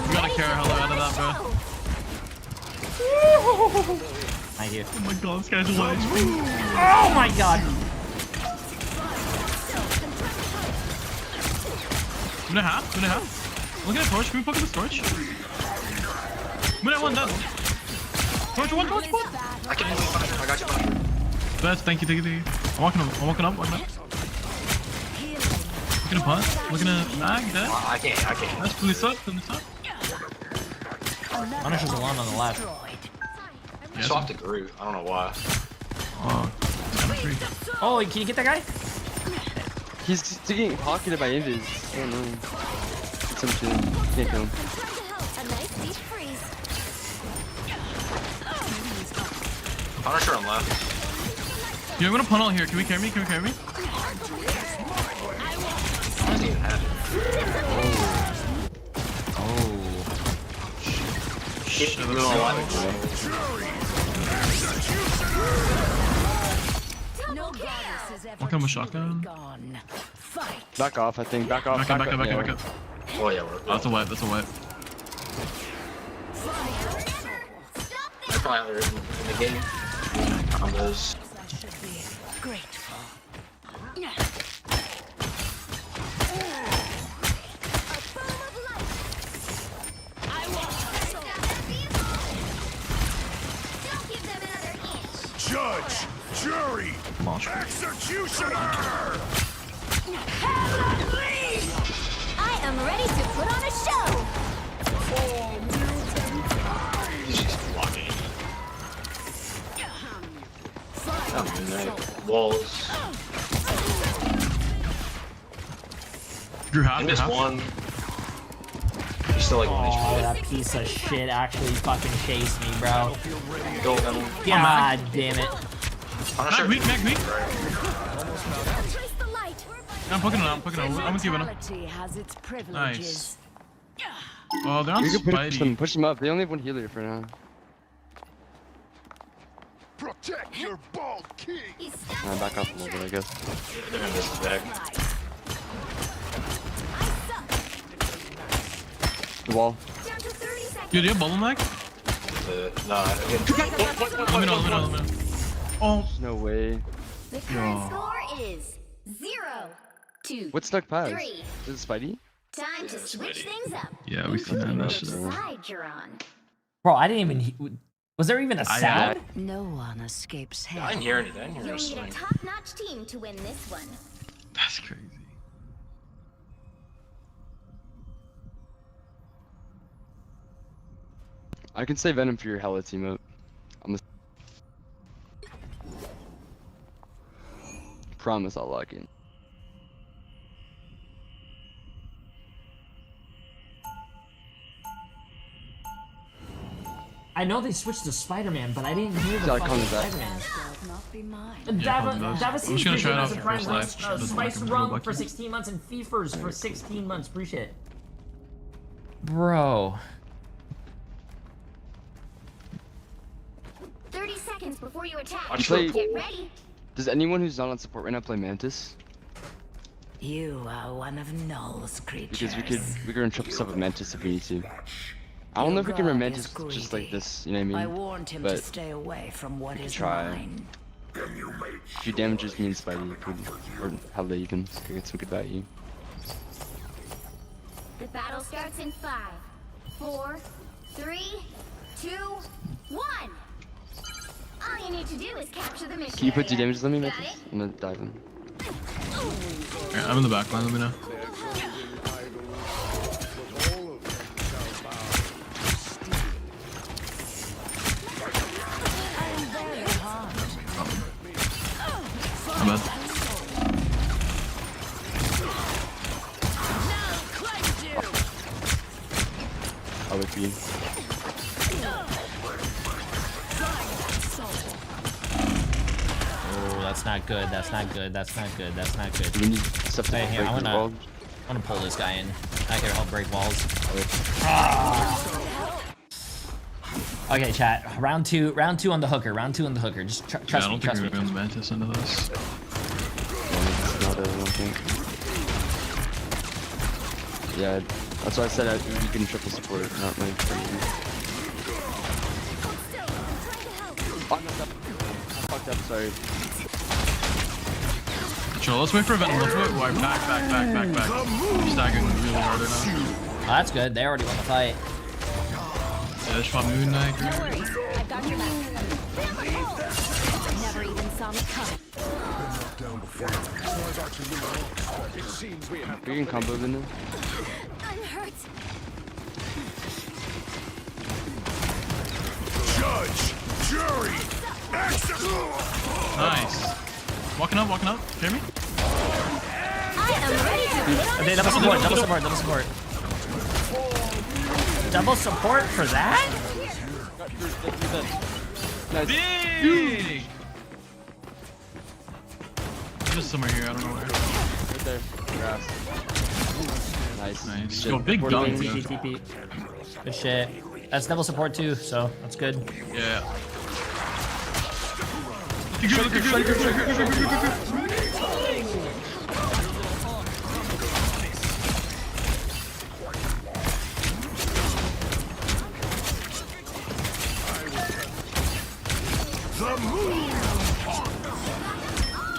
You gotta carry Hello out of that, bro. Thank you. Oh my god, this guy's away. Oh my god. Gonna have. Look at the torch. Can we fuck with this torch? One dead. Torch one. I can hit you. I got you. Best, thank you. I'm walking up. Looking at punt. Looking at mag, dead. I can't. That's police up. Punisher's alone on the left. I swapped to Groot. I don't know why. Oh, kind of free. Oh, can you get that guy? He's getting pocketed by Invis. I don't know. It's some shit. Can't kill him. Punisher on left. Yeah, I'm gonna punt all here. Can we carry me? Can we carry me? Keep them alive. I'll come with shotgun. Back off, I think. Back off. Back up. Oh yeah, Oh, that's a wipe. That's a wipe. They're probably in the game. Combos. Judge, jury, executioner! I am ready to put on a show. He's just blocking. Oh, nice. Walls. Drew half. I missed one. He's still like one Oh, HP. that piece of shit actually fucking chased me, bro. Go, Venom. God damn it. Punisher. Mag weak. Trace the light. I'm poking it out. I'm with you, Venom. Nice. Oh, they're on You can Spidey. push them up. They only have one healer for now. Protect your bald king! Back off a little bit, I guess. They're gonna miss his bag. The wall. Yo, do you have bubble mag? Nah, Let me know. Oh, no way. The current score is 0-2. What's stuck pass? 3. Is it Spidey? Time to switch things up. yeah, we see that in this shit. Side you're on. Bro, I didn't even. Was there even a sound? No one escapes hell. I didn't hear anything. You'll need a top-notch team to win this one. That's crazy. I can say Venom for your Hella teamote. Promise I'll lock in. I know they switched to Spider-Man, but I didn't hear the Gotta fucking come back. Spider-Man. Yeah, I'm just gonna try it out for first life. Spice Rum for 16 months and Feefers for 16 months. Appreciate it. Bro. 30 seconds before you attack. Actually, Get ready. does anyone who's not on support right now play Mantis? You are one of Null's creatures. Because we could triple stuff with Mantis if we need to. I don't know if we can run Mantis just like this, you know what I mean? warned him but to stay away from what is try. mine. If you damages me and Spidey, you could, or Hella even, get some good value. The battle starts in 5, 4, 3, 2, 1. All you need to do is capture the mission. Can you put 2 damages on me, Got Mantis? it? I'm gonna dive in. Alright, I'm in the back line, let me know. I'm bad. I'll wait for you. Oh, that's not good. That's not good. That's not good. That's not good. We need stuff to Hey, break here, I these walls. wanna pull this guy in. I can help break walls. Okay, chat. Round two on the hooker. Round 2 on the hooker. Just trust I me. don't think Trust we me. runs Mantis into this. Yeah, that's why I said you can triple support, not like crazy. Oh, no, I fucked up, sorry. Chill, let's wait for a Venom. Let's wait. Why? Back. You're staggering really harder now. Oh, that's good. They already won the fight. Yeah, they shot Moon Knight. No worries, I've got your back. Never even saw me coming. We can combo in there. I'm hurt. Judge, jury, Nice. Walking up. Hear me? I am ready to Okay, double support. Double support for that? Nice. Big! just somewhere here. I don't know where. Right there. Grass. Nice. Nice. Shit. Yo, big dunk. TP, TP. Good shit. That's double support too, so that's good. Yeah.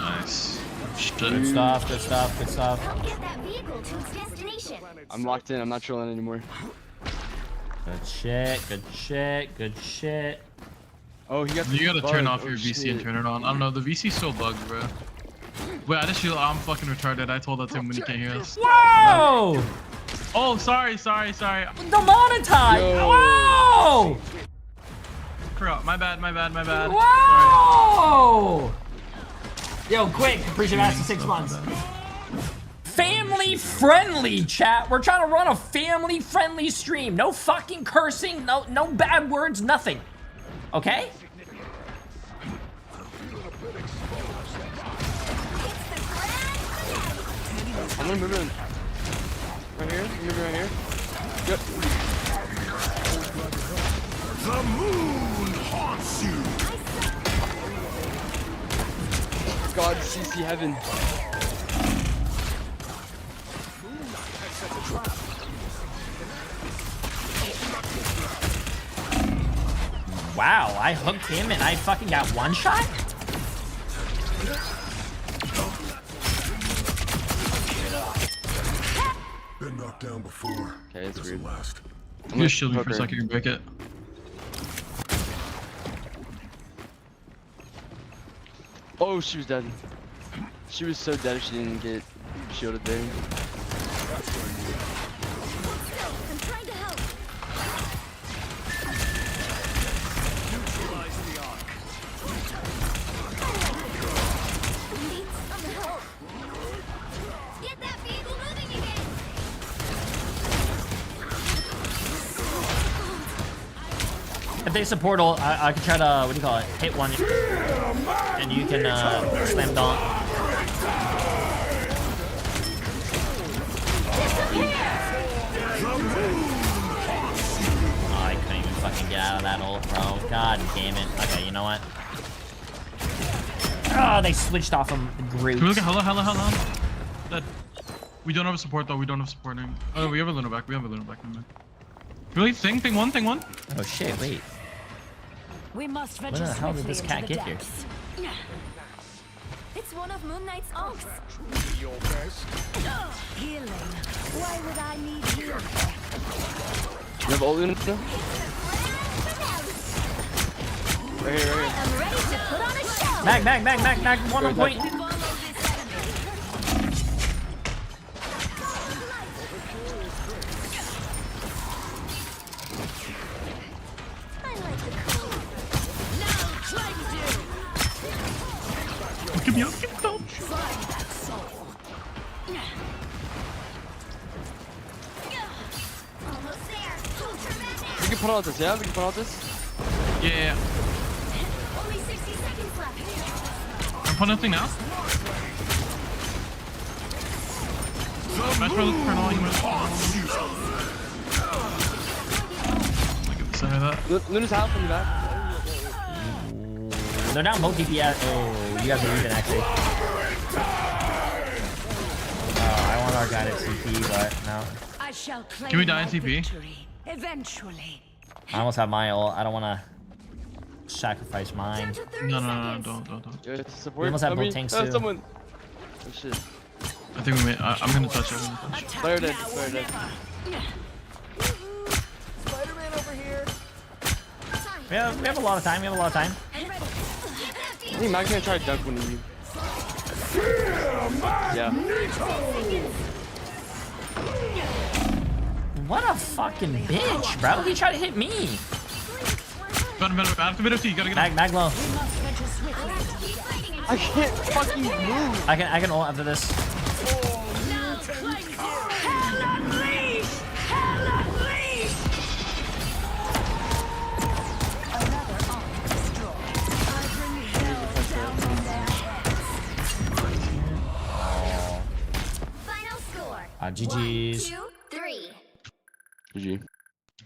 Nice. Shit. Good stuff, good stuff, good stuff. Get that vehicle to its destination. I'm locked in. I'm not trolling anymore. Good shit, good shit, good shit. Oh, he got. You gotta bug. turn off Oh, your VC shit. and turn it on. I don't know. The VC's so bugged, bro. Wait, I just feel I'm fucking retarded. I told that to him when he can't hear us. Whoa! Oh, sorry. Demonetized! Whoa! Crap. My bad. Whoa! Yo, quick! Appreciate that for 6 months. Family friendly, chat. We're trying to run a family friendly stream. No fucking cursing. No bad words. Nothing. Okay? I'm gonna move in. Right here. Move right here. Yep. The moon haunts you. God, CC heaven. Wow, I hooked him and I fucking got one shot? Been knocked down before. Okay, it's Doesn't weird. last. I'm just shield me for a second and break it. Oh, she was dead. She was so dead if she didn't get shielded there. I'm trying to help. Need some help. Get that vehicle moving again. If they support ult, I can try to, what do you call it? Hit one. And you can slam dunk. Oh, I couldn't even fucking get out of that ult, bro. God damn it. Okay, you know what? Oh, they switched off from the Groot. Can we look at Hella? Dead. We don't have a support though. We don't have support name. Oh, we have a Luna back. Never mind. Really? Thing one. Oh shit, wait. We must Where the hell did this cat get here? It's one of Moon Knight's oaks. Healing. Why would I need healing? You have ult in still? Right here. I'm ready to put on a show. Mag, 1 on point. Give me up. We can put out this, yeah? We can put out this? Yeah. Only 60 seconds left. I'm putting nothing now. Match for turn on. Look at the center of that. Luna's out from the back. They're down both DPS. Oh, you guys are leaving actually. I want our guy at CP, but no. I shall claim Can we die in my TP? victory eventually. I almost have my ult. I don't want to sacrifice mine. No, don't. Yeah, support. We almost have both tanks too. Someone. Oh shit. I think we may. I'm gonna touch it. Fire dead. Spider-Man over here. We have a lot of time. I think Mag's gonna try to dunk one of you. Yeah. What a fucking bitch, bro. He tried to hit me. After bit of T, you gotta get Mag low. I can't fucking move. I can ult after this. GG's. 1, 2, 3. GG.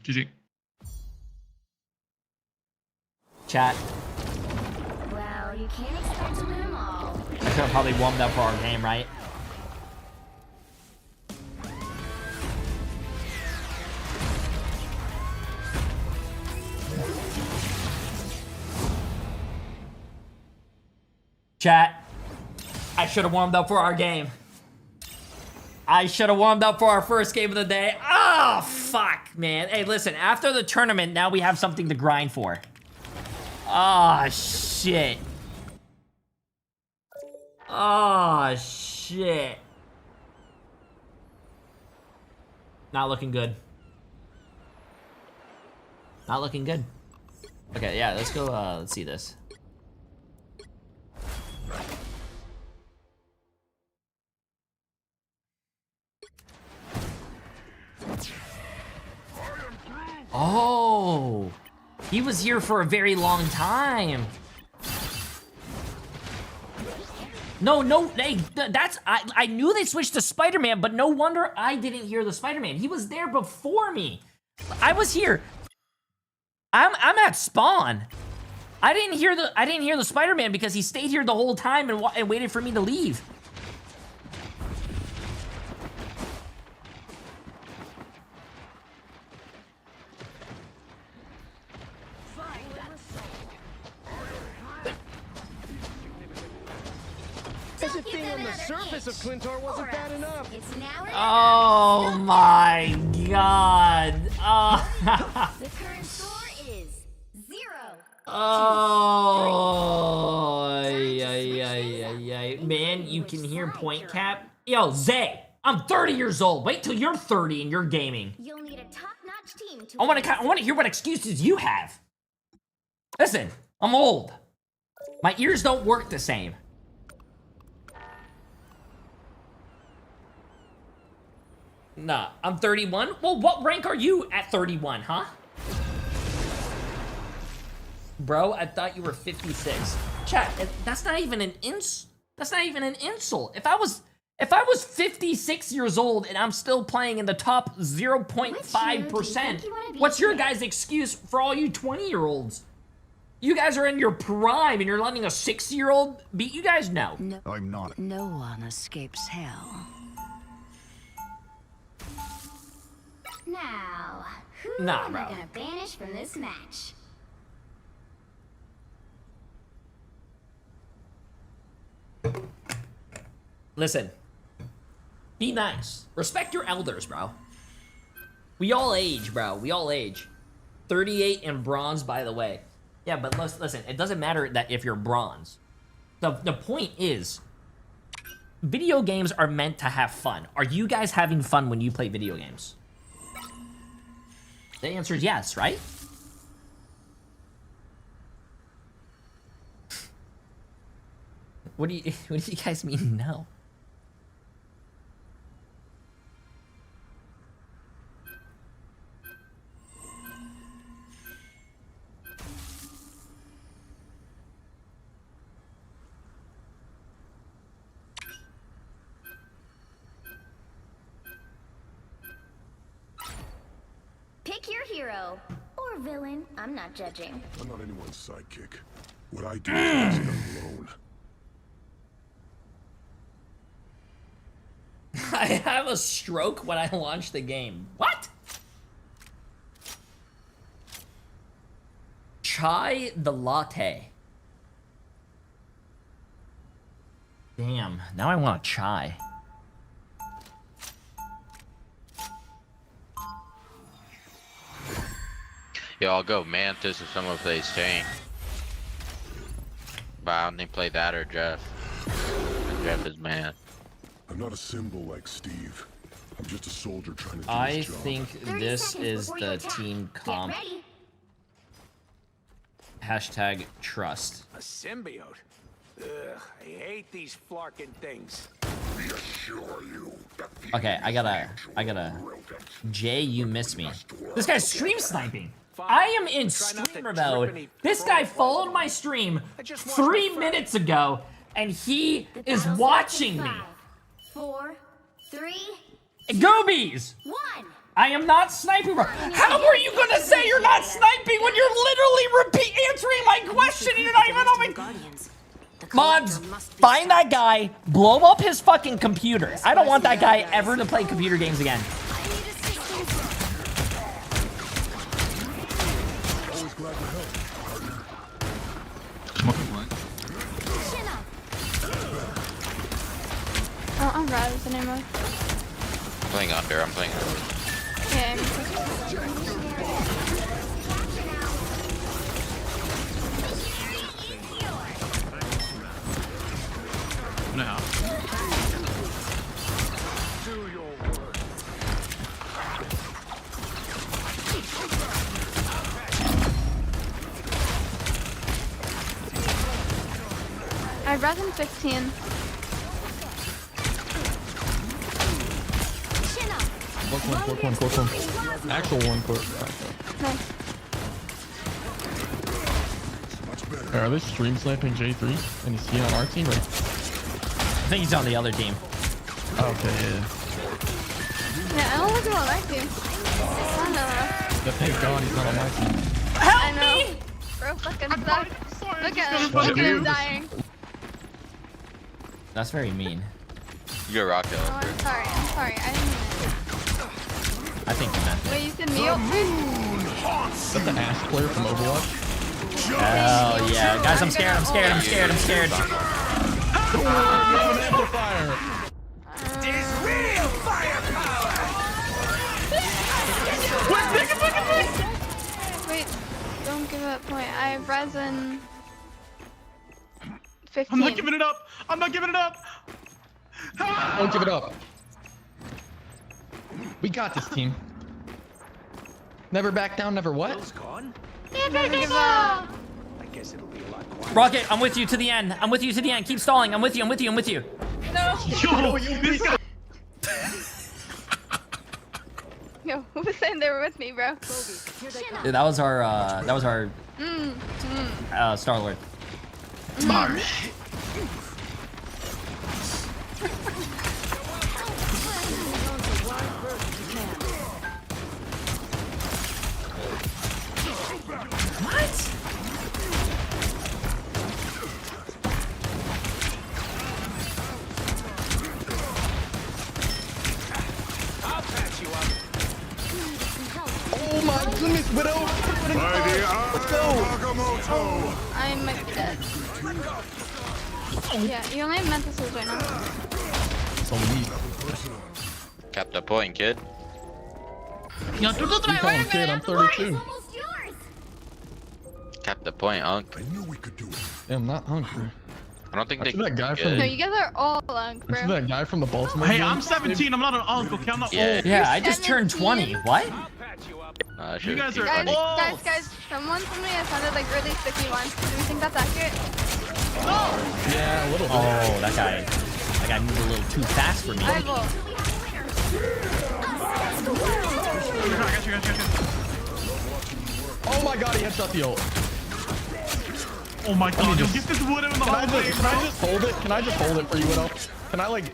GG. Chat. Well, you can't expect to win them all. I could have probably warmed up for our game, right? Chat. I should have warmed up for our game. I should have warmed up for our first game of the day. Oh, fuck, man. Hey, listen, after the tournament, now we have something to grind for. Oh, shit. Oh, shit. Not looking good. Not looking good. Okay, yeah, let's go, let's see this. Oh, he was here for a very long time. No, hey, that's, I knew they switched to Spider-Man, but no wonder I didn't hear the Spider-Man. He was there before me. I was here. I'm at spawn. I didn't hear the Spider-Man because he stayed here the whole time and waited for me to leave. As if being on the surface of Clintar wasn't bad enough. It's now Oh my god. The current score is 0. Oh, man, you can hear point cap. Yo, Zay, I'm 30 years old. Wait till you're 30 and you're gaming. You'll need a top-notch team to I want to hear what excuses you have. Listen, I'm old. My ears don't work the same. Nah, I'm 31. Well, what rank are you at 31, huh? Bro, I thought you were 56. Chat, that's not even an that's not even an insult. If I was 56 years old and I'm still playing in the top 0.5%, what's your guys' excuse for all you 20-year-olds? You guys are in your prime and you're letting a 6-year-old beat you guys? No. I'm not. No one escapes hell. Now, who Nah, am bro. I gonna banish from this match? Listen. Be nice. Respect your elders, bro. We all age, bro. We all age. 38 and bronze, by the way. Yeah, but listen, it doesn't matter that if you're bronze. The point is, video games are meant to have fun. Are you guys having fun when you play video games? The answer is yes, right? What do you guys mean no? Pick your hero. Or villain. I'm not judging. I'm not anyone's sidekick. What I do is stand alone. I have a stroke when I launch the game. What? Chai the latte. Damn, now I want a chai. Yeah, I'll go Mantis if someone plays tank. But I don't think play that or Jeff. Jeff is man. I'm not a symbol like Steve. I'm just a soldier trying to do I his job. think this is the team comp. Hashtag trust. A symbiote? Ugh, I hate these flarkin' things. Reassure you that the Okay, I gotta. Jay, you miss me. This guy's stream sniping. I am in streamer mode. This guy followed my stream 3 minutes ago, and he is watching me. 4, 3, Goobies! I am not sniping, bro. How are you gonna say you're not sniping when you're literally answering my question and you're not even on my... Mods, find that guy, blow up his fucking computer. I don't want that guy ever to play computer games again. Oh, I'm Raz, the name of. I'm playing under. I'm playing under. Yeah. Now. I Raz in 15. Court one. Actual one court. Nice. Are they stream sniping J3? And is he on our team? Or? I think he's on the other team. Okay, yeah. Yeah, I don't think he's on my team. I know. Yeah, thank God he's not on my team. Help me! Bro fucking sucks. Look at him. Look at him dying. That's very mean. You go rock hill. Oh, I'm sorry. I didn't mean it. I think you meant it. Wait, you said me? Is that the Ash player from Overwatch? Oh yeah, guys, I'm scared. There's real firepower! Wait, don't give up point. I have resin 15. I'm not giving it up. Don't give it up. We got this, team. Never back down, never what? Never give up. I guess it'll be a lot quieter. Rocket, I'm with you to the end. Keep stalling. I'm with you. No. Yo, who was saying they were with me, bro? Dude, that was our Star-Lord. What? I'll patch you up. Oh my goodness, Widow! Let's go! I might be dead. Yeah, you only have Mantises right now. So weak. Kept a point, kid. You call him kid, I'm 32. Kept the point, Unk. I knew we could do it. Yeah, I'm not hungry. I don't think they that guy can from No, you guys are all lunk, bro. that guy from the Baltimore Hey, game? I'm 17. I'm not an uncle. Okay, I'm not old. Yeah, I just turned 20. What? You guys are Guys, old. guys, somebody has sounded like really sticky once. Do we think that's accurate? Yeah, a little bit. Oh, that guy moved a little too fast for me. I will. Oh my God, he headshot the ult. Oh my God, you'll get this wood in the Can I hallway, just hold it? Can I just hold it for you, Widow? Can I like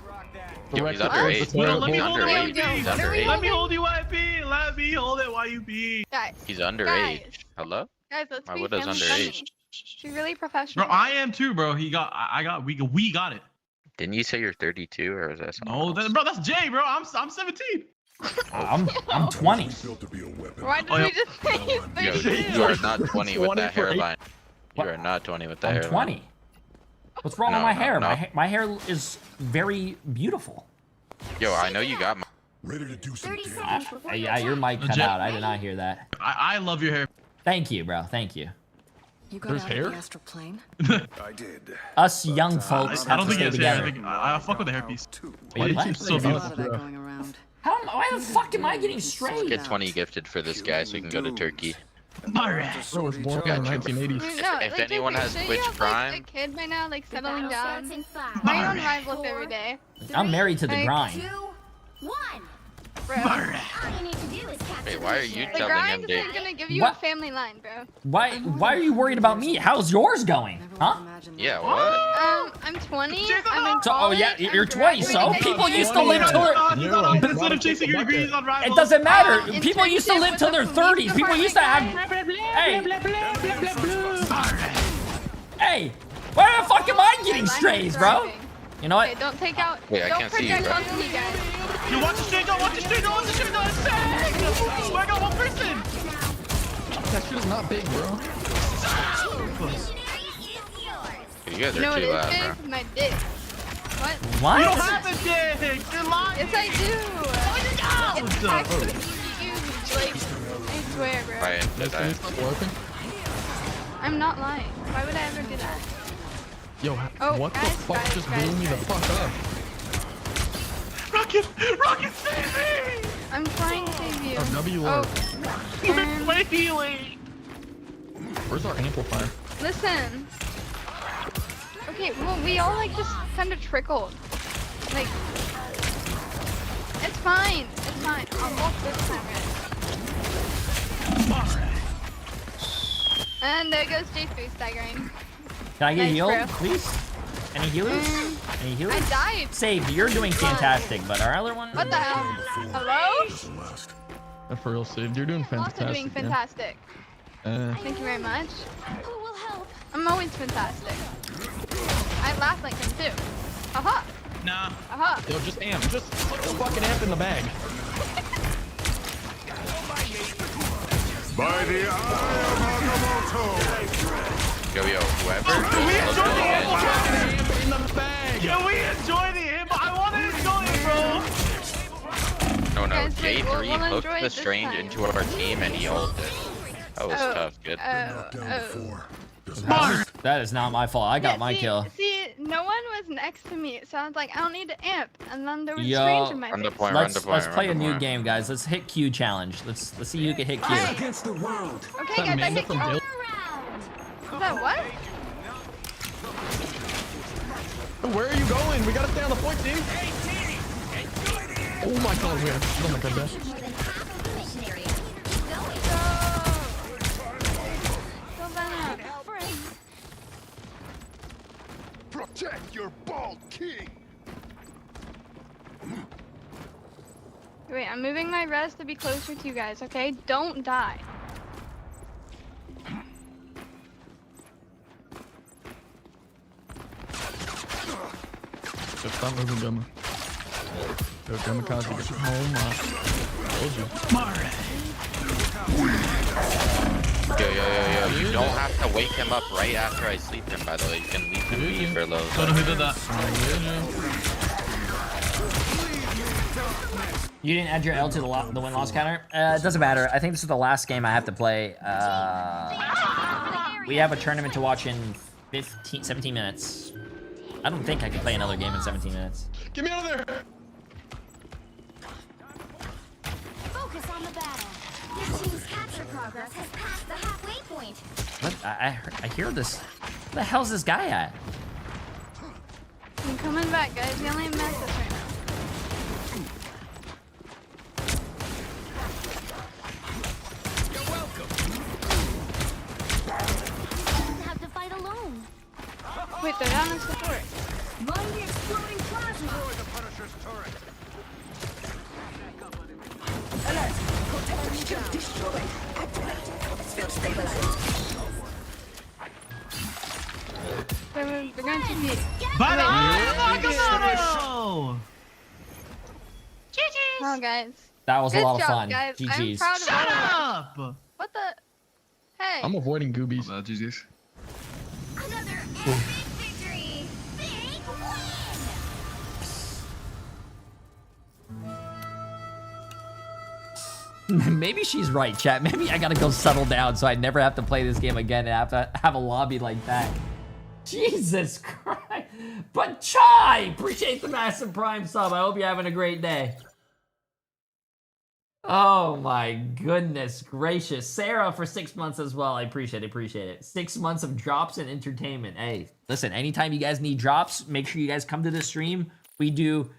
Yo, he's direct underage. it towards the Widow, let me hold it while Underage. you He's be. underage. Let me hold you while you be. Let me hold it while you be. Guys, He's underage. Hello? guys, let's My be widow's family underage. friendly. Be really professional. Bro, I am too, bro. We got it. Didn't you say you're 32 or was that something No, else? bro, that's Jay, bro. I'm 17. I'm 20. Why did we just say he's Yo, 32? you are not 20 with 20 that for eight. hairline. You What? are not 20 with that I'm hairline. 20. What's wrong No, with my no, hair? no. My hair is very beautiful. Yo, I know you got my... Ready to do some damage. Yeah, your mic cut out. I did not hear that. I love your hair. Thank you, bro. Thank you. You There's got out hair? of the astral plane? I did. Us young folks I have don't to think stay it's hair. I together. think I fuck with the hairpiece. Why do you What? keep So saying There's a lot that, of that bro? going around. Why the fuck am I getting straight? Get 20 gifted for this guy so we can go to Turkey. Alright. Bro was born in the 1980s. No, If like, anyone JP, has so you Twitch have, Prime- like, a kid by now, like settling down. Why are you on Rivals every day? I'm married to the Like, grind. bro. All you need to do is capture Wait, why are you the telling him, grind Dave? is gonna give you What? a family line, bro. Why are you worried about me? How's yours going? Huh? Yeah, what? I'm 20. I'm in So, college. you're 20, so people used to live till Instead of chasing your degrees on rivals. it doesn't matter. People used to live till their 30s. People used to have. Hey, where the fuck am I getting strays, bro? You know what? Okay, don't take out. Wait, I don't can't see you, project bro. onto me, guys. You watch the straight, don't watch the straight, don't watch the straight, don't watch I got one person. That shit is not big, bro. You guys You know are what too it loud, is? bro. My dick. What? What? You don't have a dick. You're lying. Yes, I do. Oh, It's you actually huge. Like, I swear, bro. Ryan, I'm not lying. Why would I ever do that? Yo, Oh, what guys, the fuck guys, just guys, blew me the guys. fuck up? Rocket, save me! I'm trying to save you. A W Oh, Way healing. Where's our amplifier? listen. Okay, well, we all like just kind of trickled. Like, it's fine. It's fine. I'll walk this time, guys. And there goes J3 staggering. Can I get Nice, healed, bro. please? Any healers? Any healers? I died. Save, you're doing fantastic, but our other one? What the hell? Hello? For real, Sid, you're doing I'm also fantastic. doing fantastic. Thank you very much. Who will help? I'm always fantastic. I laugh like him too. Aha! Nah. Aha! Yo, just amp. Just put the fucking amp in the bag. By the eye of Yo, whoever. Can we enjoy the amp in the bag? Can we enjoy the amp? I want to enjoy it, bro. No, Guys, wait, J3 we'll hooked enjoy it the this strange time. into our team and he ulted. That was tough, good. That is not my fault. I got my kill. See, no one was next to me, so I was like, I don't need to amp. And then there was a Yo, strange in my Run the face. point, run the let's point. play a run the new point. game, guys. Let's hit Q challenge. Let's see who can hit Q. Okay, guys, I hit from Q. Dil- Is that what? Where are you going? We gotta stay on the point, team. Oh my god, we're oh my god, Dash. Go back. Protect your bald king. Wait, I'm moving my res to be closer to you guys, okay? Don't die. Just stop moving, Gamma. Yo, Gamma Kazi. Oh my. Told you. Yo. You don't have to wake him up right after I sleep him, by the way. You can leave him be for low. Don't know who did that. You didn't add your L to the win-loss counter? It doesn't matter. I think this is the last game I have to play. We have a tournament to watch in 17 minutes. I don't think I can play another game in 17 minutes. Get me out of there! Focus on the battle. Your team's capture progress has passed the halfway point. What? I hear this. Where the hell's this guy at? I'm coming back, guys. We only mess us right now. Have to fight alone. Wait, they're down in support. Run the exploding plasma. Destroy the Punisher's turret. Alert. Protection destroyed. Spell stabilized. They're going to be. Oh, guys. That was Good a lot job, of fun. guys. I'm GG's. proud of all of us. What the? Hey. I'm avoiding goobies. GG's. Another epic victory. Big win. Maybe she's right, chat. Maybe I gotta go settle down so I never have to play this game again and have to have a lobby like that. Jesus Christ. But Chai! Appreciate the massive prime sub. I hope you're having a great day. Oh my goodness gracious. Sarah for 6 months as well. I appreciate it. 6 months of drops and entertainment. Hey, listen, anytime you guys need drops, make sure you guys come to the stream. We do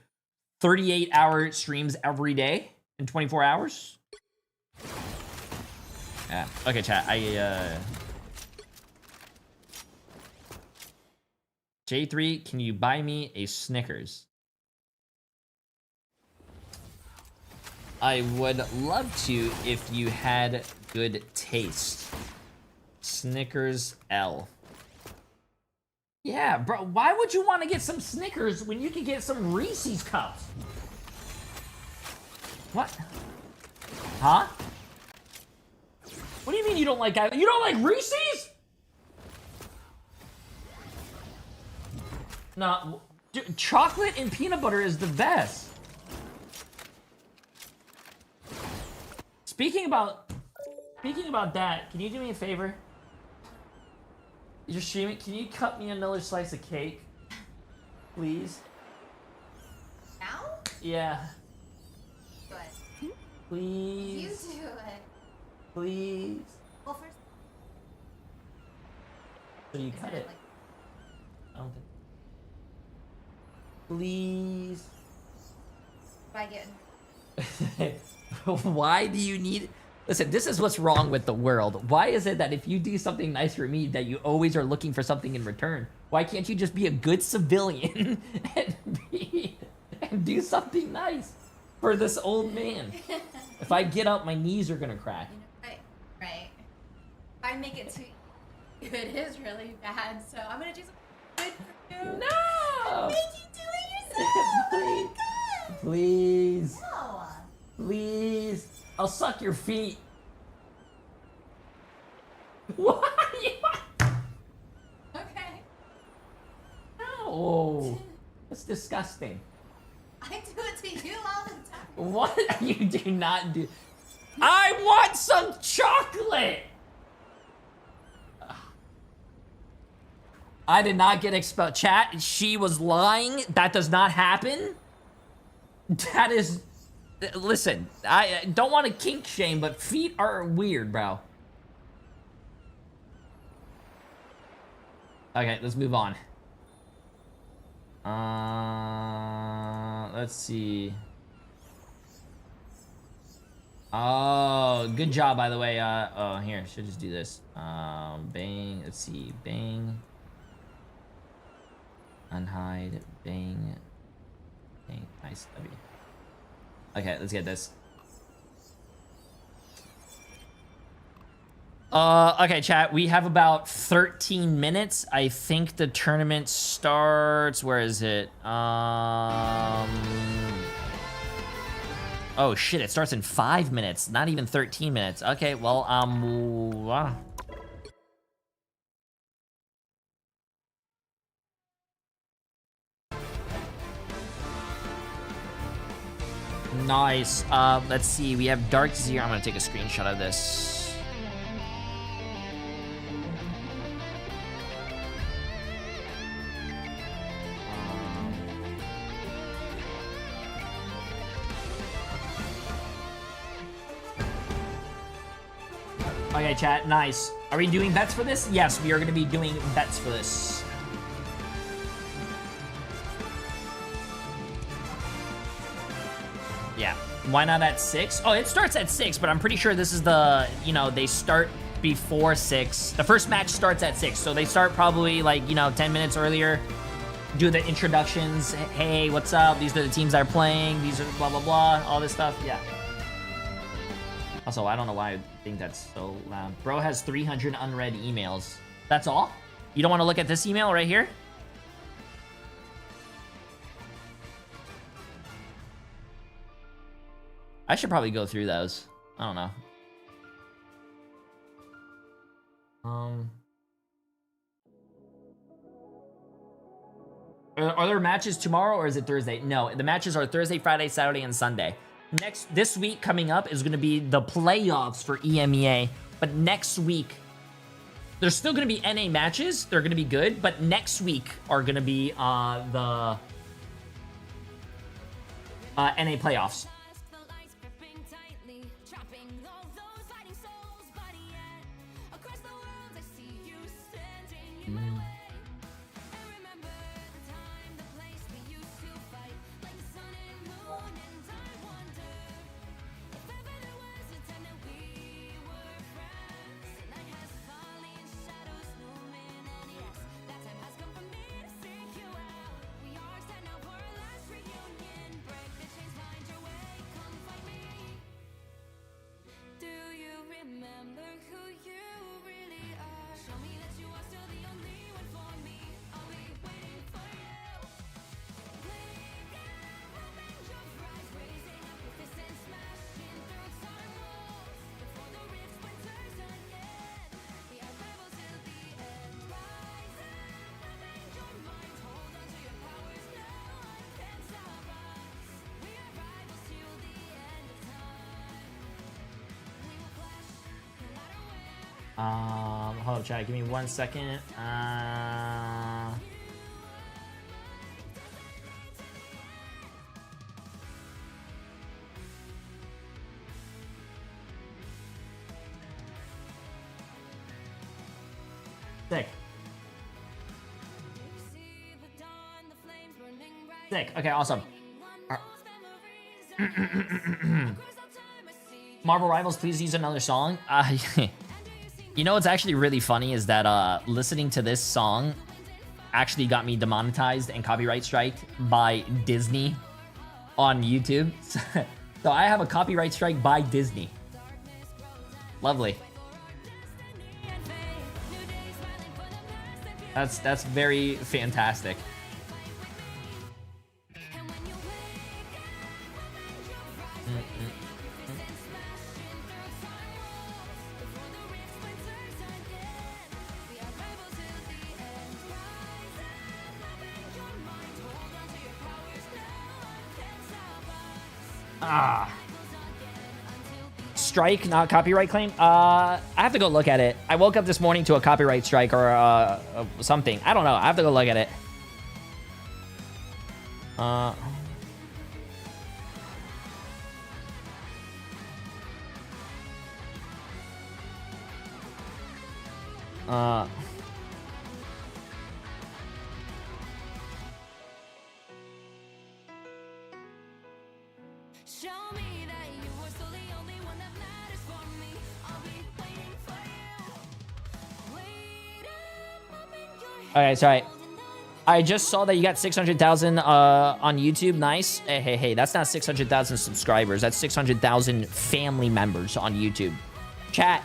38-hour streams every day. in 24 hours. Yeah. Okay, chat. J3, can you buy me a Snickers? I would love to if you had good taste. Snickers L. Yeah, bro, why would you want to get some Snickers when you could get some Reese's Cups? What? Huh? What do you mean you don't like that? You don't like Reese's? No, dude, chocolate and peanut butter is the best. Speaking about that, can you do me a favor? You're streaming. Can you cut me another slice of cake, please? Now? Yeah. Good. Please. You do it. Please. Well, first. So you cut it. I don't think. Please. By getting. Why do you need... Listen, this is what's wrong with the world. Why is it that if you do something nice for me, that you always are looking for something in return? Why can't you just be a good civilian and do something nice for this old man? If I get up, my knees are gonna crack. Right. If I make it too good, it is really bad, so I'm gonna do something good for you. No! I'll make you do it yourself! Please. Oh my God. Please. No. Please. I'll suck your feet. What? Okay. No. That's disgusting. I do it to you all the time. What? You do not do. I want some chocolate. I did not get expelled. Chat, she was lying. That does not happen. That is... Listen, I don't want to kink shame, but feet are weird, bro. Okay, let's move on. Let's see. Oh, good job, by the way. Oh, here, should just do this. Bang. Let's see. Bang. Unhide. Bang. Bang. Nice. W. Okay, let's get this. Okay, chat, we have about 13 minutes. I think the tournament starts, where is it? Oh shit, it starts in 5 minutes, not even 13 minutes. Okay, well, nice. Let's see. We have Dark Zero. I'm gonna take a screenshot of this. Okay, chat. Nice. Are we doing bets for this? Yes, we are gonna be doing bets for this. Yeah, why not at 6? Oh, it starts at 6, but I'm pretty sure this is the, you know, they start before 6. The first match starts at 6, so they start probably like, you know, 10 minutes earlier. Do the introductions. Hey, what's up? These are the teams that are playing. These are blah, blah, blah. All this stuff. Yeah. Also, I don't know why I think that's so loud. Bro has 300 unread emails. That's all? You don't want to look at this email right here? I should probably go through those. I don't know. Are there matches tomorrow or is it Thursday? No, the matches are Thursday, Friday, Saturday, and Sunday. This week coming up is going to be the playoffs for EMEA. But next week, there's still going to be NA matches. They're going to be good. But next week are going to be the NA playoffs. Hold up, chat. Give me 1 second. Sick. Sick. Okay, awesome. Marvel Rivals, please use another song. You know what's actually really funny is that listening to this song actually got me demonetized and copyright striked by Disney on YouTube. So I have a copyright strike by Disney. Lovely. That's very fantastic. Strike, not copyright claim. I have to go look at it. I woke up this morning to a copyright strike or something. I don't know. I have to go look at it. Okay, sorry. I just saw that you got 600,000 on YouTube. Nice. Hey, that's not 600,000 subscribers. That's 600,000 family members on YouTube. Chat,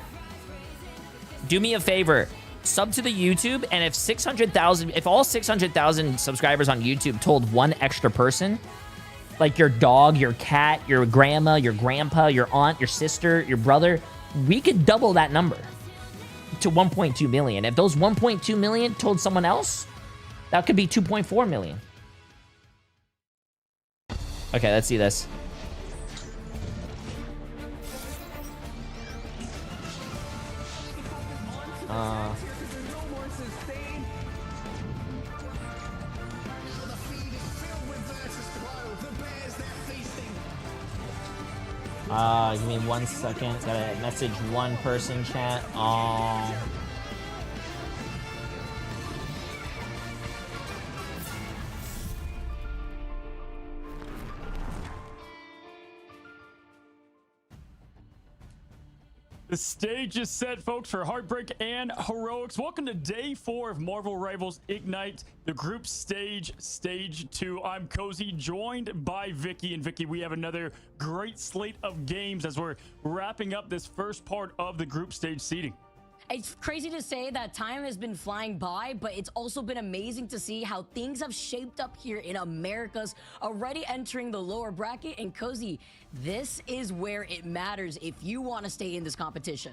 do me a favor. Sub to the YouTube, and if all 600,000 subscribers on YouTube told one extra person, like your dog, your cat, your grandma, your grandpa, your aunt, your sister, your brother, we could double that number to 1.2 million. If those 1.2 million told someone else, that could be 2.4 million. Okay, let's see this. Give me 1 second. Gotta message one person, chat. The stage is set, folks, for Heartbreak and Heroics. Welcome to day 4 of Marvel Rivals Ignite, the group stage, stage 2. I'm Cozy, joined by Vicky. And Vicky, we have another great slate of games as we're wrapping up this first part of the group stage seeding. It's crazy to say that time has been flying by, but it's also been amazing to see how things have shaped up here in Americas, already entering the lower bracket. And Cozy, this is where it matters if you want to stay in this competition.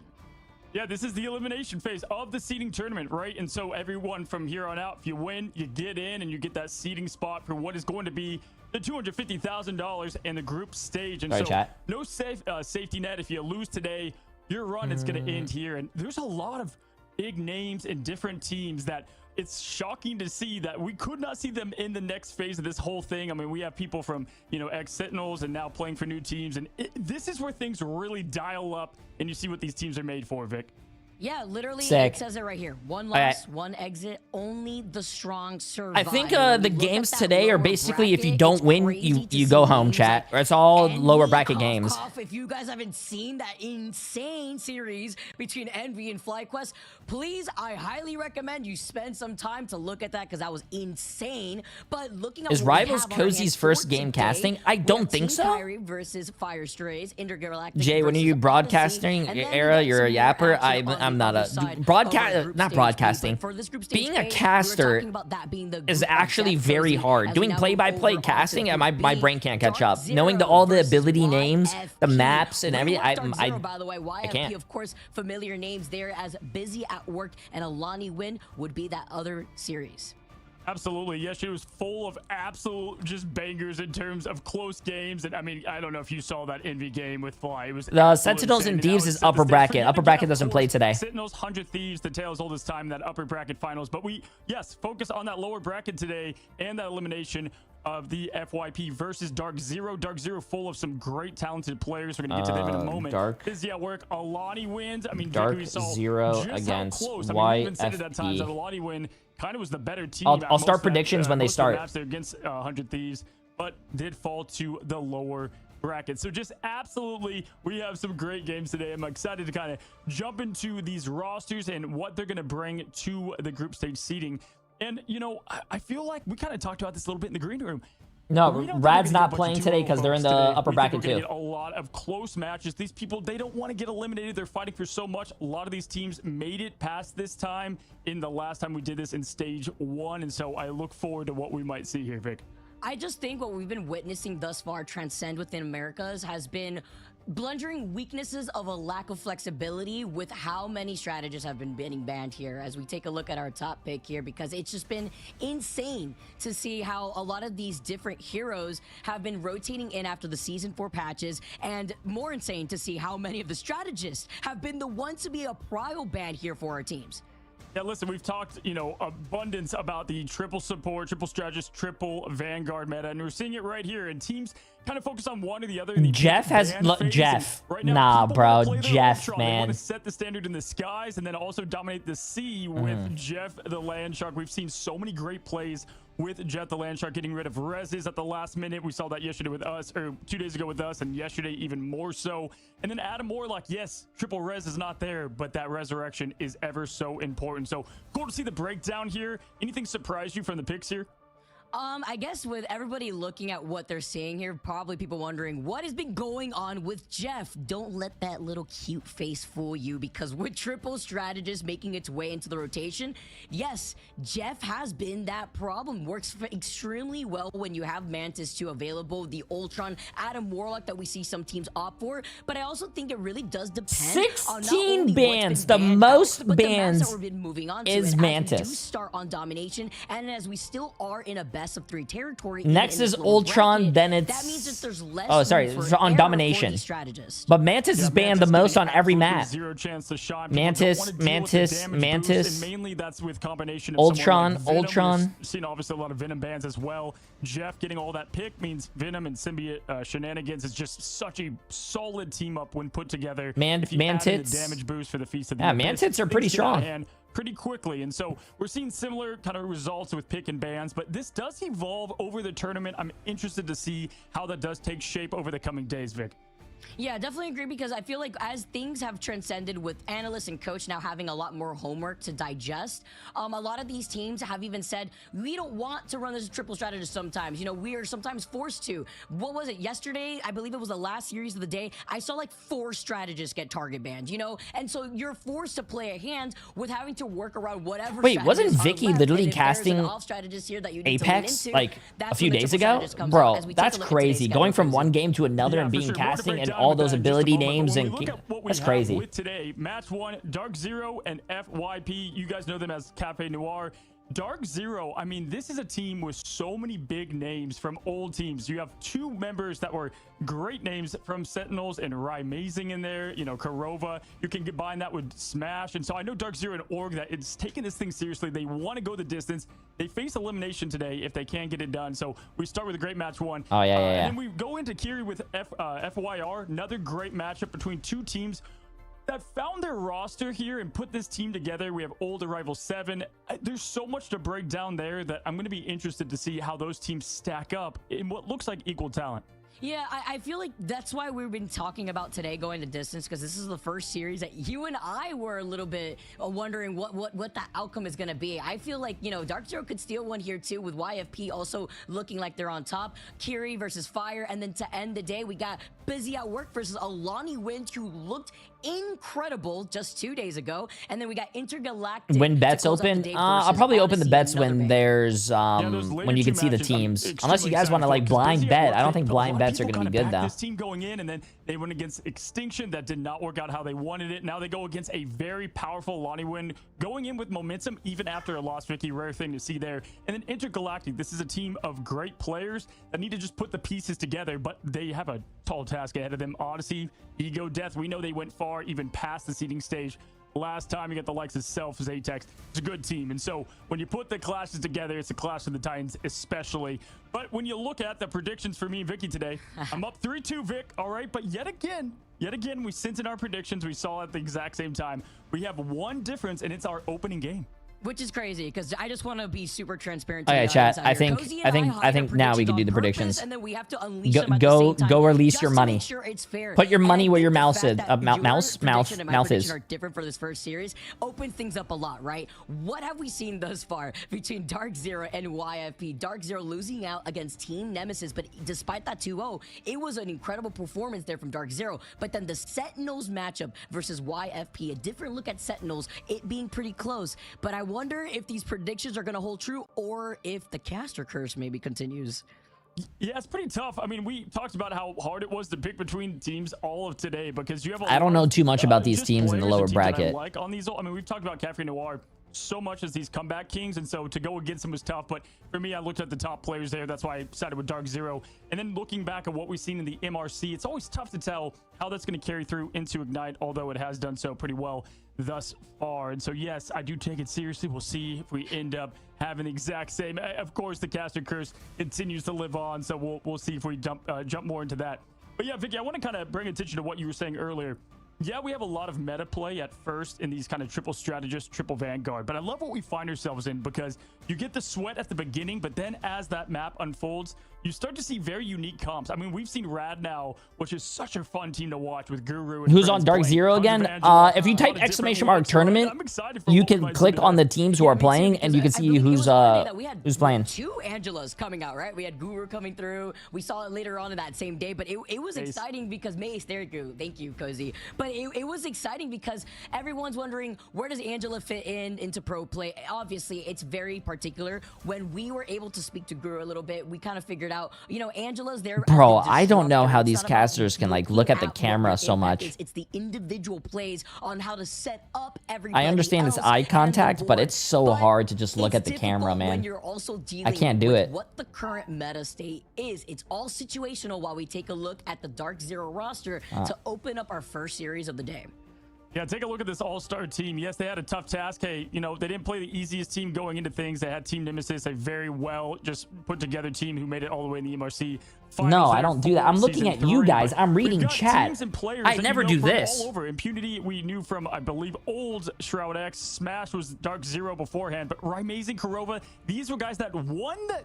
Yeah, this is the elimination phase of the seeding tournament, right? And so everyone from here on out, if you win, you get in and you get that seeding spot for what is going to be the $250,000 in the group stage. And right, so chat. no safety net. If you lose today, your run is going to end here. And there's a lot of big names and different teams that it's shocking to see that we could not see them in the next phase of this whole thing. I mean, we have people from, you know, ex-Sentinels and now playing for new teams. And this is where things really dial up and you see what these teams are made for, Vic. Yeah, literally, Sick. It says it right here. One loss, one exit, only the strong survive. I think the games today are basically if you don't win, you go home, chat. Or it's all lower bracket games. If you guys haven't seen that insane series between Envy and FlyQuest, please, I highly recommend you spend some time to look at that because that was insane. But looking at Is Rivals Cozy's first game casting? I don't think so. Kyrie versus Fire Strays, Intergalactic. Jay, when are you broadcasting era? You're a yapper. I'm not a not broadcasting. Being a caster is actually very hard. Doing play-by-play casting, my brain can't catch up. Knowing all the ability names, the maps, and everything, I can't. Of course, familiar names there as Busy at Work and Alani Win would be that other series. Absolutely. Yesterday was full of absolute just bangers in terms of close games. And I mean, I don't know if you saw that Envy game with Fly. It was the Sentinels and Thieves is upper bracket. Upper bracket doesn't play today. Sentinels, 100 Thieves, the Tales oldest time in that upper bracket finals. But we, yes, focus on that lower bracket today and that elimination of the FYP versus Dark Zero. Dark Zero full of some great talented players. We're going to get to them in a moment. Dark. Busy at work. Alani wins. I mean, Dark we saw Zero just against how close. I mean, we even said it at times that YFP. Alani win kind of was the better team. I'll start predictions when they start. They're against 100 Thieves, but did fall to the lower bracket. So just absolutely, we have some great games today. I'm excited to kind of jump into these rosters and what they're going to bring to the group stage seeding. And, you know, I feel like we kind of talked about this a little bit in the green room. No, Rad's not playing today because they're in the upper bracket too. A lot of close matches. These people, they don't want to get eliminated. They're fighting for so much. A lot of these teams made it past this time in the last time we did this in stage 1. And so I look forward to what we might see here, Vic. I just think what we've been witnessing thus far transcend within Americas has been blundering weaknesses of a lack of flexibility with how many strategists have been getting banned here as we take a look at our top pick here, because it's just been insane to see how a lot of these different heroes have been rotating in after the season 4 patches, and more insane to see how many of the strategists have been the ones to be a prio ban here for our teams. Yeah, listen, we've talked, you know, abundance about the triple support, triple strategist, triple Vanguard meta, and we're seeing it right here. And teams kind of focus on one or the other. Jeff has Jeff. Right now, nah, bro, Jeff, Ultron. man. They want to set the standard in the skies and then also dominate the sea with Jeff the Land Shark. We've seen so many great plays with Jeff the Land Shark getting rid of reses at the last minute. We saw that yesterday with us, or 2 days ago with us, and yesterday even more so. And then Adam Warlock, yes, triple res is not there, but that resurrection is ever so important. So cool to see the breakdown here. Anything surprise you from the picks here? I guess with everybody looking at what they're seeing here, probably people wondering what has been going on with Jeff. Don't let that little cute face fool you, because with triple strategist making its way into the rotation, yes, Jeff has been that problem. Works extremely well when you have Mantis 2 available, the Ultron, Adam Warlock that we see some teams opt for, but I also think it really does depend on not 16 only bans. The most but bans the maps that we've been moving on to, is and Mantis. as we do start on domination, and as we still are in a best of 3 territory. Next is Ultron, then it's... That means that there's less it's on domination. But Mantis is banned the most on every map. Zero chance to shine. Mantis, and mainly that's with combination of Ultron, like Venom. Ultron. We've seen obviously a lot of Venom bans as well. Jeff getting all that pick means Venom and Symbiote shenanigans is just such a solid team up when put together. If you add in the damage boost for the Feast of the Abyss, Mantits are pretty strong. Pretty quickly, and so we're seeing similar kind of results with pick and bans, but this does evolve over the tournament. I'm interested to see how that does take shape over the coming days, Vic. Yeah, definitely agree, because I feel like as things have transcended with analysts and coach now having a lot more homework to digest, a lot of these teams have even said, we don't want to run this triple strategist sometimes. You know, we are sometimes forced to. What was it? Yesterday, I believe it was the last series of the day, I saw like 4 strategists get target banned, you know? And so you're forced to play a hand with having to work around whatever. Wait, wasn't Vicky literally casting here that you need Apex to like a few days ago? Bro, Bro, that's crazy. Going from one game to another and being casting and all those ability names, and that's crazy. With today, match 1, Dark Zero and FYP. You guys know them as Cafe Noir. Dark Zero, I mean, this is a team with so many big names from old teams. You have 2 members that were great names from Sentinels and Rymazing in there, you know, Karova. You can combine that with Smash. And so I know Dark Zero and Org that it's taking this thing seriously. They want to go the distance. They face elimination today if they can get it done. So we start with a great match 1. Oh, yeah. And then we go into Kiri with FYR, another great matchup between 2 teams that found their roster here and put this team together. We have Old Arrival 7. There's so much to break down there that I'm going to be interested to see how those teams stack up in what looks like equal talent. Yeah, I feel like that's why we've been talking about today going to distance, because this is the first series that you and I were a little bit wondering what the outcome is going to be. I feel like, you know, Dark Zero could steal one here too, with YFP also looking like they're on top. Kiri versus Fire, and then to end the day, we got Busy at Work versus Alani Wind, who looked incredible just 2 days ago. And then we got Intergalactic. When bets open, I'll probably open the bets when there's when you can see the teams. Unless you guys want to like blind bet. I don't think blind bets are going to be good though. This team going in, and then they went against Extinction. That did not work out how they wanted it. Now they go against a very powerful Lonnie win, going in with momentum even after a loss. Vicky, rare thing to see there. And then Intergalactic. This is a team of great players that need to just put the pieces together, but they have a tall task ahead of them. Odyssey, Ego, Death. We know they went far, even past the seeding stage. Last time you get the likes of Self, Zatex. It's a good team. And so when you put the clashes together, it's a clash of the Titans especially. But when you look at the predictions for me and Vicky today, I'm up 3-2, Vic. All right. But yet again, we sent in our predictions. We saw at the exact same time. We have one difference, and it's our opening game. Which is crazy because I just want to be super transparent. Okay, chat. I think now we can do the predictions. And then we have to unleash go release your money. Sure it's fair. Put your money where your mouth is. Mouth is. Are different for this first series. Open things up a lot, right? What have we seen thus far between Dark Zero and YFP? Dark Zero losing out against Team Nemesis, but despite that 2-0, it was an incredible performance there from Dark Zero. But then the Sentinels matchup versus YFP, a different look at Sentinels, it being pretty close. But I wonder if these predictions are going to hold true or if the caster curse maybe continues. Yeah, it's pretty tough. I mean, we talked about how hard it was to pick between teams all of today because you have I don't know too much about these teams in the lower bracket. Like on these, I mean, we've talked about Cafe Noir so much as these comeback kings, and so to go against them was tough. But for me, I looked at the top players there. That's why I sided with Dark Zero. And then looking back at what we've seen in the MRC, it's always tough to tell how that's going to carry through into Ignite, although it has done so pretty well thus far. And so yes, I do take it seriously. We'll see if we end up having the exact same. Of course, the caster curse continues to live on, so we'll see if we jump more into that. But yeah, Vicky, I want to kind of bring attention to what you were saying earlier. Yeah, we have a lot of meta play at first in these kind of triple strategist, triple vanguard, but I love what we find ourselves in because you get the sweat at the beginning, but then as that map unfolds, you start to see very unique comps. I mean, we've seen Rad now, which is such a fun team to watch with Guru. And who's on Dark Zero again? If you type ! Tournament, you can click on the teams who are playing, and you can see who's playing. 2 Angelas coming out, right? We had Guru coming through. We saw it later on in that same day, but it was exciting because Mace, there you go. Thank you, Cozy. But it was exciting because everyone's wondering, where does Angela fit into pro play? Obviously, it's very particular. When we were able to speak to Guru a little bit, we kind of figured out, you know, Angela's there. Bro, I don't know how these casters can like look at the camera so much. It's the individual plays on how to set up everybody. I understand it's eye contact, but it's so hard to just look at the camera, man. I can't do it. What the current meta state is, it's all situational while we take a look at the Dark Zero roster to open up our first series of the day. Yeah, take a look at this all-star team. Yes, they had a tough task. Hey, you know, they didn't play the easiest team going into things. They had Team Nemesis, a very well just put together team who made it all the way in the MRC. No, I don't do that. I'm looking at you guys. I'm reading chat. I never do this. All over. Impunity, we knew from, I believe, old Shroud X. Smash was Dark Zero beforehand. But Amazing Kurova, these were guys that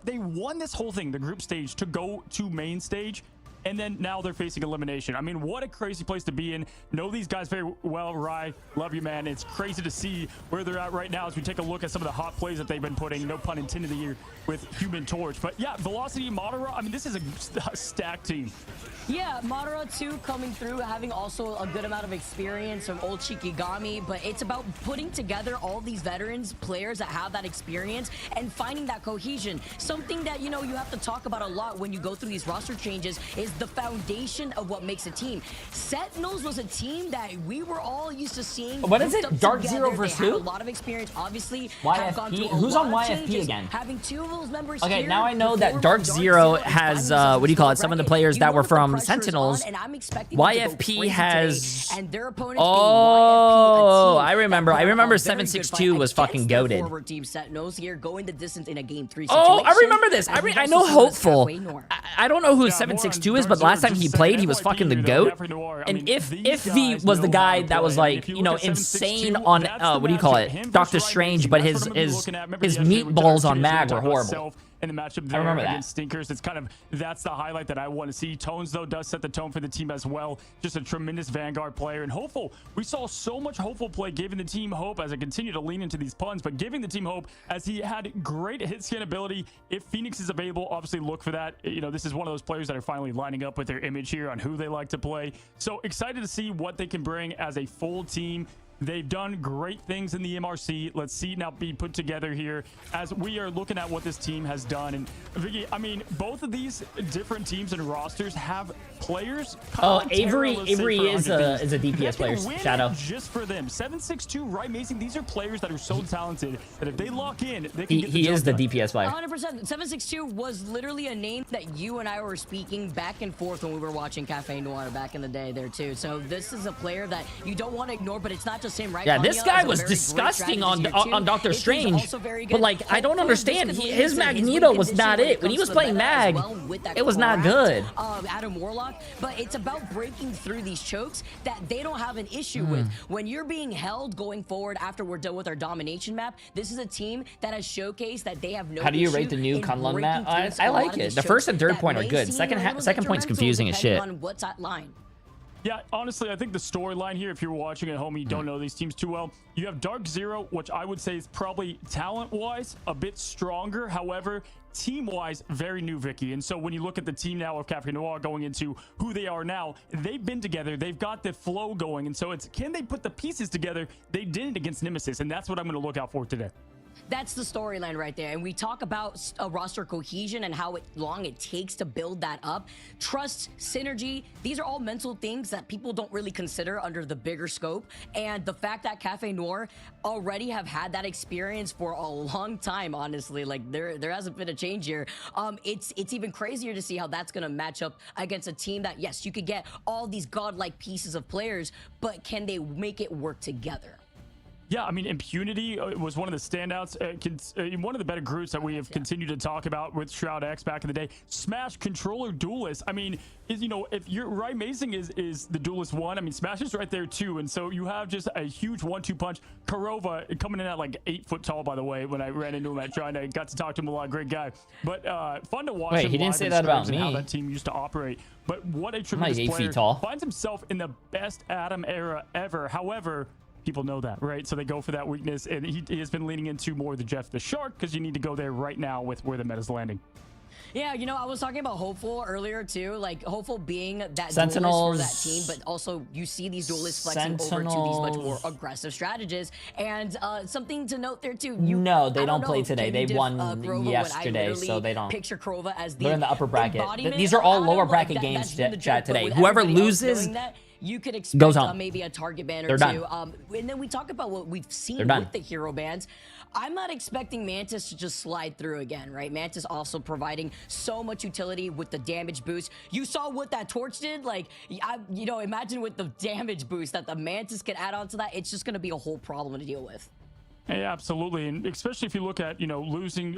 they won this whole thing, the group stage, to go to main stage. And then now they're facing elimination. I mean, what a crazy place to be in. Know these guys very well, Rye. Love you, man. It's crazy to see where they're at right now as we take a look at some of the hot plays that they've been putting, no pun intended, here with Human Torch. But yeah, Velocity, Madara, I mean, this is a stacked team. Yeah, Madara too coming through, having also a good amount of experience from old Shikigami, but it's about putting together all these veterans, players that have that experience and finding that cohesion. Something that, you know, you have to talk about a lot when you go through these roster changes is the foundation of what makes a team. Sentinels was a team that we were all used to seeing. What is it? Dark Zero versus who? A lot of experience, obviously. YFP? Who's on YFP again? Having 2 of those members okay, now I know that Dark Zero has, what do you call it? Some of the players that were from Sentinels. YFP has. Oh, I remember. I remember 762 was fucking goated. Team Sentinels here going the distance in a game 3 situation. Oh, I remember this. I know Hopeful. I don't know who 762 is, but last time he played, he was fucking the GOAT. And if he was the guy that was like, you know, insane on what do you call it? Doctor Strange, but his meatballs on Mag were horrible. in the matchup there against Stinkers. It's kind of, that's the highlight that I want to see. Tones, though, does set the tone for the team as well. Just a tremendous Vanguard player. And Hopeful, we saw so much Hopeful play, giving the team hope as I continue to lean into these puns, but giving the team hope as he had great hit scan ability. If Phoenix is available, obviously look for that. You know, this is one of those players that are finally lining up with their image here on who they like to play. So excited to see what they can bring as a full team. They've done great things in the MRC. Let's see now be put together here as we are looking at what this team has done. And Vicky, I mean, both of these different teams and rosters have players. Oh, Avery is a DPS player. Shadow. Just for them. 762, right, Mason? These are players that are so talented that if they lock in, they can get the He is the done. DPS player. 100%. 762 was literally a name that you and I were speaking back and forth when we were watching Cafe Noir back in the day there too. So this is a player that you don't want to ignore, but it's not just him, right? Yeah, this Anya guy is a was very disgusting great on strategist here, too. Doctor His team's Strange. also very But good. like, I don't Hopefully, understand. this could lead His into Magneto winning was condition not when it. When he comes was to playing meta as Mag, well with that it was not correct, good. Adam Warlock, but it's about breaking through these chokes that they don't have an issue with. When you're being held going forward after we're done with our domination map, this is a team that has showcased that they have no How do you issue rate the new in Kunlun breaking map? through I a lot like of it. these The first and chokes third that point are may good. seem Second a little second point's detrimental confusing as shit. depending on what's that line. Yeah, honestly, I think the storyline here, if you're watching at home and you don't know these teams too well, you have Dark Zero, which I would say is probably talent-wise a bit stronger. However, team-wise, very new, Vicky. And so when you look at the team now of Cafe Noir going into who they are now, they've been together. They've got the flow going. And so it's, can they put the pieces together? They didn't against Nemesis, and that's what I'm going to look out for today. That's the storyline right there. And we talk about roster cohesion and how long it takes to build that up. Trust, synergy, these are all mental things that people don't really consider under the bigger scope. And the fact that Cafe Noir already have had that experience for a long time, honestly, like there hasn't been a change here. It's even crazier to see how that's going to match up against a team that, yes, you could get all these godlike pieces of players, but can they make it work together? Yeah, I mean, Impunity was one of the standouts. One of the better groups that we have continued to talk about with Shroud X back in the day. Smash, Controller, Duelist. I mean, you know, if you're right, Amazing is the Duelist one. I mean, Smash is right there too. And so you have just a huge 1-2 punch. Karova coming in at like 8 foot tall, by the way, when I ran into him at China. I got to talk to him a lot. Great guy. But fun to watch. Wait, him he didn't live say in that about scrims and how me. that team used to operate. But what a tremendous like 8 player. feet tall. Finds himself in the best Adam era ever. However, people know that, right? So they go for that weakness, and he has been leaning into more the Jeff the Shark, because you need to go there right now with where the meta's landing. Yeah, you know, I was talking about Hopeful earlier too, like Hopeful being that Sentinels. duelist for that team, but also you see these duelists flexing over to these much more aggressive strategists. And something to note there too. No, they don't play know, today. can you They diff, won Krova yesterday, so they don't. Picture Krova as the They're in the upper bracket. embodiment These are all of lower Adam, bracket like games, that's been the chat, joke, but today. with Whoever everybody else loses knowing that, you could goes expect home. maybe a target ban or They're two. done. And then we talk about what we've seen They're done. with the hero bans. I'm not expecting Mantis to just slide through again, right? Mantis also providing so much utility with the damage boost. You saw what that torch did? Like, you know, imagine with the damage boost that the Mantis can add on to that. It's just going to be a whole problem to deal with. Hey, absolutely, and especially if you look at, you know, losing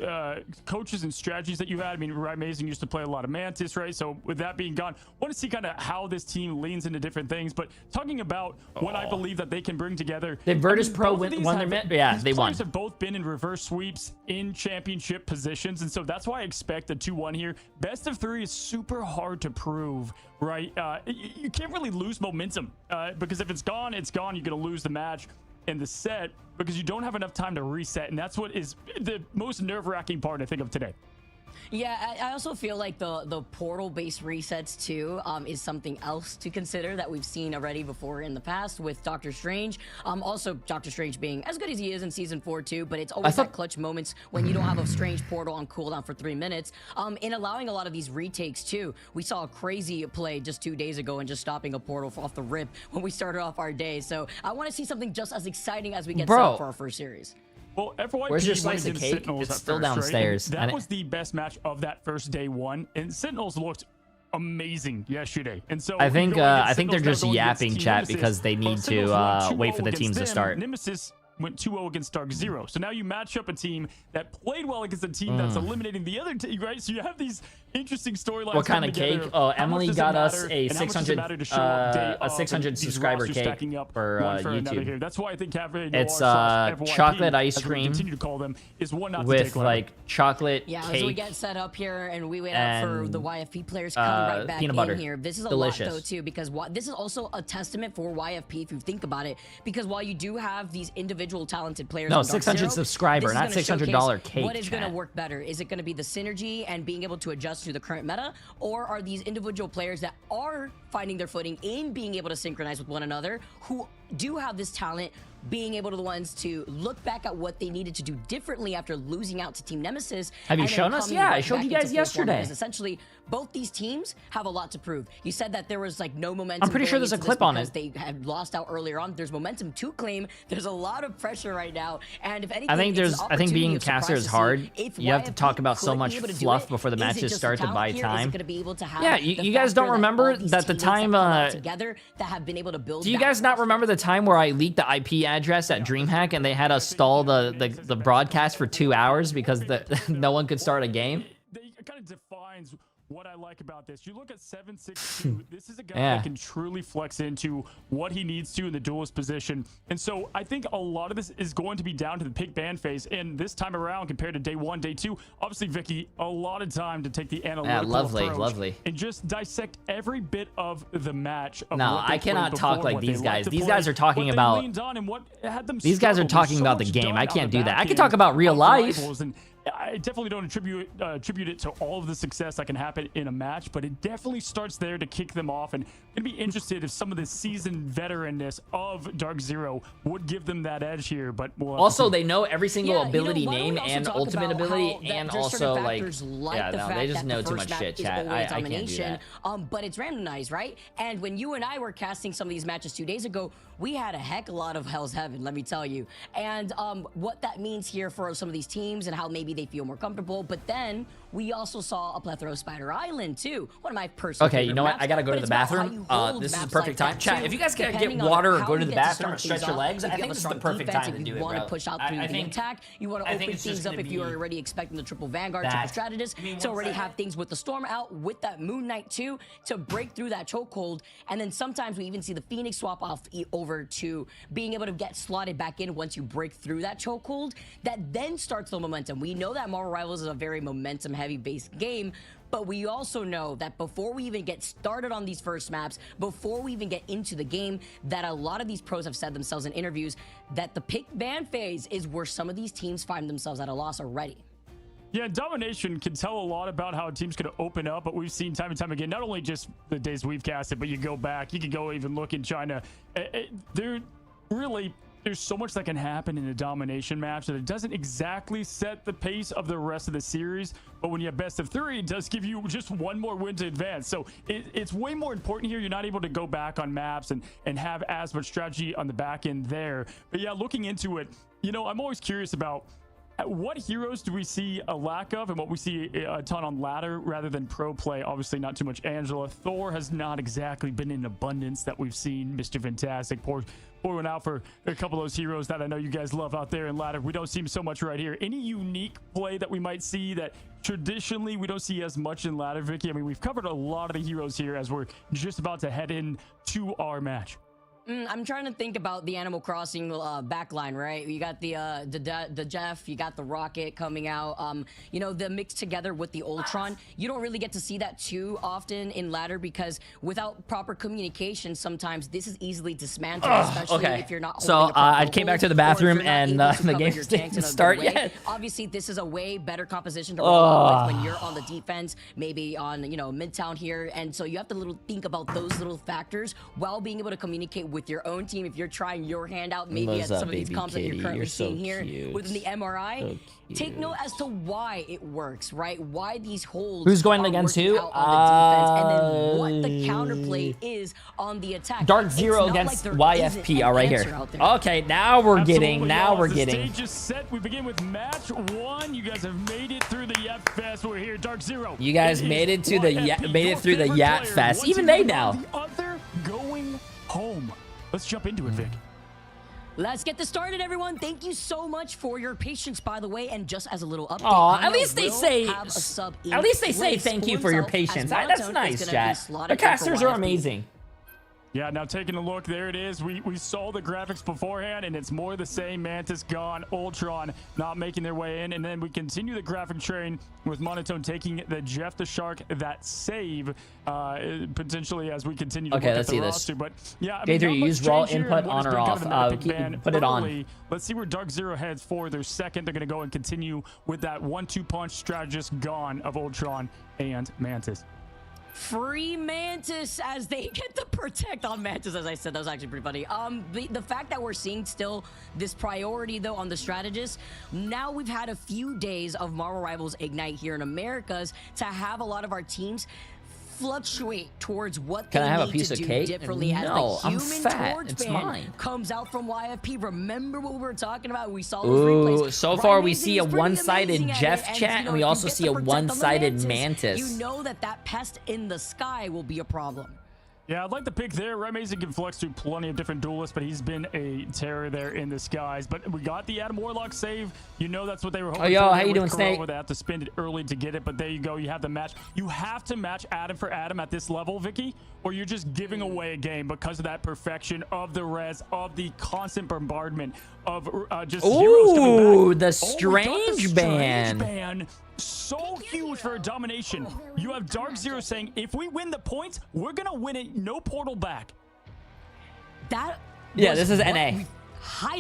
coaches and strategies that you had. I mean, Amazing used to play a lot of Mantis, right? So with that being gone, want to see kind of how this team leans into different things. But talking about what I believe that they can bring together. Did Virtus.Pro won their match? Yeah, they won. These players have both been in reverse sweeps in championship positions, and so that's why I expect a 2-1 here. Best of 3 is super hard to prove, right? You can't really lose momentum because if it's gone, it's gone. You're going to lose the match in the set because you don't have enough time to reset, and that's what is the most nerve-wracking part, I think, of today. Yeah, I also feel like the portal-based resets too is something else to consider that we've seen already before in the past with Doctor Strange. Also, Doctor Strange being as good as he is in Season 4 too, but it's always that clutch moments when you don't have a Strange portal on cooldown for 3 minutes. In allowing a lot of these retakes too, we saw a crazy play just 2 days ago and just stopping a portal off the rip when we started off our day. So I want to see something just as exciting as we get set up for our first series. Well, FYP, where's your slice of cake? It's still downstairs. That was the best match of that first day one, and Sentinels looked amazing yesterday. And so I think they're just yapping, chat, because they need to wait for the teams to start. Nemesis went 2-0 against Dark Zero. So now you match up a team that played well against a team that's eliminating the other team, right? So you have these interesting storylines. What kind of cake? Oh, Emily got us a 600 subscriber cake for YouTube. Here. That's why I think Cafe it's chocolate ice cream continue to call them is one not with to take like chocolate yeah, cake. as we get set up here and we wait out for the YFP players coming right back peanut butter. in here. This is a Delicious. lot though too, because this is also a testament for YFP if you think about it. Because while you do have these individual talented players, no, on Dark 600 Zero, subscriber, not $600 cake. What is going to work better? Is it going to be the synergy and being able to adjust to the current meta, or are these individual players that are finding their footing in being able to synchronize with one another, who do have this talent, being able to the ones to look back at what they needed to do differently after losing out to Team Nemesis? Have you shown us? Yeah, I showed you guys yesterday. Because essentially, both these teams have a lot to prove. You said that there was like no momentum. I'm pretty sure there's a clip on it. They had lost out earlier on. There's momentum to claim. There's a lot of pressure right now, and if anything, I think being a caster is hard. You have to talk about so much fluff before the matches start to buy time. Yeah, you guys don't remember that the time together that have been able to build. Do you guys not remember the time where I leaked the IP address at DreamHack and they had us stall the broadcast for 2 hours because no one could start a game? It kind of defines what I like about this. You look at 762, this is a guy that can truly flex into what he needs to in the duelist position. And so I think a lot of this is going to be down to the pick ban phase. And this time around, compared to day 1, day 2, obviously, Vicky, a lot of time to take the analytical approach and just dissect every bit of the match. No, I cannot talk like these guys. These guys are talking about... These guys are talking about the game. I can't do that. I can talk about real life. I definitely don't attribute it to all of the success that can happen in a match, but it definitely starts there to kick them off. And I'd be interested if some of the seasoned veteranness of Dark Zero would give them that edge here. But also, they know every single ability name and ultimate ability, and also like they just know too much shit, chat. I can't do that. But it's randomized, right? And when you and I were casting some of these matches 2 days ago, we had a heck of a lot of Hell's Heaven, let me tell you. And what that means here for some of these teams and how maybe they feel more comfortable. But then we also saw a plethora of Spider Island too. One of my personal Okay, you know what? I gotta go to the bathroom. This is the perfect time. Chat, if you guys can get water or go to the bathroom or stretch your legs, I think this is the perfect time to do it, bro. You want to push out through the attack. You want to open things up if you are already expecting the triple Vanguard, triple Strategist, to already have things with the Storm out, with that Moon Knight too, to break through that chokehold. And then sometimes we even see the Phoenix swap off over to being able to get slotted back in once you break through that chokehold. That then starts the momentum. We know that Marvel Rivals is a very momentum-heavy based game, but we also know that before we even get started on these first maps, before we even get into the game, that a lot of these pros have said themselves in interviews that the pick ban phase is where some of these teams find themselves at a loss already. Yeah, domination can tell a lot about how teams could open up, but we've seen time and time again, not only just the days we've casted, but you go back, you can go even look in China. There's so much that can happen in a domination match that it doesn't exactly set the pace of the rest of the series. But when you have best of 3, it does give you just one more win to advance. So it's way more important here. You're not able to go back on maps and have as much strategy on the back end there. But yeah, looking into it, you know, I'm always curious about what heroes do we see a lack of and what we see a ton on ladder rather than pro play. Obviously not too much Angela. Thor has not exactly been in abundance that we've seen. Mr. Fantastic pouring one out for a couple of those heroes that I know you guys love out there in ladder. We don't see him so much right here. Any unique play that we might see that traditionally we don't see as much in ladder, Vicky? I mean, we've covered a lot of the heroes here as we're just about to head in to our match. I'm trying to think about the Animal Crossing backline, right? You got the Jeff, you got the Rocket coming out. You know, the mix together with the Ultron. You don't really get to see that too often in ladder because without proper communication, sometimes this is easily dismantled, especially if you're not. So I came back to the bathroom and the game didn't start yet. Obviously, this is a way better composition to roll with when you're on the defense, maybe on Midtown here, and so you have to think about those little factors while being able to communicate with your own team. If you're trying your hand out, maybe at some of these comps that you're currently seeing here within the MRI, take note as to why it works, right? Why these holds. Who's going against who? And then what the counterplay is on the attack. Dark Zero against YFP. All right here. Okay, now we're getting. The stage is set. We begin with match 1. You guys have made it through the Yat Fest. We're here. Dark Zero. You guys made it to the Yat Fest. Even they now. The other going home. Let's jump into it, Vic. Let's get this started, everyone. Thank you so much for your patience, by the way. And just as a little update, Aw, Hanya at least they will say have a sub in at least they say place thank for you for your himself, as patience. Monotone That's is nice, gonna be chat. slotted The in for casters are YFP. amazing. Yeah, now taking a look, there it is. We saw the graphics beforehand, and it's more the same. Mantis gone, Ultron not making their way in, and then we continue the graphic train with Monotone taking the Jeff the Shark that save potentially as we continue to Okay, look let's at see the this. roster. But yeah, I J3, mean, not much use raw change here in input what has on or been kind off? of an epic Keep- ban put it on. early. Let's see where Dark Zero heads for their second. They're going to go and continue with that 1-2 punch strategist gone of Ultron and Mantis. Free Mantis as they get the protect on Mantis, as I said. That was actually pretty funny. The fact that we're seeing still this priority, though, on the strategist, now we've had a few days of Marvel Rivals Ignite here in Americas to have a lot of our teams fluctuate towards what Can they I have a need piece to of do cake? differently as No, the I'm Human fat. Torch It's ban mine. comes out from YFP. Remember what we were talking about? We saw those Ooh, replays. so far we Ryan see a Amazing is pretty one-sided amazing at Jeff it, and, chat, you and know, we if you also get see the a protect on the one-sided Mantis. You know that pest in the sky will be a problem. Yeah, I'd like to pick there. Ryan Amazing can flex through plenty of different duelists, but he's been a terror there in the skies. But we got the Adam Warlock save. You know that's what they were hoping Oh, yo, for. how you with doing, Snake? Corova. They have to spend it early to get it, but there you go. You have the match. You have to match Adam for Adam at this level, Vicky, or you're just giving away a game because of that perfection of the res, of the constant bombardment of just heroes coming back. Ooh, the Oh, strange ban. ban. So huge for a domination. You have Dark Zero saying, if we win the points, we're going to win it. No portal back. That Yeah, this is what NA.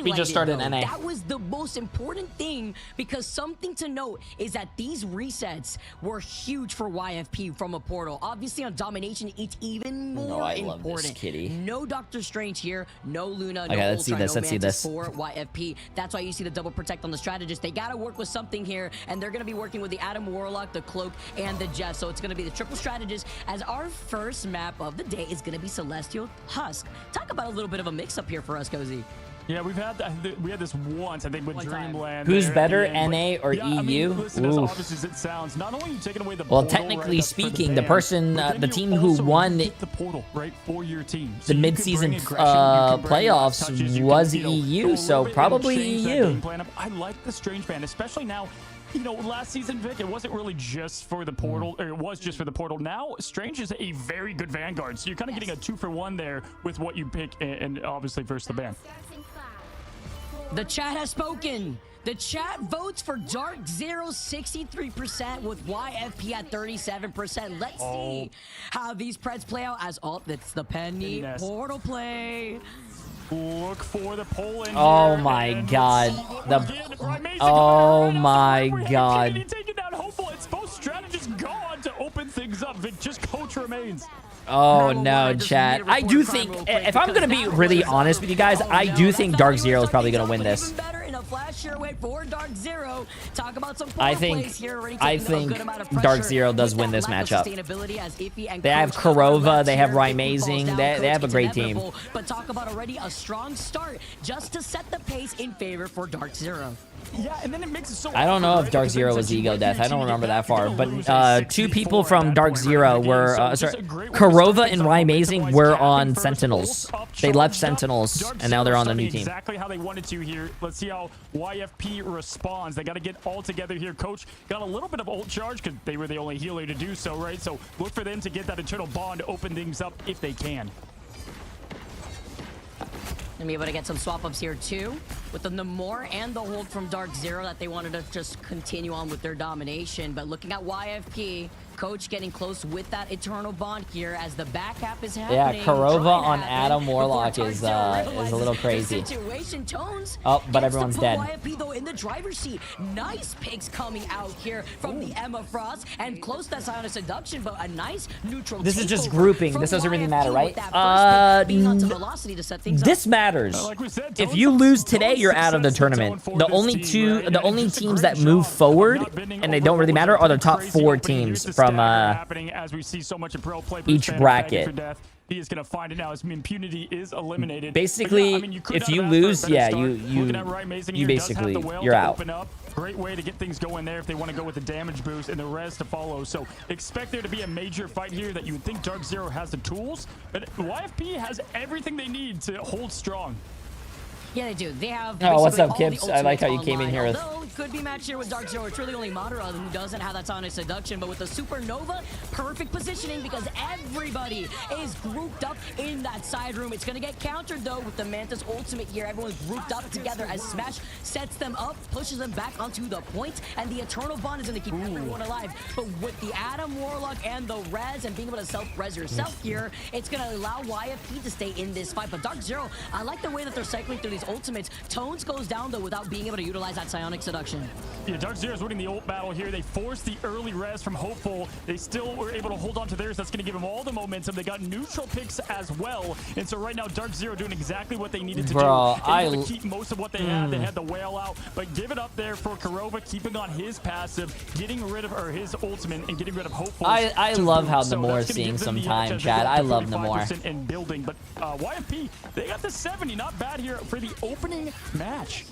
We just highlighted, started though. NA. That was the most important thing, because something to note is that these resets were huge for YFP from a portal. Obviously on domination, it's even more I important. love this kitty. No Doctor Strange here, no Luna, no Okay, let's see Ultron, this, no let's see Mantis this. for YFP. That's why you see the double protect on the strategist. They got to work with something here, and they're going to be working with the Adam Warlock, the Cloak, and the Jeff. So it's going to be the triple strategist, as our first map of the day is going to be Celestial Husk. Talk about a little bit of a mix-up here for us, Cozy. Yeah, we had this once, I think, with One time. Dreamland. Who's there at better, the end, NA but- or yeah, I mean, EU? listen, as Oof. obvious as it sounds, not only are you taking away the Well, portal, technically right, that's for speaking, the ban, person, but then the you team who also won get the portal, right, for your team. the So you can mid-season bring aggression, you can bring playoffs touches, you can, was you know, EU, go a so little bit, probably change that EU. game plan up. I like the Strange ban, especially now. You know, last season, Vic, it wasn't really just for the portal, or it was just for the portal. Now, Strange is a very good Vanguard, so you're kind of getting a 2-for-1 there with what you pick, and obviously versus the ban. The chat has spoken. The chat votes for Dark Zero 63% with YFP at 37%. Let's see how these Preds play out as it's the Penny Yes. portal play. Look for the pull in. Oh here, my and god. let's see The again, Amazing Oh coming right my after god. Kennedy taking down Hopeful. It's both strategists gone to open things up. Vic, just coach remains. Oh no, chat. I do think, if I'm gonna be really honest with you guys, I do think Dark Zero is probably gonna win this. Even better in a flash your way for Dark Zero. Talk about some I portal think plays here, already I taking a think good amount of Dark pressure Zero does with win that this lack of matchup. sustainability as Iffy and They have Coach Corova, they have here. Ryan Iffy falls Amazing, down, they Coach have a gets great team. inevitable, but talk about already a strong start just to set the pace in favor for Dark Zero. Yeah, and then it makes it so I don't know if Dark Zero was Ego Death. I don't remember that far. But two people from Dark Zero were, Corova and Ryan Amazing were on Sentinels. They left Sentinels, and now they're on the new team. Exactly how they wanted to here. Let's see how YFP responds. They got to get all together here. Coach got a little bit of ult charge because they were the only healer to do so, right? So look for them to get that internal bond, open things up if they can. And be able to get some swap-ups here too, with the Namor and the hold from Dark Zero that they wanted to just continue on with their domination. But looking at YFP, Coach getting close with that eternal bond here as the back half is happening. Yeah, Corova Trying to on happen Adam Warlock before is Dark a Zero little realizes crazy. the situation tones. Oh, but Gets everyone's to dead. put YFP though in the driver's seat. Nice picks coming out here from the Emma Frost, and close that Silent Seduction, but a nice neutral. This is just takeover grouping. from This doesn't really YFP matter, with right? that first pick being onto Velocity to set things up. This matters. If you lose today, you're out of the tournament. The only teams that move forward, and they don't really matter, are the top 4 teams from as we see so much in pro play, each bracket. He is going to find it now as impunity is eliminated. Basically, Yeah, I mean, you could if not you have asked for a lose, better yeah, start. you Looking at Ryan Amazing here, does have basically, the will you're to out. open up. Great way to get things going there if they want to go with the damage boost and the res to follow. So expect there to be a major fight here that you would think Dark Zero has the tools, but YFP has everything they need to hold strong. Yeah, they do. They have. Oh, what's up, basically all Kips? the I like how you ultimates came in here with. Although it could be matched here with Dark Zero. It's really only Madara who doesn't have that Sonic Seduction, but with the Supernova, perfect positioning because everybody is grouped up in that side room. It's gonna get countered though with the Mantis ultimate here. Everyone's grouped up together as Smash sets them up, pushes them back onto the point, and the Eternal Bond is gonna keep everyone alive. But with the Adam Warlock and the Res and being able to self-res yourself here, it's gonna allow YFP to stay in this fight. But Dark Zero, I like the way that they're cycling through these ultimates. Tones goes down though without being able to utilize that Psionic Seduction. Yeah, Dark Zero's winning the ult battle here. They forced the early res from Hopeful. They still were able to hold on to theirs. That's going to give them all the momentum. They got neutral picks as well. And so right now, Dark Zero doing exactly what they needed to do. Able to keep most of what they had. They had the whale out, but give it up there for Kurova, keeping on his passive, getting rid of his ultimate, and getting rid of Hopeful. I love how Namor is seeing some time, Chad. I love Namor. And building, but YFP, they got the 70. Not bad here for the opening match.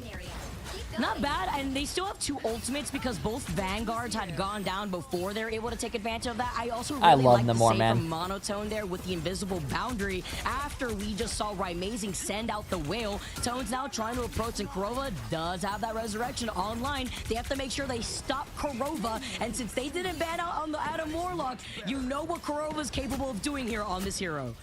Not bad, and they still have two ultimates because both Vanguards had gone down before they're able to take advantage of that. I also really like the save from Monotone there with the invisible boundary. After we just saw Rymazing send out the whale, Tone's now trying to approach, and Kurova does have that resurrection online. They have to make sure they stop Kurova, and since they didn't ban out on the Adam Warlock, you know what Kurova's capable of doing here on this hero.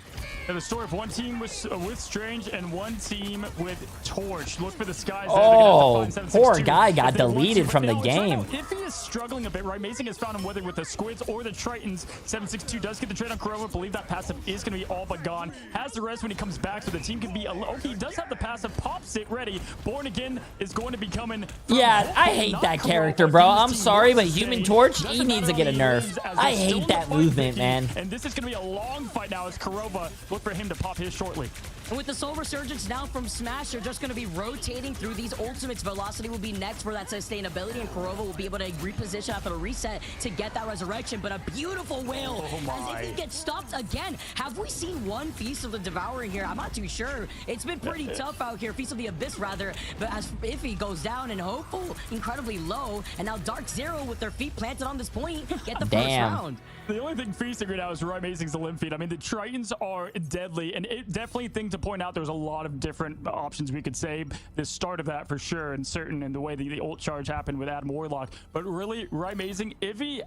And the story of one team with Strange and one team with Torch. Look for the skies. Oh, poor guy got deleted from the game. If he is struggling a bit, right? Mazing has found him whether with the Squids or the Tritons. 762 does get the trade on Kurova. Believe that passive is going to be all but gone. Has the rest when he comes back, so the team can be. Okay, he does have the passive. Pops it ready. Born Again is going to be coming. Yeah, I hate that character, bro. I'm sorry, but Human Torch, he needs to get a nerf. I hate that movement, man. And this is going to be a long fight now as Kurova. Look for him to pop his shortly. And with the Soul Resurgence now from Smash, they're just going to be rotating through these ultimates. Velocity will be next for that sustainability, and Kurova will be able to reposition after the reset to get that resurrection. But a beautiful whale as if he gets stopped again. Have we seen one Feast of the Devourer here? I'm not too sure. It's been pretty tough out here. Feast of the Abyss, rather. But as Iffy goes down and Hopeful incredibly low, and now Dark Zero with their feet planted on this point get the first round. The only thing feasting right now is Rymazing's the limb feed. I mean, the Tritons are deadly, and it definitely thing to point out. There's a lot of different options we could say. The start of that for sure, and certain in the way the ult charge happened with Adam Warlock. But really, Rymazing, Iffy,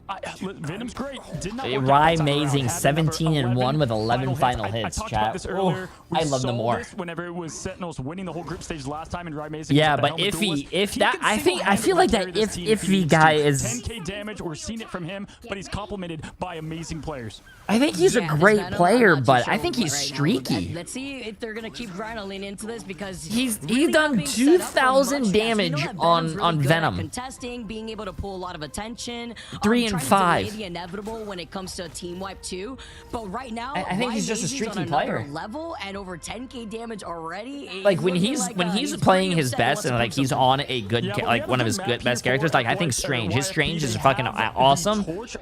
Venom's great. Did not work Rymazing 17-1 with 11 final hits. I talked about this earlier. I love them more. Whenever it was Sentinels winning the whole group stage last time, and Rymazing. Yeah, but I feel like that Iffy guy is 10k damage. We're seeing it from him, but he's complemented by amazing players. I think he's a great player, but I think he's streaky. Let's see if they're gonna keep trying to lean into this because he's done 2,000 damage on Venom. Contesting, being able to pull a lot of attention. 3 and 5. The inevitable when it comes to team wipe too. But right now, I think he's just a streaky player. Level and over 10k damage already. Like when he's playing his best and like he's on a good like one of his best characters. Like I think Strange. His Strange is fucking awesome. But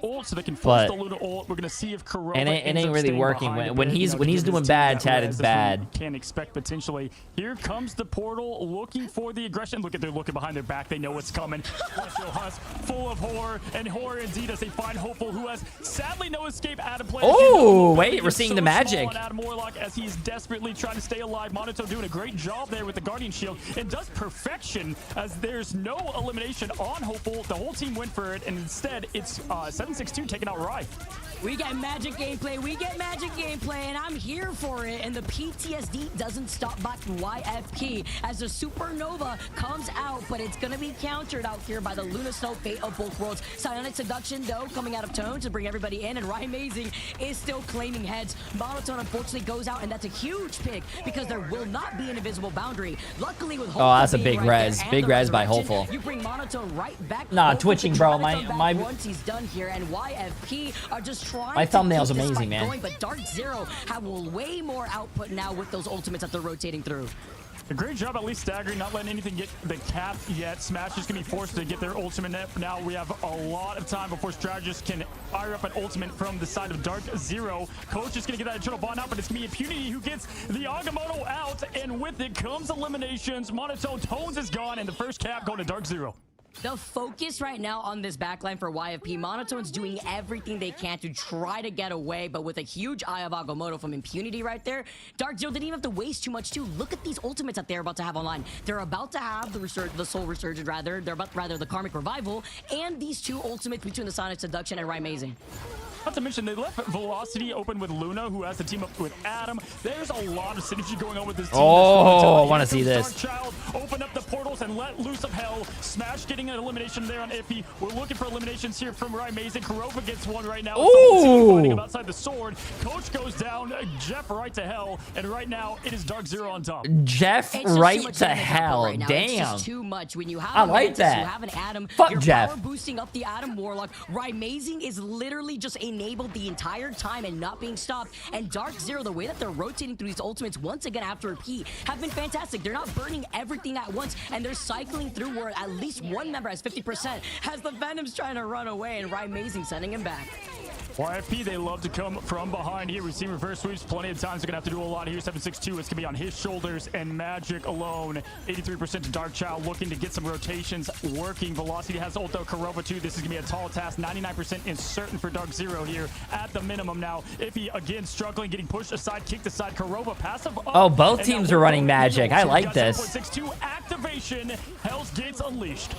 it ain't really working when he's doing bad. Chad, it's bad. Can expect potentially. Here comes the portal, looking for the aggression. Look at they're looking behind their back. They know what's coming. Husk, full of horror, and horror indeed as they find Hopeful, who has sadly no escape out of play. Oh, wait, we're seeing the magic. Adam Warlock as he's desperately trying to stay alive. Monotone doing a great job there with the Guardian Shield and does perfection as there's no elimination on Hopeful. The whole team went for it, and instead it's 762 taking out Rye. We get magic gameplay, and I'm here for it. And the PTSD doesn't stop back YFP as the Supernova comes out, but it's gonna be countered out here by the Luna Snow Fate of both worlds. Psionic Seduction, though, coming out of Tone to bring everybody in, and Rymazing is still claiming heads. Monotone unfortunately goes out, and that's a huge pick because there will not be an invisible boundary. Luckily, with Hopeful that's a big res. Big res by Hopeful. You bring Monotone right back. Nah, twitching, bro. My once he's done here, and YFP are just trying. My thumbnail's amazing, man. Going, but Dark Zero have way more output now with those ultimates that they're rotating through. A great job at least staggering, not letting anything get the cap yet. Smash is going to be forced to get their ultimate net. Now we have a lot of time before Strategist can fire up an ultimate from the side of Dark Zero. Coach is going to get that Eternal Bond out, but it's going to be Impunity who gets the Agamotto out, and with it comes eliminations. Monotone Tones is gone, and the first cap going to Dark Zero. The focus right now on this backline for YFP, Monotone's doing everything they can to try to get away, but with a huge Eye of Agamotto from Impunity right there, Dark Zero didn't even have to waste too much too. Look at these ultimates that they're about to have online. They're about to have the Soul Resurgent rather. They're about the Karmic Revival, and these two ultimates between the Sonic Seduction and Rymazing. Not to mention, they left Velocity open with Luna, who has to team up with Adam. There's a lot of synergy going on with this team. Oh, I want to see this. Child, open up the portals and let loose of hell. Smash getting an elimination there on Iffy. We're looking for eliminations here from Rymazing. Kurova gets one right now. Ooh. Fighting him outside the sword. Coach goes down. Jeff right to hell. And right now, it is Dark Zero on top. Jeff right to hell. Right damn. It's just too much. When you have I like Mantis, that. you have an Adam. Fuck you're Jeff. Power boosting up the Adam Warlock. Rymazing is literally just enabled the entire time and not being stopped. And Dark Zero, the way that they're rotating through these ultimates once again after repeat, have been fantastic. They're not burning everything at once, and they're cycling through where at least one member has 50% as the Venom's trying to run away and Rymazing sending him back. YFP, they love to come from behind here. We've seen reverse sweeps plenty of times. They're going to have to do a lot here. 762, it's going to be on his shoulders, and Magic alone. 83% to Dark Child, looking to get some rotations working. Velocity has Ulto Kurova too. This is going to be a tall task. 99% is certain for Dark Zero here at the minimum now. Iffy, again, struggling, getting pushed aside, kicked aside. Kurova passive up. Oh, both teams are running Magic. I like this. 7.62 activation. Hell's Gates unleashed.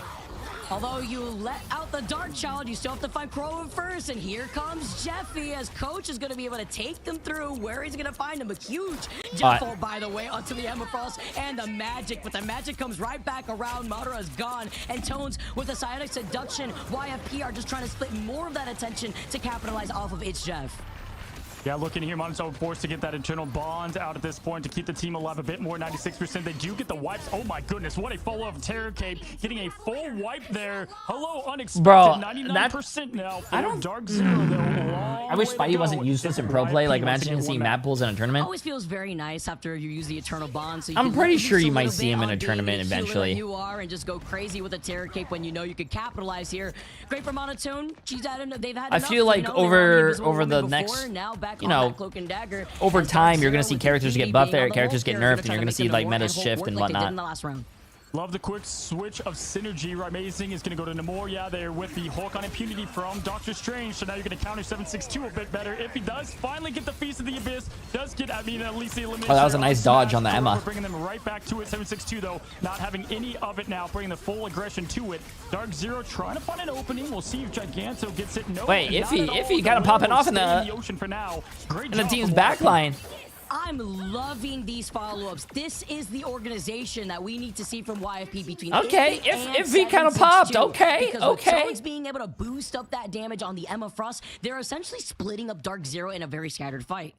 Although you let out the Dark Child, you still have to find Crow first, and here comes Jeffy as Coach is going to be able to take them through where he's going to find them. A huge death fall, by the way, onto the Emma Frost and the Magic, but the Magic comes right back around. Madara is gone, and Tones with the Psionic Seduction. YFP are just trying to split more of that attention to capitalize off of It's Jeff. Yeah, looking here, Monotone forced to get that internal bond out at this point to keep the team alive a bit more. 96%. They do get the wipes. Oh my goodness, what a follow-up of Terror Cape. Getting a full wipe there. Hello, unexpected. Bro, 99% now for I don't. Dark Zero. I wish Spidey wasn't useless in pro play. Like, imagine seeing map pools in a tournament. Always feels very nice after you use the Eternal Bond. So you I'm can pretty use sure a you might little see bit him in a on tournament being eventually. You are and just go crazy with a Terror Cape when you know you could capitalize here. Great for Monotone. They've had I enough, feel like you know, they were on over the before, next, now back you on know, that Cloak and Dagger. over As time, Dark you're gonna Zero see with characters get PvP buffed being there, on the characters hook, get they're nerfed, and gonna you're try gonna to see make like them metas work shift like and they did whatnot. in the last round. Love the quick switch of synergy. Rymazing is going to go to Nemoria there with the Hulk on Impunity from Doctor Strange. So now you're going to counter 762 a bit better. If he does finally get the Feast of the Abyss, does get, I mean, at least the elimination. Oh, that was a nice dodge on the Emma. We're bringing them right back to it. 762 though, not having any of it now, bringing the full aggression to it. Dark Zero trying to find an opening. We'll see if Giganto gets it. No, wait, Iffy kind of popping off in the ocean for now. Great in the job team's from backline. I'm loving these follow-ups. This is the organization that we need to see from YFP between. Okay, Iffy if he kind of popped, okay, because okay. with Tones being able to boost up that damage on the Emma Frost, they're essentially splitting up Dark Zero in a very scattered fight.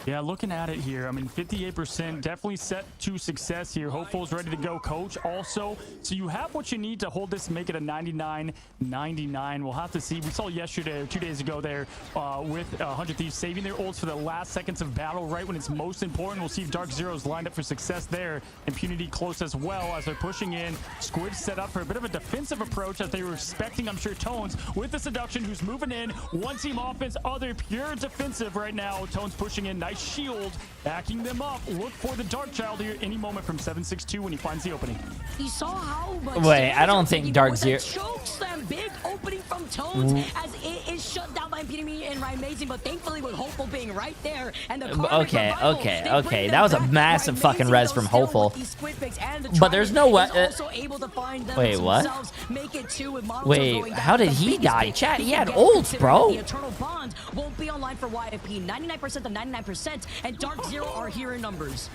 Yeah, looking at it here, I mean, 58% definitely set to success here. Hopeful's ready to go, Coach. Also, so you have what you need to hold this and make it a 99-99. We'll have to see. We saw yesterday or 2 days ago there with 100 Thieves saving their ults for the last seconds of battle, right when it's most important. We'll see if Dark Zero's lined up for success there. Impunity close as well as they're pushing in. Squid set up for a bit of a defensive approach as they were expecting, I'm sure, Tones with the Seduction who's moving in. One team offense, other pure defensive right now. Tones pushing in. Nice shield, backing them up. Look for the Dark Child here any moment from 762 when he finds the opening. You saw how much Wait, I don't think Dark Zero chokes them. Big opening from Tones as it is shut down by Impunity and Rymazing, but thankfully with Hopeful being right there and the okay. That was a massive fucking res from Hopeful. But there's no way. Wait, what? Wait, how did he die? Chat, he had ults, bro. The Eternal Bond won't be online for YFP. 99% of 99%, and Dark Zero are here in numbers.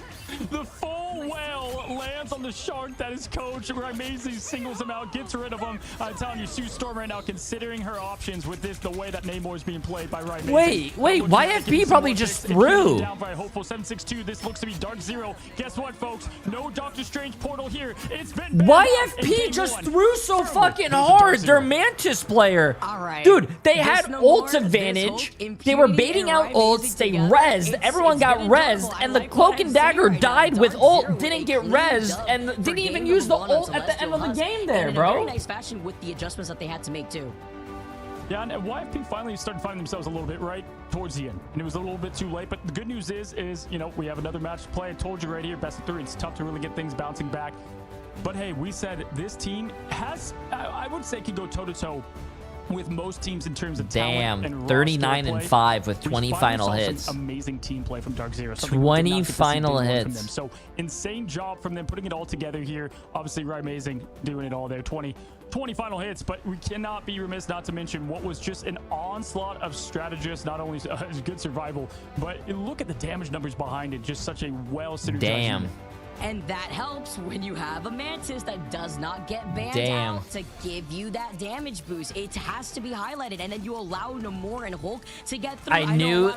The full whale lands on the shark that is Coach. Rymazing singles him out, gets rid of him. I'm telling you, Sue Storm right now considering her options with this, the way that Namor is being played by Rymazing. Wait, YFP probably just threw. Down by Hopeful 762. This looks to be Dark Zero. Guess what, folks? No Doctor Strange portal here. It's been YFP just threw so fucking hard. Their Mantis player. Dude, they had ult advantage. They were baiting out ults. They rezzed. Everyone got rezzed. And the Cloak and Dagger died with ult. Didn't get rezzed. And didn't even use the ult at the end of the game there, bro. Very nice fashion with the adjustments that they had to make too. Yeah, and YFP finally started finding themselves a little bit right towards the end. And it was a little bit too late. But the good news is, you know, we have another match to play. I told you right here, best of 3. It's tough to really get things bouncing back. But hey, we said this team has, I would say, can go toe-to-toe with most teams in terms of talent and 39 and 5 with We 20 finally final saw some hits. Amazing team play from Dark Zero. 20 final hits. From them. So insane job from them putting it all together here. Obviously, right, amazing doing it all there. 20 final hits, but we cannot be remiss not to mention what was just an onslaught of strategists, not only good survival, but look at the damage numbers behind it. Just such a well synergized. Damn. And that helps when you have a Mantis that does not get banned out to give you that damage boost. It has to be highlighted, and then you allow Namor and Hulk to get through. I knew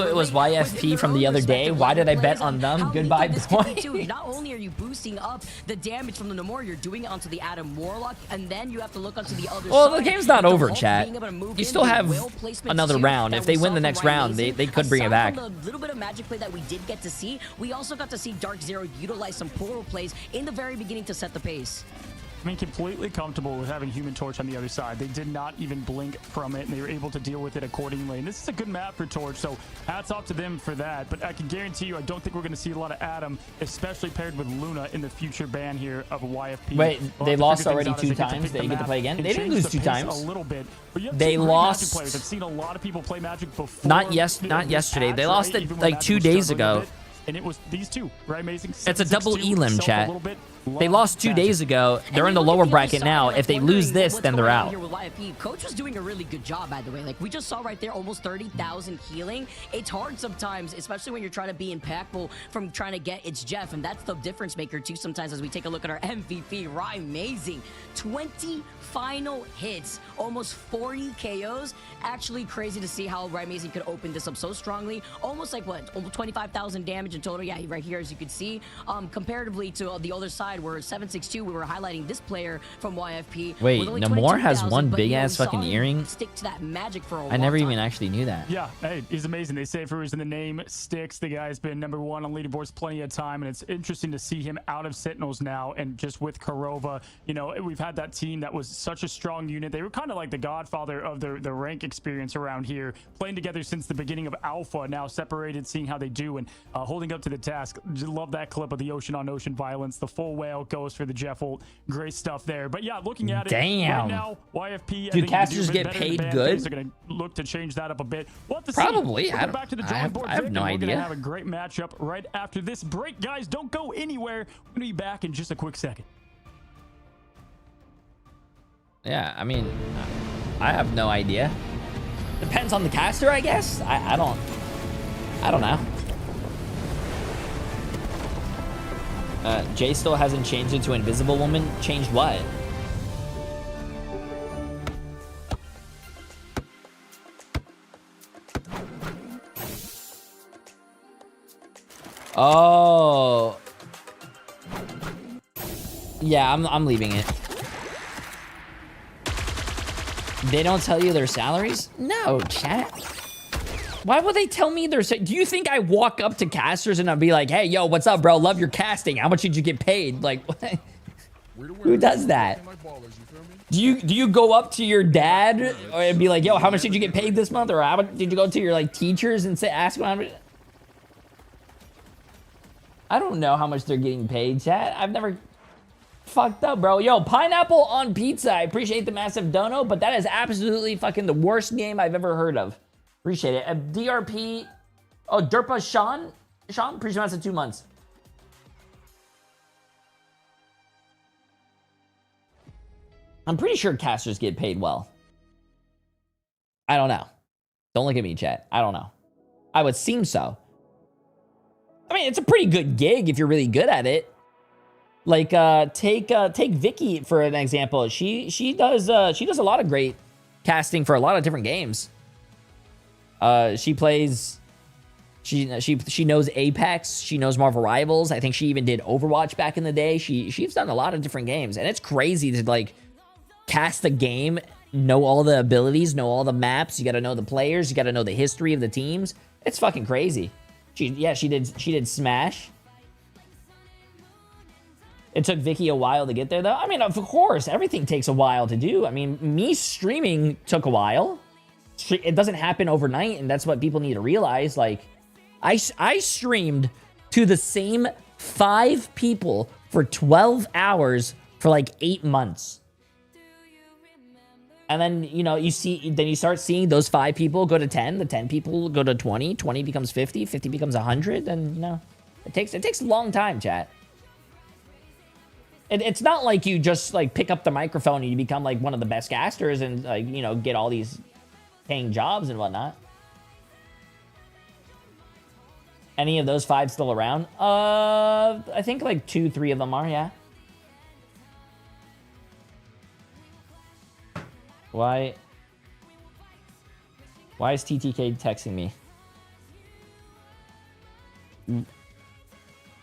it was YFP from the other day. Why did I bet on them? Goodbye, boy. Not only are you boosting up the damage from the Namor, you're doing it onto the Adam Warlock, and then you have to look onto the other side. Well, the game's not over, chat. You still have another round. If they win the next round, they could bring it back. The little bit of magic play that we did get to see, we also got to see Dark Zero utilize some portal plays in the very beginning to set the pace. I mean, completely comfortable with having Human Torch on the other side. They did not even blink from it, and they were able to deal with it accordingly. And this is a good map for Torch, so hats off to them for that. But I can guarantee you, I don't think we're going to see a lot of Adam, especially paired with Luna in the future ban here of YFP. Wait, they lost already 2 times? They get to play again? They didn't lose 2 times. A little bit. They lost. I've seen a lot of people play Magic before. Not yesterday. They lost it like 2 days ago. And it was these two, right? Amazing. It's a double elim, chat. They lost 2 days ago. They're in the lower bracket now. If they lose this, then they're out. Coach was doing a really good job, by the way. Like, we just saw right there, almost 30,000 healing. It's hard sometimes, especially when you're trying to be impactful from trying to get it's Jeff, and that's the difference maker too sometimes as we take a look at our MVP. Right, amazing. 20 final hits, almost 40 KOs. Actually crazy to see how Right Amazing could open this up so strongly. Almost like, what, almost 25,000 damage in total. Yeah, right here, as you can see. Comparatively to the other side, where 762, we were highlighting this player from YFP. Wait, Namor has one big ass fucking earring? Stick to that magic for a I never even actually knew that. Yeah, hey, he's amazing. They say for a reason the name sticks. The guy's been #1 on leaderboards plenty of time, and it's interesting to see him out of Sentinels now, and just with Korova, you know, we've had that team that was such a strong unit. They were kind of like the godfather of the rank experience around here, playing together since the beginning of Alpha, now separated, seeing how they do, and holding up to the task. Just love that clip of the ocean on ocean violence. The full whale goes for the Jeff ult. Great stuff there. But yeah, looking at it right now, YFP, do casters get paid good? They're going to look to change that up a bit. We'll have to Probably. see. Back to the drawing board. I have no idea. We're going to have a great matchup right after this break. Guys, don't go anywhere. We're going to be back in just a quick second. Yeah, I mean, I have no idea. Depends on the caster, I guess. I don't know. Jay still hasn't changed it to Invisible Woman. Changed what? Oh. Yeah, I'm leaving it. They don't tell you their salaries? No, chat. Why would they tell me their... Do you think I walk up to casters and I'll be like, hey, yo, what's up, bro? Love your casting. How much did you get paid? Like, what? Who does that? Do you go up to your dad and be like, yo, how much did you get paid this month? Or how much did you go to your like teachers and say, ask them how much... I don't know how much they're getting paid, chat. I've never... Fucked up, bro. Yo, pineapple on pizza. I appreciate the massive dono, but that is absolutely fucking the worst game I've ever heard of. Appreciate it. DRP. Oh, Derpa Sean? Sean? Pretty sure that's 2 months. I'm pretty sure casters get paid well. I don't know. Don't look at me, chat. I don't know. I would seem so. I mean, it's a pretty good gig if you're really good at it. Like, take Vicky for an example. She does a lot of great casting for a lot of different games. She plays. She knows Apex. She knows Marvel Rivals. I think she even did Overwatch back in the day. She's done a lot of different games, and it's crazy to like cast the game, know all the abilities, know all the maps. You got to know the players. You got to know the history of the teams. It's fucking crazy. She did Smash. It took Vicky a while to get there, though. I mean, of course, everything takes a while to do. I mean, me streaming took a while. It doesn't happen overnight, and that's what people need to realize. Like, I streamed to the same 5 people for 12 hours for like 8 months. And then, you know, you start seeing those 5 people go to 10, the 10 people go to 20, 20 becomes 50, 50 becomes 100, and, you know, it takes a long time, chat. It's not like you just, like, pick up the microphone and you become, like, one of the best casters and, like, you know, get all these paying jobs and whatnot. Any of those 5 still around? I think, like, 2, 3 of them are, yeah. Why is TTK texting me?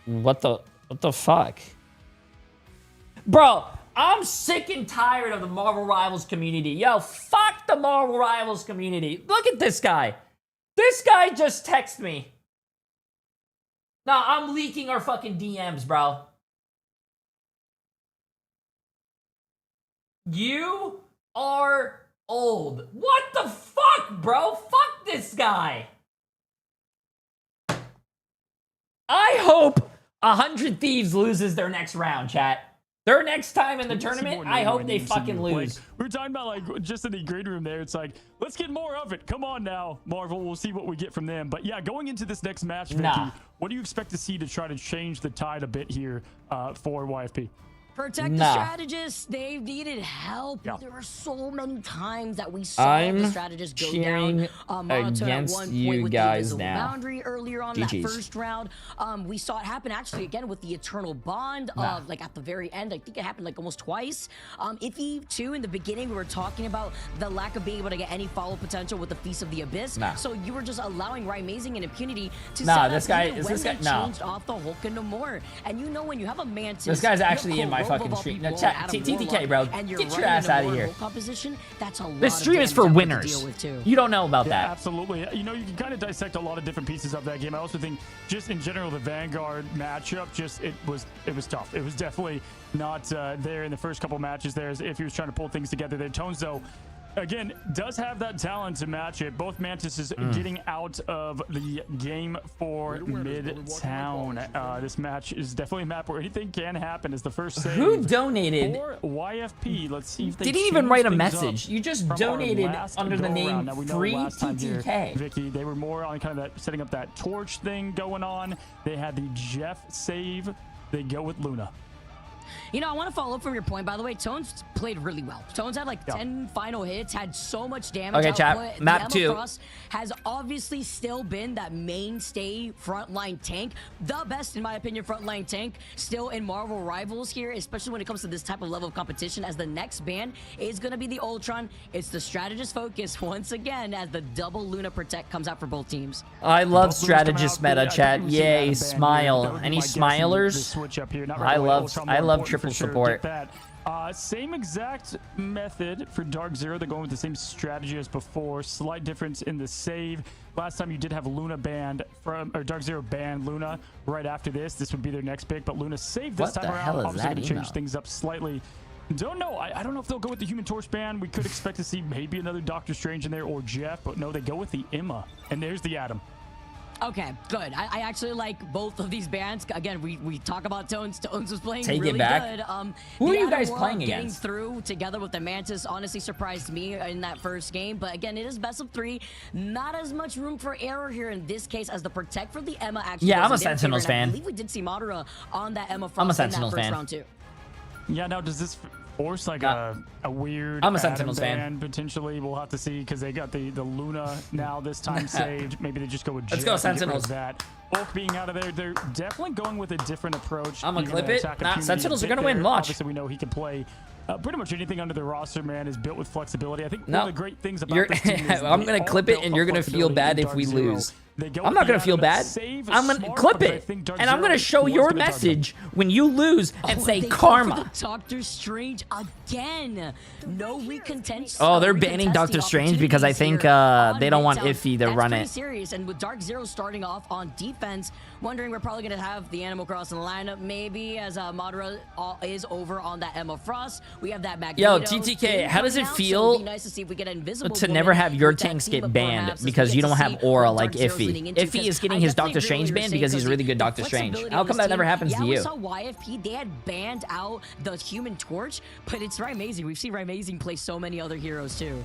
What the fuck? Bro, I'm sick and tired of the Marvel Rivals community. Yo, fuck the Marvel Rivals community. Look at this guy. This guy just texted me. Nah, I'm leaking our fucking DMs, bro. You are old. What the fuck, bro? Fuck this guy. I hope 100 Thieves loses their next round, chat. Their next time in the tournament, I hope they fucking lose. We were talking about, like, just in the green room there. It's like, let's get more of it. Come on now, Marvel. We'll see what we get from them. But yeah, going into this next match, Vicky, what do you expect to see to try to change the tide a bit here for YFP? Protect the strategists. They've needed help. Yeah. There were so many times that we saw the strategists go down. Against you guys now. Boundary earlier on that first round. We saw it happen actually again with the Eternal Bond. Like at the very end, I think it happened like almost twice. Iffy too. In the beginning, we were talking about the lack of being able to get any follow potential with the Feast of the Abyss. So you were just allowing Amazing and Impunity to this guy is this guy. No. Changed off the Hulk and no more. And you know when you have a Mantis. This guy's actually in my fucking stream. No, TTK, bro. Get your ass out of here. This stream is for winners. You don't know about that. Absolutely. You know, you can kind of dissect a lot of different pieces of that game. I also think just in general, the Vanguard matchup, it was tough. It was definitely not there in the first couple matches there as if he was trying to pull things together there. Tones, though, again, does have that talent to match it. Both Mantises getting out of the game for Midtown. This match is definitely a map where anything can happen. Is the first save. Who donated? For YFP. Let's see if they didn't even write a message. You just donated under the name Free TTK. Vicky, they were more on kind of that setting up that torch thing going on. They had the Jeff save. They go with Luna. You know, I want to follow up from your point, by the way. Tones played really well. Tones had like 10 final hits, had so much damage. Okay, chat. Map 2 has obviously still been that mainstay frontline tank. The best, in my opinion, frontline tank still in Marvel Rivals here, especially when it comes to this type of level of competition, as the next ban is going to be the Ultron. It's the strategist focus once again as the double Luna Protect comes out for both teams. I love strategist meta, chat. Yay, smile. Any smilers? I love triple support. Same exact method for Dark Zero. They're going with the same strategy as before. Slight difference in the save. Last time you did have Luna banned from, or Dark Zero banned Luna right after this. This would be their next pick, but Luna saved this time around. Obviously going to change things up slightly. Don't know. I don't know if they'll go with the Human Torch ban. We could expect to see maybe another Doctor Strange in there or Jeff, but no, they go with the Emma. And there's the Atom. Okay, good. I actually like both of these bands. Again, we talk about Tones. Tones was playing Take really it back. good. Who are you guys playing getting against? Through together with the Mantis honestly surprised me in that first game. But again, it is best of 3. Not as much room for error here in this case as the Protect for the Emma actually. Yeah, I'm a Sentinels fan. I believe we did see Madara on that Emma front I'm a Sentinels in that first fan. round too. Yeah, now does this force like a weird I'm a Sentinels fan. Potentially? We'll have to see because they got the Luna now this time saved. Maybe they just go with Let's go Sentinels. That Hulk being out of there, they're definitely going with a different approach. I'm gonna clip it. Nah, Sentinels are gonna win. Watch. Obviously, we know he can play pretty much anything under the roster. Man is built with flexibility. I think one of the great things about this team is I'm gonna clip it, and you're gonna feel bad if we lose. I'm not gonna feel bad. I'm gonna clip it, and I'm gonna show your message when you lose and say karma. Doctor Strange again. No recontention. Oh, they're banning Doctor Strange because I think they don't want Iffy to run it. Serious. And with Dark Zero starting off on defense, wondering we're probably gonna have the Animal Cross in the lineup maybe as Madara is over on that Emma Frost. We have that Magneto. Yo, TTK, how does it feel nice to see if we get an invisible to never have your tanks get banned because you don't have aura like Iffy? zooming into, Iffy is 'cause getting I his definitely Doctor agree Strange with what ban you're because saying, he's really good the Doctor Strange. flexibility How on come this that never team, happens to We you? saw YFP, they had banned out the Human Torch, but it's Amazing. We've seen Amazing play so many other heroes too.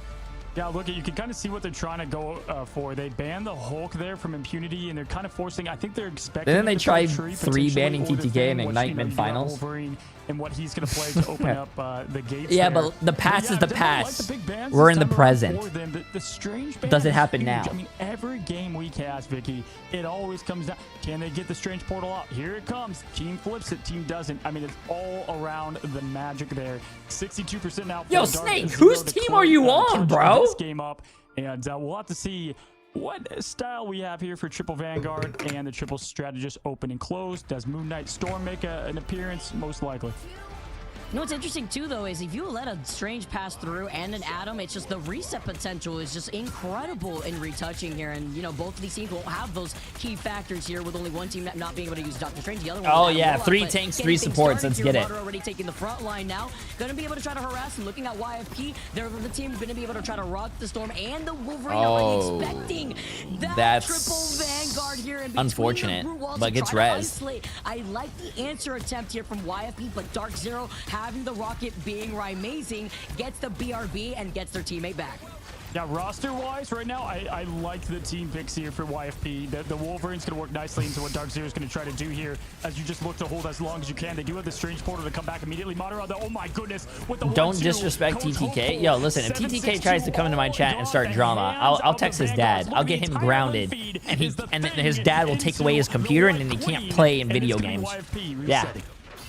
Yeah, look, you can kind of see what they're trying to go for. They banned the Hulk there from impunity, and they're kind of forcing. I think they're expecting. Then they him to play tried Tree, 3 banning potentially, or the TTK in Thing, which, Ignite you know, you got mid-finals. Wolverine and what he's going to play to open up the gates. Yeah, there. but the past is the definitely past. Like the big bans We're this in the time around present. for them. The Strange ban Does it is happen huge. now? I mean, every game we cast, Vicky, it always comes down. Can they get the Strange portal out? Here it comes. Team flips it. Team doesn't. I mean, it's all around the magic there. 62% now. Yo, for Snake, Dark whose Zero to team close, are you on, church bro? This game up, and we'll have to see what style we have here for triple Vanguard and the triple strategist open and close. Does Moon Knight Storm make an appearance? Most likely. You know what's interesting too, though, is if you let a Strange pass through and an Atom, it's just the reset potential is just incredible in retouching here. And, you know, both of these teams won't have those key factors here with only one team not being able to use Doctor Strange. The other one. Oh, yeah, 3 tanks, 3 supports. Let's get it. Already taking the front line now. Going to be able to try to harass and looking at YFP. They're the team going to be able to try to rock the Storm and the Wolverine. Oh, already expecting that that's triple Vanguard here in between unfortunate, the brute walls but to gets try to res. isolate. I like the answer attempt here from YFP, but Dark Zero having the rocket being amazing gets the BRB and gets their teammate back. Yeah, roster-wise, right now, I like the team picks here for YFP. The Wolverine's going to work nicely into what Dark Zero is going to try to do here as you just look to hold as long as you can. They do have the Strange Portal to come back immediately. Madara, oh my goodness. With the Don't disrespect TTK. Yo, listen, if TTK tries to come into my chat and start drama, I'll text his dad. I'll get him grounded, and his dad will take away his computer, and then he can't play in video games. Yeah.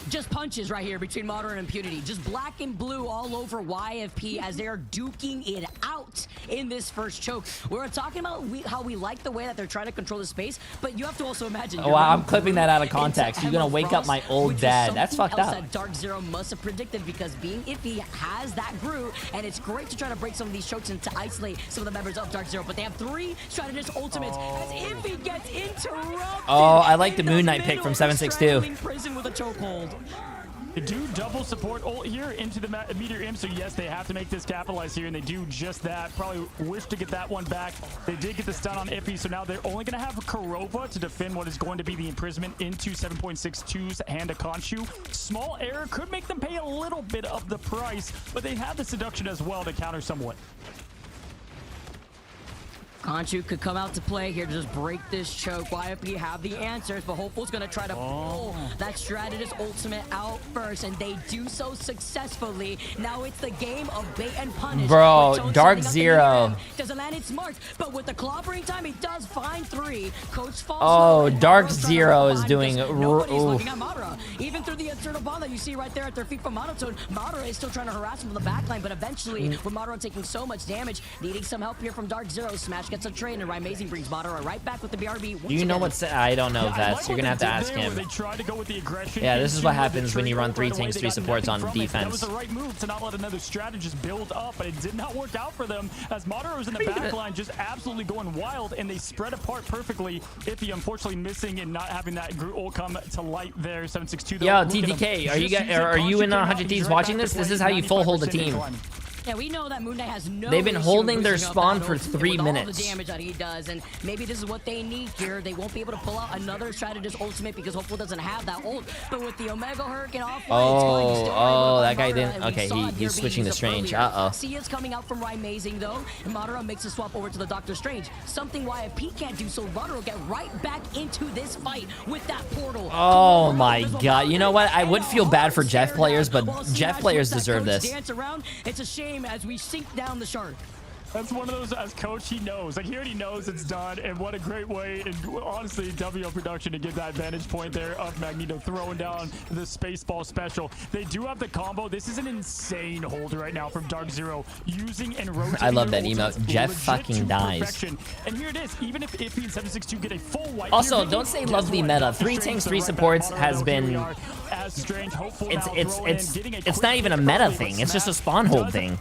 Just punches right here between Modern and Impunity. Just black and blue all over YFP as they are duking it out in this first choke. We're talking about how we like the way that they're trying to control the space, but you have to also imagine. Oh, I'm clipping that out of context. You're gonna wake up my old dad. That's fucked up. That Dark Zero must have predicted because being Iffy has that Groot, and it's great to try to break some of these chokes and to isolate some of the members of Dark Zero. But they have 3 strategist ultimates as Iffy gets interrupted. Oh, I like the Moon Knight pick from 762. Prison with a chokehold. They do double support ult here into the meteor imp, so yes, they have to make this capitalize here, and they do just that. Probably wish to get that one back. They did get the stun on Iffy, so now they're only going to have Kurova to defend what is going to be the imprisonment into 7.62's hand of Khonshu. Small error could make them pay a little bit of the price, but they have the seduction as well to counter somewhat. Khonshu could come out to play here to just break this choke. YFP have the answers, but Hopeful's gonna try to pull that strategist ultimate out first, and they do so successfully. Now it's the game of bait and punish. Bro, Dark Zero. Doesn't land it smart, but with the clobbering time, he does find 3. Coach falls. Oh, Dark Zero is doing. Nobody's looking at Madara. Even through the eternal bond that you see right there at their feet from Monotone, Madara is still trying to harass him from the backline, but eventually, with Madara taking so much damage, needing some help here from Dark Zero, Smash gets a trade, and Amazing brings Madara right back with the BRB. Do you know what's? I don't know, Vets. You're gonna have to ask him. Yeah, this is what happens when you run 3 tanks, 3 supports on defense. That was the right move to not let another strategist build up, but it did not work out for them as Madara was in the backline just absolutely going wild, and they spread apart perfectly. Iffy unfortunately missing and not having that Groot ult come to light there. 762. Yo, TTK, are you in 100 Thieves watching this? This is how you full hold a team. Yeah, we know that Moon Knight has no. They've been holding their spawn for 3 minutes. All the damage that he does, and maybe this is what they need here. They won't be able to pull out another strategist ultimate because Hopeful doesn't have that ult. But with the Omega Hurricane offline, that guy didn't. Okay, he's switching to Strange. Sia's coming out from Amazing though, and Madara makes a swap over to the Doctor Strange. Something YFP can't do, so Madara will get right back into this fight with that portal. Oh my god. You know what? I would feel bad for Jeff players, but Jeff players deserve this. Dance around. It's a shame as we sink down the shark. That's one of those, as coach, he knows. Like, he already knows it's done, and what a great way, and honestly, WO production to get that vantage point there of Magneto throwing down the Spaceball special. They do have the combo. This is an insane hold right now from Dark Zero, using and rotating. I love that emote. Jeff fucking dies. Perfection. And here it is, even if Iffy and 762 get a full wipe. Also, don't say lovely meta. 3 tanks, 3 supports has been as Strange. Hopeful now it's not even a meta thing. It's just a spawn hold thing.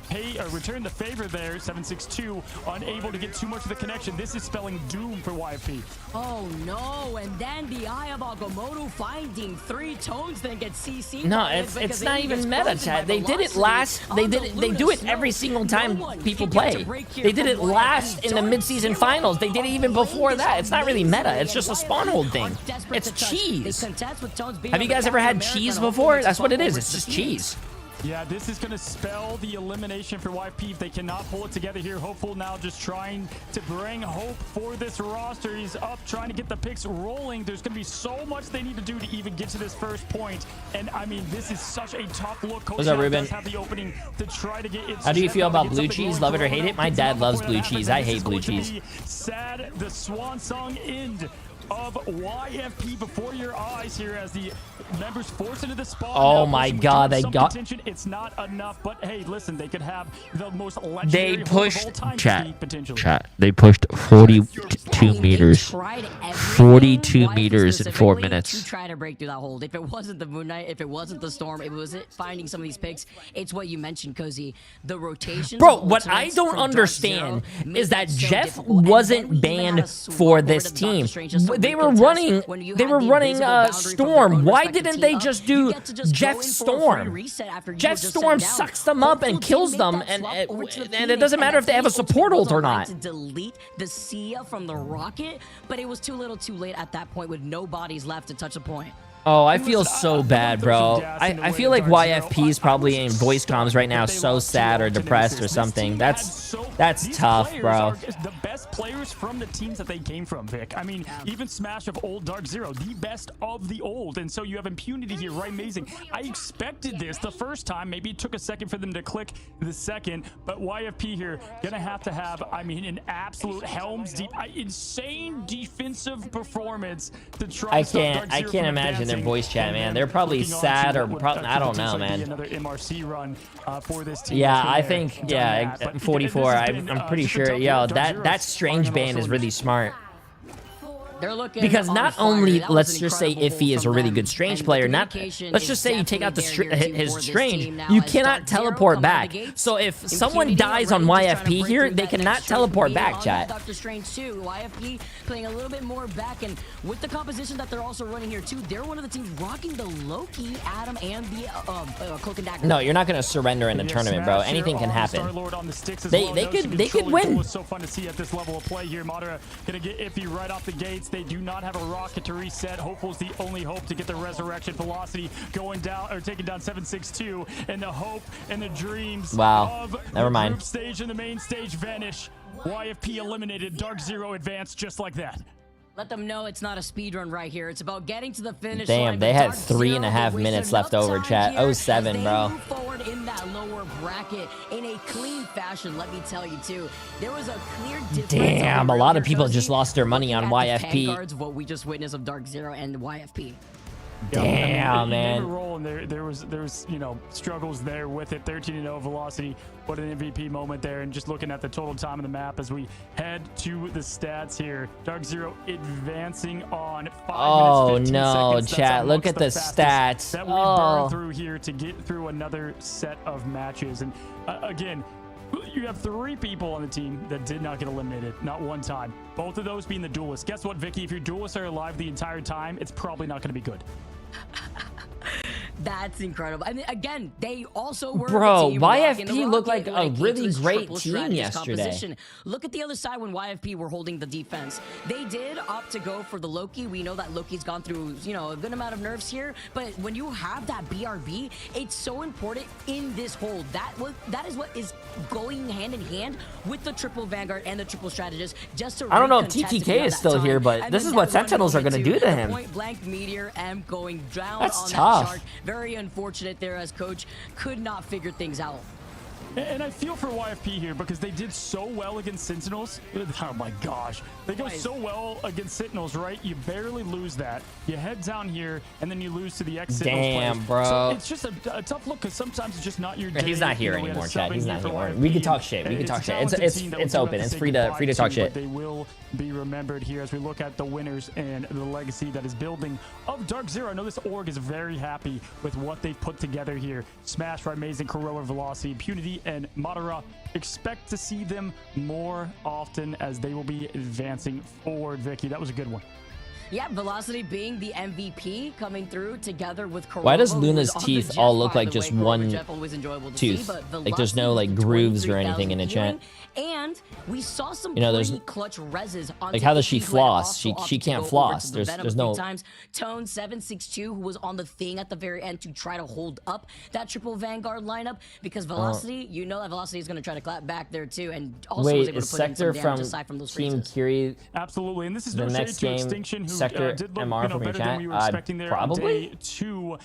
Return the favor there. 762 unable to get too much of the connection. This is spelling doom for YFP. Oh no! And then the Eye of Agamotto finding 3 tones, then get CC. No, it's not even meta, chat. They did it last. They do it every single time people play. They did it last in the mid-season finals. They did it even before that. It's not really meta. It's just a spawn hold thing. It's cheese. Have you guys ever had cheese before? That's what it is. It's just cheese. Yeah, this is going to spell the elimination for YFP if they cannot pull it together here. Hopeful now just trying to bring hope for this roster. He's up trying to get the picks rolling. There's going to be so much they need to do to even get to this first point. And I mean, this is such a tough look. What's up, Ruben? Have the opening to try to get it. How do you feel about blue cheese? Love it or hate it? My dad loves blue cheese. I hate blue cheese. Sad, the swan song end of YFP before your eyes here as the members force into the spawn. Oh my god, they got contention. It's not enough, but hey, listen, they could have the most legendary they pushed chat. They pushed 42 meters. 42 meters in 4 minutes. To try to break through that hold. If it wasn't the Moon Knight, if it wasn't the Storm, it was finding some of these picks. It's what you mentioned, Cozy. The rotation. Bro, what I don't understand is that Jeff wasn't banned for this team. They were running Storm. Why didn't they just do Jeff Storm? Jeff Storm sucks them up and kills them, and it doesn't matter if they have a support ult or not. To delete the Sia from the rocket, but it was too little too late at that point with no bodies left to touch a point. Oh, I feel so bad, bro. I feel like YFP is probably in voice comms right now, so sad or depressed or something. That's tough, bro. The best players from the teams that they came from, Vic. I mean, even Smash of old Dark Zero, the best of the old. And so you have impunity here, right? Amazing. I expected this the first time. Maybe it took a second for them to click the second, but YFP here gonna have to have, I mean, an absolute helms deep, insane defensive performance to try. I can't imagine their voice chat, man. They're probably sad or probably, I don't know, man. Another MRC run for this team. Yeah, I think, yeah, 44. I'm pretty sure. Yo, that Strange ban is really smart. Because not only, let's just say Iffy is a really good Strange player, let's just say you take out his Strange, you cannot teleport back. So if someone dies on YFP here, they cannot teleport back, chat. Dr. Strange too, YFP playing a little bit more back, and with the composition that they're also running here too, they're one of the teams rocking the Loki, Adam, and the Cloak and Dagger. No, you're not gonna surrender in the tournament, bro. Anything can happen. They could win. So fun to see at this level of play here. Madara gonna get Iffy right off the gates. They do not have a rocket to reset. Hopeful's the only hope to get the resurrection. Velocity going down, or taking down 762, and the hope and the dreams of Never mind. the group stage and the main stage vanish. YFP eliminated. Dark Zero advanced just like that. Let them know it's not a speed run right here. It's about getting to the finish line. Damn, they had 3.5 minutes left over, chat. 07, bro. Move forward in that lower bracket in a clean fashion, let me tell you too. There was a clear difference. Damn, a lot of people just lost their money on YFP. Vanguards, what we just witnessed of Dark Zero and YFP. Damn, man. Roll, and there was you know, struggles there with it. 13-0 Velocity. What an MVP moment there. And just looking at the total time of the map as we head to the stats here. Dark Zero advancing on 5 minutes, 15 seconds. Chat, look at the stats. That we burn through here to get through another set of matches. And again, you have 3 people on the team that did not get eliminated, not one time. Both of those being the duelists. Guess what, Vicky? If your duelists are alive the entire time, it's probably not going to be good. That's incredible. I mean, again, they also were. Bro, YFP looked like a really great team yesterday. Look at the other side when YFP were holding the defense. They did opt to go for the Loki. We know that Loki's gone through, you know, a good amount of nerfs here. But when you have that BRB, it's so important in this hold. That is what is going hand in hand with the triple Vanguard and the triple strategist. Just to I don't know if TTK is still here, but this is what Sentinels are going to do to him. Point blank Meteor M going down. That's on tough. that shark. Very unfortunate there as coach could not figure things out. And I feel for YFP here because they did so well against Sentinels. Oh my gosh. They go so well against Sentinels, right? You barely lose that. You head down here, and then you lose to the ex-Sentinels Damn, players. bro. So it's just a tough look because sometimes it's just not your day. He's not here anymore, Chad. He's not here. We can talk shit. We can talk shit. It's open. It's free to talk shit. But they will be remembered here as we look at the winners and the legacy that is building of Dark Zero. I know this org is very happy with what they've put together here. Smash, Amazing, Kuroa, Velocity, Impunity, and Madara. Expect to see them more often as they will be advancing forward. Vicky, that was a good one. Yeah, Velocity being the MVP coming through together with Kuroa. Why does Luna's teeth all look like just one tooth? Like there's no like grooves or anything in it, chat. And we saw some there's clutch reses on like how does she floss? She can't floss. There's no Tone 762 who was on the thing at the very end to try to hold up that triple Vanguard lineup because Velocity, you know that Velocity is going to try to clap back there too, and also was able to put in some damage aside from those Team Curie. Absolutely, and this is the no next shade to game. Extinction who Sector did look MR from your better than chat. we were expecting there Probably. on day 2.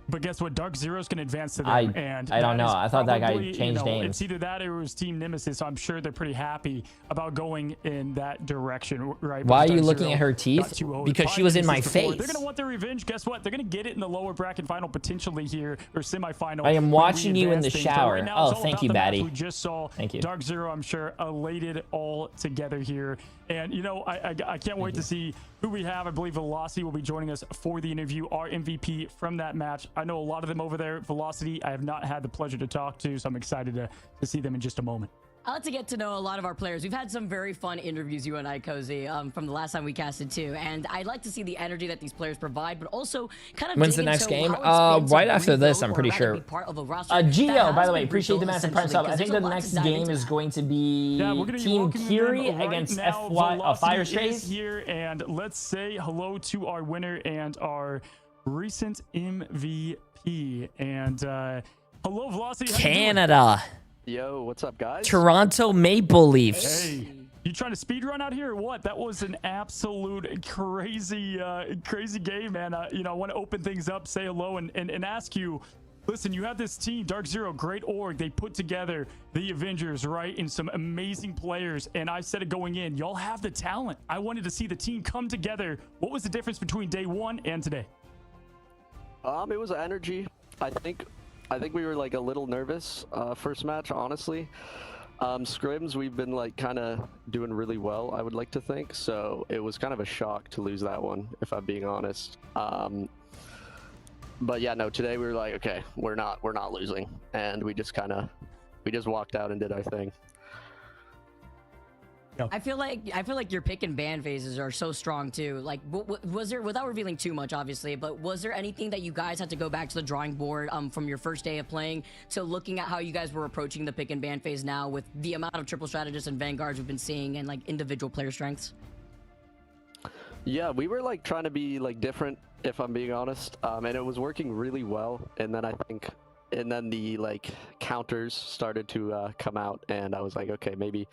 But guess what? Dark Zero's can advance to them. I don't know. I thought that guy changed names. It's either that or it was Team Nemesis. So I'm sure they're pretty happy about going in that direction, right? Why are you looking at her teeth? Because she was in my face. They're going to want their revenge. Guess what? They're going to get it in the lower bracket final potentially here, or semifinal. I am watching you in the shower. Right oh, thank you, Batty. We just saw Dark Zero, I'm sure, elated all together here. And, you know, I can't wait to see who we have. I believe Velocity will be joining us for the interview, our MVP from that match. I know a lot of them over there. Velocity, I have not had the pleasure to talk to, so I'm excited to see them in just a moment. I like to get to know a lot of our players. We've had some very fun interviews, you and I, Cozy, from the last time we casted too. And I'd like to see the energy that these players provide, but also kind of when's the next game? Right after this, I'm pretty sure. Geo, by the way, appreciate the massive prime sub. I think the next game is going to be Team Curie against Fire Strays here. And let's say hello to our winner and our recent MVP. And hello, Velocity. Canada. Yo, what's up, guys? Toronto Maple Leafs. Hey, you trying to speed run out here or what? That was an absolute crazy game, man. You know, I want to open things up, say hello, and ask you, listen, you have this team, Dark Zero, great org. They put together the Avengers, right, and some amazing players. And I said it going in, y'all have the talent. I wanted to see the team come together. What was the difference between day 1 and today? It was energy. I think we were like a little nervous first match, honestly. Scrims, we've been like kind of doing really well, I would like to think. So it was kind of a shock to lose that one, if I'm being honest. But yeah, no, today we were like, okay, we're not losing, and we just walked out and did our thing. I feel like your pick and ban phases are so strong too. Like, was there, without revealing too much, obviously, but was there anything that you guys had to go back to the drawing board from your first day of playing to looking at how you guys were approaching the pick and ban phase now with the amount of triple strategists and vanguards we've been seeing and like individual player strengths? Yeah, we were like trying to be like different, if I'm being honest, and it was working really well. And then the like counters started to come out, and I was like, okay, maybe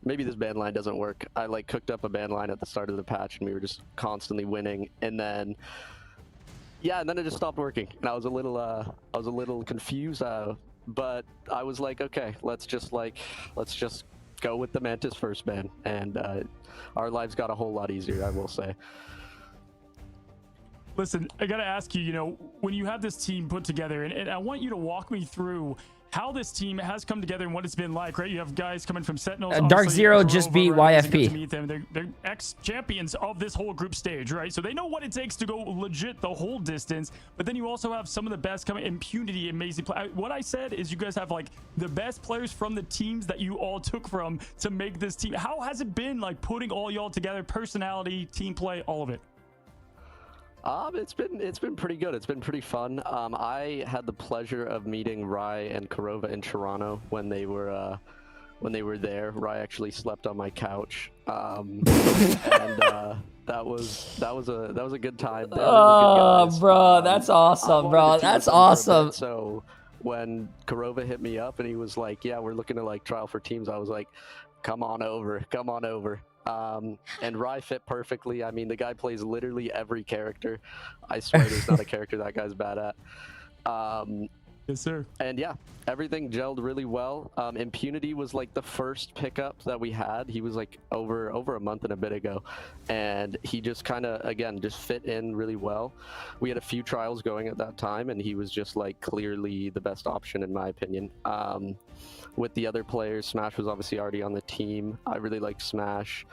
this ban line doesn't work. I like cooked up a ban line at the start of the patch and we were just constantly winning. And then it just stopped working. And I was a little confused, but I was like, okay, let's just go with the Mantis first ban. And our lives got a whole lot easier, I will say. Listen, I gotta ask you, you know, when you have this team put together, and I want you to walk me through how this team has come together and what it's been like, right? You have guys coming from Sentinels. Dark Zero just beat YFP. To meet them. They're ex-champions of this whole group stage, right? So they know what it takes to go legit the whole distance. But then you also have some of the best coming. Impunity, amazing play. What I said is you guys have like the best players from the teams that you all took from to make this team. How has it been like putting all y'all together? Personality, team play, all of it. It's been pretty good. It's been pretty fun. I had the pleasure of meeting Rai and Kurova in Toronto when they were there. Rai actually slept on my couch, and that was a good time. Oh, really bro, that's awesome, bro. That's awesome. So when Kurova hit me up and he was like, "Yeah, we're looking to like trial for teams," I was like, "Come on over, come on over." And Rai fit perfectly. I mean, the guy plays literally every character. I swear there's not a character that guy's bad at. Yes, sir. And yeah, everything gelled really well. Impunity was like the first pickup that we had. He was like over a month and a bit ago, and he just kind of, again, just fit in really well. We had a few trials going at that time, and he was just like clearly the best option in my opinion. With the other players, Smash was obviously already on the team. I really like Smash.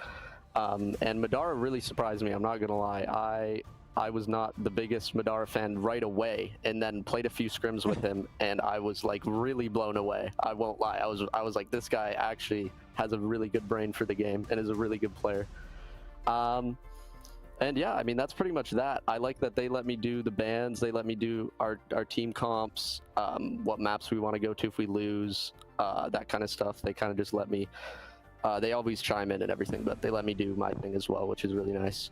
And Madara really surprised me, I'm not gonna lie. I was not the biggest Madara fan right away, and then played a few scrims with him, and I was like really blown away. I won't lie. I was like, this guy actually has a really good brain for the game and is a really good player. And yeah, I mean, that's pretty much that. I like that they let me do the bans, they let me do our team comps, what maps we want to go to if we lose, that kind of stuff. They kind of just let me, they always chime in and everything, but they let me do my thing as well, which is really nice.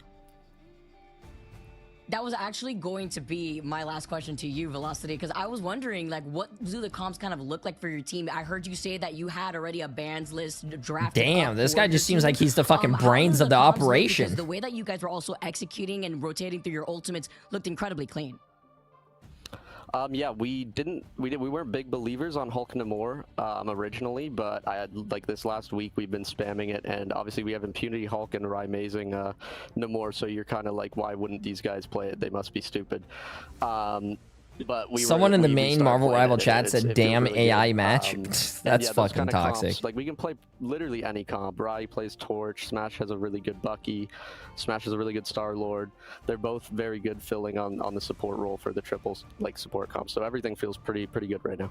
That was actually going to be my last question to you, Velocity, because I was wondering, like, what do the comps kind of look like for your team? I heard you say that you had already a bans list drafted. Damn, this guy just seems like he's the fucking brains of the operation. Because the way that you guys were also executing and rotating through your ultimates looked incredibly clean. Yeah, we weren't big believers on Hulk Namor originally, but I had, like, this last week we've been spamming it, and obviously we have Impunity Hulk and Amazing Namor, so you're kind of like, why wouldn't these guys play it? They must be stupid. But someone in the main Marvel Rival chat said, "Damn really AI match." That's fucking toxic. Comps, like, we can play literally any comp. Rai plays Torch. Smash has a really good Bucky. Smash has a really good Star Lord. They're both very good filling on the support role for the triples, like support comp. So everything feels pretty good right now.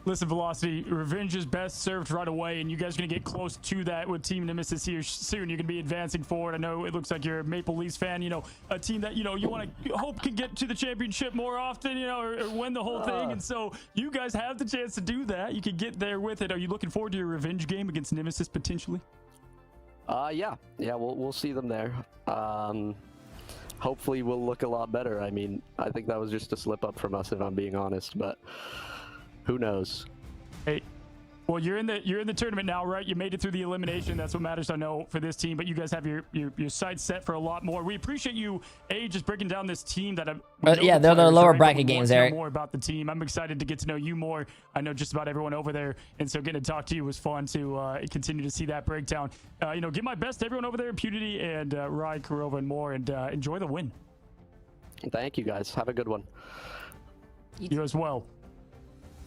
Listen, Velocity, revenge is best served right away, and you guys are going to get close to that with Team Nemesis here soon. You're going to be advancing forward. I know it looks like you're a Maple Leafs fan, you know, a team that, you know, you want to hope can get to the championship more often, you know, or win the whole thing. And so you guys have the chance to do that. You can get there with it. Are you looking forward to your revenge game against Nemesis potentially? Yeah, we'll see them there. Hopefully we'll look a lot better. I mean, I think that was just a slip up from us, if I'm being honest, but who knows? Hey, well, you're in the tournament now, right? You made it through the elimination. That's what matters, I know, for this team. But you guys have your sights set for a lot more. We appreciate you, just breaking down this team that. Yeah, they're the lower bracket games, Eric. More about the team. I'm excited to get to know you more. I know just about everyone over there, and so getting to talk to you was fun to continue to see that breakdown. You know, give my best to everyone over there, Impunity and Rai, Kurova, and more, and enjoy the win. Thank you, guys. Have a good one. You as well.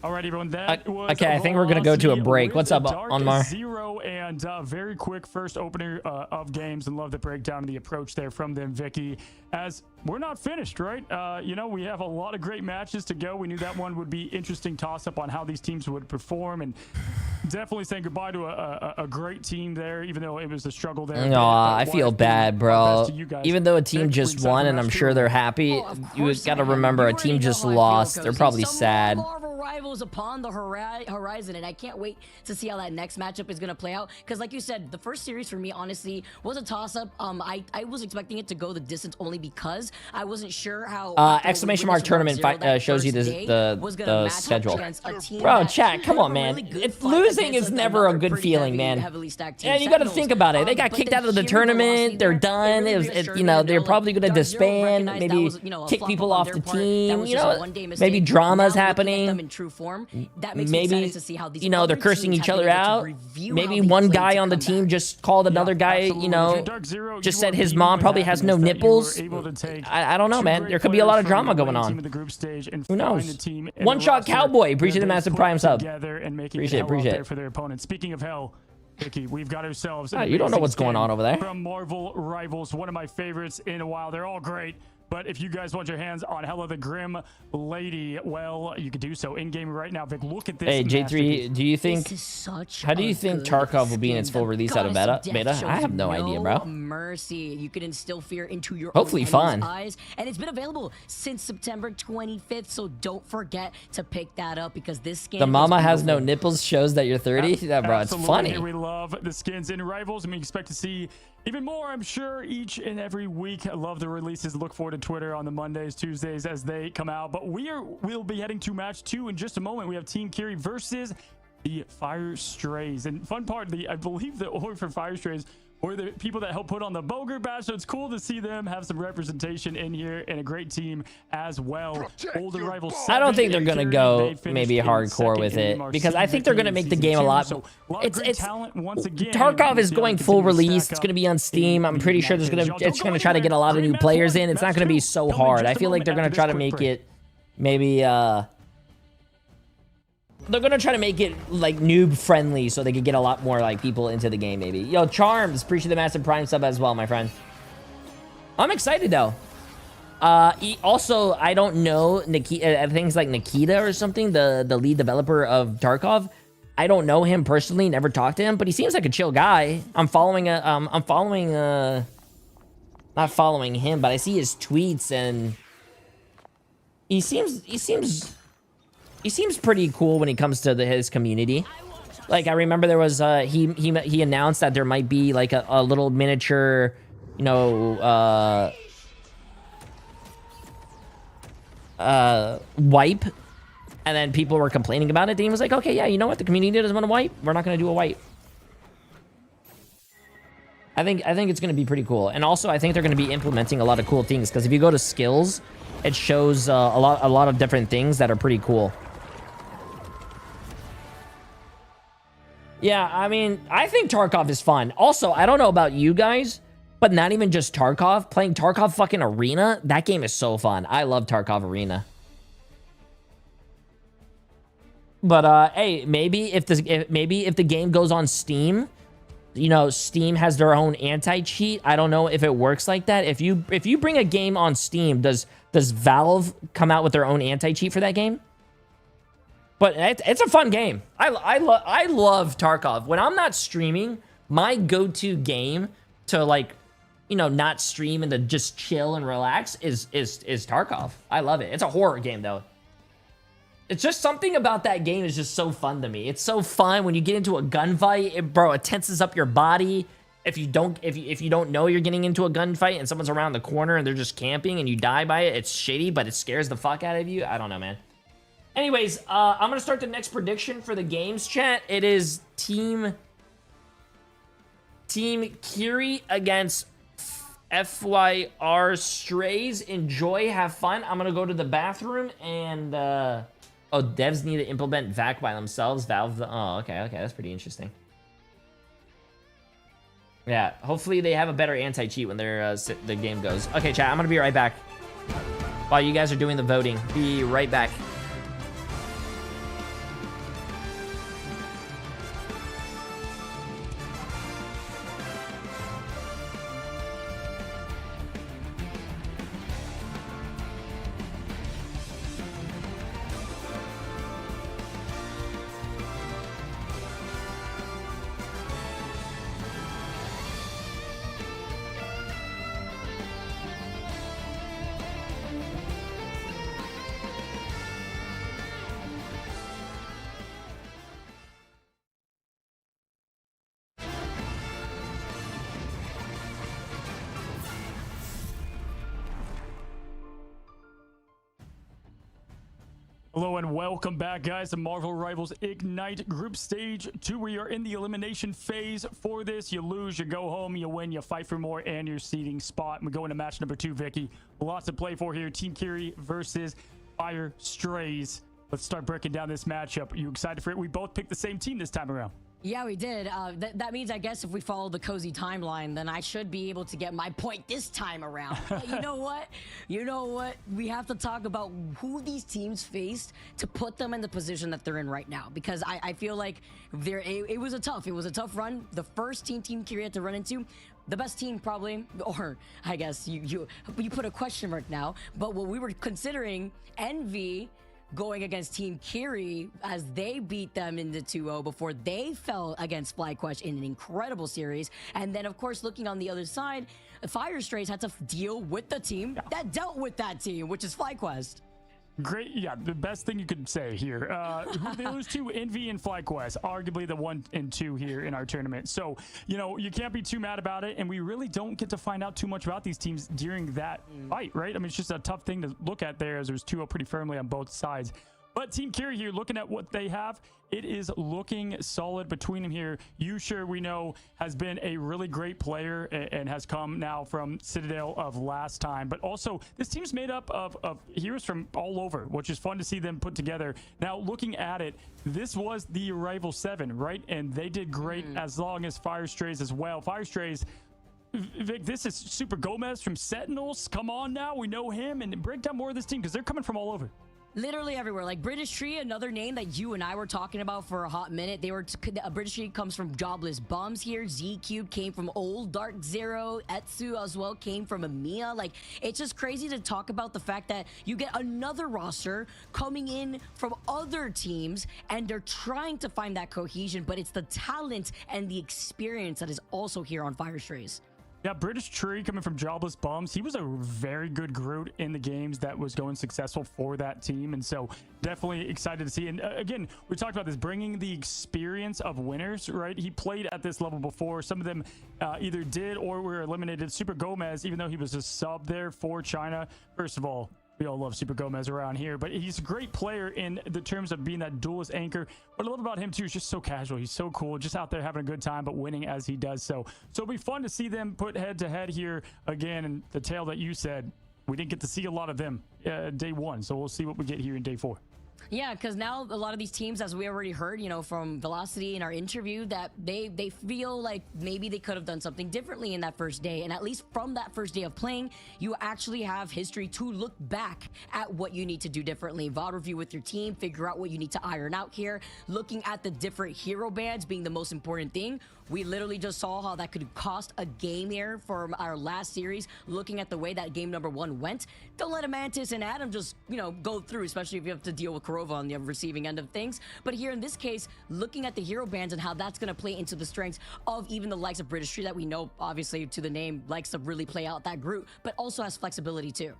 All right, everyone. That was okay. I think we're gonna go to a break. What's up, Onmar? Zero and very quick first opener of games, and love the breakdown and the approach there from them, Vicky. As we're not finished, right? You know, we have a lot of great matches to go. We knew that one would be interesting toss-up on how these teams would perform, and definitely saying goodbye to a great team there, even though it was a struggle there. No, I feel bad, bro. Even though a team just won, and I'm sure they're happy, you got to remember a team just lost. They're probably sad. Rivals upon the horizon, and I can't wait to see how that next matchup is going to play out, because like you said, the first series for me honestly was a toss-up. I was expecting it to go the distance only because I wasn't sure how exclamation mark tournament shows you the schedule. Bro, chat, come on, man. Losing is never a good feeling, man. And you got to think about it. They got kicked out of the tournament. They're done. You know, they're probably going to disband, maybe kick people off the team. You know, maybe drama's happening. True form. That makes me excited to see how these, you know, they're cursing each other out. Maybe one guy on the team just called another guy, you know, just said his mom probably has no nipples. I don't know, man. There could be a lot of drama going on. Who knows? One Shot Cowboy, appreciate the massive prime sub. Appreciate it. For their opponents. Speaking of hell, Vicky, we've got ourselves. You don't know what's going on over there. From Marvel Rivals, one of my favorites in a while. They're all great. But if you guys want your hands on Hella the Grim Lady, well, you could do so in-game right now. Vic, look at this. Hey, J3, do you think... How do you think Tarkov will be in its full release out of beta? I have no idea, bro. Mercy. You can instill fear into your hopefully fun eyes. And it's been available since September 25th, so don't forget to pick that up, because this skin... The mama has no nipples shows that you're 30? Yeah, bro, it's funny. We love the skins in Rivals, and we expect to see even more, I'm sure, each and every week. I love the releases. Look forward to Twitter on the Mondays, Tuesdays as they come out. But we'll be heading to match 2 in just a moment. We have Team Kiri versus the Fire Strays. And fun part, I believe the org for Fire Strays or the people that helped put on the Boger badge. So it's cool to see them have some representation in here and a great team as well. Older rivals. I don't think they're gonna go maybe hardcore with it because I think they're gonna make the game a lot. It's talent once again. Tarkov is going full release. It's gonna be on Steam. I'm pretty sure it's gonna try to get a lot of new players in. It's not gonna be so hard. I feel like they're gonna try to make it maybe they're gonna try to make it like noob friendly so they could get a lot more like people into the game maybe. Yo, Charms, appreciate the massive Prime sub as well, my friend. I'm excited though. Also, I don't know Nikita, I think it's like Nikita or something, the lead developer of Tarkov. I don't know him personally, never talked to him, but he seems like a chill guy. I'm following not following him, but I see his tweets and he seems pretty cool when it comes to his community. Like I remember there was he announced that there might be like a little miniature, you know, wipe, and then people were complaining about it. And he was like, okay, yeah, you know what, the community doesn't want to wipe, we're not going to do a wipe. I think it's going to be pretty cool. And also I think they're going to be implementing a lot of cool things, because if you go to skills, it shows a lot of different things that are pretty cool. Yeah, I mean, I think Tarkov is fun. Also, I don't know about you guys, but not even just Tarkov. Playing Tarkov fucking Arena, that game is so fun. I love Tarkov Arena. But hey, maybe if the game goes on Steam, you know, Steam has their own anti-cheat. I don't know if it works like that. If you bring a game on Steam, does Valve come out with their own anti-cheat for that game? But it's a fun game. I love Tarkov. When I'm not streaming, my go-to game to, like, you know, not stream and to just chill and relax is Tarkov. I love it. It's a horror game though. It's just something about that game is just so fun to me. It's so fun when you get into a gunfight, bro. It tenses up your body. If you don't know you're getting into a gunfight and someone's around the corner and they're just camping and you die by it, it's shitty, but it scares the fuck out of you. I don't know, man. Anyways, I'm gonna start the next prediction for the games, chat. It is Team Kiri against FYR Strays. Enjoy, have fun. I'm gonna go to the bathroom and oh, devs need to implement VAC by themselves. Valve, oh, okay, that's pretty interesting. Yeah, hopefully they have a better anti-cheat when the game goes. Okay, chat, I'm gonna be right back while you guys are doing the voting. Be right back. Hello and welcome back, guys, to Marvel Rivals Ignite Group Stage 2. We are in the elimination phase for this. You lose, you go home, you win, you fight for more, and your seeding spot. We go into match number 2, Vicky. Lots to play for here. Team Kiri versus Fire Strays. Let's start breaking down this matchup. Are you excited for it? We both picked the same team this time around. Yeah, we did. That means, I guess, if we follow the cozy timeline, then I should be able to get my point this time around. But you know what? You know what? We have to talk about who these teams faced to put them in the position that they're in right now. Because I feel like it was a tough run. The first Team Kiri had to run into the best team probably, or I guess you put a question mark now. But what we were considering, Envy going against Team Kiri as they beat them in the 2-0 before they fell against FlyQuest in an incredible series. And then, of course, looking on the other side, Fire Strays had to deal with the team that dealt with that team, which is FlyQuest. Great, yeah, the best thing you could say here. They lose to Envy and FlyQuest, arguably the 1 and 2 here in our tournament. So, you know, you can't be too mad about it, and we really don't get to find out too much about these teams during that fight, right? I mean, it's just a tough thing to look at there, as there's 2-0 pretty firmly on both sides. But Team Kiri here, looking at what they have, it is looking solid between them here. Sure, we know, has been a really great player and has come now from Citadel of last time. But also, this team's made up of heroes from all over, which is fun to see them put together. Now, looking at it, this was the Arrival 7, right? And they did great as long as Fire Strays as well. Fire Strays, Vic, this is Super Gomez from Sentinels. Come on now, we know him. And break down more of this team because they're coming from all over. Literally everywhere. Like British Tree, another name that you and I were talking about for a hot minute. They were British Tree comes from Jobless Bums here. Z Cube came from Old Dark Zero. Etsu as well came from EMEA. Like, it's just crazy to talk about the fact that you get another roster coming in from other teams and they're trying to find that cohesion, but it's the talent and the experience that is also here on Fire Strays. Yeah, British Tree coming from Jobless Bums. He was a very good Groot in the games that was going successful for that team. And so definitely excited to see. And again, we talked about this, bringing the experience of winners, right? He played at this level before. Some of them either did or were eliminated. Super Gomez, even though he was a sub there for China. First of all, we all love Super Gomez around here, but he's a great player in the terms of being that duelist anchor. What I love about him too is just so casual. He's so cool, just out there having a good time, but winning as he does so. So it'll be fun to see them put head to head here again. And the tale that you said, we didn't get to see a lot of them day one. So we'll see what we get here in day 4. Yeah, because now a lot of these teams, as we already heard, you know, from Velocity in our interview, that they feel like maybe they could have done something differently in that first day. And at least from that first day of playing, you actually have history to look back at what you need to do differently. VOD review with your team, figure out what you need to iron out here. Looking at the different hero bands being the most important thing. We literally just saw how that could cost a game here from our last series. Looking at the way that game number 1 went, don't let a Mantis and Adam just, you know, go through, especially if you have to deal with Korova on the receiving end of things. But here in this case, looking at the hero bands and how that's going to play into the strengths of even the likes of British Tree that we know, obviously, to the name, likes to really play out that group, but also has flexibility too.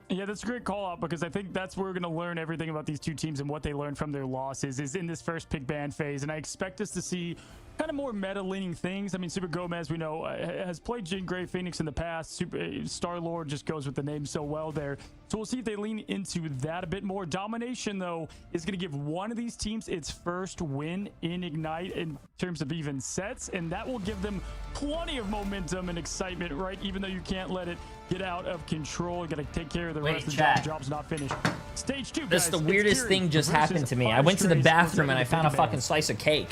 Yeah, that's a great call out because I think that's where we're going to learn everything about these two teams and what they learned from their losses is in this first pick ban phase. And I expect us to see kind of more meta-leaning things. I mean, Super Gomez, we know, has played Jean Grey Phoenix in the past. Star-Lord just goes with the name so well there. So we'll see if they lean into that a bit more. Domination, though, is going to give one of these teams its first win in Ignite in terms of even sets, and that will give them plenty of momentum and excitement, right? Even though you can't let it get out of control. You got to take care of the rest of the job. The job's not finished. Stage 2, guys. This is the weirdest thing just happened to me. I went to the bathroom and I found a fucking slice of cake.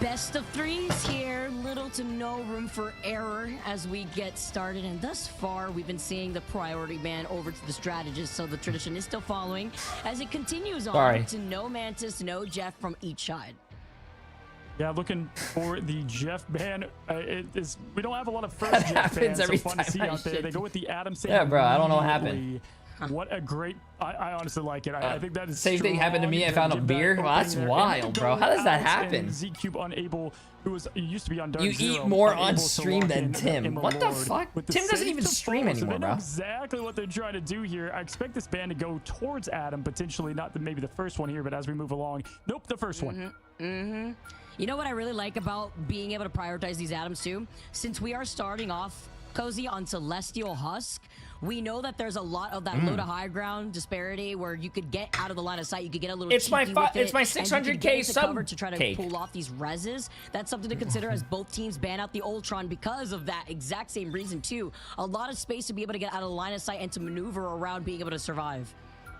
Best of 3s here, little to no room for error as we get started, and thus far we've been seeing the priority ban over to the strategist, so the tradition is still following as it continues on to no Mantis, no Jeff from each side. Yeah, looking for the Jeff ban. We don't have a lot of first Jeff bans, so fun to see out there. They go with the Adam. Yeah, bro, I don't know what happened. What a great... I honestly like it. I think that is same thing happened to me. I found a beer. Well, that's wild, bro. How does that happen? Z-Cube unable, who used to be on Dark You Zero, eat more on stream than Tim. What the fuck? Tim doesn't even stream anymore, bro. Exactly what they're trying to do here. I expect this ban to go towards Adam, potentially not maybe the first one here, but as we move along. Nope, the first one. You know what I really like about being able to prioritize these Adams too? Since we are starting off, Cozy, on Celestial Husk, we know that there's a lot of that low to high ground disparity where you could get out of the line of sight. You could get a little it's my 600k sub cover to try to pull off these reses. That's something to consider as both teams ban out the Ultron because of that exact same reason too. A lot of space to be able to get out of the line of sight and to maneuver around being able to survive.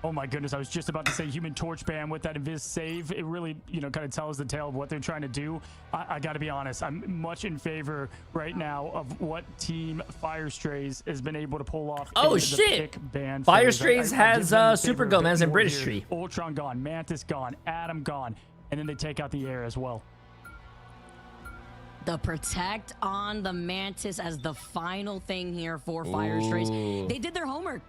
Oh my goodness, I was just about to say Human Torch ban with that Invis save. It really, you know, kind of tells the tale of what they're trying to do. I got to be honest, I'm much in favor right now of what Team Fire Strays has been able to pull off. Oh shit! Fire Strays has Super Gomez and British Tree. Ultron gone, Mantis gone, Adam gone, and then they take out the air as well. The protect on the Mantis as the final thing here for Fire Strays. They did their homework.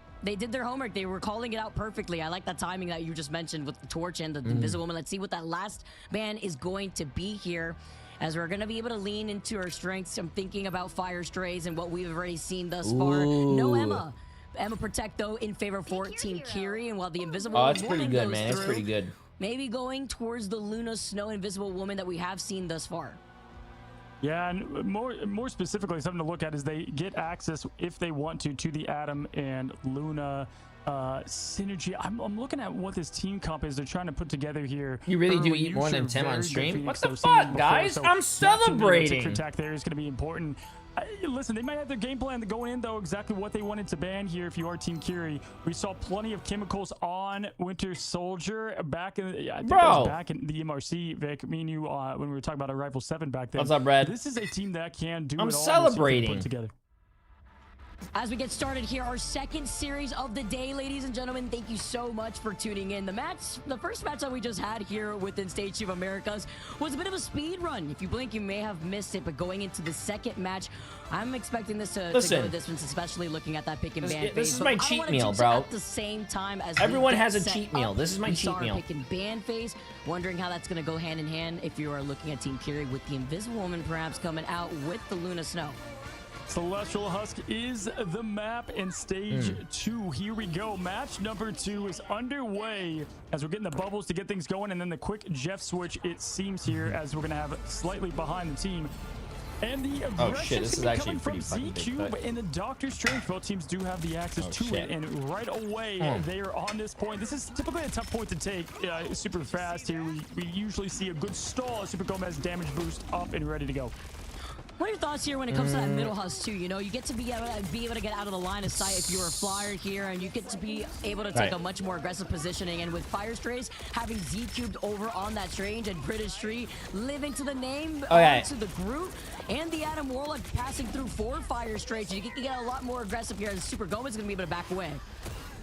They were calling it out perfectly. I like that timing that you just mentioned with the Torch and the Invisible Woman. Let's see what that last ban is going to be here, as we're going to be able to lean into our strengths. I'm thinking about Fire Strays and what we've already seen thus far. No Emma. Emma Protect, though, in favor for Team Kiri. And while the Invisible Woman it's pretty good, man. It's pretty good. Maybe going towards the Luna Snow Invisible Woman that we have seen thus far. Yeah, and more specifically, something to look at is they get access if they want to the Adam and Luna synergy. I'm looking at what this team comp is they're trying to put together here. You really do eat more than Tim on stream? What the fuck, guys? I'm celebrating. Attack there is going to be important. Listen, they might have their game plan going in, though, exactly what they wanted to ban here if you are Team Curie. We saw plenty of chemicals on Winter Soldier back in, I think that was back in the MRC, Vic. Me and you, when we were talking about Arrival 7 back then. What's up, Brad? This is a team that can do I'm it all. celebrating. Together. As we get started here, our second series of the day, ladies and gentlemen, thank you so much for tuning in. The first match that we just had here within Stage 2 of Americas was a bit of a speed run. If you blink, you may have missed it, but going into the second match, I'm expecting this to go the distance, especially looking at that pick and ban phase. This is my cheat meal, bro. At the same time as everyone has a cheat meal. This is my cheat meal. Pick and ban phase, wondering how that's going to go hand in hand if you are looking at Team Curie with the Invisible Woman perhaps coming out with the Luna Snow. Celestial Husk is the map in Stage 2. Here we go. Match number 2 is underway as we're getting the bubbles to get things going, and then the quick Jeff switch, it seems here, as we're going to have slightly behind the team. And the aggression is coming from Z-Cube and the Doctor Strange. Both teams do have the access to it, and right away they are on this point. This is typically a tough point to take super fast here. We usually see a good stall. Super Gomez damage boost up and ready to go. What are your thoughts here when it comes to that middle Husk too? You know, you get to be able to get out of the line of sight if you're a flyer here, and you get to be able to take a much more aggressive positioning. And with Fire Strays having Z-Cubed over on that Strange and British Tree living to the name, to the Groot, and the Adam Warlock passing through 4 Fire Strays, you can get a lot more aggressive here, and Super Gomez is going to be able to back away.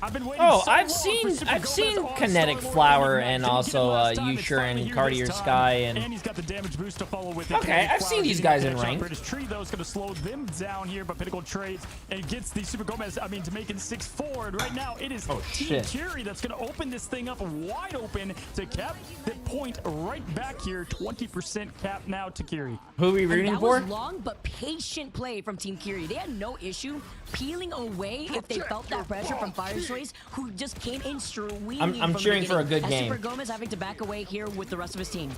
I've been waiting I've seen Kinetic Flower and also Usher and Cartier Sky and he's got the damage boost to follow with it. Okay, I've seen these guys in rank. British Tree though is going to slow them down here, but Pinnacle trades and gets the Super Gomez. I mean, to make it 6-4. And right now it is Team Curie that's going to open this thing up wide open to cap the point right back here. 20% cap now to Curie. Who are we rooting for? That was long but patient play from Team Curie. They had no issue peeling away if they felt that pressure from Fire Strays, who just came in swinging. I'm cheering for a good game. Super Gomez having to back away here with the rest of his team.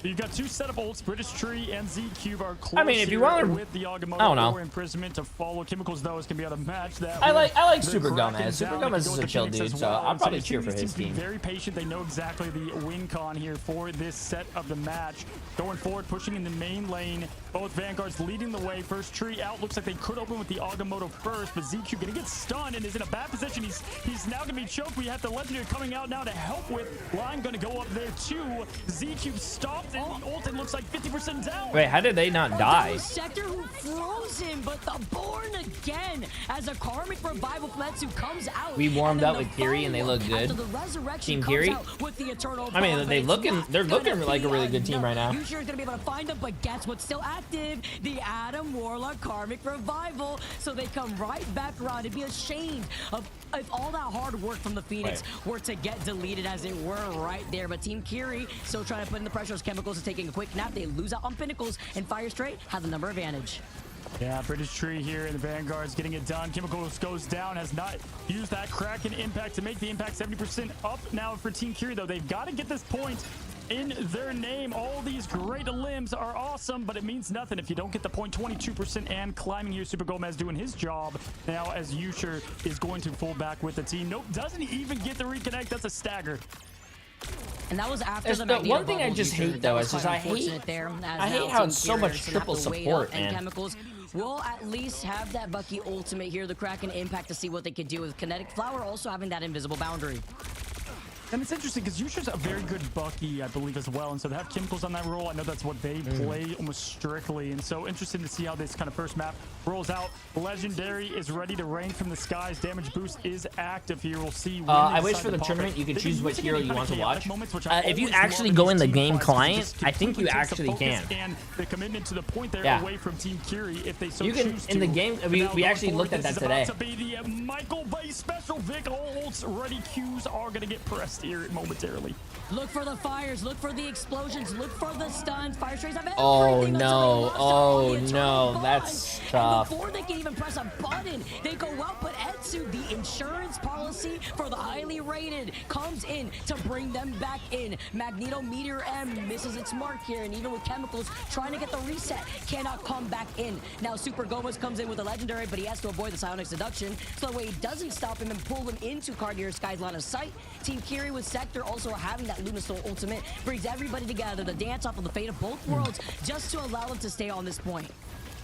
You've got 2 setup ults. British Tree and Z-Cube are close. I mean, if you want to, with the Agamotto or imprisonment to follow. Chemicals though is gonna be able to match that. I like Super Gomez. Super Gomez is a chill dude, so I'll probably cheer for his team. Very patient. They know exactly the win con here for this set of the match. Going forward, pushing in the main lane. Both Vanguards leading the way. First Tree out. Looks like they could open with the Agamotto first, but Z-Cube gonna get stunned and is in a bad position. He's now gonna be choked. We have the Legendary coming out now to help with. Line gonna go up there too. Z-Cube stopped and the ult looks like 50% down. Wait, how did they not die? Sector who froze him, but the Born again as a Karmic Revival Fletsu comes out. We warmed up with Kiri and they look good. Team Kiri. I mean, they're looking like a really good team right now. Usher is gonna be able to find them, but guess what's still active? The Adam Warlock Karmic Revival. So they come right back around. It'd be ashamed of if all that hard work from the Phoenix were to get deleted as it were right there. But Team Curie still trying to put in the pressure as Chemicals is taking a quick nap. They lose out on Pinnacles, and Fire Straight have the number advantage. Yeah, British Tree here in the Vanguard's getting it done. Chemicals goes down, has not used that Kraken impact to make the impact 70% up now for Team Curie, though. They've got to get this point in their name. All these great limbs are awesome, but it means nothing if you don't get the point. 22% and climbing here. Super Gomez doing his job now as Usher is going to pull back with the team. Nope, doesn't even get the reconnect. That's a stagger. And that was after the one thing I just hate though is just I hate how it's so much triple support, man. Chemicals will at least have that Bucky ultimate here, the Kraken impact, to see what they could do with Kinetic Flower also having that invisible boundary. And it's interesting because Usher's a very good Bucky, I believe, as well. And so to have Chemicals on that role, I know that's what they play almost strictly. And so interesting to see how this kind of first map rolls out. Legendary is ready to rain from the skies. Damage boost is active here. We'll see. I wish for the tournament you could choose what hero you want to watch. If you actually go in the game client, I think you actually can. And the commitment to the point there away from Team Curie, if they so you can choose in the game. We actually looked at that today. To be the Michael Bay special. Vic ults ready. Qs are going to get pressed here momentarily. Look for the fires, look for the explosions, look for the stuns. Fire Strays have everything. Oh no, that's tough. And before they can even press a button, they go out, but Etsu, the insurance policy for the highly rated, comes in to bring them back in. Magneto Meteor M misses its mark here, and even with Chemicals trying to get the reset, cannot come back in. Now Super Gomez comes in with a legendary, but he has to avoid the Psionic Seduction, so that way it doesn't stop him and pull him into Cartier Sky's line of sight. Team Kiri with Sector also having that Lunasoul ultimate brings everybody together, the dance off of the fate of both worlds, just to allow them to stay on this point.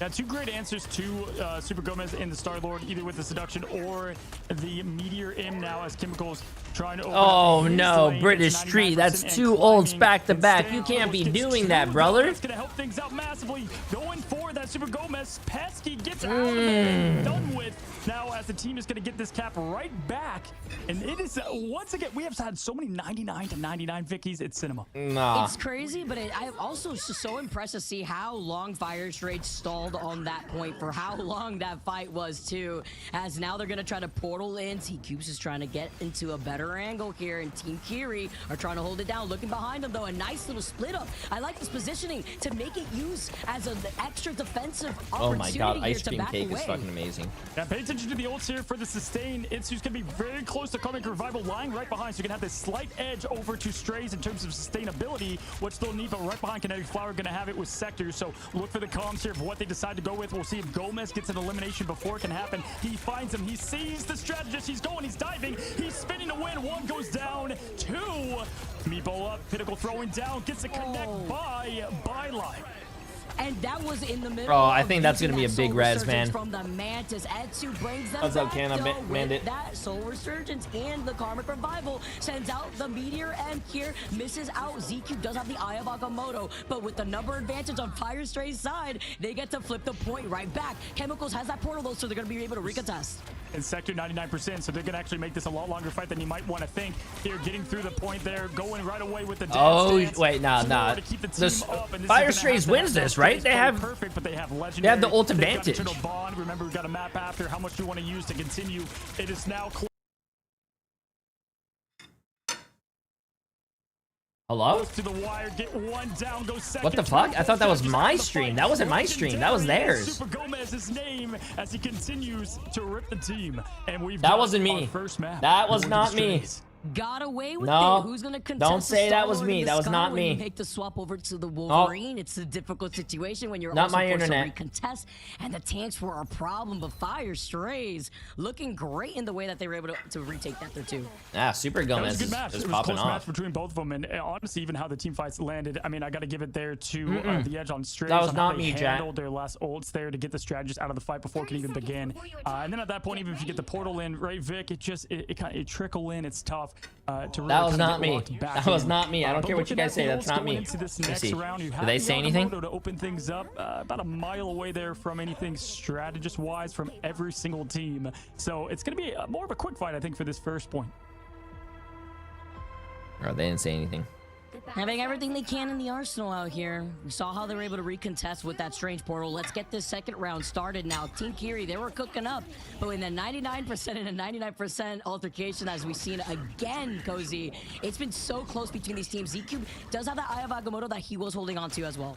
Yeah, two great answers to Super Gomez and the Star-Lord, either with the Seduction or the Meteor M now as Chemicals trying to open Oh up no, lane. British It's Street. That's 99% two and olds climbing back to and back. staying You can't be close. Gets doing two that, of brother. That's gonna help things out massively. Going for that Super Gomez. Pesky gets out of there. Done with. Now as the team is gonna get this cap right back. And it is, once again, we have had so many 99 to 99 Vickies. It's cinema. Nah. It's crazy, but I'm also so impressed to see how long Fire Straight stalled on that point, for how long that fight was too, as now they're gonna try to portal in. T-Cubes is trying to get into a better angle here, and Team Kiri are trying to hold it down. Looking behind them though, a nice little split up. I like this positioning to make it use as an extra defensive opportunity. Oh my god, here Ice to Cream back Cake away. is fucking amazing. Yeah, pay attention to the ults here for the sustain. Itsu's gonna be very close to Karmic Revival, lying right behind, so you're gonna have this slight edge over to Strays in terms of sustainability, which they'll need, but right behind Kinetic Flower gonna have it with Sector, so look for the comms here for what they decide to go with. We'll see if Gomez gets an elimination before it can happen. He finds him, he sees the strategist, he's going, he's diving, he's spinning to win. One goes down, two. Meepo up, Pinnacle throwing down, gets a connect by Byline. And that was in the middle. Oh, I of think that's using gonna be a that big Soul res, Resurgence man. From the Mantis, Etsu brings them What's up, back, Canna though, Bandit? with that Soul Resurgence and the Karmic Revival sends out the Meteor M here, misses out. ZQ does have the Eye of Agamotto, but with the number advantage on Fire Stray's side, they get to flip the point right back. Chemicals has that portal though, so they're gonna be able to recontest. And Sector 99%, so they're gonna actually make this a lot longer fight than you might want to think. Here, getting through the point there, going right away with the dance. Oh, dance. wait, nah. To keep the team This up, and this Fire is gonna Strays have to wins have this, that right? space They play have perfect, but they have legendary. They have the ult They've got advantage. Eternal Bond. Remember, we've got a map after. How much do you want to use to continue? It is now close. Hello? To the wire, get one down, go second. What the fuck? I thought that was my stream. That wasn't my stream. That was theirs. Super Gomez's name as he continues to rip the team, and we've That got wasn't me. our first map. That was With not the me. Strays. Got away with No, it. Who's gonna contest don't the say that was Star-Lord me. in the That was sky not when me. You make the swap over to the Wolverine. It's a difficult situation when you're Not also my forced internet. to recontest, and the tanks were a problem. But Fire Strays looking great in the way that they were able to retake that there too. Ah, Super That was Gomez a good match. is It was a popping close match off. between both of them, and honestly, even how the team fights landed. I mean, I got to give it there to the edge on Strays. That was on how not they me, Jack. handled their last ults there to get the strategist out of the fight before it can even begin. And then at that point, even if you get the portal in, right, Vic, it trickle in. It's tough to really That was kinda not get me. locked back That was in. not me. I don't But care what you looking guys at say. the That's ults not going me. into this Let's next see. round, you Did have they the say anything? Agamotto to open things up about a mile away there from anything strategist-wise from every single team. So it's going to be more of a quick fight, I think, for this first point. Oh, they didn't say anything. Having everything they can in the arsenal out here. We saw how they were able to recontest with that strange portal. Let's get this second round started now. Team Kiri, they were cooking up, but in a 99% and a 99% altercation, as we've seen again, Cozy, it's been so close between these teams. ZQ does have that Eye of Agamotto that he was holding on to as well.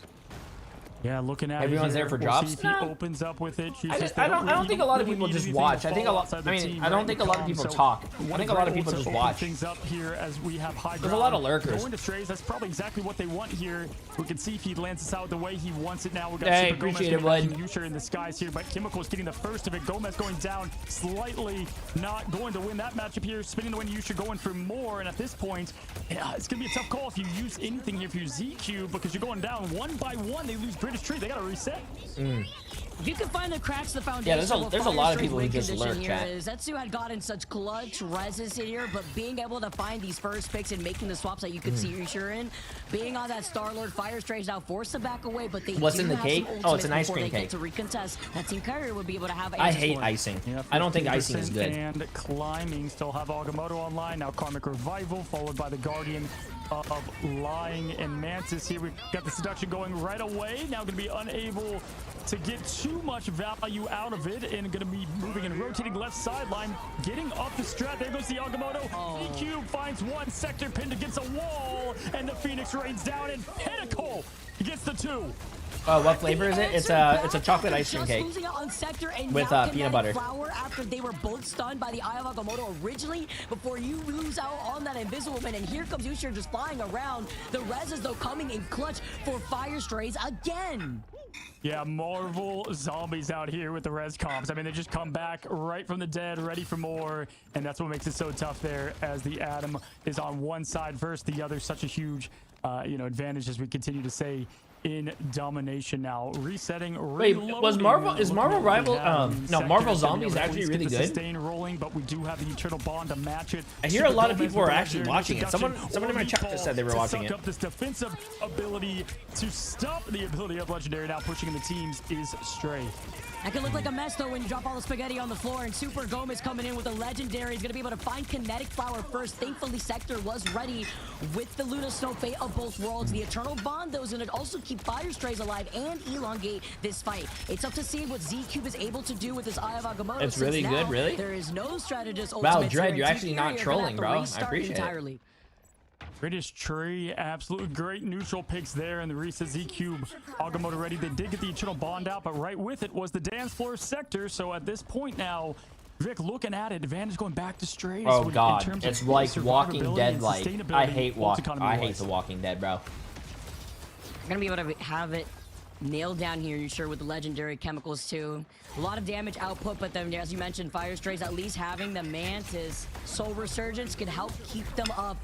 Yeah, looking at Everyone's it here, there for we'll drops? see if he No. opens up with it. I don't think a lot of people just watch. I think a lot. I mean, I don't think a lot of people talk. I think a lot of people just watch. Things up here as we have high There's a lot of lurkers. Going to Strays, that's probably exactly what they want here. We can see if he lands this out the way he wants it now. We got Hey, Super Gomez appreciate it, getting bud. Yusha in the skies here, but Chemicals getting the first of it. Gomez going down slightly, not going to win that matchup here. Spinning the win, Yusha going for more, and at this point, yeah, it's gonna be a tough call if you use anything here for your ZQ because you're going down one by one. They lose British.Pro. They gotta reset. If you can find the cracks in the foundation, Yeah, there's a lot of people who just lurk, chat. Zetsu had gotten such clutch reses here, but being able to find these first picks and making the swaps that you could see you're in, being on that Star-Lord Fire Strays now forced to back away, but they What's do in the have cake? some Oh, it's an ultimates ice before cream they cake. get to recontest. That Team Carrier would be able to have I answers hate for it. icing. Yeah, I don't think icing is 50% good. And climbing still have Agamotto online. Now Karmic Revival followed by the Guardian of Lying and Mantis. Here we've got the seduction going right away. Now going to be unable to get too much value out of it and going to be moving and rotating left sideline. Getting off the strat. There goes the Agamotto. EQ finds one sector pinned against a wall and the Phoenix rains down and Pinnacle gets the two. Oh, what flavor is it? It's a chocolate ice cream cake with peanut butter. Flower after they were both stunned by the Eye of Agamotto originally before you lose out on that Invisible Man. And here comes Usher just flying around. The res is though coming in clutch for Fire Strays again. Yeah, Marvel zombies out here with the res comps. I mean, they just come back right from the dead, ready for more, and that's what makes it so tough there as the Atom is on one side versus the other. Such a huge, advantage as we continue to say in domination now. Resetting. Wait, is Marvel Rival? No, Marvel Zombies actually really good. Sustain rolling, but we do have the Eternal Bond to match it. I hear a lot of people are actually watching it. Someone in my chat just said they were watching it. Up this defensive ability to stop the ability of Legendary now pushing in the teams is Stray. That could look like a mess though when you drop all the spaghetti on the floor, and Super Gomez coming in with a Legendary. He's going to be able to find Kinetic Flower first. Thankfully, Sector was ready with the Luna Snow Fate of both worlds. The Eternal Bond though is going to also keep Fire Strays alive and elongate this fight. It's up to see what Z-Cube is able to do with his Eye of Agamotto. It's really good, really? There is no strategist. Wow, Dread, you're actually not trolling, bro. I appreciate it. British Tree, absolute great neutral picks there, and the reset Z-Cube Agamotto ready. They did get the Eternal Bond out, but right with it was the dance floor Sector. So at this point now, Vic looking at it, advantage going back to Strays. Oh god, it's like Walking Dead. Like I hate The Walking Dead, bro. You're gonna be able to have it nailed down here, you sure, with the Legendary chemicals too. A lot of damage output, but then as you mentioned, Fire Strays, at least having the Mantis Soul Resurgence could help keep them up.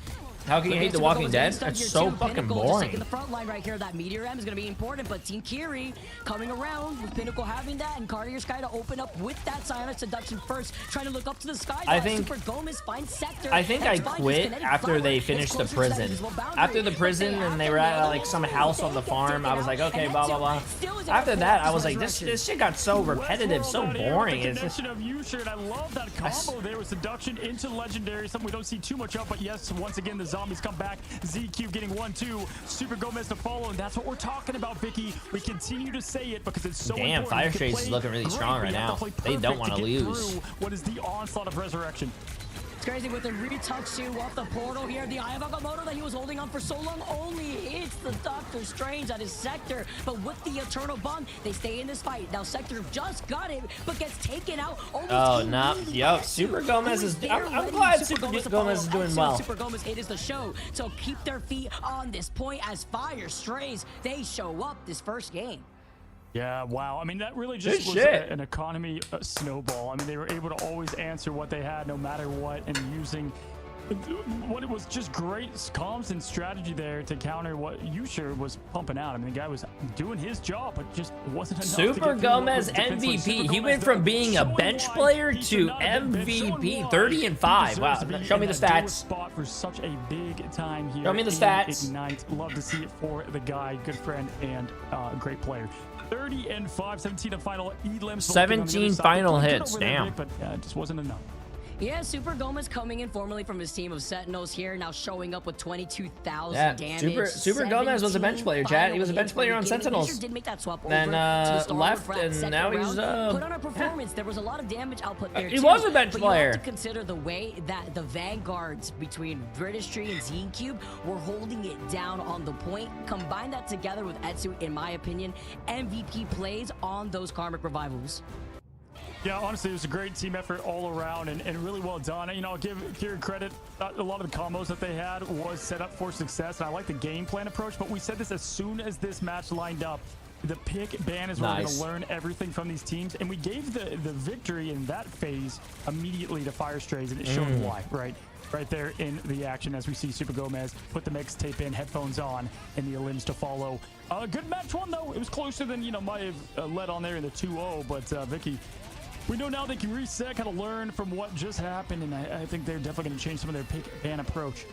How can you hate The Walking Dead? It's so fucking boring. In the front line right here, that Meteor M is going to be important, but Team Kiri coming around with Pinnacle having that, and Cartier Sky to open up with that Psionic Seduction first, trying to look up to the sky. I think Super Gomez finds Sector. I think I quit after they finished the prison. After the prison and they were at like some house on the farm, I was like, okay, blah blah blah. After that, I was like, this shit got so repetitive, so boring. It's just... of Usher, and I love that combo there with Seduction into Legendary, something we don't see too much of, but yes, once again the zombies come back. Z-Cube getting 1-2. Super Gomez to follow, and that's what we're talking about, Vicky. We continue to say it because it's so important. Damn, Fire Strays is looking really strong right now. They don't want to lose. What is the onslaught of Resurrection? It's crazy with the retouch too off the portal here. The Eye of Agamotto that he was holding on for so long only hits the Doctor Strange at his Sector. But with the Eternal Bond, they stay in this fight. Now Sector just got it, but gets taken out. Oh, no. Yo, Super Gomez is... I'm glad Super Gomez is doing well. Super Gomez, it is the show. So keep their feet on this point as Fire Strays, they show up this first game. Yeah, wow. I mean, that really just was an economy snowball. I mean, they were able to always answer what they had no matter what, and using what it was just great comms and strategy there to counter what Usher was pumping out. I mean, the guy was doing his job, but just wasn't enough. Super Gomez MVP. He went from being a bench player to MVP. 30 and 5. Wow. Show me the stats. Spot for such a big time here. Show me the stats. Ignite. Love to see it for the guy. Good friend and great player. 30 and 5, 17 and final. 17 final hits. Damn. But it just wasn't enough. Yeah, Super Gomez coming in formerly from his team of Sentinels here, now showing up with 22,000 damage. Super Gomez was a bench player, chat. He was a bench player on Sentinels. Did make that swap then over left, and now he's put on a performance. There was a lot of damage output there. He was a bench player. You have to consider the way that the vanguards between British Tree and Z-Cube were holding it down on the point. Combine that together with Etsu, in my opinion, MVP plays on those Karmic Revivals. Yeah, honestly, it was a great team effort all around and really well done. You know, I'll give Kieran credit. A lot of the combos that they had was set up for success, and I like the game plan approach, but we said this as soon as this match lined up. The pick ban is where we're going to learn everything from these teams, and we gave the victory in that phase immediately to Fire Strays, and it showed why, right? Right there in the action as we see Super Gomez put the mixtape in, headphones on, and the limbs to follow. Good match one, though. It was closer than, might have led on there in the 2-0, but Vicky, we know now they can reset, kind of learn from what just happened, and I think they're definitely going to change some of their pick ban approach.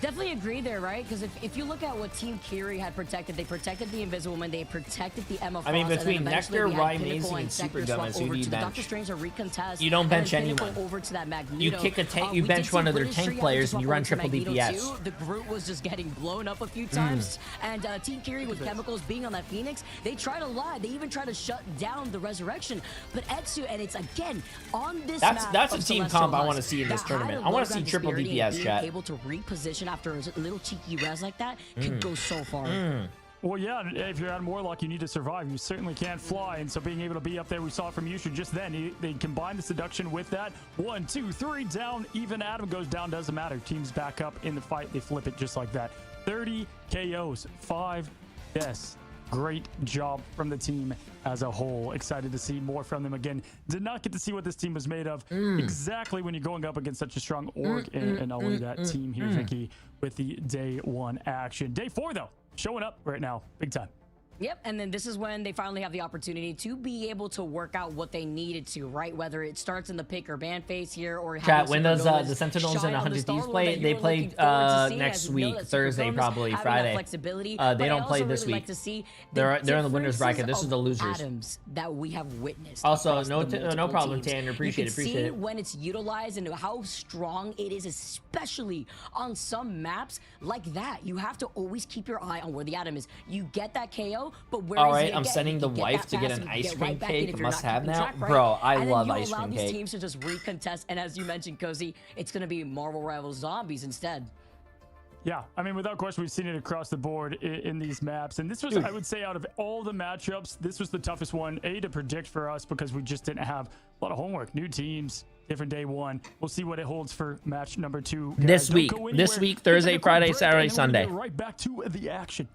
Definitely agree there, right? Because if you look at what Team Kiri had protected, they protected the Invisible Man, they protected the Emma Frost. I mean, between Nectar, Rymazing, and Super Gomez, who do you bench? You don't bench anyone. Over to that Magneto. You kick a tank, you bench one of their tank players, and you run triple DPS. The group was just getting blown up a few times, and Team Kiri with chemicals being on that Phoenix, they try to lie. They even try to shut down the Resurrection. But Etsu, and it's again on this map. That's a team comp I want to see in this tournament. I want to see triple DPS, chat. Able to reposition after a little cheeky res like that could go so far. Well, yeah, if you're Adam Warlock, you need to survive. You certainly can't fly, and so being able to be up there, we saw it from Yushu just then. They combine the seduction with that. 1, 2, 3, down. Even Adam goes down, doesn't matter. Teams back up in the fight. They flip it just like that. 30 KOs, 5 deaths. Great job from the team as a whole. Excited to see more from them again. Did not get to see what this team was made of exactly when you're going up against such a strong org and not only that team here, Vicky, with the day 1 action. Day 4, though, showing up right now, big time. Yep, and then this is when they finally have the opportunity to be able to work out what they needed to, right? Whether it starts in the pick or ban phase here, or chat, when does the Sentinels and 100 Thieves play? They play next week, Thursday, probably Friday. They don't play this week. They're in the winners bracket. This is the losers. Atoms that we have witnessed. Also, no problem, Tanner. Appreciate it. See when it's utilized and how strong it is, especially on some maps like that. You have to always keep your eye on where the atom is. You get that KO. But where all right, I'm sending the wife to get an ice cream cake. Must have now, bro. I love ice cream cake. These teams to just recontest, and as you mentioned, Cozy, it's going to be Marvel Rivals Zombies instead. Yeah, I mean, without question, we've seen it across the board in these maps. And this was, I would say, out of all the matchups, this was the toughest one, to predict for us because we just didn't have a lot of homework. New teams, different day 1. We'll see what it holds for match number 2. This week, Thursday, Friday, Saturday, Sunday. Right back to the action.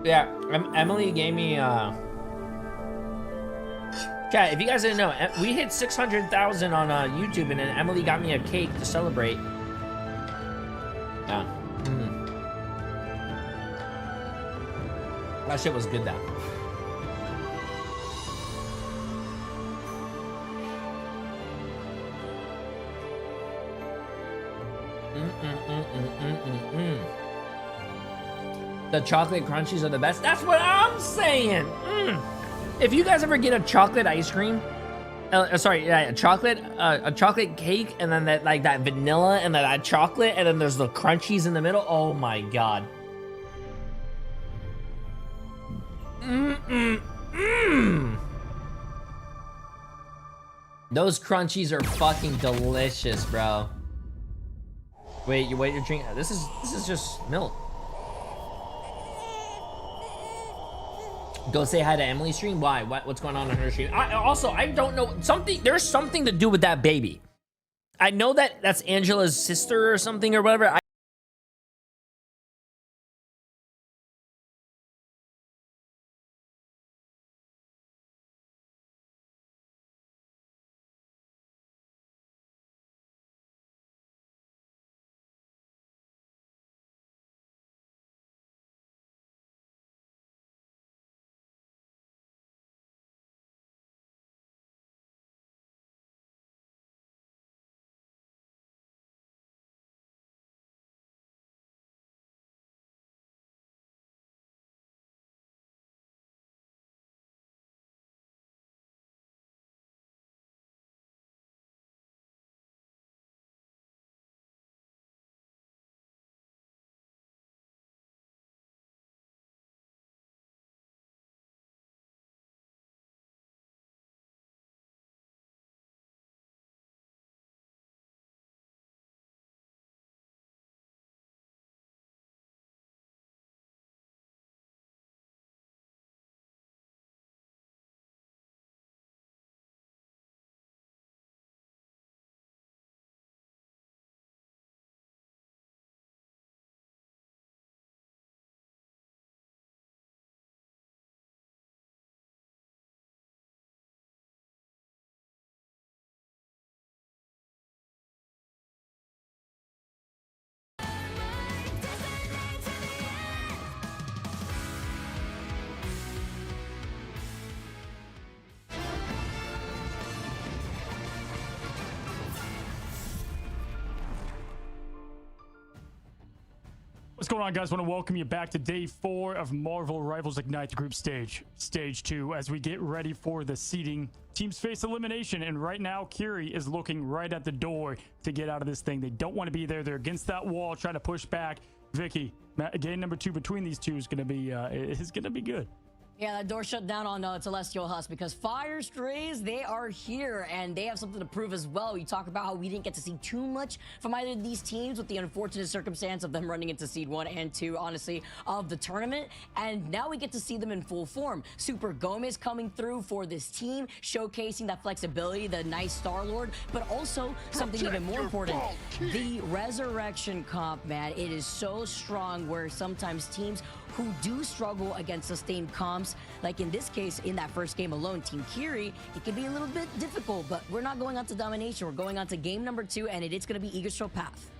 Yeah, Emily gave me chat, if you guys didn't know, we hit 600,000 on YouTube, and then Emily got me a cake to celebrate. Yeah. That shit was good though. The chocolate crunchies are the best. That's what I'm saying. If you guys ever get a chocolate ice cream, a chocolate cake, and then that vanilla, and then that chocolate, and then there's the crunchies in the middle. Oh my god. Those crunchies are fucking delicious, bro. Wait, you're drinking. This is just milk. Go say hi to Emily's stream. Why? What's going on her stream? I don't know. There's something to do with that baby. I know that's Angela's sister or something or whatever. What's going on, guys? Want to welcome you back to day 4 of Marvel Rivals Ignite, the group stage, stage 2, as we get ready for the seeding. Teams face elimination, and right now, Curie is looking right at the door to get out of this thing. They don't want to be there. They're against that wall, trying to push back. Vicky, game number 2 between these two is gonna be good. Yeah, that door shut down on Celestial Husk because Fire Strays, they are here and they have something to prove as well. You talk about how we didn't get to see too much from either of these teams with the unfortunate circumstance of them running into Seed 1 and 2, honestly, of the tournament. And now we get to see them in full form. Super Gomez coming through for this team, showcasing that flexibility, the nice Star-Lord, but also something even more important, the Resurrection comp, man. It is so strong where sometimes teams who do struggle against sustained comps, like in this case, in that first game alone, Team Kiri, it can be a little bit difficult, but we're not going on to domination. We're going on to game number 2, and it's going to be Yggdrasil Path.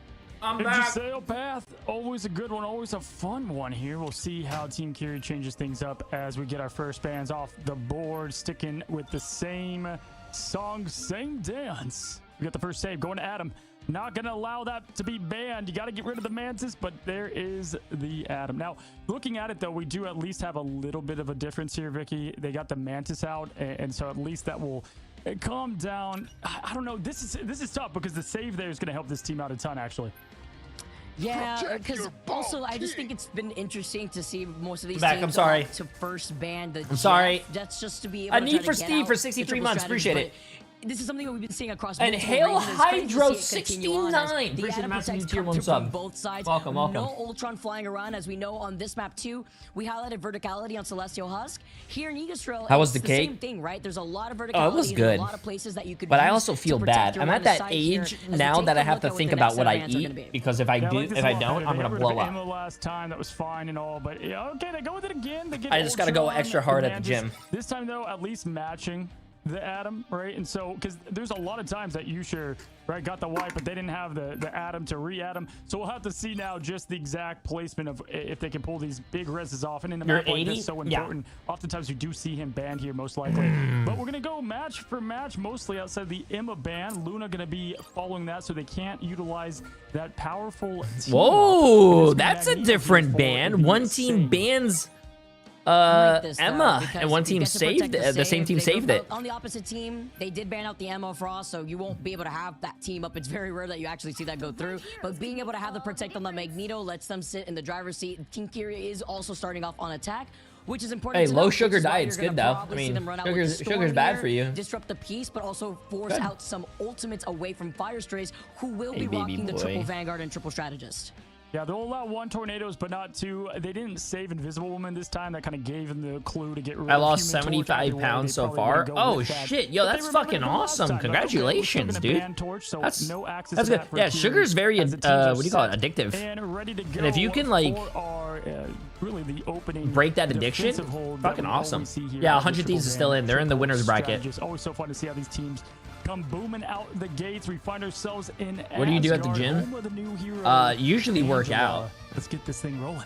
Yggdrasil Path, always a good one, always a fun one here. We'll see how Team Kiri changes things up as we get our first bans off the board, sticking with the same song, same dance. We got the first save going to Adam. Not going to allow that to be banned. You got to get rid of the Mantis, but there is the Adam. Now, looking at it, though, we do at least have a little bit of a difference here, Vicky. They got the Mantis out, and so at least that will calm down. I don't know. This is tough because the save there is going to help this team out a ton, actually. Yeah, because also I just think it's been interesting to see most of these Back, teams I'm sorry. to first ban the I'm sorry. That's just to be able A to need try to for get Steve out for the 63 triple months. strategy, Appreciate it. This is something that we've been seeing across And multiple Hail regions. It's great to Hydro see it continue on as 69. the Appreciate Adam the massive protects tier come 1 through sub. from both sides. Welcome. No Ultron flying around, as we know on this map too. We highlighted verticality on Celestial Husk. Here in Yggdrasil, How was it's the the cake? same thing, right? There's a lot of verticality. Oh, it was good. A lot of places that you could But I use also to feel protect bad. your I'm line at of that sight here. age As we now take that a I have look to at think the about next what set I of bans are gonna eat, be. because if I do, if I don't, I'm gonna blow up. Last time that was fine and all, but yeah, okay, they go with it again. They get I just gotta go Ultron, extra hard at the Mantis. gym. This time though, at least matching the Adam, right? And so, because there's a lot of times that you right, got the wipe, but they didn't have the Adam to re-Adam. So we'll have to see now just the exact placement of if they can pull these big reses off. And in the You're map like 80? this, so Yeah. important. Oftentimes you do see him banned here, most likely. But we're gonna go match for match, mostly outside the Emma ban. Luna gonna be following that, so they can't utilize that powerful team. Whoa, that's a different ban. One team bans Emma, and one team saved the same team saved it. On the opposite team, they did ban out the Emma Frost, so you won't be able to have that team up. It's very rare that you actually see that go through. But being able to have the protect on the Magneto lets them sit in the driver's seat. Team Kiri is also starting off on attack, which is important. Hey, to low note, sugar which is why diet's you're good gonna though. I probably mean, see them run out with the Storm sugar's bad here, for you. Disrupt the piece, but also force Good. out some ultimates away from Fire Strays, who will Hey, be baby rocking the boy. triple Vanguard and triple Strategist. Yeah, they'll allow 1 tornadoes, but not 2. They didn't save Invisible Woman this time. That kind of gave them the clue to get rid of I lost Human Torch 75 either way. pounds They so probably far. wouldn't go Oh with that. shit, yo, But they that's remembered fucking it last awesome. time. Like, okay, we're still Congratulations, gonna dude. ban Torch, so That's no access that's to good. that for Yeah, Kiri sugar's very as the teams are what do you call it? set Addictive. and ready to go And if you can like for our, really the opening break that addiction, defensive hold that fucking we awesome. always see here Yeah, as the 100 Thieves is still in. They're in the triple winners bracket. strategist. Always so fun to see how these teams come booming out the gates. We find ourselves in What do you do at the Asgard, gym? home of the new hero, Usually work Angela. out. Let's get this thing rolling.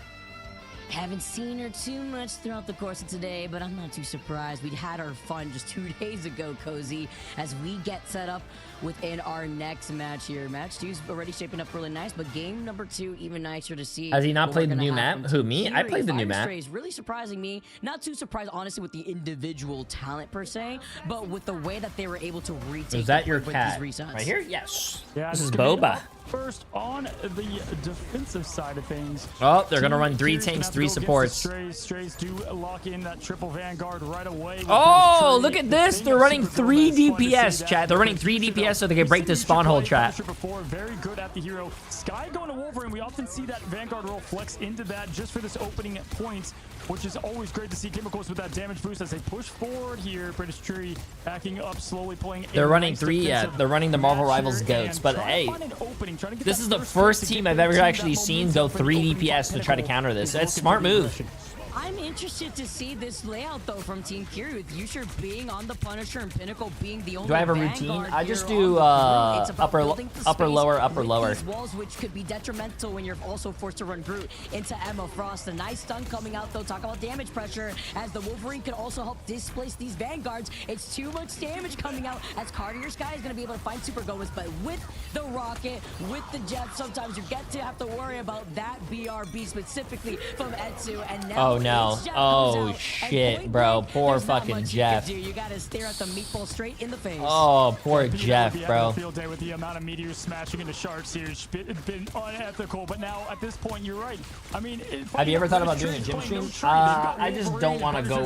Haven't seen her too much throughout the course of today, but I'm not too surprised. We had our fun just 2 days ago, Cozy, as we get set up within our next match here. Match 2's already shaping up really nice, but game number 2 even nicer to see. Has he not what played we're the new gonna have map? from Who, me? Team I Kiri. played the new Fire map. Strays really surprising me. Not too surprised, honestly, with the individual talent per se, but with the way that they were able to retake. Is that the your point with cat? these resets. Right here? Yes. Yeah, This is gonna be Boba. up First on the defensive side of things. Oh, they're gonna Team run 3 Kiri's gonna tanks, have to 3 go against the supports. Strays. Strays do lock in that triple Vanguard right away. with Oh, British look Tree. at this. The They're thing running of 3 Super Gomez, fun to see DPS, that chat. They're running 3 because DPS so they can we've break seen this you spawn hole play trap. Punisher before, very good at the hero. Sky going to Wolverine. We often see that Vanguard roll flex into that just for this opening at points, which is always great to see. Chemicals with that damage boost as they push forward here. British Tree backing up slowly, playing. They're a running nice 3, yeah. defensive They're running the Marvel match Rivals here goats, and but trying to hey, find an opening, trying to get this that is the first first pick to team get I've their ever team actually that seen momentum go for the 3 opening DPS to try to Pinnacle counter this. is That's a looking smart to be move. rushing. I'm interested to see this layout though from Team Kiri, with Yusher being on the Punisher and Pinnacle being the only. Do I have a Vanguard routine? I just here do on the Brute. It's about upper, building the upper, space lower, upper, with lower. these walls, which could be detrimental when you're also forced to run Brute into Emma Frost. A nice stun coming out though. Talk about damage pressure, as the Wolverine can also help displace these Vanguards. It's too much damage coming out, as Cartier Sky is going to be able to find Super Gomez, but with the rocket, with the jet, sometimes you get to have to worry about that BRB specifically from Etsu. And now Oh no. no. Oh shit, bro. Poor fucking Jeff. You gotta stare at the meatball straight in the face. Oh, poor Jeff, bro. Field day with the amount of meteors smashing into sharks here. It's been unethical, but now at this point, you're right. I mean, have you ever thought about doing a gym stream? I just don't want to go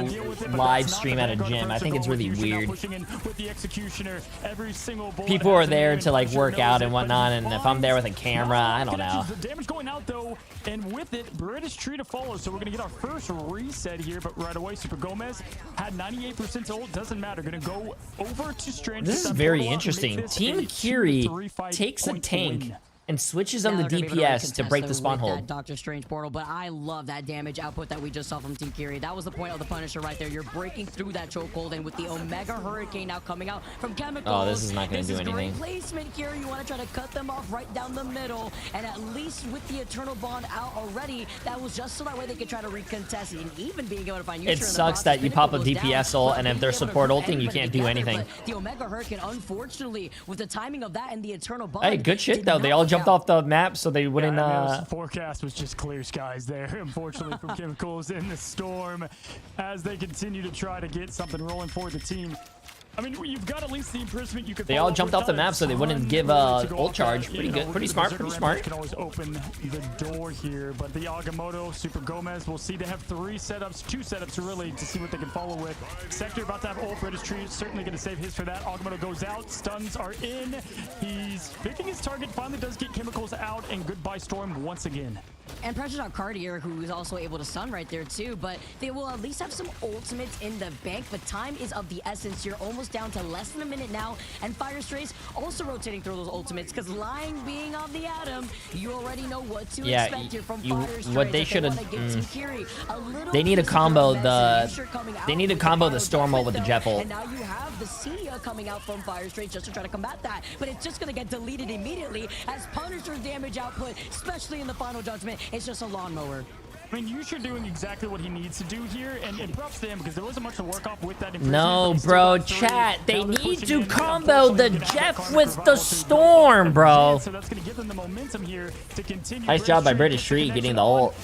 live stream at a gym. I think it's really weird. People are there to like work out and whatnot, and if I'm there with a camera, I don't know. Damage going out though, and with it, Virtus.Pro to follow. So we're gonna get our first reset here, but right away, Super Gomez had 98% ult. Doesn't matter. Gonna go over to Strange. This is very interesting. Team Kiri takes a tank and switches on the DPS to break the spawn hold. Doctor Strange portal, but I love that damage output that we just saw from Team Kiri. That was the point of the Punisher right there. You're breaking through that chokehold, and with the Omega Hurricane now coming out from Chemicals. Oh, this is not going to do anything. Great placement here. You want to try to cut them off right down the middle, and at least with the Eternal Bond out already, that was just so that way they could try to recontest it, and even being able to find. It sucks that you pop a DPS ult, and if they're support ulting, you can't do anything. The Omega Hurricane, unfortunately, with the timing of that and the Eternal Bond. Hey, good shit though. They all jumped off the map so they wouldn't. The forecast was just clear skies there, unfortunately, from Chemicals in the storm as they continue to try to get something rolling for the team. I mean, you've got at least the imprisonment you could. They all jumped off the map so they wouldn't give ult charge. Pretty good, pretty smart, pretty smart. Can always open the door here, but the Agamotto, Super Gomez, we'll see they have two setups really to see what they can follow with. Sector about to have ult. Virtus.Pro certainly going to save his for that. Agamotto goes out, stuns are in. He's picking his target. Finally does get Chemicals out, and goodbye Storm once again. And pressure's on Cartier, who is also able to stun right there too, but they will at least have some ultimates in the bank, but time is of the essence. You're almost down to less than a minute now, and Firestrays also rotating through those ultimates, because lying being on the Atom, you already know what to expect here from Firestrays. What they should have, they need to combo the Storm ult with the Jeff ult. And now you have the Sia coming out from Firestrays just to try to combat that, but it's just going to get deleted immediately as Punisher's damage output, especially in the final judgment, it's just a lawnmower. I mean, Yusha doing exactly what he needs to do here, and props to him because there wasn't much to work off with that. No, bro, chat. They need to combo the Jeff with the Storm, bro. So that's going to give them the momentum here to continue. Nice job by Virtus.Pro getting the ult.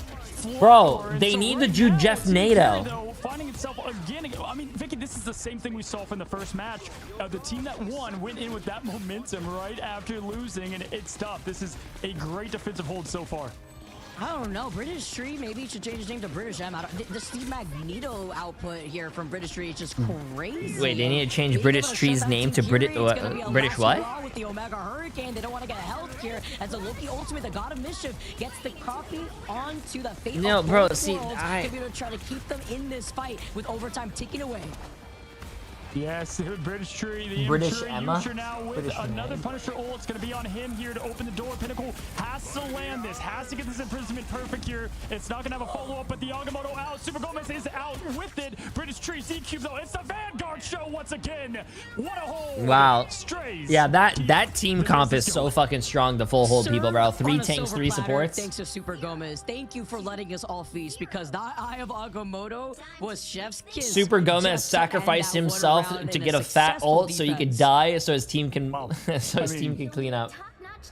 Bro, they need to do Jeff NATO. Finding itself again. I mean, Vicky, this is the same thing we saw from the first match. The team that won went in with that momentum right after losing, and it's tough. This is a great defensive hold so far. I don't know. Virtus.Pro maybe should change his name to British M. The Steve Magneto output here from Virtus.Pro is just crazy. Wait, they need to change Virtus.Pro's name to British what? With the Omega Hurricane, they don't want to get health here as the Loki ultimate, the God of Mischief, gets the copy onto the fate of bro, both see, worlds to be able to try to keep them in this fight with overtime ticking away. Yes, Virtus.Pro, the British Emma. Now with another Punisher ult. It's going to be on him here to open the door. Pinnacle has to land this, has to get this imprisonment perfect here. It's not going to have a follow-up, but the Agamotto out. Super Gomez is out with it. Virtus.Pro Z-Cube, though. It's the Vanguard show once again. What a hold. Wow. Strays. Yeah, that team comp is so fucking strong to full hold people, bro. 3 tanks, 3 supports. Thanks to Super Gomez. Thank you for letting us all feast, because that Eye of Agamotto was chef's kiss. Super Gomez sacrificed himself to get a fat ult so he could die, so his team can team can clean up.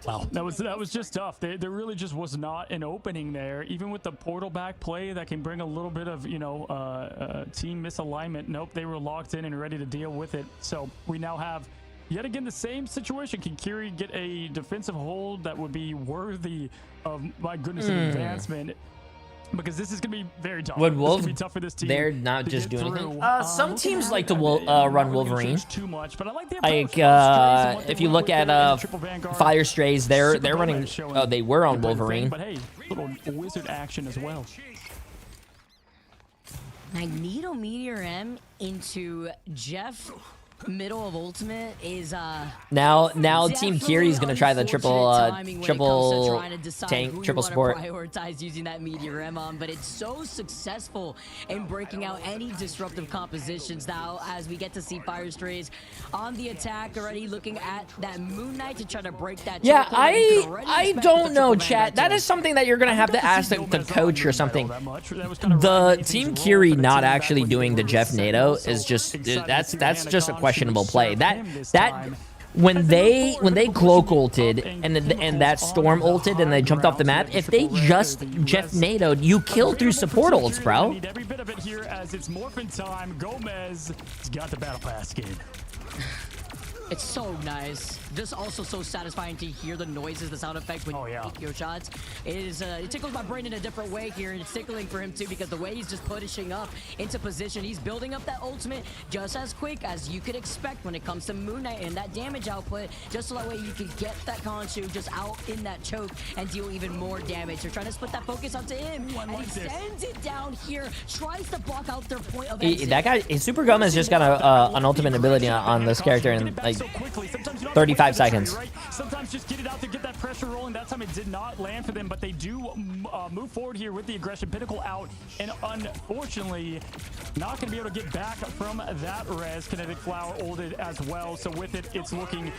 Wow, that was just tough. There really just was not an opening there, even with the portal back play that can bring a little bit of team misalignment. Nope, they were locked in and ready to deal with it. So we now have yet again the same situation. Can Kiri get a defensive hold that would be worthy of, my goodness, an advancement? Because this is going to be very tough. Would Wolf? Be tough for this team. They're not just doing anything. Some teams like to run Wolverine. Too much, but I like the if you look at Firestrays, they're running. Oh, they were on Wolverine. But hey, little wizard action as well. Magneto Meteor M into Jeff. Middle of ultimate is now Team Kiri is gonna try the triple tank, triple support. Prioritize using that Meteor M on, but it's so successful in breaking out any disruptive compositions now, as we get to see Firestrays on the attack already, looking at that Moon Knight to try to break that. Yeah, I don't know, chat. That is something that you're gonna have to ask the coach or something. The Team Kiri not actually doing the Jeff NATO is just that's just a questionable play. That when they cloak ulted and that storm ulted and they jumped off the map, if they just Jeff NATO'd, you kill through support ults, bro. Need every bit of it here as it's morphin time. Gomez has got the battle pass game. It's so nice. Just also so satisfying to hear the noises, the sound effect when you take your shots. It is it tickles my brain in a different way here, and it's tickling for him too because the way he's just pushing up into position, he's building up that ultimate just as quick as you could expect when it comes to Moon Knight and that damage output, just so that way you can get that Khonshu just out in that choke and deal even more damage. They're trying to split that focus onto him, and he sends it down here, tries to block out their point of exit. That guy, Super Gomez just got an ultimate ability on this character in like 35 seconds. Sometimes just get it out there, get that pressure rolling. That time it did not land for them, but they do move forward here with the aggression. Pinnacle out, and unfortunately, not going to be able to get back from that res. Kinetic Flower ulted as well, so with it, it's looking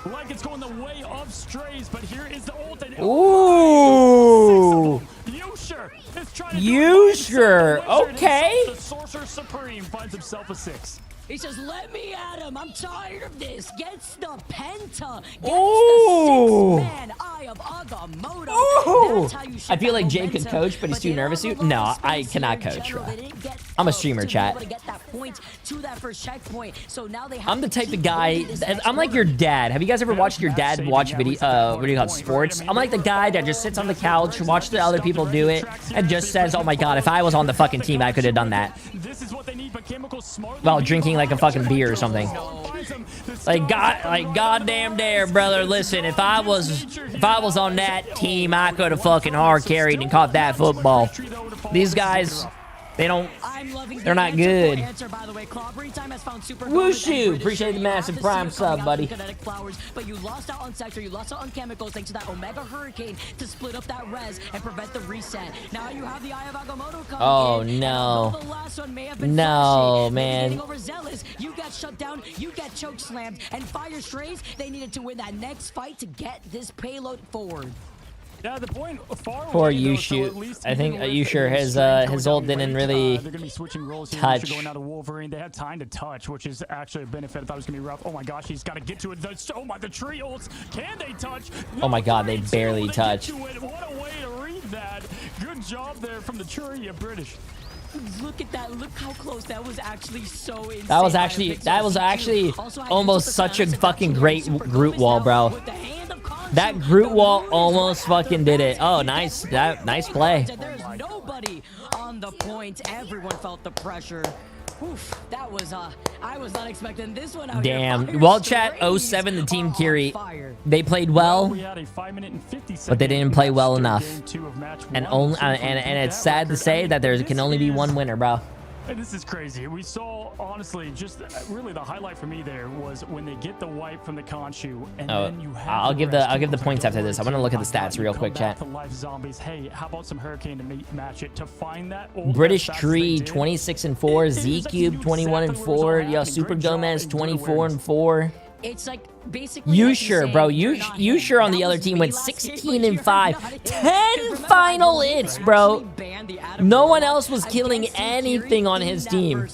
like it's going the way of Strays, but here is the ult. Ooh! Yusher is trying to Yusher, okay. The Sorcerer Supreme finds himself a 6. He says, let me at him. I'm tired of this. Gets the Penta. Gets Ooh. the 6-man Eye of Agamotto. Ooh. That's how you I feel like Jay momentum. could coach, but he's too nervous to. No, I cannot coach, bro. I'm a streamer, chat. I'm the type of guy. I'm like your dad. Have you guys ever watched your dad watch video? What do you call it? Sports? I'm like the guy that just sits on the couch, watch the other people do it, and just says, "Oh my god, if I was on the fucking team, I could have done that." While drinking like a fucking beer or something. Like goddamn dare, brother. Listen, if I was on that team, I could have fucking hard carried and caught that football. These guys, they're not good. Wushu! Appreciate the massive prime sub, buddy. But you lost out on Sector, you lost out on Chemicals thanks to that Omega Hurricane to split up that res and prevent the reset. Now you have the Eye of Agamotto coming Oh in, no. the last one may have been No, flashy. man. Getting overzealous, you got shut down, you got choke slammed, and Fire Strays, they needed to win that next fight to get this payload forward. Yeah, the point far Poor away, though, Yushu. so at least I think even with Yushu, Strays his going ult down didn't late, really they're gonna be switching roles here. touch. Yushu going out of Wolverine. They had time to touch, which is actually a benefit. I thought it was gonna be rough. Oh my gosh, he's got to get to it. The tree ults. Can they touch? Oh my god, they barely touched. What a way to read that. Good job there from the tree of British. Look at that. Look how close. That was actually so insane. That was actually almost such a fucking great Groot wall, bro. That Groot wall almost fucking did it. Oh, nice. Nice play. There's nobody on the point. Everyone felt the pressure. Oof, that was I was not expecting this one out Damn. here. Well, chat 07, the team Kiri, they played well, but they didn't play well enough. And it's sad to say that there can only be one winner, bro. And this is crazy. We saw, honestly, just really the highlight for me there was when they get the wipe from the Khonshu, and then you have I'll give the points after this. I want to look at the stats real quick, chat. To life zombies. Hey, how about some Hurricane to match it to find that old British Tree 26-4, Z Cube 21-4, yo, Super Gomez 24-4. It's like basically Yusher, bro. Yusher on the other team went 16-5. 10 final hits, bro. No one else was killing anything on his team.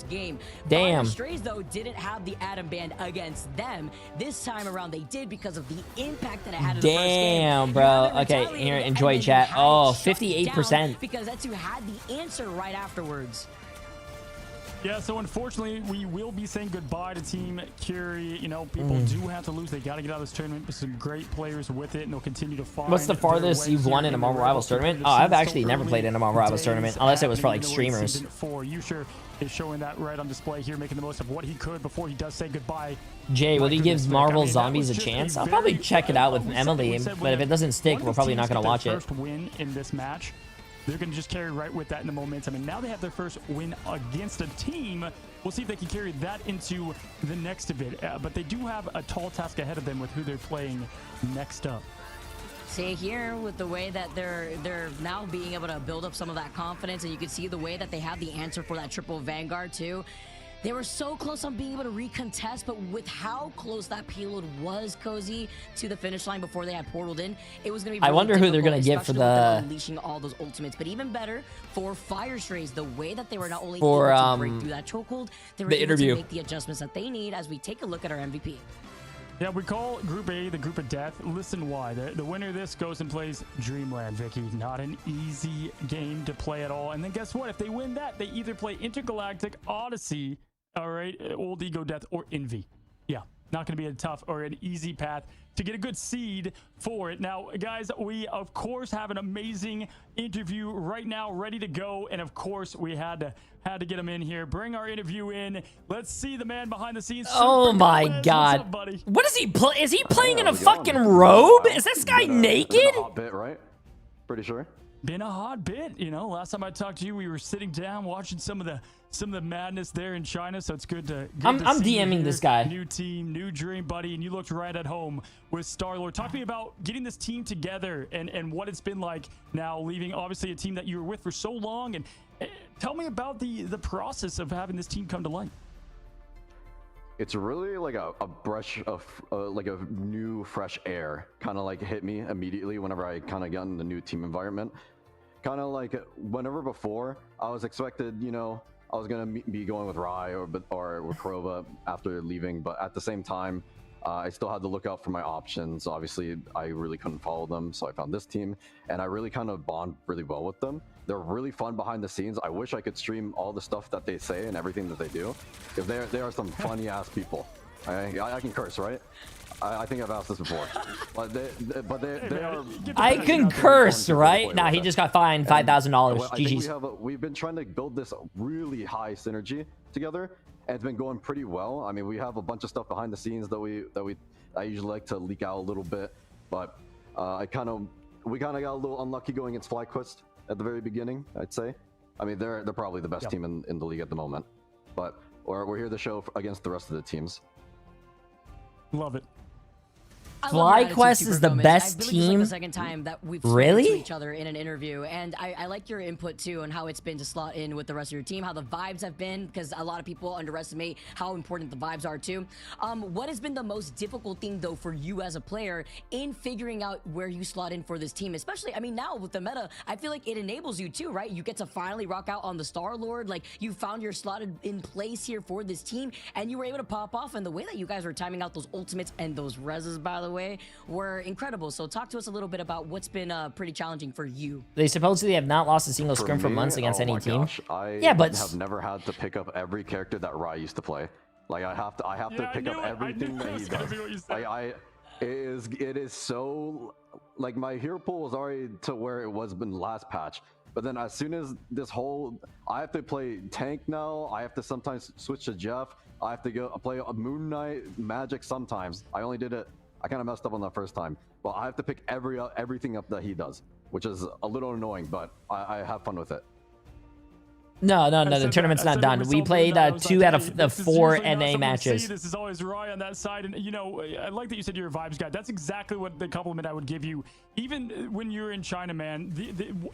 Damn. Strays, though, didn't have the Atom Band against them. This time around, they did because of the impact that it had in the first game. Damn, bro. Okay, here, enjoy chat. Oh, 58%. Because that's who had the answer right afterwards. Yeah, so unfortunately, we will be saying goodbye to Team Curie. You know, people do have to lose. They got to get out of this tournament with some great players with it, and they'll continue to find. What's the farthest you've won in a Marvel Rivals tournament? Oh, I've actually never played in a Marvel Rivals tournament, unless it was for like streamers. Yusher is showing that right on display here, making the most of what he could before he does say goodbye. Jay, will you give Marvel Zombies a chance? I'll probably check it out with Emily, but if it doesn't stick, we're probably not going to watch it. First win in this match. They're going to just carry right with that in the momentum. And now they have their first win against a team. We'll see if they can carry that into the next bit. But they do have a tall task ahead of them with who they're playing next up. See here with the way that they're now being able to build up some of that confidence. And you can see the way that they have the answer for that triple Vanguard too. They were so close on being able to recontest, but with how close that payload was, Cozy, to the finish line before they had portaled in, it was going to be really I wonder who they're going to get for the unleashing all those ultimates, but even better for Fire Strays, the way that they were not only for, able to break through that chokehold, they were able interview. to make the adjustments that they need as we take a look at our MVP. Yeah, we call Group A the Group of Death. Listen why. The winner of this goes and plays Dreamland, Vicky. Not an easy game to play at all. And then guess what? If they win that, they either play Intergalactic, Odyssey, all right, Old Ego Death, or Envy. Yeah, not going to be a tough or an easy path to get a good seed for it. Now, guys, we, of course, have an amazing interview right now ready to go. And, of course, we had to get him in here. Bring our interview in. Let's see the man behind the scenes. Oh, my God. Up, buddy? What is he play? Is he playing in a fucking robe? Is this guy naked? Been a hot bit, right? Pretty sure. Been a hot bit. You know, last time I talked to you, we were sitting down watching some of the madness there in China, so it's good to I'm DMing this guy. New team, new dream, buddy, and you looked right at home with Star-Lord. Talk to me about getting this team together and what it's been like now, leaving obviously a team that you were with for so long, and tell me about the process of having this team come to light. It's really like a brush of like a new fresh air kind of like hit me immediately whenever I kind of got in the new team environment. Kind of like whenever before I was expected, you know, I was gonna be going with Rai or with Krova after leaving, but at the same time, I still had to look out for my options. Obviously, I really couldn't follow them, so I found this team, and I really kind of bond really well with them. They're really fun behind the scenes. I wish I could stream all the stuff that they say and everything that they do, because they are some funny ass people. I can curse, right? I think I've asked this before, but they are. I can curse, right? Nah, he just got fined $5,000. I think we've been trying to build this really high synergy together, and it's been going pretty well. I mean, we have a bunch of stuff behind the scenes that I usually like to leak out a little bit, but we kind of got a little unlucky going against FlyQuest at the very beginning, I'd say. I mean, they're probably the best team in the league at the moment, but we're here to show against the rest of the teams. Love it. FlyQuest is the best team. It's like the second time that we've spoken to each other in an interview, and I like your input too on how it's been to slot in with the rest of your team, how the vibes have been, because a lot of people underestimate how important the vibes are too. What has been the most difficult thing though for you as a player in figuring out where you slot in for this team? Especially, I mean, now with the meta, I feel like it enables you too, right? You get to finally rock out on the Star-Lord, like you found your slotted in place here for this team, and you were able to pop off. And the way that you guys were timing out those ultimates and those reses, by the way, were incredible. So talk to us a little bit about what's been pretty challenging for you. They supposedly have not lost a single scrim for months against any team. I have never had to pick up every character that Rai used to play. Like I have to pick up everything that he does. Like it is so like my hero pool was already to where it was in last patch. But then as soon as this whole, I have to play tank now. I have to sometimes switch to Jeff. I have to go play a Moon Knight, Magic sometimes. I only did it. I kind of messed up on that first time, but I have to pick everything up that he does, which is a little annoying, but I have fun with it. No, the tournament's not done. We played 2 out of the 4 NA matches. This is always Rai on that side, and you know, I like that you said you're a vibes guy. That's exactly what the compliment I would give you. Even when you were in China, man,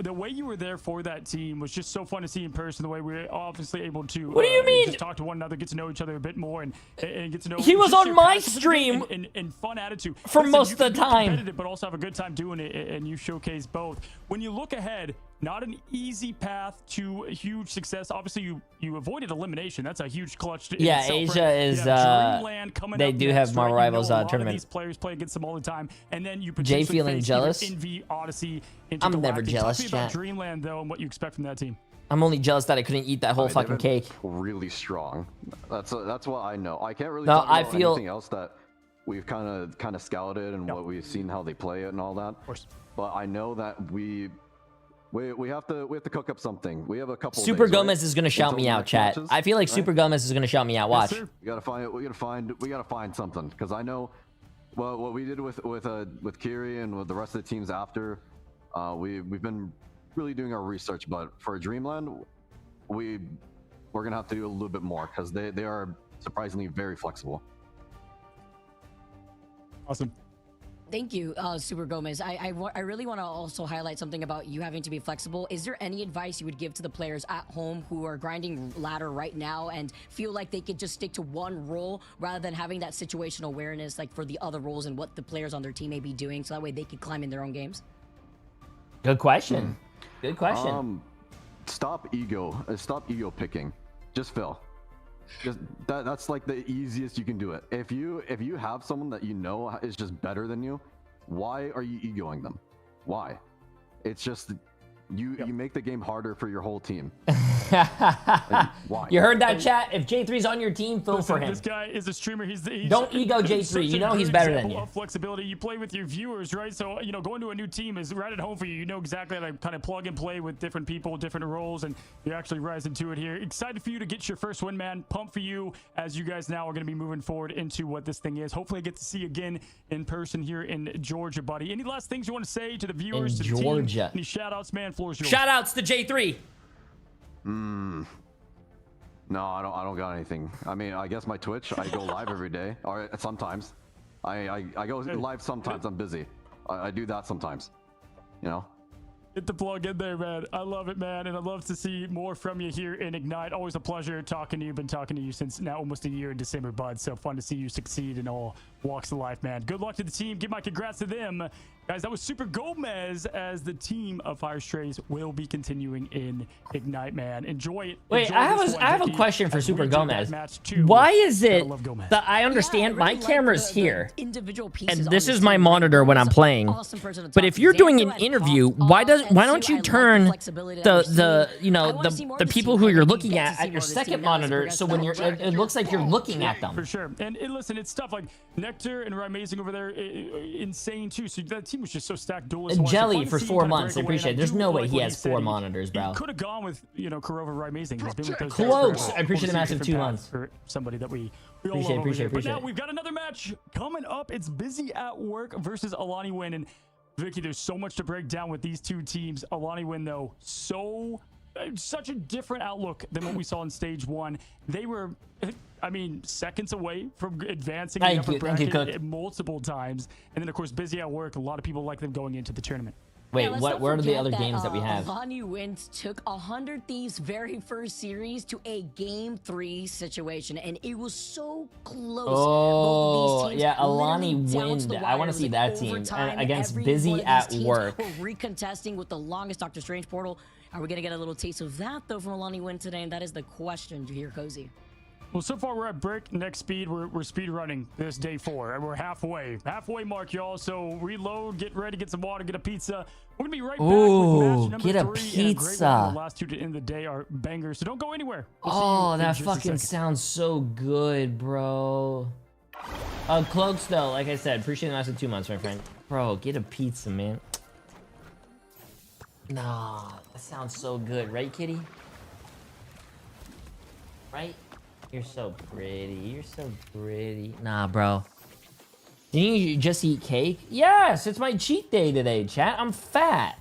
the way you were there for that team was just so fun to see in person. The way we were obviously able to. What do you mean? Just talk to one another, get to know each other a bit more, and get to know. He was on my stream and fun attitude for most of the time, but also have a good time doing it, and you showcase both. When you look ahead, not an easy path to a huge success. Obviously, you avoided elimination. That's a huge clutch. Yeah, Asia is. They do have more rivals tournament. These players play against them all the time, and then you Jay feeling jealous. Envy, Odyssey, I'm never jealous. Talk to me about Dreamland though, and what you expect from that team. I'm only jealous that I couldn't eat that whole fucking cake. Really strong. That's what I know. I can't really no, talk about anything else that we've kind of scouted and what we've seen how they play it and all that. Of course. But I know that we have to cook up something. We have a couple. Super Gomez is gonna shout me out, chat. I feel like Super Gomez is gonna shout me out. Watch. We gotta find something, because I know. Well, what we did with Kiri and with the rest of the teams after, we've been really doing our research. But for Dreamland, we're gonna have to do a little bit more, because they are surprisingly very flexible. Awesome. Thank you, Super Gomez. I really want to also highlight something about you having to be flexible. Is there any advice you would give to the players at home who are grinding ladder right now and feel like they could just stick to one role rather than having that situational awareness, like for the other roles and what the players on their team may be doing, so that way they could climb in their own games? Good question. Good question. Stop ego picking. Just fill. Just that's like the easiest you can do it. If you have someone that you know is just better than you, why are you egoing them? Why? It's just you make the game harder for your whole team. Like, why? You heard that, chat? If J3's on your team, feel for him. This guy is a streamer. He's Don't ego J3. You know he's better than you. Flexibility. You play with your viewers, right? So, you know, going to a new team is right at home for you. You know exactly how to kind of plug and play with different people, different roles, and you're actually rising to it here. Excited for you to get your first win, man. Pumped for you as you guys now are going to be moving forward into what this thing is. Hopefully I get to see you again in person here in Georgia, buddy. Any last things you want to say to the viewers, to the team? Any shout-outs, man? Floor's yours. Shout-outs to J3. No, I don't got anything. I mean, I guess my Twitch, I go live every day, or sometimes. I go live sometimes. I'm busy. I do that sometimes. You know. Get the plug in there, man. I love it, man, and I'd love to see more from you here in Ignite. Always a pleasure talking to you. Been talking to you since now almost a year in December, bud. So fun to see you succeed in all walks of life, man. Good luck to the team. Give my congrats to them. Guys, that was Super Gomez as the team of Fire Strays will be continuing in Ignite, man. Enjoy it. Wait, I have a question for Super Gomez. Why is it that I understand my camera's here, and this is my monitor when I'm playing, but if you're doing an interview, why don't you turn the people who you're looking at your second monitor, so when it looks like you're looking at them? For sure. And listen, it's stuff like Nectar and Amazing over there, insane too. So that team was just so stacked. And Jelly for 4 months, I appreciate it. There's no way he has 4 monitors, bro. Could have gone with, you know, Kurova Amazing. He's been with those close. I appreciate the massive 2 months. For somebody that we appreciate. But now we've got another match coming up. It's Busy at Work versus Alani Win. And Vicky, there's so much to break down with these two teams. Alani Win, though, such a different outlook than what we saw in stage 1. They were, I mean, seconds away from advancing the upper bracket multiple times. And then, of course, Busy at Work. A lot of people like them going into the tournament. Wait, what are the other games that we have? Alani Win took 100 Thieves' very first series to a Game 3 situation, and it was so close. Oh, yeah, Alani Win. I want to see that team against Busy at Work. We're recontesting with the longest Doctor Strange portal. Are we going to get a little taste of that, though, from Alani Win today? And that is the question here, Cozy. Well, so far we're at breakneck speed. We're speed running this day 4, and we're halfway mark, y'all. So reload, get ready, get some water, get a pizza. We're gonna be right back with match number 3. Pizza. The last 2 to end the day are bangers, so don't go anywhere. We'll that fucking sounds so good, bro. Cloaks though, like I said, appreciate the last 2 months, my friend. Bro, get a pizza, man. Nah, that sounds so good, right, kitty? Right? You're so pretty. You're so pretty. Nah, bro. Didn't you just eat cake? Yes, it's my cheat day today, chat. I'm fat.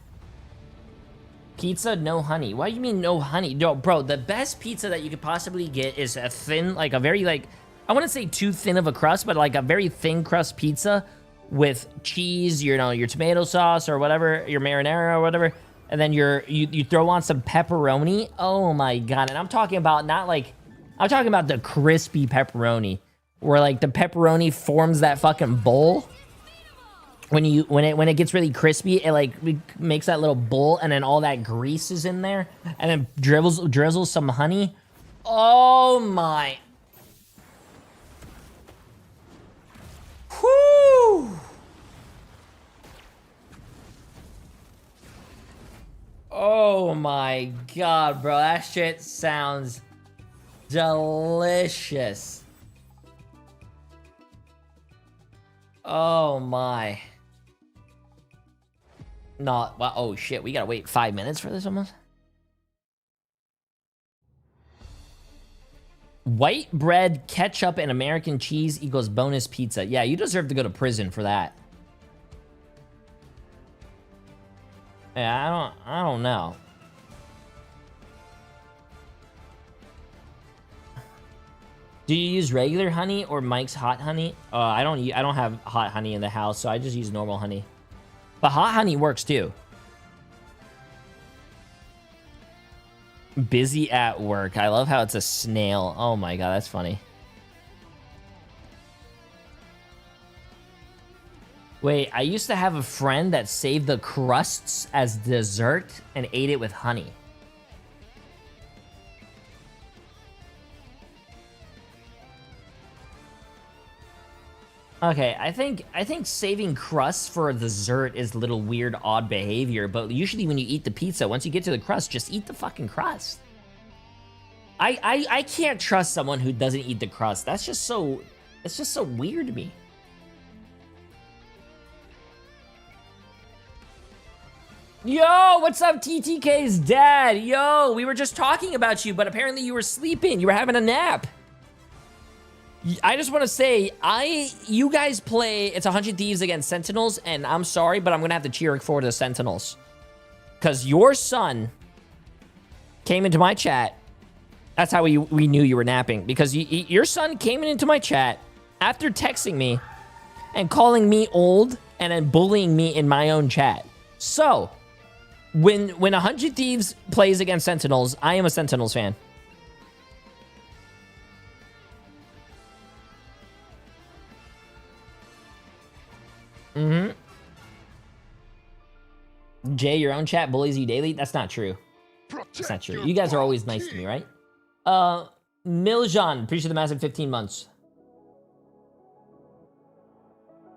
Pizza, no honey. Why do you mean no honey? No, bro, the best pizza that you could possibly get is a thin, like a very, like, I wouldn't say too thin of a crust, but like a very thin crust pizza with cheese, you know, your tomato sauce or whatever, your marinara or whatever. And then you throw on some pepperoni. Oh my God. And I'm talking about not like, I'm talking about the crispy pepperoni, where like the pepperoni forms that fucking bowl. When it gets really crispy, it like makes that little bowl, and then all that grease is in there, and then drizzles some honey. Oh my! Whoo! Oh my God, bro, that shit sounds delicious. Oh my. No, well, oh shit, we gotta wait 5 minutes for this almost. White bread, ketchup, and American cheese equals bonus pizza. Yeah, you deserve to go to prison for that. Yeah, I don't know. Do you use regular honey or Mike's hot honey? I don't have hot honey in the house, so I just use normal honey. But hot honey works too. Busy at Work. I love how it's a snail. Oh my God, that's funny. Wait, I used to have a friend that saved the crusts as dessert and ate it with honey. Okay, I think saving crust for a dessert is a little weird, odd behavior, but usually when you eat the pizza, once you get to the crust, just eat the fucking crust. I can't trust someone who doesn't eat the crust. That's just so, it's just so weird to me. Yo, what's up, TTK's dad? Yo, we were just talking about you, but apparently you were sleeping. You were having a nap. I just want to say, you guys play, it's 100 Thieves against Sentinels, and I'm sorry, but I'm going to have to cheer for the Sentinels. Because your son came into my chat. That's how we knew you were napping. Because your son came into my chat after texting me and calling me old and then bullying me in my own chat. So, when 100 Thieves plays against Sentinels, I am a Sentinels fan. Jay, your own chat bullies you daily? That's not true. That's not true. You guys are always nice to me, right? Miljan, appreciate the massive 15 months.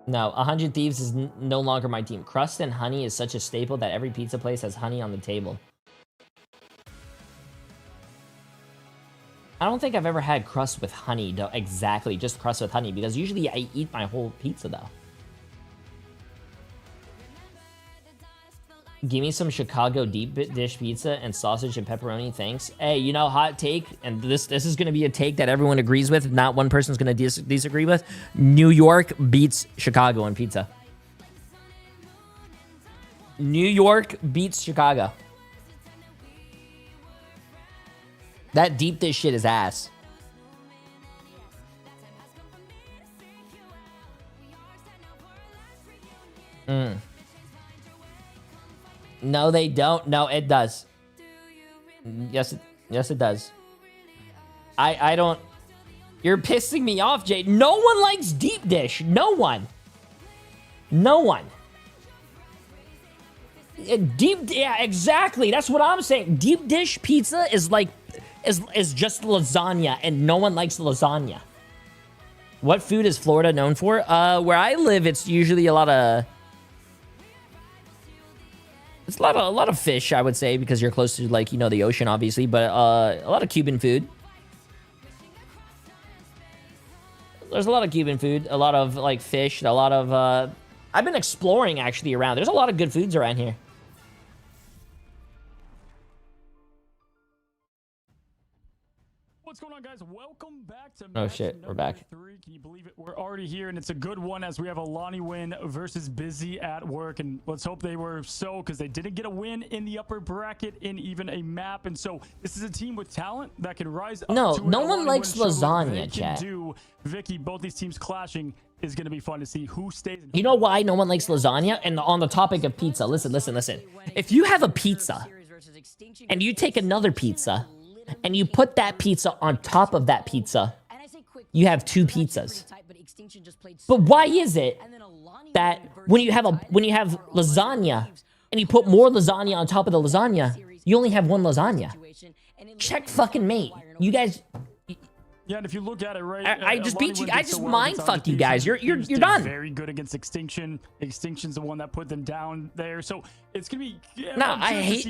No, 100 Thieves is no longer my team. Crust and honey is such a staple that every pizza place has honey on the table. I don't think I've ever had crust with honey, though. Exactly, just crust with honey, because usually I eat my whole pizza, though. Give me some Chicago deep dish pizza and sausage and pepperoni, thanks. Hey, you know, hot take, and this is going to be a take that everyone agrees with, not one person's going to disagree with. New York beats Chicago in pizza. New York beats Chicago. That deep dish shit is ass. No, they don't. No, it does. Yes, it does. I don't. You're pissing me off, Jay. No one likes deep dish. No one. No one. Yeah, exactly. That's what I'm saying. Deep dish pizza is like, is just lasagna, and no one likes lasagna. What food is Florida known for? Where I live, it's usually a lot of. It's a lot of fish, I would say, because you're close to, like, you know, the ocean, obviously, but a lot of Cuban food. There's a lot of Cuban food, a lot of, like, fish, a lot of, I've been exploring, actually, around. There's a lot of good foods around here. What's going on, guys? Welcome back to Oh shit, we're back. 3. Can you believe it? We're already here, and it's a good one as we have a Lonnie win versus Busy at work. And let's hope they were because they didn't get a win in the upper bracket in even a map. And so this is a team with talent that can rise up. No, to no one likes lasagna, chat. Vicky, both these teams clashing is going to be fun to see who stays. You know why no one likes lasagna? And on the topic of pizza, listen. If you have a pizza and you take another pizza and you put that pizza on top of that pizza, you have two pizzas. But why is it that when you have lasagna and you put more lasagna on top of the lasagna, you only have one lasagna? Check fucking mate. You guys. Yeah, and if you look at it, right, I just beat you. I just mind fucked you guys. You're done. Very good against Extinction. Extinction's the one that put them down there. So it's gonna be. Yeah, no, I hate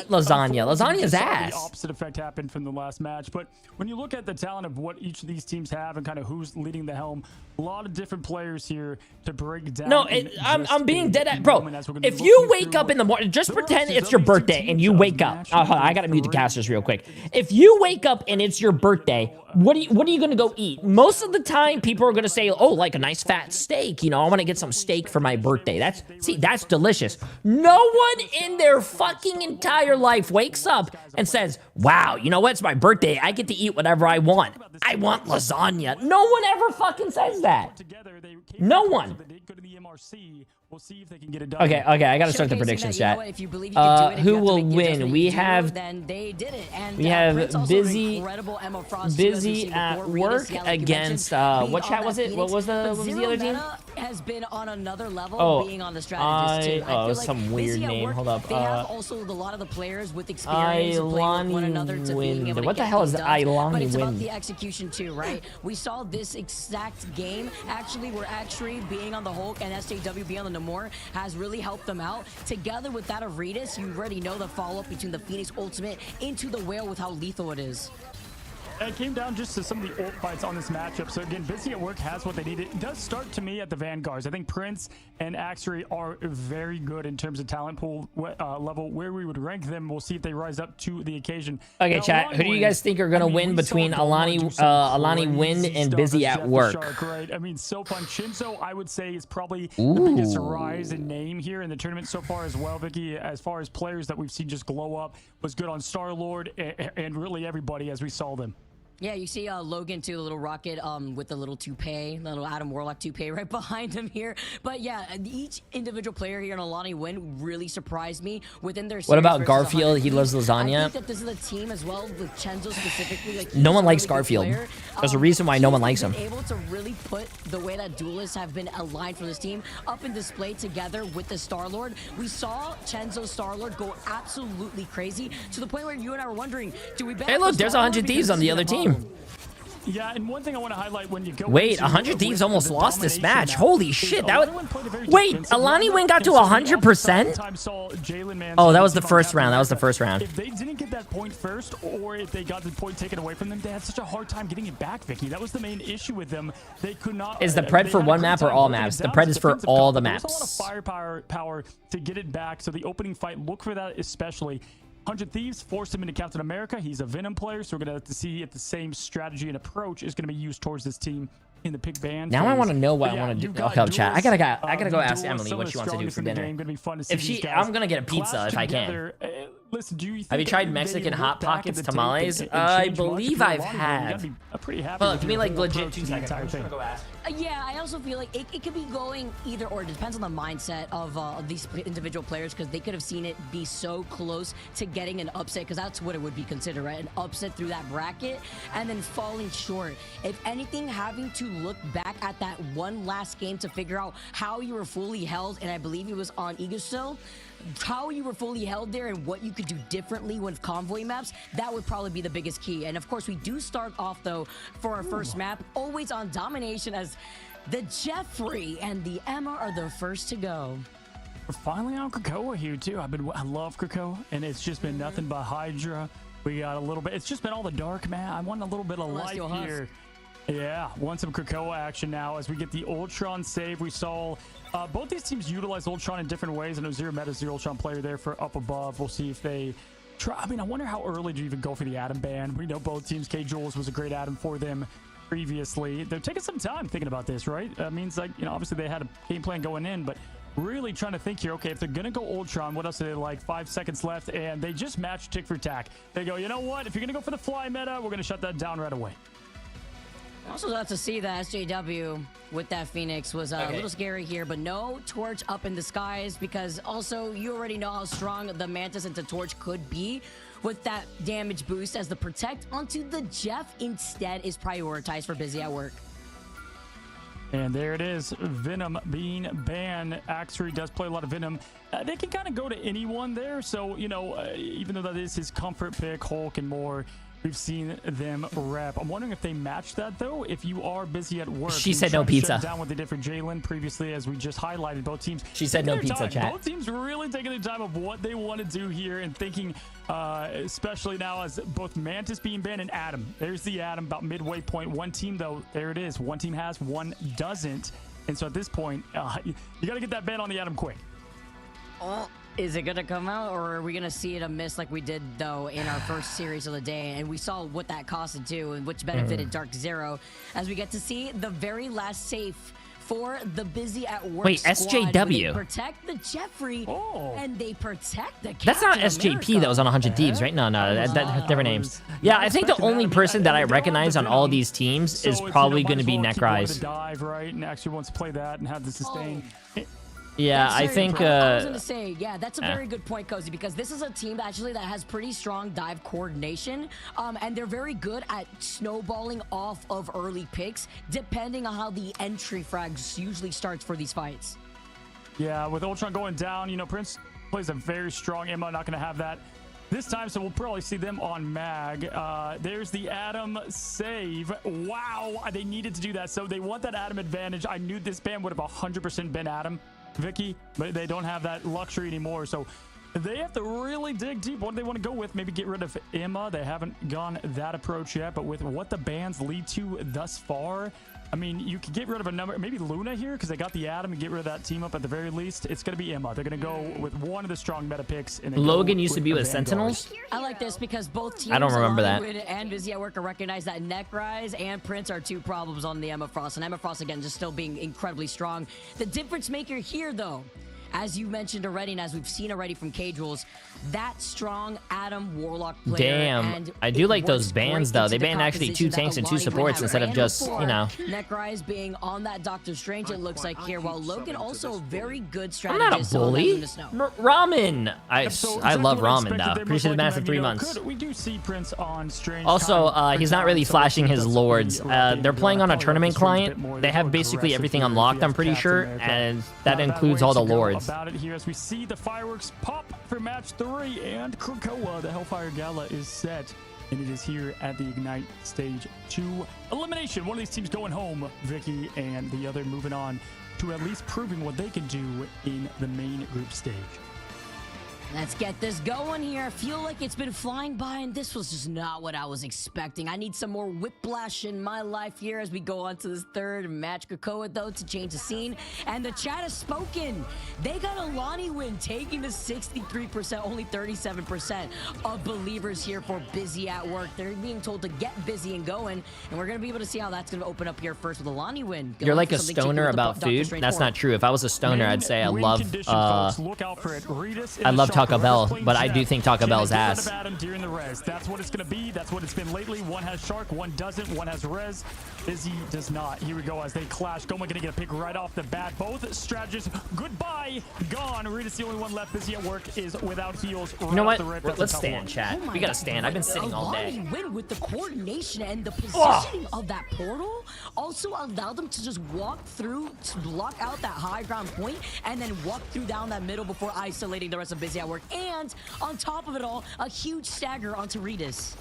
lasagna. Lasagna's ass. The opposite effect happened from the last match. But when you look at the talent of what each of these teams have and kind of who's leading the helm, a lot of different players here to break down. No, I'm being dead at bro. If you wake up in the morning, just pretend it's your birthday and you wake up. I gotta mute the casters real quick. If you wake up and it's your birthday, what are you gonna go eat? Most of the time, people are gonna say, "Oh, like a nice fat steak." You know, I want to get some steak for my birthday. That's delicious. No one in their fucking entire life wakes up and says, "Wow, you know what? It's my birthday. I get to eat whatever I want. I want lasagna." No one ever fucking says that. No one. We'll see if they can get it done. Okay, I gotta start the predictions, chat. Who will win? We have we have busy at work against what chat was it? What was the other team? Has been on another level, being on the strategist too. Oh, it was some weird name. Hold up. They have also a lot of the players with experience to play with one another to being able to what the hell is Ilani But it's about Wind? the execution too, right? We saw this exact game actually where actually being on the Hulk and SJW being on the Namor has really helped them out. Together with that of Virtus, you already know the follow-up between the Phoenix Ultimate into the Whale with how lethal it is. It came down just to some of the ult fights on this matchup. So again, Busy at Work has what they need. It does start to me at the Vanguards. I think Prince and Axery are very good in terms of talent pool level. Where we would rank them, we'll see if they rise up to the occasion. Okay, now, chat. Who do you guys think are gonna win between Alani Wind and Busy at Work? Shark, right? I mean, so fun. Shinzo, I would say, is probably the biggest rise in name here in the tournament so far as well. Vicky, as far as players that we've seen just glow up, was good on Star-Lord and really everybody as we saw them. Yeah, you see Logan too, the little rocket with the little toupee, the little Adam Warlock toupee right behind him here. But yeah, each individual player here in Alani Win really surprised me within their series. What about Garfield? He loves lasagna. I think that this is a team as well with Chenzo specifically. Like, no one likes Garfield. There's a reason why no one likes him. Able to really put the way that duelists have been aligned for this team up and display together with the Star-Lord. We saw Chenzo Star-Lord go absolutely crazy to the point where you and I were wondering, do we bet? Hey, look, there's 100 Thieves on the other team. Yeah, and one thing I want to highlight when you go. Wait, 100 Thieves almost lost this match. Holy shit! That was. Wait, Alani Win got to 100%. Oh, that was the first round. That was the first round. If they didn't get that point first, or if they got the point taken away from them, they had such a hard time getting it back, Vicky. That was the main issue with them. They could not. Is the pred for one map or all maps? The pred is for all the maps. There's a lot of firepower to get it back. So the opening fight, look for that especially. 100 Thieves forced him into Captain America. He's a Venom player, so we're going to have to see if the same strategy and approach is going to be used towards this team in the pick band. Now I want to know what I want to do. Okay, chat. I gotta go ask Emily what she wants to do for dinner. If she, I'm gonna get a pizza if I can. Listen, have you tried Mexican Hot Pockets tamales? I believe I've had. Well, give me like legit 2 seconds. I'm just gonna go ask. Yeah, I also feel like it could be going either or. It depends on the mindset of these individual players, because they could have seen it be so close to getting an upset, because that's what it would be considered, right? An upset through that bracket and then falling short. If anything, having to look back at that one last game to figure out how you were fully held, and I believe it was on Yggdrasil, how you were fully held there and what you could do differently with convoy maps, that would probably be the biggest key. And of course, we do start off though for our first map always on domination, as the Jeffrey and the Emma are the first to go. We're finally on Krakoa here too. I love Krakoa, and it's just been nothing but Hydra. We got a little bit. It's just been all the dark, man. I want a little bit of light here. Yeah, want some Krakoa action now as we get the Ultron save. We saw both these teams utilize Ultron in different ways. I know Zero Meta's the Ultron player there for up above. We'll see if they try. I mean, I wonder how early do you even go for the Atom ban? We know both teams. K. Jules was a great Atom for them previously. They're taking some time thinking about this, right? That means, like, you know, obviously they had a game plan going in, but really trying to think here, okay, if they're going to go Ultron, what else are they, like 5 seconds left? And they just match tick for tack. They go, you know what? If you're going to go for the fly meta, we're going to shut that down right away. Also got to see that SJW with that Phoenix was a little scary here, but no Torch up in the skies, because also you already know how strong the Mantis into Torch could be with that damage boost, as the Protect onto the Jeff instead is prioritized for Busy at Work. And there it is, Venom being banned. Axery does play a lot of Venom. They can kind of go to anyone there, so, you know, even though that is his comfort pick, Hulk and more, we've seen them rep. I'm wondering if they match that, though. If you are busy at work, she said no pizza. Down with the different Jalen previously, as we just highlighted both teams. She said no pizza, chat. Both teams really taking the time of what they want to do here and thinking, especially now as both Mantis being banned and Adam. There's the Adam about midway point. One team, though, there it is. One team has, one doesn't. And so at this point, you got to get that ban on the Adam quick. Is it going to come out, or are we going to see it a miss like we did, though, in our first series of the day? And we saw what that costed, too, and which benefited Dark Zero, as we get to see the very last safe for the Busy at Work squad. SJW. They protect the Jeffrey, and they protect the That's not SJP that was on 100 Thieves, right? No, that's different names. Yeah, I think the only person that I recognize on all these teams is probably going to be Necrise. Dive, right? And actually wants to play that and have the sustain. Yeah, That's I very think. true. I was gonna say, yeah, that's a yeah. very good point, Cozy, because this is a team actually that has pretty strong dive coordination, and they're very good at snowballing off of early picks, depending on how the entry frags usually starts for these fights. Yeah, with Ultron going down, you know, Prince plays a very strong Emma. Not going to have that this time, so we'll probably see them on Mag. There's the Adam save. Wow, they needed to do that. So they want that Adam advantage. I knew this ban would have 100% been Adam, Vicky, but they don't have that luxury anymore. So they have to really dig deep. What do they want to go with? Maybe get rid of Emma. They haven't gone that approach yet, but with what the bans lead to thus far, I mean, you could get rid of a number, maybe Luna here, because they got the Adam and get rid of that team up at the very least. It's going to be Emma. They're going to go with one of the strong meta picks. And Logan used to be with Sentinels. I like this because both teams, I don't remember that. and Vizzy at work, recognize that Necrise and Prince are two problems on the Emma Frost. And Emma Frost, again, just still being incredibly strong. The difference maker here, though, as you mentioned already, and as we've seen already from K-Jules, that strong Adam Warlock player. Damn, I do like those bans though. They banned actually 2 tanks and 2 supports instead of just, you know. Necrise being on that Doctor Strange, it looks like here, while Logan also a very good I'm strategist. not a bully. Ramen. I love what ramen expected. though. Pretty sure the ban for 3 months. We do see Prince on Strange. Also, kind of he's not really so flashing his that's lords. pretty They're playing on a probably tournament Strange a bit client. more. They have More basically everything aggressive unlocked, here. I'm pretty Captain sure, America. and that Not a bad includes way all the to go lords. about it here as we see the fireworks pop for match 3, and Krakoa, the Hellfire Gala, is set, and it is here at the Ignite stage 2 elimination. One of these teams going home, Vicky, and the other moving on to at least proving what they can do in the main group stage. Let's get this going here. I feel like it's been flying by, and this was just not what I was expecting. I need some more whiplash in my life here as we go on to this third match. Krakoa, though, to change the scene. And the chat has spoken. They got a Lonnie win, taking to 63%, only 37% of believers here for Busy at Work. They're being told to get busy and going, and we're going to be able to see how that's going to open up here first with a Lonnie win. You're like a stoner about food? That's not true. If I was a stoner, I'd say I love Taco Bell, but I do think Taco Bell's ass. During the res. That's what it's going to be. That's what it's been lately. One has Shark, one doesn't. One has res. Busy does not. Here we go as they clash. Goma going to get a pick right off the bat. Both strategists, goodbye, gone. Rita's the only one left. Busy at Work is without heals. You know what? Let's stand, chat. We got to stand. I've been sitting all day. Lonnie win with the coordination and the positioning of that portal also allowed them to just walk through, to block out that high ground point, and then walk through down that middle before isolating the rest of Busy at Work. And on top of it all, a huge stagger onto Ritas.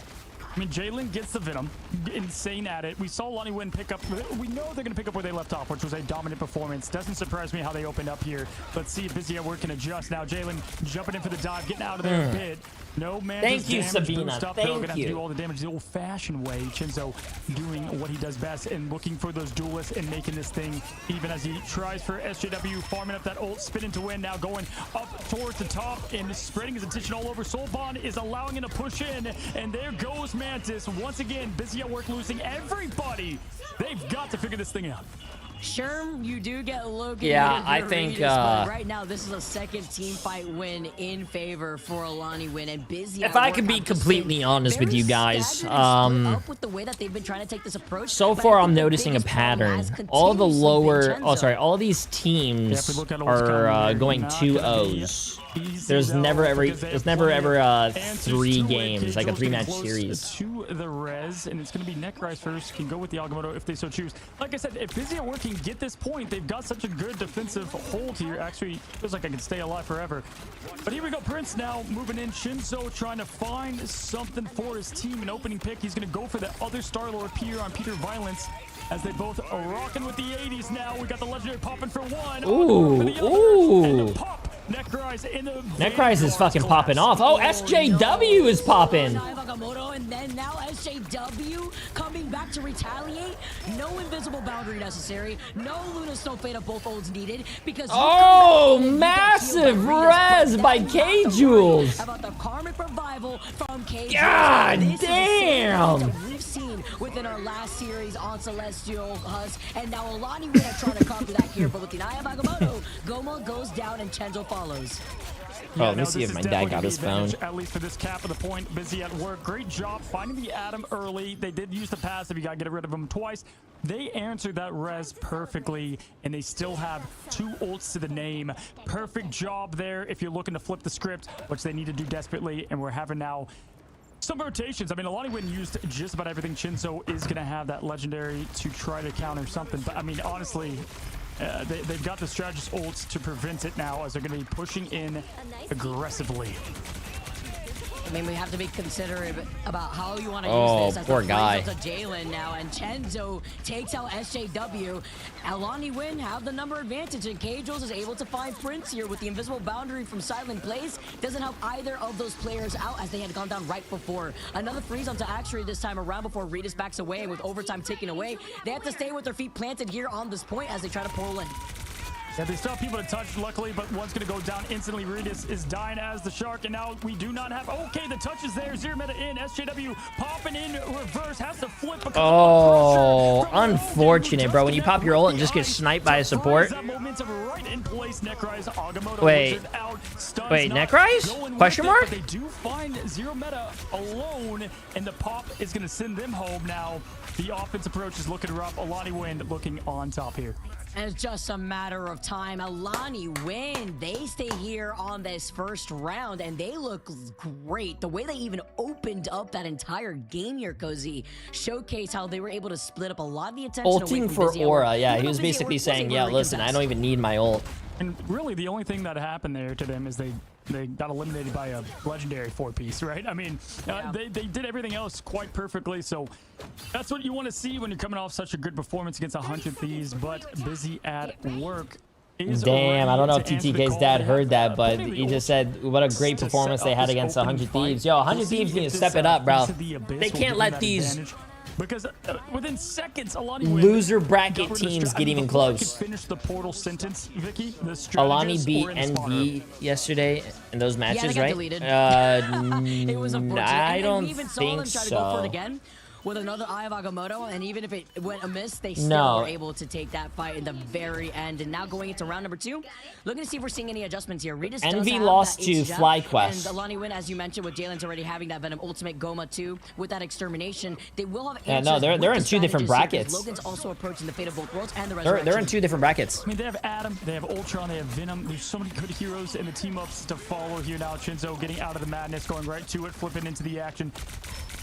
I mean, Jalen gets the Venom. Insane at it. We saw Lonnie Wynn pick up. We know they're going to pick up where they left off, which was a dominant performance. Doesn't surprise me how they opened up here. Let's see if Busy at Work can adjust now. Jalen jumping in for the dive, getting out of there a bit. No man. Thank you, Sabina. Thank you. Gonna have to do all the damage the old-fashioned way. Chinzo doing what he does best and looking for those duelists and making this thing even as he tries for SJW, farming up that ult, spinning to win. Now going up towards the top and spreading his attention all over. Soul Bond is allowing him to push in, and there goes Mantis once again. Busy at Work, losing everybody. They've got to figure this thing out. Sherm, you do get Logan. Yeah, I think but right now this is a second team fight win in favor for Alani win, and Busy. If I could be completely honest with you guys, with the way that they've been trying to take this approach. So far, I'm noticing a pattern. All the lower, all these teams are going 2-0s. There's never ever 3 games, like a 3-match series. To the res, and it's going to be Necrise first. Can go with the Agamotto if they so choose. Like I said, if Busy at Work can get this point, they've got such a good defensive hold here. Actually, feels like I can stay alive forever. But here we go, Prince now moving in. Shinzo trying to find something for his team. An opening pick. He's going to go for the other Star-Lord here on Peter Violence. As they both are rocking with the 80s now. We got the legendary popping for one. Ooh. Necrise is fucking popping off. Oh, SJW is popping. And then now SJW coming back to retaliate. No invisible boundary necessary. No Luna Snow Fade of both olds needed because massive res by K-Jules. About the karmic revival from K-Jules. God damn. We've seen within our last series on Celestial, Husk, and now Alani Wynn trying to copy that here. here, but with the Eye of Agamotto, Goma goes down and Chenzo follows. Oh, let me see if my dad got his phone. At least for this cap of the point, busy at work. Great job finding the Atom early. They did use the passive. You got to get rid of him twice. They answered that res perfectly, and they still have 2 ults to the name. Perfect job there if you're looking to flip the script, which they need to do desperately, and we're having now some rotations. I mean, Alani Win used just about everything. Chinzo is going to have that legendary to try to counter something, but I mean, honestly, they've got the strategist ults to prevent it now, as they're going to be pushing in aggressively. I mean, we have to be considerate about how you want to Oh, use this. poor guy. To Jalen now, and Chenzo takes out SJW. Alani Win have the number advantage, and K-Jules is able to find Prince here with the invisible boundary from Silent Plays. Doesn't help either of those players out, as they had gone down right before. Another freeze onto Actuary this time around before Regis backs away, and with overtime taken away, they have to stay with their feet planted here on this point as they try to pull in. Yeah, they still have people to touch, luckily, but one's going to go down instantly. Regis is dying as the Shark, and now we do not have... Okay, the touch is there. Zero meta in. SJW popping in reverse. Has to flip. Oh, unfortunate, bro. When you pop your ult and just get sniped by a support. Wait, Necrise? Question mark? They do find Zero meta alone, and the pop is going to send them home now. The offense approach is looking rough. Alani Wind looking on top here. And it's just a matter of time. Alani Win, they stay here on this first round, and they look great. The way they even opened up that entire game here, Cozy, showcase how they were able to split up a lot of the attention. Ulting for Aura, yeah. He was basically saying, yeah, listen, I don't even need my ult. And really, the only thing that happened there to them is they got eliminated by a legendary 4-piece, right? I mean, they did everything else quite perfectly, so that's what you want to see when you're coming off such a good performance against 100 Thieves, but busy at work. Damn, I don't know if TTK's dad heard that, but he just said what a great performance they had against 100 Thieves. Yo, 100 Thieves need to step it up, bro. They can't let these... Because within seconds, Alani Win, loser bracket teams get even close. Finish the portal sentence, Vicky. Alani beat NV yesterday in those matches, right? It was I don't think so. With another Eye of Agamotto, and even if it went amiss, they still were able to take that fight in the very end. And now going into round number 2, looking to see if we're seeing any adjustments here. Regis NV lost to FlyQuest. And Alani Win, as you mentioned, with Jalen's already having that Venom Ultimate Goma 2 with that Extermination, they will have no, they're in 2 different brackets. Logan's also approaching the fate of both worlds and the resurrection. They're in 2 different brackets. I mean, they have Adam, they have Ultron, they have Venom. There's so many good heroes in the team-ups to follow here now. Chinzo getting out of the madness, going right to it, flipping into the action.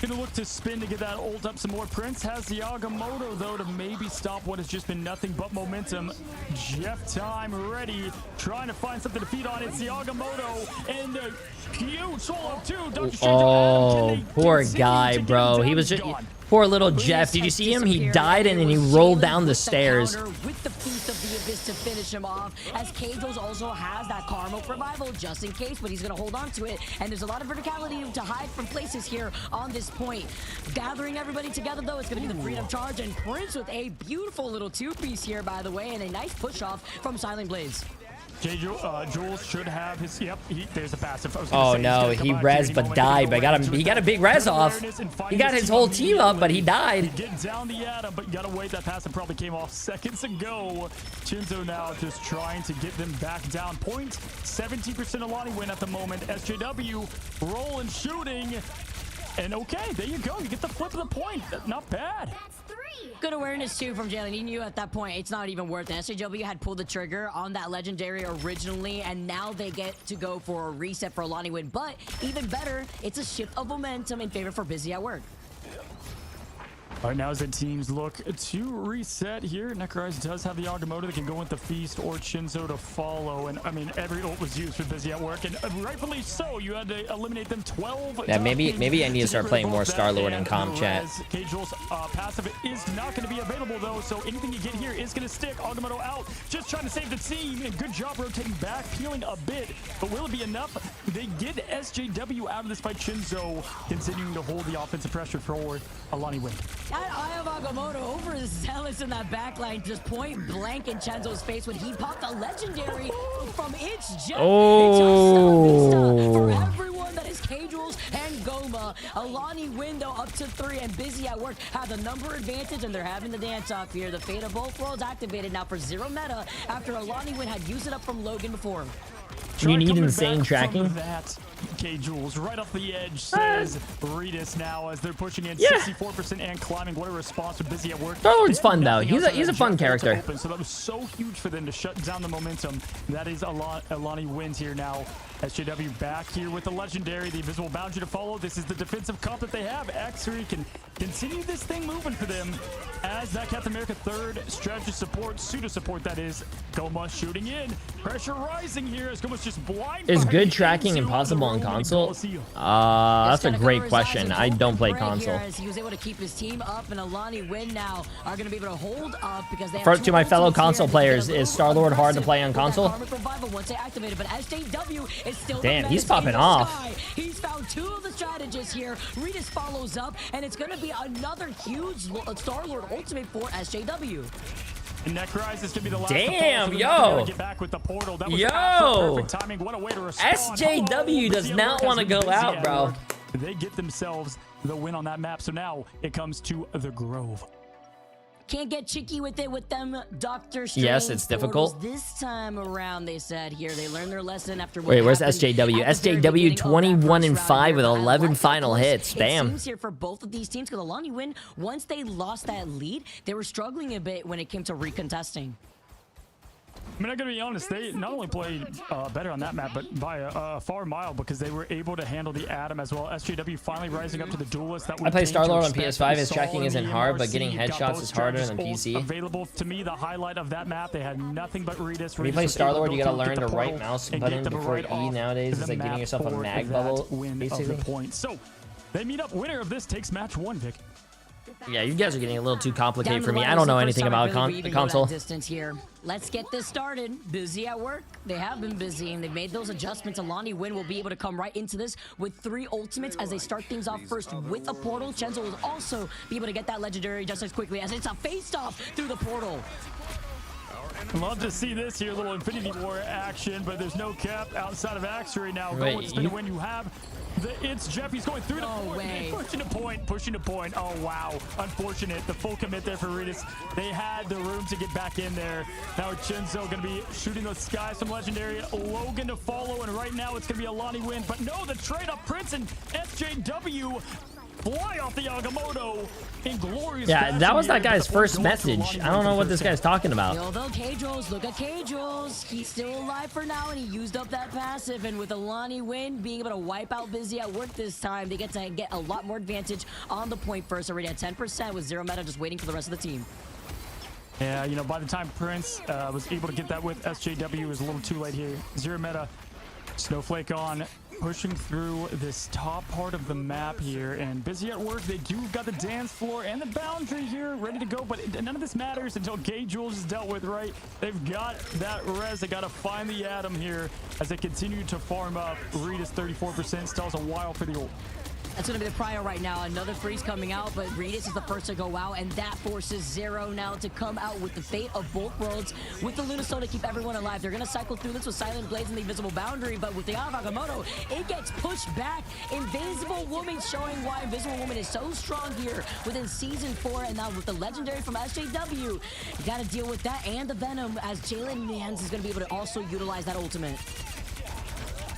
Gonna look to spin to get that ult up some more. Prince has the Agamotto, though, to maybe stop what has just been nothing but momentum. Jeff Time ready, trying to find something to feed on. It's the Agamotto, and the huge solo too. Oh, poor guy, bro. He was just... Poor little Jeff. Did you see him? He died and then he rolled down the stairs. With the Feast of the Abyss to finish him off, as K-Jules also has that Karma Revival just in case, but he's going to hold on to it. And there's a lot of verticality to hide from places here on this point. Gathering everybody together, though, it's going to be the Freedom Charge, and Prince with a beautiful little 2-piece here, by the way, and a nice push-off from Silent Blaze. Jules should have his... Yep, there's a passive. Oh no, he res but died. But he got a big res off. He got his whole team up, but he died. Get down the Atom, but you gotta wait. That passive probably came off seconds ago. Chinzo now just trying to get them back down. Point 17% Alani Win at the moment. SJW rolling, shooting. And okay, there you go. You get the flip of the point. Not bad. Good awareness, too, from Jalen. He knew at that point it's not even worth it. SJW had pulled the trigger on that legendary originally, and now they get to go for a reset for Alani Win. But even better, it's a shift of momentum in favor for Busy at Work. All right, now as the teams look to reset here, Necrise does have the Agamotto that can go with the Feast or Chinzo to follow. And I mean, every ult was used for Busy at Work, and rightfully so. You had to eliminate them 12. Yeah, maybe I need to start playing more Star-Lord in comp chat. K-Jules' passive is not going to be available, though, so anything you get here is going to stick. Agamotto out, just trying to save the team, and good job rotating back, peeling a bit. But will it be enough? They get SJW out of this fight. Chinzo continuing to hold the offensive pressure for Alani Win. That Eye of Agamotto overzealous in that backline, just point blank in Chenzo's face when he popped a legendary from It's Just. Oh. For everyone that is K-Jules and Goma. Alani Win, though, up to 3, and Busy at Work have the number advantage, and they're having the dance-off here. The Fate of both worlds activated now for 0 meta after Alani Win had used it up from Logan before. You need insane tracking. K-Jules right off the edge says Virtus now as they're pushing in 64% and climbing. What a response from Busy at Work. Star-Lord's fun though. He's a fun character. So that was so huge for them to shut down the momentum. That is Alani wins here now. SJW back here with the legendary, the invisible boundary to follow. This is the defensive comp that they have. X3 can continue this thing moving for them as that Captain America 3rd strategy support, pseudo support that is. Goma shooting in. Pressure rising here as Goma's just blind. Is good tracking impossible on console? That's a great question. I don't play console. He was able to keep his team up, and Alani Win now are going to be able to hold up because they To my fellow console players, is Star-Lord hard to play on console? Once they activated, but SJW is still damn, he's popping off. He's found 2 of the strategists here. Regis follows up, and it's going to be another huge Star-Lord ultimate for SJW. And Necrise is going to be the last. Damn, yo. Get back with the portal. That was yo. Perfect timing. What a way to respond. SJW does not want to go out, bro. They get themselves the win on that map. So now it comes to the Grove. Can't get cheeky with it with them, Dr. Strange. Yes, it's difficult. This time around, they said here, they learned their lesson after. Wait, where's SJW? SJW 21-5 with 11 final hits. Damn. It seems here for both of these teams because Alani Win, once they lost that lead, they were struggling a bit when it came to recontesting. I mean, I'm going to be honest, they not only played better on that map, but by a far mile because they were able to handle the Atom as well. SJW finally rising up to the duelist. That I play Star-Lord on PS5. His tracking isn't hard, but getting headshots is harder than PC. Available to me, the highlight of that map, they had nothing but Regis. When you play Star-Lord, you got to learn the right mouse button before E nowadays. It's like giving yourself a mag bubble, basically. So they meet up. Winner of this takes match 1, Vic. Yeah, you guys are getting a little too complicated for me. I don't know anything about console. Distance here. Let's get this started. Busy at work. They have been busy, and they've made those adjustments. Alani Win will be able to come right into this with 3 ultimates as they start things off first with a portal. Chenzo will also be able to get that legendary just as quickly as it's a face-off through the portal. Love to see this here, little Infinity War action, but there's no cap outside of Axery now. Wait, when you have it's Jeff, he's going through the point, pushing to point. Oh, wow. Unfortunate. The full commit there for Regis. They had the room to get back in there. Now Chenzo going to be shooting the sky, some legendary. Logan to follow, and right now it's going to be Alani Win. But no, the trade-up Prince and SJW fly off the Agamotto in glorious Yeah, that was that guy's first message. I don't know what this guy's talking about. Although K-Jules, look at K-Jules. He's still alive for now, and he used up that passive. And with Alani Win being able to wipe out Busy at work this time, they get to get a lot more advantage on the point first. Already at 10% with 0 meta, just waiting for the rest of the team. Yeah, you know, by the time Prince was able to get that with SJW, it was a little too late here. 0 meta, Snowflake on. Pushing through this top part of the map here, and Busy at work. They do got the dance floor and the boundary here ready to go, but none of this matters until K-Jules is dealt with, right? They've got that res. They got to find the Atom here as they continue to farm up. Regis 34%, still has a while for the ult. That's going to be the prio right now. Another freeze coming out, but Regis is the first to go out, and that forces Zero now to come out with the fate of both worlds with the Lunastone to keep everyone alive. They're going to cycle through this with Silent Blades and the Invisible Boundary, but with the Eye of Agamotto, it gets pushed back. Invisible Woman showing why Invisible Woman is so strong here within Season 4, and now with the Legendary from SJW, you got to deal with that and the Venom as Jalen Mans is going to be able to also utilize that ultimate.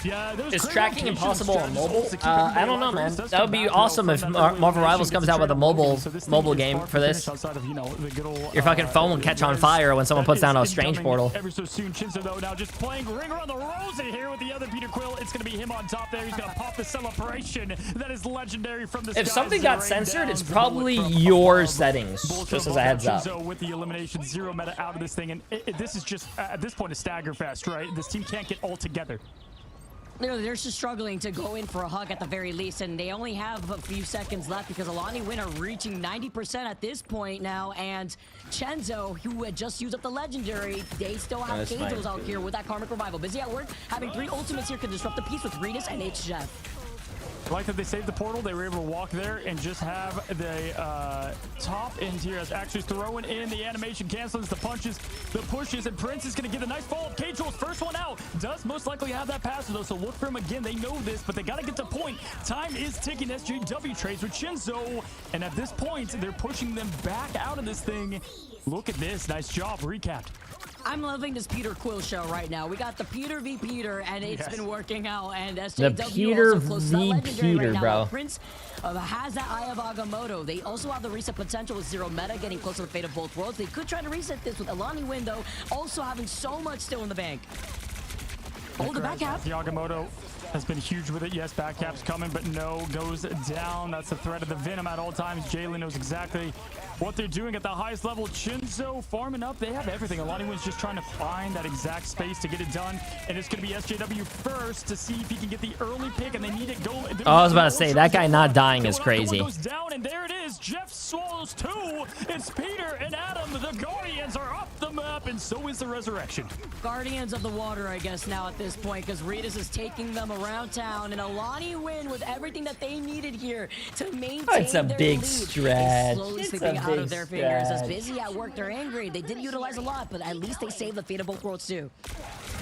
Yeah, is tracking impossible on mobile? I don't know, man. That would be awesome if Marvel Rivals comes out with a mobile game for this. Your fucking phone will catch on fire when someone puts down a strange portal. Ever so soon, Chinzo though now just playing ring around the rosy here with the other Peter Quill. It's gonna be him on top there. He's gonna pop the celebration that is legendary from the. If something got censored, it's probably your settings. Just as a heads up. Chinzo with the elimination, 0 meta out of this thing, and this is just at this point a stagger fest, right? This team can't get all together. Literally, they're just struggling to go in for a hug at the very least, and they only have a few seconds left because Alani Win are reaching 90% at this point now, and Chenzo, who had just used up the legendary, they still have K-Jules out here with that Karmic Revival. Busy at work, having 3 ultimates here can disrupt the peace with Regis and H. Jeff. I like that they saved the portal. They were able to walk there and just have the top end here as actually throwing in the animation cancels, the punches, the pushes, and Prince is going to get a nice follow-up. K-Joel's first one out. Does most likely have that pass, though, so look for him again. They know this, but they got to get the point. Time is ticking. SJW trades with Shinzo, and at this point, they're pushing them back out of this thing. Look at this. Nice job. Recapped. I'm loving this Peter Quill show right now. We got the Peter v. Peter, and it's been working out. And SJW The Peter also close to that v. legendary Peter, right now. bro. Prince has that Eye of Agamotto. They also have the reset potential with Zero Meta getting close to the fate of both worlds. They could try to reset this with Alani Win, though, also having so much still in the bank. Oh, the back cap. The Agamotto has been huge with it. Yes, back cap's coming, but no, goes down. That's the threat of the Venom at all times. Jalen knows exactly what they're doing at the highest level. Shinzo farming up. They have everything. Alani Win's just trying to find that exact space to get it done. And it's going to be SJW first to see if he can get the early pick, and they need it go. Oh, I was about to say, that guy not dying is crazy. Goes down, and there it is. Jeff swallows 2. It's Peter and Adam. The Guardians are up the map, and so is the Resurrection. Guardians of the Water, I guess, now at this point, because Ritas is taking them around town, and Alani Win with everything that they needed here to maintain It's a their big lead. stretch. Slowly It's slipping a out of big their fingers. As stretch. busy at work, they're angry. They did utilize a lot, but at least they saved the fate of both worlds too.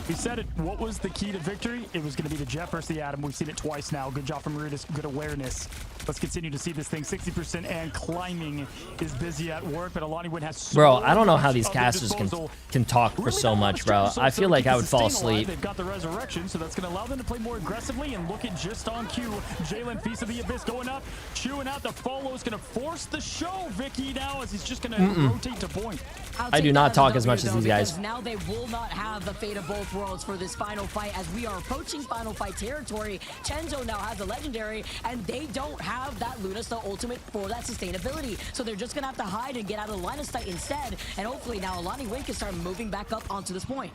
We said it. What was the key to victory? It was going to be the Jeff versus the Adam. We've seen it twice now. Good job from Ritas. Good awareness. Let's continue to see this thing. 60% and climbing is busy at work, but Alani Win has so Bro, I don't know how much these of their casters disposal. can talk for so much, bro. I feel like I would fall asleep. They've got the Resurrection, so that's going to allow them to play more aggressively and look at just on cue. Jalen, Feast of the Abyss going up, chewing out the follow is going to force the show, Vicky, now as he's just going to rotate to point. I do not talk as much as these guys. Now they will not have the fate of both worlds for this final fight as we are approaching final fight territory. Chenzo now has a legendary, and they don't have that Lunasta ultimate for that sustainability. So they're just going to have to hide and get out of the line of sight instead. And hopefully now Alani Win can start moving back up onto this point.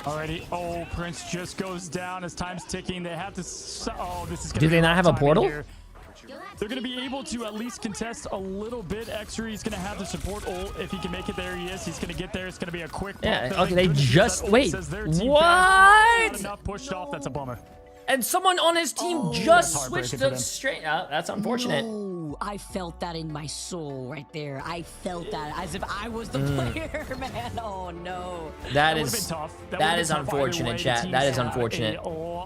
Alrighty. Oh, Prince just goes down as time's ticking. They have to... Oh, this is going to Do be they not have a portal? here. They're going to be able to at least contest a little bit. Extra, he's going to have the support ult. If he can make it, there he is. He's going to get there. It's going to be a quick... Yeah, pop. okay, they just... Wait, Not what? enough pushed off. That's a bummer. And someone on his team just switched to straight... that's unfortunate. No, I felt that in my soul right there. I felt that as if I was the player, man. Oh, no. That would've is been tough. that is would've been tough either unfortunate, way. chat. The That teams is had unfortunate.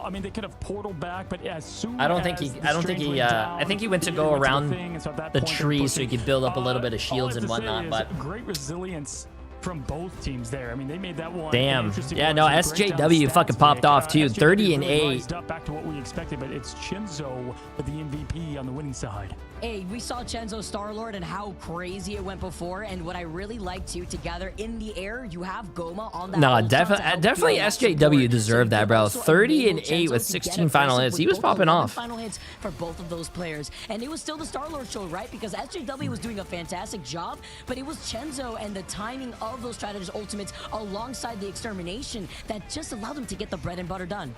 I mean, they could have portaled back, but as soon I don't think as he. the I don't think strings he. went I think he went to down, go went the around thing, and so at that the point, they're tree so he pushing. could build up a little bit of All I shields have and to say whatnot. is But great resilience from both teams there. I mean, they made that one. damn, interesting yeah, one. no, It's a breakdown SJW stats fucking popped pick. off too. SJW 30 and really 8. rised up back to what we expected, but it's Chinzo with the MVP on the winning side. Hey, we saw Chenzo Star-Lord and how crazy it went before, and what I really like too, together in the air, you have Goma on that. No, ult front to help definitely build that SJW support. deserved So that, bro. also 30 and enable 8 with Chenzo to get 16 final aggressive hits. He with was both popping 11 off. Final hits for both of those players, and it was still the Star-Lord show, right? Because SJW was doing a fantastic job, but it was Chenzo and the timing of those strategist ultimates alongside the extermination that just allowed them to get the bread and butter done.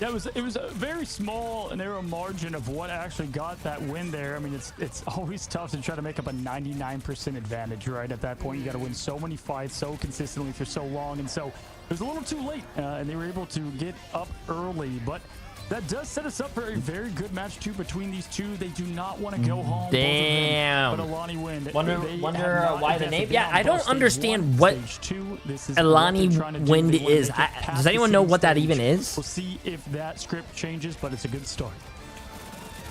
Yeah, it was a very small, narrow margin of what actually got that win there. I mean, it's always tough to try to make up a 99% advantage, right? At that point, you got to win so many fights so consistently for so long, and so it was a little too late, and they were able to get up early, but that does set us up for a very good match too between these two. They do not want to go home. Damn. But Alani Win. Wonder why the name? Yeah, I don't understand what Alani Wind Wind is. Does anyone know what that even is? We'll see if that script changes, but it's a good start.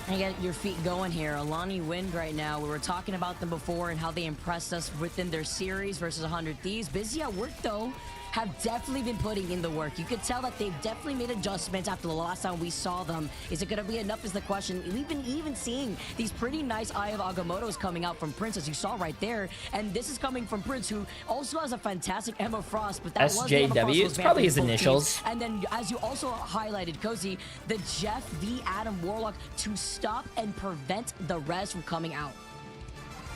And get your feet going here. Alani Wind right now. We were talking about them before and how they impressed us within their series versus 100 Thieves. Busy at work though. Have definitely been putting in the work. You could tell that they've definitely made adjustments after the last time we saw them. Is it going to be enough is the question. We've been even seeing these pretty nice Eye of Agamottos coming out from Prince, as you saw right there. And this is coming from Prince, who also has a fantastic Emma Frost, but that was the Emma Frost SJW. was It's banned probably from his both initials. teams. And then, as you also highlighted, Cozy, the Jeff v. Adam Warlock to stop and prevent the res from coming out.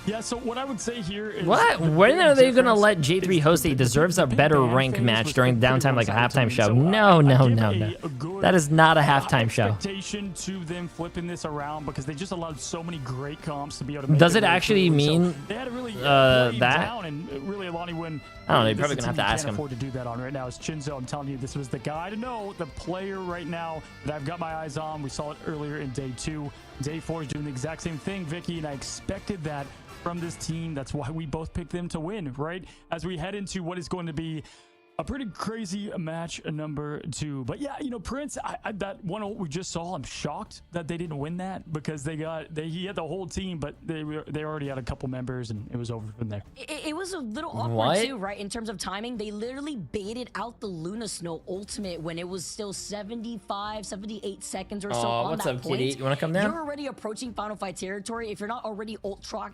Yeah, so what I would say here is... What? When are they going to let J3 host? He deserves a better rank match during downtime, like a halftime show. No. A good good. That is not a halftime show. Expectation to them flipping this around because they just allowed so many great comps to be able to make Does their it way actually through. mean So they had to really play it that? down, and really Alani when I don't know. You're this probably is a gonna have team to you ask can't him. afford to do that on right now. Is Chinzo? I'm telling you, this was the guy to know, the player right now that I've got my eyes on. We saw it earlier in day 2. Day 4 is doing the exact same thing, Vicky, and I expected that from this team. That's why we both picked them to win, right? As we head into what is going to be a pretty crazy match number 2. But yeah, you know, Prince, that one we just saw, I'm shocked that they didn't win that because he had the whole team, but they already had a couple members and it was over from there. It was a little awkward What? too, right? In terms of timing, they literally baited out the Luna Snow ultimate when it was still 75, 78 seconds or so on what's that up, point. kitty? You wanna come down? You're already approaching Final Fight territory. If you're not already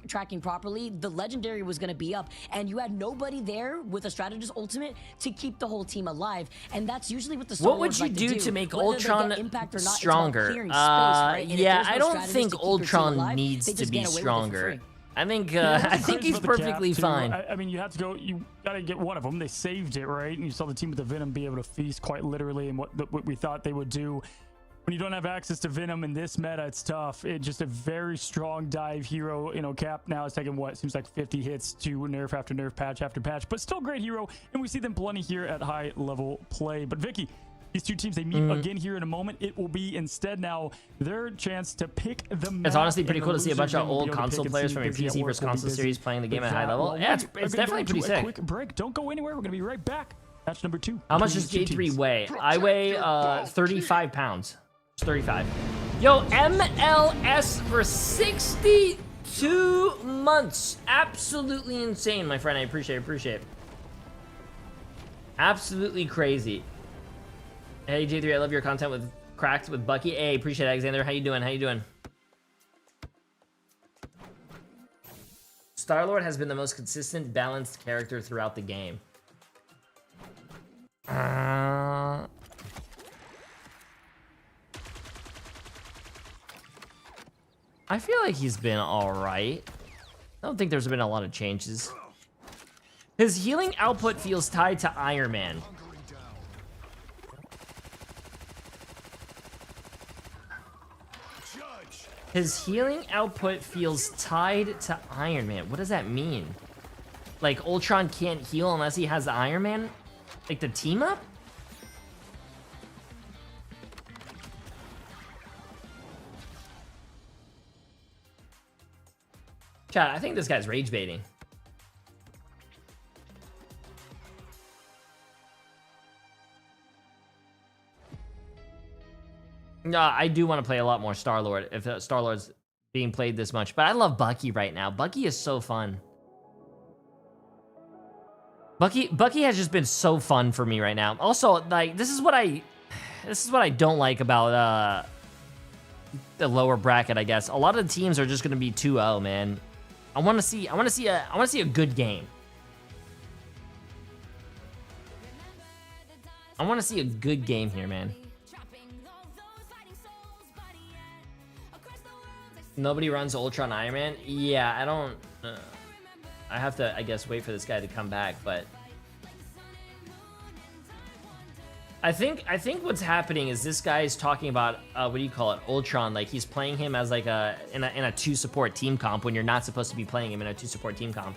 tracking properly, the legendary was going to be up, and you had nobody there with a strategist ultimate to keep the whole team alive, and that's usually what the Star What would Wars you like do to to make Whether they get Ultron impact or not, it's about stronger? clearing space, right? And if Yeah, there's no I don't strategist think to keep your team Ultron alive, needs they to just be get away with it for stronger. free. I think Yeah, I think crazy he's about the cap, perfectly too. fine. I mean, you have to go. You got to get one of them. They saved it, right? And you saw the team with the Venom be able to feast quite literally, and what we thought they would do. When you don't have access to Venom in this meta, it's tough. It's just a very strong dive hero. You know, Cap now is taking what seems like 50 hits to nerf after nerf, patch after patch, but still great hero. And we see them plenty here at high level play. But Vicky, these two teams, they meet again here in a moment. It will be instead now their chance to pick the map. It's honestly pretty and cool the to see a bunch loser of then will be old able to pick console and players see from your Busy at PC work versus will be console busy series playing the game with at high that. level. Well, Yeah, we're it's gonna definitely go pretty to sick. a quick break. Don't go anywhere. We're going to be right back. Match number 2. How much between does these two J3 teams. weigh? I weigh 35 pounds. It's 35. Yo, MLS for 62 months. Absolutely insane, my friend. I appreciate it. Absolutely crazy. Hey, J3, I love your content with Cracked with Bucky. Hey, appreciate it, Alexander. How you doing? Star-Lord has been the most consistent, balanced character throughout the game. I feel like he's been alright. I don't think there's been a lot of changes. His healing output feels tied to Iron Man. His healing output feels tied to Iron Man. What does that mean? Like, Ultron can't heal unless he has the Iron Man? Like, the team up? Chat, I think this guy's rage baiting. No, I do want to play a lot more Star-Lord if Star-Lord's being played this much. But I love Bucky right now. Bucky is so fun. Bucky has just been so fun for me right now. Also, like, this is what I don't like about the lower bracket, I guess. A lot of the teams are just going to be 2-0, man. I want to see a good game. I want to see a good game here, man. Nobody runs Ultron Iron Man? Yeah, I don't... I have to, I guess, wait for this guy to come back, but... I think what's happening is this guy is talking about, what do you call it, Ultron, like he's playing him as like in a 2-support team comp when you're not supposed to be playing him in a 2-support team comp.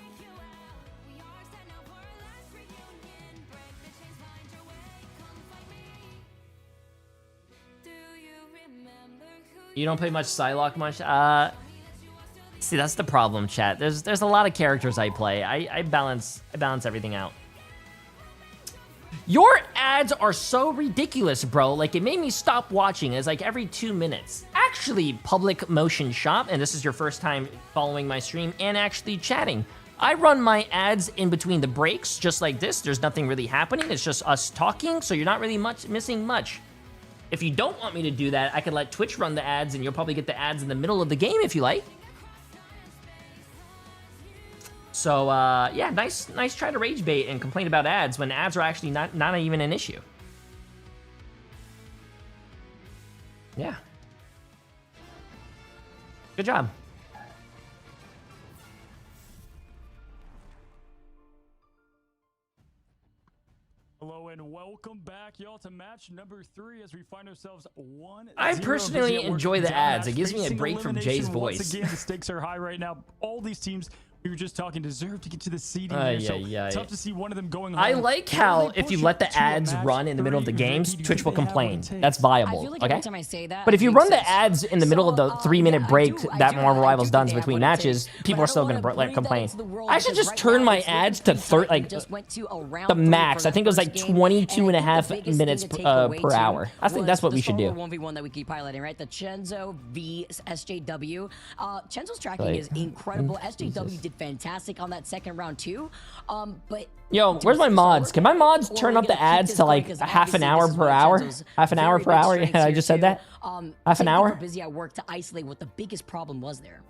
You don't play much Psylocke much? See, that's the problem, chat. There's a lot of characters I play. I balance everything out. Your ads are so ridiculous, bro. Like, it made me stop watching. It's like every 2 minutes. Actually, Public Motion Shop, and this is your first time following my stream and actually chatting. I run my ads in between the breaks, just like this. There's nothing really happening. It's just us talking, so you're not really missing much. If you don't want me to do that, I can let Twitch run the ads, and you'll probably get the ads in the middle of the game if you like. So, yeah, nice try to rage bait and complain about ads when ads are actually not even an issue. Yeah. Good job. Hello and welcome back, y'all, to match number 3 as we find ourselves 1-0. I personally enjoy the ads. It gives me a break from Jay's voice. Once again, the stakes are high right now. All these teams we were just talking deserve to get to the seeding here, so tough to see one of them going home. I like how if you let the ads run in the middle of the games, Twitch will complain. That's viable, like okay? every time I say that, But if you run the ads in the middle of the 3-minute break that Marvel Rivals does between matches, people are still going to complain. I should just turn my ads to the max. I think it was like 22.5 minutes per hour. I think that's what we should do. 1v1 that we keep highlighting, right? The Chenzo v SJW. Chenzo's tracking is incredible. SJW did fantastic on that second round too. But yo, where's my mods? Can my mods turn up the ads to like half an hour per hour? Half an hour per hour? Yeah, I just said that. Half an hour? Busy at work to isolate what the biggest problem was there.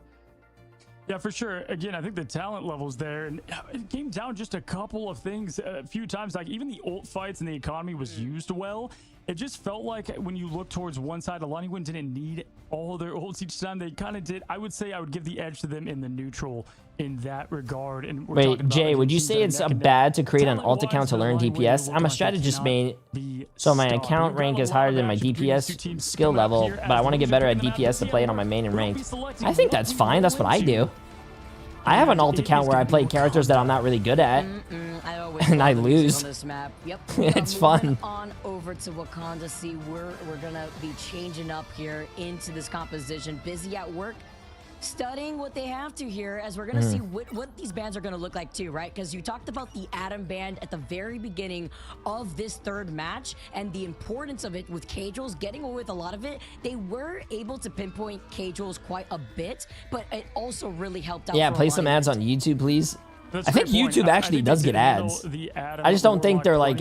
Yeah, for sure. Again, I think the talent level's there, and it came down just a couple of things. A few times, like even the ult fights and the economy was used well. It just felt like when you look towards one side, Alaniwan didn't need all their ults each time. They kind of did. I would say I would give the edge to them in the neutral in that regard. And wait, Jay, would you say it's bad to create an alt account to learn DPS? I'm a strategist main, so my account rank is higher than my DPS skill level, but I want to get better at DPS to play it on my main and ranked. I think that's fine. That's what I do. I have an alt account where I play characters that I'm not really good at, and I lose. It's fun. On over to Wakanda. See, we're gonna be changing up here into this composition. Busy at work, studying what they have to here, as we're gonna see what these bands are gonna look like too, right? Because you talked about the Atom band at the very beginning of this third match and the importance of it with K-Drills getting away with a lot of it. They were able to pinpoint K-Drills quite a bit, but it also really helped out. Yeah, play some ads on YouTube, please. I think YouTube actually does get ads. I just don't think they're like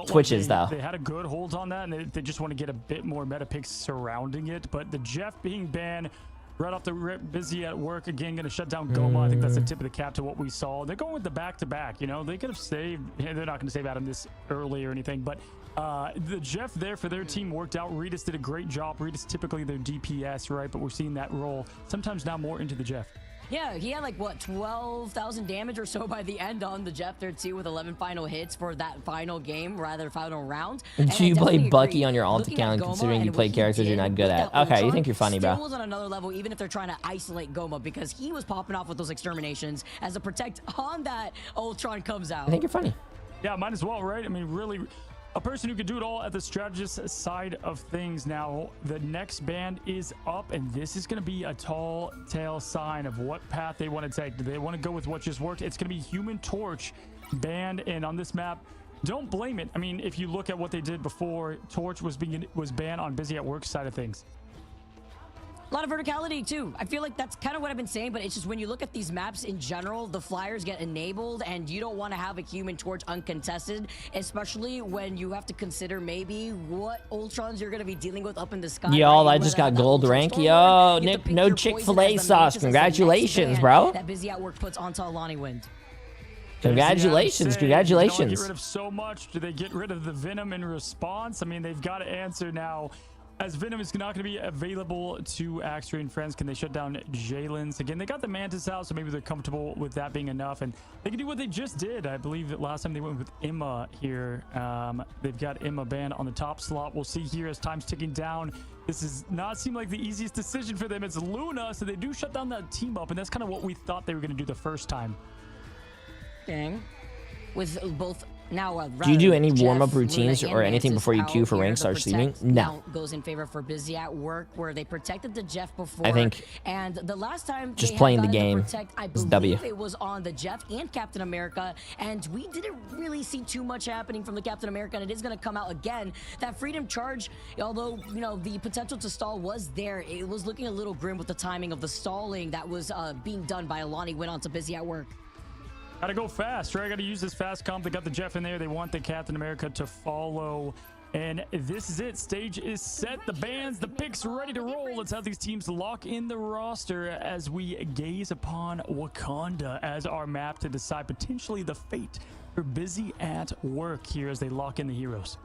Twitches, though. They had a good hold on that, and they just want to get a bit more meta picks surrounding it. But the Jeff being banned right off the rip, Busy at work again, going to shut down Goma. I think that's the tip of the cap to what we saw. They're going with the back-to-back. You know, they could have saved. They're not going to save Adam this early or anything, but the Jeff there for their team worked out. Redis did a great job. Redis typically their DPS, right? But we're seeing that roll sometimes now more into the Jeff. Yeah, he had like, what, 12,000 damage or so by the end on the Jeff there too, with 11 final hits for that final game, rather final round. Do you play Bucky on your alt account, considering you play characters you're not good at? Okay, you think you're funny, bro. Still was on another level, even if they're trying to isolate Goma, because he was popping off with those exterminations as a protect on that Ultron comes out. I think you're funny. Yeah, might as well, right? I mean, really, a person who could do it all at the strategist side of things. Now, the next band is up, and this is going to be a tall tale sign of what path they want to take. Do they want to go with what just worked? It's going to be Human Torch banned, and on this map, don't blame it. I mean, if you look at what they did before, Torch was banned on Busy at Work side of things. A lot of verticality too. I feel like that's kind of what I've been saying, but it's just when you look at these maps in general, the flyers get enabled, and you don't want to have a Human Torch uncontested, especially when you have to consider maybe what Ultrons you're going to be dealing with up in the sky. Yo, I just got gold rank. Yo, Nick, no Chick-fil-A sauce. Congratulations, bro. That Busy at Work puts onto Alaniwan. Congratulations, congratulations. You know, get rid of so much. Do they get rid of the Venom in response? I mean, they've got to answer now. As Venom is not going to be available to Axtray and friends, can they shut down Jalen's? Again, they got the Mantis out, so maybe they're comfortable with that being enough. And they can do what they just did. I believe that last time they went with Emma here. They've got Emma banned on the top slot. We'll see here as time's ticking down. This does not seem like the easiest decision for them. It's Luna, so they do shut down that team up, and that's kind of what we thought they were going to do the first time. Dang. With both... Now, do you do any warm-up routines or anything before you queue for rank start streaming? No. Goes in favor for Busy at Work, where they protected the Jeff before. I think. And the last time just playing the game I believe it was on the Jeff and Captain America, and we didn't really see too much happening from the Captain America, and it is going to come out again. That Freedom Charge, although you know the potential to stall was there, it was looking a little grim with the timing of the stalling that was being done by Alani. Went on to Busy at Work. Gotta go fast, right? Gotta use this fast comp. They got the Jeff in there. They want the Captain America to follow. And this is it. Stage is set. The bands, the picks ready to roll. Let's have these teams lock in the roster as we gaze upon Wakanda as our map to decide potentially the fate for Busy at Work here as they lock in the heroes.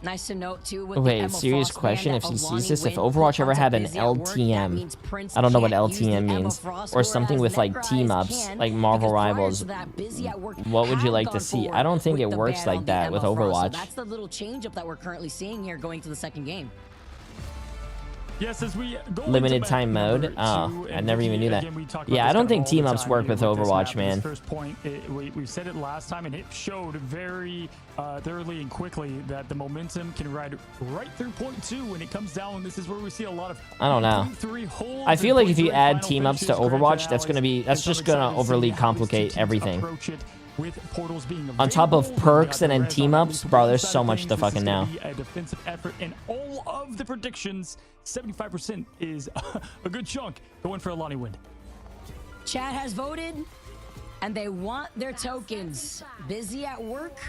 Nice to note too. With Wait, the serious Frost question. ban If that he sees Alani this, if Win Overwatch ever pulled had up an busy at work, that LTM, means Prince I don't know what can't use the LTM Emma means, Frost or lure something as with like Necronize team ups, can, like Marvel because prior Rivals. to that, Busy at Work What would you had like to gone see? forward I don't think with it the works ban like on the that with Emma Frost, so Overwatch. that's the little change up that we're currently seeing here going to the second game. Yes, as we go Limited into time map mode? number Oh, two, I and never even knew that. again, we talk about Yeah, this I don't kind of think all team the ups time work here with this Overwatch, map. man. This first point, we said it last time, and it showed very thoroughly and quickly that the momentum can ride right through point 2 when it comes down. This is where we see a lot of I don't know. point 3 holds I feel and like if point you 3 add final team ups to finishes, grand Overwatch, that's finales, that's just gonna overly complicate everything. With portals being On top of available, perks we and got the then res team on ups, the bro, there's side so of much things. to This fucking is gonna know. be a defensive effort, and all of the predictions, 75% is a good chunk going for Alani Win. Chat has voted, and they want their tokens. Busy at Work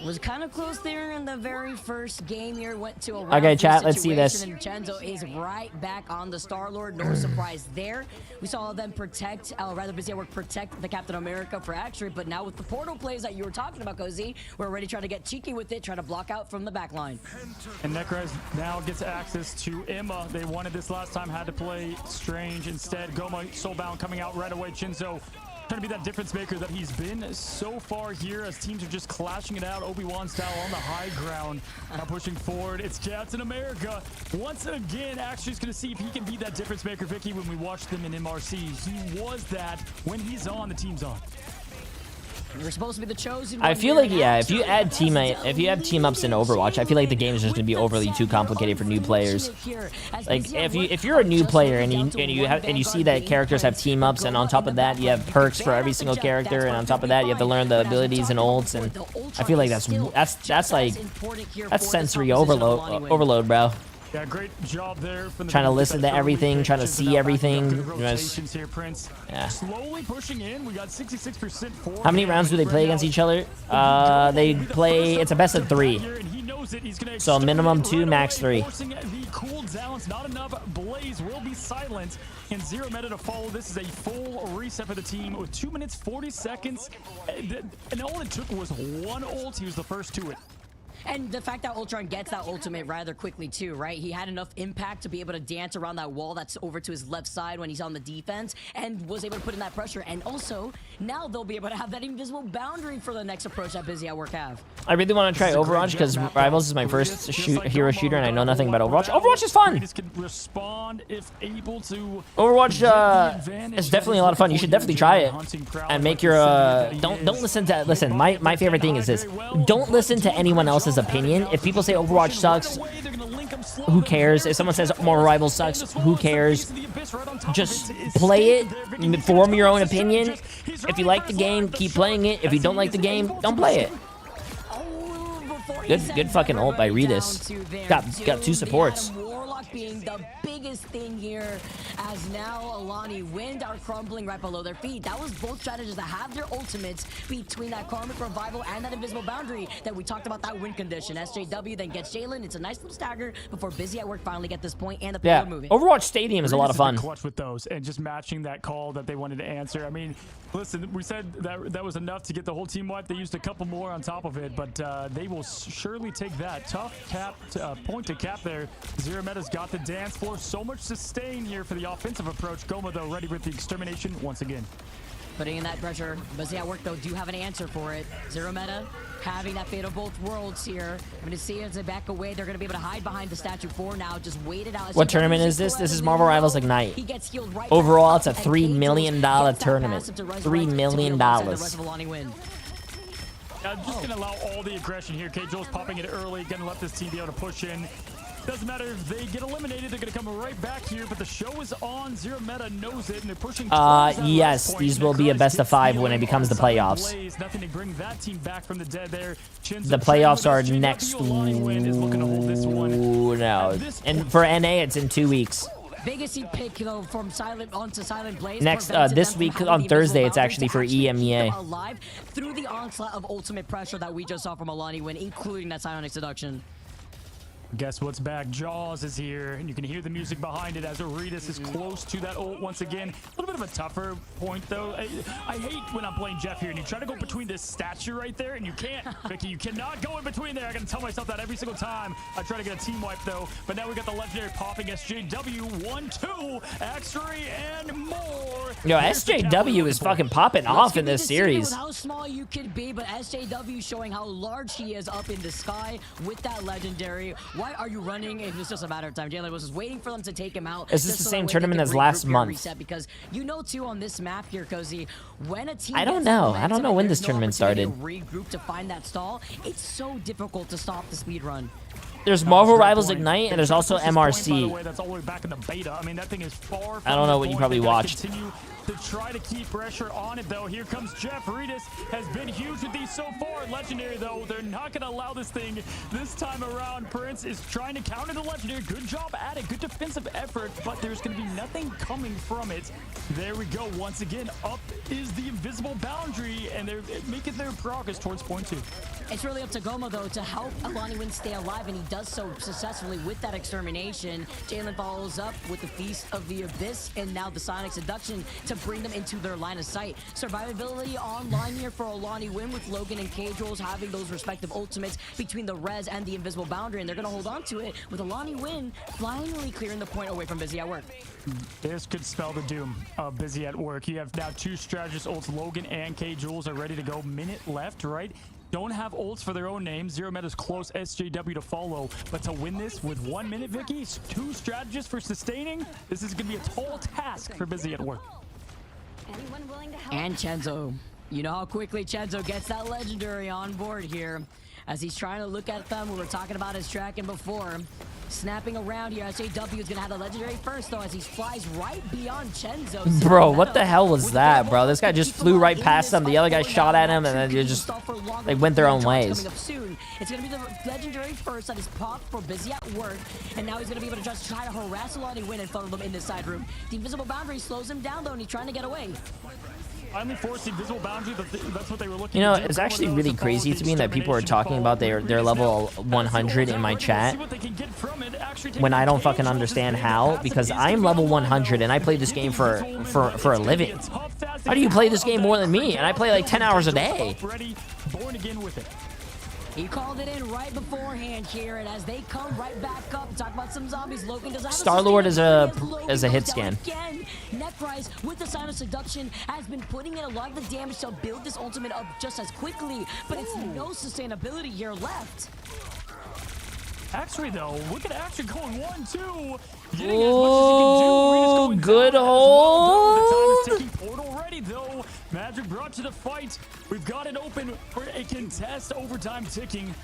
was kind of close there in the very first game here. Went to a round Okay, 3 chat, let's see this. situation, and Chenzo is right back on the Star-Lord. No surprise there. We saw them protect, rather Busy at Work protect the Captain America for Actually, but now with the portal plays that you were talking about, Cozy, we're already trying to get cheeky with it, trying to block out from the back line. And Necronize now gets access to Emma. They wanted this last time, had to play Strange instead. Goma, Soulbound coming out right away. Chinzo trying to be that difference maker that he's been so far here as teams are just clashing it out. Obi-Wan style on the high ground. Now pushing forward. It's Captain America. Once again, Actually's going to see if he can be that difference maker, Vicky, when we watched them in MRC. He was that. When he's on, the team's on. You're supposed to be the chosen I one feel here, like and yeah, if actually, you add team ups in Overwatch, I feel like the game is just gonna be overly too complicated for new players. Like if you're a new player and you see that characters have team ups, and on top of that you have perks for every single character, and on top of that you have to learn the abilities and ults, and I feel like that's sensory overload, bro. Yeah, great job there from the Trying to listen to everything, trying to see everything. Here, Prince. Yeah. Slowly pushing in. We got 66% for How many rounds do they play against each other? They play. It's a best of 3. So minimum 2, max 3. Forcing the cool downs, not enough. Blaze will be silent, and Zero Meta to follow. This is a full reset for the team with 2 minutes 40 seconds, and all it took was one ult. He was the first to it. And the fact that Ultron gets that ultimate rather quickly too, right? He had enough impact to be able to dance around that wall that's over to his left side when he's on the defense, and was able to put in that pressure. And also, now they'll be able to have that invisible boundary for the next approach that Busy at Work have. I really want to try Overwatch because Rivals is my first hero shooter, and I know nothing about Overwatch. Overwatch is fun. Overwatch is definitely a lot of fun. You should definitely try it and make your don't listen to my favorite thing is this. Don't listen to anyone else's opinion. If people say Overwatch sucks, who cares? If someone says Marvel Rivals sucks, who cares? Just play it, form your own opinion. If you like the game, keep playing it. If you don't like the game, don't play it. Good fucking ult by Virtus. Got 2 supports. Being the biggest thing here, as now Alani Wind are crumbling right below their feet. That was both strategists that have their ultimates between that Karmic Revival and that invisible boundary that we talked about, that win condition. SJW then gets Jalen. It's a nice little stagger before Busy at Work finally get this point and the payload moving. Overwatch Stadium is a lot of fun. Clutch with those and just matching that call that they wanted to answer. I mean, listen, we said that was enough to get the whole team wiped. They used a couple more on top of it, but they will surely take that tough point to cap there. Zero Meta's got the dance floor. So much sustain here for the offensive approach. Goma, though, ready with the extermination once again. Putting in that pressure. Busy at Work, though, do have an answer for it. Zero Meta having that fate of both worlds here. I'm going to see as they back away. They're going to be able to hide behind the statue for now. Just wait it out. What tournament is this? This is Marvel Rivals Ignite. Overall, it's a $3 million tournament. $3 million. I'm just going to allow all the aggression here. K-Joel's popping it early. Going to let this team be able to push in. Doesn't matter if they get eliminated, they're going to come right back here, but the show is on. Zero Meta knows it, and they're pushing. Yes, these will be a best of 5 when it becomes the playoffs. Nothing to bring that team back from the dead there. The playoffs are next. No, and for NA, it's in 2 weeks. Biggest pick, though, from Silent onto Silent Blaze. Next, this week on Thursday, it's actually for EMEA. Alive through the onslaught of ultimate pressure that we just saw from Alani Win, including that Psionic Seduction. Guess what's back? Jaws is here, and you can hear the music behind it as Auritus is close to that ult once again. A little bit of a tougher point, though. I hate when I'm playing Jeff here, and you try to go between this statue right there, and you can't. Vicky, you cannot go in between there. I gotta tell myself that every single time I try to get a team wipe, though. But now we got the legendary popping SJW, 1-2, X-Ray, and more. Yo, SJW is fucking popping off in this series. How small you could be, but SJW showing how large he is up in the sky with that legendary. Why are you running? It was just a matter of time. Jalen was just waiting for them to take him out. Is this the same tournament as last month? Reset, because you know too on this map here, Cozy, when a team I don't know when this tournament started. Regroup to find that stall. It's so difficult to stop the speed run. There's Marvel Rivals Ignite, and there's also MRC. By the way, that's all the way back in the beta. I mean, that thing is far from I don't know what you probably watched. Continue to try to keep pressure on it, though. Here comes Jeff. Ritas has been huge with these so far. Legendary, though, they're not going to allow this thing this time around. Prince is trying to counter the Legendary. Good job at it. Good defensive effort, but there's going to be nothing coming from it. There we go. Once again, up is the invisible boundary, and they're making their progress towards point 2. It's really up to Goma, though, to help Alani Win stay alive, and he does so successfully with that extermination. Jalen follows up with the Feast of the Abyss, and now the Sonic Seduction to bring them into their line of sight. Survivability online here for Alani Win, with Logan and K-Jules having those respective ultimates between the Res and the invisible boundary, and they're going to hold on to it with Alani Win finally clearing the point away from Busy at Work. This could spell the doom of Busy at Work. You have now 2 strategist ults. Logan and K-Jules are ready to go. Minute left, right? Don't have ults for their own names. Zero Meta's close, SJW to follow. But to win this with 1 minute, Vicky, 2 strategists for sustaining, this is going to be a tall task for Busy at Work. Anyone willing to help? And Chenzo. You know how quickly Chenzo gets that legendary on board here. As he's trying to look at them, we were talking about his tracking before. Snapping around here, SJW is going to have the legendary first, though, as he flies right beyond Chenzo. Bro, what the hell was that, bro? This guy just flew right past him. The other guy shot at him, and then they went their own ways. It's going to be the legendary first that is popped for Busy at Work, and now he's going to be able to just try to harass Alani Win in front of them in this side room. The invisible boundary slows him down, though, and he's trying to get away. Finally forced the invisible boundary, but that's what they were looking You know, it's actually really crazy to me that people are talking about their level 100 in my chat when I don't fucking understand how, because I'm level 100 and I play this game for a living. How do you play this game more than me? And I play like 10 hours a day. Born again with it. He called it in right beforehand here, and as they come right back up, talk about some zombies. Logan does have Star-Lord is a hit scan. Neckrise with the Sign of Seduction has been putting in a lot of the damage to build this ultimate up just as quickly, but it's no sustainability here left. X-Ray, though, look at X-Ray going 1-2. Oh, good hold. The time is ticking. Portal ready, though. Magic brought to the fight. We've got it open for a contest. Overtime ticking.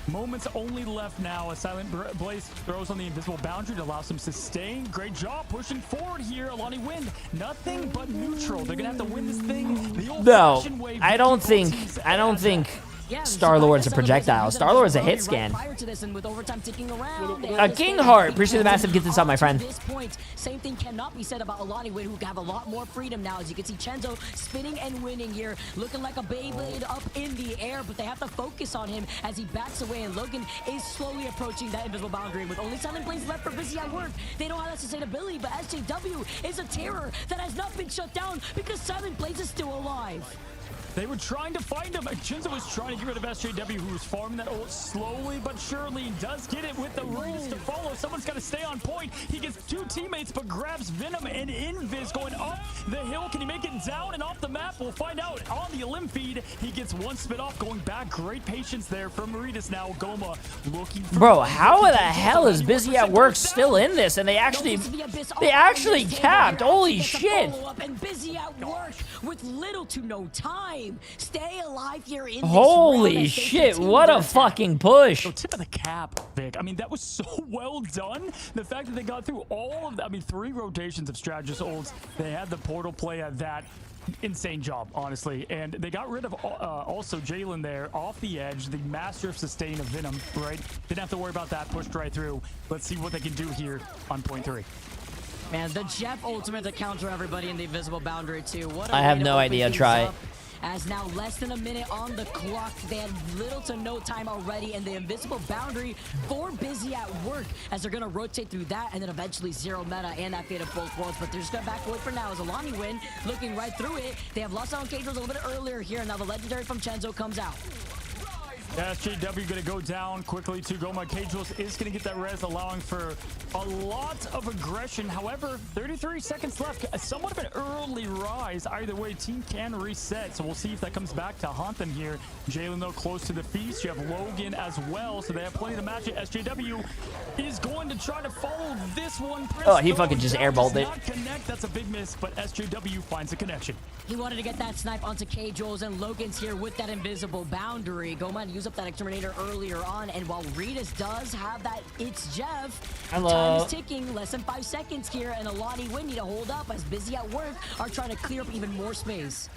Moments only left now. A Silent Blaze throws on the invisible boundary to allow some sustain. Great job pushing forward here. Alani Win, nothing but neutral. They're gonna have to win this thing the old-fashioned way. I don't think Star-Lord's a projectile. Star-Lord's a hit scan. King Heart, appreciate the massive gift this up, my friend. At this point, same thing cannot be said about Alani Win, who have a lot more freedom now. As you can see, Chenzo spinning and winning here, looking like a Beyblade up in the air, but they have to focus on him as he backs away, and Logan is slowly approaching that invisible boundary. With only 7 plays left for Busy at Work, they don't have that sustainability, but SJW is a terror that has not been shut down because Silent Blaze is still alive. They were trying to find him. Chenzo was trying to get rid of SJW, who was farming that ult slowly but surely. He does get it with the rules to follow. Someone's got to stay on point. He gets 2 teammates, but grabs Venom and Invis going up the hill. Can he make it down and off the map? We'll find out on the Elim feed. He gets 1 spit off, going back. Great patience there from Maritas now. Goma looking for... Bro, how the hell is Busy at Work still in this? And they actually capped. Holy shit. And Busy at Work with little to no time. Stay alive here in holy shit, what a fucking push. So tip of the cap, Vic. I mean, that was so well done. The fact that they got through all of, 3 rotations of strategist ults. They had the portal play at that. Insane job, honestly. And they got rid of also Jalen there off the edge, the master of sustain of Venom, right? Didn't have to worry about that, pushed right through. Let's see what they can do here on point 3. Man, the Jeff ultimate to counter everybody in the invisible boundary too. What I have no idea, try it. as now less than a minute on the clock. They had little to no time already, and the invisible boundary for Busy at Work as they're gonna rotate through that, and then eventually zero meta and that fate of both worlds. But they're just gonna back away for now as Alani win, looking right through it. They have lost out on Cages a little bit earlier here, and now the legendary from Chenzo comes out. SJW going to go down quickly to Goma. Cageless is going to get that res, allowing for a lot of aggression. However, 33 seconds left. Somewhat of an early rise. Either way, team can reset. So we'll see if that comes back to haunt them here. Jalen, though, close to the feast. You have Logan as well, so they have plenty to match it. SJW is going to try to follow this one. Prince, oh, he fucking just airballed it. Not connect. That's a big miss, but SJW finds a connection. He wanted to get that snipe onto K-Jules, and Logan's here with that invisible boundary. Goma use up that exterminator earlier on, and while Ritas does have that, it's Jeff. Hello. Time is ticking, less than 5 seconds here, and Alani Win need to hold up as Busy at Work are trying to clear up even more space.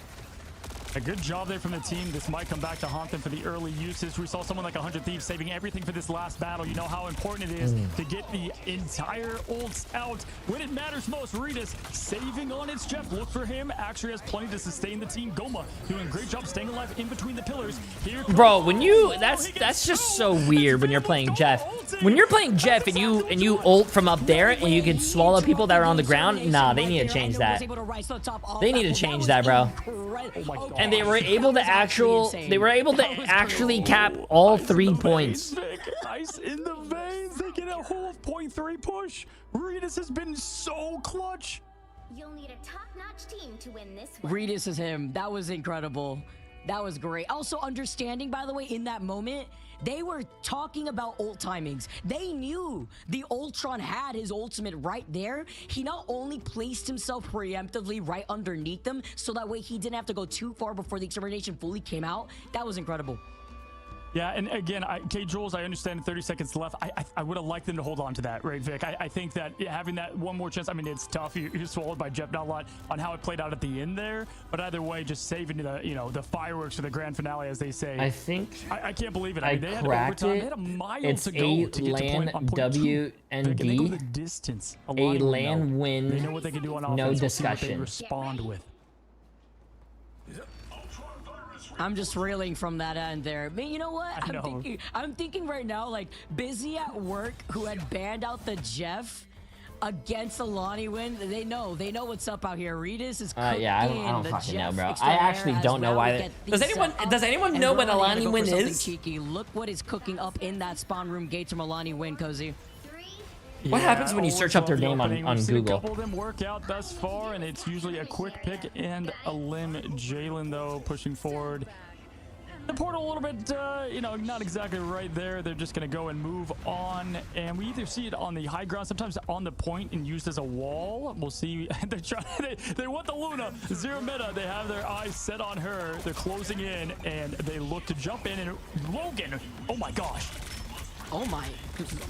A good job there from the team. This might come back to haunt them for the early usage. We saw someone like 100 Thieves saving everything for this last battle. You know how important it is to get the entire ults out when it matters most. Ritas saving on its Jeff. Look for him. Actually has plenty to sustain the team. Goma doing a great job staying alive in between the pillars. Here, bro, when you that's just so weird when you're playing Jeff. When you're playing Jeff and you ult from up there and you can swallow people that are on the ground, nah, they need to change that. They need to change that, bro. Oh my God. And they were able to actually cap all 3 points. Ice in the veins. They get a whole 0.3 push. Ritas has been so clutch. You'll need a top-notch team to win this one. Ritas is him. That was incredible. That was great. Also understanding, by the way, in that moment, they were talking about ult timings. They knew the Ultron had his ultimate right there. He not only placed himself preemptively right underneath them, so that way he didn't have to go too far before the extermination fully came out. That was incredible. Yeah, and again, K-Jules, I understand 30 seconds left. I would have liked them to hold on to that, right, Vic? I think that having that one more chance, I mean, it's tough. You're swallowed by Jeff, not a lot on how it played out at the end there. But either way, just saving the fireworks for the grand finale, as they say. I think I can't believe it. I mean, they had cracked overtime. it. They had a mile It's to go a to get to LAN point on point W and Vic, they go D. the distance. A Alani LAN win. They know what they can do on offense. No We'll see what they discussion. respond with. I'm just reeling from that end there. But you know what? I'm thinking right now, like, Busy at Work, who had banned out the Jeff against Alani Win. They know what's up out here. Ritas is cooking. Yeah, I don't fucking know, bro. I extraordinaire actually as don't know well. why. We get Does anyone know what Alani Win is? Cheeky. Look what is cooking up in that spawn room gates from Alani Win, Cozy. What happens when you search up their name on We've seen Google? a couple of them work out thus far, and it's usually a quick pick and a limb. Jalen, though, pushing forward. The portal a little bit, not exactly right there. They're just going to go and move on. And we either see it on the high ground, sometimes on the point and used as a wall. We'll see. They want the Luna. Zero meta. They have their eyes set on her. They're closing in, and they look to jump in. And Logan, oh my gosh. Oh my,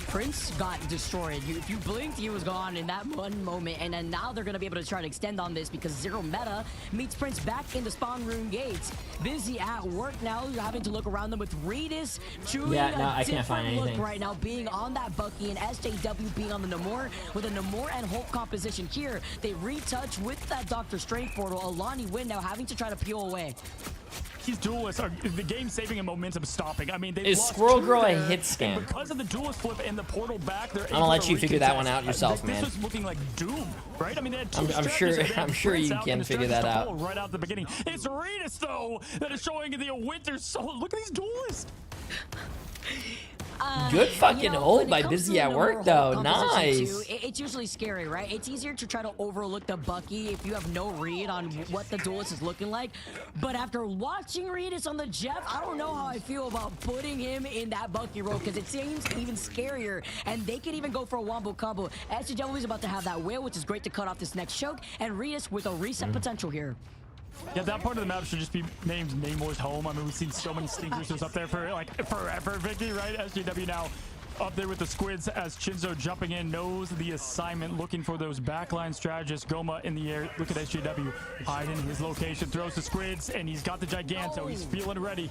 Prince got destroyed. If you blinked, he was gone in that one moment. And then now they're going to be able to try to extend on this because Zero Meta meets Prince back in the spawn room gates. Busy at Work now. You're having to look around them with Ritas. I can't find anything right now, being on that Bucky, and SJW being on the Namor with a Namor and Hulk composition here. They retouch with that Doctor Strange portal. Alani Win now having to try to peel away. These duelists are the game saving and momentum stopping. I mean, they Is lost Squirrel two Girl a there, hit scam? and because of the duelist flip and the portal back, they're I'm gonna let you figure that one out yourself, man. This was looking like doom, right? I mean, they had two I'm sure you can figure that out. Right out the beginning. It's Ritas though that is showing the winter soul. Look at these duelists. Good fucking ult by Busy at Work, though. Nice. It's usually scary, right? It's easier to try to overlook the Bucky if you have no read on what the duelist is looking like. But after watching Ritas on the Jeff, I don't know how I feel about putting him in that Bucky role because it seems even scarier. And they could even go for a wombo combo. SJW is about to have that whale, which is great to cut off this next choke. And Ritas with a reset potential here. Yeah, that part of the map should just be named Namor's home. I mean, we've seen so many stinkers up there for like forever, Vicky, right? SJW now up there with the squids as Chinzo jumping in, knows the assignment, looking for those backline strategists. Goma in the air. Look at SJW hiding his location, throws the squids, and he's got the Giganto. He's feeling ready.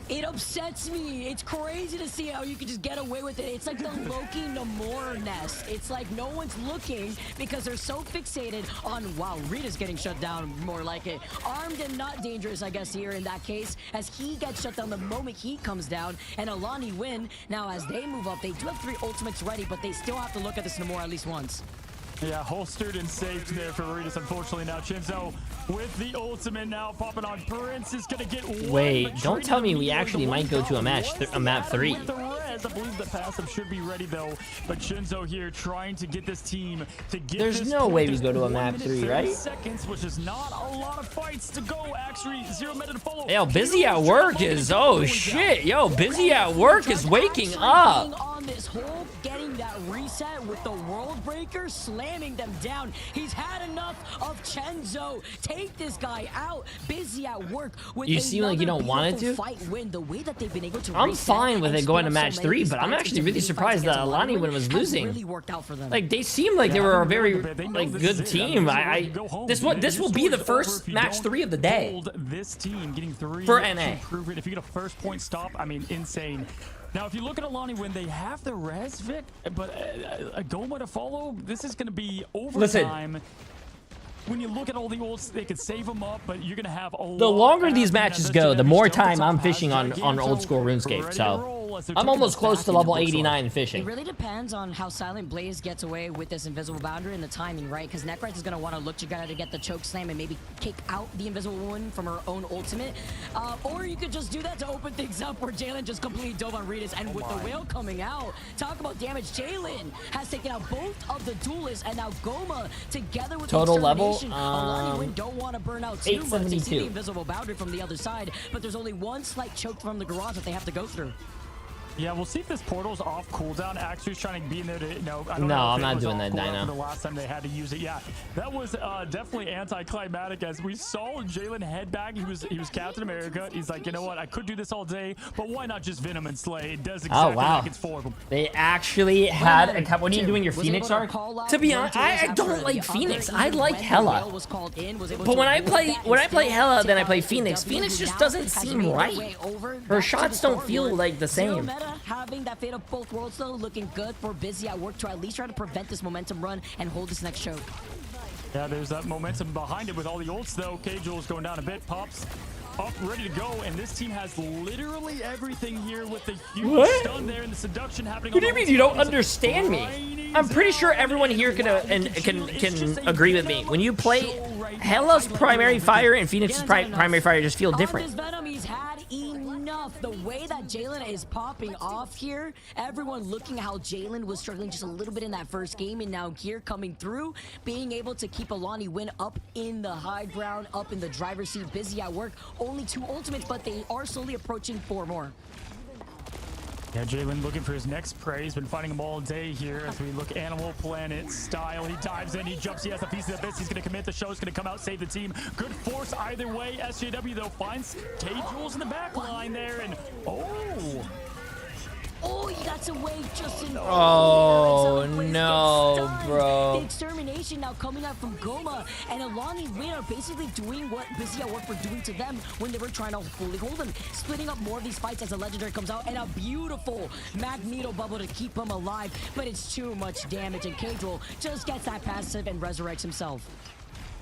It upsets me. It's crazy to see how you can just get away with it. It's like the Loki Namor nest. It's like no one's looking because they're so fixated on, wow, Rita's getting shut down, more like it. Armed and not dangerous, I guess, here in that case, as he gets shut down the moment he comes down, and Alani win. Now, as they move up, they do have 3 ultimates ready, but they still have to look at this Namor at least once. Yeah, holstered and saved there for Virtus. Unfortunately, now Chinzo with the ultimate now popping on. Prince is gonna get one. Wait, don't tell me we actually might go to a map 3. With the res, I believe the passive should be ready though. But Chinzo here trying to get this team to get. There's no way we go to a map 3, right? Seconds, which is not a lot of fights to go. Actually, 0 minute to follow. Yo, busy at work is shit. Yo, busy at work is waking up. On this hole, getting that reset with the World Breaker, slamming them down. He's had enough of Chenzo. Take this guy out. Busy at work. With You seem like you don't want it to. Fight win. The way that they've been able to I'm fine with it going to match 3, but I'm actually really surprised that Alani was losing. Really worked out for them. Like they seem like they were a very good team. This will be the first match 3 of the day. This team getting 3 for NA. If you get a first point stop, I mean, insane. Now, if you look at Alani when they have the res, Vic, but a Goma to follow, this is going to be overtime. When you look at all the ults, they could save them up, but you're going to have a lot. The longer these matches go, the more time I'm fishing on old school RuneScape. So I'm almost close to level 89 fishing. It really depends on how Silent Blaze gets away with this invisible boundary and the timing, right? Because Necrise is going to want to look to get the choke slam and maybe kick out the invisible woman from her own ultimate. Or you could just do that to open things up where Jalen just completely dove on Ritas. And with the whale coming out, talk about damage. Jalen has taken out both of the duelists, and now Goma together with total level. Alani don't want to burn out too much. They see the invisible boundary from the other side, but there's only one slight choke from the garage that they have to go through. Yeah, we'll see if this portal's off cooldown. Actually, trying to be in there to, I don't no, know I'm not doing that, Dino. The last time they had to use it, yeah, that was definitely anticlimactic. As we saw Jalen head back, he was Captain America. He's like, you know what, I could do this all day, but why not just Venom and Slay? It does exactly like it's for them. They actually had a couple. When are you doing your Phoenix arc? To be honest, I don't like Phoenix. I like Hela. But when I play Hela, then I play Phoenix. Phoenix just doesn't seem right. Her shots don't feel like the same. Having that fate of both worlds though, looking good for Busy at work to at least try to prevent this momentum run and hold this next choke. Yeah, there's that momentum behind it with all the ults though. K-Jules going down a bit, pops up, ready to go, and this team has literally everything here with the huge stun there and the seduction happening. What do you mean you don't understand me? I'm pretty sure everyone here can agree with me. When you play Hela's primary fire and Phoenix's primary fire just feel different. The way that Jalen is popping off here, everyone looking at how Jalen was struggling just a little bit in that first game, and now here coming through, being able to keep Alani win up in the high ground, up in the driver's seat. Busy at work, only 2 ultimates, but they are slowly approaching 4 more. Yeah, Jalen looking for his next prey. He's been fighting them all day here as we look Animal Planet style. He dives in, he jumps, he has a piece of this. He's going to commit. The show's going to come out, save the team. Good force either way. SJW, though, finds K-Jules in the back line there, and Oh, he got away just in. Oh no, bro. The extermination now coming out from Goma, and Alani Win are basically doing what Busy at work were doing to them when they were trying to fully hold them, splitting up more of these fights as a legendary comes out, and a beautiful Magneto bubble to keep him alive, but it's too much damage, and K-Jules just gets that passive and resurrects himself.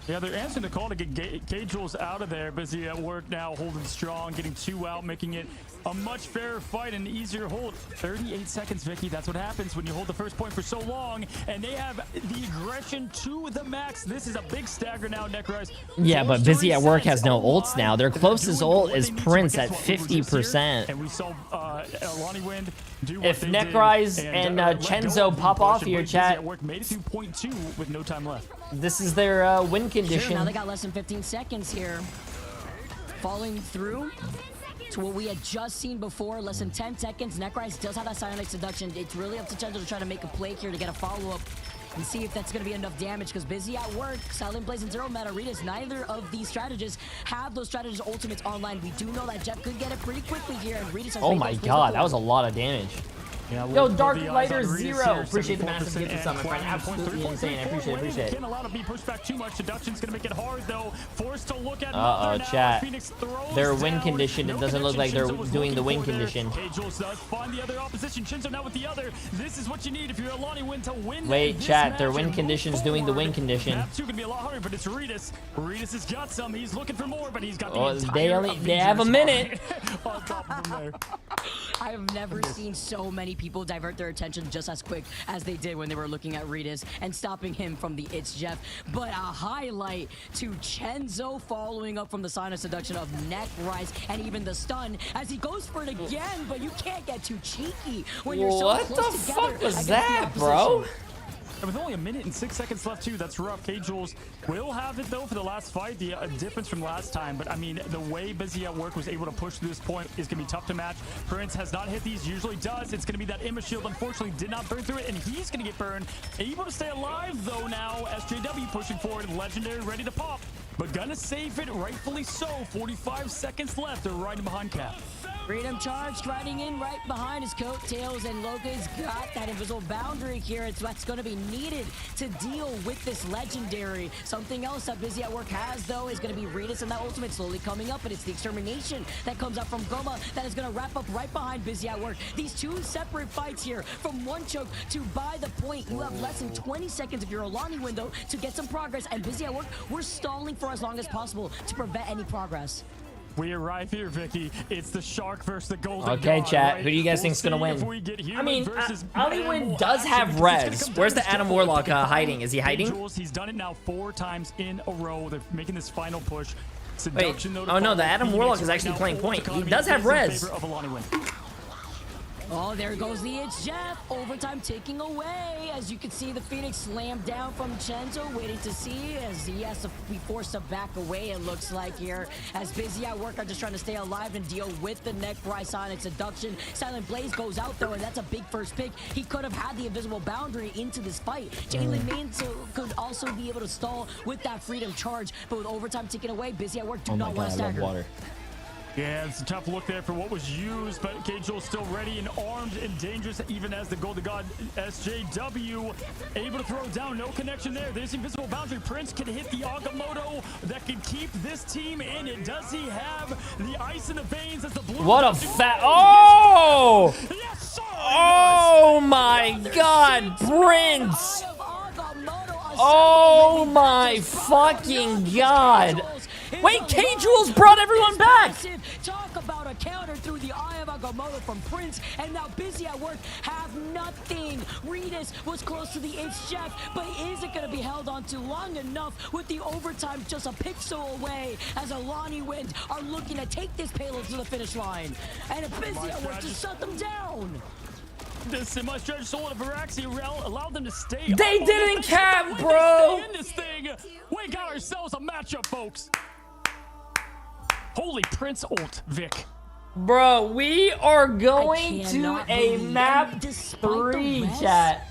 Yeah, they're answering the call to get K-Jules out of there. Busy at work now, holding strong, getting 2 out, making it a much fairer fight and easier hold. 38 seconds, Vicky. That's what happens when you hold the first point for so long. And they have the aggression to the max. This is a big stagger now, Necrise. Yeah, but Busy at work has no ults now. Their closest ult is Prince at 50%. And we saw Alani Wind do if Necrise and Chenzo pop off here, chat. Made it to point 2 with no time left. This is their win condition. Sure, now they got less than 15 seconds here. Falling through to what we had just seen before, less than 10 seconds. Necrise does have that Psionic Seduction. It's really up to Chenzo to try to make a play here to get a follow-up and see if that's going to be enough damage, because Busy at work, Silent Blaze, and Zero Mataritas, neither of these strategists have those strategist ultimates online. We do know that Jeff could get it pretty quickly here, and Ritas has oh my god, that was a lot of damage. Yeah, Yo, we'll Dark put the eyes Lighter on Regis Zero. here, Appreciate the 74% massive gift of and summer, friend. climbing Absolutely 3.3 insane. I appreciate it. Appreciate it. Can't allow to be pushed back too much. Seduction's gonna make it hard though. Forced to look at Uh-oh, now. chat. Phoenix throws Their win down. condition, it No doesn't look like they're connection. Shinzo was doing the win looking for there. condition. Jules does find the other opposition. Shinzo now with the other. This is what you need if you're a Lonnie win to win. Wait, this chat. match Their and win move condition's doing the win forward. condition. Map 2 gonna be a lot harder, but it's Regis. Regis has got some. He's looking for more, but he's got the Oh, entire they have a minute. on top of him there. I have never seen so many people divert their attention just as quick as they did when they were looking at Regis and stopping him from the It's Jeff. But a highlight to Chenzo following up from the sign of seduction of neck rise and even the stun as he goes for it again, but you can't get too cheeky when you're so What close the together fuck was against that, the bro? opposition. And with only a minute and 6 seconds left too, that's rough. K-Jules will have it though for the last fight, the difference from last time. But I mean, the way Busy at Work was able to push to this point is gonna be tough to match. Prince has not hit these, usually does. It's gonna be that Imma shield, unfortunately did not burn through it, and he's gonna get burned. Able to stay alive though now. SJW pushing forward, Legendary ready to pop. But gonna save it, rightfully so. 45 seconds left, they're riding behind Cap. Freedom Charge riding in right behind his coattails, and Loga's got that invisible boundary here. It's what's going to be needed to deal with this Legendary. Something else that Busy at Work has, though, is going to be Regis and that ultimate slowly coming up, and it's the Extermination that comes up from Goma that is going to wrap up right behind Busy at Work. These two separate fights here, from one choke to by the point. You have less than 20 seconds if you're a Lonnie window to get some progress, and Busy at Work, we're stalling for as long as possible to prevent any progress. We arrive here, Vicky. It's the Shark versus the Golden Okay, God, chat. right? Who do you guys think's gonna see win? if we get I human mean, versus Hollywood animal does action, have because it's gonna res. come Where's down the to Adam Joel. Warlock hiding? Is he hiding? Jules, he's done it now 4 times in a row. They're making this final push. Wait. Seduction, though, to Oh no, follow. the Adam Phoenix Warlock is right actually now, playing full point. He economy does have is in res. favor of a Lonnie win. Oh, there goes the It's Jeff. Overtime taking away. As you can see, the Phoenix slammed down from Chenzo, waiting to see as he has to be forced to back away, it looks like here. As Busy at Work are just trying to stay alive and deal with the neck rise Sonic seduction. Silent Blaze goes out though, and that's a big first pick. He could have had the invisible boundary into this fight. Jalen Mains could also be able to stall with that freedom charge, but with overtime taken away, Busy at Work do not want to stagger. Yeah, it's a tough look there for what was used, but K-Jules still ready and armed and dangerous, even as the Golden God SJW able to throw down. No connection there. There's the invisible boundary. Prince can hit the Agamotto that can keep this team in it. Does he have the ice in the veins as the blue? What a fat. Oh! Oh my god, Prince! Oh my fucking god! Wait, K-Jules brought everyone back! Talk about a counter through the eye of Agamotto from Prince, and now Busy at Work have nothing. Regis was close to the It's Jeff, but is it going to be held on to long enough with the overtime just a pixel away as Alani Wind are looking to take this payload to the finish line. And if Busy at Work just shut them down. The semi-stretch soul of Viraxi allowed them to stay. They didn't cap, bro! Stay in this thing. We got ourselves a matchup, folks. Holy Prince ult, Vic. Bro, we are going to a map 3, chat.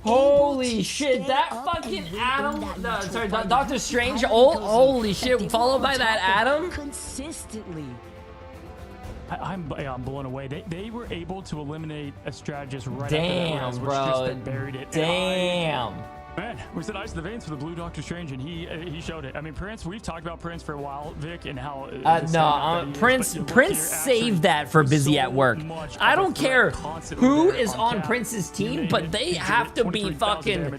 Holy shit, that fucking Adam, sorry, Doctor Strange ult, holy shit, followed by that Adam? Consistently. I'm blown away. They were able to eliminate a strategist right Damn, after the bro. just that buried it. Damn. Man, we said ice in the veins for the blue Doctor Strange, and he showed it. I mean, Prince, we've talked about Prince for a while, Vic, and how... Prince saved that for Busy at Work. I don't care who is on Prince's team, but they have to be fucking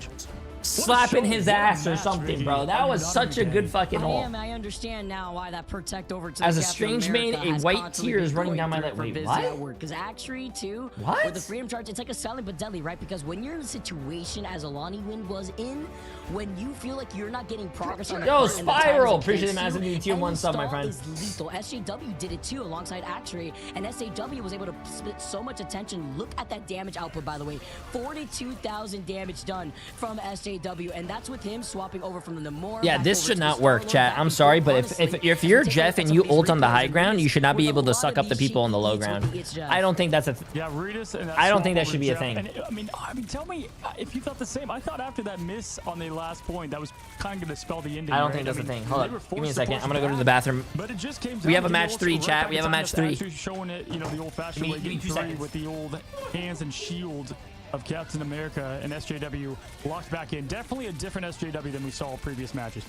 slapping his ass or something, bro. That was such a good fucking ult. I understand now why that protect over to As the a strange main, a white tear is running down my leg. Wait, what? Because actually, too, what? with the freedom charge, it's like a silent but deadly, right? Because when you're in a situation as Alani Wind was in, when you feel like you're not getting progress on the Yo, front and the time Spiral! is Appreciate the against massive you, new tier any 1 sub, my stall friend. is lethal. SJW did it too alongside Actuary, and SJW was able to split so much attention. Look at that damage output, by the way. 42,000 damage done from SJW. SJW, and that's with him swapping over from the Namor. Yeah, back this over should to not the work, Star-Lord, chat. back I'm and sorry, forth. but Honestly, if you're take a Jeff look and at you some of ult these on the replays high and ground, you should not with be a able to lot suck of up the these people on the low shaky ground. leads, it's Jeff. I don't think that's a. Yeah, Virtus and that I don't swap think that over should be a Jeff. thing. And I mean, tell me if you thought the same. I thought after that miss on the last point, that was kind of going to spell the ending. I don't right? think that's a mean, thing. Hold they were up. Give me a forced second. push I'm gonna go to back, the bathroom. But it just came We have down a to the match old- 3, right chat. back We have a in match time 3. after showing it, you know, the old-fashioned Give me- way, give me getting 2 free seconds. with the old hands and shield of Captain America and SJW locked back in. Definitely a different SJW than we saw in previous matches.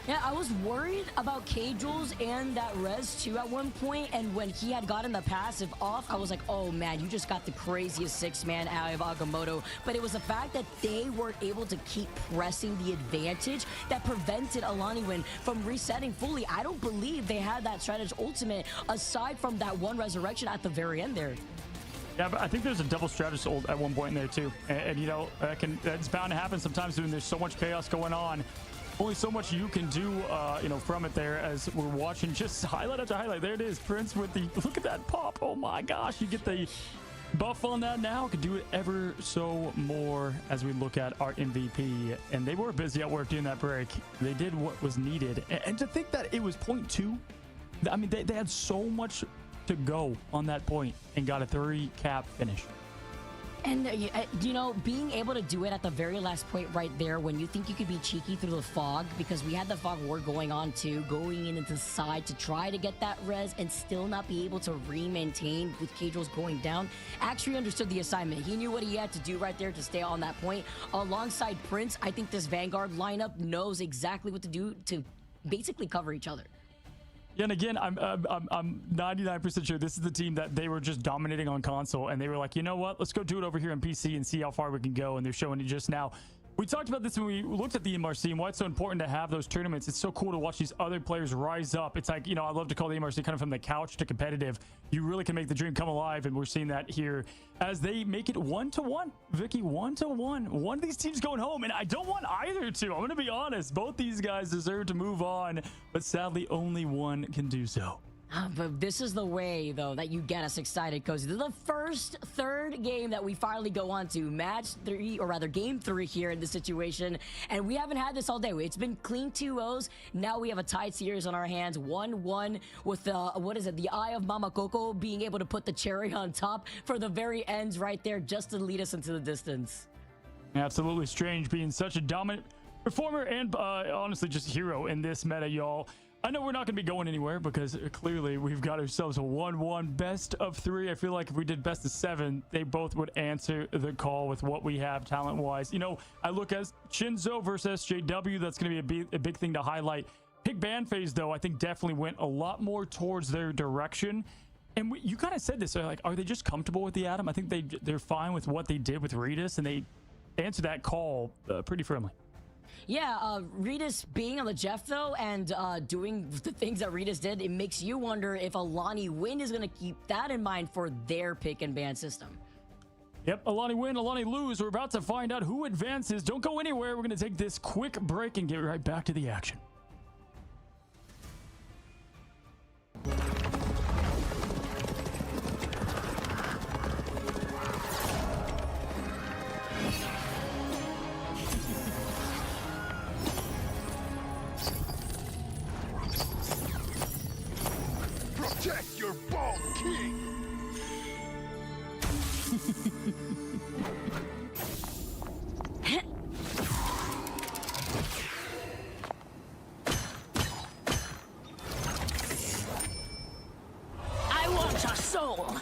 Yeah, I was worried about K-Jules and that res too at one point, and when he had gotten the passive off, I was like, oh man, you just got the craziest 6-man out of Agamotto. But it was the fact that they were able to keep pressing the advantage that prevented Alani Win from resetting fully. I don't believe they had that strategy ultimate aside from that one resurrection at the very end there. Yeah, but I think there's a double strategist ult at one point in there too, and you know that's bound to happen sometimes when there's so much chaos going on. Only so much you can do, you know, from it there as we're watching just highlight after highlight. There it is, Prince with the look at that pop. Oh my gosh, you get the buff on that now. Could do it ever so more as we look at our MVP, and they were busy at work doing that break. They did what was needed, and to think that it was 0.2. I mean, they had so much to go on that point and got a 3-cap finish. And you know, being able to do it at the very last point right there when you think you could be cheeky through the fog, because we had the fog war going on too, going in into the side to try to get that res and still not be able to re-maintain with K-Jules going down. Actually understood the assignment. He knew what he had to do right there to stay on that point. Alongside Prince, I think this Vanguard lineup knows exactly what to do to basically cover each other. Yeah, and again, I'm 99% sure this is the team that they were just dominating on console, and they were like, you know what, let's go do it over here on PC and see how far we can go, and they're showing it just now. We talked about this when we looked at the MRC and why it's so important to have those tournaments. It's so cool to watch these other players rise up. It's like, you know, I love to call the MRC kind of from the couch to competitive. You really can make the dream come alive, and we're seeing that here as they make it 1-1. Vicky, 1-1. One of these teams going home, and I don't want either to. I'm going to be honest. Both these guys deserve to move on, but sadly, only one can do so. But this is the way, though, that you get us excited, Cozy. This is the first third game that we finally go on to. Match 3, or rather game 3 here in this situation. And we haven't had this all day. It's been clean 2-0s. Now we have a tied series on our hands. 1-1 with, what is it, the Eye of Mama Coco being able to put the cherry on top for the very ends right there just to lead us into the distance. Absolutely strange being such a dominant performer and honestly just hero in this meta, y'all. I know we're not going to be going anywhere because clearly we've got ourselves a 1-1 best of 3. I feel like if we did best of 7, they both would answer the call with what we have talent-wise. You know, I look at Shinzo versus SJW. That's going to be a big thing to highlight. Pick ban phase, though, I think definitely went a lot more towards their direction. And you kind of said this, like, are they just comfortable with the Atom? I think they're fine with what they did with Ritas, and they answered that call pretty firmly. Yeah, Ritas being on the Jeff, though, and doing the things that Ritas did, it makes you wonder if Alani Win is going to keep that in mind for their pick and ban system. Yep, Alani win, Alani lose. We're about to find out who advances. Don't go anywhere. We're going to take this quick break and get right back to the action. Protect your bald king! I want your soul!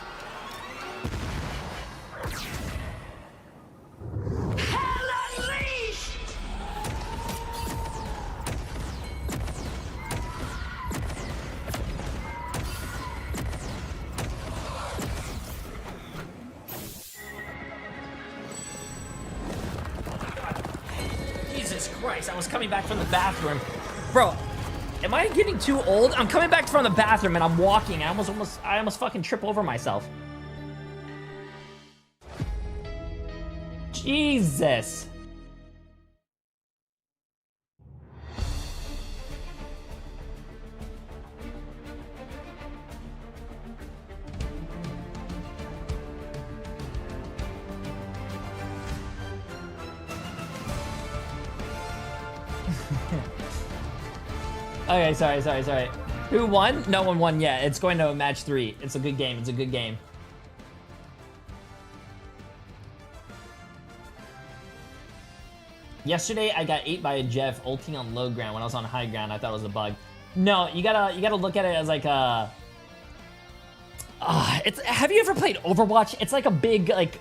Hell unleashed! Jesus Christ, I was coming back from the bathroom. Bro, am I getting too old? I'm coming back from the bathroom and I'm walking. I almost fucking trip over myself. Jesus. Okay, sorry. Who won? No one won yet. It's going to match 3. It's a good game. It's a good game. Yesterday, I got 8 by a Jeff ulting on low ground when I was on high ground. I thought it was a bug. No, you gotta look at it as like a... have you ever played Overwatch? It's like a big, like...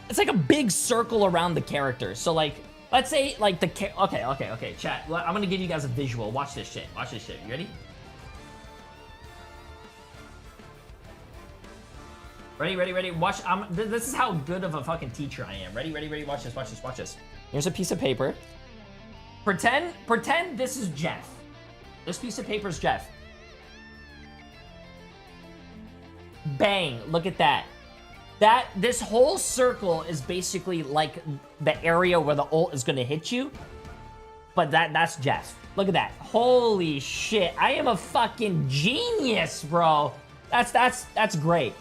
It's like a big circle around the character. So, like, let's say, like, the... Okay, chat. I'm gonna give you guys a visual. Watch this shit. You ready? Ready? Watch. This is how good of a fucking teacher I am. Ready? Watch this. Here's a piece of paper. Pretend this is Jeff. This piece of paper is Jeff. Bang, look at that. This whole circle is basically like the area where the ult is gonna hit you. But that's Jeff. Look at that. Holy shit. I am a fucking genius, bro. That's great.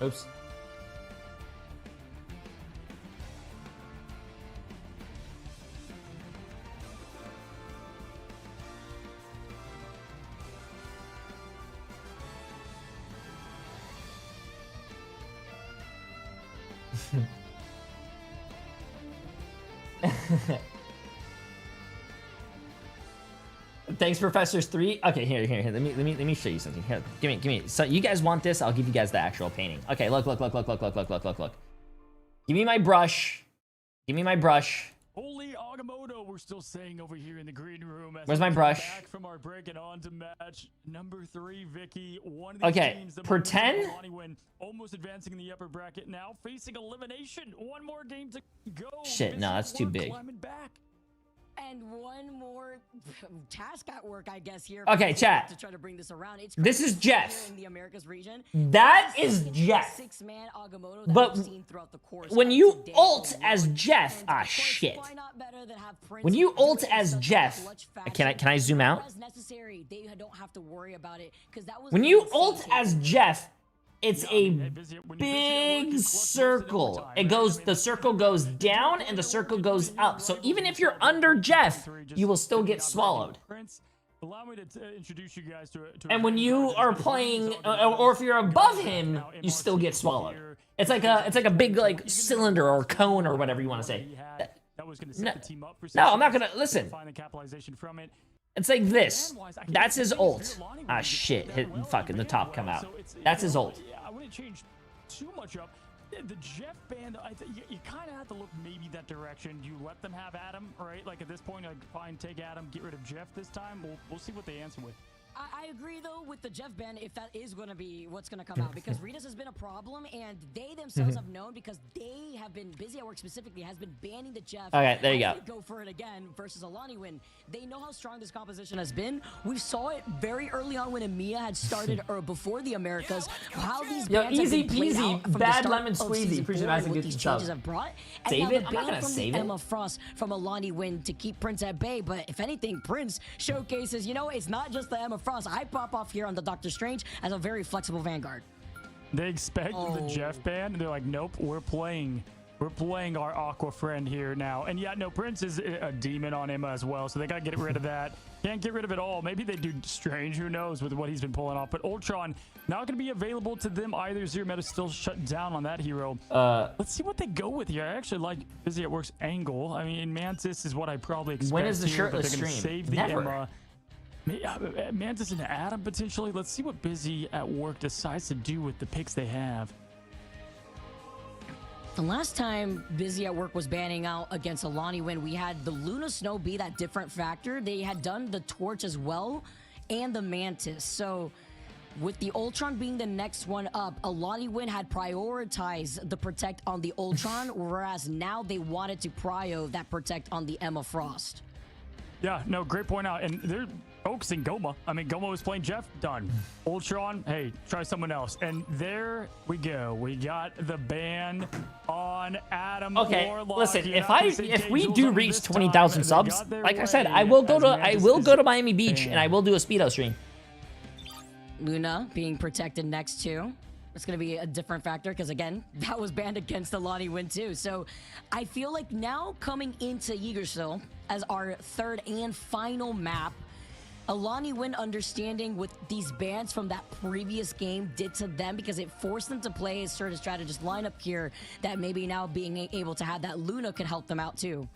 Oops. Thanks, Professors 3. Okay, here. Let me show you something. Here, give me. So you guys want this? I'll give you guys the actual painting. Okay, look. Give me my brush. Holy Agamotto, we're still saying over here in the green room. Where's my brush? Back from our break and on to match number 3, Vicky. One of these teams, the pretend. Almost advancing in the upper bracket now, facing elimination. One more game to go. Shit, no, that's too big. And one more task at work, I guess, here. Okay, chat. To try to bring this around. This is Jeff. In the Americas region. That is Jeff. But when you ult as Jeff, shit. When you ult as Jeff, can I zoom out? When you ult as Jeff, it's a big circle. The circle goes down and the circle goes up. So even if you're under Jeff, you will still get swallowed. Allow me to introduce you guys to and when you are playing, or if you're above him, you still get swallowed. It's like a big like cylinder or cone or whatever you want to say. No, I'm not gonna listen. It's like this. That's his ult. Shit. Fucking the top come out. That's his ult. I wouldn't change too much up. The Jeff band, you kind of have to look maybe that direction. You let them have Adam, right? Like at this point, like fine, take Adam, get rid of Jeff this time. We'll see what they answer with. I agree, though, with the Jeff ban, if that is going to be what's going to come out, because Ritas has been a problem, and they themselves have known, because they have been, Busy at Work specifically, has been banning the Jeff. Okay, there you go. Go for it again versus Alani win. They know how strong this composition has been. We saw it very early on when EMEA had started, or before the Americas, how these bans easy have been played peasy, out from bad the start lemon of squeezy. season Appreciate 4 it, and what these changes have brought. And save now it? the I'm not ban gonna from save the it. Emma Frost from Alani win to keep Prince at bay, but if anything, Prince showcases, you know, it's not just the Emma Frost. I pop off here on the Doctor Strange as a very flexible Vanguard. They expect the Jeff band, and they're like, nope, we're playing our Aqua friend here now. And yeah, no, Prince is a demon on Emma as well, so they gotta get rid of that. Can't get rid of it all. Maybe they do Strange, who knows, with what he's been pulling off. But Ultron not gonna be available to them either. Zero Meta still shut down on that hero. Let's see what they go with here. I actually like Busy at Work's angle. I mean, Mantis is what I probably expect. When is the here, shirtless but they're gonna stream? save the Never. Emma. Mantis and Adam potentially. Let's see what Busy at Work decides to do with the picks they have. The last time Busy at Work was banning out against Alani when we had the Luna Snow be that different factor. They had done the Torch as well and the Mantis. So with the Ultron being the next one up, Alani Win had prioritized the Protect on the Ultron, whereas now they wanted to prio that Protect on the Emma Frost. Yeah, no, great point out. And they're focusing Goma. I mean, Goma was playing Jeff, done. Ultron, hey, try someone else. And there we go. We got the ban on Adam. Okay, Warlock. listen, You're if not gonna say we Gage do Jules reach this 20,000 time. They subs, got their like I said, way I will go as to Miami Beach and I will do a speedo stream. Luna being protected next to. It's going to be a different factor because, again, that was banned against Alani Win too. So I feel like now coming into Yggdrasil as our third and final map, Alani Win understanding what these bans from that previous game did to them, because it forced them to play a certain strategist lineup here that maybe now being able to have that Luna could help them out too.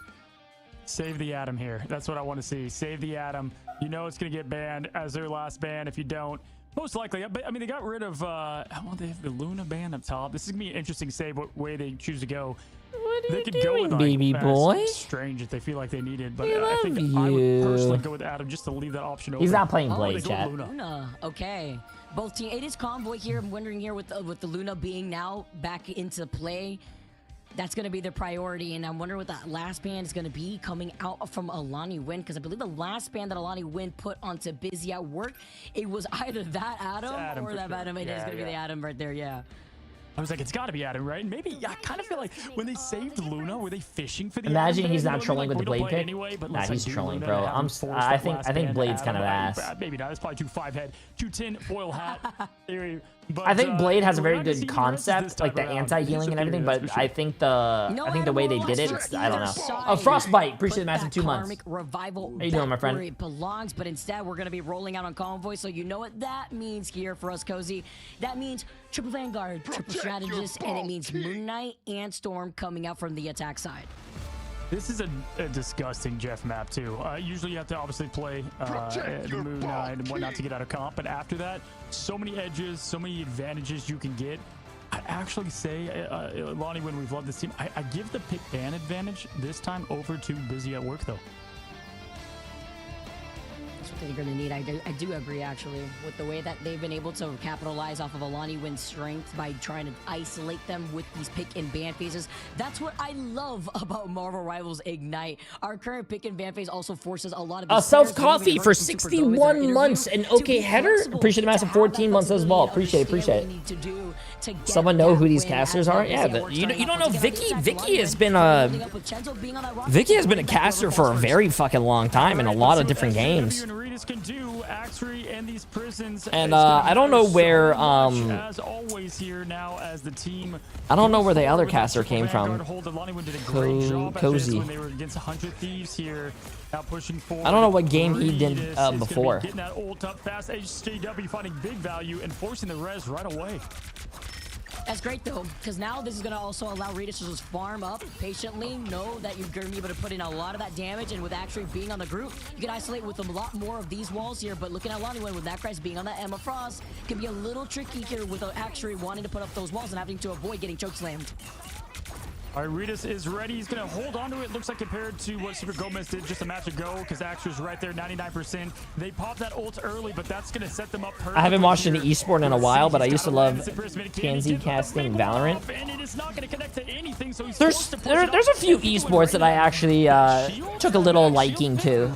Save the Atom here. That's what I want to see. Save the Atom. You know it's going to get banned as their last ban if you don't. Most likely. I mean, they got rid of, well, they have the Luna ban up top. This is going to be an interesting save what way they choose to go. What are they you could doing, go with, like, baby boy? Strange if they feel like they need it, but We I think love I would you. personally go with Adam just to leave that option open. He's not playing Oh, Blade, they go chat. Luna. Okay. Both team. It is Convoy here. I'm wondering here with the Luna being now back into play. That's going to be their priority, and I'm wondering what that last ban is going to be coming out from Alani Win, because I believe the last ban that Alani Win put onto Busy at Work, it was either that Adam or that sure. Adam. It is going to be the Adam right there, yeah. I was like, it's got to be Adam, right? Maybe, I kind of feel like when they saved Luna, were they fishing for the Imagine Adam he's ban? not trolling with the Blade pick. Anyway, but Nah, let's, he's do trolling, Luna bro. and have him force I that last think ban Blade's to kind of Adam. ass. Maybe not. It's probably 2-5 head, 2-10 foil hat theory. But, I think Blade has a we're very not gonna see good the rest of this concept, like time the around. anti-healing and everything, but I think the way they did it, it's, I don't know. Side. Oh, Frostbite, appreciate the massive 2 months. Karmic Revival How you doing, my friend? where it belongs, but instead we're going to be rolling out on Convoy, so you know what that means here for us, Cozy. That means triple Vanguard, triple Strategist, and it means Moon Knight and Storm coming out from the attack side. This is a disgusting Jeff map, too. Usually you have to obviously play the Moon Knight and whatnot to get out of comp, but after that, so many edges, so many advantages you can get. I actually say, Lonnie, when we've loved this team, I give the pick ban advantage this time over to Busy at Work, though. That's what they're going to need. I do agree, actually, with the way that they've been able to capitalize off of Alani Win's strength by trying to isolate them with these pick and ban phases. That's what I love about Marvel Rivals Ignite. Our current pick and ban phase also forces a lot of A self coffee for 61 months and okay header. Appreciate the massive 14 months as well. Appreciate it. Someone know who these casters are? Yeah, you don't know Vicky. Vicky has been a caster for a very fucking long time in a lot of different games. And I don't know where as always here now as the team. I don't know where the other caster came from. Cozy. When they were against 100 Thieves here, now pushing forward. I don't know what game he did before. Getting that ult up fast. JW finding big value and forcing the res right away. That's great, though, because now this is going to also allow Ritas to just farm up patiently, know that you're going to be able to put in a lot of that damage, and with actually being on the group, you can isolate with a lot more of these walls here, but looking at Lonnie with that Christ being on that Emma Frost, can be a little tricky here with actually wanting to put up those walls and having to avoid getting chokeslammed. All right, Ritas is ready. He's going to hold on to it. Looks like compared to what Super Gomez did just a match ago, because Axer's right there, 99%. They popped that ult early, but that's going to set them up perfectly. I haven't watched any esport in a while, but I used to love TNZ casting Valorant. There's a few esports that I actually took a little liking to.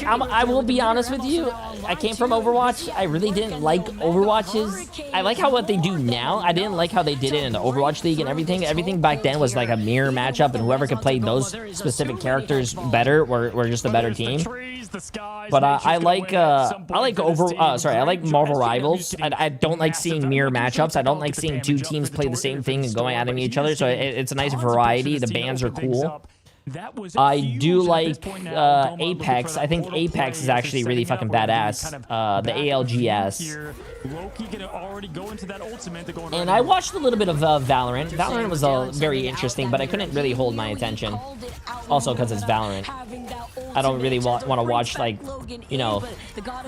I will be honest with you. I came from Overwatch. I really didn't like Overwatches. I like how what they do now. I didn't like how they did it in the Overwatch League and everything. Everything back then was like a mirror matchup, and whoever could play those specific characters better were just a better team. But I like Marvel Rivals. I don't like seeing mirror matchups. I don't like seeing two teams play the same thing and going at each other. So it's a nice variety. The bans are cool. I do like Apex. I think Apex is actually really fucking badass. The ALGS. And I watched a little bit of Valorant. Valorant was very interesting, but I couldn't really hold my attention. Also because it's Valorant. I don't really want to watch, like, you know,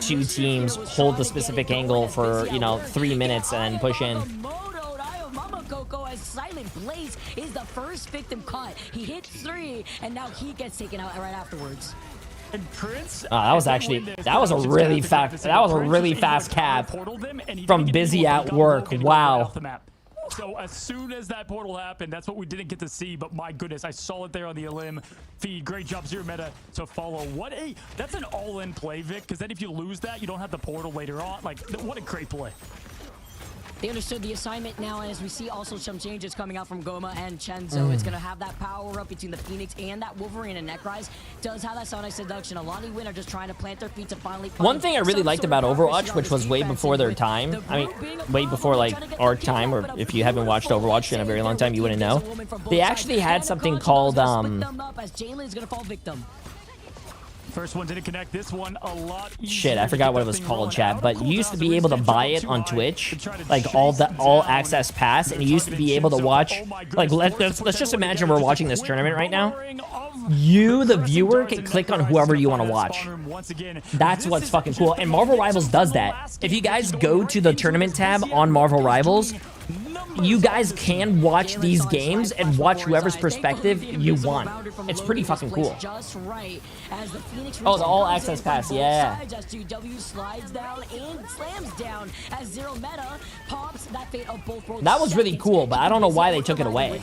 two teams hold the specific angle for, 3 minutes and then push in. As Silent Blaze is the first victim caught. He hit 3, and now he gets taken out right afterwards. And Prince, that was a really fast cap from Busy at Work. Wow. So as soon as that portal happened, that's what we didn't get to see, but my goodness, I saw it there on the Elim feed. Great job, Zero Meta, to follow. That's an all-in play, Vic, because then if you lose that, you don't have the portal later on. Like, what a great play. They understood the assignment now, and as we see also some changes coming out from Goma and Chenzo, it's going to have that power up between the Phoenix and that Wolverine, and Necrise does have that Sonic Seduction. Alani Win are just trying to plant their feet to finally find One thing I really liked about Overwatch, which was way before their time, I mean, way before like our time, or if you haven't watched Overwatch in a very long time, you wouldn't know. They actually had something called First one didn't connect. This one a lot easier. shit, I forgot what it was called, chat, but you used to be able to buy it on Twitch, like all access pass, and you used to be able to watch, like let's just imagine we're watching this tournament right now. You, the viewer, can click on whoever you want to watch. That's what's fucking cool, and Marvel Rivals does that. If you guys go to the tournament tab on Marvel Rivals, you guys can watch these games and watch whoever's perspective you want. It's pretty fucking cool. Oh, the all access pass, yeah. That was really cool, but I don't know why they took it away.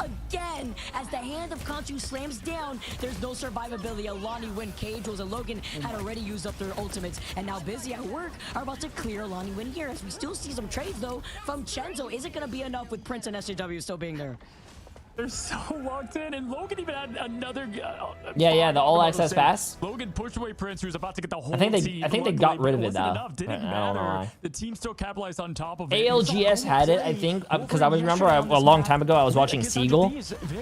Again, as the hand of Conchu slams down, there's no survivability. Alani Win, Cage, and Logan had already used up their ultimates, and now Busy at Work are about to clear Alani Win here. As we still see some trades though from Chenzo. Is it going to be enough with Prince and SJW still being there? They're so locked in, and Logan even had another. Yeah, the all access pass. Logan pushed away Prince, who's about to get the whole I think they got rid of it though. Enough. Didn't I don't know matter. why. The team still capitalized on top of it. ALGS had it, I think, because I remember a long time ago I was watching Seagull,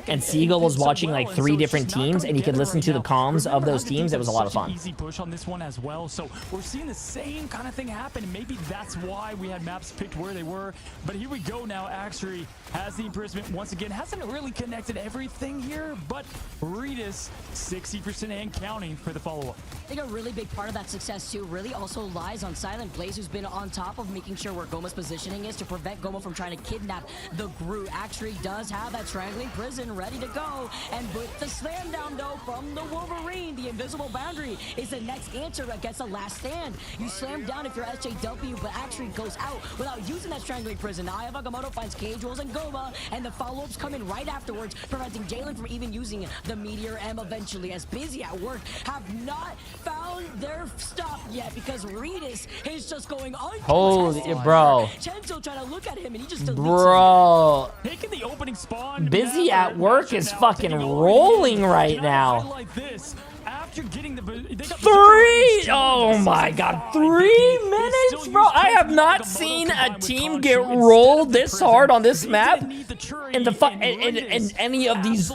and Seagull was watching like 3 different teams, and you could listen to the comms of those teams. It was a lot of fun. Easy push on this one as well. So we're seeing the same kind of thing happen, and maybe that's why we had maps picked where they were. But here we go now. Actually has the imprisonment once again. Hasn't really connected everything here, but Virtus 60% and counting for the follow-up. I think a really big part of that success too really also lies on Silent Blaze, who's been on top of making sure where Goma's positioning is to prevent Goma from trying to kidnap the Groot. Actually does have that strangling prison ready to go, and with the slam down though from the Wolverine, the invisible boundary is the next answer against the last stand. You slam down if you're SJW, but actually goes out without using that strangling prison. Now Agamotto finds Cage Rolls and Goma, and the follow-ups come in right afterwards, preventing Jalen from even using the Meteor M eventually, as Busy at Work have not found their stop yet, because Virtus is just going on. Holy bro. Chenzo trying to look at him, and he just Bro. Taking the opening spawn. Busy at Work is fucking rolling right now. Like this. After getting the 3! Oh my god, 3 minutes, bro. I have not seen a team get rolled this hard on this map in any of these.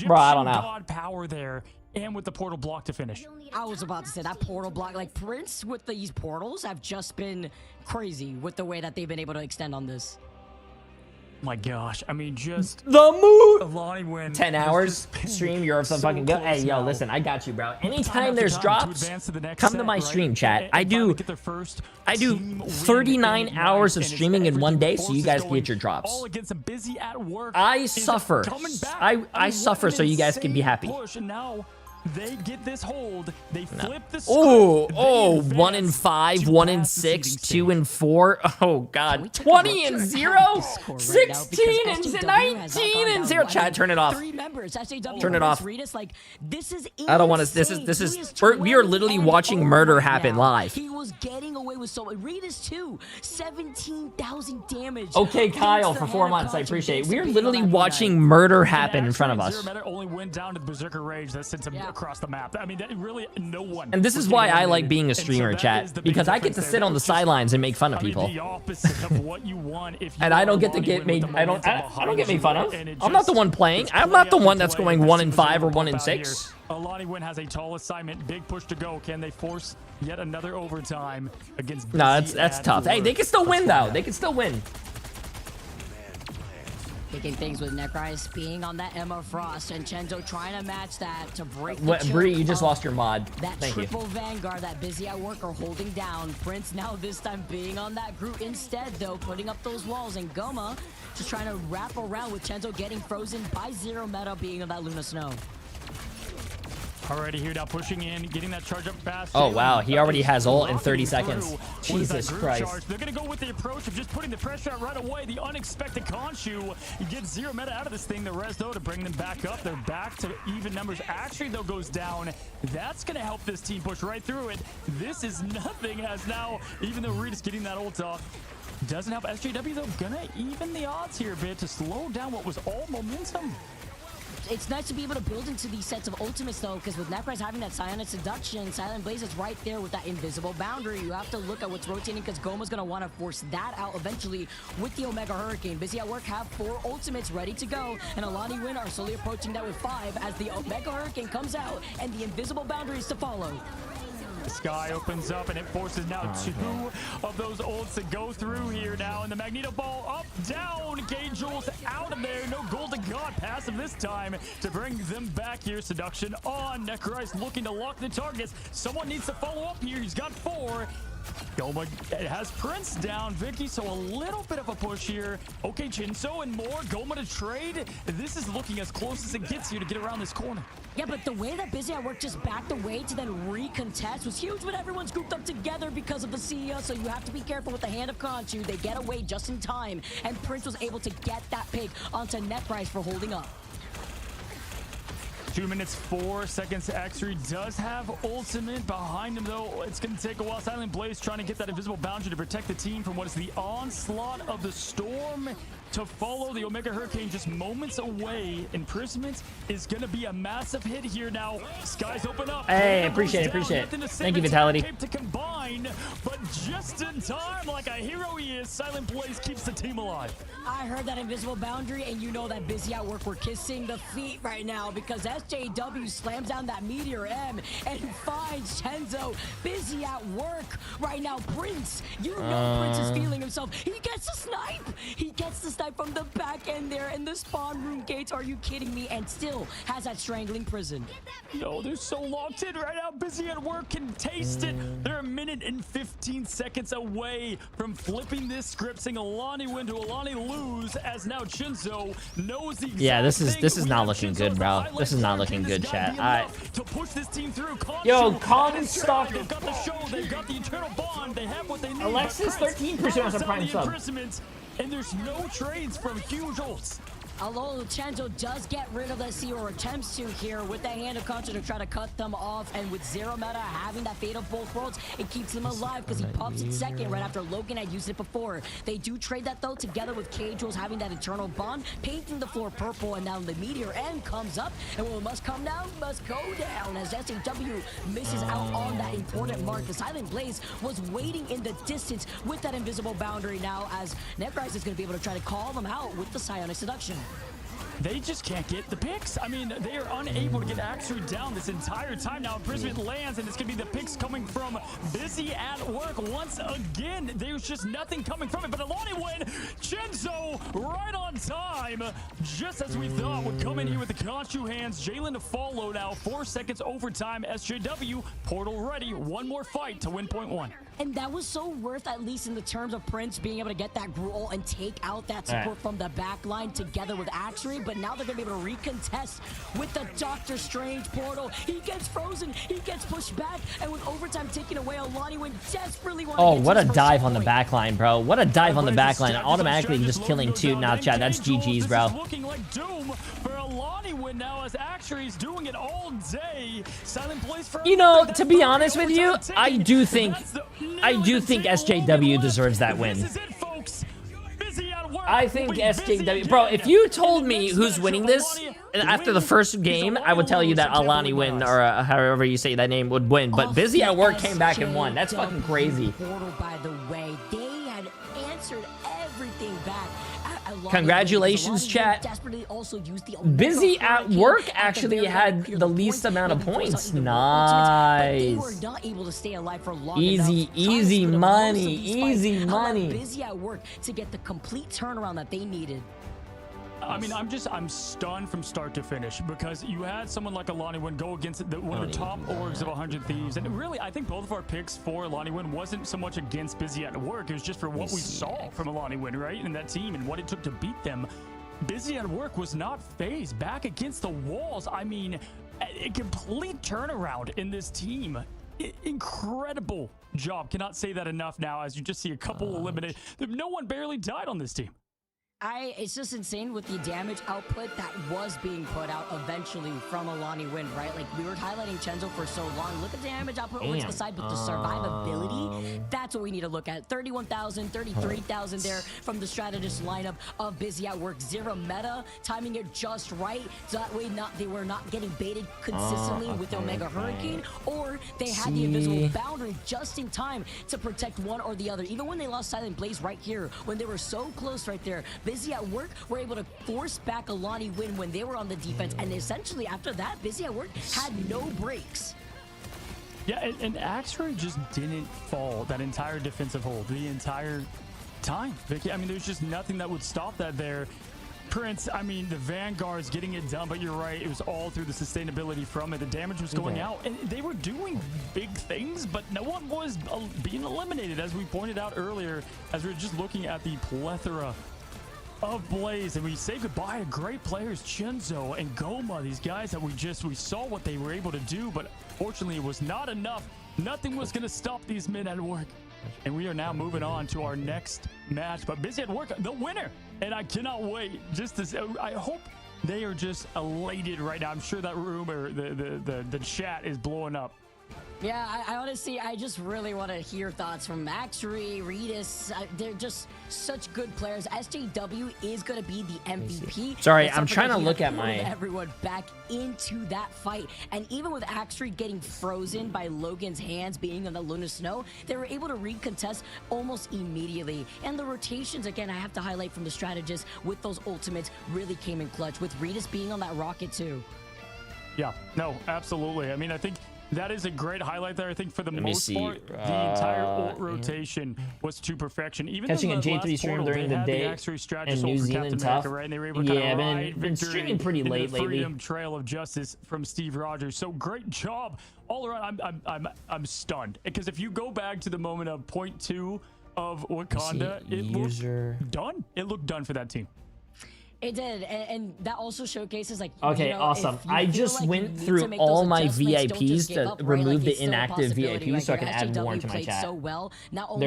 Bro, I don't know. Power there, and with the portal block to finish. I was about to say that portal block, like Prince with these portals have just been crazy with the way that they've been able to extend on this. My gosh, I mean, just the move. Alani Win. 10 hours stream, you're some fucking good. Hey, yo, listen, I got you, bro. Anytime there's drops, come to my stream, chat. I do 39 hours of streaming in one day, so you guys can get your drops. All against a Busy at Work. I suffer. I suffer so you guys can be happy. And now they get this hold. They flip the script. Oh, 1 in 5, 1 in 6, 2 in 4. Oh god, 20 and 0, 16 and 19 and 0. Chat, turn it off. Turn it off. I don't want to. This is. We are literally watching murder happen live. He was getting away with so. Virtus too, 17,000 damage. Okay, Kyle, for 4 months, I appreciate it. We're literally watching murder happen in front of us. Only went down to the Berserker Rage that sent him across the map. I mean, that really no one. And this is why I like being a streamer, chat, because I get to sit on the sidelines and make fun of people. The opposite of what you want if you and I don't get to get made. I don't get made fun of. I'm not the one playing. I'm not the one that's going 1 in 5 or 1 in 6. Alani Win has a tall assignment. Big push to go. Can they force yet another overtime against? No, that's tough. Hey, they can still win though. They can still win. Picking things with Necrise being on that Emma Frost, and Chenzo trying to match that to break the What, Bree, you just lost your mod. That Thank triple you. Vanguard that Busy at Work are holding down. Prince now this time being on that Groot instead, though, putting up those walls, and Goma just trying to wrap around with Chenzo getting frozen by Zero Meta being on that Luna Snow. Already here now, pushing in, getting that charge up fast. Oh, wow. He already has ult in 30 seconds. Jesus Christ. Charge? They're going to go with the approach of just putting the pressure out right away. The unexpected Khonshu. You get 0 meta out of this thing. The res, though, to bring them back up. They're back to even numbers. Actually, though, goes down. That's going to help this team push right through it. This is nothing as now, even though Reed is getting that ult off, doesn't help. SJW, though, going to even the odds here a bit to slow down what was all momentum. It's nice to be able to build into these sets of ultimates, though, because with Necrise having that Psionic Seduction, Silent Blaze is right there with that invisible boundary. You have to look at what's rotating, because Goma's going to want to force that out eventually with the Omega Hurricane. Busy at Work have 4 ultimates ready to go, and Alani Win are slowly approaching that with 5 as the Omega Hurricane comes out and the invisible boundaries to follow. The sky opens up and it forces now 2 of those ults to go through here now. And the Magneto Ball up, down. K-Jules out of there. No Golden God passive this time to bring them back here. Seduction on. Necrise looking to lock the targets. Someone needs to follow up here. He's got 4. Goma has Prince down. Vicky, so a little bit of a push here. Okay, Chinso and more. Goma to trade. This is looking as close as it gets here to get around this corner. Yeah, but the way that Busy at Work just backed away to then recontest was huge, but everyone's grouped up together because of the CEO, so you have to be careful with the hand of Khonshu. They get away just in time, and Prince was able to get that pick onto Necrise for holding up. 2 minutes 4 seconds. X3 does have ultimate behind him, though. It's going to take a while. Silent Blaze trying to get that invisible boundary to protect the team from what is the onslaught of the storm to follow. The Omega Hurricane just moments away. Imprisonment is going to be a massive hit here now. Skies open up. Hey, appreciate it. Thank you, Vitality. To combine, but just in time, like a hero he is, Silent Blaze keeps the team alive. I heard that invisible boundary, and you know that Busy at Work were kissing the feet right now because SJW slams down that Meteor M and finds Chenzo. Busy at Work right now. Prince, you know Prince is feeling himself. He gets the snipe. He gets the snipe from the back end there, and the spawn room gates. Are you kidding me? And still has that strangling prison. No, they're so locked in right now. Busy at Work can taste it. They're 1 minute and 15 seconds away from flipping this script, saying Alani win to Alani lose, as now Chinzo knows the exact Yeah, this is thing. not looking good, bro. This is not looking good, chat. To push this team through. Yo, calm and stop. They've got the show. They've got the eternal bond. They have what they need. Alexis, 13% on Prime sub. And there's no trades from huge ults. Although Chenzo does get rid of the C, or attempts to here with the hand of Khonshu to try to cut them off, and with 0 meta having that fate of both worlds, it keeps him alive because he pops it second right after Logan had used it before. They do trade that though, together with K-Jules having that eternal bond, painting the floor purple, and now the Meteor M comes up, and what must come down must go down as SJW misses out on that important mark. The Silent Blaze was waiting in the distance with that invisible boundary now, as Necrise is going to be able to try to call them out with the Psionic Seduction. They just can't get the picks. I mean, they are unable to get Axry down this entire time. Now Imprisonment lands, and it's going to be the picks coming from Busy at Work once again. There's just nothing coming from it, but Alani win. Chenzo right on time, just as we thought would come in here with the Khonshu hands. Jalen to follow now. 4 seconds overtime. SJW, portal ready. One more fight to win point 1. And that was so worth, at least in the terms of Prince being able to get that Gruul and take out that support from the back line together with Axry. But now they're going to be able to recontest with the Doctor Strange portal. He gets frozen. He gets pushed back. And with overtime taken away, Alani went desperately. Oh, what a dive on the back line, bro. What a dive on the back line. Automatically just killing 2. Now, chat, that's GG's, bro. Looking like doom for Alani win now, as Axry's doing it all day. Silent Blaze for, you know, to be honest with you, I do think SJW deserves that win. I think SJW, bro, if you told me who's winning this after the first game, I would tell you that Alani win, or however you say that name, would win. But Busy at Work came back and won. That's fucking crazy. By the way, they had answered everything back. Congratulations, chat. Busy at Work actually had the least amount of points. Nice. Easy money. Easy money. Busy at Work to get the complete turnaround that they needed. I mean, I'm stunned from start to finish, because you had someone like Alani Win go against one of the top orgs of 100 Thieves. And really, I think both of our picks for Alani Win wasn't so much against Busy at Work. It was just for what we saw from Alani Win, right? And that team and what it took to beat them. Busy at Work was not phased back against the walls. I mean, A complete turnaround in this team. Incredible job. Cannot say that enough now, as you just see a couple eliminated. No one barely died on this team. It's just insane with the damage output that was being put out eventually from Alani Wind, right? Like, we were highlighting Chenzo for so long. Look at the damage output on the side, but the survivability, that's what we need to look at. 31,000, 33,000 there from the strategist lineup of Busy at Work. Zero meta, timing it just right, so that way they were not getting baited consistently with the Omega Hurricane, or they had the invisible boundary just in time to protect one or the other. Even when they lost Silent Blaze right here, when they were so close right there, Busy at Work were able to force back Alani Win when they were on the defense, and essentially after that, Busy at Work had no breaks. Yeah, and Axray just didn't fall that entire defensive hold the entire time, Vicky. I mean, there's just nothing that would stop that there. Prince, I mean, the Vanguard's getting it done, but you're right, it was all through the sustainability from it. The damage was going out, and they were doing big things, but no one was being eliminated, as we pointed out earlier, as we were just looking at the plethora of Blaze, and we say goodbye to great players, Chenzo and Goma, these guys that we saw what they were able to do, but fortunately it was not enough. Nothing was going to stop these men at work. And we are now moving on to our next match, but Busy at Work, the winner. And I cannot wait just to, I hope they are just elated right now. I'm sure that room or the chat is blowing up. Yeah, I honestly, I just really want to hear thoughts from Axray, Reedus. They're just such good players. SJW is going to be the MVP. Sorry, I'm trying to look at my... everyone back into that fight. And even with Axray getting frozen by Logan's hands being on the Luna Snow, they were able to recontest almost immediately. And the rotations, again, I have to highlight from the strategists with those ultimates really came in clutch, with Reedus being on that rocket too. Yeah, no, absolutely. I mean, I think that is a great highlight there. I think for the most part, the entire ult rotation was to perfection. Even catching a in the J3 stream during the day in New Zealand tough. Right? And they were able to been streaming pretty late lately. Freedom Trail of Justice from Steve Rogers. So great job all around. I'm stunned, because if you go back to the moment of point 2 of Wakanda, it looked done. It looked done for that team. It did, and that also showcases, like, okay, awesome. I just went through all my VIPs to remove the inactive VIPs so I can add more into my chat. So well, not only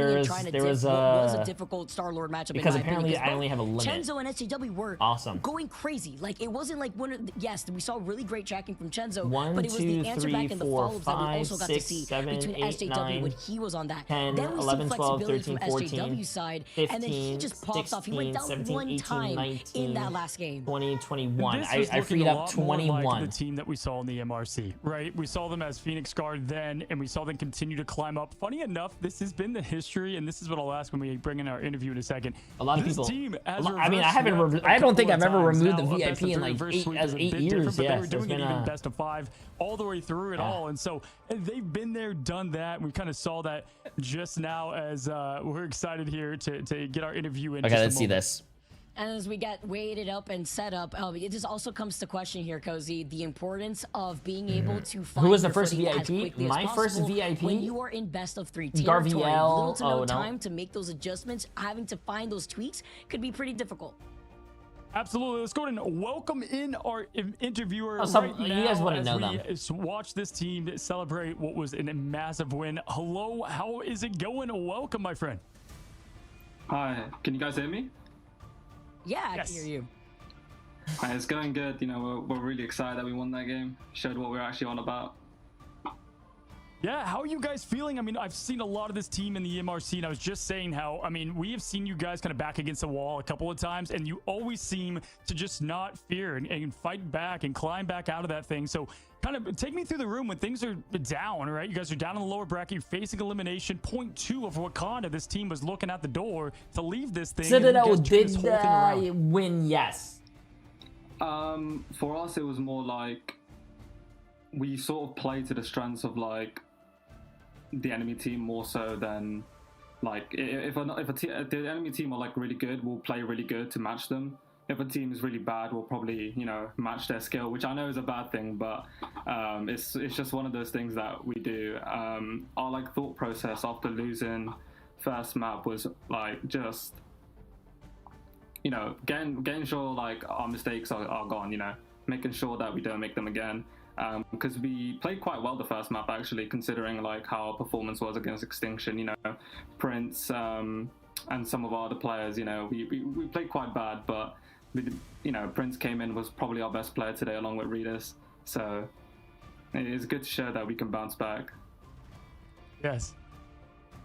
there was a difficult Star-Lord matchup, because apparently I only have a limit. Chenzo and SJW were going crazy. Like, it wasn't like yes, we saw really great tracking from Chenzo, but it was the answer back and the follow-ups that we also got to see between SJW when he was on that. 10, then we 11, see 12, flexibility 13, from 14, SJW's side, 15, and then he just pops 16, off. He went down 17, one 18, time 19, in that last game. 20, 21. I freed up 21. Like the team that we saw in the MRC, right? We saw them as Phoenix Guard then, and we saw them continue to climb up. Funny enough, this has been the history, and this is what I'll ask when we bring in our interview in a second. A lot of people. Team I mean, I don't think I've ever removed the VIP in like 8 years. But they were doing it even best of 5 all the way through it all, and so they've been there, done that. We kind of saw that just now as we're excited here to get our interview in. Okay, let's see this. And as we get weighted up and set up, it just also comes to question here, Cozy, the importance of being able to find who was the first VIP? My first VIP? When you are in best of 3 territory, little to no time to make those adjustments, having to find those tweaks could be pretty difficult. Absolutely. Let's go ahead and welcome in our interviewer right now. You guys want to know them. Watch this team celebrate what was a massive win. Hello, how is it going? Welcome, my friend. Hi, can you guys hear me? Yeah, I can hear you. Hi, it's going good. You know, we're really excited that we won that game. Showed what we're actually on about. Yeah, how are you guys feeling? I mean, I've seen a lot of this team in the MRC, and I was just saying how, I mean, we have seen you guys kind of back against the wall a couple of times, and you always seem to just not fear and fight back and climb back out of that thing. So kind of take me through the room when things are down, right? You guys are down in the lower bracket, you're facing elimination. Point 2 of Wakanda, this team was looking at the door to leave this thing. Citadel did win, yes. For us, it was more like we sort of played to the strengths of like the enemy team more so than like if the enemy team are like really good, we'll play really good to match them. If a team is really bad, we'll probably, you know, match their skill, which I know is a bad thing, but it's just one of those things that we do. Our like thought process after losing first map was like just, you know, getting sure like our mistakes are gone, you know, making sure that we don't make them again. because we played quite well the first map actually, considering like how our performance was against Extinction. You know, Prince and some of our other players. You know, we played quite bad, but you know, Prince came in, was probably our best player today along with Redis. So it is good to show that we can bounce back. Yes.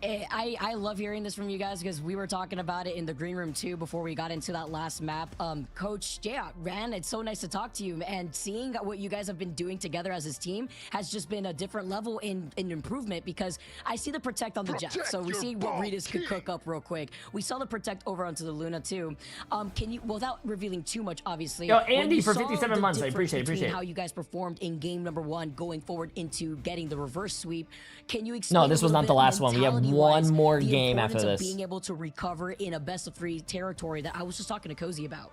I love hearing this from you guys because we were talking about it in the green room too before we got into that last map. Coach, yeah, Ran, it's so nice to talk to you, and seeing what you guys have been doing together as his team has just been a different level in improvement, because I see the Protect on the Jet, so we see what Redis could cook up real quick. We saw the Protect over onto the Luna too. Can you, without revealing too much, obviously. Yo, Andy for 57 months, I appreciate how you guys performed in game number 1 going forward into getting the reverse sweep. Can you explain? No, this was not the last one. We have one more game after this. Being able to recover in a best of 3 territory that I was just talking to Cozy about.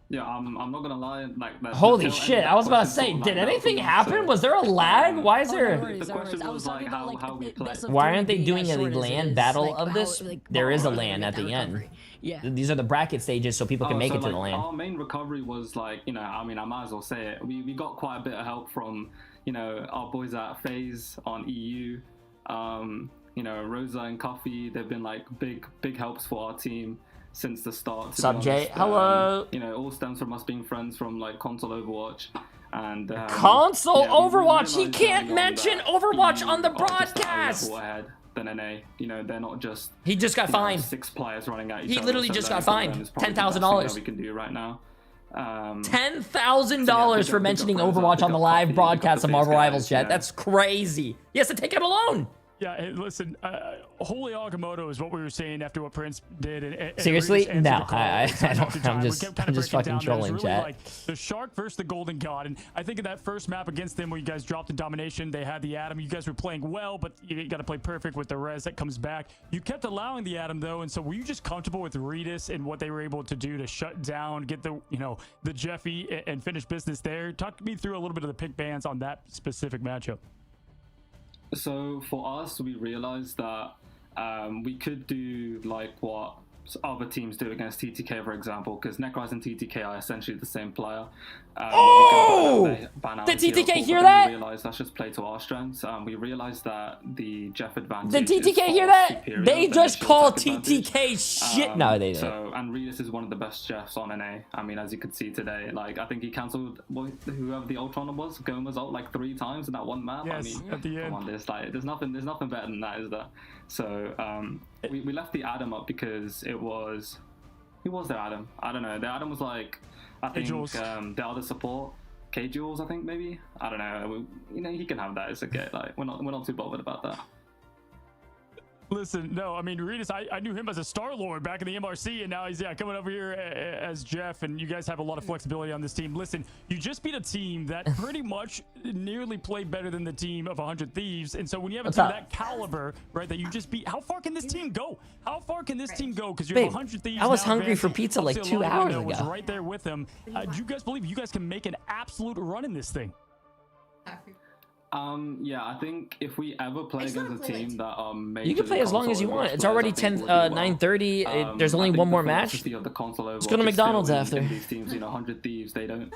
Yeah, I'm not gonna lie. Like that. Holy shit! I was about to say, did anything happen? Was there a lag? Why is there? The question was like how we play. Why aren't they doing a LAN battle of this? There is a LAN at the end. Yeah. These are the bracket stages, so people can make it to the LAN. Our main recovery was like, you know, I mean, I might as well say it. We got quite a bit of help from, you know, our boys at FaZe on EU. You know, Rosa and Coffee. They've been like big helps for our team since the start. Sub Jay, hello. You know, it all stems from us being friends from like console Overwatch. And console yeah, Overwatch. He can't mention Overwatch on the broadcast. Than NA, you know, they're not just. He just got fined. 6 players running at each other. He literally just got fined $10,000. We can do right now. $10,000 for mentioning Overwatch on the live broadcast of Marvel Rivals chat. That's crazy. He has to take out a loan. Yeah, hey, listen, Holy Agamotto is what we were saying after what Prince did. And seriously? No, I don't. I'm just fucking trolling, really chat. Like the Shark versus the Golden God, and I think in that first map against them where you guys dropped in domination, they had the Atom. You guys were playing well, but you got to play perfect with the res that comes back. You kept allowing the Atom though, and so were you just comfortable with Redis and what they were able to do to shut down, get the the Jeffy and finish business there? Talk me through a little bit of the pick bans on that specific matchup. So for us, we realized that we could do like what other teams do against TTK, for example, because Necros and TTK are essentially the same player. Did TTK hear that? We realized let's just play to our strengths. We realized that the Jeff advantage. Did TTK hear that? They just call TTK shit. No, they didn't. So, and Redis is one of the best Jeffs on NA. I mean, as you could see today, like I think he cancelled whoever the Ultron was, Goma's ult like 3 times in that one map. Yes, I mean, at the end. Come on, there's nothing better than that, is there? So we left the Adam up because it was, who was the Adam? I don't know. The Adam was like, I think the other support, K-Jules, I think maybe. I don't know. You know, he can have that. It's okay. Like we're not too bothered about that. Listen, no, I mean, Redis, I knew him as a Star-Lord back in the MRC, and now he's coming over here as Jeff, and you guys have a lot of flexibility on this team. Listen, you just beat a team that pretty much nearly played better than the team of 100 Thieves, and so when you have a team that caliber, right, that you just beat, how far can this team go? How far can this team go? Because you're 100 Thieves. I was hungry for pizza like 2 hours ago. Was right there with them. Do you guys believe you guys can make an absolute run in this thing? Yeah, I think if we ever play against a team that you can play as long as you want. It's already 9:30. There's only one more match. Let's go to McDonald's after. These teams, 100 Thieves, they don't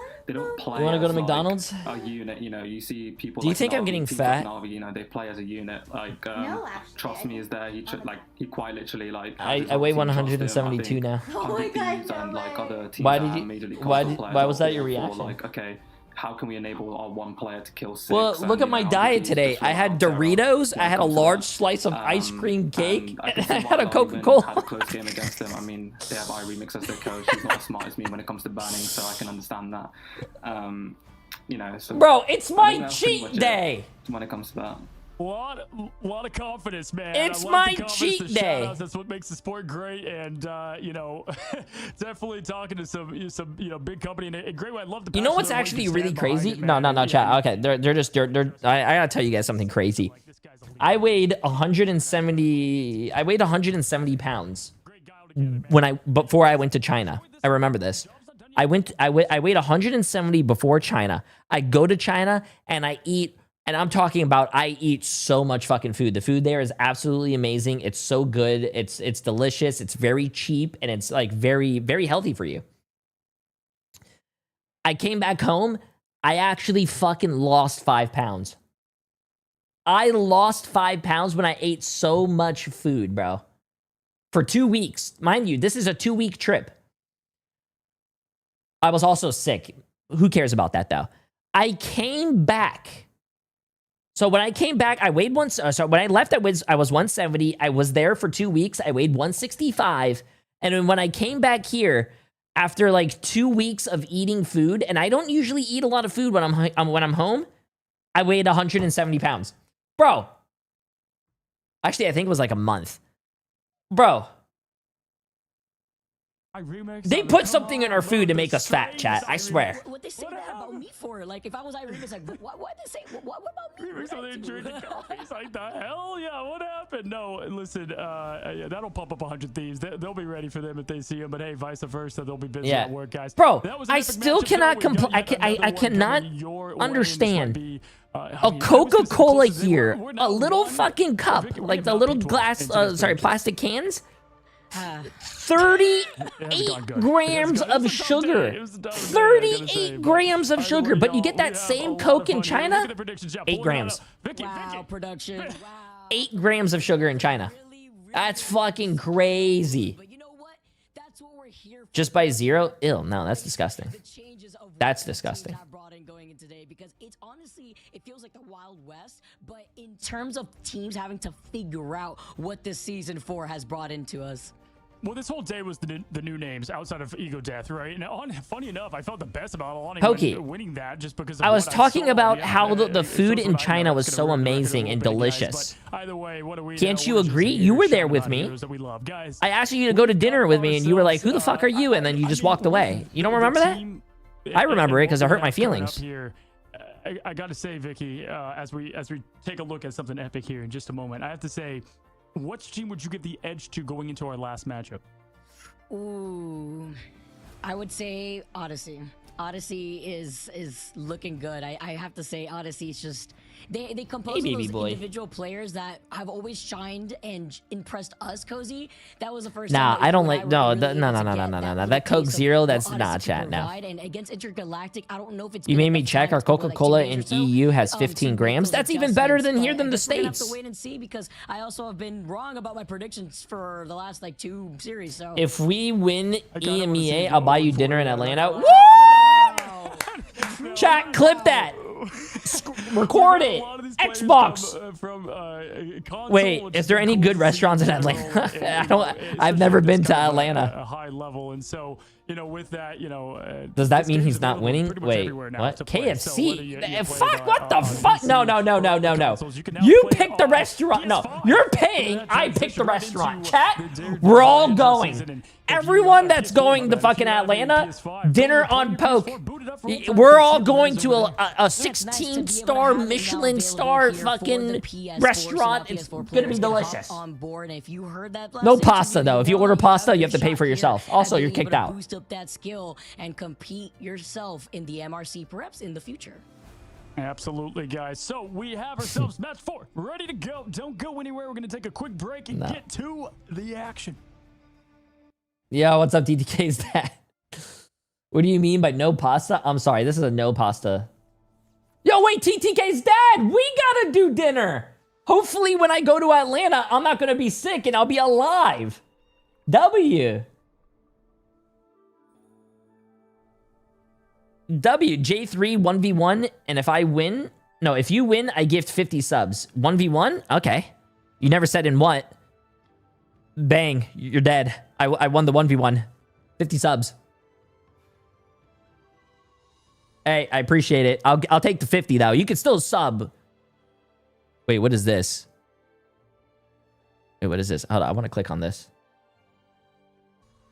play. You want to go to McDonald's? A unit, you see people. Do you think I'm getting fat? They play as a unit. Like, Trust Me is there. He quite literally like. I weigh 172 now. Oh my god! And like other teams. Why was that your reaction? Like, okay. How can we enable our one player to kill 6? Well, look at my diet today. I had Doritos, I had a large slice of ice cream cake, and I had a Coca-Cola. Had a close game against him. I mean, they have iRemix as their coach. He's not as smart as me when it comes to banning, so I can understand that. So bro, it's my cheat day. When it comes to that. A lot of confidence, man. It's my cheat day. That's what makes the sport great, and definitely talking to some big company and a great way. I love the. You know what's actually really crazy? No, chat. Okay, they're I gotta tell you guys something crazy. I weighed 170. I weighed 170 pounds before I went to China. I remember this. I weighed 170 before China. I go to China and I eat And I'm talking about I eat so much fucking food. The food there is absolutely amazing. It's so good. It's delicious. It's very cheap, and it's like very, very healthy for you. I came back home. I actually fucking lost 5 pounds. I lost 5 pounds when I ate so much food, bro. For 2 weeks. Mind you, this is a 2-week trip. I was also sick. Who cares about that, though? I came back. So when I came back, I weighed so when I left, I was 170. I was there for 2 weeks. I weighed 165. And then when I came back here, after like 2 weeks of eating food, and I don't usually eat a lot of food when I'm home, I weighed 170 pounds. Bro. Actually, I think it was like a month. Bro. They put something in our food to make us fat, chat. I swear. What they say that about me for? Like, if I was Iremus, like, what they say? What about me? So they drinking coffees like the hell? Yeah, what happened? No, listen, yeah, that'll pump up 100 Thieves. They'll be ready for them if they see them, but hey, vice versa, they'll be busy at work, guys. Bro, I still cannot I cannot understand a Coca-Cola here, a little fucking cup, like the little glass, plastic cans. 38 grams of sugar. 38 grams of sugar. But you get that same Coke in China? 8 grams. Wow, production. 8 grams of sugar in China. That's fucking crazy. Just by 0? Ew, no, that's disgusting. That's disgusting. Because it's honestly, it feels like the Wild West, but in terms of teams having to figure out what this season 4 has brought into us. Well, this whole day was the new names outside of Ego Death, right? And funny enough, I felt the best about Alani winning that just because of I was talking about how the food in China was so amazing and delicious. Either way, what do we Can't you agree? You were there with me. I asked you to go to dinner with me, and you were like, who the fuck are you? And then you just walked away. You don't remember that? I remember it because it hurt my feelings. I got to say, Vicky, as we take a look at something epic here in just a moment, I have to say, which team would you give the edge to going into our last matchup? Ooh, I would say Odyssey. Odyssey is looking good. I have to say Odyssey is just they compose those individual players that have always shined and impressed us, Cozy. That was the first time I don't like no. That That Coke Zero, that's not chat now. And against Intergalactic, I don't know if it's you made me check. Our Coca-Cola in EU has 15 grams. That's even better than here than the States. Have to wait and see because I also have been wrong about my predictions for the last like 2 series. So if we win EMEA, I'll buy you dinner in Atlanta. Woo! Chat, clip that. Record it. Xbox. Wait, is there any good restaurants in Atlanta? I've never been to Atlanta. A high level, and so with that, does that mean he's not winning? Wait, what? KFC? Fuck! What the fuck? No. You pick the restaurant. No, you're paying. I pick the restaurant. Chat. We're all going. Everyone that's going to fucking Atlanta, dinner on Poke. We're all going to a 16-star Michelin star fucking restaurant. It's gonna be delicious. No pasta though. If you order pasta, you have to pay for yourself. Also, you're kicked out. Boost up that skill and compete yourself in the MRC perhaps in the future. Absolutely, guys. So we have ourselves match 4 ready to go. Don't go anywhere. We're gonna take a quick break and get to the action. Yo, what's up, TTK's dad? What do you mean by no pasta? I'm sorry, this is a no pasta. Yo, wait, TTK's dad, we gotta do dinner. Hopefully when I go to Atlanta, I'm not gonna be sick and I'll be alive. W, J3 1v1, and if I win, no, if you win, I gift 50 subs. 1v1? Okay. You never said in what. Bang, you're dead. I won the 1v1. 50 subs. Hey, I appreciate it. I'll take the 50 though. You can still sub. Wait, what is this? Wait, what is this? Hold on, I want to click on this.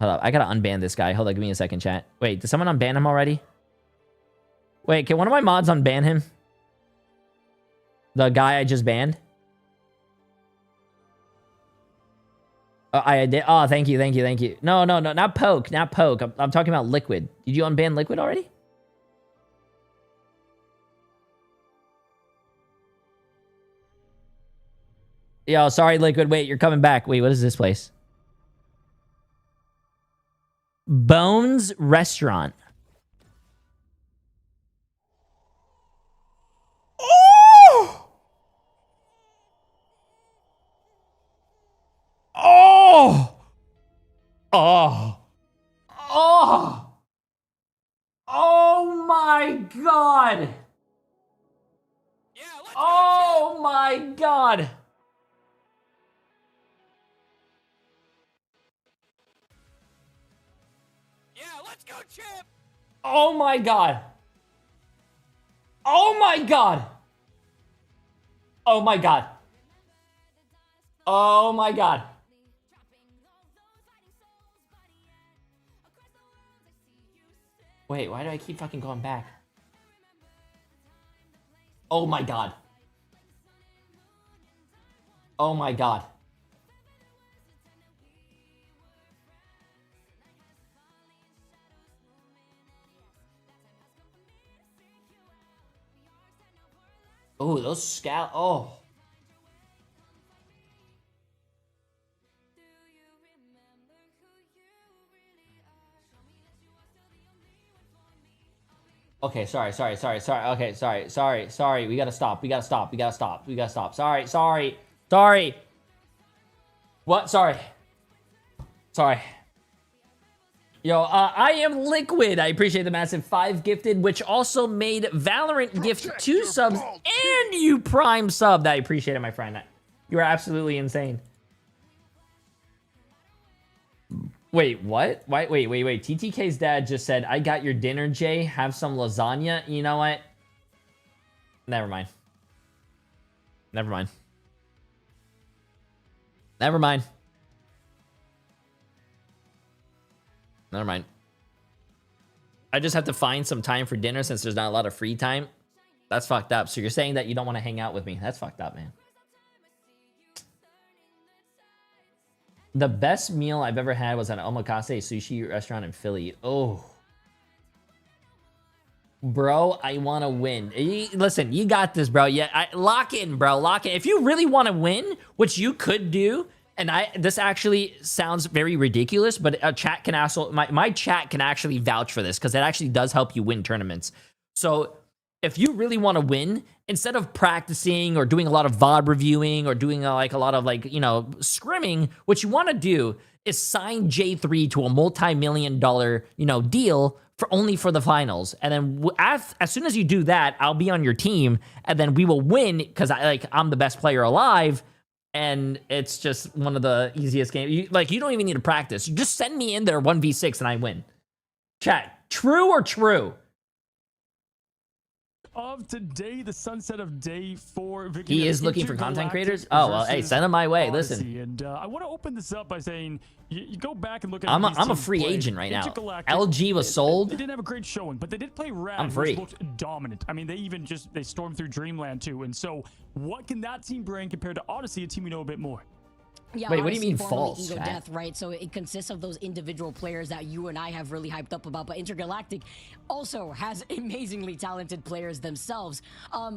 Hold up, I gotta unban this guy. Hold on, give me a second, chat. Wait, did someone unban him already? Wait, can one of my mods unban him? The guy I just banned? I did. Oh, thank you. No, not Poke, not Poke. I'm talking about Liquid. Did you unban Liquid already? Yo, sorry, Liquid. Wait, you're coming back. Wait, what is this place? Bones Restaurant. Oh! Oh! Oh! Oh! Oh my god! Oh my god! Let's go, champ! Oh my god! Oh my god! Oh my god! Oh my god! Wait, why do I keep fucking going back? Oh my god. Oh my god. Oh, those scout. Oh. Okay, sorry. Okay, sorry. We gotta stop. Sorry. What? Sorry. Yo, I am Liquid. I appreciate the massive 5 gifted, which also made Valorant gift 2 subs and you Prime sub. I appreciate it, my friend. You are absolutely insane. Wait, what? Wait. TTK's dad just said, I got your dinner, Jay. Have some lasagna. You know what? Never mind. I just have to find some time for dinner since there's not a lot of free time. That's fucked up. So you're saying that you don't want to hang out with me. That's fucked up, man. The best meal I've ever had was at an omakase sushi restaurant in Philly. Oh. Bro, I want to win. Listen, you got this, bro. Yeah, lock in, bro. Lock in. If you really want to win, which you could do, and this actually sounds very ridiculous, but a chat can also, my chat can actually vouch for this because it actually does help you win tournaments. So if you really want to win, instead of practicing or doing a lot of VOD reviewing or doing a lot of scrimming, what you want to do is sign Jay3 to a multi-million-dollar, deal only for the finals. And then as soon as you do that, I'll be on your team and then we will win because I'm the best player alive. And it's just one of the easiest games. You don't even need to practice. You just send me in there 1v6 and I win. Chat, true or true? Of today, the sunset of day 4. He is looking for content creators? Oh, well, hey, send them my way. Odyssey. Listen. And I want to open this up by saying, you go back and look at I'm a free agent right now. LG was sold. They didn't have a great showing, but they did play Rad, I'm free. which looked dominant. I mean, they stormed through Dreamland too. And so what can that team bring compared to Odyssey, a team we know a bit more? Yeah, wait, what do you mean formerly false? Ego Death, right? So it consists of those individual players that you and I have really hyped up about, but Intergalactic also has amazingly talented players themselves.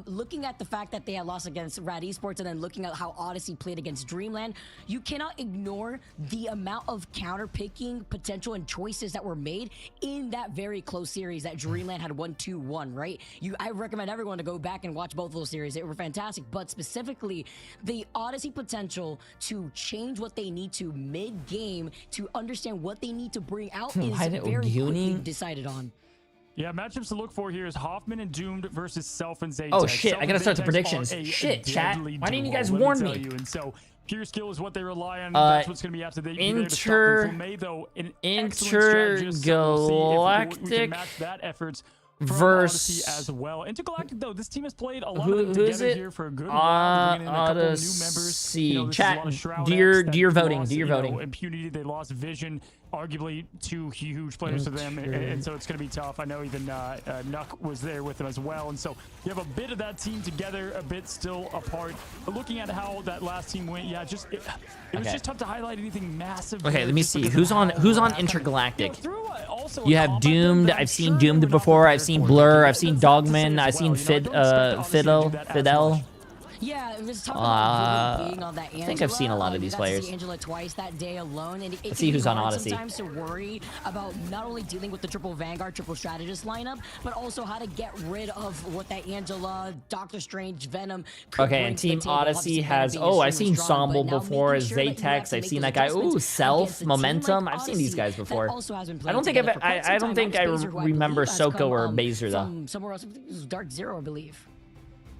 Looking at the fact that they had lost against Rad Esports and then looking at how Odyssey played against Dreamland, you cannot ignore the amount of counter-picking potential and choices that were made in that very close series that Dreamland had 1-2-1, right? I recommend everyone to go back and watch both of those series. They were fantastic, but specifically the Odyssey potential to change what they need to mid-game to understand what they need to bring out is very quickly decided on. Yeah, matchups to look for here is Hoffman and Doomed versus Self and Zaytex. Oh shit, Self I gotta start the Zaytex predictions. Shit, chat. Why didn't you guys warn me? And so pure skill is what they rely on. That's what's going to be after they Intergalactic match that efforts versus as well. Intergalactic though, this team has played a lot of them together here for a good while. Bringing in a couple of new members. Chat, do your voting. Impunity, they lost Vision, arguably 2 huge players to them, and so it's going to be tough. I know even Nuck was there with them as well, and so you have a bit of that team together, a bit still apart. But looking at how that last team went, yeah, it was just tough to highlight anything massive. Okay, let me see who's on Intergalactic. You have Doomed. I've seen Doomed before. I've seen Blur. I've seen Dogman. I've seen Fidel. Yeah, it was talking about really being on that Angela. I think I've seen a lot of these players. See Angela twice that day alone, and Let's see who's on Odyssey. Sometimes to worry about not only dealing with the triple Vanguard, triple strategist lineup, but also how to get rid of what that Angela, Doctor Strange, Venom. Okay, and Team Odyssey has. Oh, I've seen Somble before. Zatex. I've seen that guy. Ooh, Self, Momentum. I've seen these guys before. I don't think I remember Soko or Baser though. Somewhere else, it was Dark Zero, I believe.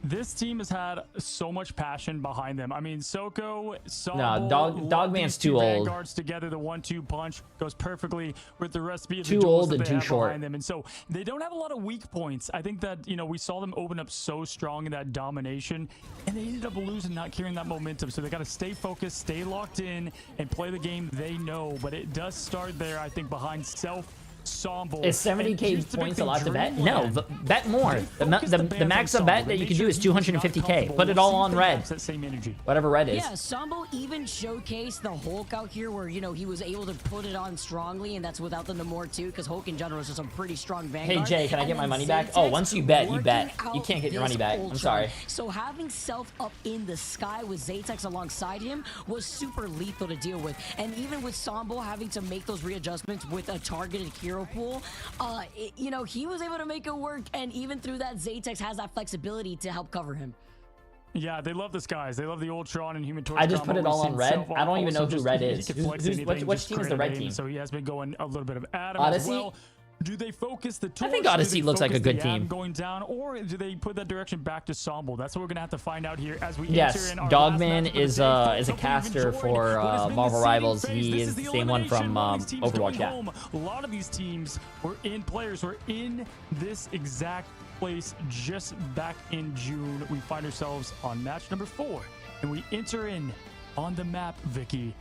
This team has had so much passion behind them. I mean, Soko, Somble, Dogman's too old. Vanguards together, the 1-2 punch goes perfectly with the recipe of too the old that and they too have short behind them. And so they don't have a lot of weak points. I think that, you know, we saw them open up so strong in that domination, and they ended up losing, not carrying that momentum. So they got to stay focused, stay locked in, and play the game they know. But it does start there, I think, behind Self. Somble. Is 70k points a lot to bet? No, bet more. The max of bet that you can do is 250k. Put it all on red. Whatever red is. Yeah, Somble even showcased the Hulk out here where, you know, he was able to put it on strongly, and that's without the Namor too, because Hulk in general is just a pretty strong Vanguard. Hey Jay, can I get my money back? Oh, once you bet, you bet. You can't get your money back. I'm sorry. So having Self up in the sky with Zatex alongside him was super lethal to deal with. And even with Somble having to make those readjustments with a targeted hero pool, you know, he was able to make it work, and even through that, Zatex has that flexibility to help cover him. Yeah, they love this guys. They love the Ultron and Human Torch. I just put it all on red. I don't even know who red is. Which team is the red team? So he has been going a little bit of Adam Odyssey? as well. Do they focus the torch? I think Odyssey looks like a good team. Going down, or do they put that direction back to Somble? That's what we're gonna have to find out here as we yes, enter in our Dogman is a caster for Marvel Rivals. He is the same one from Overwatch. Yeah. A lot of these teams were in players were in this exact place just back in June. We find ourselves on match number 4, and we enter in on the map, Vicky,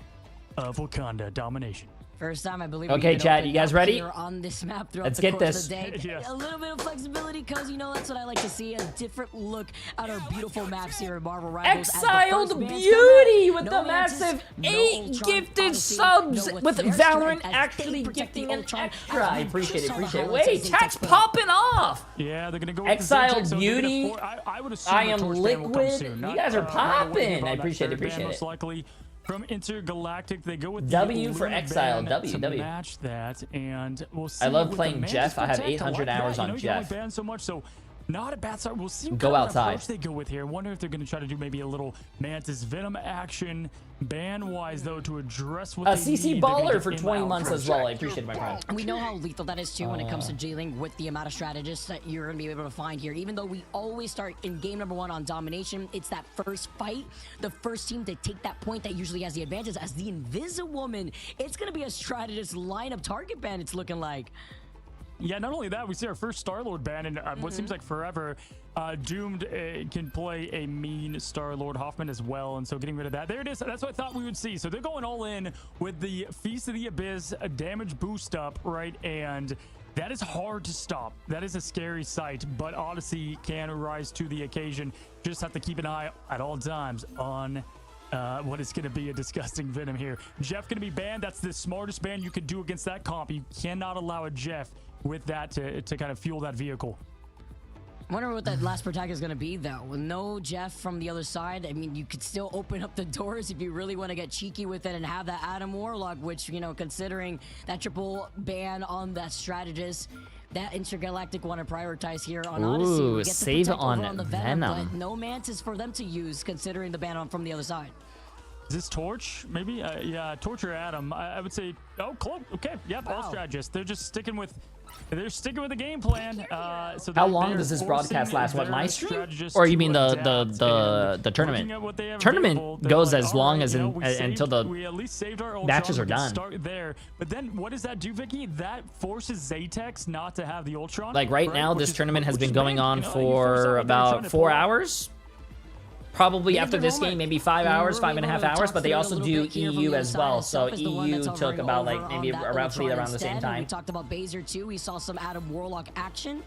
of Wakanda Domination. First time, I believe. Okay, Chad, you guys ready? On this map throughout Let's the get course this. Of the day. Yes. A little bit of flexibility, because you know that's what I like to see, a different look at our beautiful maps here at Marvel Rivals. Exiled Beauty with the massive 8 gifted subs with Valorant actually gifting an extra. I appreciate it. Wait, chat's popping off. Yeah, they're gonna go Exiled Beauty. I would assume I am the Torch Band will come liquid. soon. You guys are popping. I appreciate it. Most likely. From Intergalactic, they go with W for Exile. To match that, and we'll see. I love with playing the Jeff. I have Mantis 800 Protect, hours you on know, Jeff. You can only ban so much, so not a bad start. We'll see what Go kind of outside. approach they go with here. I wonder if they're going to try to do maybe a little Mantis Venom action, ban-wise, though, to address what they CC need. Baller for 20 months as well. I appreciate it, my friend. We know how lethal that is too when it comes to dealing with the amount of strategists that you're going to be able to find here. Even though we always start in game number 1 on domination, it's that first fight, the first team to take that point that usually has the advantage. As the Invisiwoman, it's going to be a strategist lineup target ban, it's looking like. Yeah, not only that, we see our first Star-Lord ban in what seems like forever. Doomed can play a mean Star-Lord Hoffman as well, and so getting rid of that. There it is. That's what I thought we would see. So they're going all in with the Feast of the Abyss, a damage boost up, right? And that is hard to stop. That is a scary sight, but Odyssey can rise to the occasion. Just have to keep an eye at all times on what is going to be a disgusting Venom here. Jeff going to be banned. That's the smartest ban you could do against that comp. You cannot allow a Jeff with that to kind of fuel that vehicle. I wonder what that last protect is going to be, though. With no Jeff from the other side, I mean, you could still open up the doors if you really want to get cheeky with it and have that Adam Warlock, which, you know, considering that triple ban on that strategist, that Intergalactic want to prioritize here on Odyssey. Ooh, We get to save protect on over on the Venom, Venom. but no Mantis for them to use, considering the ban on from the other side. Is this Torch? Maybe? Yeah, Torch or Adam. I would say, oh, close. Okay, yep, all strategists. They're just sticking with... They're sticking with the game plan. So how long does this broadcast last? What, my stream? Or you mean the tournament? Tournament goes as long as until the matches are done. Start there. But then what does that do, Vicky? That forces Zatex not to have the Ultron. Like right now, this tournament has been going on for about 4 hours. Probably after this game, maybe 5 hours, 5.5 hours, but they also do EU as well. So EU took about like maybe roughly around the same time. We talked about Baser too. We saw some Adam Warlock action.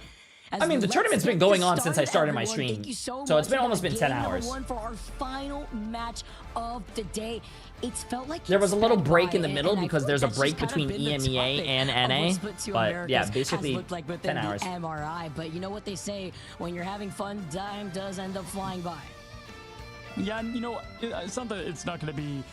I mean, the tournament's been going on since I started my stream, so it's been almost been 10 hours. For our final match of the day, it's felt like there was a little break in the middle because there's a break between EMEA and NA, but yeah, basically 10 hours. MRI, but you know what they say, when you're having fun, time does end up flying by. Yeah, and, you know, it's not that it's not going to be,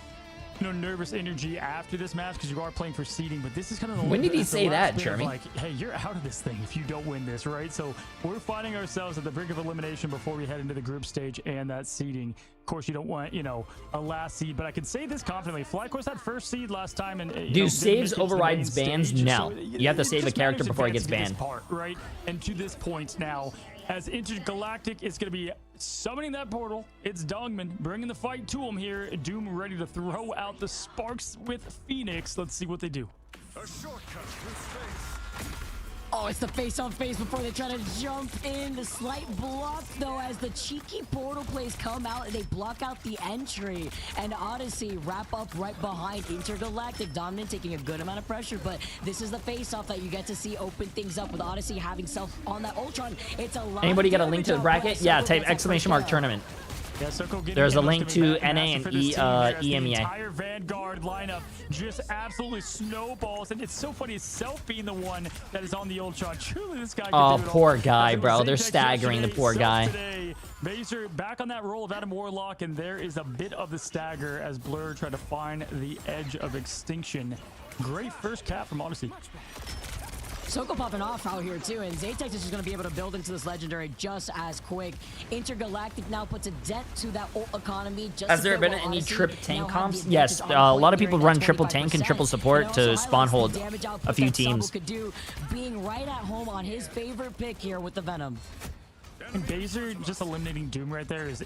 you know, nervous energy after this match because you are playing for seeding, but this is kind of the When did he say that, bit of, Jeremy? like, hey, you're out of this thing if you don't win this, right? So we're finding ourselves at the brink of elimination before we head into the group stage and that seeding. Of course, you don't want, you know, a last seed, but I can say this confidently. Fly, of course, that first seed last time, and Do saves overrides bans? No. You have to save a character before it gets banned. Part, right? And to this point now, as Intergalactic is going to be summoning that portal, it's Dogman bringing the fight to him here. Doom ready to throw out the sparks with Phoenix. Let's see what they do. A shortcut through space. Oh, it's the face-on-face before they try to jump in. The slight block, though, as the cheeky portal plays come out, they block out the entry. And Odyssey wrap up right behind Intergalactic. Dominant taking a good amount of pressure, but this is the face-off that you get to see open things up with Odyssey having self on that Ultron. It's a lot. Anybody got a link to the bracket? Yeah, type ! tournament. Yeah, There's a link to NA and EMEA. The entire Vanguard lineup just absolutely snowballs, and it's so funny. Self being the one that is on the Ultron. Truly, this guy. Oh, poor guy, bro. They're staggering the poor guy. Baser back on that roll of Adam Warlock, and there is a bit of the stagger as Blur try to find the edge of extinction. Great first cap from Odyssey. Soko popping off out here too, and Zaytex is just going to be able to build into this legendary just as quick. Intergalactic now puts a dent to that ult economy. Just Has there been any triple tank comps? Yes, a lot of people run triple tank and triple support to spawn hold a few teams. Could do, being right at home on his favorite pick here with the Venom. And Baser just eliminating Doom right there is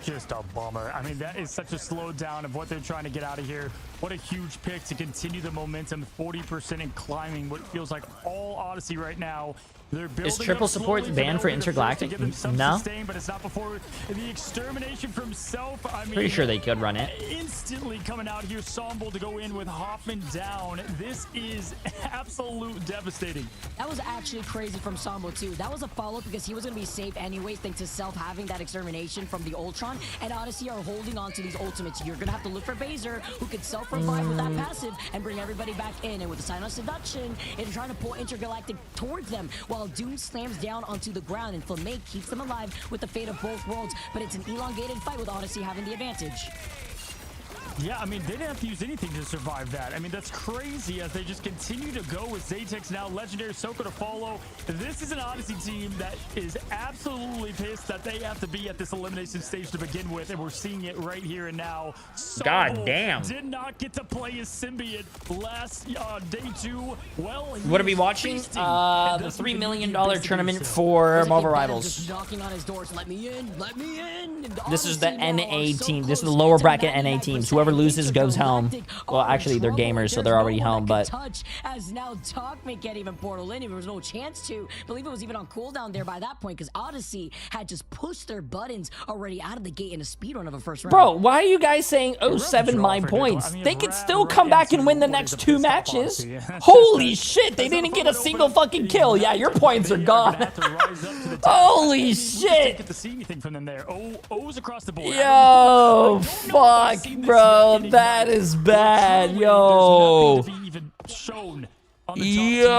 just a bummer. I mean, that is such a slowdown of what they're trying to get out of here. What a huge pick to continue the momentum, 40% and climbing what feels like all Odyssey right now. They're building Is triple support banned for Intergalactic? No. But it's not before the extermination from Self. I mean, Pretty sure they could run it. Instantly coming out here, Somble to go in with Hoffman down. This is absolute devastating. That was actually crazy from Sombo too. That was a follow-up because he was going to be safe anyways thanks to Self having that extermination from the Ultron, and Odyssey are holding on to these ultimates. You're going to have to look for Baser, who could self-revive with that passive and bring everybody back in. And with the sign of seduction, it's trying to pull Intergalactic towards them while Doom slams down onto the ground, and Flamme keeps them alive with the fate of both worlds. But it's an elongated fight with Odyssey having the advantage. Yeah, I mean, they didn't have to use anything to survive that. I mean, that's crazy as they just continue to go with Zaytex now. Legendary Soko to follow. This is an Odyssey team that is absolutely pissed that they have to be at this elimination stage to begin with, and we're seeing it right here and now. God damn. Did not get to play his symbiote last day 2. Well, What are we watching? The $3 million tournament for Marvel Rivals. Just knocking on his doors. Let me in. Let me in. This is the NA team. This is the lower bracket NA teams. Whoever loses goes home. Well, actually, they're gamers, so they're already home, but... As now Dogman can't even portal in. There was no chance to. I believe it was even on cooldown there by that point because Odyssey had just pushed their buttons already out of the gate in a speedrun of a first round. Bro, why are you guys saying 07 my points? They could still come back and win the next 2 matches. Holy shit, they didn't get a single fucking kill. Yeah, your points are gone. Holy shit. Get to see anything from them there. O's across the board. Yo, fuck, bro. That is bad. Yo. Yo.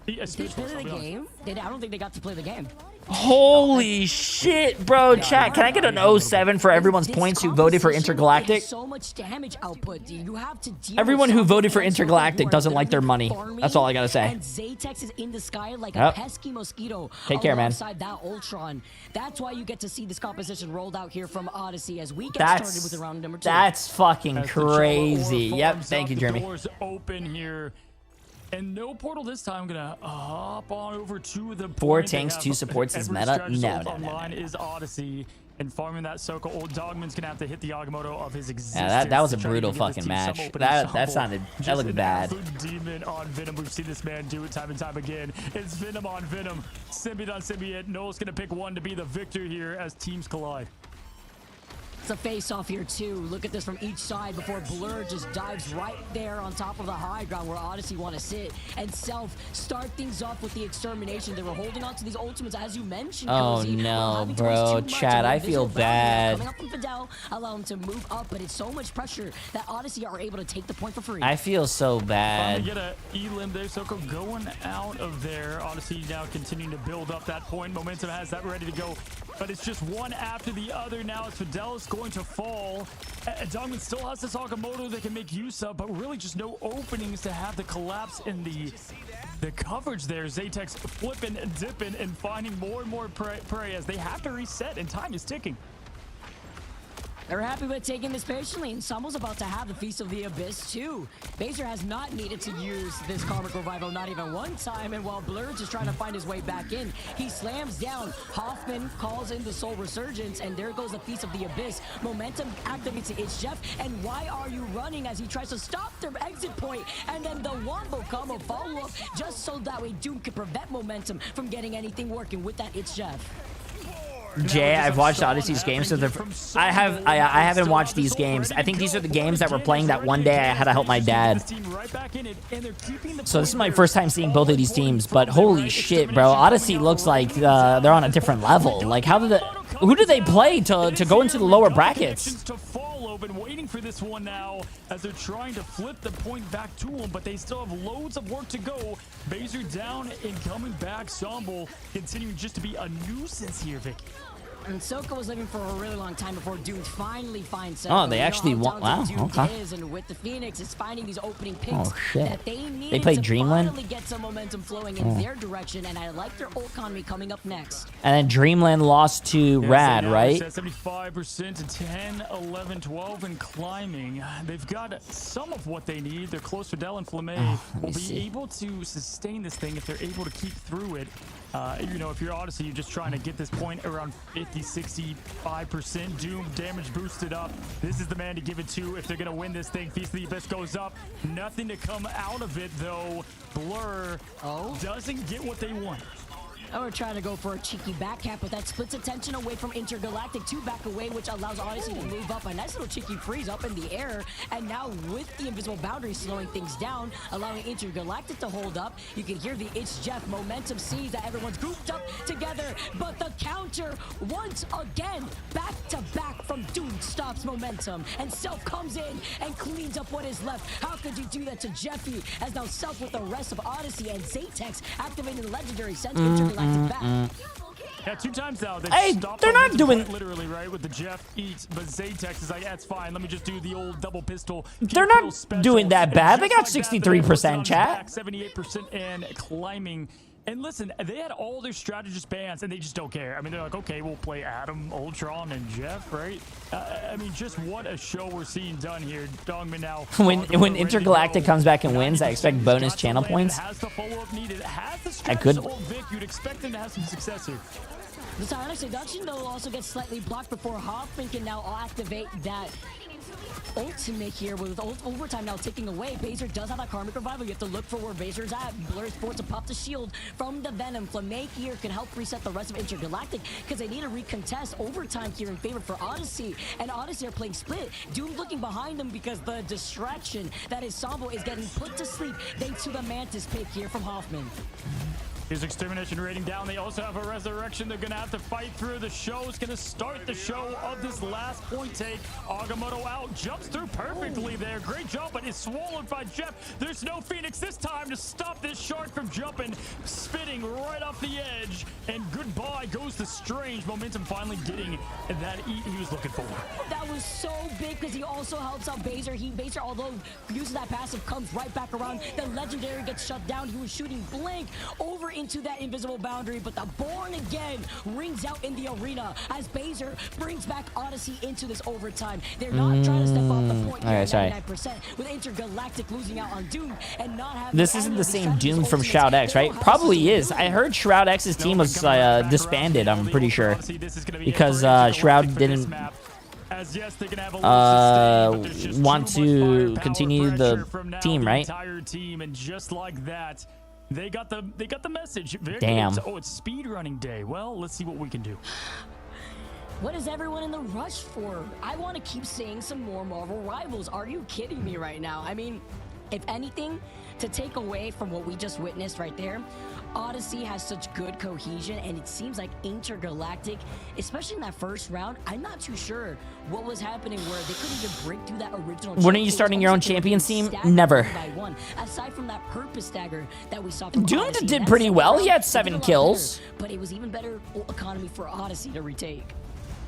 Did they play the game? I don't think they got to play the game. Holy shit, bro. Chat, can I get an 07 for everyone's points who voted for Intergalactic? So much damage output. You have to deal Everyone who voted for Intergalactic doesn't like their money. That's all I gotta say. And Zaytex is in the sky like a pesky mosquito. Take care, man. Alongside that Ultron. That's why you get to see this composition rolled out here from Odyssey as we get started with the round number 2. That's fucking crazy. Yep, thank you, Jeremy. Doors open here. And no portal this time. I'm gonna hop on over to the 4 tanks, 2 supports is meta. No. Online is Odyssey, and farming that Soko. Old Dogman's gonna have to hit the Agamotto of his existence. Yeah, that was a brutal fucking match. That looked bad. Demon on Venom. We've seen this man do it time and time again. It's Venom on Venom. Symbiote on Symbiote. Noel's gonna pick one to be the victor here as teams collide. It's a face-off here, too. Look at this from each side before Blur just dives right there on top of the high ground where Odyssey want to sit. And Self start things off with the extermination. They were holding on to these ultimates, as you mentioned, Oh, Cozy, no, bro. Chad, I feel bad. Coming up from Fidel, allow him to move up, but it's so much pressure that Odyssey are able to take the point for free. I feel so bad. Get a elim there. Soko going out of there. Odyssey now continuing to build up that point. Momentum has that ready to go. but it's just one after the other now as Fidelis going to fall. Dongman still has this Agamotto they can make use of, but really just no openings to have the collapse in the coverage there. Zaytex flipping, dipping, and finding more and more prey as they have to reset, and time is ticking. They're happy with taking this patiently, and Summo's about to have the Feast of the Abyss too. Baser has not needed to use this Karmic Revival not even one time, and while Blur is trying to find his way back in, he slams down. Hoffman calls in the Soul Resurgence, and there goes the Feast of the Abyss. Momentum activates the It's Jeff, and why are you running as he tries to stop their exit point, and then the Wombo combo follow-up just so that way Doom can prevent Momentum from getting anything working with that It's Jeff. Jay, I've watched Odyssey's games, so I haven't watched these games. I think these are the games that were playing that one day I had to help my dad. So this is my first time seeing both of these teams, but holy shit, bro. Odyssey looks like they're on a different level. Like, who do they play to go into the lower brackets? Been waiting for this one now as they're trying to flip the point back to them, but they still have loads of work to go. Baser down and coming back. Sombo continuing just to be a nuisance here, Vicky. And Soka was living for a really long time before Doom finally finds Oh, they actually want. Wow, okay. And with the Phoenix, it's finding these opening picks that they need. They played to Dreamland. finally get some momentum flowing in their direction, and I like their economy coming up next. And then Dreamland lost to Rad, right? 75% to 10, 11, 12, and climbing. They've got some of what they need. They're close to Del and Flamme. Will be able to sustain this thing if they're able to keep through it. You know, if you're Odyssey, you're just trying to get this point around 50, 65%. Doom damage boosted up. This is the man to give it to if they're going to win this thing. Feast of the Abyss goes up. Nothing to come out of it, though. Blur doesn't get what they want. Oh, we're trying to go for a cheeky back cap, but that splits attention away from Intergalactic. 2 back away, which allows Odyssey to move up. A nice little cheeky freeze up in the air. And now with the invisible boundary slowing things down, allowing Intergalactic to hold up. You can hear the It's Jeff momentum sees that everyone's grouped up together. But the counter, once again, back to back from Doom stops momentum. And Self comes in and cleans up what is left. How could you do that to Jeffy? As now Self with the rest of Odyssey and Zaytex activating the legendary sends Intergalactic back. Yeah, 2 times now. Hey, they're not doing literally right with the Jeff eats, but Zaytex is like, that's fine. Let me just do the old double pistol. They're not doing that bad. They got 63% chat. 78% and climbing. And listen, they had all their strategist bands, and they just don't care. I mean, they're like, okay, we'll play Adam, Ultron, and Jeff, right? I mean, just what a show we're seeing done here. Dongman now. When Intergalactic comes back and wins, I expect bonus channel points. Has the follow-up needed. Has the I could. Vic, you'd expect them to have some success here. The silent seduction though also gets slightly blocked before Hoffman can now activate that ultimate here with overtime now ticking away. Baser does have that Karmic Revival. You have to look for where Baser's at. Blur's forced to pop the shield from the Venom. Flamme here can help reset the rest of Intergalactic because they need to recontest overtime here in favor for Odyssey. And Odyssey are playing split. Doom looking behind them because the distraction that is Sambo is getting put to sleep thanks to the Mantis pick here from Hoffman. His extermination rating down. They also have a resurrection. They're going to have to fight through. The show is going to start the show of this last point take. Agamotto out. Jumps through perfectly there. Great jump, but it's swallowed by Jeff. There's no Phoenix this time to stop this shark from jumping. Spitting right off the edge. And goodbye goes the Strange. Momentum finally getting that eat he was looking for. That was so big because he also helps out Baser. Baser, although uses that passive, comes right back around. The legendary gets shut down. He was shooting blank over into that invisible boundary, but the Born Again rings out in the arena as Baser brings back Odyssey into this overtime. They're not trying to step off the point here at 99%, with Intergalactic losing out on Doom and not having. This isn't the same Doom from Shroud X, right? Probably is. I heard Shroud X's team was disbanded, I'm pretty sure, because Shroud didn't want to continue the team, right? And just like that, they got the message. Damn. Oh, it's speedrunning day. Well, let's see what we can do. What is everyone in the rush for? I want to keep seeing some more Marvel Rivals. Are you kidding me right now? I mean, if anything, to take away from what we just witnessed right there, Odyssey has such good cohesion, and it seems like Intergalactic, especially in that first round, I'm not too sure what was happening where they couldn't even break through that original. When are you starting your own champions team? Never. By one. Aside from that purpose stagger that we saw. Doomed did pretty well. He had 7 kills. But it was even better economy for Odyssey to retake.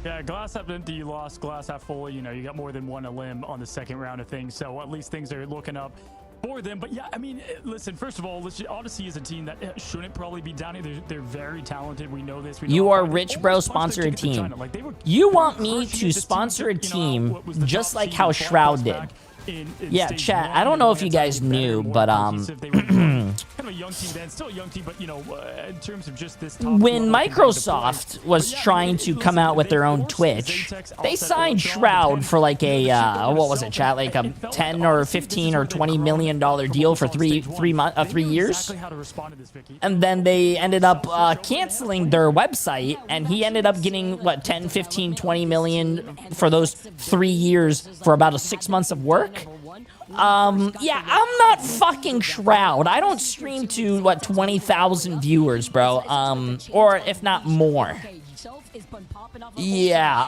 Yeah, glass half empty, you lost. Glass half full, you know, you got more than one limb on the second round of things. So at least things are looking up for them. But yeah, I mean, listen, first of all, Odyssey is a team that shouldn't probably be down here. They're very talented. We know this. You are rich, bro. Sponsor a team. You want me to sponsor a team just like how Shroud did. Yeah, chat. I don't know if you guys knew, but kind of a young team then, still a young team, but you know, in terms of just this when Microsoft was trying to come out with their own Twitch, they signed Shroud for like a what was it, chat? Like a 10 or 15 or 20 million dollar deal for 3 years, and then they ended up canceling their website, and he ended up getting what 10, 15, 20 million for those 3 years for about a 6 months of work. Yeah, I'm not fucking Shroud. I don't stream to, what, 20,000 viewers, bro. Or if not more. Yeah,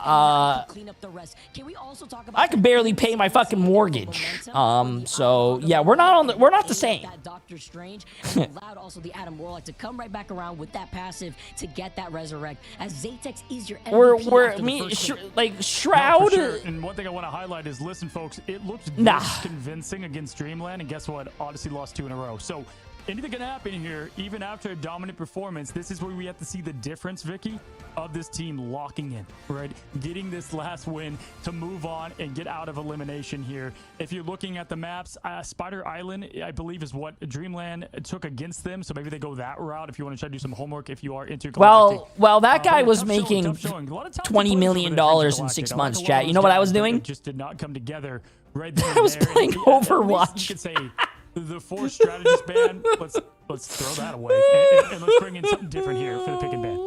I could barely pay my fucking mortgage. So yeah, we're not the same. Doctor Strange allowed also the Adam Warlock to come right back around with that passive to get that resurrect. As Zatex is your MVP like Shroud. No, for sure. And one thing I want to highlight is, listen, folks, it looks convincing against Dreamland, and guess what? Odyssey lost 2 in a row. So anything can happen here, even after a dominant performance. This is where we have to see the difference, Vicky, of this team locking in, right? Getting this last win to move on and get out of elimination here. If you're looking at the maps, Spider Island, I believe, is what Dreamland took against them. So maybe they go that route if you want to try to do some homework, if you are Intergalactic. Well, that guy was making $20 million in 6 months, chat. You know what I was doing? Just did not come together right there. I was playing Overwatch. You could say the 4 strategist ban, let's throw that away and let's bring in something different here for the pick and ban.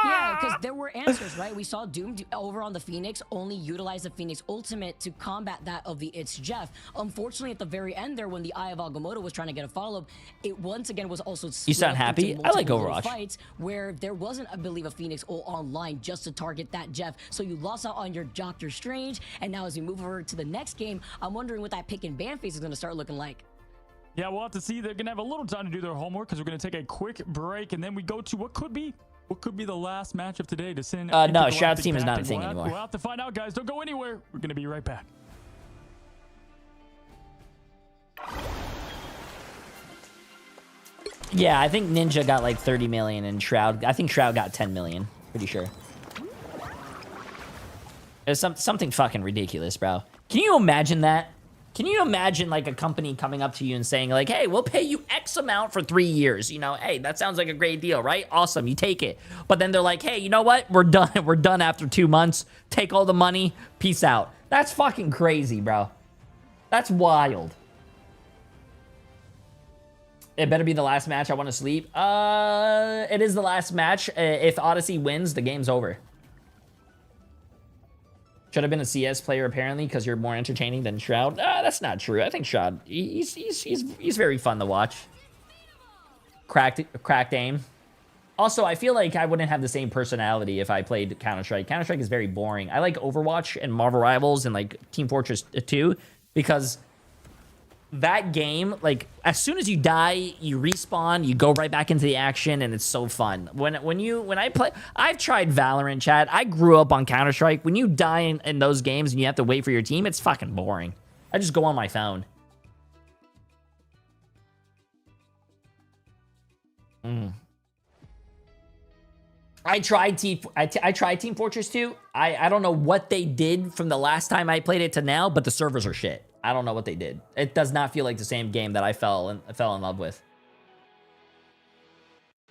Yeah, because there were answers, right? We saw Doom over on the Phoenix only utilize the Phoenix ultimate to combat that of the It's Jeff. Unfortunately, at the very end there, when the Eye of Agamotto was trying to get a follow-up, it once again was also You sound happy? I like Overwatch. Fights where there wasn't, I believe, a Phoenix ult online just to target that Jeff. So you lost out on your Doctor Strange, and now as we move over to the next game, I'm wondering what that pick and ban phase is going to start looking like. Yeah, we'll have to see. They're going to have a little time to do their homework because we're going to take a quick break, and then we go to what could be the last match of today to send. No, Shroud's team is not a thing anymore. We'll have to find out, guys. Don't go anywhere. We're going to be right back. Yeah, I think Ninja got like 30 million and I think Shroud got 10 million. Pretty sure. It's something fucking ridiculous, bro. Can you imagine that? Can you imagine like a company coming up to you and saying like, hey, we'll pay you X amount for 3 years. You know, hey, that sounds like a great deal, right? Awesome, you take it. But then they're like, hey, you know what? We're done. We're done after 2 months. Take all the money. Peace out. That's fucking crazy, bro. That's wild. It better be the last match. I want to sleep. It is the last match. If Odyssey wins, the game's over. Should have been a CS player apparently because you're more entertaining than Shroud. That's not true. I think Shroud, he's very fun to watch. Cracked aim. Also, I feel like I wouldn't have the same personality if I played Counter-Strike. Counter-Strike is very boring. I like Overwatch and Marvel Rivals and like Team Fortress 2 because that game, like as soon as you die, you respawn, you go right back into the action, and it's so fun. When I play, I've tried Valorant, chat. I grew up on Counter-Strike. When you die in those games and you have to wait for your team, it's fucking boring. I just go on my phone. I tried Team Fortress 2. I don't know what they did from the last time I played it to now, but the servers are shit. I don't know what they did. It does not feel like the same game that I fell in love with.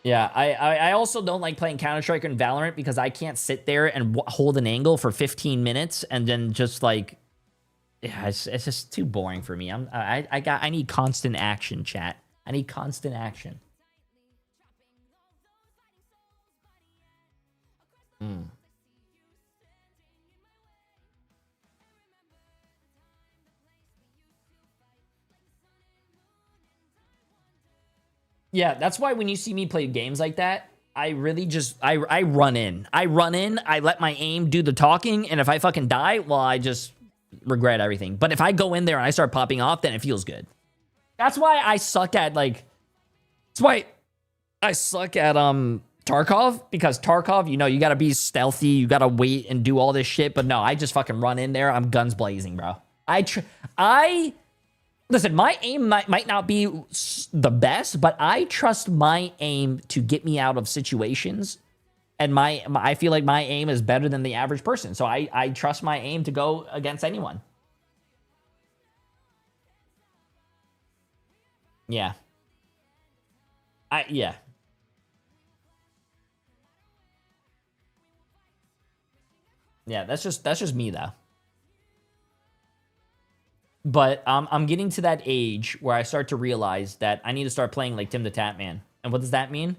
Yeah, I also don't like playing Counter-Strike and Valorant because I can't sit there and hold an angle for 15 minutes and then just like, yeah, it's just too boring for me. I need constant action, chat. I need constant action. Yeah, that's why when you see me play games like that, I really just, I run in. I let my aim do the talking, and if I fucking die, well, I just regret everything. But if I go in there and I start popping off, then it feels good. That's why I suck at, like, that's why I suck at, Tarkov, because Tarkov, you know, you gotta be stealthy, you gotta wait and do all this shit, but no, I just fucking run in there, I'm guns blazing, bro. Listen, my aim might not be the best, but I trust my aim to get me out of situations, and I feel like my aim is better than the average person, so I trust my aim to go against anyone. Yeah. Yeah. Yeah, that's just me though. But I'm getting to that age where I start to realize that I need to start playing like Tim the Tatman. And what does that mean?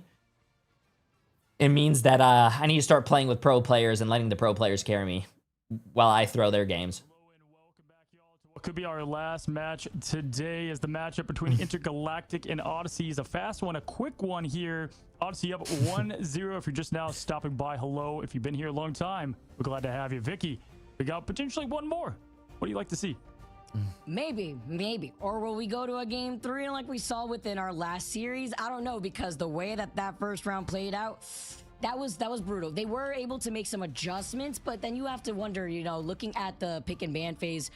It means that I need to start playing with pro players and letting the pro players carry me while I throw their games. What could be our last match today is the matchup between Intergalactic and Odyssey. Is a fast one, a quick one here. Odyssey up 1-0. If you're just now stopping by, hello. If you've been here a long time, we're glad to have you. Vicky, we got potentially one more. What do you like to see? Maybe. Or will we go to a game 3 like we saw within our last series? I don't know, because the way that first round played out, that was brutal. They were able to make some adjustments, but then you have to wonder, you know, looking at the pick and ban phase,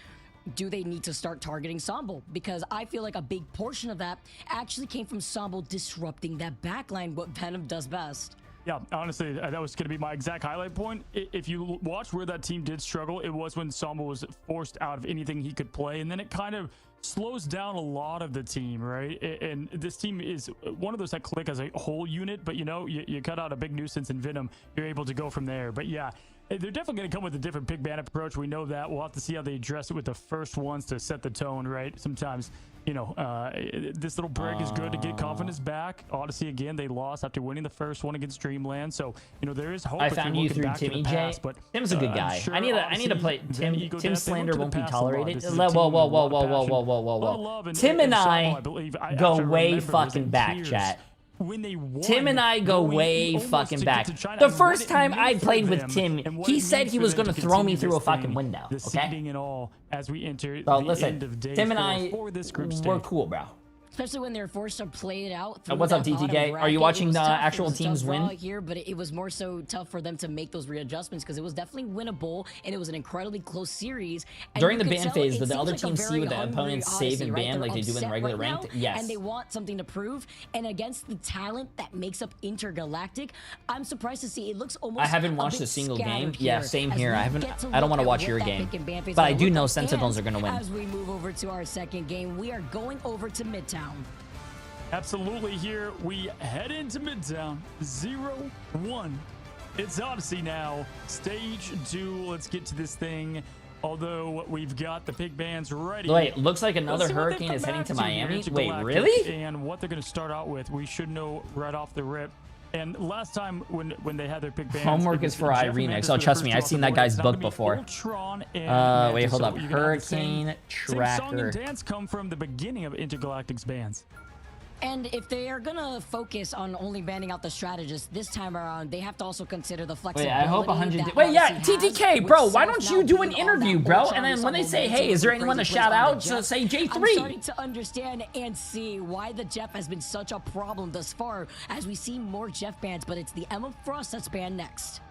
do they need to start targeting Sombo? Because I feel like a big portion of that actually came from Sombo disrupting that backline, what Venom does best. Yeah, honestly, that was going to be my exact highlight point. If you watch where that team did struggle, it was when Sombo was forced out of anything he could play, and then it kind of slows down a lot of the team, right? And this team is one of those that click as a whole unit, but you know, you cut out a big nuisance in Venom, you're able to go from there. But yeah, they're definitely going to come with a different pick ban approach. We know that. We'll have to see how they address it with the first ones to set the tone, right? Sometimes, you know, this little break is good to get confidence back. Odyssey, again, they lost after winning the first one against Dreamland. So, you know, there is hope. I found you through Timmy J. Tim's a good guy. Sure, I need to play Tim. Tim slander won't be tolerated. Whoa. Tim and I go way fucking back, chat. Tim and I go way fucking back. The first time I played with Tim, he said he was going to throw me through a fucking window. Okay? So listen, Tim and I, we're cool, bro. Especially when they're forced to play it out. What's up, TTK? Are you watching the actual teams win? Here, but it was more so tough for them to make those readjustments because it was definitely winnable and it was an incredibly close series. And during the ban phase, did the other team see what the opponents save and ban like they do in regular ranked? Yes. And they want something to prove. And against the talent that makes up Intergalactic, I'm surprised to see it looks almost. I haven't watched a single game. Yeah, same here. I don't want to watch your game, but I do know Sentinels are going to win. As we move over to our second game, we are going over to Midtown. Absolutely. Here we head into Midtown. 0-1. It's Odyssey now. Stage 2. Let's get to this thing. Although we've got the pick bans ready. Wait, looks like another hurricane is heading to Miami. Wait, really? And what they're going to start out with, we should know right off the rip. And last time when they had their pick bans, homework is for iRemix. Oh, trust me, I've seen that guy's book before. Wait, hold up. Hurricane Tracker. Song and dance come from the beginning of Intergalactic's bans. And if they are gonna focus on only banning out the strategists this time around, they have to also consider the flexibility. Wait, I hope 100. Wait, yeah, TTK, bro. Why don't you do an interview, bro? And then when they say, "Hey, is there anyone to shout out?" So say J3. I'm starting to understand and see why the Jeff has been such a problem thus far, as we see more Jeff bans. But it's the Emma Frost that's banned next.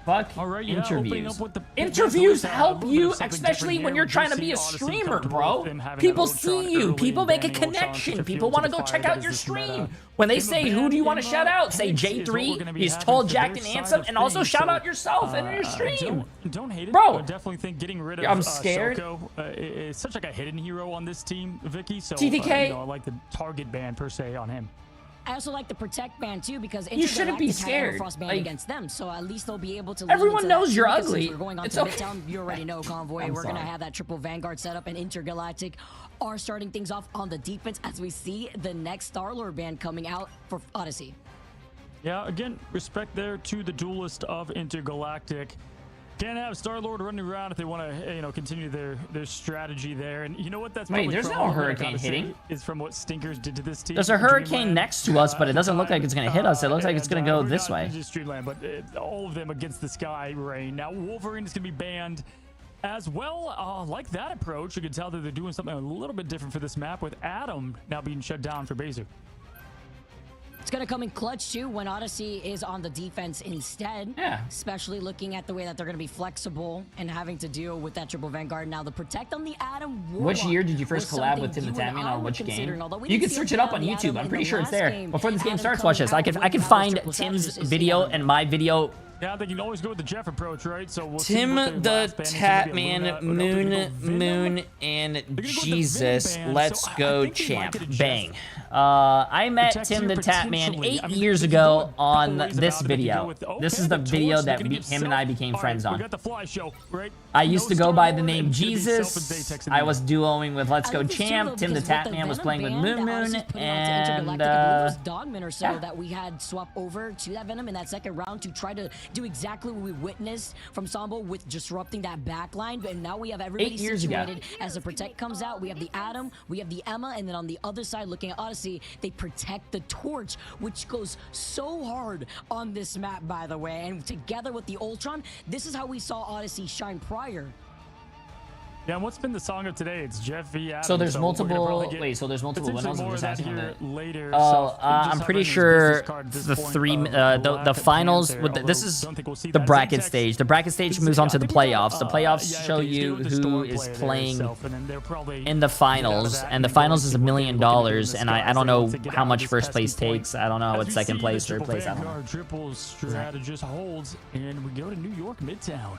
Fuck interviews. Interviews help you, especially when you're trying to be a streamer, bro. People see you. People make a connection. People want to go check out your stream. When they say, who do you want to shout out? Say J3, he's tall, jacked, and handsome, and also shout out yourself in your stream. Don't hate it. Bro, I definitely think getting rid of I'm scared. is such like a hidden hero on this team, Vicky. So TTK. I like the target ban per se on him. I also like the protect ban too because you shouldn't be scared. Frost ban against them, so at least they'll be able to. Everyone knows you're ugly. We're going on it's to okay. Midtown. You already know, Convoy. We're gonna have that triple Vanguard setup, and Intergalactic are starting things off on the defense as we see the next Star-Lord ban coming out for Odyssey. Yeah, again, respect there to the duelist of Intergalactic. Can't have Star-Lord running around if they want to, you know, continue their strategy there. And you know what? That's Wait, there's no hurricane hitting. Is from what Stinkers did to this team. There's a hurricane next to us, but it doesn't look like it's gonna hit us. It looks like it's gonna go this way. Streamland, but all of them against the Sky Rain. Now Wolverine is gonna be banned as well. Like that approach, you can tell that they're doing something a little bit different for this map, with Adam now being shut down for Baser. It's going to come in clutch, too, when Odyssey is on the defense instead. Yeah. Especially looking at the way that they're going to be flexible and having to deal with that triple Vanguard. Now, the Protect on the Adam Warlock. Which year did you first collab with Tim the Tatman on which game? You can search it up on YouTube. I'm pretty sure it's there. Before this game starts, watch this. I can find Tim's video and my video. Yeah, I think you can always go with the Jeff approach, right? So we'll Tim the Tatman, Moon, and Jesus, let's go champ. Bang. I met Tim the Tatman 8 years ago on this video. This is the video that him and I became friends on. I used to go by the name Jesus. I was duoing with Let's Go Champ. Tim the Tatman was playing with Moon, and Dogman or so that we had swap over to that Venom in that second round to try to do exactly what we witnessed from Sambo with disrupting that backline. But now we have everybody situated as the Protect comes out. We have the Adam, we have the Emma, and then on the other side, looking at Odyssey, they protect the Torch, which goes so hard on this map, by the way. And together with the Ultron, this is how we saw Odyssey shine prior. Yeah, and what's been the song of today? It's Jeff v. Adam. So there's multiple. Wait, so there's multiple winners. I'm just asking that later. Oh, I'm pretty sure the finals. This is the bracket stage. The bracket stage moves on to the playoffs. The playoffs show you who is playing in the finals, and the finals is $1 million. And I don't know how much first place takes. I don't know what second place, third place. I don't know. Triple strategist holds, and we go to New York Midtown.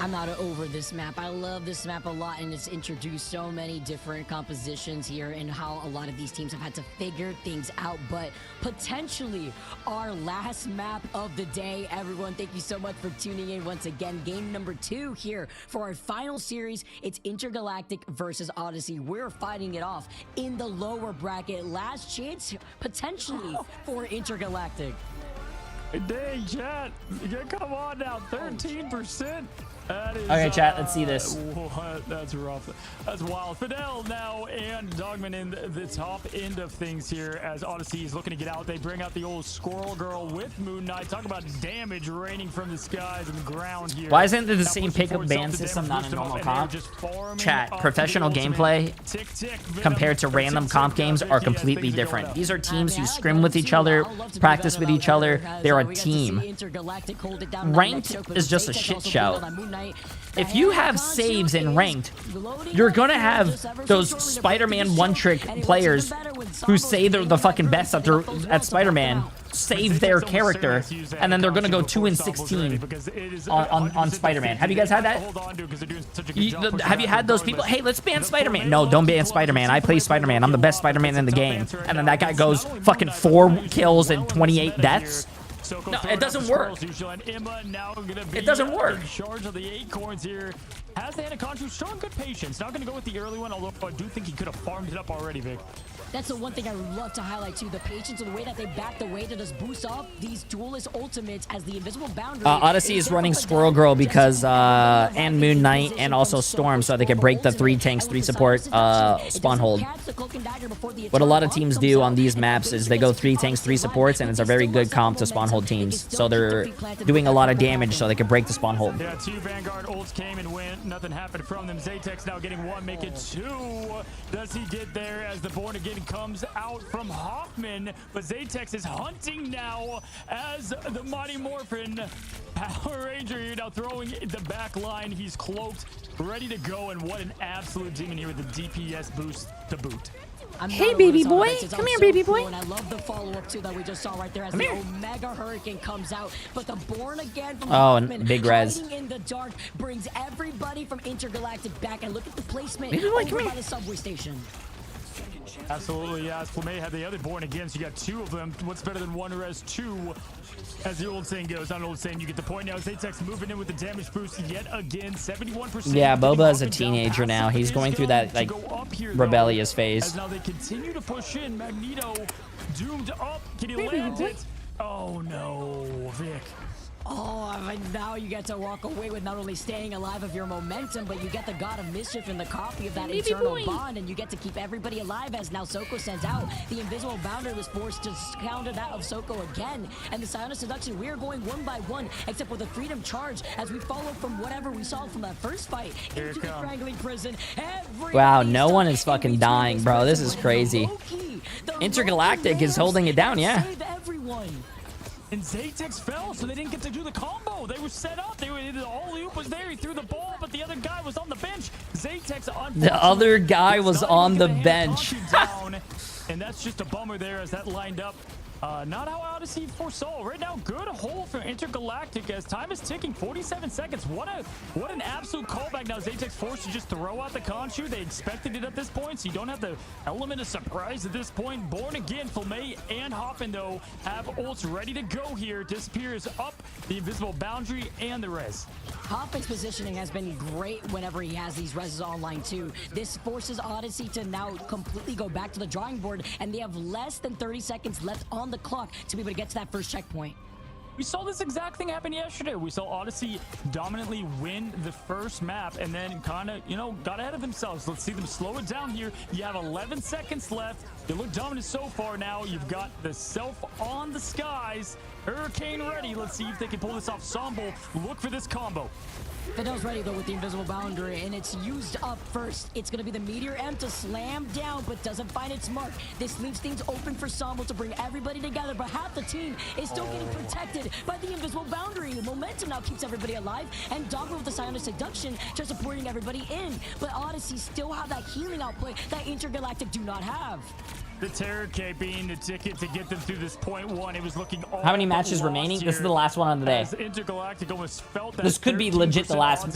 I'm not over this map. I love this map a lot, and it's introduced so many different compositions here and how a lot of these teams have had to figure things out. But potentially our last map of the day. Everyone, thank you so much for tuning in once again. Game number 2 here for our final series. It's Intergalactic versus Odyssey. We're fighting it off in the lower bracket. Last chance potentially for Intergalactic. Dang, chat. Come on now, 13%. That is, okay, chat, let's see this. That's rough. That's wild. Fidel now and Dogman in the top end of things here as Odyssey is looking to get out. They bring out the old Squirrel Girl with Moon Knight. Talk about damage raining from the skies and the ground here. Why isn't there the same pickup ban system, not a normal comp? Chat, professional gameplay compared to random comp games are completely different. These are teams who scrim with each other, practice with each other. They're a team. Ranked is just a shit show. If you have saves in ranked, you're gonna have those Spider-Man one-trick players who say they're the fucking best at Spider-Man, save their character, and then they're gonna go 2-16 on Spider-Man. Have you guys had that? Have you had those people? Hey, let's ban Spider-Man. No, don't ban Spider-Man. I play Spider-Man. I'm the best Spider-Man in the game. And then that guy goes fucking 4 kills and 28 deaths. No, it doesn't work. It doesn't work. In charge of the acorns here. Has the Anaconda strong good patience. Not going to go with the early one, although I do think he could have farmed it up already, Vic. That's the one thing I would love to highlight too, the patience and the way that they backed away to just boost off these duelist ultimates as the invisible boundary. Odyssey is running Squirrel Girl because and Moon Knight and also Storm, so they can break the 3 tanks, 3 support spawn hold. What a lot of teams do on these maps is they go 3 tanks, 3 supports, and it's a very good comp to spawn hold teams. So they're doing a lot of damage so they can break the spawn hold. Yeah, 2 Vanguard ults came and went. Nothing happened from them. Zaytex now getting 1, make it 2. Does he get there as the Born Again comes out from Hoffman, but Zaytex is hunting now as the Mighty Morphin Power Ranger here now throwing the back line. He's cloaked, ready to go, and what an absolute demon here with the DPS boost to boot. Hey, baby boy. Come here, baby boy. And I love the follow-up, too, that we just saw right there as the Omega Hurricane comes out. But the Born Again from Hoffman, big res. in the dark, brings everybody from Intergalactic back. And look at the placement Baby boy, over by the subway station. Absolutely, yeah. Flamay had the other Born Again, so you got 2 of them. What's better than 1 res 2? As the old saying goes, not an old saying, you get the point now. Zaytex moving in with the damage boost yet again, 71%. Yeah, Boba is a teenager now. He's going through that like rebellious phase. As now they continue to push in. Magneto doomed up. Can he land it? Oh no, Vic. Oh and now you get to walk away with not only staying alive of your momentum, but you get the God of Mischief and the copy of that Maybe internal boy. bond, and you get to keep everybody alive as now Soko sends out. The invisible boundary was forced to counter that of Soko again, and the Silent Seduction, we are going one by one, except for the Freedom Charge, as we follow from whatever we saw from that first fight into the Strangling Prison. Wow, no one is fucking dying, bro. This is crazy. Intergalactic is holding it down, yeah. Save everyone. And Zaytex fell, so they didn't get to do the combo. They were set up. The alley-oop was there. He threw the ball, but the other guy was on the bench. Zaytex on The other guy was on the bench. down, and that's just a bummer there as that lined up. Not how Odyssey foresaw. Right now, good hold for Intergalactic as time is ticking. 47 seconds. What an absolute callback. Now Zaytex forced to just throw out the Khonshu. They expected it at this point, so you don't have the element of surprise at this point. Born again, Filmay and Hoffman, though, have ults ready to go here. Disappears up the invisible boundary and the res. Hoffman's positioning has been great whenever he has these reses online too. This forces Odyssey to now completely go back to the drawing board, and they have less than 30 seconds left on the clock to be able to get to that first checkpoint. We saw this exact thing happen yesterday. We saw Odyssey dominantly win the first map and then kind of, got ahead of themselves. Let's see them slow it down here. You have 11 seconds left. You look dominant so far now. You've got the Self on the skies. Hurricane ready. Let's see if they can pull this off. Sombo, look for this combo. Fidel's ready though with the invisible boundary, and it's used up first. It's gonna be the Meteor M to slam down, but doesn't find its mark. This leaves things open for Sombo to bring everybody together, but half the team is still getting protected by the invisible boundary. Momentum now keeps everybody alive, and Dogma with the Silent Seduction just supporting everybody in. But Odyssey still have that healing output that Intergalactic do not have. The Terror K being the ticket to get them through this point one. It was looking all How many matches remaining? This is the last one on the day. Intergalactic almost felt that This could be legit the last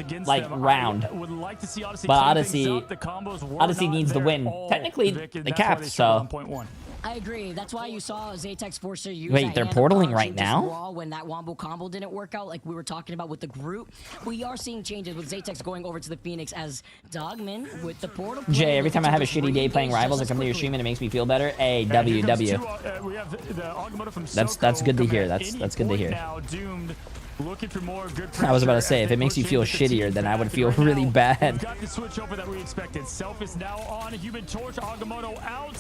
round. Would like to see Odyssey but clean things up. The combos were Odyssey not needs the there win. all, Technically, Vic, and they that's why capped, they struggled on so. point one. I agree. That's why you saw Zaytex force to use Wait, that they're hand of portaling Khonshu right just now? raw when that Wombo combo didn't work out, like we were talking about with the group. We are seeing changes with Zaytex going over to the Phoenix as Dogman with the portal. Jay, every time I have a shitty day playing Rivals, I come to your stream and it makes me feel better. Hey, W. We have the Agamotto from That's good to hear. That's good to hear. Now doomed. Looking for more good I was about to pressure say, as if they it makes you push feel into the team shittier, then I would back. feel Right really now, bad. we've got the switch over that we expected. Self is now on a Human Torch. Agamotto out,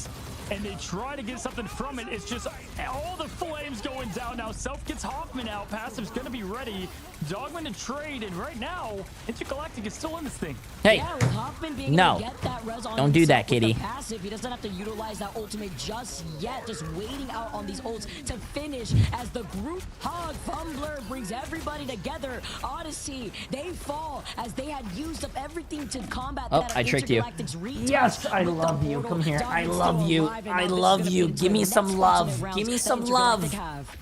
and they try to get something from it. It's just all the flames going down now. Self gets Hoffman out. Passive's going to be ready. Dogman to trade, and right now, Intergalactic is still in this thing. Hey, yeah, with Hoffman being no. able to get that res on Don't do that, himself with the kitty. Passive, he doesn't have to utilize that ultimate just yet. Just waiting out on these ults to finish as the group hug Fumbler brings everybody together. Odyssey, they fall as they had used up everything to combat Oh, that I tricked you. Intergalactic's retouch Yes, I with the love you. portal. Come here. I Dominant's love still you. alive, and I now this is love gonna you. be into Give me the some next love. fortunate rounds Give me that some Intergalactic love. have.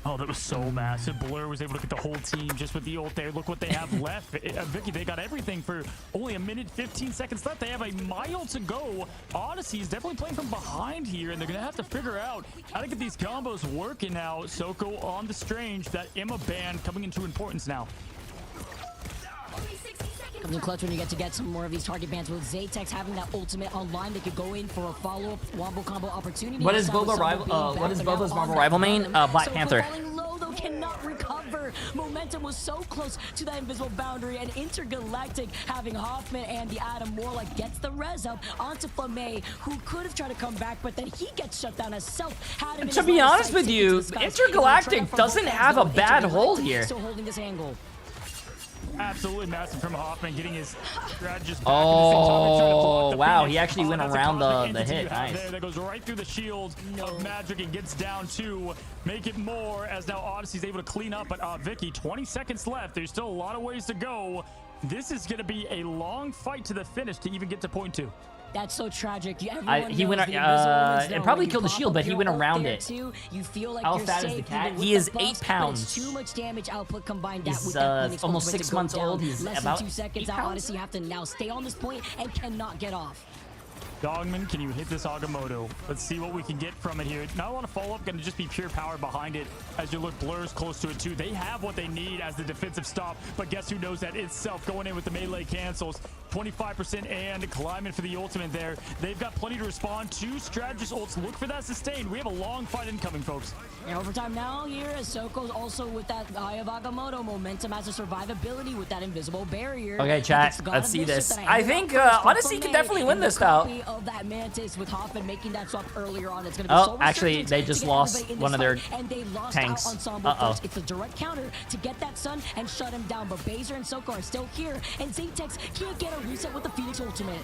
Oh, that was so massive. Blur was able to get the whole team just with the ult there. Look what they have left. Vicky, they got everything for only a minute, 15 seconds left. They have a mile to go. Odyssey is definitely playing from behind here, and they're going to have to figure out how to get these combos working now. Soko on the Strange, that Emma ban coming into importance now. Comes in clutch when you get to get some more of these target bans. With Zaytex having that ultimate online, they could go in for a follow-up wombo combo opportunity. What is Boba's Marvel rival main? Black Panther. Low, though, cannot recover. Momentum was so close to that invisible boundary, and Intergalactic having Hoffman and the Adam Warlock gets the res up onto Filmay, who could have tried to come back, but then he gets shut down as Self had him in To his be line of honest sight, with taken you, to the skies. Intergalactic From doesn't both have a ends, though, bad hold Intergalactic here. still holding this angle. Absolutely massive from Hoffman, getting his strategist back. Oh, wow. He actually went around the hit. Nice. That goes right through the shield of Magic and gets down to make it more as now Odyssey's able to clean up. But Vicky, 20 seconds left. There's still a lot of ways to go. This is going to be a long fight to the finish to even get to point two. That's so tragic. He went. It probably killed the shield, but he went around it. Too, you feel like How you're fat is safe the cat? even He with is the buffs, 8 but pounds. it's too much damage output combined that He's with that Phoenix almost ultimate 6 to go months down. old. He's Less about than 2 seconds 8 out. pounds. Odyssey have to now stay on this point and cannot get off. Dogman, can you hit this Agamotto? Let's see what we can get from it here. Not a lot of follow-up, going to just be pure power behind it. As you look, Blur's close to it too. They have what they need as the defensive stop, but guess who knows that? It's Self going in with the melee cancels. 25% and climbing for the ultimate there. They've got plenty to respond to. Strategist ults, look for that sustain. We have a long fight incoming, folks. And overtime now here as Soko's also with that Eye of Agamotto. Momentum has a survivability with that invisible barrier. Okay, chat. Let's see this. I think Odyssey can definitely win this though. Of that Mantis with Hoffman making that swap earlier on. It's gonna be Oh, actually, they just lost one of their and they lost tanks. out Ensemble first. It's a direct counter to get that Sun and shut him down. But Baser and Soko are still here, and Zatex can't get a reset with the Phoenix ultimate.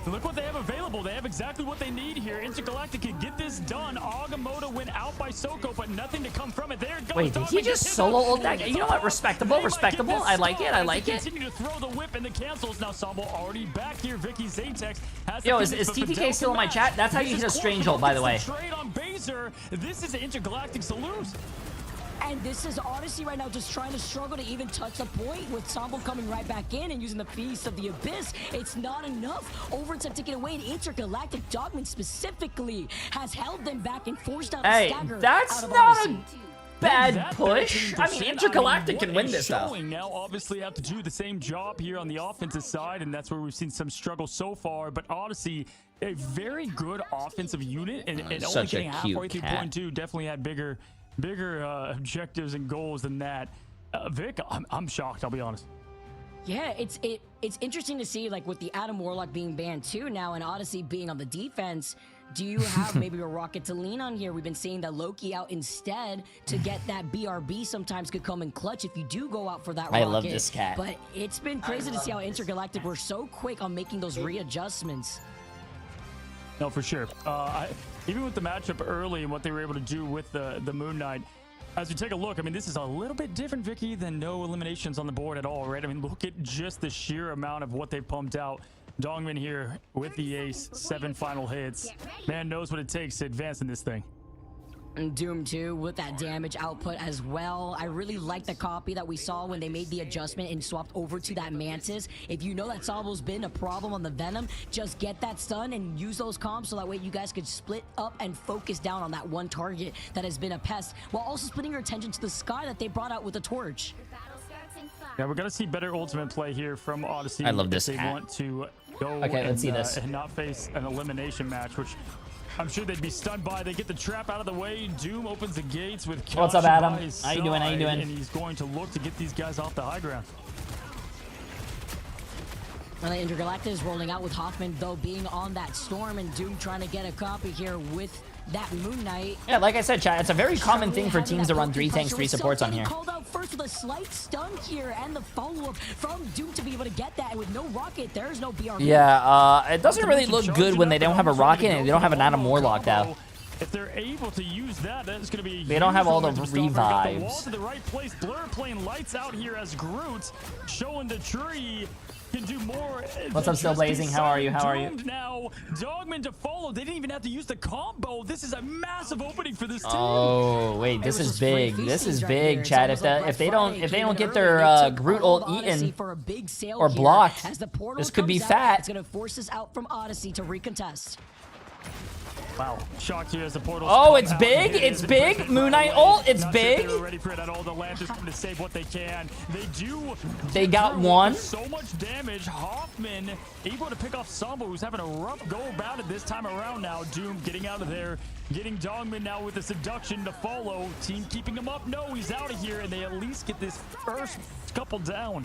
Look what they have available. They have exactly what they need here. Intergalactic can get this done. Agamotto went out by Soko, but nothing to come from it. There it goes. Wait, did he just solo ult that? You know what? Respectable, respectable. I like it. I like it. Continue to throw the whip and the cancels. Now Sambo already back here. Vicky Zatex has. Yo, is TTK still in my chat? That's how you hit a strange ult, by the way. Trade on Baser. This is Intergalactic to lose. And this is Odyssey right now just trying to struggle to even touch the point with Sambo coming right back in and using the Feast of the Abyss. It's not enough. Overtime taken away, and Intergalactic Dogman specifically has held them back and forced out a stagger. That's out of not Odyssey. a bad push. I mean, Intergalactic can win this though. Now obviously have to do the same job here on the offensive side, and that's where we've seen some struggle so far. But Odyssey, a very good offensive unit, and only getting halfway through point two, definitely had bigger objectives and goals than that. Vic, I'm shocked, I'll be honest. Yeah, it's interesting to see, like, with the Adam Warlock being banned too now and Odyssey being on the defense. Do you have maybe a rocket to lean on here? We've been seeing that Loki out instead to get that BRB sometimes could come in clutch if you do go out for that rocket. I love this cat. But it's been crazy to see how Intergalactic were so quick on making those readjustments. No, for sure. Even with the matchup early and what they were able to do with the Moon Knight, as we take a look, I mean, this is a little bit different, Vicky, than no eliminations on the board at all, right? I mean, look at just the sheer amount of what they've pumped out. Dongman here with the ace, 7 final hits. Man knows what it takes to advance in this thing. And Doom 2 with that damage output as well. I really like the copy that we saw when they made the adjustment and swapped over to that Mantis. If you know that Sambo's been a problem on the Venom, just get that stun and use those comps so that way you guys could split up and focus down on that one target that has been a pest, while also splitting your attention to the Sky that they brought out with the torch. Yeah, we're going to see better ultimate play here from Odyssey. I love this if they cat. want to go let's see this. And not face an elimination match, which I'm sure they'd be stunned by. They get the trap out of the way. Doom opens the gates with What's up, Kasha Adam? by his How you doing? How you doing? And he's going to look to get these guys off the high ground. And the Intergalactic is rolling out with Hoffman, though, being on that storm, and Doom trying to get a copy here with that Moon Knight. Yeah, like I said, chat, it's a very common thing for teams to run 3 tanks, 3 supports on here. Called out first with a slight stun here, and the follow-up from Doom to be able to get that. And with no rocket, there's no BRB. Yeah, it doesn't really look good when they don't have a rocket and they don't have an Adam Warlock though. If they're able to use that, that's going to be. They don't have all the revives. revives. To the right place. Blur playing lights out here as Groot showing the tree can do more. What's up, Still Blazing? How are you? How are you? Now, Dogman to follow. They didn't even have to use the combo. This is a massive opening for this team. Oh wait, this is big. This is big, Chad. If they don't get their Groot ult eaten or blocked, this could be fat. It's gonna force us out from Odyssey to recontest. Wow, shocked here as the portal. Oh, it's big. It's big. Moon Knight ult. It's big. They're ready for it at all. The Lantis coming to save what they can. They do. They got one. So much damage. Hoffman able to pick off Sambo, who's having a rough go about it this time around. Now Doom getting out of there, getting Dongman now with the seduction to follow. Team keeping him up. No, he's out of here, and they at least get this first couple down.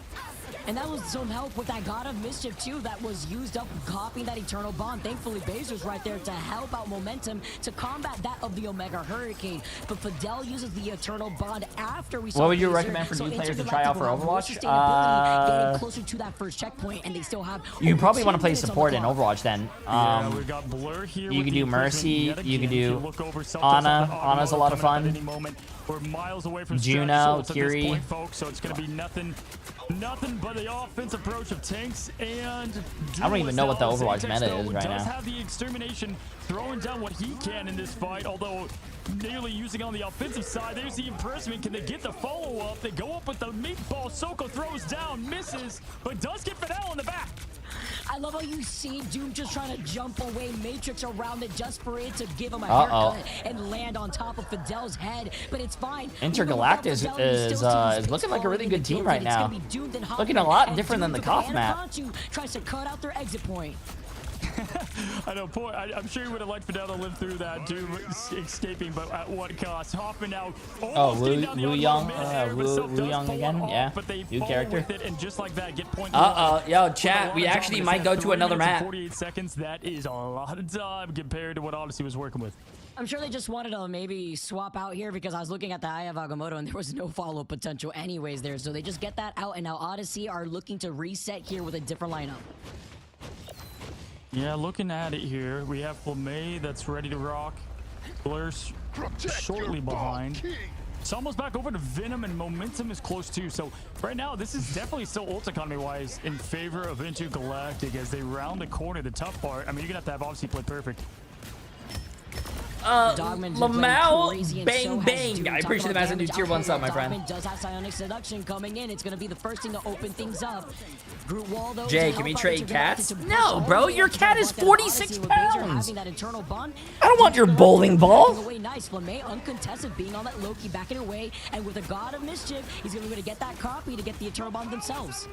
And that was some help with that God of Mischief too that was used up copying that Eternal Bond. Thankfully, Baser's right there to help out Momentum to combat that of the Omega Hurricane. But Fidel uses the Eternal Bond after we saw. What would you Baser. recommend for new players to try out for Overwatch? Getting closer to that first checkpoint, and they still have. You probably want to play support in Overwatch then. Yeah, we got Blur here. You can do Mercy. You can do Ana. Ana's a lot of fun. We're miles away from Juno, Kiri. Folks, so it's going to be nothing but the offensive approach of tanks and. I don't even know what the Overwatch meta is right now. Does have the extermination throwing down what he can in this fight, although nearly using on the offensive side. There's the impressment. Can they get the follow-up? They go up with the meatball. Soko throws down, misses, but does get Fidel in the back. I love how you see Doom just trying to jump away, matrix around it just for it to give him a haircut and land on top of Fidel's head, but it's fine. Intergalactic is looking like a really good team right now. Looking a lot different than the Koth map. Tries to cut out their exit point. I know, poor. I'm sure you would have liked Fidel to live through that, Doom escaping, but at what cost? Hoffman now. Oh, Wu Young again? Yeah, new character. With it, and just like that, get point. Yo, chat, we actually might go to another map. 48 seconds, that is a lot of time compared to what Odyssey was working with. I'm sure they just wanted to maybe swap out here because I was looking at the Eye of Agamotto and there was no follow-up potential anyways there. So they just get that out, and now Odyssey are looking to reset here with a different lineup. Yeah, looking at it here, we have Flamay that's ready to rock. Blur shortly behind. It's almost back over to Venom, and Momentum is close too. So right now, this is definitely still ult economy-wise in favor of Intergalactic as they round the corner. The tough part, I mean, you're gonna have to obviously play perfect. Lamau, bang bang. I appreciate the massive new tier 1 sub, my friend. Dogman does have Psionic Seduction coming in. It's going to be the first thing to open things up. Jay, can we trade cats? No, bro, your cat is 46 pounds. I don't want your bowling ball. Nice. Flamay uncontested, being on that Loki, backing away, and with a God of Mischief, he's going to be able to get that copy to get the Eternal Bond themselves.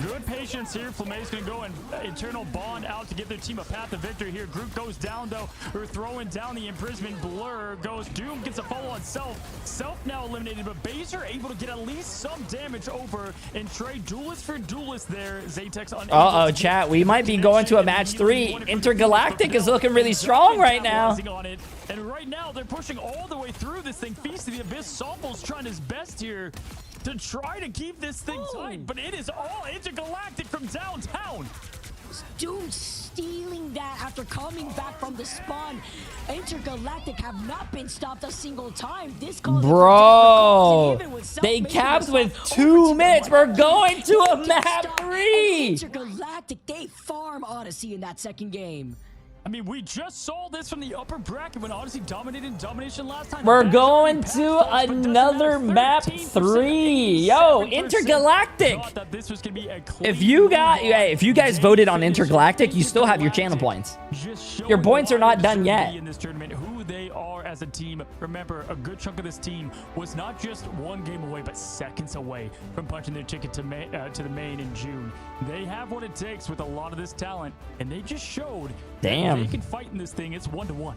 Good patience here. Flamay's going to go and Eternal Bond out to give their team a path to victory here. Group goes down, though. We're throwing down the imprisonment. Blur goes. Doom gets a follow on Self. Self now eliminated, but Baser able to get at least some damage over and trade duelist for duelist there. Zatex on. Uh-oh, chat. We might be going to a match 3. Intergalactic is looking really strong right now. And right now, they're pushing all the way through this thing. Feast of the Abyss. Sombo's trying his best here to try to keep this thing tight, but it is all Intergalactic from downtown. Doom stealing that after coming back from the spawn. Intergalactic have not been stopped a single time. This bro, they capped with 2 minutes. We're going to a map 3. Intergalactic, they farm Odyssey in that second game. I mean, we just saw this from the upper bracket when Odyssey dominated domination last time. We're going to another map 3. Yo, Intergalactic. If you guys voted on Intergalactic, you still have your channel points. Your points are not done yet. In this tournament, who they are as a team. Remember, a good chunk of this team was not just 1 game away, but seconds away from punching their ticket to the main in June. They have what it takes with a lot of this talent, and they just showed. Damn. They can fight in this thing. It's 1-1.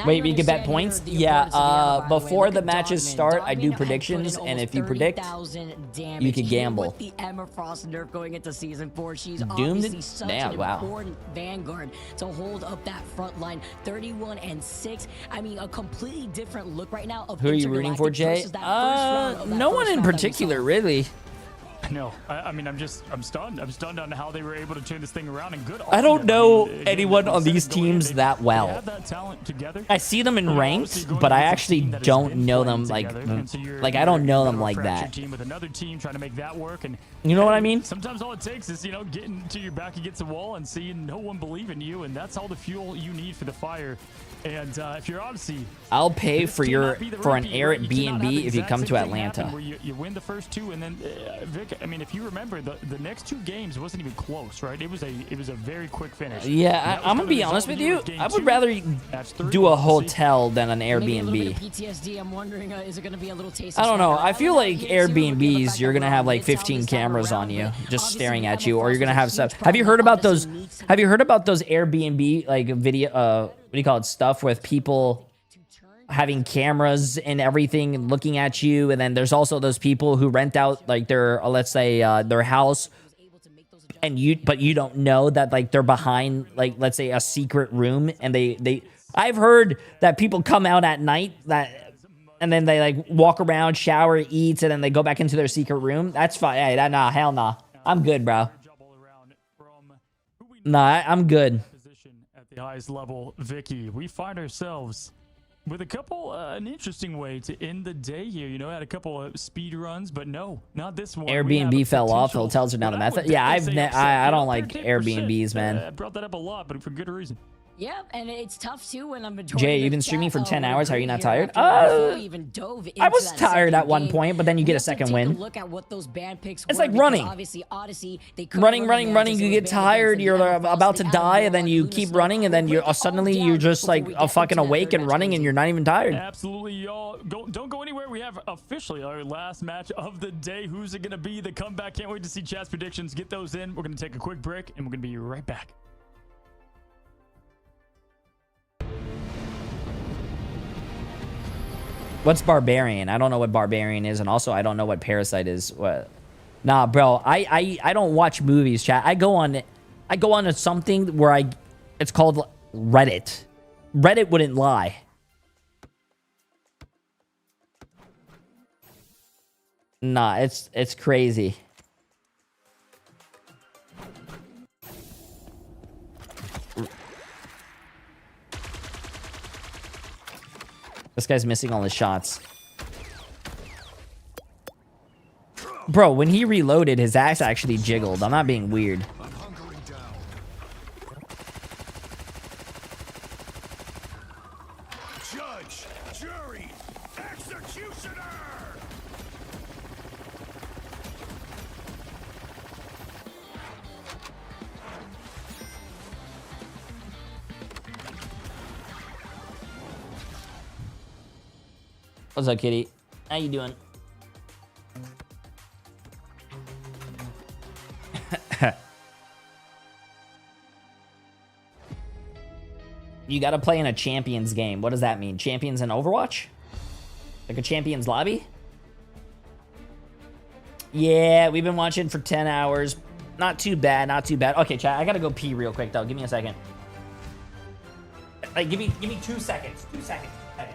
Wait, we can bet points? Yeah, before the matches start, I do predictions, and if you predict, you can gamble. With the Emma Frost nerf going into season 4, she's Doomed? obviously such an important vanguard to hold up that front line. 31-6. I mean, a completely different look right now. Of Who are you rooting for, Jay? No one in particular, really. No, I mean, I'm stunned. I'm stunned on how they were able to turn this thing around and good. I don't know anyone on these teams that well. They have that talent together. I see them in ranked, but I actually don't know them like I don't know them like that. Team with another team trying to make that work, and you know what I mean? Sometimes all it takes is getting to your back against the wall and seeing no one believe in you, and that's all the fuel you need for the fire. And if you're Odyssey, I'll pay for an air at B&B if you come to Atlanta. Where you win the first 2, and then Vic, I mean, if you remember, the next 2 games wasn't even close, right? It was a very quick finish. Yeah, I'm gonna be honest with you. I would rather do a hotel than an Airbnb. PTSD. I'm wondering, is it gonna be a little taste? I don't know. I feel like Airbnbs, you're gonna have like 15 cameras on you, just staring at you, or you're gonna have stuff. Have you heard about those? Have you heard about those Airbnb like video? What do you call it? Stuff with people having cameras and everything looking at you, and then there's also those people who rent out like their let's say their house, and you don't know that like they're behind like let's say a secret room, and they I've heard that people come out at night and then they like walk around, shower, eat, and then they go back into their secret room. That's fine. Hey, nah, hell nah. I'm good, bro. Nah, I'm good. At the highest level, Vicky, we find ourselves with a couple an interesting way to end the day here. Had a couple of speed runs, but no, not this one. Airbnb fell off. Hotels are now the method. Yeah, I don't like Airbnbs, man. I brought that up a lot, but for good reason. Yeah, and it's tough too when I'm Jay, you've been streaming for 10 hours. Are you not tired? I was tired at one point, but then you get a second win. Look at what those band picks it's like running. Obviously, Odyssey, running. You get tired. You're about to die, and then you keep running, and then suddenly you're just like fucking awake and running, and you're not even tired. Absolutely, y'all. Don't go anywhere. We have officially our last match of the day. Who's it gonna be? The comeback. Can't wait to see chat's predictions. Get those in. We're gonna take a quick break, and we're gonna be right back. What's Barbarian? I don't know what Barbarian is, and also I don't know what Parasite is. What? Nah, bro. I don't watch movies, chat. I go on to something where it's called Reddit. Reddit wouldn't lie. Nah, it's crazy. This guy's missing all his shots. Bro, when he reloaded, his axe actually jiggled. I'm not being weird. Judge, jury, executioner. What's up, kitty? How you doing? You gotta play in a champions game. What does that mean? Champions in Overwatch? Like a champions lobby? Yeah, we've been watching for 10 hours. Not too bad, not too bad. Okay, chat, I gotta go pee real quick though. Give me a second. Like, give me 2 seconds. 2 seconds. Okay.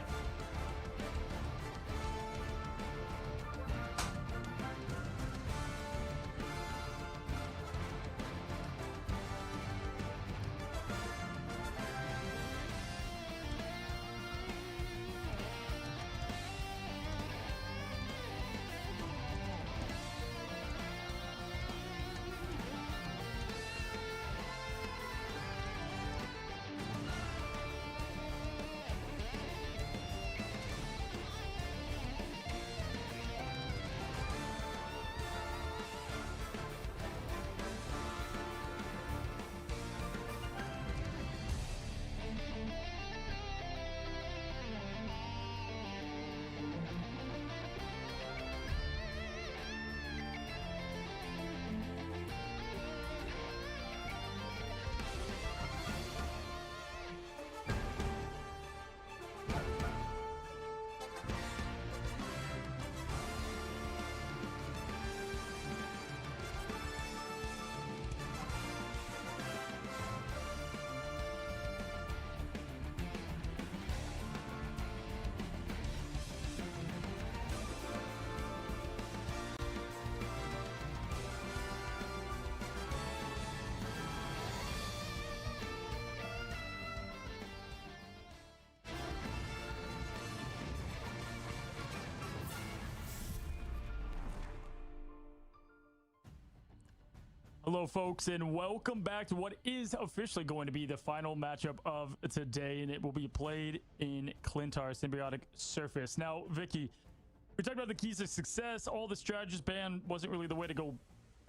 Hello, folks, and welcome back to what is officially going to be the final matchup of today, and it will be played in Clintar Symbiotic Surface. Now, Vicky, we talked about the keys to success. All the strategist ban wasn't really the way to go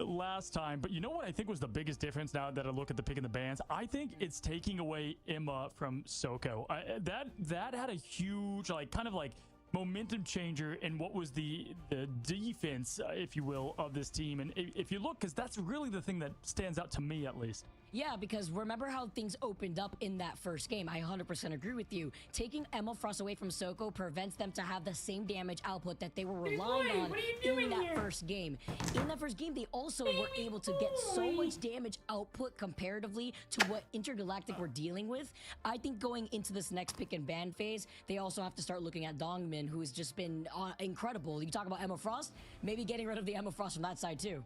last time, but you know what I think was the biggest difference now that I look at the pick and the bans? I think it's taking away Emma from Soko. That had a huge, kind of momentum changer in what was the defense, if you will, of this team. And if you look, because that's really the thing that stands out to me, at least. Yeah, because remember how things opened up in that first game. I 100% agree with you. Taking Emma Frost away from Soko prevents them to have the same damage output that they were relying on in that first game. In that first game, they also were able to get so much damage output comparatively to what Intergalactic were dealing with. I think going into this next pick and ban phase, they also have to start looking at Dongmin, who has just been incredible. You talk about Emma Frost, maybe getting rid of the Emma Frost from that side too.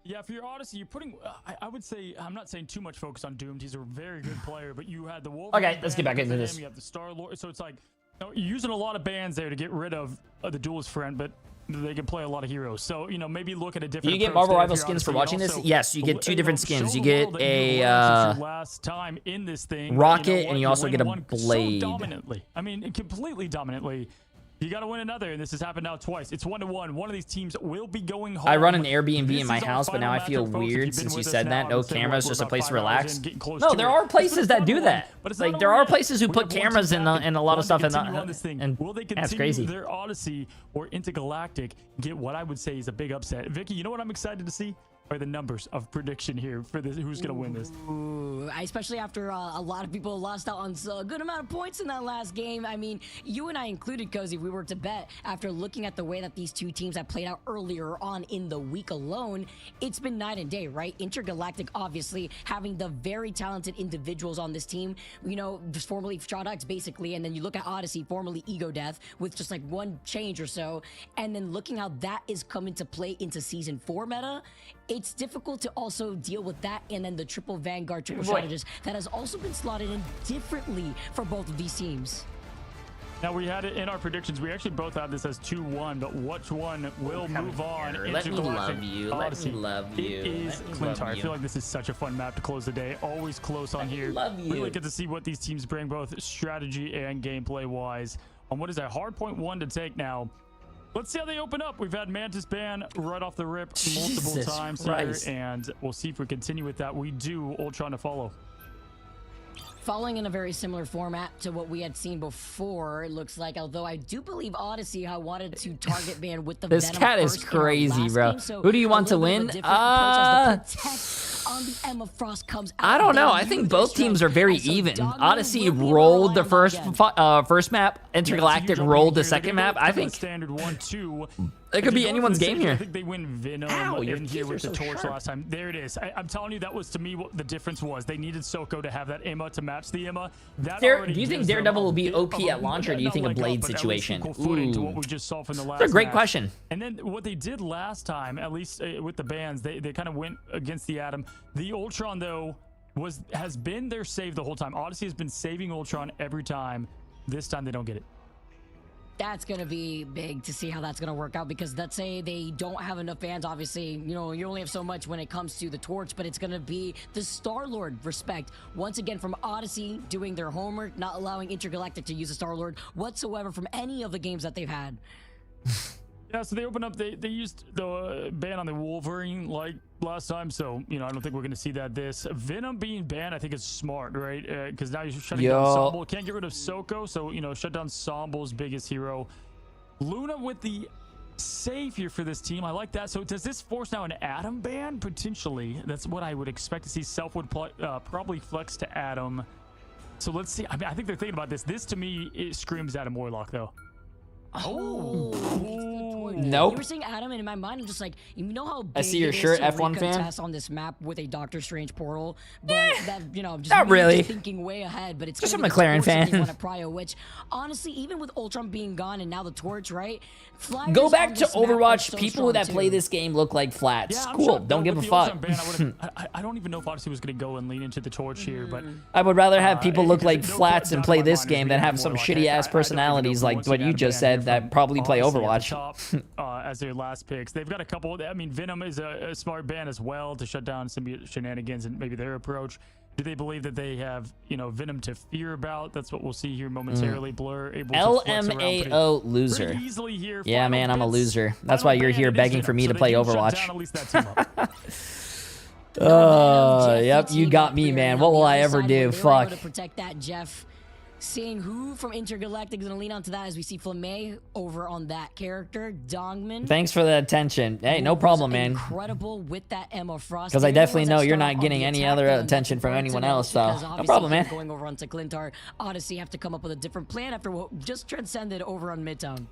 Yeah, for your Odyssey, you're putting, I would say, I'm not saying too much focus on Doomed. He's a very good player, but you had the Wolverine. Okay, let's get back into this. You have the Star-Lord. So it's like, you're using a lot of bans there to get rid of the Duelist friend, but they can play a lot of heroes. So, maybe look at a different. You get Marvel Rival skins for watching this? Yes, you get 2 different skins. You get a last time in this thing, rocket, and you also get a blade. So dominantly. I mean, completely dominantly. You got to win another, and this has happened now twice. It's 1-1. One of these teams will be going home. I run an Airbnb in my house, but now I feel weird since you said that. No cameras, just a place to relax. No, there are places that do that. Like, there are places who put cameras in a lot of stuff, and will they that's continue crazy. Their Odyssey or Intergalactic get what I would say is a big upset? Vicky, you know what I'm excited to see? by the numbers of prediction here for this. Who's gonna win this? Ooh, especially after a lot of people lost out on a good amount of points in that last game. I mean, you and I included, Cozy, we were to bet after looking at the way that these two teams have played out earlier on in the week alone. It's been night and day, right? Intergalactic, obviously, having the very talented individuals on this team, you know, just formerly Shot basically, and then you look at Odyssey, formerly Ego Death, with just like one change or so, and then looking how that is coming to play into Season 4 meta, it's difficult to also deal with that, and then the triple Vanguard, triple strategist that has also been slotted in differently for both of these teams. Now, we had it in our predictions. We actually both had this as 2-1, but which one will move on? Let me love you. Odyssey. Let me love you. It is Clintar. I feel like this is such a fun map to close the day. Always close on here. Love you. Really get to see what these teams bring, both strategy and gameplay-wise, on what is a hard point 1 to take now. Let's see how they open up. We've had Mantis ban right off the rip multiple times here, and we'll see if we continue with that. We do Ultron to follow. Following in a very similar format to what we had seen before, it looks like, although I do believe Odyssey wanted to target ban with the This Venom cat is first in our crazy, last bro. game, so Who do you want to a little win? bit of a different approach as the protect on the Emma Frost comes out. I don't know. They I think knew both this teams right? are very And so even. Dogman Odyssey will be rolled the reliant on first map. Intergalactic rolled the second map. I think standard 1-2. it could be anyone's game here. I think they win Venom in here with the torch last time. There it is. I'm telling you, that was to me what the difference was. They needed Soko to have that Emma to match the Emma. Do you think Daredevil will be OP at launch, or do you think a Blade situation? What we just saw from the last That's a great match. question. And then what they did last time, at least with the bans, they kind of went against the Atom. The Ultron, though, has been their save the whole time. Odyssey has been saving Ultron every time. This time they don't get it. That's going to be big to see how that's going to work out, because let's say they don't have enough fans. Obviously, you know, you only have so much when it comes to the torch, but it's going to be the Star-Lord respect. Once again, from Odyssey doing their homework, not allowing Intergalactic to use the Star-Lord whatsoever from any of the games that they've had. Yeah, so they opened up, they used the ban on the Wolverine like last time, so, you know, I don't think we're going to see that this. Venom being banned, I think is smart, right? Because now you're shutting down Sombo. Can't get rid of Soko, so, you know, shut down Sombo's biggest hero. Luna with the save here for this team. I like that. So does this force now an Atom ban? Potentially. That's what I would expect to see. Self would probably flex to Atom. So let's see. I mean, I think they're thinking about this. This, to me, it screams Atom Warlock, though. Nope. You were saying Atom, and in my mind, I'm just like, you know how big I see your it is shirt, to F1 fan. recontest on this map with a Doctor Strange portal, but that, you know, just not really. just thinking way ahead. But it's Just gonna a be McLaren the torch that they fan. want to prio, which honestly, even with Ultron being gone and now the torch, right? Flyers Go on back to this map are Overwatch. so People strong that play too. this game look like flats. Yeah, I'm Cool. sure Don't give a with the fuck. Ultron ban, I don't even know if Odyssey was going to go and lean into the torch here, but I would rather have people look like no flats and doubt play in my this mind game is than we have have some more shitty ass personalities like what you just said that probably play Odyssey at the Overwatch. top, as their last picks. They've got a couple. I mean, Venom is a smart ban as well to shut down some shenanigans and maybe their approach. Do they believe that they have, you know, Venom to fear about? That's what we'll see here momentarily. Blur able to flex around LMAO loser. pretty easily here. Yeah, Final man, I'm a bits. loser. That's Final why you're ban, here it is begging for Venom, me so to they play can shut Overwatch. down at least that team up. Yep, you got me, man. What will I ever do? Fuck. To protect that, Jeff. Seeing who from Intergalactic is going to lean onto that as we see Flamme over on that character, Dongman. Thanks for the attention. Hey, no problem, man. Incredible with that Emma Frost. Because I definitely know Everyone's you're starting not on getting the any attack other end. attention from Bird anyone to know, else, so because no obviously problem, man. Going over onto Clintar, Odyssey have to come up with a different plan after what just transcended over on Midtown.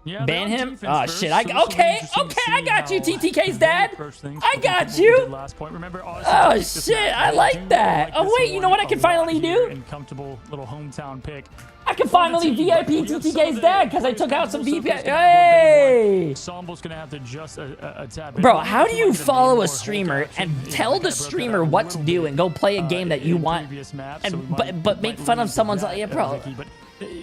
Yeah, ban they're on him? defense Oh first, shit! so this will be Okay, interesting to I see got you, how TTK's they dad. approach things I compared got to what we you. did last point. Remember, Odyssey Oh picked this shit! map. I They like do that. like Oh this wait, you know one what I can a lot finally here do? and comfortable little hometown pick. I can finally VIP TTK's dad because I took out some VP. Hey! Hey! Sombo's gonna have to just tap in. Bro, how do you follow a streamer and tell the streamer what to do and go play a game that you want, and but make fun of someone's like, yeah, bro.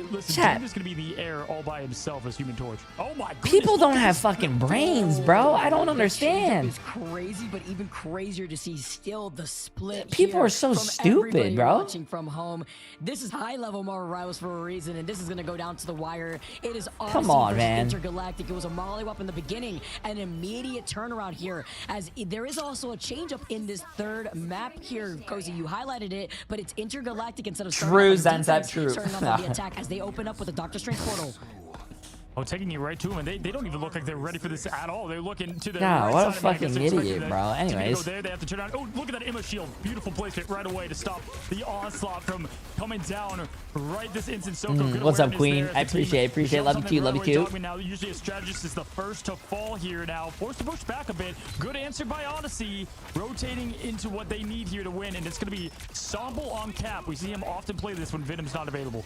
Listen, Chat. Jim is gonna be in the air all by himself as Human Torch. Oh my goodness. People don't have fucking brains, bro. I don't understand. It's crazy, but even crazier to see still the split. People here are so from stupid, everybody bro. Watching from home, this is high level Marvel Rivals for a reason, and this is gonna go down to the wire. It is Odyssey on, versus man. Intergalactic. It was a mollywop in the beginning, an immediate turnaround here. As there is also a change up in this third map here, Cozy. You highlighted it, but it's Intergalactic instead of starting True, off on Zenset, defense, true. starting off on the attack as they open up with the Doctor Strange portal. Oh, taking you right to him, and they don't even look like they're ready for this at all. They're looking to the God, right what side a of Magnus. fucking They're expecting idiot, the bro. team to go Anyways. there. They have to turn around. Oh, look at that Emma shield. Beautiful placement right away to stop the onslaught from coming down right this instant. Soko, What's up, Queen? I appreciate it. Love you too. Love you too. Now, usually a strategist is the first to fall here now. Forced to push back a bit. Good answer by Odyssey. Rotating into what they need here to win, and it's going to be Somble on cap. We see him often play this when Venom's not available.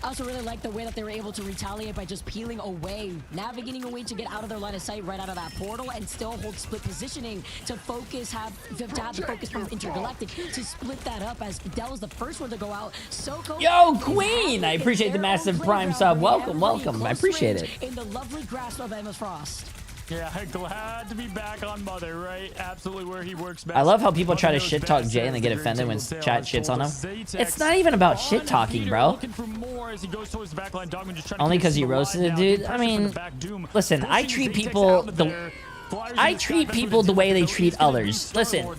I also really like the way that they were able to retaliate by just peeling away, navigating a way to get out of their line of sight right out of that portal and still hold split positioning to focus, have the focus from Intergalactic to split that up as Dell was the first one to go out. Soko. Yo, Queen! I appreciate the massive prime sub. Welcome, welcome. I appreciate it. In the lovely grasp of Emma Frost. Yeah, glad to be back on Mother, right? Absolutely where he works best. I love how people try to shit talk Jay and they get offended when chat shits on him. It's not even about shit talking, bro. Only because you roasted it, dude. I mean, listen, I treat people the way they treat others. Listen,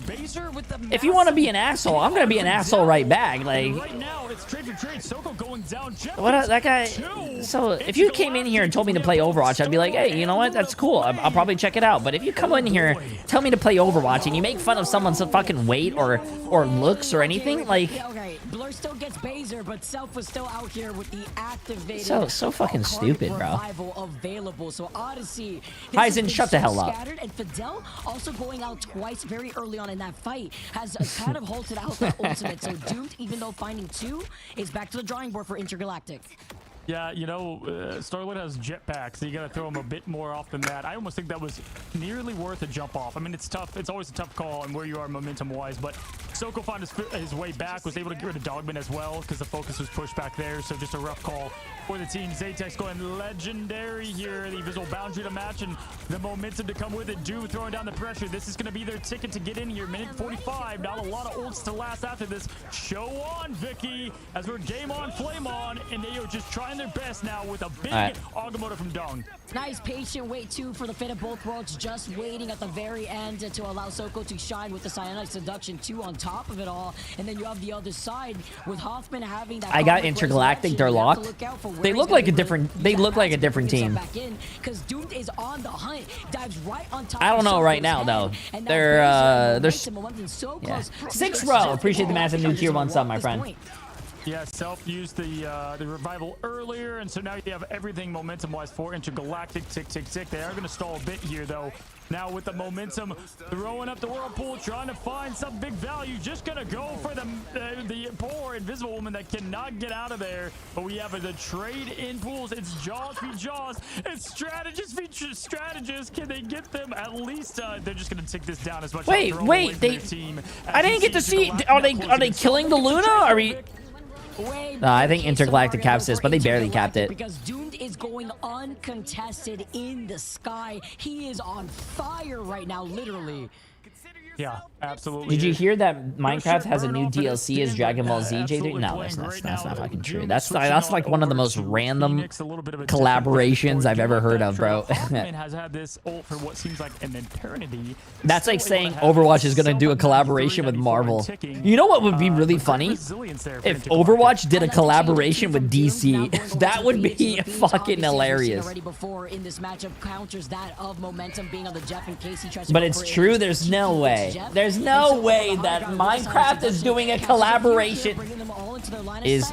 if you want to be an asshole, I'm gonna be an asshole right back. Like, what that guy? So if you came in here and told me to play Overwatch, I'd be like, hey, you know what? That's cool. I'll probably check it out. But if you come in here, tell me to play Overwatch, and you make fun of someone's fucking weight or looks or anything, like. Okay, Blur still gets Baser, but Self was still out here with the activated. So fucking stupid, bro. Available. So Odyssey. Heisen, shut the hell up. And Fidel also going out twice very early on in that fight has kind of halted out that ultimate. So Doomed, even though finding 2, is back to the drawing board for Intergalactic. Yeah, you know, Starlord has jetpacks, so you gotta throw him a bit more off than that. I almost think that was nearly worth a jump off. I mean, it's tough. It's always a tough call on where you are momentum-wise, but Soko found his way back, was able to get rid of Dogman as well, because the focus was pushed back there, so just a rough call for the team. Zaytex going legendary here, the visual boundary to match, and the momentum to come with it. Doom throwing down the pressure. This is gonna be their ticket to get in here. Minute 45, not a lot of ults to last after this. Show on, Vicky, as we're game on, flame on, and they are just trying their best now with a big Agamotto from Dong. Nice patient wait too for the fate of both worlds, just waiting at the very end to allow Soko to shine with the Cyanide Seduction 2 on top of it all. And then you have the other side with Hoffman having that. I got Intergalactic, they're locked. They look like a different team. Because Doomed is on the hunt, dives right on top. I don't know right now though. They're yeah. 6th row. Appreciate the massive new tier 1 sub, my friend. Yeah, Self used the revival earlier, and so now you have everything momentum-wise for Intergalactic. Tick, tick, tick. They are going to stall a bit here, though. Now with the momentum, throwing up the whirlpool, trying to find some big value. Just going to go for the poor Invisible Woman that cannot get out of there. But we have the trade-in pools. It's Jaws v. Jaws. It's strategist v. strategist. Can they get them at least? They're just going to tick this down as much. Wait. I didn't get to see. Are they killing the Luna? Are we? I think Intergalactic caps this, but they barely capped it. Because Doomed is going uncontested in the sky. He is on fire right now, literally. Yeah, absolutely. Did you hear that Minecraft has a new DLC as Dragon Ball Z, J3? No, that's not fucking true. That's like one of the most random collaborations I've ever heard of, bro. has had this ult for what seems like an eternity. That's like saying Overwatch is gonna do a collaboration with Marvel. You know what would be really funny? If Overwatch did a collaboration with DC. That would be fucking hilarious. But it's true, there's no way. There's no way that Minecraft is doing a collaboration. Is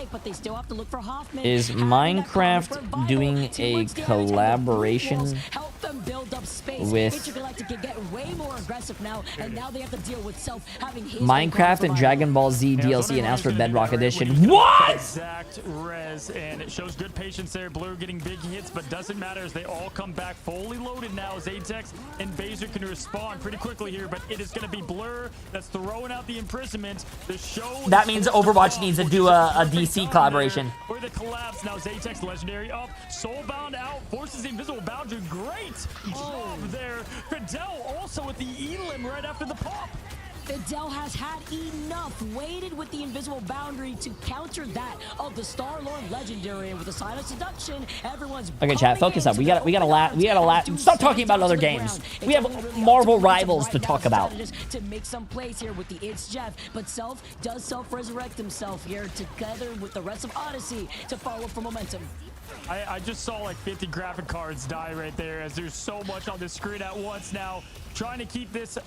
Minecraft doing a collaboration with Minecraft and Dragon Ball Z DLC announced for Bedrock Edition? What? Exact res, and it shows good patience there. Blue getting big hits, but doesn't matter as they all come back fully loaded now. Zatex and Baser can respond pretty quickly here, but it is going to be Blur that's throwing out the imprisonment. The show. That means Overwatch needs to do a DC collaboration. For the collapse now, Zatex legendary up, Soulbound out, forces the invisible boundary. Great job there. Fidel also with the Elim right after the pop. Fidel has had enough, waited with the invisible boundary to counter that of the Star-Lord legendary, and with the sign of seduction, everyone's okay. Chat, focus up. We got a lot. Stop talking about other games. We have Marvel rivals to talk about. To make some plays here with the It's Jeff, but Self does self-resurrect himself here together with the rest of Odyssey to follow for momentum. I just saw like 50 graphic cards die right there as there's so much on the screen at once now. Trying to keep this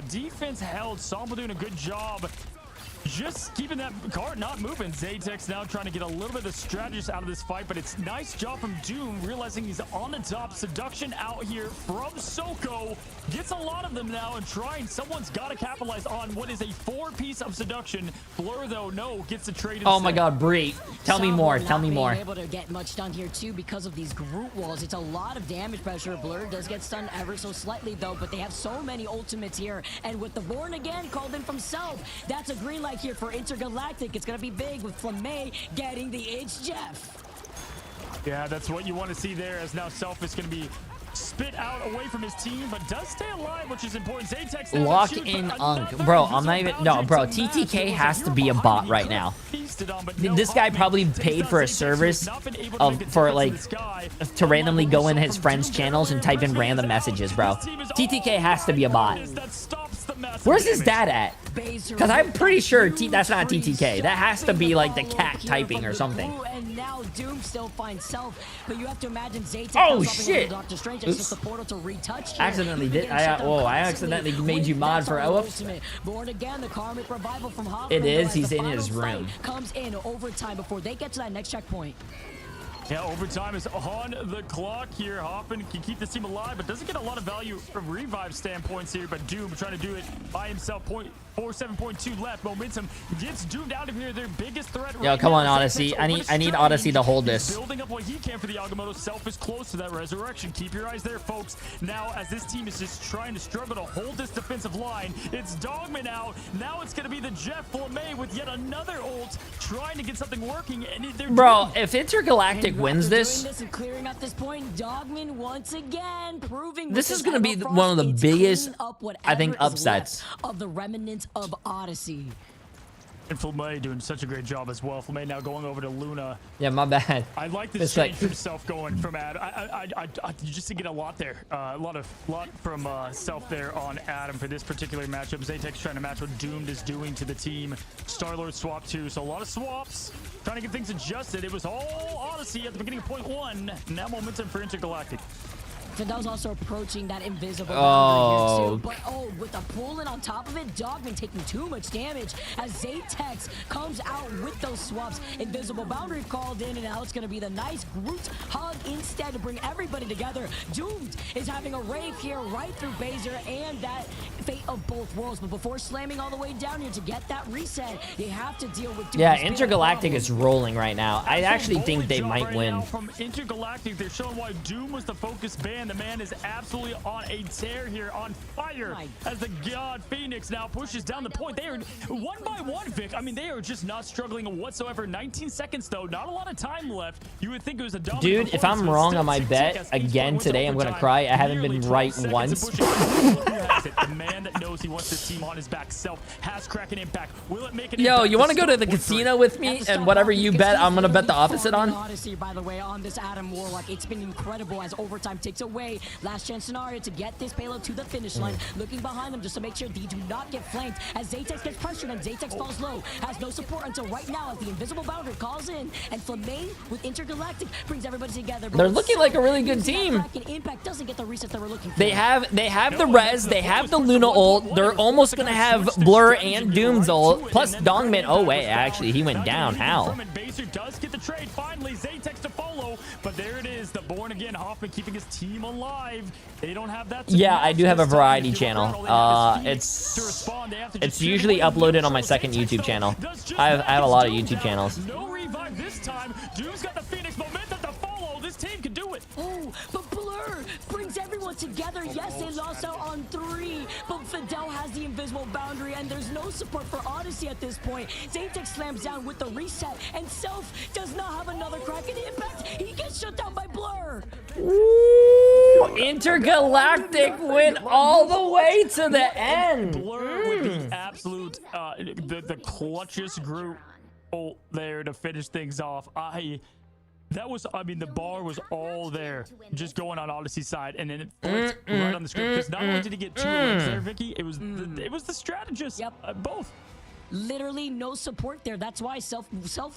defense held. Sombra doing a good job. Just keeping that card not moving. Zaytex now trying to get a little bit of the strategist out of this fight, but it's nice job from Doom, realizing he's on the top. Seduction out here from Soko. Gets a lot of them now and trying. Someone's got to capitalize on what is a 4-piece of Seduction. Blur, though, no, gets the trade. Oh my god, Bree. Tell me more. Tell me more. Able to get much done here, too, because of these group walls. It's a lot of damage pressure. Blur does get stunned ever so slightly, though, but they have so many ultimates here. And with the Born Again called in from Self, that's a green light here for Intergalactic. It's going to be big with Flamay getting the It's Jeff. Yeah, that's what you want to see there, as now Self is going to be spit out away from his team, but does stay alive, which is important. Zaytex Lock in Unk. Bro, I'm not even... No, bro, TTK has to be a bot right now. This guy probably paid for a service for, like, to randomly go in his friends' channels and type in random messages, bro. TTK has to be a bot. Where's his dad at? Because I'm pretty sure that's not TTK. That has to be, like, the cat typing or something. And now Doom still finds Self, but you have to imagine Zaytex. Oh, shit! Doctor Strange. It's just the portal to retouch. Accidentally did. I accidentally made you mod for Oops. Born Again, the karmic revival from Hawk. It is. He's in his room. Comes in overtime before they get to that next checkpoint. Yeah, overtime is on the clock here. Hoffman can keep this team alive, but doesn't get a lot of value from revive standpoints here. But Doom trying to do it by himself. 47.2 left. Momentum gets doomed out of here. Their biggest threat. Yo, come on, Odyssey. I need Odyssey to hold this. Building up what he can for the Agamotto. Self is close to that resurrection. Keep your eyes there, folks. Now, as this team is just trying to struggle to hold this defensive line, it's Dogman out. Now it's going to be the Jeff Flamay with yet another ult, trying to get something working. And bro, if Intergalactic wins this, and clearing up this point, Dogman once again proving this is going to be one of the biggest, I think, upsets of the remnants of Odyssey. And Flamay doing such a great job as well. Flamay now going over to Luna. Yeah, my bad. I like this change from Self going from Adam. You just get a lot there. A lot from Self there on Adam for this particular matchup. Zaytex trying to match what Doomed is doing to the team. Star-Lord swap too, so a lot of swaps. Trying to get things adjusted. It was all Odyssey at the beginning of point 1. Now momentum for Intergalactic. Fidel's also approaching that invisible boundary here too. But with the pull in on top of it, Dogman taking too much damage as Zaytex comes out with those swaps. Invisible boundary called in, and now it's going to be the nice Groot hug instead to bring everybody together. Doomed is having a rave here right through Baser and that fate of both worlds. But before slamming all the way down here to get that reset, they have to deal with Doom. Yeah, Intergalactic is rolling right now. I actually think they might win. From Intergalactic, they're showing why Doom was the focus band. The man is absolutely on a tear here, on fire, as the God Phoenix now pushes down the point. They are one by one, Vic. I mean, they are just not struggling whatsoever. 19 seconds, though. Not a lot of time left. You would think it was a dominant. Dude, if I'm wrong on my bet again today, I'm going to cry. I haven't been right once. The man that knows he wants this team on his back. Self has Kraken impact. Will it make it? Yo, you want to go to the casino with me? And whatever you bet, I'm going to bet the opposite on. Odyssey, by the way, on this Adam Warlock. It's been incredible as overtime takes away. Last chance scenario to get this payload to the finish line. Looking behind them just to make sure they do not get flanked as Zaytex gets pressured and Zaytex falls low. Has no support until right now as the invisible boundary calls in. And Flamay with Intergalactic brings everybody together. They're looking like a really good team. Impact doesn't get the reset that we're looking for. They have the res, they have the Luna ult. They're almost going to have Blur and Doom's ult. Plus Dongman. Oh, wait, actually, he went down. How? Baser does get the trade. Finally, Zaytex to follow. But there it is. The Born Again Hoffman keeping his team alive. They don't have that. Yeah, I do have a variety channel. It's usually uploaded on my second YouTube channel. I have a lot of YouTube channels. No revive this time. Doom's got the Phoenix momentum to follow. This team can do it. Oh, but Blur brings everyone together. Yes, they lost out on 3, but Fidel has the invisible boundary, and there's no support for Odyssey at this point. Zaytex slams down with the reset, and Self does not have another Kraken impact. He gets shut down by Blur. Ooh, Intergalactic went all the way to the end. Blur with the absolute, the clutchest group ult there to finish things off. I mean, the bar was all there, just going on Odyssey's side, and then it flipped right on the script. Because not only did he get 2 wins there, Vicky, it was the strategist. Yep. Both. Literally no support there. That's why Self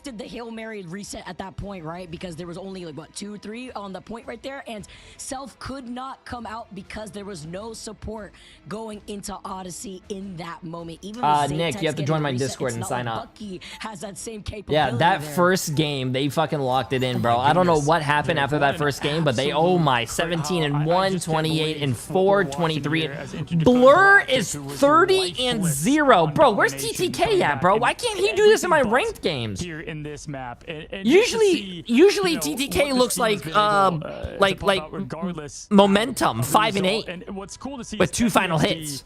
did the Hail Mary reset at that point, right? Because there was only like what 2, 3 on the point right there, and Self could not come out because there was no support going into Odyssey in that moment. Even with Nick, you have to join my Discord and sign up. Bucky has that same capability. Yeah, that there. first game, they fucking locked it in, bro. I don't know what happened after that first game, but they, oh my, 17-1, 28-4, 23. Blur is 30-0, bro. Where's TTK at, bro? Why can't he do this in my ranked games? Here in this map, and Usually TTK looks like momentum, 5 and 8, and what's cool to see with is 2 final FNXT, hits.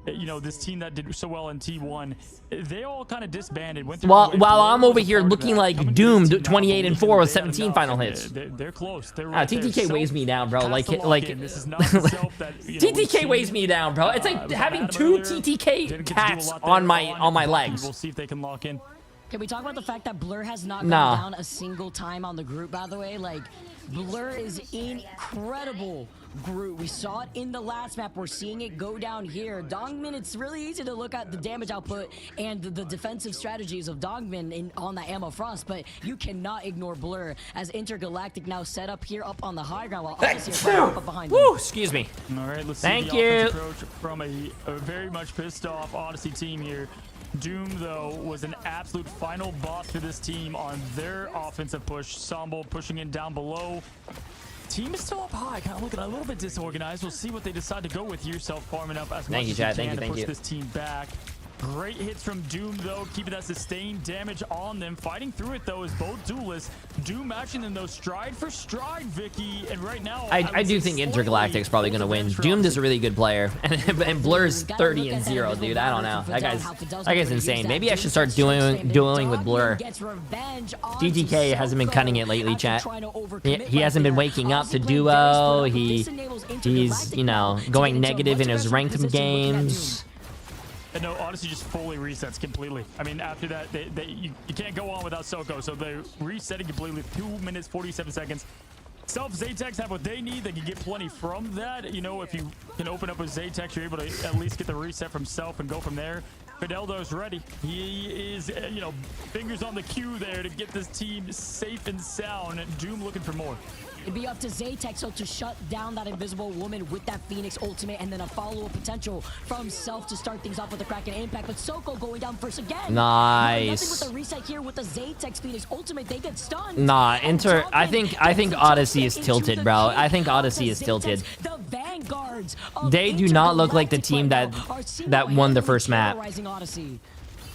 You know, this team that did so well in T1, they all kind of disbanded. Went through While I'm over here looking like doomed, 28-4 with 17 final hits. They're close. They're right TTK there. weighs me down, bro. This is not the Self that, you know, TTK weighs me down, bro. It's like having 2 TTK cats on my legs. We'll see if they can lock in. Can we talk about the fact that Blur has not gone down a single time on the group, by the way? Like, Blur is incredible group. We saw it in the last map. We're seeing it go down here. Dongmin, it's really easy to look at the damage output and the defensive strategies of Dongmin on that Ammo Frost, but you cannot ignore Blur as Intergalactic now set up here up on the high ground while Odyssey are up behind them. Woo, excuse me. All right, let's Thank see you. the offensive approach from a very much pissed off Odyssey team here. Doom, though, was an absolute final boss for this team on their offensive push. Sambo pushing in down below. Team is still up high, kind of looking a little bit disorganized. We'll see what they decide to go with here. Self farming up as much as they can to push this team back. Great hits from Doom, though, keeping that sustained damage on them. Fighting through it, though, is both duelists. Doom matching them, though, stride for stride, Vicky. And right now, I do think Intergalactic's probably going to win. Doomed is a really good player. And Blur's 30-0, dude. I don't know. That guy's insane. Maybe I should start dueling with Blur. TTK hasn't been cutting it lately, chat. He hasn't been waking up to duo. He's, you know, going negative in his ranked games. And no, Odyssey just fully resets completely. I mean, after that, you can't go on without Soko, so they're resetting completely. 2 minutes, 47 seconds. Self, Zaytex have what they need. They can get plenty from that. You know, if you can open up with Zaytex, you're able to at least get the reset from Self and go from there. Fideldo's ready. He is, you know, fingers on the cue there to get this team safe and sound. Doom looking for more. It'd be up to Zaytex to shut down that invisible woman with that Phoenix ultimate and then a follow-up potential from Self to start things off with the Kraken impact. But Soko going down first again. Nice. Nothing with the reset here with the Zaytex Phoenix ultimate. They get stunned. Nah, I think Odyssey is tilted, bro. I think Odyssey is tilted. The vanguards. They do not look like the team that won the first map.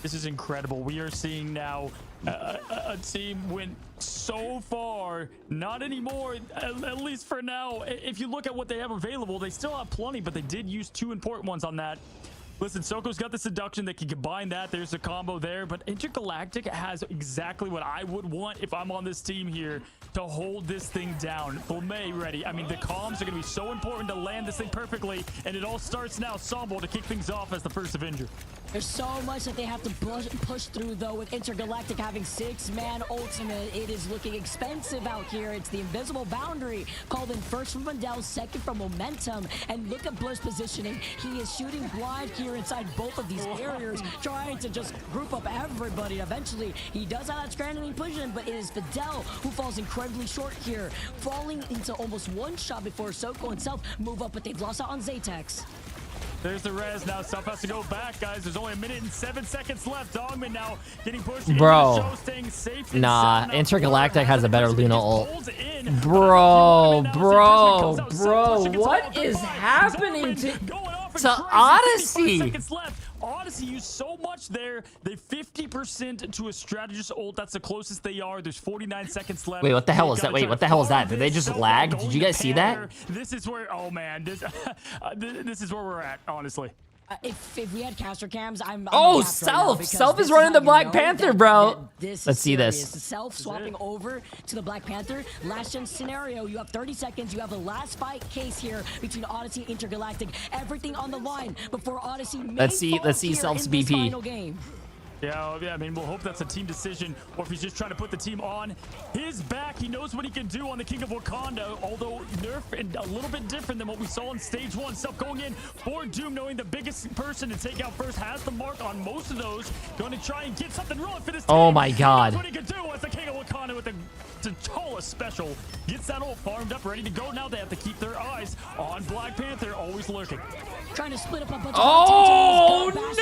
This is incredible. We are seeing now a team win so far. Not anymore, at least for now. If you look at what they have available, they still have plenty, but they did use 2 important ones on that. Listen, Soko's got the seduction. They can combine that. There's a combo there. But Intergalactic has exactly what I would want if I'm on this team here to hold this thing down. Blame ready. I mean, the comms are going to be so important to land this thing perfectly. And it all starts now. Sambo to kick things off as the first Avenger. There's so much that they have to push through, though, with Intergalactic having 6-man ultimate. It is looking expensive out here. It's the invisible boundary called in first from Mundell, second from Momentum. And look at Blur's positioning. He is shooting blind here inside both of these barriers, trying to just group up everybody. Eventually, he does have that scrambling position, but it is Fidel who falls incredibly short here, falling into almost one shot before Soko and Self move up, but they've lost out on Zaytex. There's the res now. Self has to go back, guys. There's only 1 minute and 7 seconds left. Dogman now getting pushed. Bro, show, staying safe nah, Intergalactic has a better Luna ult. Bro, what is happening to Odyssey? Odyssey used so much there. They 50% to a strategist ult. That's the closest they are. There's 49 seconds left. Wait, what the hell is that? Wait, what the hell is that? Did they just lag? Did you guys see that? This is where, oh man, this is where we're at, honestly. If we had caster cams, I'm Self is running the Black Panther, bro. Let's see this. Self swapping over to the Black Panther. Last gen scenario, you have 30 seconds. You have the last fight case here between Odyssey and Intergalactic. Everything on the line before Odyssey. Let's see Self's BP. Yeah, I mean, we'll hope that's a team decision, or if he's just trying to put the team on his back. He knows what he can do on the King of Wakanda, although nerf and a little bit different than what we saw in stage 1. Self going in for Doom, knowing the biggest person to take out first has the mark on most of those. Going to try and get something rolling for this team. Oh my God. That's what he can do as the King of Wakanda with the T'Challa special. Gets that all farmed up, ready to go. Now they have to keep their eyes on Black Panther, always lurking. Trying to split up a bunch Oh, no, he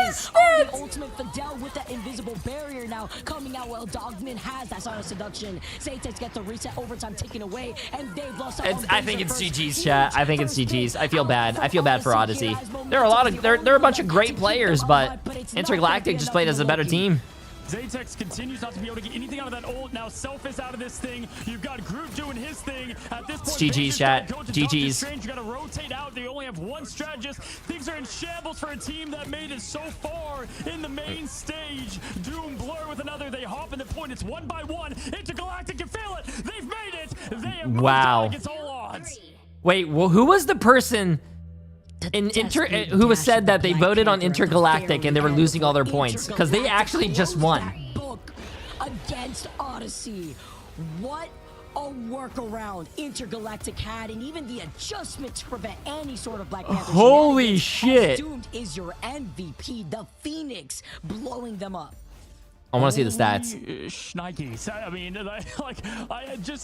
missed it! The ultimate Fidel with that invisible barrier now coming out while Dogman has that sort of seduction. Zaytex gets the reset, overtime taken away, and they've lost out. I think it's GG's, chat. I think it's GG's. I feel bad. I feel bad for Odyssey. There are a lot of there are a bunch of great players, but Intergalactic just played as a better team. Zaytex continues not to be able to get anything out of that ult. Now Self is out of this thing. You've got Groot doing his thing. At this point, It's GG's, chat. GG's. You got to rotate out. They only have one strategist. Things are in shambles for a team that made it so far in the main stage. Doom Blur with another. They hop in the point. It's 1 by 1. Intergalactic can feel it. They've made it. They have moved on against all odds. Wait, well, who was the person who was said that they voted on Intergalactic and they were losing all their points? Because they actually just won. Against Odyssey. What a workaround Intergalactic had, and even the adjustment to prevent any sort of Black Panther. Holy shit. Doomed is your MVP, the Phoenix, blowing them up. I want to see the stats. Schnikes. I mean,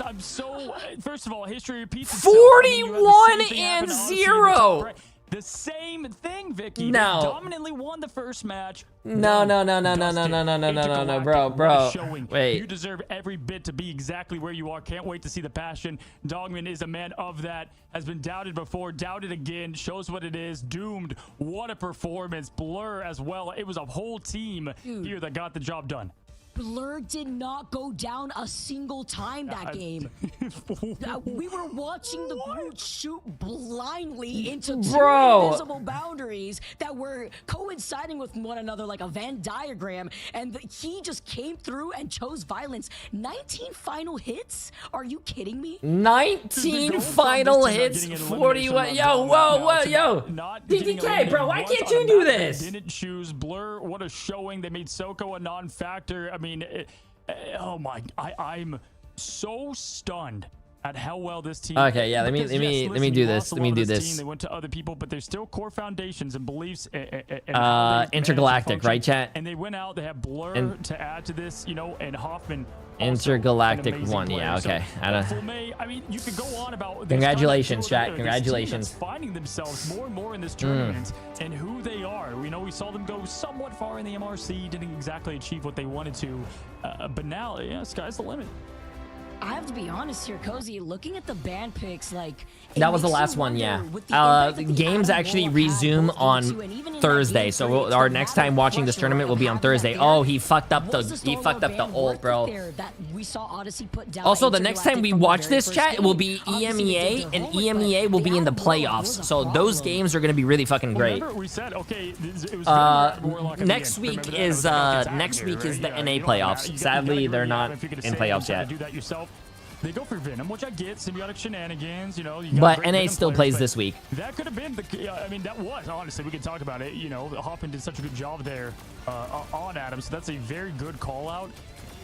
I'm so. First of all, history repeats. 41-0. The same thing, Vicky. No. They dominantly won the first match. No, bro. Wait. You deserve every bit to be exactly where you are. Can't wait to see the passion. Dogman is a man of that. Has been doubted before, doubted again. Shows what it is. Doomed. What a performance. Blur as well. It was a whole team here that got the job done. Blur did not go down a single time that game. We were watching the Groot shoot blindly into two invisible boundaries that were coinciding with one another like a Venn diagram, and he just came through and chose violence. 19 final hits? Are you kidding me? 19 final hits, 41. Yo, yo. DTK, bro, why can't you do this? Didn't choose Blur. What a showing. They made Soko a non-factor. I mean, oh my, I'm so stunned at how well this team. Okay, yeah, let me do this. Let me do this. They went to other people, but there's still core foundations and beliefs. Intergalactic, right, chat? And they went out. They have Blur to add to this, you know, and Hoffman. Intergalactic won, yeah, okay. I mean, you could go on about. Congratulations, chat. Congratulations. Finding themselves more and more in this tournament and who they are. You know, we saw them go somewhat far in the MRC, didn't exactly achieve what they wanted to, but now, yeah, sky's the limit. I have to be honest here, Cozy, looking at the band picks, like... That was the last one, yeah. Games actually resume on Thursday, so our next time watching this tournament will be on Thursday. Oh, he fucked up the ult, bro. Also, the next time we watch this, chat, it will be EMEA, and EMEA will be in the playoffs. So those games are going to be really fucking great. Next week is the NA playoffs. Sadly, they're not in playoffs yet. They go for Venom, which I get, symbiotic shenanigans, you know. But NA still plays this week. That could have been I mean, that was, honestly, we could talk about it. You know, Hoffman did such a good job there on Adam, so that's a very good call-out.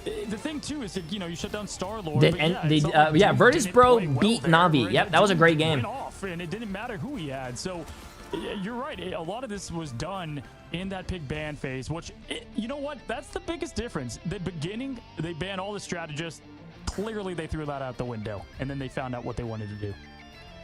The thing, too, is that, you know, you shut down Star-Lord. Virtus.Pro beat Na'Vi. Yep, that was a great game. And it didn't matter who he had, so... You're right. A lot of this was done in that pick ban phase, which, you know what? That's the biggest difference. The beginning, they banned all the strategists. Clearly, they threw that out the window, and then they found out what they wanted to do.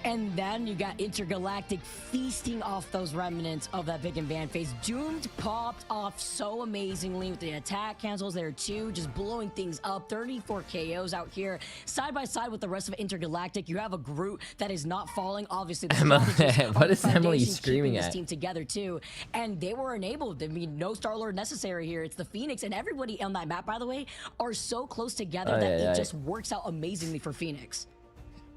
And then you got Intergalactic feasting off those remnants of that pick and ban phase. Doomed popped off so amazingly with the attack cancels there too, just blowing things up. 34 KOs out here. Side by side with the rest of Intergalactic, you have a Groot that is not falling. Obviously, what is Emily screaming this at? Team together too, and they were enabled. I mean, no Star-Lord necessary here. It's the Phoenix, and everybody on that map, by the way, are so close together that it just works out amazingly for Phoenix.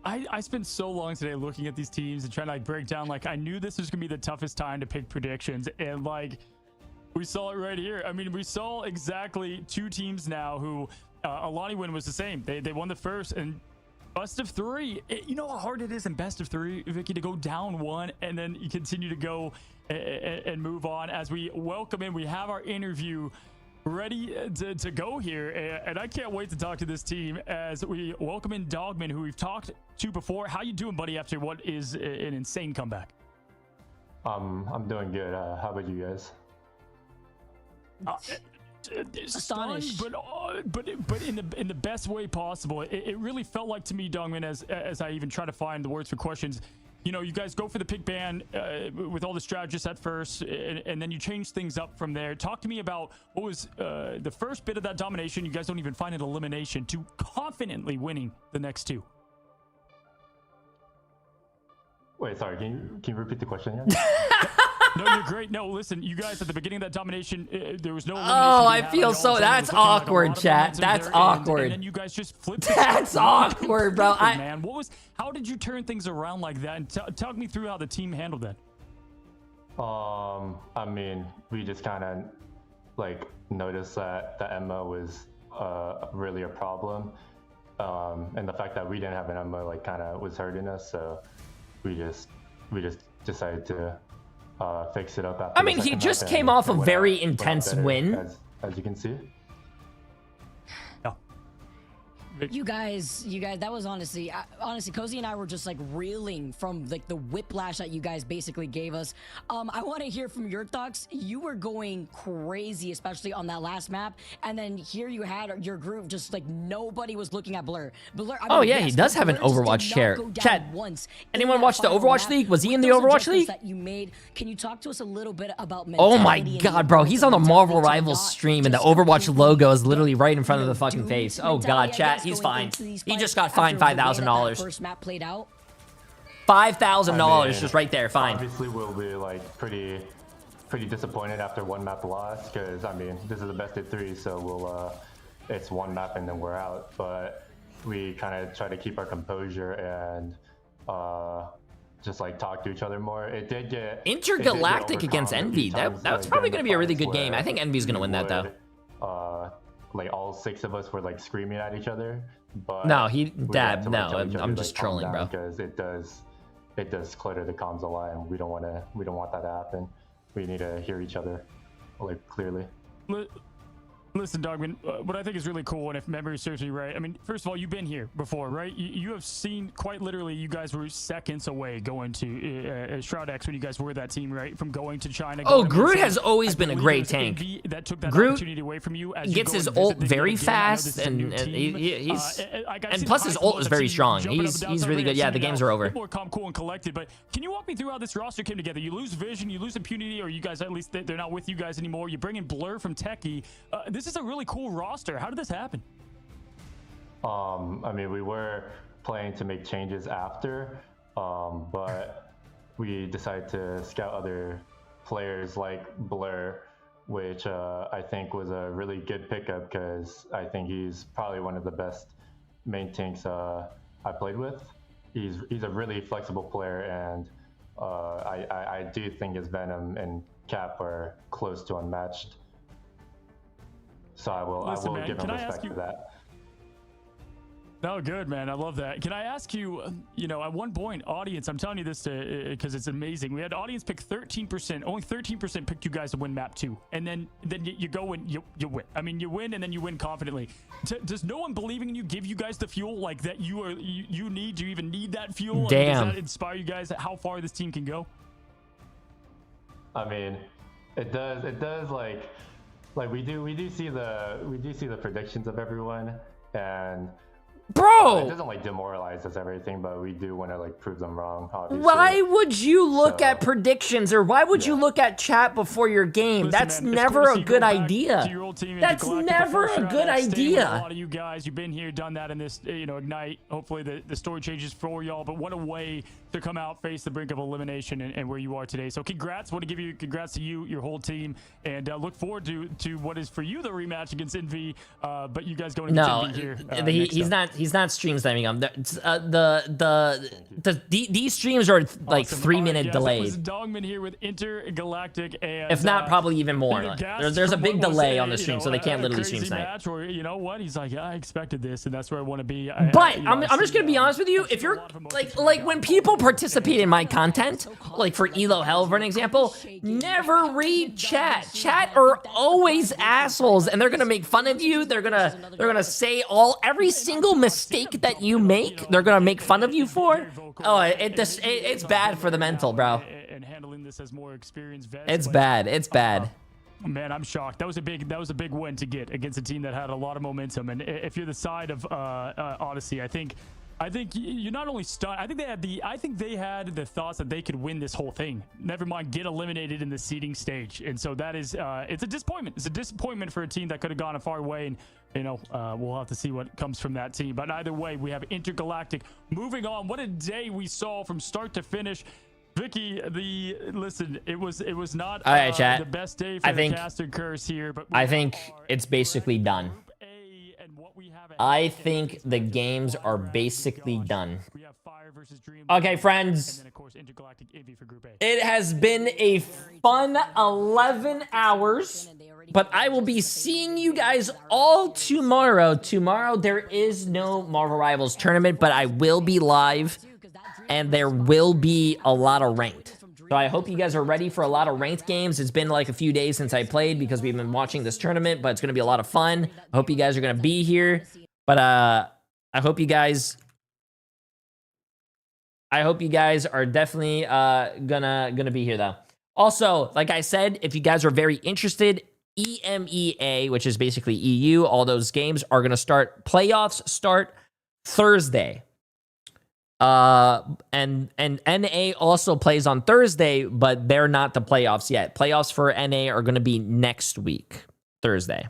I spent so long today looking at these teams and trying to like break down, like I knew this was gonna be the toughest time to pick predictions, and like we saw it right here. I mean, we saw exactly two teams now who Alani win was the same. They won the first, and Best of 3. You know how hard it is in best of 3, Vicky, to go down 1 and then you continue to go and move on. As we welcome in, we have our interview ready to go here, and I can't wait to talk to this team as we welcome in Dogman, who we've talked to before. How you doing, buddy, after what is an insane comeback? I'm doing good. How about you guys? Astonished, but in the best way possible. It really felt like to me, Dongman, as I even try to find the words for questions. You know, you guys go for the pick ban with all the strategists at first, and then you change things up from there. Talk to me about what was the first bit of that domination. You guys don't even find an elimination to confidently winning the next 2. Wait, sorry. Can you repeat the question again? No, you're great. No, listen, you guys at the beginning of that domination, there was no elimination. Oh, I feel so. That's awkward, chat. That's awkward. And then you guys just flipped. That's awkward, bro. Man, how did you turn things around like that? And talk me through how the team handled that. I mean, we just kind of like noticed that the Emma was really a problem, and the fact that we didn't have an Emma like kind of was hurting us. So we just decided to fix it up after. I mean, he just came off a very intense win. As you can see. You guys, that was honestly, Cozy and I were just like reeling from like the whiplash that you guys basically gave us. I want to hear from your thoughts. You were going crazy, especially on that last map, and then here you had your group just like nobody was looking at Blur. Oh yeah, he does have an Overwatch chair. Chat. Anyone watch the Overwatch League? Was he in the Overwatch League? That you made. Can you talk to us a little bit about? Oh my god, bro, he's on the Marvel Rivals stream, and the Overwatch logo is literally right in front of the fucking face. Oh god, chat. He's fine. He just got fined $5,000. First map played out. $5,000 just right there. Fine. Obviously, we'll be like pretty disappointed after one map loss, because I mean this is the best of 3, so we'll it's one map and then we're out. But we kind of try to keep our composure and just like talk to each other more. It did get Intergalactic against Envy. That's probably going to be a really good game. I think Envy's going to win that though. Like all 6 of us were like screaming at each other. But no, I'm just trolling, bro. Because it does clutter the comms a lot, and we don't want that to happen. We need to hear each other like clearly. Listen, Dogman, what I think is really cool, and if memory serves me right, I mean, first of all, you've been here before, right? You have seen quite literally, you guys were seconds away going to Shroud X when you guys were that team, right? From going to China. Oh, Groot has always been a great tank. That took that Groot opportunity away from you as gets his ult very fast, and plus his ult is very strong. He's really good. Yeah, the games are over. More calm, cool, and collected. But can you walk me through how this roster came together? You lose Vision, you lose Impunity, or you guys at least they're not with you guys anymore. You bring in Blur from Techie. This is a really cool roster. How did this happen? I mean, we were planning to make changes after, but we decided to scout other players like Blur, which I think was a really good pickup, because I think he's probably one of the best main tanks I played with. He's a really flexible player, and I do think his Venom and Cap are close to unmatched. So I will give him respect for that. Oh, good, man. I love that. Can I ask you, you know, at one point, audience, I'm telling you this because it's amazing. We had audience pick 13%. Only 13% picked you guys to win map 2. And then you go and you win. I mean, you win and then you win confidently. Does no one believing in you give you guys the fuel like that you need? Do you even need that fuel? Damn. Does that inspire you guys at how far this team can go? I mean, it does like we do see the predictions of everyone, and bro, it doesn't like demoralize us everything, but we do want to like prove them wrong, obviously. Why would you look at predictions, or why would you look at chat before your game? That's never a good idea. That's never a good idea. A lot of you guys, you've been here, done that in this, you know, Ignite. Hopefully the story changes for y'all, but what a way to come out, face the brink of elimination, and where you are today. So congrats. Want to give you congrats to you, your whole team, and look forward to what is for you the rematch against Envy. But you guys going against Envy here. He's not stream sniping them. These streams are like Awesome. 3-minute That delayed. was Dongman here with Intergalactic, and If not, probably even more. you know, Like, gassed there's a from big what was delay a, on the you stream, know, so they can't a literally crazy stream snipe. match where, you know what? He's like, yeah, I expected this, and that's where I want to be. But I'm just gonna be honest with you. If you're like when people participate in my content, like for Elo Hell, for an example, never read chat. Chat are always assholes, and they're gonna make fun of you. They're gonna say every single mistake that you make. They're gonna make fun of you for. Oh, it's bad for the mental, bro. And handling this as more experienced vets. It's bad. It's bad. Man, I'm shocked. That was a big win to get against a team that had a lot of momentum. And if you're the side of Odyssey, I think you're not only stunned. I think they had the thoughts that they could win this whole thing. Never mind get eliminated in the seeding stage. And so that is it's a disappointment. It's a disappointment for a team that could have gone a far way. And you know we'll have to see what comes from that team. But either way, we have Intergalactic moving on. What a day we saw from start to finish. Vicky, listen, it was not All right, chat. the best day for the caster curse here, but I think it's basically done. I think the games are basically done. Okay, friends. It has been a fun 11 hours, but I will be seeing you guys all tomorrow. Tomorrow, there is no Marvel Rivals tournament, but I will be live, and there will be a lot of ranked. So I hope you guys are ready for a lot of ranked games. It's been like a few days since I played because we've been watching this tournament, but it's going to be a lot of fun. I hope you guys are going to be here. But I hope you guys are definitely gonna be here though. Also, like I said, if you guys are very interested, EMEA, which is basically EU, all those games are gonna start. Playoffs start Thursday. And NA also plays on Thursday, but they're not the playoffs yet. Playoffs for NA are gonna be next week, Thursday.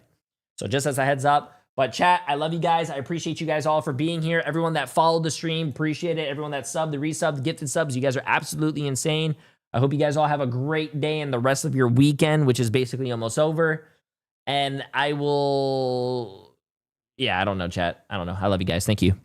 So just as a heads up. But chat, I love you guys. I appreciate you guys all for being here. Everyone that followed the stream, appreciate it. Everyone that subbed, the resubbed, the gifted subs, you guys are absolutely insane. I hope you guys all have a great day and the rest of your weekend, which is basically almost over. And I will... Yeah, I don't know, chat. I don't know. I love you guys. Thank you.